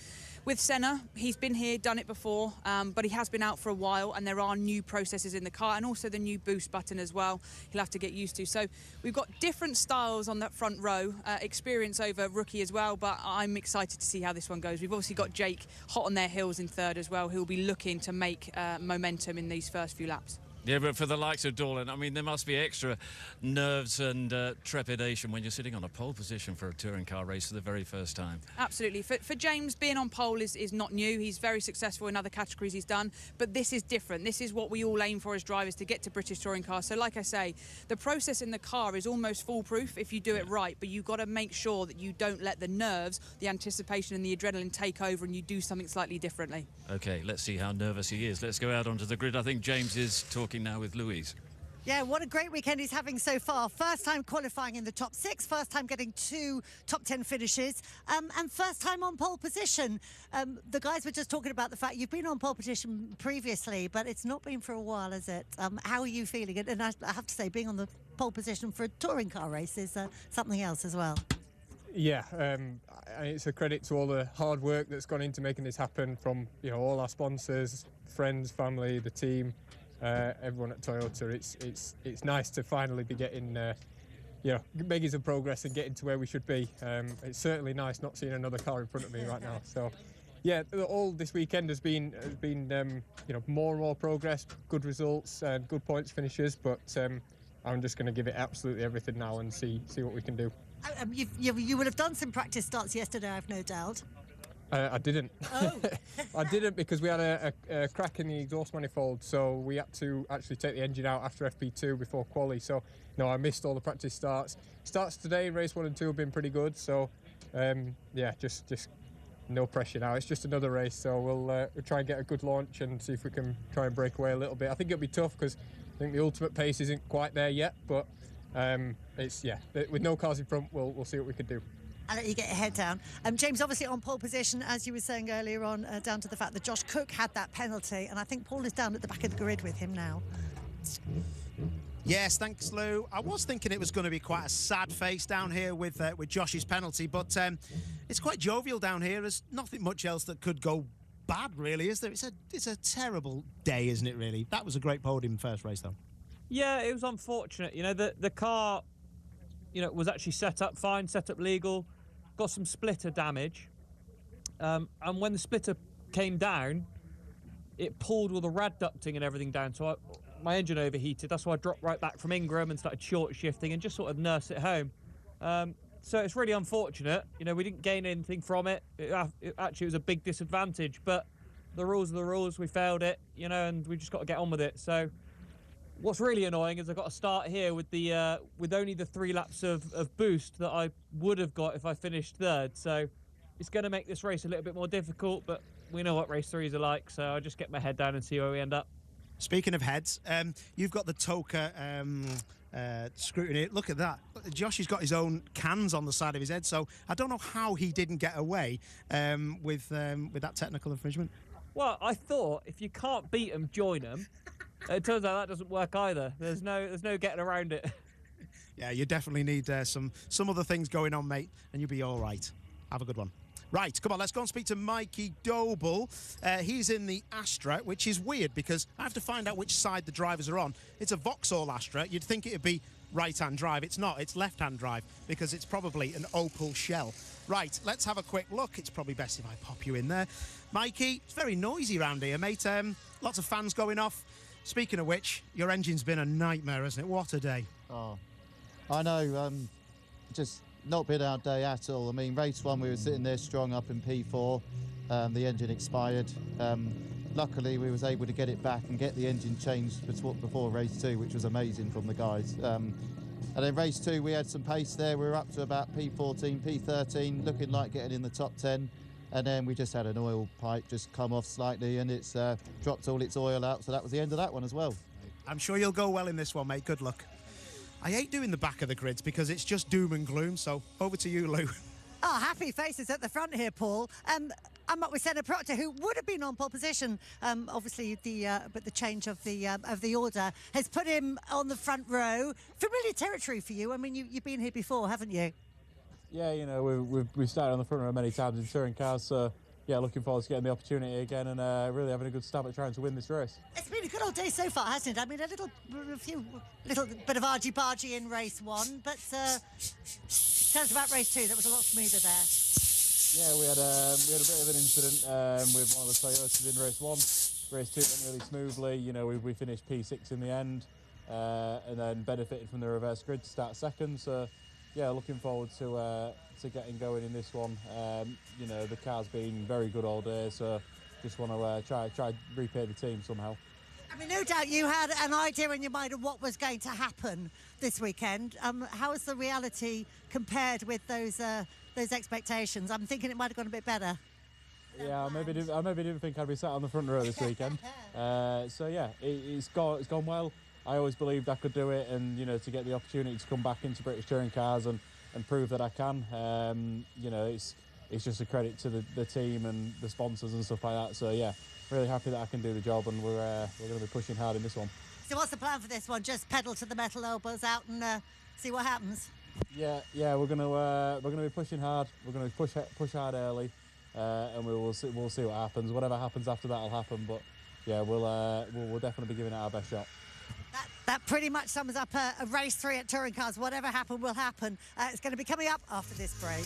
With Senna, he's been here, done it before, but he has been out for a while, and there are new processes in the car, and also the new boost button as well he'll have to get used to. So we've got different styles on that front row, experience over rookie as well, but I'm excited to see how this one goes. We've obviously got Jake hot on their heels in third as well, who'll be looking to make momentum in these first few laps. Yeah, but for the likes of Dorlan, I mean, there must be extra nerves and trepidation when you're sitting on a pole position for a touring car race for the very first time. Absolutely. For James, being on pole is not new. He's very successful in other categories he's done, but this is different. This is what we all aim for as drivers, to get to British touring cars. So like I say, the process in the car is almost foolproof if you do it right, but you've got to make sure that you don't let the nerves, the anticipation and the adrenaline take over, and you do something slightly differently. OK, let's see how nervous he is. Let's go out onto the grid. I think James is talking now with Louise. Yeah, what a great weekend he's having so far. First time qualifying in the top 6, first time getting 2 top 10 finishes, and first time on pole position. The guys were just talking about the fact you've been on pole position previously, but it's not been for a while, is it? How are you feeling? And I have to say, being on the pole position for a touring car race is something else as well. Yeah, it's a credit to all the hard work that's gone into making this happen, from all our sponsors, friends, family, the team. Everyone at Toyota. It's nice to finally be getting making some progress and getting to where we should be. It's certainly nice not seeing another car in front of me right now. So yeah, all this weekend has been more and more progress, good results and good points finishes, but I'm just going to give it absolutely everything now and see what we can do. You will have done some practice starts yesterday, I've no doubt. I didn't. Oh. I didn't, because we had a crack in the exhaust manifold, so we had to actually take the engine out after FP2 before quali. So no, I missed all the practice starts. Starts today, race 1 and 2 have been pretty good. So yeah, just no pressure now. It's just another race, so we'll try and get a good launch and see if we can try and break away a little bit. I think it'll be tough because I think the ultimate pace isn't quite there yet, but with no cars in front, we'll see what we can do. I'll let you get your head down. James, obviously on pole position, as you were saying earlier on, down to the fact that Josh Cook had that penalty, and I think Paul is down at the back of the grid with him now. Yes, thanks, Lou. I was thinking it was going to be quite a sad face down here with Josh's penalty, but it's quite jovial down here. There's nothing much else that could go bad, really, is there? It's a terrible day, isn't it, really? That was a great podium first race, though. Yeah, it was unfortunate. The car, was actually set up fine, set up legal. Got some splitter damage, and when the splitter came down, it pulled all the rad ducting and everything down, so my engine overheated. That's why I dropped right back from Ingram and started short shifting and just sort of nursed it home. So it's really unfortunate. We didn't gain anything from it. Actually, it was a big disadvantage, but the rules are the rules. We failed it, and we just got to get on with it. So what's really annoying is I've got to start here with the with only the 3 laps of boost that I would have got if I finished third. So it's going to make this race a little bit more difficult, but we know what race 3s are like, so I'll just get my head down and see where we end up. Speaking of heads, you've got the Toka scrutiny. Look at that. Josh has got his own cans on the side of his head, so I don't know how he didn't get away with that technical infringement. Well, I thought if you can't beat them, join them. It turns out that doesn't work either. There's no getting around it. Yeah, you definitely need some other things going on, mate, and you'll be all right. Have a good one. Right, come on, let's go and speak to Mikey Doble. He's in the Astra, which is weird because I have to find out which side the drivers are on. It's a Vauxhall Astra. You'd think it'd be right-hand drive. It's not. It's left-hand drive because it's probably an Opel shell. Right, let's have a quick look. It's probably best if I pop you in there. Mikey, it's very noisy around here, mate. Lots of fans going off. Speaking of which, your engine's been a nightmare, hasn't it? What a day. Oh, I know. Just not been our day at all. I mean, race 1, we were sitting there strong up in P4. The engine expired. Luckily, we was able to get it back and get the engine changed before race 2, which was amazing from the guys. And then race 2, we had some pace there. We were up to about P14, P13, looking like getting in the top 10. And then we just had an oil pipe just come off slightly, and it's dropped all its oil out. So that was the end of that one as well. I'm sure you'll go well in this one, mate. Good luck. I hate doing the back of the grids because it's just doom and gloom. So over to you, Lou. Oh, happy faces at the front here, Paul. I'm up with Senna Proctor, who would have been on pole position. Obviously, but the change of the order has put him on the front row. Familiar territory for you. I mean, you've been here before, haven't you? Yeah, you know, we've started on the front row many times in touring cars, so yeah, looking forward to getting the opportunity again and really having a good stab at trying to win this race. It's been a good old day so far, hasn't it? I mean, a little bit of argy-bargy in race 1, but tell us about race 2. That was a lot smoother there. Yeah, we had a bit of an incident with one of the Toyotas in race 1. Race 2 went really smoothly. You know, we finished P6 in the end, and then benefited from the reverse grid to start second. So, yeah, looking forward to getting going in this one. You know, the car's been very good all day, so just want to try repay the team somehow. I mean, no doubt you had an idea in your mind of what was going to happen this weekend. How has the reality compared with those expectations? I'm thinking it might have gone a bit better. Yeah, I maybe didn't think I'd be sat on the front row this weekend. So yeah, it's gone well. I always believed I could do it, and you know, to get the opportunity to come back into British touring cars and prove that I can. You know, it's just a credit to the team and the sponsors and stuff like that. So yeah, really happy that I can do the job, and we're going to be pushing hard in this one. So what's the plan for this one? Just pedal to the metal, elbows out, and see what happens. Yeah, we're gonna be pushing hard. We're gonna push hard early, and we'll see what happens. Whatever happens after that will happen. But yeah, we'll definitely be giving it our best shot. That pretty much sums up a race 3 at touring cars. Whatever happened will happen. It's going to be coming up after this break.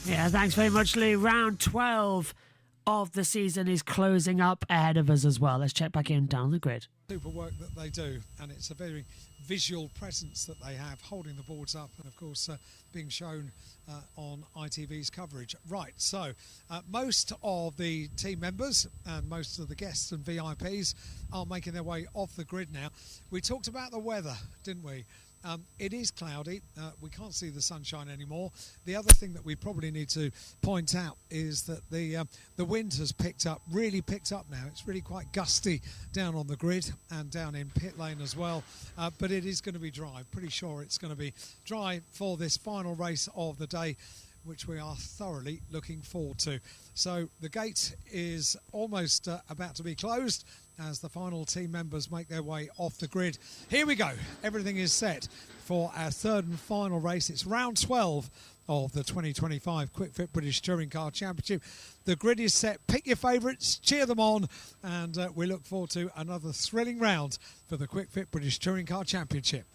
Yeah, thanks very much, Lee. Round 12 of the season is closing up ahead of us as well. Let's check back in down the grid. Super work that they do, and it's a very visual presence that they have, holding the boards up and of course being shown on ITV's coverage. Right, so most of the team members and most of the guests and VIPs are making their way off the grid now. We talked about the weather, didn't we? It is cloudy. We can't see the sunshine anymore. The other thing that we probably need to point out is that the wind has really picked up now. It's really quite gusty down on the grid and down in pit lane as well. But it is going to be dry. Pretty sure it's going to be dry for this final race of the day, which we are thoroughly looking forward to. So the gate is almost about to be closed as the final team members make their way off the grid. Here we go. Everything is set for our third and final race. It's round 12 of the 2025 Quick Fit British Touring Car Championship. The grid is set. Pick your favourites, cheer them on, and we look forward to another thrilling round for the Quick Fit British Touring Car Championship.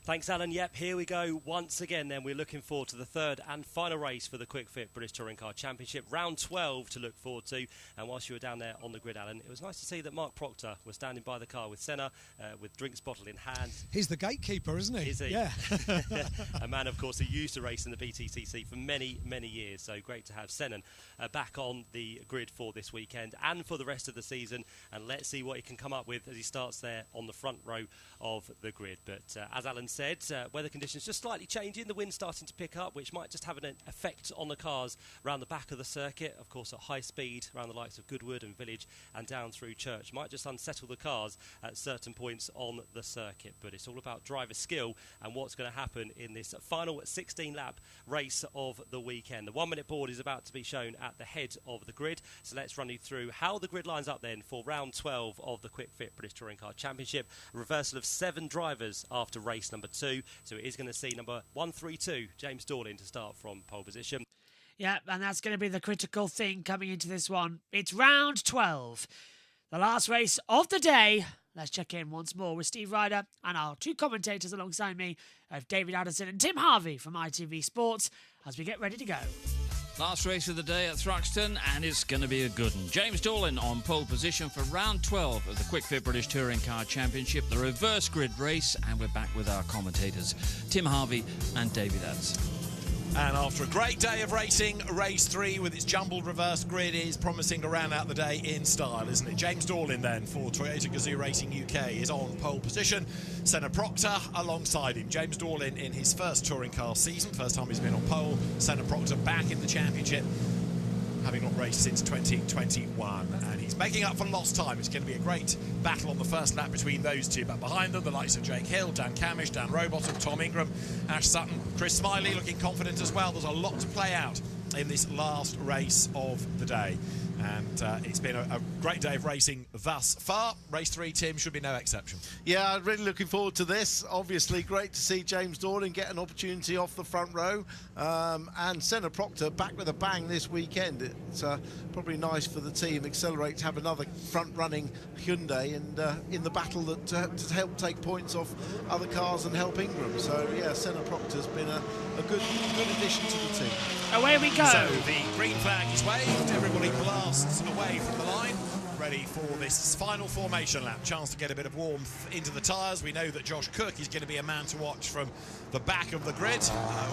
Thanks, Alan. Yep, here we go once again then. We're looking forward to the third and final race for the Quick Fit British Touring Car Championship. Round 12 to look forward to. And whilst you were down there on the grid, Alan, it was nice to see that Mark Proctor was standing by the car with Senna, with drinks bottle in hand. He's the gatekeeper, isn't he? Is he? Yeah. A man, of course, who used to race in the BTCC for many, many years. So great to have Senna back on the grid for this weekend and for the rest of the season. And let's see what he can come up with as he starts there on the front row of the grid. But as Alan said, weather conditions just slightly changing. The wind starting to pick up, which might just have an effect on the cars around the back of the circuit. Of course, at high speed around the likes of Goodwood and Village and down through Church. Might just unsettle the cars at certain points on the circuit. But it's all about driver skill and what's going to happen in this final 16-lap race of the weekend. The 1-minute board is about to be shown at the head of the grid. So let's run you through how the grid lines up then for round 12 of the Quick Fit British Touring Car Championship. A reversal of 7 drivers after race number 2. So it is going to see number 132, James Dorling, to start from pole position. Yeah, and that's going to be the critical thing coming into this one. It's round 12, the last race of the day. Let's check in once more with Steve Ryder and our 2 commentators alongside me, of David Addison and Tim Harvey from ITV Sports, as we get ready to go. Last race of the day at Thruxton, and it's going to be a good one. James Dorling on pole position for round 12 of the Quick Fit British Touring Car Championship, the reverse grid race, and we're back with our commentators, Tim Harvey and David Addison. And after a great day of racing, race 3 with its jumbled reverse grid is promising to round out the day in style, isn't it? James Dorling then for Toyota Gazoo Racing UK is on pole position. Senna Proctor alongside him. James Dorling in his first touring car season, first time he's been on pole. Senna Proctor back in the championship. having not raced since 2021, and he's making up for lost time. It's going to be a great battle on the first lap between those two, but behind them the likes of Jake Hill, Dan Camish, Dan Rowbottom, Tom Ingram, Ash Sutton, Chris Smiley looking confident as well. There's a lot to play out in this last race of the day, and it's been a great day of racing thus far. Race 3, Tim, should be no exception. Yeah, I'm really looking forward to this. Obviously great to see James Dorling get an opportunity off the front row, and Senna Proctor back with a bang this weekend. It's probably nice for the team, Accelerate, to have another front-running Hyundai and in the battle that to help take points off other cars and help Ingram. So yeah, Senna Proctor's been a good addition to the team. Away we go. So the green flag is waved, everybody blasts away from the line, ready for this final formation lap. Chance to get a bit of warmth into the tyres. We know that Josh Cook is going to be a man to watch from the back of the grid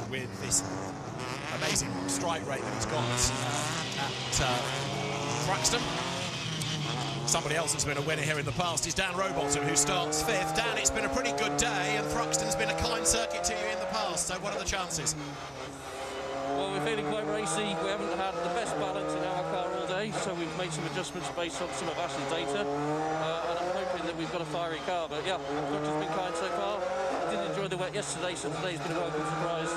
with this amazing strike rate that he's got at Thruxton. Somebody else that's been a winner here in the past is Dan Rowbottom, who starts 5th. Dan, it's been a pretty good day, and Thruxton's been a kind circuit to you in the past, so what are the chances? Well, we're feeling quite racy. We haven't had the best balance in our car all day, so we've made some adjustments based on some of Ash's data, and I'm hoping that we've got a fiery car. But yeah, Thruxton's been kind so far. Didn't enjoy the wet yesterday, so today's been a welcome surprise.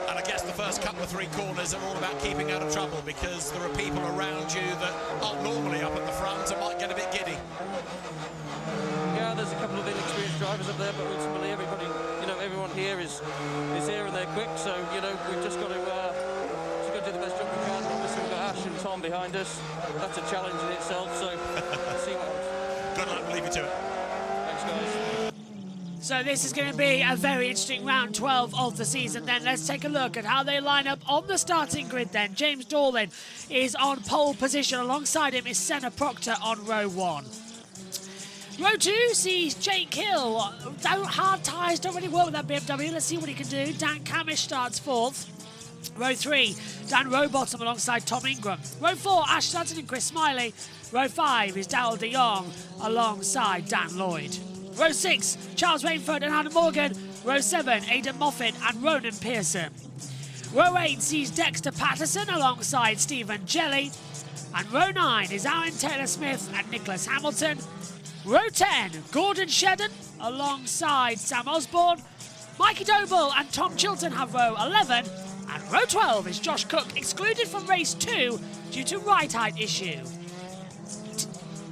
And I guess the first couple of 3 corners are all about keeping out of trouble, because there are people around you that aren't normally up at the front and might get a bit giddy. Yeah, there's a couple of inexperienced drivers up there, but ultimately everybody, everyone here is here and they're quick, so, we've just got to do the best job we can. Obviously we've got Ash and Tom behind us. That's a challenge in itself, so let's see what happens. Good luck, we'll leave you to it. Thanks, guys. So this is going to be a very interesting round 12 of the season then. Let's take a look at how they line up on the starting grid then. James Dorling is on pole position. Alongside him is Senna Proctor on row 1. Row 2 sees Jake Hill. Hard tyres don't really work with that BMW. Let's see what he can do. Dan Camish starts 4th. Row 3, Dan Rowbottom alongside Tom Ingram. Row 4, Ash Sutton and Chris Smiley. Row 5 is Daryl de Jong alongside Dan Lloyd. Row 6, Charles Rainford and Adam Morgan. Row 7, Aidan Moffat and Ronan Pearson. Row 8 sees Dexter Patterson alongside Stephen Jelly. And row 9 is Aaron Taylor-Smith and Nicholas Hamilton. Row 10, Gordon Shedden alongside Sam Osborne. Mikey Doble and Tom Chilton have row 11. And row 12 is Josh Cook, excluded from race 2 due to ride height issue.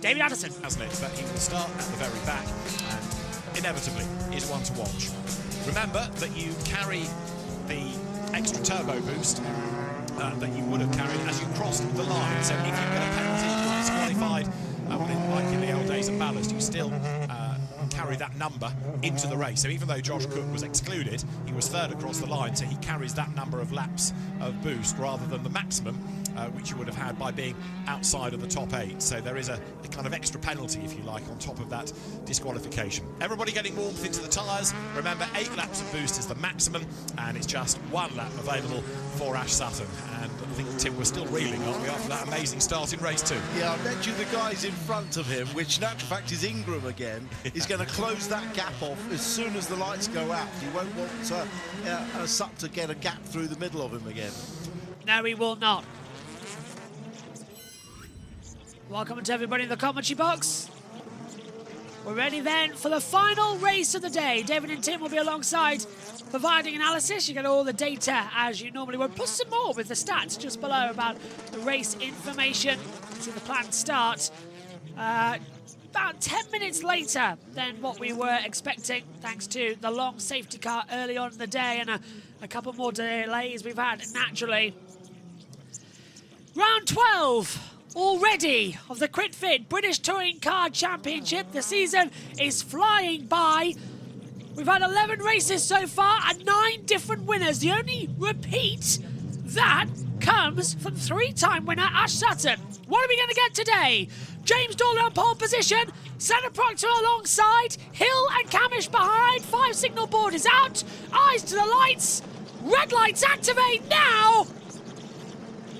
David Addison. Hasn't it? But he will start at the very back and inevitably is one to watch. Remember that you carry the extra turbo boost that you would have carried as you crossed the line. So if you get a penalty, you're disqualified. Like in the old days of ballast, you still carry that number into the race. So even though Josh Cook was excluded, he was 3rd across the line, so he carries that number of laps of boost rather than the maximum which you would have had by being outside of the top 8. So there is a kind of extra penalty, if you like, on top of that disqualification. Everybody getting warmth into the tyres. Remember, 8 laps of boost is the maximum, and it's just 1 lap available for Ash Sutton. And I think, Tim, we're still reeling, aren't we, after that amazing start in race 2? Yeah, I bet you the guys in front of him, which in actual fact is Ingram again, is going to close that gap off as soon as the lights go out. He won't want Sutton to get a gap through the middle of him again. No, he will not. Welcome to everybody in the commentary box. We're ready then for the final race of the day. David and Tim will be alongside providing analysis. You get all the data as you normally would, plus some more with the stats just below about the race information. See the planned start about 10 minutes later than what we were expecting, thanks to the long safety car early on in the day and a couple more delays we've had naturally. Round 12 already of the QuickFit British Touring Car Championship. The season is flying by. We've had 11 races so far and 9 different winners. The only repeat that comes from 3-time winner Ash Sutton. What are we going to get today? James Dorling on pole position, Senna Proctor alongside, Hill and Camish behind. 5 signal board is out. Eyes to the lights. Red lights activate now.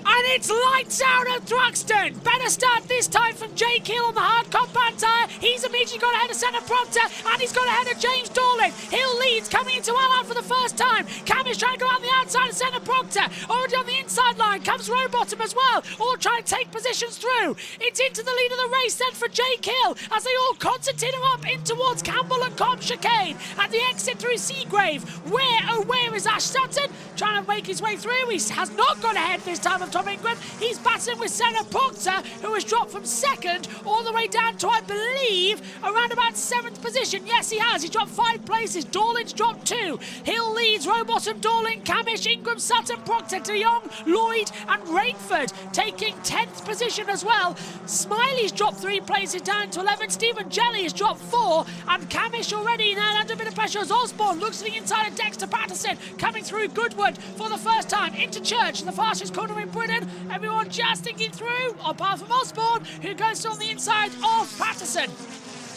And it's lights out at Thruxton. Better start this time from Jake Hill on the hard compound tyre. He's immediately got ahead of Senna Proctor, and he's got ahead of James Dorling. Hill leads, coming into Allard for the first time. Camish trying to go out the outside of Senna Proctor. Already on the inside line. comes Rowbottom as well, all trying to take positions through. It's into the lead of the race then for Jake Hill as they all concertina up in towards Campbell and Cobb chicane at the exit through Seagrave. Where is Ash Sutton? Trying to make his way through. He has not gone ahead this time of Tom Ingram. He's battling with Senna Proctor, who has dropped from second all the way down to, I believe, around about 7th position. Yes, he has. He dropped 5 places. Dorlin's dropped 2. Hill leads Rowbottom, Dorlin, Camish, Ingram, Sutton, Proctor, De Jong, Lloyd and Rainford taking 10th position as well. Smiley's dropped 3 places down to 11. Stephen Jelly has dropped 4. And Camish already now under a bit of pressure as Osborne looks to the inside of Dexter Patterson, coming through Goodwood for the first time into Church, the fastest corner in Britain. Everyone just thinking through, apart from Osborne, who goes on the inside of Patterson.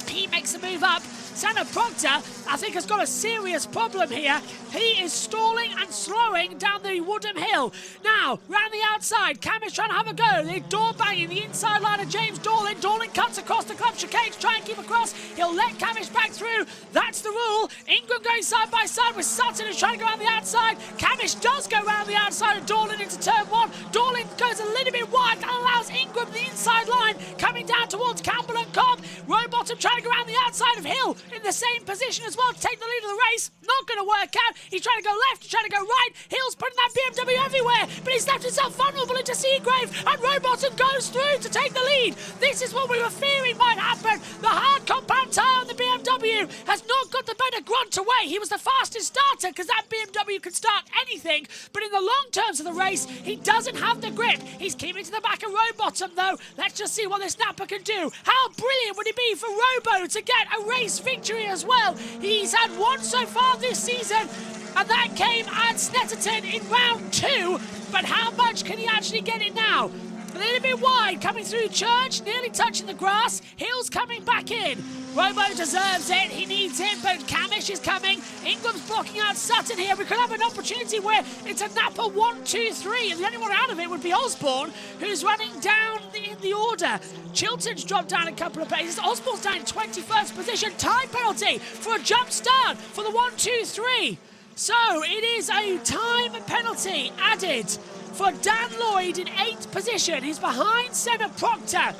He makes the move up. Senna Proctor, I think, has got a serious problem here. He is stalling and slowing down the Woodham Hill. Now, round the outside, Cam is trying to have a go. They're door banging the inside line of James Dorlin. Dorlin cuts across the club chicane to try and keep across. He'll let Camish back through. That's the rule. Ingram going side by side with Sutton, who's trying to go around the outside. Camish does go around the outside of Dorlin into turn 1. Dorlin goes a little bit wide and allows Ingram the inside line, coming down towards Campbell and Cobb. Rowbottom trying to go around the outside of Hill in the same position as well to take the lead of the race. Not going to work out. He's trying to go left, he's trying to go right. Hill's putting that BMW everywhere, but he's left himself vulnerable into Seagrave, and Rowbottom goes through to take the lead. This is what we were fearing might happen. The hard compound tyre on the BMW has not got the better grunt away. He was the fastest starter because that BMW can start anything, but in the long terms of the race, he doesn't have the grip. He's keeping to the back of Rowbottom though. Let's just see what this snapper can do. How brilliant would it be for Robo to get a race victory as well? He's had one so far this season, and that came at Snetterton in round 2, but how much can he actually get it now? A little bit wide, coming through Church, nearly touching the grass. Hill's coming back in. Robo deserves it, he needs him, but Camish is coming. Ingram's blocking out Sutton here. We could have an opportunity where it's a Napa 1, 2, 3, and the only one out of it would be Osborne, who's running down in the order. Chilton's dropped down a couple of places. Osborne's down in 21st position. Time penalty for a jump start for the 1, 2, 3. So it is a time penalty added for Dan Lloyd in 8th position. He's behind Senna Proctor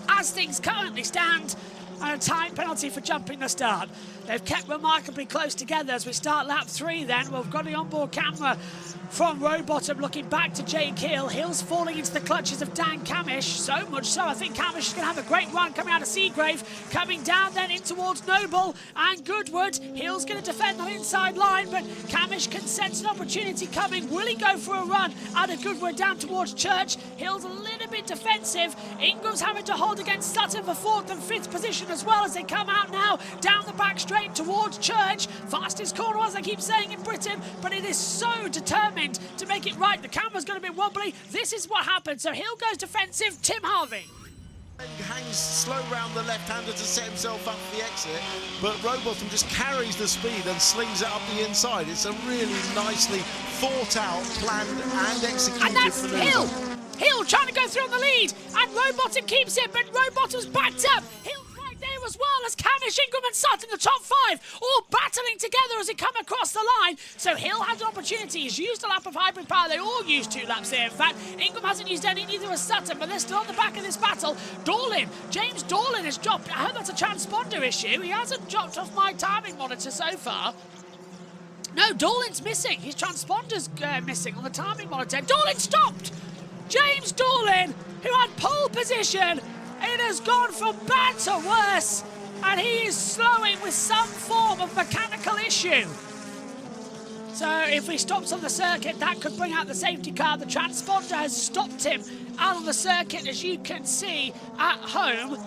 as things currently stand, and a time penalty for jumping the start. They've kept remarkably close together as we start lap 3 then. We've got the onboard camera from Rowbottom looking back to Jake Hill. Hill's falling into the clutches of Dan Camish, so much so I think Camish is going to have a great run coming out of Seagrave, coming down then in towards Noble and Goodwood. Hill's going to defend that inside line, but Camish can sense an opportunity coming. Will he go for a run out of Goodwood down towards Church? Hill's a little bit defensive. Ingram's having to hold against Sutton for 4th and 5th position as well as they come out now down the back straight towards Church. Fastest corner, as I keep saying, in Britain, but it is so determined to make it right. The camera's going to be wobbly. This is what happened. So Hill goes defensive. Tim Harvey. Hangs slow round the left-hander to set himself up for the exit, but Rowbottom just carries the speed and slings it up the inside. It's a really nicely thought-out, planned and executed. And that's Hill. Hill trying to go through on the lead, and Rowbottom keeps it, but Rowbottom's backed up. Hill's right there as well as Camish, Ingram and Sutton, the top 5, all battling together as they come across the line. So Hill has an opportunity. He's used a lap of hybrid power. They all used 2 laps there, in fact. Ingram hasn't used any, neither has Sutton, but they're still on the back of this battle. Dorlin, James Dorlin has dropped. I hope that's a transponder issue. He hasn't dropped off my timing monitor so far. No, Dorlin's missing. His transponder's missing on the timing monitor. Dorlin stopped! James Dorlin, who had pole position, it has gone from bad to worse, and he is slowing with some form of mechanical issue. So if he stops on the circuit, that could bring out the safety car. The transponder has stopped him out on the circuit, as you can see at home.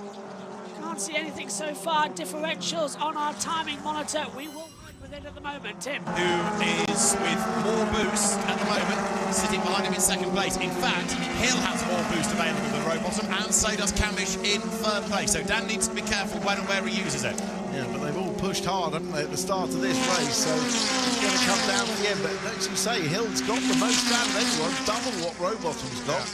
Can't see anything so far. Differentials on our timing monitor. We will ride with it at the moment. Tim. Who is with more boost at the moment, sitting behind him in 2nd place. In fact, Hill has more boost available than Rowbottom, and so does Camish in 3rd place. So Dan needs to be careful when and where he uses it. Yeah, but they've all pushed hard, haven't they, at the start of this race, so it's going to come down to the end. But as you say, Hill's got the most out of anyone, double what Rowbottom's got.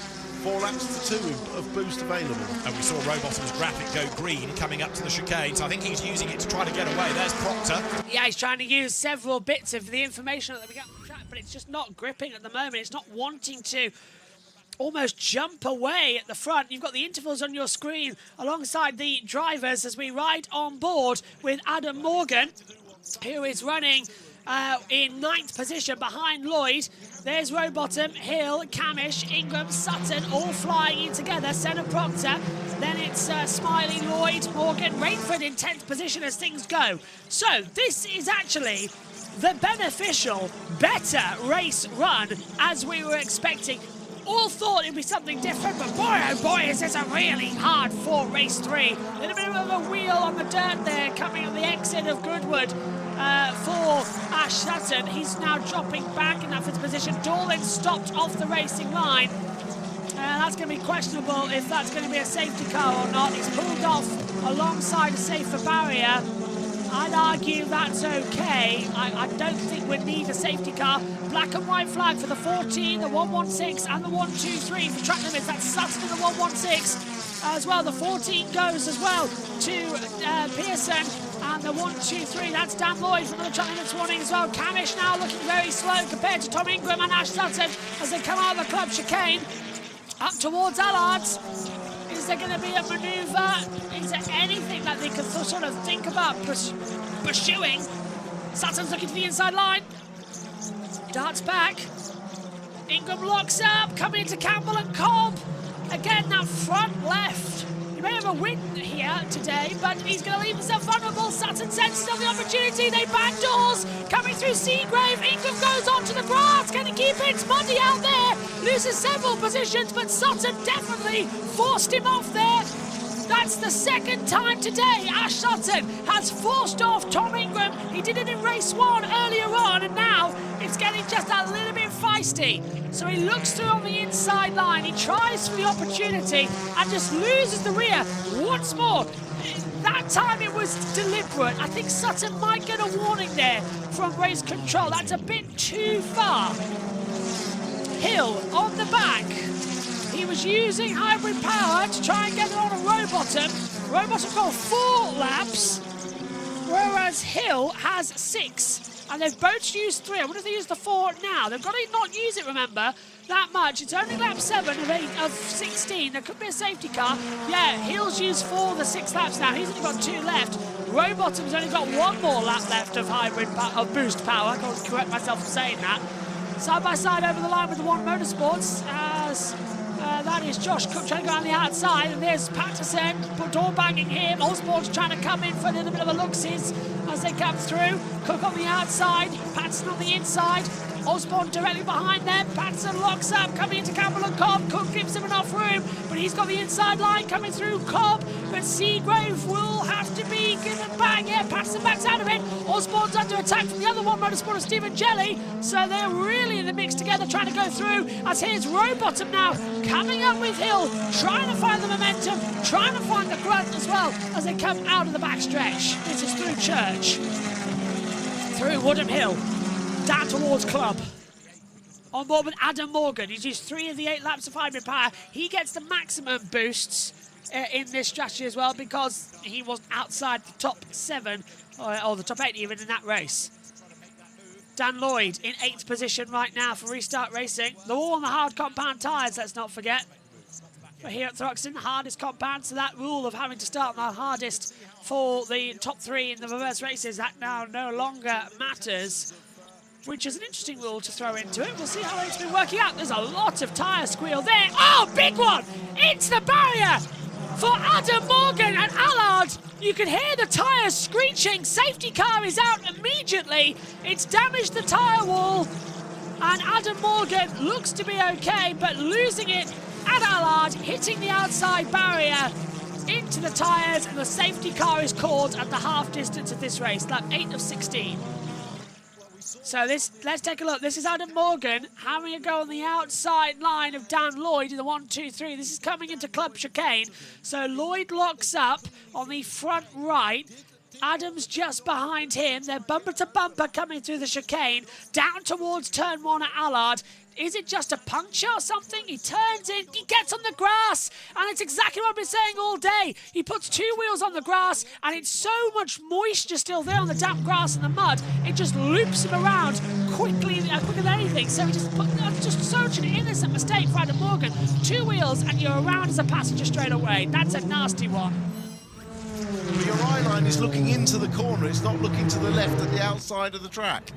4 laps to 2 of boost available. And we saw Rowbottom's graphic go green coming up to the chicane, so I think he's using it to try to get away. There's Proctor. Yeah, he's trying to use several bits of the information that we get on the track, but it's just not gripping at the moment. It's not wanting to. almost jump away at the front. You've got the intervals on your screen alongside the drivers as we ride on board with Adam Morgan, who is running in 9th position behind Lloyd. There's Rowbottom, Hill, Camish, Ingram, Sutton, all flying in together. Senna Proctor. Then it's Smiley, Lloyd, Morgan, Rainford in 10th position as things go. So this is actually the beneficial, better race run as we were expecting. All thought it'd be something different, but boy, oh boy, is this a really hard for race 3. A little bit of a wheel on the dirt there, coming on the exit of Goodwood for Ash Sutton. He's now dropping back in that 5th position. Dorlin stopped off the racing line. That's going to be questionable if that's going to be a safety car or not. He's pulled off alongside a safer barrier. I'd argue that's okay. I don't think we need a safety car. Black and white flag for the 14, the 116 and the 123 for track limits. That's Sutton in the 116 as well. The 14 goes as well to Pearson, and the 123, that's Dan Lloyd from the track limits warning as well. Camish now looking very slow compared to Tom Ingram and Ash Sutton as they come out of the club chicane up towards Allards. Is there going to be a manoeuvre? Is there anything that they could sort of think about pursuing? Sutton's looking to the inside line. Darts back. Ingram locks up, coming into Campbell and Cobb. Again, that front left. He may have a win here today, but he's going to leave himself vulnerable. Sutton sends still the opportunity. They back doors. Coming through Seagrave. Ingram goes onto the grass. Can he keep it? It's muddy out there. Loses several positions, but Sutton definitely forced him off there. That's the 2nd time today Ash Sutton has forced off Tom Ingram. He did it in race 1 earlier on, and now it's getting just a little bit feisty. So he looks through on the inside line. He tries for the opportunity and just loses the rear once more. That time it was deliberate. I think Sutton might get a warning there from race control. That's a bit too far. Hill on the back. He was using hybrid power to try and get it on a Rowbottom. Rowbottom got 4 laps, whereas Hill has 6. And they've both used 3. I wonder if they use the 4 now. They've got to not use it, remember, that much. It's only lap 7 of 16. There could be a safety car. Yeah, Hill's used 4 of the 6 laps now. He's only got 2 left. Rowbottom's only got 1 more lap left of of boost power. I can't correct myself for saying that. Side by side over the line with the One Motorsports as that is Josh Cook trying to go on the outside, and there's Patterson, door banging him. Osborne's trying to come in for a little bit of a look-sees as they come through. Cook on the outside, Patterson on the inside. Osborne directly behind them. Patterson locks up, coming into Campbell and Cobb. Cook gives him enough room, but he's got the inside line coming through Cobb. But Seagrave will have to be given back. Yeah, Patterson backs out of it. Osborne's under attack from the other One Motorsport, Stephen Jelly. So they're really in the mix together, trying to go through. As here's Rowbottom now, coming up with Hill, trying to find the momentum, trying to find the grunt as well as they come out of the backstretch. This is through Church, through Woodham Hill, down towards Club. On board with Adam Morgan. He's used 3 of the 8 laps of hybrid power. He gets the maximum boosts in this strategy as well because he was outside the top 7 or the top 8 even in that race. Dan Lloyd in 8th position right now for Restart Racing. They're all on the hard compound tyres, let's not forget. But here at Thruxton, the hardest compound, so that rule of having to start on the hardest for the top 3 in the reverse races, that now no longer matters, which is an interesting rule to throw into it. We'll see how it's been working out. There's a lot of tyre squeal there. Oh, big one! It's the barrier for Adam Morgan and Allard. You can hear the tyres screeching. Safety car is out immediately. It's damaged the tyre wall. And Adam Morgan looks to be okay, but losing it at Allard, hitting the outside barrier into the tyres, and the safety car is caught at the half distance of this race, lap 8 of 16. So let's take a look. This is Adam Morgan having a go on the outside line of Dan Lloyd in the 1-2-3. This is coming into Club Chicane. So Lloyd locks up on the front right. Adam's just behind him. They're bumper to bumper coming through the chicane down towards turn 1 at Allard. Is it just a puncture or something? He turns in, he gets on the grass, and it's exactly what I've been saying all day. He puts 2 wheels on the grass, and it's so much moisture still there on the damp grass and the mud, it just loops him around quicker than anything. nothing. So he just put just such an innocent mistake for Adam Morgan. 2 wheels and you're around as a passenger straight away. That's a nasty one. Your eye line is looking into the corner. It's not looking to the left at the outside of the track.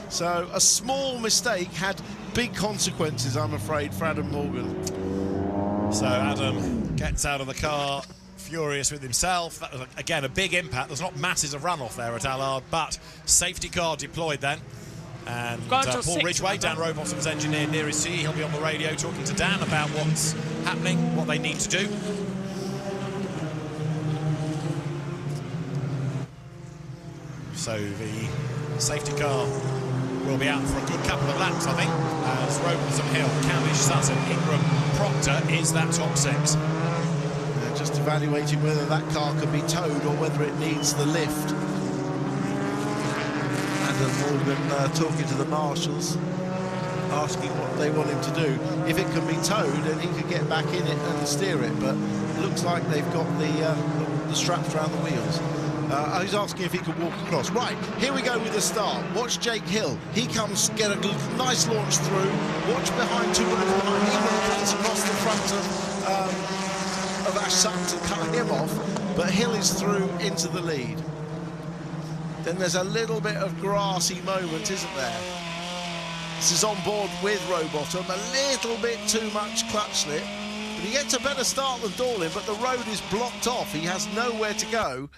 So a small mistake had big consequences, I'm afraid, for Adam Morgan. So Adam gets out of the car, furious with himself. That was, again, a big impact. There's not masses of runoff there at Allard, but safety car deployed then. And Paul Ridgway, Dan Rowbottom's engineer near his seat, he'll be on the radio talking to Dan about what's happening, what they need to do. So the safety car will be out for a good couple of laps, I think, as Rowbottom, Hill, Cavish, Sutton, Ingram, Proctor is that top 6. They're just evaluating whether that car can be towed or whether it needs the lift. Adam Morgan talking to the marshals, asking what they want him to do. If it can be towed, then he could get back in it and steer it, but it looks like they've got the straps around the wheels. I was asking if he could walk across. Right, here we go with the start. Watch Jake Hill. He comes, get a nice launch through. Watch behind, 2 minutes behind. He runs across the front of Ash Sutton to cut him off, but Hill is through into the lead. Then there's a little bit of grassy moment, isn't there? This is on board with Rowbottom. A little bit too much clutch slip. But he gets a better start than Dorlin, but the road is blocked off. He has nowhere to go.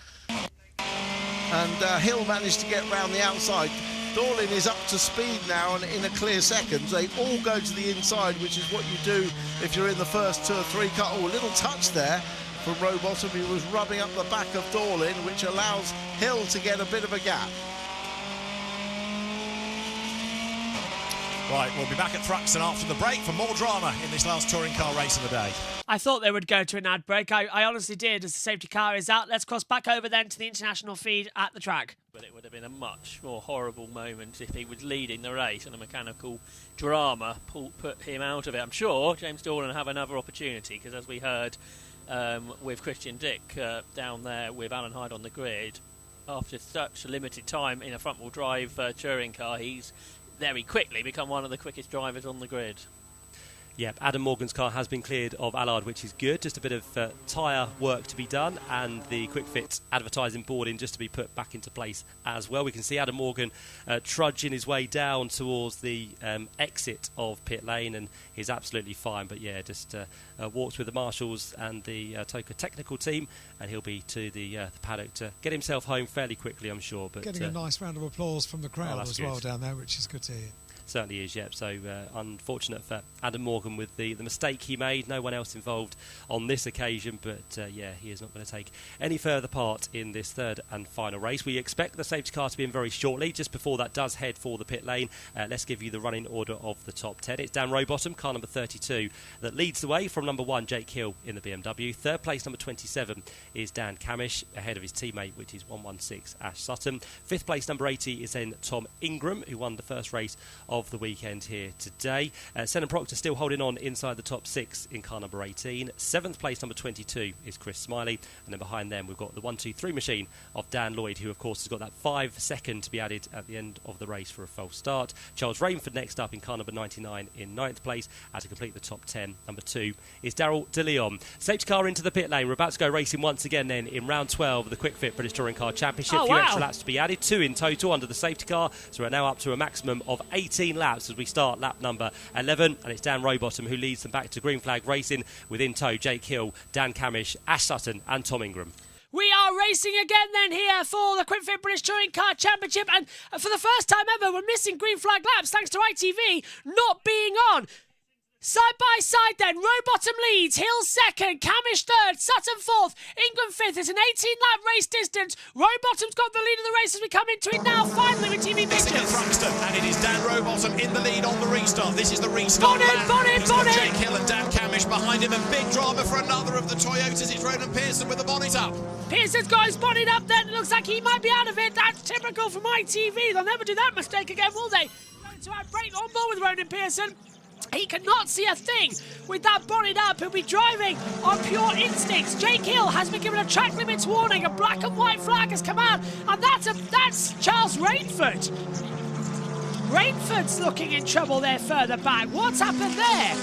And Hill managed to get round the outside. Dorlin is up to speed now and in a clear second. They all go to the inside, which is what you do if you're in the first 2 or 3 cars. Oh, a little touch there from Rowbottom. He was rubbing up the back of Dorlin, which allows Hill to get a bit of a gap. Right, we'll be back at Thruxton after the break for more drama in this last touring car race of the day. I thought they would go to an ad break. I honestly did, as the safety car is out. Let's cross back over then to the international feed at the track. But it would have been a much more horrible moment if he was leading the race and a mechanical drama put him out of it. I'm sure James Dornan will have another opportunity, because as we heard with Christian Dick down there with Alan Hyde on the grid, after such a limited time in a front-wheel drive touring car, he's very quickly become one of the quickest drivers on the grid. Yep, Adam Morgan's car has been cleared of Allard, which is good. Just a bit of tyre work to be done, and the quick fit advertising boarding just to be put back into place as well. We can see Adam Morgan trudging his way down towards the exit of pit lane, and he's absolutely fine. But yeah, just walks with the marshals and the TOCA technical team, and he'll be to the paddock to get himself home fairly quickly, I'm sure. But getting a nice round of applause from the crowd as well down there, which is good to hear. Certainly is, yep. So unfortunate for Adam Morgan with the mistake he made. No one else involved on this occasion, but yeah, he is not going to take any further part in this third and final race. We expect the safety car to be in very shortly. Just before that does head for the pit lane, let's give you the running order of the top 10. It's Dan Rowbottom, car number 32, that leads the way from number 1, Jake Hill in the BMW. Third place, number 27, is Dan Camish, ahead of his teammate, which is 116, Ash Sutton. Fifth place, number 80, is then Tom Ingram, who won the first race of the weekend here today. Senna Proctor still holding on inside the top 6 in car number 18. 7th place, number 22, is Chris Smiley, and then behind them we've got the 1-2-3 machine of Dan Lloyd, who of course has got that 5 second to be added at the end of the race for a false start. Charles Rainford next up in car number 99 in 9th place, and to complete the top 10, number 2 is Daryl De Leon. Safety car into the pit lane. We're about to go racing once again then in round 12 of the Quick Fit British Touring Car Championship. A few extra laps to be added, 2 in total under the safety car, so we're now up to a maximum of 18 laps as we start lap number 11, and it's Dan Rowbottom who leads them back to green flag racing with in tow Jake Hill, Dan Camish, Ash Sutton and Tom Ingram. We are racing again then here for the Quick Fit British Touring Car Championship, and for the first time ever we're missing green flag laps thanks to ITV not being on. Side by side then, Rowbottom leads, Hill second, Camish third, Sutton fourth, Ingram fifth. It's an 18-lap race distance. Rowbottom's got the lead of the race as we come into it now, finally with TV Pictures. Thruxton, and it is Dan Rowbottom in the lead on the restart. This is the restart lap. He's got Jake Hill and Dan Camish behind him, and big drama for another of the Toyotas. It's Ronan Pearson with the bonnet up. Pearson's got his bonnet up then. It looks like he might be out of it. That's typical from ITV. They'll never do that mistake again, will they? Going to outbreak on board with Ronan Pearson. He cannot see a thing with that bonnet up. He'll be driving on pure instincts. Jake Hill has been given a track limits warning. A black and white flag has come out, and that's Charles Rainford. Rainford's looking in trouble there further back. What's happened there?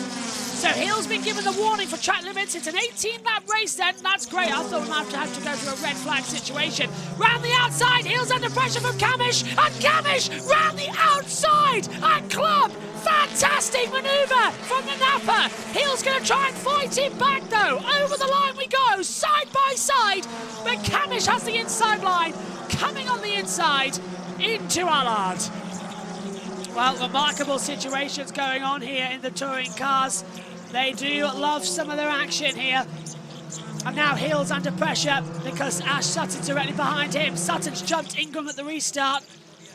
So Hill's been given the warning for track limits. It's an 18-lap race then. That's great. I thought we might have to go through a red flag situation. Round the outside, Hill's under pressure from Camish. And Camish round the outside at Club. Fantastic manoeuvre from the Napa. Hill's going to try and fight him back though. Over the line we go, side by side. But Camish has the inside line. Coming on the inside into Allard. Well, remarkable situations going on here in the touring cars. They do love some of their action here. And now Hill's under pressure because Ash Sutton's directly behind him. Sutton's jumped Ingram at the restart.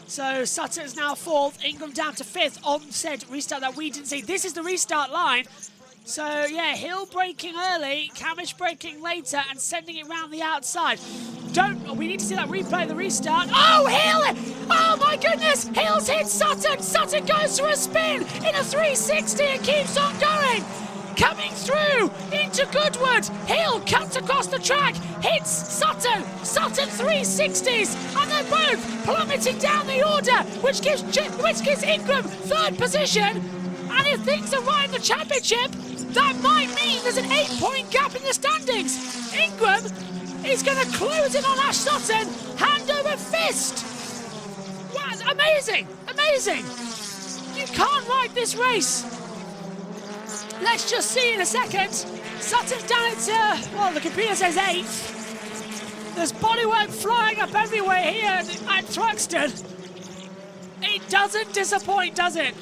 So Sutton's now 4th, Ingram down to 5th on said restart that we didn't see. This is the restart line. So, yeah, Hill braking early, Camish braking later and sending it round the outside. We need to see that replay of the restart. Oh, Hill! Oh, my goodness! Hill's hit Sutton! Sutton goes for a spin in a 360 and keeps on going! Coming through into Goodwood. Hill cuts across the track, hits Sutton. Sutton 360s, and they're both plummeting down the order, which gives Ingram 3rd position. And if things are right in the championship, that might mean there's an 8-point gap in the standings. Ingram is going to close in on Ash Sutton, hand over fist. Wow, amazing, amazing. You can't ride this race. Let's just see in a second. Sutton's down at, well, the computer says 8th. There's bodywork flying up everywhere here at Thruxton. It doesn't disappoint, does it?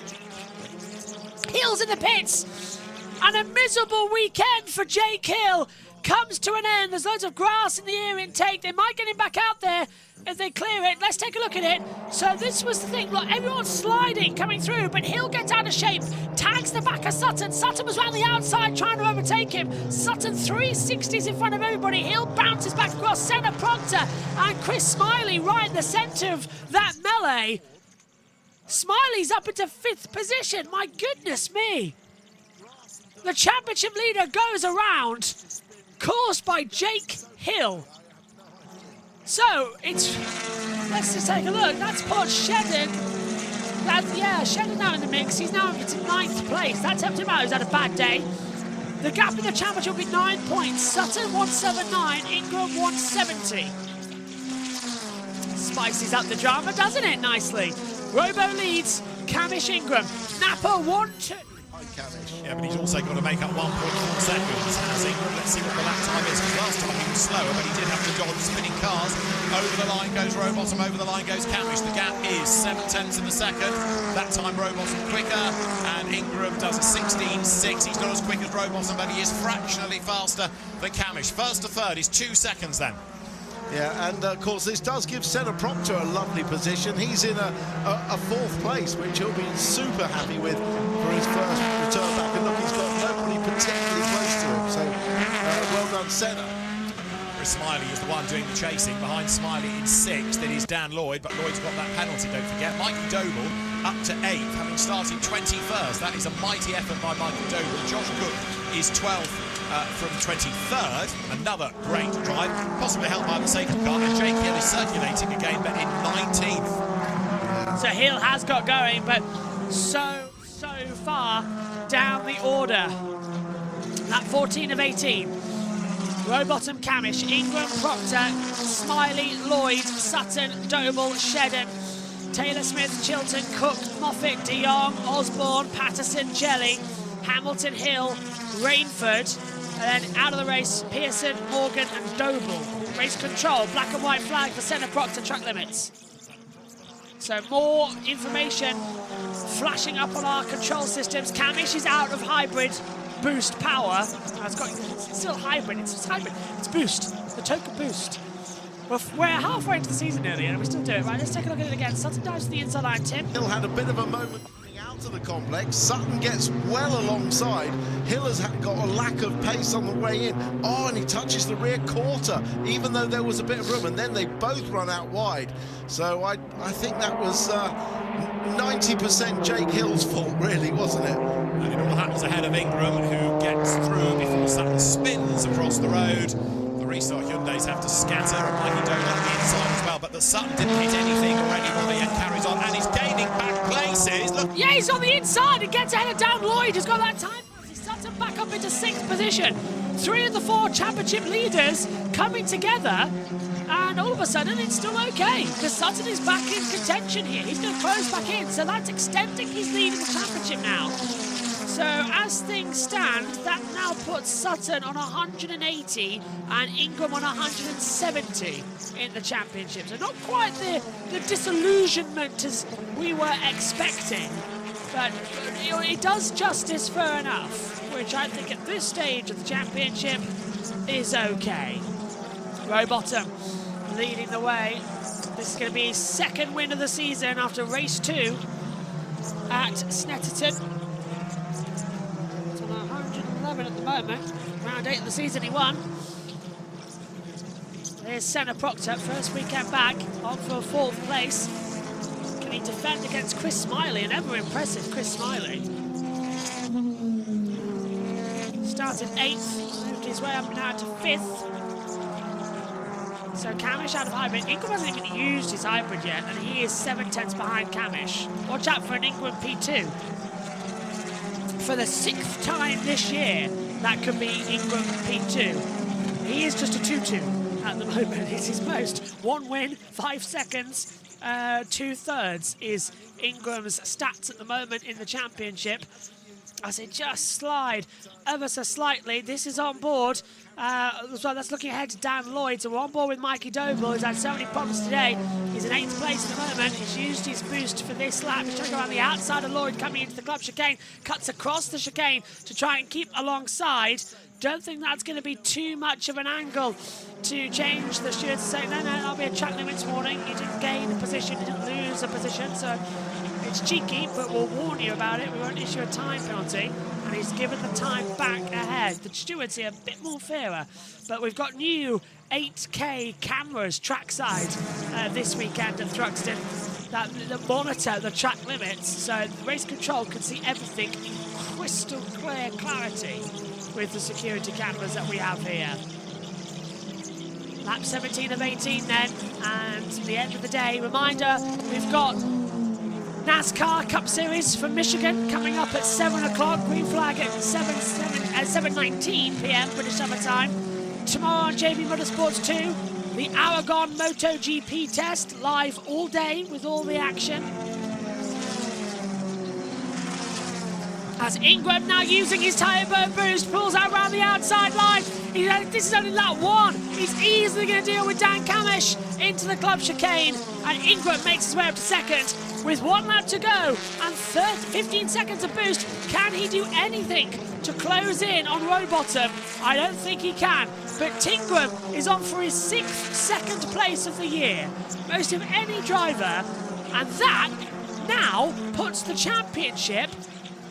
Hill's in the pits. And a miserable weekend for Jake Hill comes to an end. There's loads of grass in the air intake. They might get him back out there if they clear it. Let's take a look at it. So this was the thing. Look, everyone's sliding, coming through, but Hill gets out of shape, tags the back of Sutton. Sutton was around the outside trying to overtake him. Sutton 360s in front of everybody. Hill bounces back across centre. Proctor and Chris Smiley right in the centre of that melee. Smiley's up into 5th position. My goodness me. The championship leader goes around, caused by Jake Hill. So, let's just take a look. That's Porsche Shedden. Shedden now in the mix. He's now into 9th place. That's helped him out. He's had a bad day. The gap in the championship will be 9 points. Sutton 179, Ingram 170. Spices up the drama, doesn't it, nicely? Robo leads, Camish Ingram. Napa 1-2. Yeah, but he's also got to make up 1.4 seconds, has Ingram. Let's see what the lap time is, because last time he was slower, but he did have to dodge spinning cars. Over the line goes Rowbottom, over the line goes Camish. The gap is 7/10 of a second. That time Rowbottom quicker, and Ingram does a 16.6. He's not as quick as Rowbottom, but he is fractionally faster than Camish. 1st to 3rd is 2 seconds then. Yeah, and of course this does give Senna Proctor a lovely position. He's in a 4th place, which he'll be super happy with for his first return back. And look, he's got nobody particularly close to him, so well done, Senna. Chris Smiley is the one doing the chasing. Behind Smiley in 6th, it is Dan Lloyd, but Lloyd's got that penalty, don't forget. Mikey Doble up to 8th, having started 21st. That is a mighty effort by Mikey Doble. Josh Cook is 12th. From 23rd, another great drive, possibly helped by the safety car, and Jake Hill is circulating again, but in 19th. So Hill has got going, but so far down the order. That 14 of 18. Rowbottom, Camish, Ingram, Proctor, Smiley, Lloyd, Sutton, Doble, Shedden, Taylor Smith, Chilton, Cook, Moffat, De Jong, Osborne, Patterson, Jelly, Hamilton, Hill, Rainford, and then out of the race, Pearson, Morgan and Doble. Race control, black and white flag for Senna Proctor track limits. So more information flashing up on our control systems. Camish is out of hybrid boost power. It's still hybrid, it's hybrid. It's boost, the Toka boost. We're halfway into the season nearly and we still do it. Right, let's take a look at it again. Sutton dives to the inside line, Tim. Hill had a bit of a moment out of the complex. Sutton gets well alongside. Hill has got a lack of pace on the way in. Oh, and he touches the rear quarter, even though there was a bit of room, and then they both run out wide. So I think that was 90% Jake Hill's fault, really, wasn't it? And it all happens ahead of Ingram, who gets through before Sutton spins across the road. The restart Hyundais have to scatter, and Mikey Dolan on the inside as well, but the Sutton didn't hit anything or anybody and carries on, and he's gaining back places. He's on the inside and gets ahead of Dan Lloyd, who's got that time. Sutton back up into 6th position. 3 of the 4 championship leaders coming together, and all of a sudden it's still okay because Sutton is back in contention here. He's going to close back in, so that's extending his lead in the championship now. So as things stand, that now puts Sutton on 180 and Ingram on 170 in the championship. So not quite the disillusionment as we were expecting, but you know, it does justice fair enough, which I think at this stage of the championship is okay. Rowbottom leading the way. This is going to be his 2nd win of the season after race 2 at Snetterton. It's on 111 at the moment. Round 8 of the season he won. There's Senna Proctor, first weekend back, on for 4th place. Can he defend against Chris Smiley? An ever impressive Chris Smiley. Started 8th, moved his way up now to 5th. So Camish out of hybrid. Ingram hasn't even used his hybrid yet, and he is 7/10 behind Camish. Watch out for an Ingram P2. For the 6th time this year, that could be Ingram P2. He is just a 2-2 at the moment. It's his most. 1 win, 5 seconds, 2/3 is Ingram's stats at the moment in the championship. As it just slide ever so slightly. This is on board. So that's looking ahead to Dan Lloyd. So we're on board with Mikey Doble, who's had so many problems today. He's in 8th place at the moment. He's used his boost for this lap. He's trying to go around the outside of Lloyd, coming into the club chicane. Cuts across the chicane to try and keep alongside. Don't think that's going to be too much of an angle to change the stewards to say, no, that'll be a track limits warning. You didn't gain a position, you didn't lose a position. So it's cheeky, but we'll warn you about it. We won't issue a time penalty. And he's given the time back ahead. The stewards here a bit more fairer. But we've got new 8K cameras trackside this weekend at Thruxton that monitor the track limits. So the race control can see everything in crystal clear clarity with the security cameras that we have here. Lap 17 of 18 then, and the end of the day. Reminder, we've got NASCAR Cup Series from Michigan coming up at 7 o'clock. Green flag at 7:19 p.m. British Summer Time. Tomorrow on JB Motorsports 2, the Aragon MotoGP test, live all day with all the action. As Ingram now using his turbo boost, pulls out around the outside line. This is only lap 1. He's easily going to deal with Dan Camish into the club chicane. And Ingram makes his way up to 2nd with 1 lap to go and 15 seconds of boost. Can he do anything to close in on Rowbottom? I don't think he can. But Tingram is on for his 6th second place of the year. Most of any driver. And that now puts the championship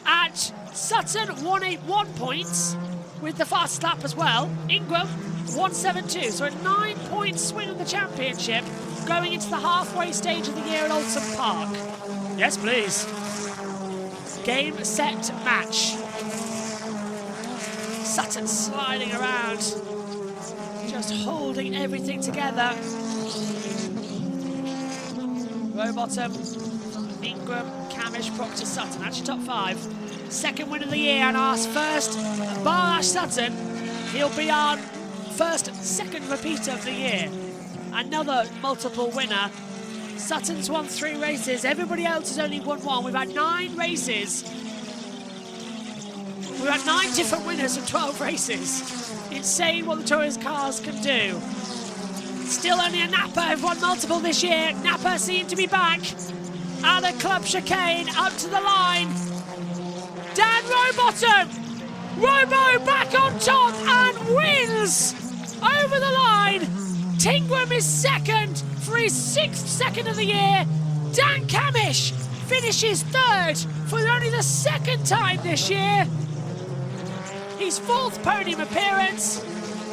at Sutton 181 points with the fast lap as well. Ingram 172, so a 9-point swing in the championship going into the halfway stage of the year at Oldham Park. Yes, please. Game, set, match. Sutton sliding around, just holding everything together. Rowbottom, Ingram, Camish, Proctor, Sutton. That's your top 5. 2nd win of the year, and our first, bar Ash Sutton, he'll be our first 2nd repeater of the year. Another multiple winner. Sutton's won 3 races. Everybody else has only won 1. We've had 9 races. We've had 9 different winners from 12 races. Insane what the Tourist cars can do. Still only a Napa have won multiple this year. Napa seem to be back. At the club chicane, up to the line. Dan Rowbottom! Robo back on top and wins over the line. Tingram is 2nd for his 6th second of the year. Dan Camish finishes 3rd for only the 2nd time this year. His 4th podium appearance.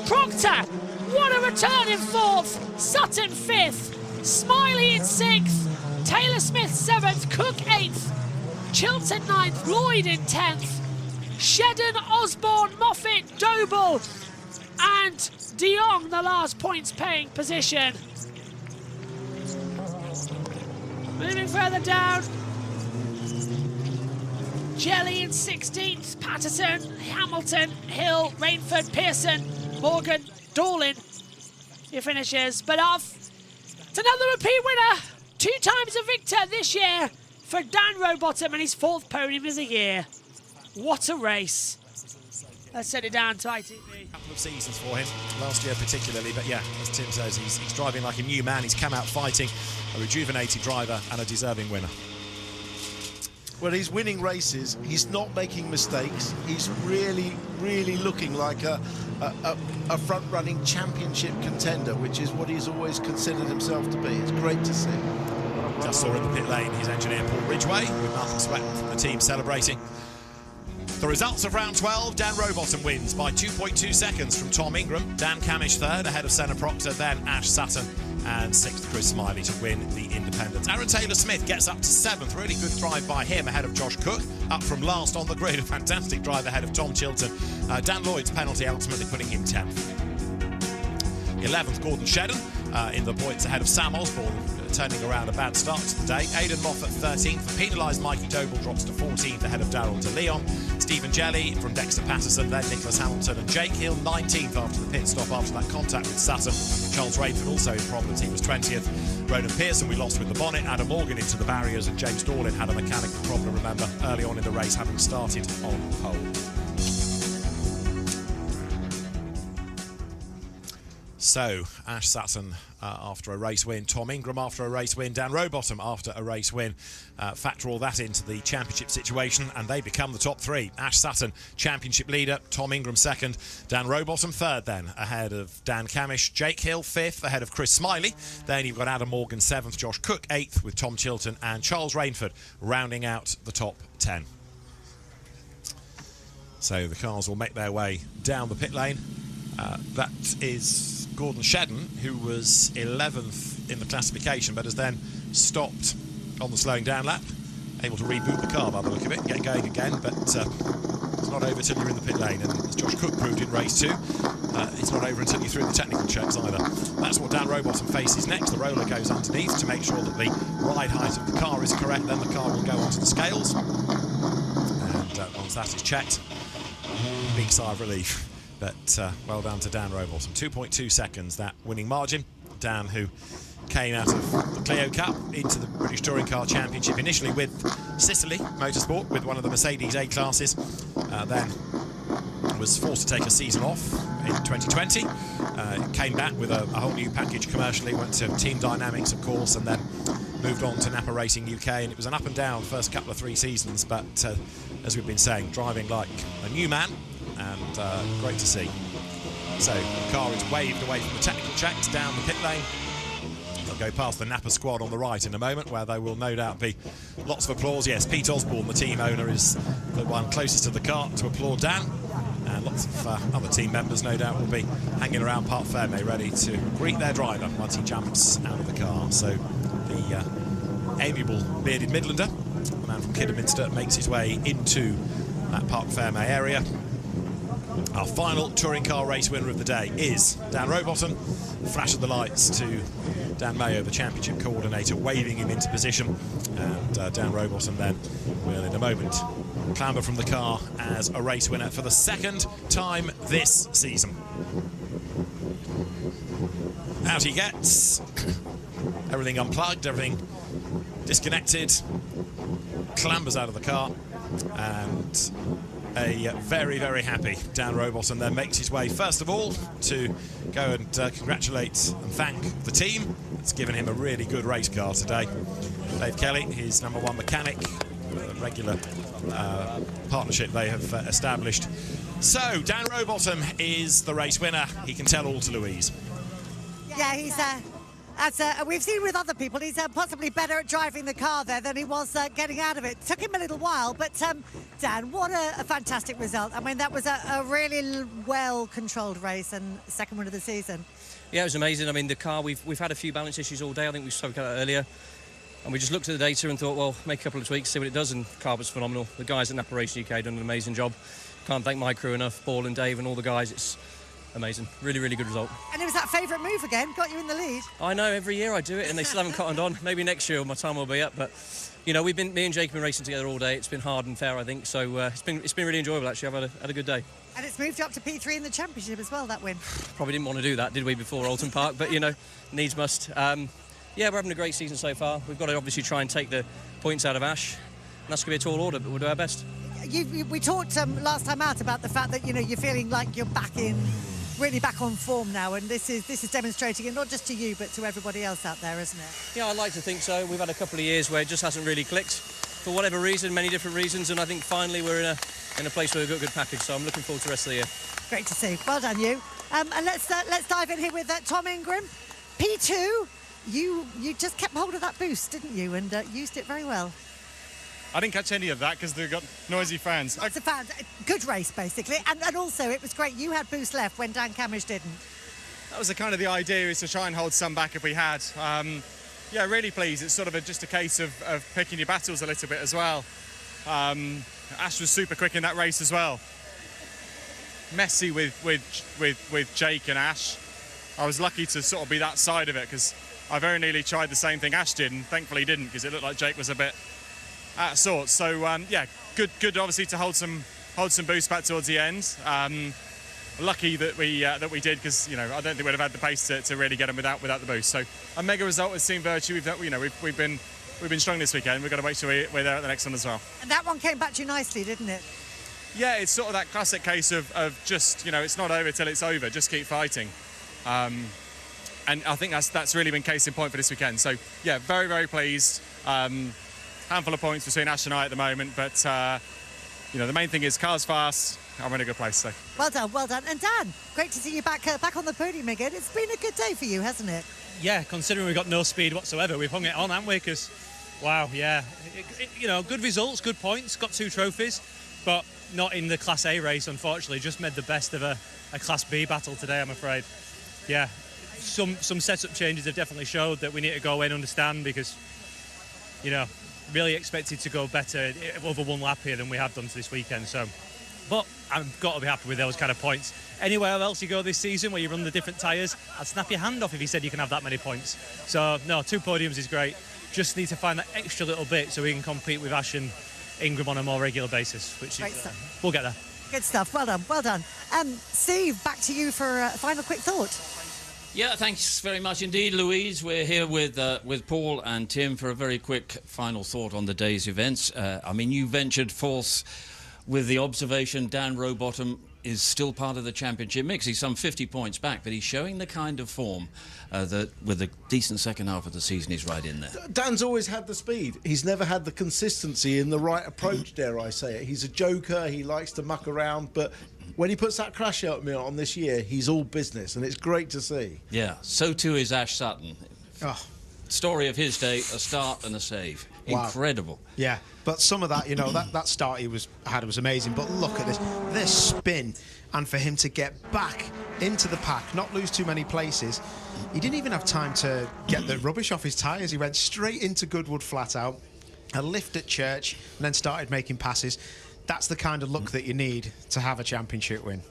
Proctor, what a return in 4th. Sutton 5th. Smiley in 6th. Taylor Smith 7th. Cook 8th. Chilton 9th. Lloyd in 10th. Shedden, Osborne, Moffat, Doble, and De Jong, the last points-paying position. Moving further down, Jelly in 16th, Patterson, Hamilton, Hill, Rainford, Pearson, Morgan, Dorlin. Your finishes, but off. It's another repeat winner. 2 times a victor this year for Dan Rowbottom and his 4th podium of the year. What a race. Let's set it down to ITV. A couple of seasons for him, last year particularly, but yeah, as Tim says, he's driving like a new man. He's come out fighting, a rejuvenated driver and a deserving winner. Well, he's winning races, he's not making mistakes, he's really, really looking like a front-running championship contender, which is what he's always considered himself to be. It's great to see. Just saw in the pit lane his engineer Paul Ridgway, with Martin Sweatten from the team celebrating. The results of round 12, Dan Rowbottom wins by 2.2 seconds from Tom Ingram, Dan Camish 3rd ahead of Senna Proctor, then Ash Sutton, and 6th Chris Smiley to win the independents. Aaron Taylor-Smith gets up to 7th, really good drive by him ahead of Josh Cook, up from last on the grid, a fantastic drive ahead of Tom Chilton. Dan Lloyd's penalty ultimately putting him 10th. 11th, Gordon Shedden in the points ahead of Sam Osborne, turning around a bad start to the day. Aidan Moffat 13th, penalised Mikey Doble drops to 14th ahead of Darryl De Leon. Stephen Jelly from Dexter Patterson, then Nicholas Hamilton and Jake Hill 19th after the pit stop after that contact with Sutton. Charles Rainford also in problems, he was 20th. Ronan Pearson we lost with the bonnet, Adam Morgan into the barriers, and James Dorlin had a mechanical problem, remember, early on in the race, having started on pole. So, Ash Sutton after a race win, Tom Ingram after a race win, Dan Rowbottom after a race win. Factor all that into the championship situation and they become the top 3. Ash Sutton, championship leader, Tom Ingram 2nd, Dan Rowbottom 3rd then, ahead of Dan Camish, Jake Hill 5th, ahead of Chris Smiley. Then you've got Adam Morgan 7th, Josh Cook 8th with Tom Chilton and Charles Rainford rounding out the top 10. So the cars will make their way down the pit lane. That is Gordon Shedden, who was 11th in the classification, but has then stopped on the slowing down lap, able to reboot the car by the look of it, get going again, but it's not over till you're in the pit lane, and as Josh Cook proved in race 2, it's not over until you're through the technical checks either. That's what Dan Rowbottom faces next. The roller goes underneath to make sure that the ride height of the car is correct, then the car will go onto the scales, and once that is checked, big sigh of relief. But well done to Dan Rowbottom. 2.2 seconds, that winning margin. Dan, who came out of the Clio Cup into the British Touring Car Championship, initially with Sicily Motorsport, with one of the Mercedes A-classes, then was forced to take a season off in 2020. Came back with a whole new package commercially, went to Team Dynamics, of course, and then moved on to Napa Racing UK, and it was an up and down first couple of 3 seasons, but as we've been saying, driving like a new man, and great to see. So the car is waved away from the technical checks down the pit lane. They'll go past the Napa squad on the right in a moment, where there will no doubt be lots of applause. Yes, Pete Osborne, the team owner, is the one closest to the car to applaud Dan, and lots of other team members no doubt will be hanging around Parc Fermé ready to greet their driver once he jumps out of the car. So the amiable bearded Midlander, the man from Kidderminster, makes his way into that Parc Fermé area. Our final touring car race winner of the day is Dan Rowbottom. Flash of the lights to Dan Mayo, the championship coordinator, waving him into position. And Dan Rowbottom then will, in a moment, clamber from the car as a race winner for the 2nd time this season. Out he gets. Everything unplugged, everything disconnected. Clambers out of the car. And a very, very happy Dan Rowbottom then makes his way, first of all, to go and congratulate and thank the team that's given him a really good race car today. Dave Kelly, his #1 mechanic, a regular partnership they have established. So, Dan Rowbottom is the race winner. He can tell all to Louise. Yeah, he's as we've seen with other people, he's possibly better at driving the car there than he was getting out of it. Took him a little while, but Dan, what a fantastic result. I mean, that was a really well-controlled race and 2nd win of the season. Yeah, it was amazing. I mean, the car, we've had a few balance issues all day. I think we spoke about that earlier. And we just looked at the data and thought, well, make a couple of tweaks, see what it does, and the car was phenomenal. The guys at Napa Racing UK done an amazing job. Can't thank my crew enough, Paul and Dave and all the guys. It's amazing. Really, really good result. And it was that favourite move again, got you in the lead. I know, every year I do it and they still haven't cottoned on. Maybe next year my time will be up, but you know, me and Jake have been racing together all day. It's been hard and fair, I think. So it's been really enjoyable, actually. I've had a good day. And it's moved you up to P3 in the championship as well, that win. Probably didn't want to do that, did we, before Alton Park? But, you know, needs must. Yeah, we're having a great season so far. We've got to obviously try and take the points out of Ash. And that's going to be a tall order, but we'll do our best. We talked last time out about the fact that, you know, you're feeling like you're really back on form now, and this is demonstrating it not just to you but to everybody else out there, isn't it? Yeah, I'd like to think so. We've had a couple of years where it just hasn't really clicked for whatever reason, many different reasons, and I think finally we're in a place where we've got a good package, so I'm looking forward to the rest of the year. Great to see. Well done, you. And let's dive in here with Tom Ingram. P2, you just kept hold of that boost, didn't you, and used it very well. I didn't catch any of that because they've got noisy fans. Lots of fans. Good race, basically. And also, it was great. You had boost left when Dan Camish didn't. That was the idea, is to try and hold some back if we had. Yeah, really pleased. It's sort of just a case of picking your battles a little bit as well. Ash was super quick in that race as well. Messy with Jake and Ash. I was lucky to sort of be that side of it because I very nearly tried the same thing Ash did and thankfully didn't because it looked like Jake was a bit out of sorts. So yeah, good obviously to hold some boost back towards the end. Lucky that we did because, you know, I don't think we'd have had the pace to really get them without the boost. So a mega result with Team Virtue. We've been strong this weekend. We've got to make sure we're there at the next one as well. And that one came back to you nicely, didn't it? Yeah, it's sort of that classic case of just, you know, it's not over till it's over. Just keep fighting. And I think that's really been case in point for this weekend. So yeah, very, very pleased. Handful of points between Ash and I at the moment, but you know, the main thing is car's fast. I'm in a good place. So well done. And Dan, great to see you back on the podium again. It's been a good day for you, hasn't it? Yeah, considering we've got no speed whatsoever, we've hung it on, haven't we? Because wow, yeah, you know, good results, good points, got 2 trophies, but not in the Class A race, unfortunately. Just made the best of a Class B battle today, I'm afraid. Yeah, some setup changes have definitely showed that we need to go away and understand because, you know, really expected to go better over one lap here than we have done this weekend. So, but I've got to be happy with those kind of points. Anywhere else you go this season where you run the different tyres, I'd snap your hand off if you said you can have that many points. So, no, 2 podiums is great. Just need to find that extra little bit so we can compete with Ash and Ingram on a more regular basis, which is, we'll get there. Good stuff. Well done. Steve, back to you for a final quick thought. Yeah, thanks very much indeed, Louise. We're here with Paul and Tim for a very quick final thought on the day's events. I mean, you ventured forth with the observation Dan Rowbottom is still part of the championship mix. He's some 50 points back, but he's showing the kind of form that with a decent second half of the season he's right in there. Dan's always had the speed. He's never had the consistency in the right approach, dare I say it. He's a joker. He likes to muck around, but when he puts that crash out on this year, he's all business, and it's great to see. Yeah, so too is Ash Sutton. Oh. Story of his day, a start and a save. Wow. Incredible. Yeah, but some of that, you know, that start he had was amazing, but look at this spin, and for him to get back into the pack, not lose too many places. He didn't even have time to get the rubbish off his tyres. He went straight into Goodwood flat out, a lift at Church, and then started making passes. That's the kind of luck that you need to have a championship win.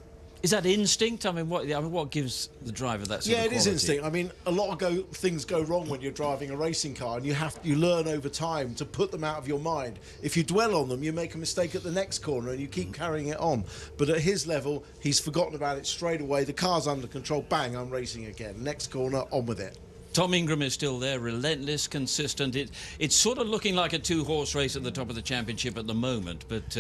Is that instinct? I mean, what gives the driver that sort of quality? Yeah, it is instinct. I mean, a lot of things go wrong when you're driving a racing car, and you learn over time to put them out of your mind. If you dwell on them, you make a mistake at the next corner, and you keep carrying it on. But at his level, he's forgotten about it straight away. The car's under control. Bang! I'm racing again. Next corner, on with it. Tom Ingram is still there, relentless, consistent. It's sort of looking like a 2-horse race at the top of the championship at the moment, but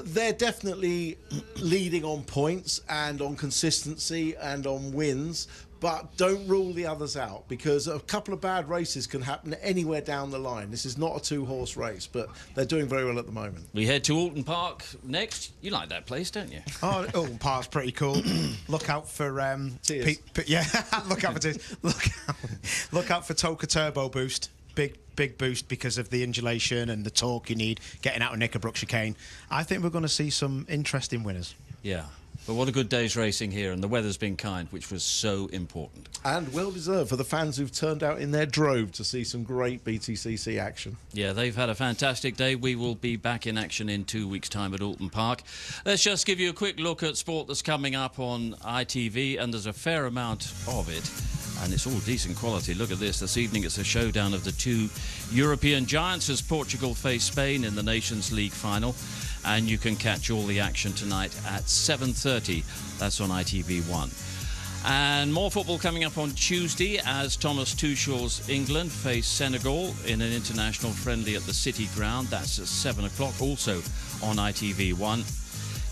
they're definitely leading on points and on consistency and on wins, but don't rule the others out because a couple of bad races can happen anywhere down the line. This is not a 2-horse race, but they're doing very well at the moment. We head to Alton Park next. You like that place, don't you? Oh, Alton Park's pretty cool. Look out for tears. Yeah, look out for tears. Look out for Toka Turbo Boost. Big boost because of the undulation and the torque you need getting out of Knickerbrook chicane. I think we're going to see some interesting winners. Yeah. But what a good day's racing here, and the weather's been kind, which was so important. And well-deserved for the fans who've turned out in their drove to see some great BTCC action. Yeah, they've had a fantastic day. We will be back in action in 2 weeks' time at Alton Park. Let's just give you a quick look at sport that's coming up on ITV, and there's a fair amount of it. and it's all decent quality. Look at this evening it's a showdown of the two European giants as Portugal face Spain in the Nations League final, and you can catch all the action tonight at 7:30. That's on ITV1. And more football coming up on Tuesday as Thomas Tuchel's England face Senegal in an international friendly at the City Ground. That's at 7 o'clock, also on ITV1.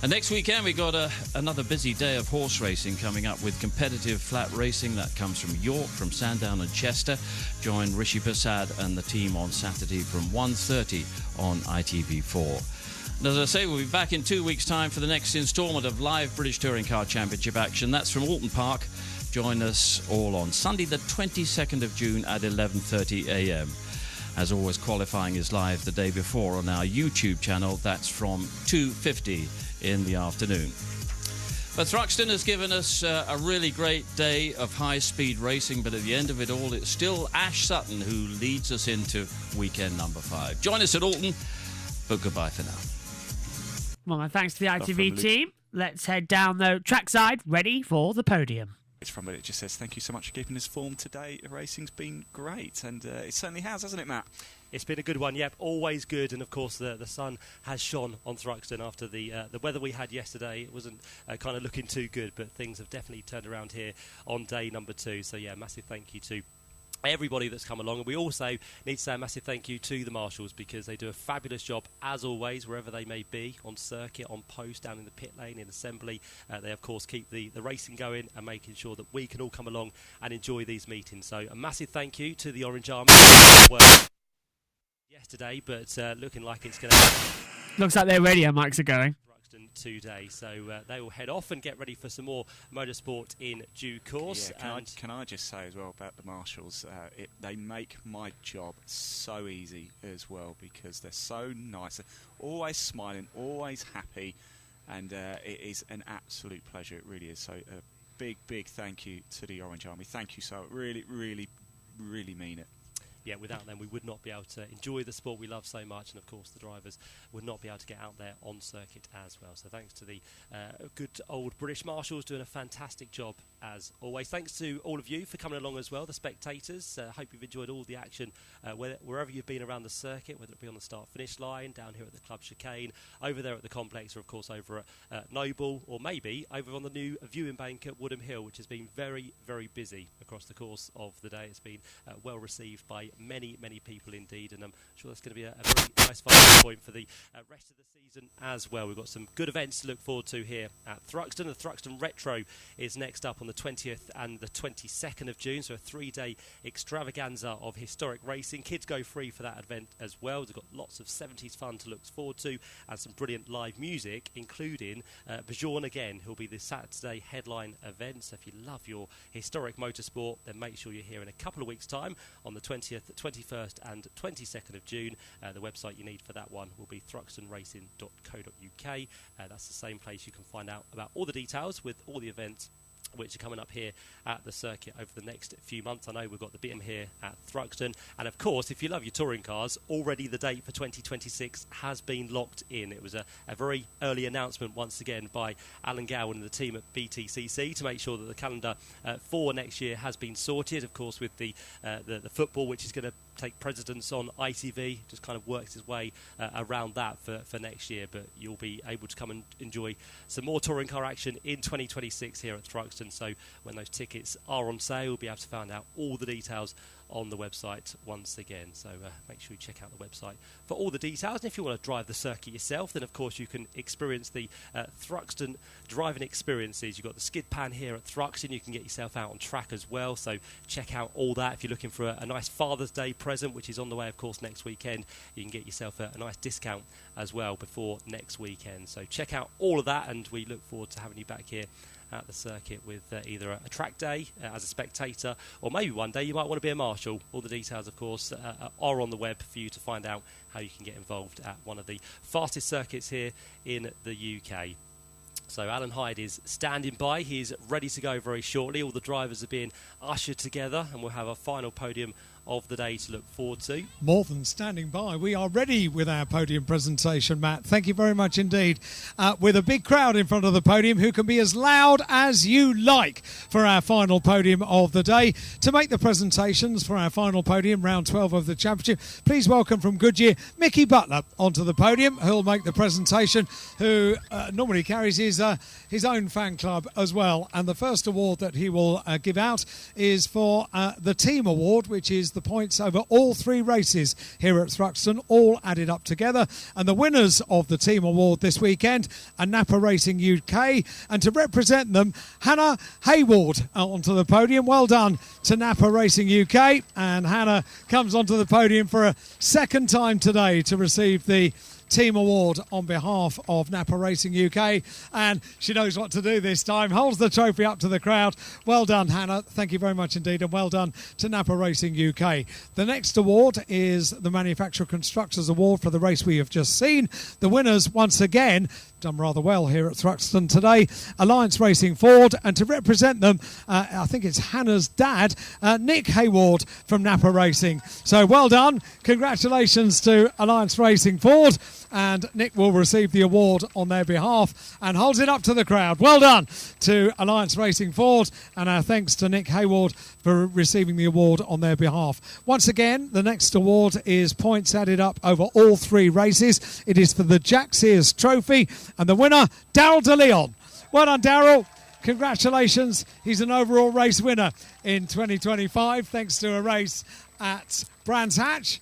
And next weekend we've got another busy day of horse racing coming up with competitive flat racing that comes from York, from Sandown and Chester. Join Rishi Prasad and the team on Saturday from 1:30 on ITV4. And as I say, we'll be back in 2 weeks' time for the next instalment of live British Touring Car Championship action. That's from Alton Park. Join us all on Sunday the 22nd of June at 11:30 a.m. As always, qualifying is live the day before on our YouTube channel. That's from 2:50 in the afternoon. But Thruxton has given us a really great day of high-speed racing, but at the end of it all, it's still Ash Sutton who leads us into weekend number 5. Join us at Alton, but goodbye for now. Well, my thanks to the ITV team. Let's head down the trackside, ready for the podium. It's from it just says, thank you so much for keeping us form today. Racing's been great, and it certainly has, hasn't it, Matt? It's been a good one, yep, always good. And of course, the sun has shone on Thruxton after the weather we had yesterday. It wasn't kind of looking too good, but things have definitely turned around here on day number 2. So, yeah, massive thank you to everybody that's come along. And we also need to say a massive thank you to the marshals, because they do a fabulous job as always wherever they may be, on circuit, on post, down in the pit lane, in assembly. They of course keep the racing going and making sure that we can all come along and enjoy these meetings. So a massive thank you to the Orange Army yesterday, but looking like it's going to Looks like their radio mics are going today, so they will head off and get ready for some more motorsport in due course. Yeah, can I just say as well about the marshals, they make my job so easy as well, because they're so nice, they're always smiling, always happy, and it is an absolute pleasure. It really is. So a big thank you to the Orange Army. Thank you so really mean it. Yeah, without them we would not be able to enjoy the sport we love so much, and of course the drivers would not be able to get out there on circuit as well. So thanks to the good old British Marshals doing a fantastic job as always. Thanks to all of you for coming along as well, the spectators. Hope you've enjoyed all the action wherever you've been around the circuit, whether it be on the start-finish line, down here at the Club Chicane, over there at the complex, or of course over at Noble, or maybe over on the new viewing bank at Woodham Hill, which has been very busy across the course of the day. It's been well received by many people indeed, and I'm sure that's going to be a very nice final point for the rest of the season as well. We've got some good events to look forward to here at Thruxton. The Thruxton Retro is next up on the 20th and the 22nd of June, so a 3-day extravaganza of historic racing. Kids go free for that event as well. They've got lots of 70s fun to look forward to, and some brilliant live music, including Bjorn again, who'll be the Saturday headline event. So if you love your historic motorsport, then make sure you're here in a couple of weeks' time on the 20th, 21st and 22nd of June. The website you need for that one will be thruxtonracing.co.uk. That's the same place you can find out about all the details with all the events which are coming up here at the circuit over the next few months. I know we've got the BM here at Thruxton, and of course, if you love your touring cars, already the date for 2026 has been locked in. It was a very early announcement once again by Alan Gowan and the team at BTCC to make sure that the calendar for next year has been sorted. Of course, with the football, which is going to take precedence on ITV, just kind of works its way around that for next year. But you'll be able to come and enjoy some more touring car action in 2026 here at Thruxton. So when those tickets are on sale, you'll be able to find out all the details on the website once again. So make sure you check out the website for all the details. And if you want to drive the circuit yourself, then of course you can experience the Thruxton driving experiences. You've got the skid pan here at Thruxton. You can get yourself out on track as well. So check out all that. If you're looking for a nice Father's Day present, which is on the way of course next weekend, you can get yourself a nice discount as well before next weekend. So check out all of that, and we look forward to having you back here at the circuit with either a track day as a spectator, or maybe one day you might want to be a marshal. All the details of course are on the web for you to find out how you can get involved at one of the fastest circuits here in the UK. So Alan Hyde is standing by. He's ready to go very shortly. All the drivers are being ushered together, and we'll have a final podium of the day to look forward to. More than standing by. We are ready with our podium presentation, Matt. Thank you very much indeed. With a big crowd in front of the podium who can be as loud as you like for our final podium of the day. To make the presentations for our final podium, round 12 of the championship, please welcome from Goodyear, Mickey Butler onto the podium, who'll make the presentation, who normally carries his own fan club as well. And the first award that he will give out is for the team award, which is the points over all 3 races here at Thruxton, all added up together. And the winners of the team award this weekend are Napa Racing UK, and to represent them, Hannah Hayward onto the podium. Well done to Napa Racing UK, and Hannah comes onto the podium for a second time today to receive the team award on behalf of Napa Racing UK, and she knows what to do this time. Holds the trophy up to the crowd. Well done, Hannah. Thank you very much indeed, and well done to Napa Racing UK. The next award is the Manufacturer Constructors Award for the race we have just seen. The winners, once again, done rather well here at Thruxton today, Alliance Racing Ford, and to represent them, I think it's Hannah's dad, Nick Hayward from Napa Racing. So well done. Congratulations to Alliance Racing Ford, and Nick will receive the award on their behalf and holds it up to the crowd. Well done to Alliance Racing Ford, and our thanks to Nick Hayward for receiving the award on their behalf. Once again, the next award is points added up over all 3 races. It is for the Jack Sears Trophy, and the winner, Darryl De Leon. Well done, Darryl. Congratulations. He's an overall race winner in 2025, thanks to a race at Brands Hatch.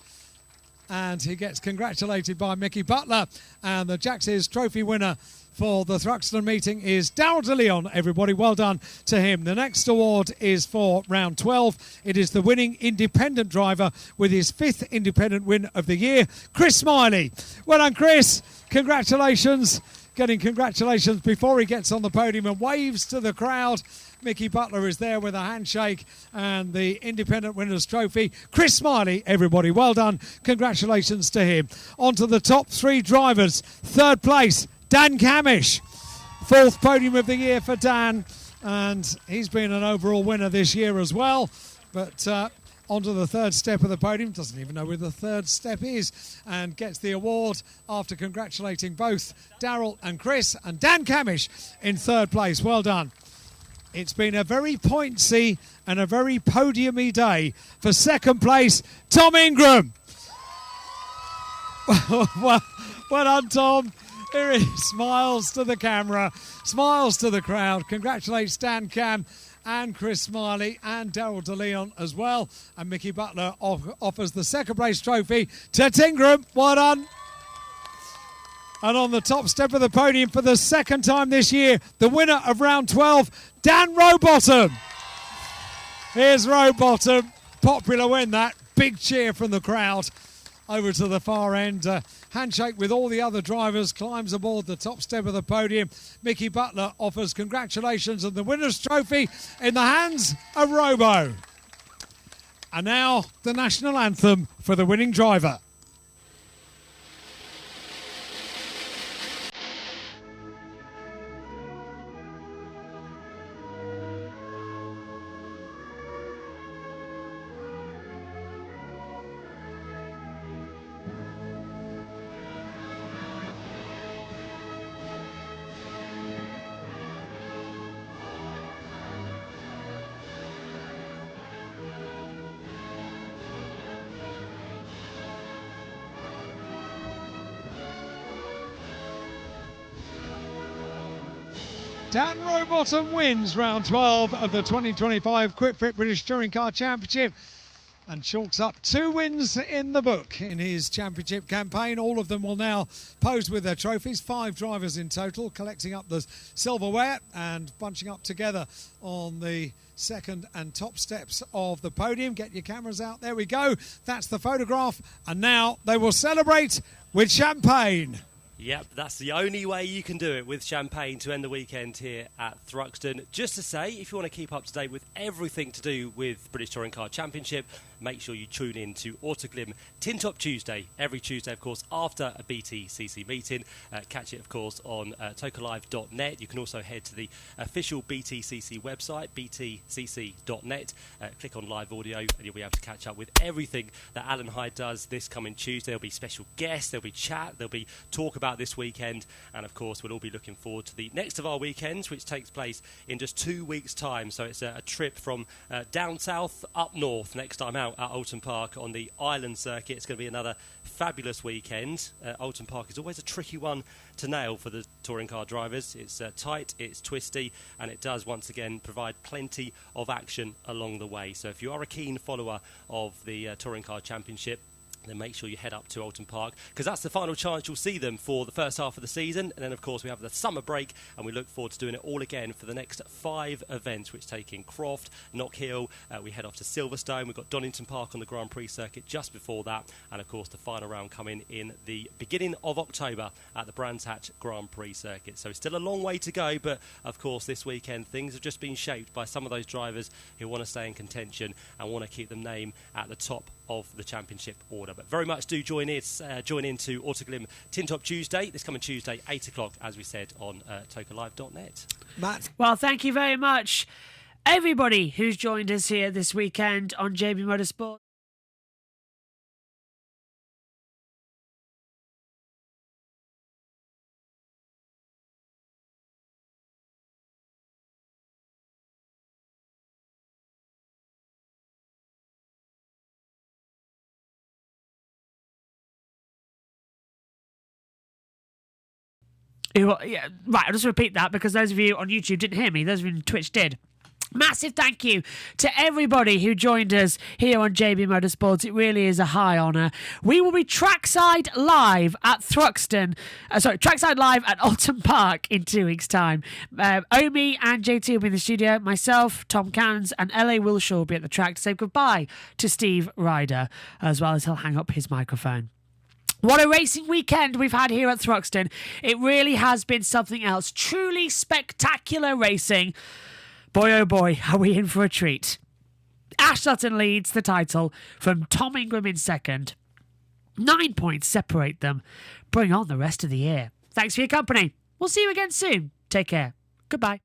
And he gets congratulated by Mickey Butler. And the Jack Sears Trophy winner for the Thruxton meeting is Darryl De Leon, everybody. Well done to him. The next award is for round 12. It is the winning independent driver with his 5th independent win of the year, Chris Smiley. Well done, Chris. Congratulations. Getting congratulations before he gets on the podium and waves to the crowd. Mickey Butler is there with a handshake and the Independent Winners' Trophy. Chris Smiley, everybody, well done. Congratulations to him. On to the top 3 drivers. 3rd place, Dan Camish. 4th podium of the year for Dan, and he's been an overall winner this year as well. But onto the 3rd step of the podium, doesn't even know where the 3rd step is, and gets the award after congratulating both Darryl and Chris, and Dan Camish in 3rd place. Well done. It's been a very pointsy and a very podium-y day. For 2nd place, Tom Ingram. well done, Tom. Here he smiles to the camera, smiles to the crowd, congratulates Dan Cam and Chris Smiley and Darryl De Leon as well. And Mickey Butler offers the 2nd place trophy to Tingram. Well done. And on the top step of the podium for the 2nd time this year, the winner of round 12, Dan Rowbottom. Here's Rowbottom. Popular win, that. Big cheer from the crowd. Over to the far end. Handshake with all the other drivers. Climbs aboard the top step of the podium. Mickey Butler offers congratulations and the winner's trophy in the hands of Robo. And now the national anthem for the winning driver. Dan Rowbottom wins round 12 of the 2025 Quick Fit British Touring Car Championship and chalks up 2 wins in the book in his championship campaign. All of them will now pose with their trophies. 5 drivers in total, collecting up the silverware and bunching up together on the 2nd and top steps of the podium. Get your cameras out. There we go. That's the photograph. And now they will celebrate with champagne. Yep, that's the only way you can do it, with champagne to end the weekend here at Thruxton. Just to say, if you want to keep up to date with everything to do with British Touring Car Championship, make sure you tune in to Autoglim Tin Top Tuesday, every Tuesday, of course, after a BTCC meeting. Catch it, of course, on tokalive.net. You can also head to the official BTCC website, btcc.net. Click on live audio and you'll be able to catch up with everything that Alan Hyde does this coming Tuesday. There'll be special guests, there'll be chat, there'll be talk about this weekend, and of course we'll all be looking forward to the next of our weekends, which takes place in just 2 weeks' time. So it's a trip from down south up north next time out at Oulton Park on the Island Circuit. It's going to be another fabulous weekend. Oulton Park is always a tricky one to nail for the touring car drivers. It's tight, it's twisty, and it does once again provide plenty of action along the way. So if you are a keen follower of the Touring Car Championship, then make sure you head up to Oulton Park, because that's the final chance you'll see them for the first half of the season. And then, of course, we have the summer break, and we look forward to doing it all again for the next 5 events, which take in Croft, Knock Hill, we head off to Silverstone, we've got Donington Park on the Grand Prix circuit just before that, and, of course, the final round coming in the beginning of October at the Brands Hatch Grand Prix circuit. So it's still a long way to go, but, of course, this weekend things have just been shaped by some of those drivers who want to stay in contention and want to keep the name at the top of the championship order. But very much do join in to Autoglim Tin Top Tuesday, this coming Tuesday, 8 o'clock, as we said, on tokalive.net. Matt? Well, thank you very much, everybody who's joined us here this weekend on JB Motorsport. Yeah, right, I'll just repeat that because those of you on YouTube didn't hear me. Those of you on Twitch did. Massive thank you to everybody who joined us here on JB Motorsports. It really is a high honour. We will be trackside live at Thruxton. Trackside live at Oulton Park in 2 weeks' time. Omi and JT will be in the studio. Myself, Tom Cannons, and LA Wilshaw will be at the track to say goodbye to Steve Ryder, as well as he'll hang up his microphone. What a racing weekend we've had here at Thruxton. It really has been something else. Truly spectacular racing. Boy, oh boy, are we in for a treat. Ash Sutton leads the title from Tom Ingram in second. 9 points separate them. Bring on the rest of the year. Thanks for your company. We'll see you again soon. Take care. Goodbye.